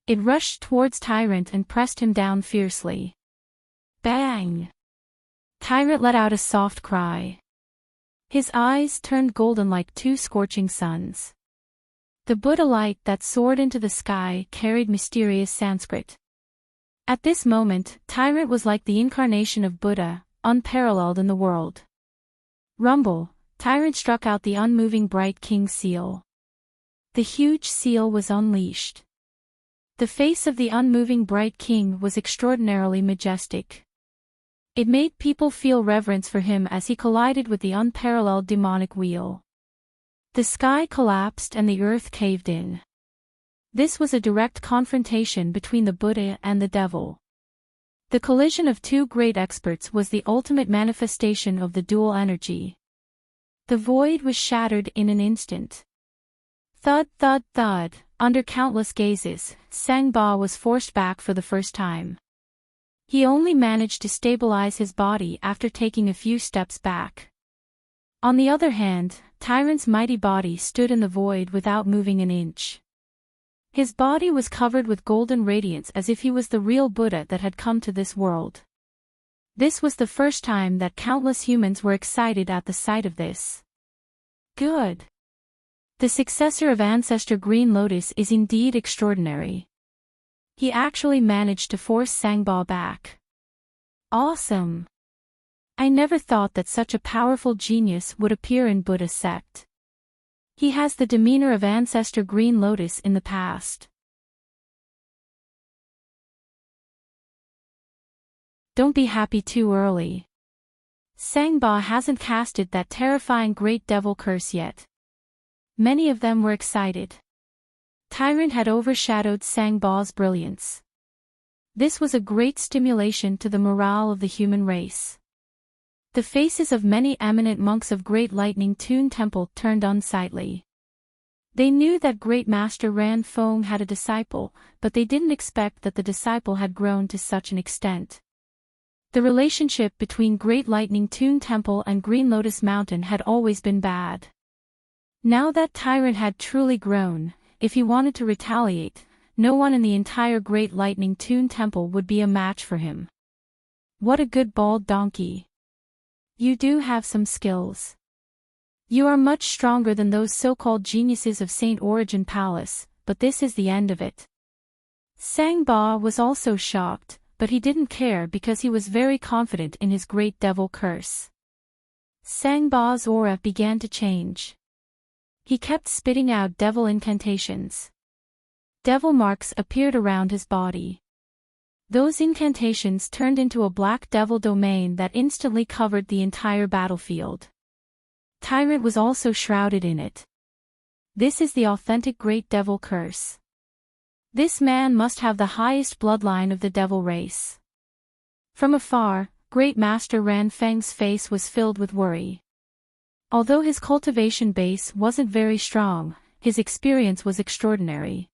It rushed towards Tyrant and pressed him down fiercely. Bang! Tyrant let out a soft cry. His eyes turned golden like 2 scorching suns. The Buddha light that soared into the sky carried mysterious Sanskrit. At this moment, Tyrant was like the incarnation of Buddha, unparalleled in the world. Rumble, Tyrant struck out the unmoving bright king seal. The huge seal was unleashed. The face of the unmoving bright king was extraordinarily majestic. It made people feel reverence for him as he collided with the unparalleled demonic wheel. The sky collapsed and the earth caved in. This was a direct confrontation between the Buddha and the devil. The collision of 2 great experts was the ultimate manifestation of the dual energy. The void was shattered in an instant. Thud, thud, thud, under countless gazes, Sangba was forced back for the first time. He only managed to stabilize his body after taking a few steps back. On the other hand, Tyrant's mighty body stood in the void without moving an inch. His body was covered with golden radiance as if he was the real Buddha that had come to this world. This was the first time that countless humans were excited at the sight of this. Good. The successor of Ancestor Green Lotus is indeed extraordinary. He actually managed to force Sangba back. Awesome. I never thought that such a powerful genius would appear in Buddha sect. He has the demeanor of Ancestor Green Lotus in the past. Don't be happy too early. Sangba hasn't casted that terrifying great devil curse yet. Many of them were excited. Tyrant had overshadowed Sangba's brilliance. This was a great stimulation to the morale of the human race. The faces of many eminent monks of Great Lightning Tune Temple turned unsightly. They knew that Great Master Ran Feng had a disciple, but they didn't expect that the disciple had grown to such an extent. The relationship between Great Lightning Tune Temple and Green Lotus Mountain had always been bad. Now that Tyrant had truly grown, if he wanted to retaliate, no one in the entire Great Lightning Tune Temple would be a match for him. What a good bald donkey. You do have some skills. You are much stronger than those so-called geniuses of St. Origin Palace, but this is the end of it. Sangba was also shocked, but he didn't care because he was very confident in his great devil curse. Sangba's aura began to change. He kept spitting out devil incantations. Devil marks appeared around his body. Those incantations turned into a black devil domain that instantly covered the entire battlefield. Tyrant was also shrouded in it. This is the authentic Great Devil Curse. This man must have the highest bloodline of the devil race. From afar, Great Master Ran Feng's face was filled with worry. Although his cultivation base wasn't very strong, his experience was extraordinary.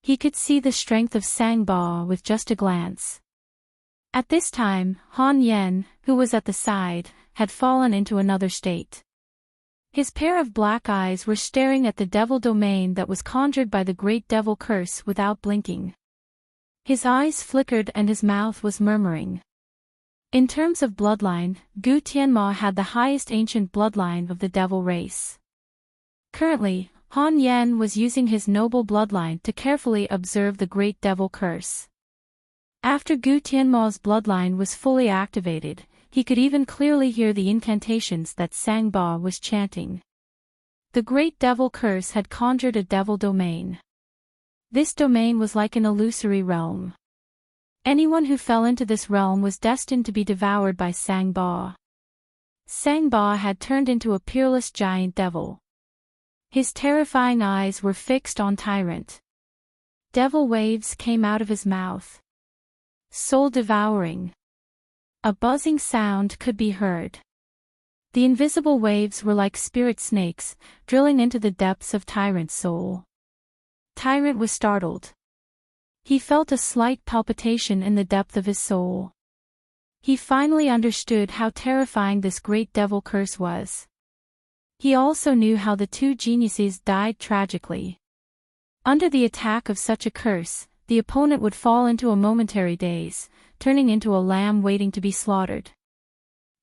He could see the strength of Sangba with just a glance. At this time, Han Yen, who was at the side, had fallen into another state. His pair of black eyes were staring at the devil domain that was conjured by the Great Devil Curse without blinking. His eyes flickered and his mouth was murmuring. In terms of bloodline, Gu Tianma had the highest ancient bloodline of the devil race. Currently, Han Yen was using his noble bloodline to carefully observe the Great Devil Curse. After Gu Tianma's bloodline was fully activated, he could even clearly hear the incantations that Sangba was chanting. The Great Devil Curse had conjured a devil domain. This domain was like an illusory realm. Anyone who fell into this realm was destined to be devoured by Sangba. Sangba had turned into a peerless giant devil. His terrifying eyes were fixed on Tyrant. Devil waves came out of his mouth. Soul-devouring. A buzzing sound could be heard. The invisible waves were like spirit snakes, drilling into the depths of Tyrant's soul. Tyrant was startled. He felt a slight palpitation in the depth of his soul. He finally understood how terrifying this great devil curse was. He also knew how the two geniuses died tragically. Under the attack of such a curse, the opponent would fall into a momentary daze, turning into a lamb waiting to be slaughtered.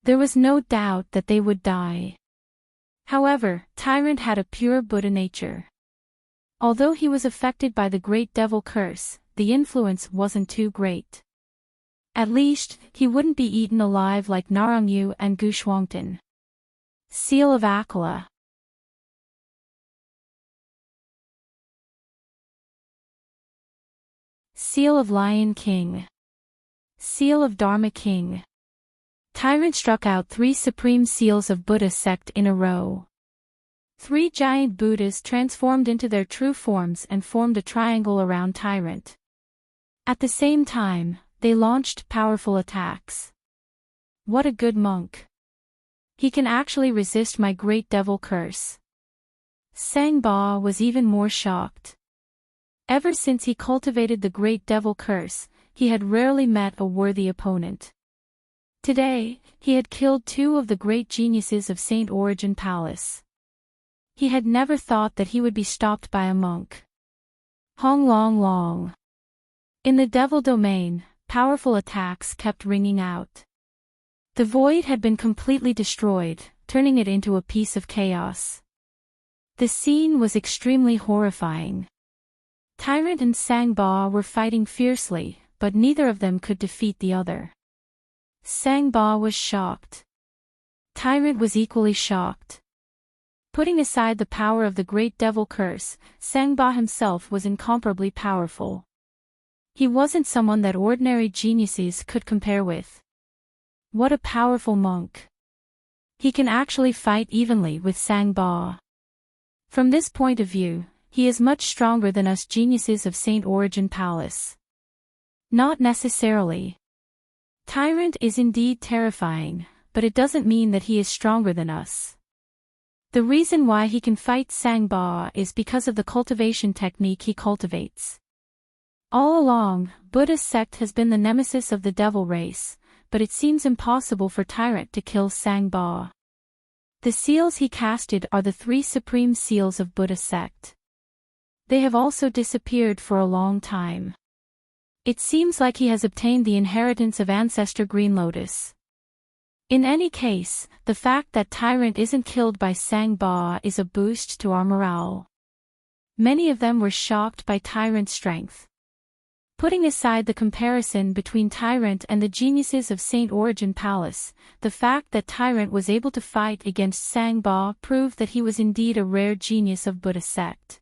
There was no doubt that they would die. However, Tyrant had a pure Buddha nature. Although he was affected by the Great Devil Curse, the influence wasn't too great. At least, he wouldn't be eaten alive like Narangyu and Gu Shuangtan. Seal of Aquila. Seal of Lion King. Seal of Dharma King. Tyrant struck out 3 supreme seals of Buddha sect in a row. 3 giant Buddhas transformed into their true forms and formed a triangle around Tyrant. At the same time, they launched powerful attacks. What a good monk. He can actually resist my Great Devil Curse. Sangba was even more shocked. Ever since he cultivated the Great Devil Curse, he had rarely met a worthy opponent. Today, he had killed 2 of the great geniuses of Saint Origin Palace. He had never thought that he would be stopped by a monk. Hong Long Long. In the devil domain, powerful attacks kept ringing out. The void had been completely destroyed, turning it into a piece of chaos. The scene was extremely horrifying. Tyrant and Sangba were fighting fiercely, but neither of them could defeat the other. Sangba was shocked. Tyrant was equally shocked. Putting aside the power of the Great Devil Curse, Sangba himself was incomparably powerful. He wasn't someone that ordinary geniuses could compare with. What a powerful monk. He can actually fight evenly with Sangba. From this point of view, he is much stronger than us geniuses of Saint Origin Palace. Not necessarily. Tyrant is indeed terrifying, but it doesn't mean that he is stronger than us. The reason why he can fight Sangba is because of the cultivation technique he cultivates. All along, Buddha's sect has been the nemesis of the devil race, but it seems impossible for Tyrant to kill Sangba. The seals he casted are the 3 supreme seals of Buddha sect. They have also disappeared for a long time. It seems like he has obtained the inheritance of Ancestor Green Lotus. In any case, the fact that Tyrant isn't killed by Sangba is a boost to our morale. Many of them were shocked by Tyrant's strength. Putting aside the comparison between Tyrant and the geniuses of Saint Origin Palace, the fact that Tyrant was able to fight against Sangba proved that he was indeed a rare genius of Buddha sect.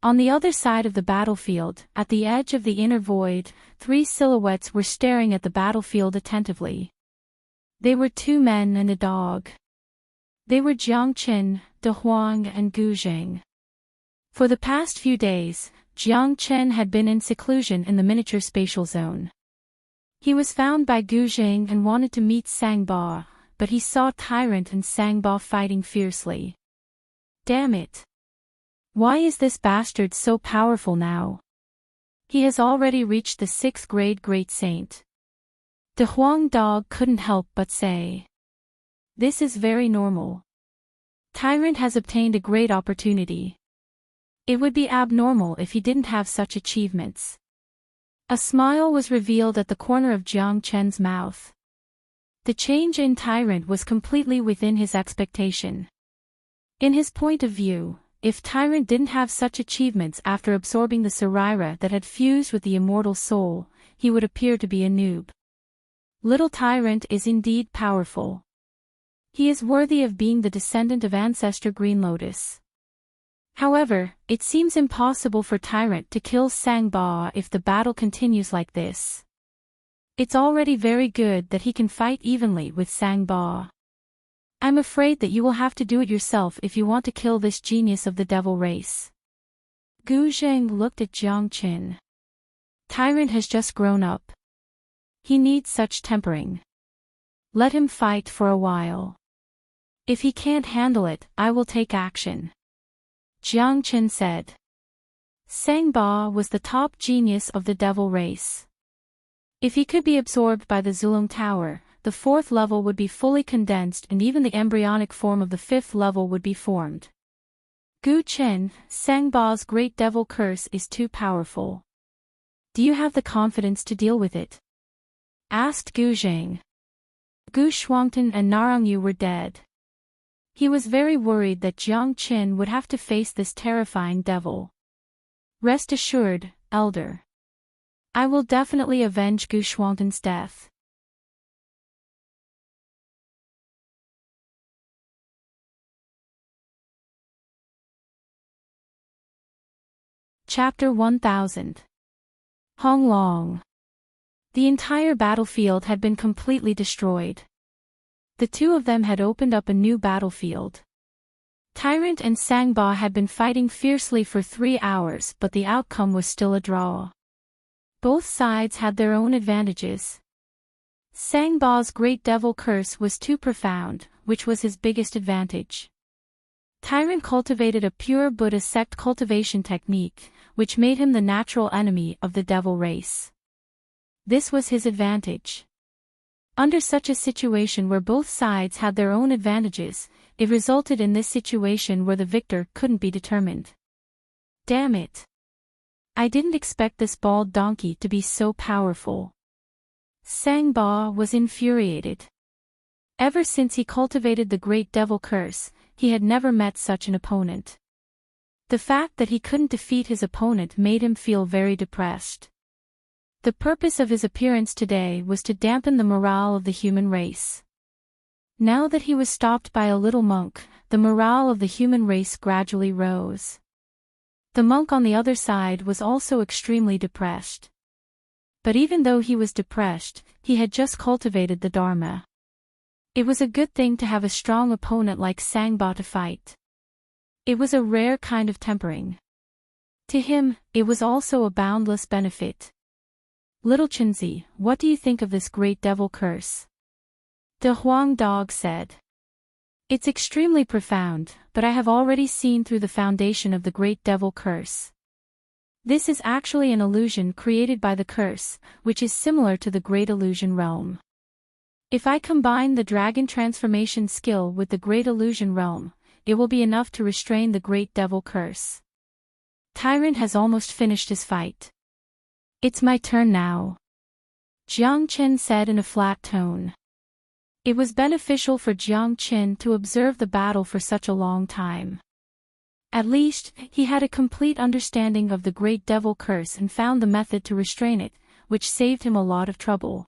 On the other side of the battlefield, at the edge of the inner void, three silhouettes were staring at the battlefield attentively. They were two men and a dog. They were Jiang Qin, De Huang and Gu Jing. For the past few days, Jiang Chen had been in seclusion in the miniature spatial zone. He was found by Gu Jing and wanted to meet Sangba, but he saw Tyrant and Sangba fighting fiercely. Damn it! Why is this bastard so powerful now? He has already reached the 6th grade Great Saint. The Huang dog couldn't help but say. This is very normal. Tyrant has obtained a great opportunity. It would be abnormal if he didn't have such achievements. A smile was revealed at the corner of Jiang Chen's mouth. The change in Tyrant was completely within his expectation. In his point of view, if Tyrant didn't have such achievements after absorbing the Sarira that had fused with the immortal soul, he would appear to be a noob. Little Tyrant is indeed powerful. He is worthy of being the descendant of ancestor Green Lotus. However, it seems impossible for Tyrant to kill Sangba if the battle continues like this. It's already very good that he can fight evenly with Sangba. I'm afraid that you will have to do it yourself if you want to kill this genius of the devil race. Gu Zheng looked at Jiang Qin. Tyrant has just grown up. He needs such tempering. Let him fight for a while. If he can't handle it, I will take action. Jiang Qin said. Sangba was the top genius of the devil race. If he could be absorbed by the Zulong Tower, the 4th level would be fully condensed and even the embryonic form of the 5th level would be formed. Gu Chen, Sangba's great devil curse is too powerful. Do you have the confidence to deal with it? Asked Gu Zheng. Gu Shuangtan and Narongyu were dead. He was very worried that Jiang Qin would have to face this terrifying devil. Rest assured, Elder. I will definitely avenge Gu Shuangtan's death. Chapter 1000. Hong Long. The entire battlefield had been completely destroyed. The two of them had opened up a new battlefield. Tyrant and Sangba had been fighting fiercely for 3 hours, but the outcome was still a draw. Both sides had their own advantages. Sangba's great devil curse was too profound, which was his biggest advantage. Tyrant cultivated a pure Buddha sect cultivation technique, which made him the natural enemy of the devil race. This was his advantage. Under such a situation where both sides had their own advantages, it resulted in this situation where the victor couldn't be determined. Damn it! I didn't expect this bald donkey to be so powerful. Sangba was infuriated. Ever since he cultivated the great devil curse, he had never met such an opponent. The fact that he couldn't defeat his opponent made him feel very depressed. The purpose of his appearance today was to dampen the morale of the human race. Now that he was stopped by a little monk, the morale of the human race gradually rose. The monk on the other side was also extremely depressed. But even though he was depressed, he had just cultivated the Dharma. It was a good thing to have a strong opponent like Sangba to fight. It was a rare kind of tempering. To him, it was also a boundless benefit. Little Chenzi, what do you think of this great devil curse? The Huang dog said. It's extremely profound, but I have already seen through the foundation of the great devil curse. This is actually an illusion created by the curse, which is similar to the great illusion realm. If I combine the dragon transformation skill with the great illusion realm, it will be enough to restrain the great devil curse. Tyrant has almost finished his fight. It's my turn now. Jiang Qin said in a flat tone. It was beneficial for Jiang Qin to observe the battle for such a long time. At least, he had a complete understanding of the great devil curse and found the method to restrain it, which saved him a lot of trouble.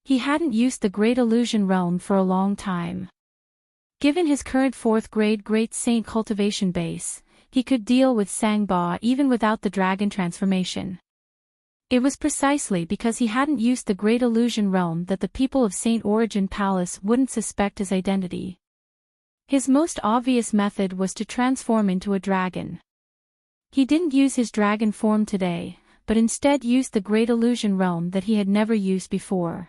He hadn't used the Great Illusion Realm for a long time. Given his current 4th grade Great Saint cultivation base, he could deal with Sangba even without the dragon transformation. It was precisely because he hadn't used the Great Illusion Realm that the people of Saint Origin Palace wouldn't suspect his identity. His most obvious method was to transform into a dragon. He didn't use his dragon form today, but instead used the Great Illusion Realm that he had never used before.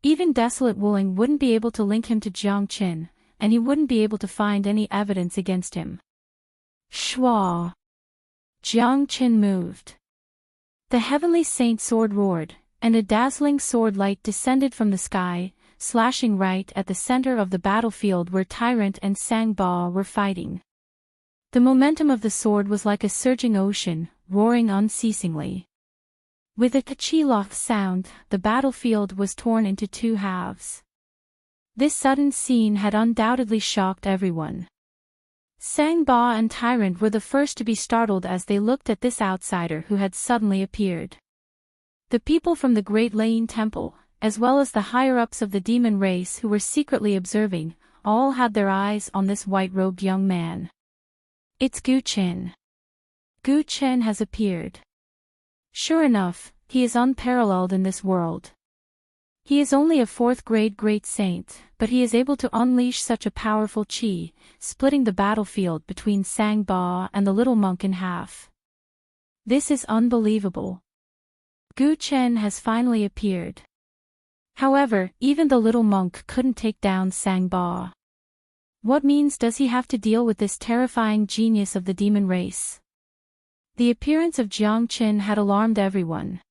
Even Desolate Wuling wouldn't be able to link him to Jiang Qin, and he wouldn't be able to find any evidence against him. Shwa! Jiang Qin moved. The heavenly saint sword roared, and a dazzling sword light descended from the sky, slashing right at the center of the battlefield where Tyrant and Sangba were fighting. The momentum of the sword was like a surging ocean, roaring unceasingly. With a kachiloth sound, the battlefield was torn into 2 halves. This sudden scene had undoubtedly shocked everyone. Sangba and Tyrant were the first to be startled as they looked at this outsider who had suddenly appeared. The people from the Great Lane Temple, as well as the higher-ups of the demon race who were secretly observing, all had their eyes on this white-robed young man. It's Gu Qin. Gu Qin has appeared. Sure enough, he is unparalleled in this world. He is only a 4th grade Great Saint, but he is able to unleash such a powerful qi, splitting the battlefield between Sangba and the little monk in half. This is unbelievable. Gu Qin has finally appeared. However, even the little monk couldn't take down Sangba. What means does he have to deal with this terrifying genius of the demon race? The appearance of Jiang Qin had alarmed everyone.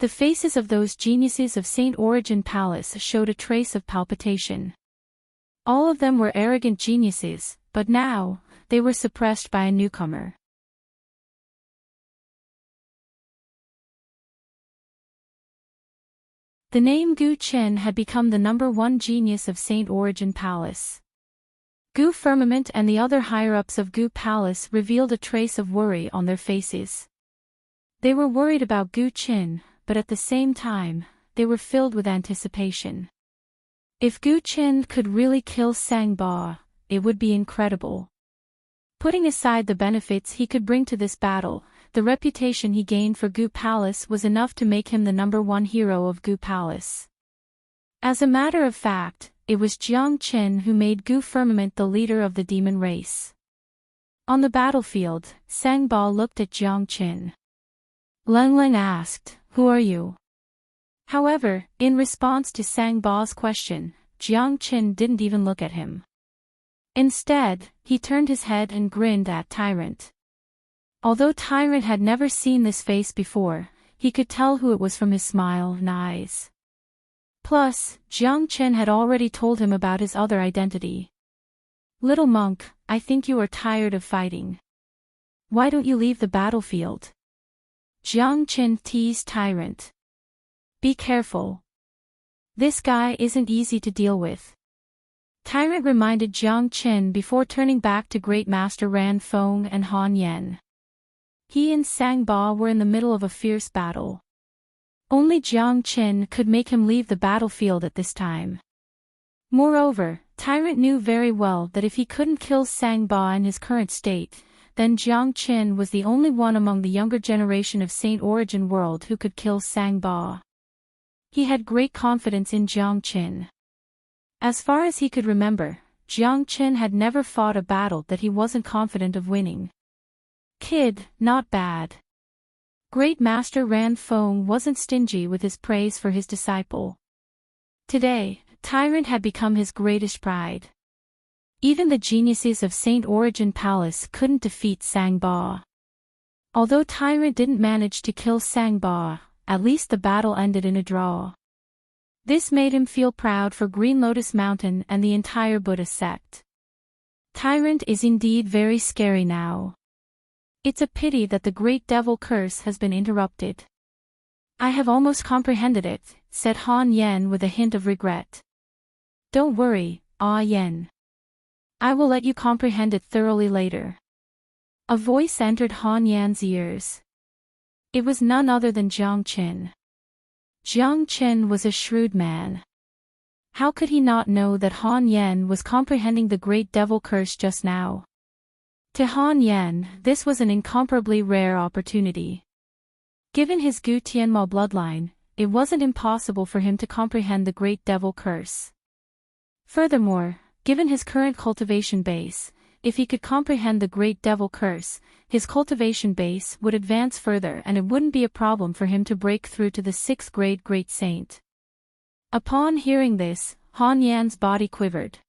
The faces of those geniuses of Saint Origin Palace showed a trace of palpitation. All of them were arrogant geniuses, but now, they were suppressed by a newcomer. The name Gu Qin had become the #1 genius of Saint Origin Palace. Gu Firmament and the other higher-ups of Gu Palace revealed a trace of worry on their faces. They were worried about Gu Qin, but at the same time, they were filled with anticipation. If Gu Qin could really kill Sangba, it would be incredible. Putting aside the benefits he could bring to this battle, the reputation he gained for Gu Palace was enough to make him the #1 hero of Gu Palace. As a matter of fact, it was Jiang Qin who made Gu Firmament the leader of the demon race. On the battlefield, Sangba looked at Jiang Qin. Leng asked, "Who are you?" However, in response to Sangba's question, Jiang Qin didn't even look at him. Instead, he turned his head and grinned at Tyrant. Although Tyrant had never seen this face before, he could tell who it was from his smile and eyes. Plus, Jiang Qin had already told him about his other identity. "Little monk, I think you are tired of fighting. Why don't you leave the battlefield?" Jiang Qin teased Tyrant. "Be careful. This guy isn't easy to deal with." Tyrant reminded Jiang Qin before turning back to Great Master Ran Feng and Han Yen. He and Sangba were in the middle of a fierce battle. Only Jiang Qin could make him leave the battlefield at this time. Moreover, Tyrant knew very well that if he couldn't kill Sangba in his current state, then Jiang Qin was the only one among the younger generation of Saint Origin world who could kill Sangba. He had great confidence in Jiang Qin. As far as he could remember, Jiang Qin had never fought a battle that he wasn't confident of winning. Kid, not bad. Great Master Ran Feng wasn't stingy with his praise for his disciple. Today, Tyrant had become his greatest pride. Even the geniuses of Saint Origin Palace couldn't defeat Sangba. Although Tyrant didn't manage to kill Sangba, at least the battle ended in a draw. This made him feel proud for Green Lotus Mountain and the entire Buddha sect. Tyrant is indeed very scary now. It's a pity that the great devil curse has been interrupted. "I have almost comprehended it," said Han Yen with a hint of regret. "Don't worry, Ah Yen. I will let you comprehend it thoroughly later." A voice entered Han Yan's ears. It was none other than Jiang Qin. Jiang Qin was a shrewd man. How could he not know that Han Yan was comprehending the great devil curse just now? To Han Yan, this was an incomparably rare opportunity. Given his Gu Tianma bloodline, it wasn't impossible for him to comprehend the great devil curse. Furthermore, given his current cultivation base, if he could comprehend the great devil curse, his cultivation base would advance further and it wouldn't be a problem for him to break through to the 6th grade great saint. Upon hearing this, Han Yan's body quivered.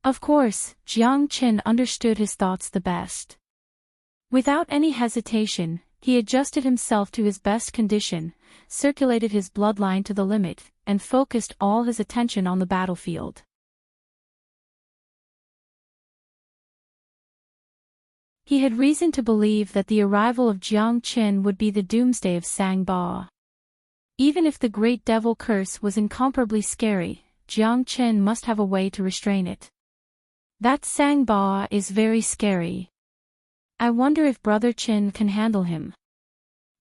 Of course, Jiang Qin understood his thoughts the best. Without any hesitation, he adjusted himself to his best condition, circulated his bloodline to the limit, and focused all his attention on the battlefield. He had reason to believe that the arrival of Jiang Qin would be the doomsday of Sangba. Even if the great devil curse was incomparably scary, Jiang Qin must have a way to restrain it. That Sangba is very scary. I wonder if Brother Qin can handle him.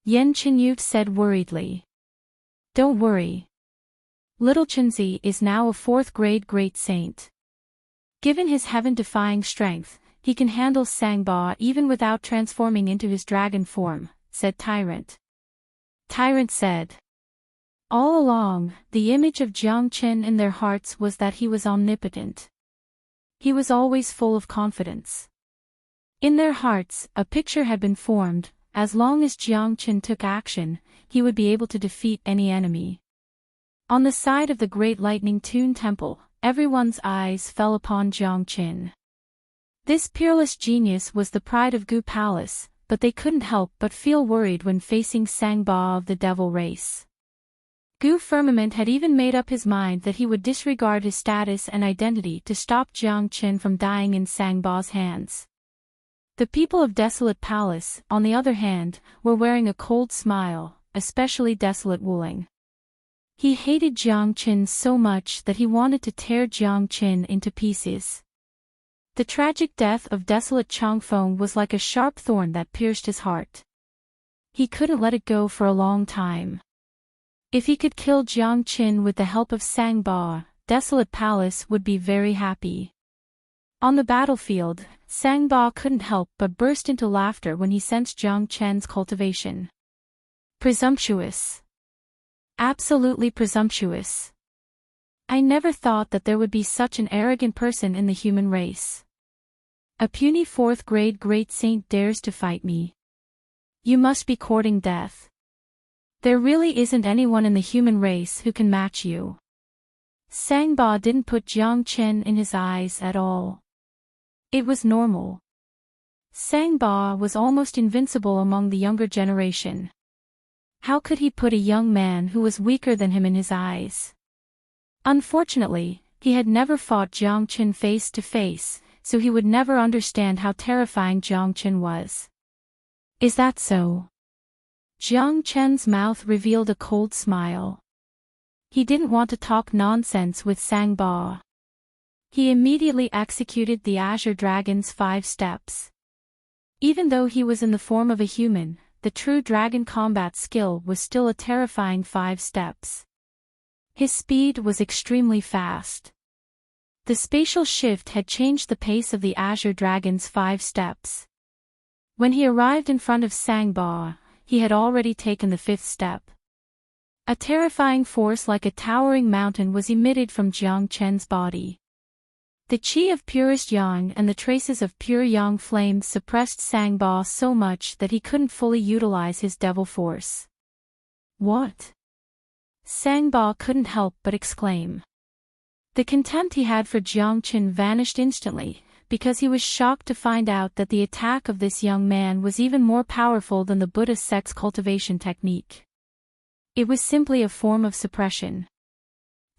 Yan Qinyu said worriedly. Don't worry. Little Qinzi is now a 4th grade great saint. Given his heaven-defying strength, he can handle Sangba even without transforming into his dragon form, said Tyrant. Tyrant said. All along, the image of Jiang Qin in their hearts was that he was omnipotent. He was always full of confidence. In their hearts, a picture had been formed: as long as Jiang Qin took action, he would be able to defeat any enemy. On the side of the Great Lightning Tune Temple, everyone's eyes fell upon Jiang Qin. This peerless genius was the pride of Gu Palace, but they couldn't help but feel worried when facing Sangba of the devil race. Gu Firmament had even made up his mind that he would disregard his status and identity to stop Jiang Qin from dying in Sangba's hands. The people of Desolate Palace, on the other hand, were wearing a cold smile, especially Desolate Wuling. He hated Jiang Qin so much that he wanted to tear Jiang Qin into pieces. The tragic death of Desolate Changfeng was like a sharp thorn that pierced his heart. He couldn't let it go for a long time. If he could kill Jiang Qin with the help of Sangba, Desolate Palace would be very happy. On the battlefield, Sangba couldn't help but burst into laughter when he sensed Jiang Qin's cultivation. Presumptuous. Absolutely presumptuous. I never thought that there would be such an arrogant person in the human race. A puny 4th grade great saint dares to fight me. You must be courting death. There really isn't anyone in the human race who can match you. Sangba didn't put Jiang Qin in his eyes at all. It was normal. Sangba was almost invincible among the younger generation. How could he put a young man who was weaker than him in his eyes? Unfortunately, he had never fought Jiang Qin face to face, so he would never understand how terrifying Jiang Qin was. Is that so? Jiang Qin's mouth revealed a cold smile. He didn't want to talk nonsense with Sangba. He immediately executed the Azure Dragon's 5 steps. Even though he was in the form of a human, the true dragon combat skill was still a terrifying 5 steps. His speed was extremely fast. The spatial shift had changed the pace of the Azure Dragon's 5 steps. When he arrived in front of Sangba, he had already taken the 5th step. A terrifying force like a towering mountain was emitted from Jiang Qin's body. The qi of purest yang and the traces of pure yang flames suppressed Sangba so much that he couldn't fully utilize his devil force. What? Sangba couldn't help but exclaim. The contempt he had for Jiang Qin vanished instantly, because he was shocked to find out that the attack of this young man was even more powerful than the Buddha sect's cultivation technique. It was simply a form of suppression.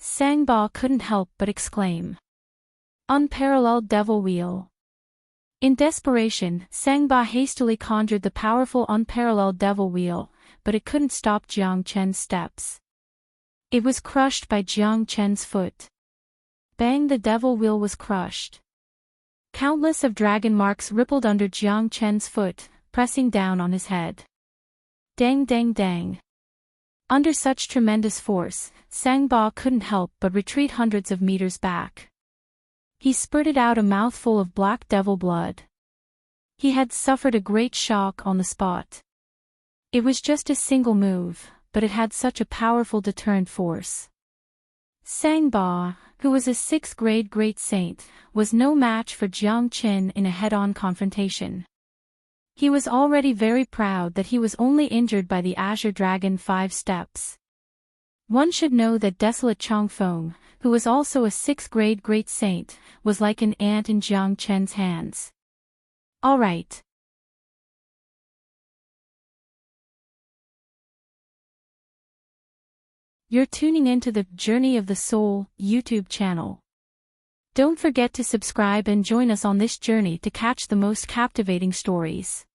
Sangba couldn't help but exclaim. Unparalleled Devil Wheel. In desperation, Sangba hastily conjured the powerful unparalleled Devil Wheel, but it couldn't stop Jiang Qin's steps. It was crushed by Jiang Qin's foot. Bang! The Devil Wheel was crushed. Countless of dragon marks rippled under Jiang Chen's foot, pressing down on his head. Dang dang dang. Under such tremendous force, Sangba couldn't help but retreat hundreds of meters back. He spurted out a mouthful of black devil blood. He had suffered a great shock on the spot. It was just a single move, but it had such a powerful deterrent force. Sangba, who was a 6th grade great saint, was no match for Jiang Chen in a head-on confrontation. He was already very proud that he was only injured by the Azure Dragon 5 steps. One should know that desolate Changfeng, who was also a 6th grade great saint, was like an ant in Jiang Chen's hands. All right. You're tuning into the Journey of the Soul YouTube channel. Don't forget to subscribe and join us on this journey to catch the most captivating stories.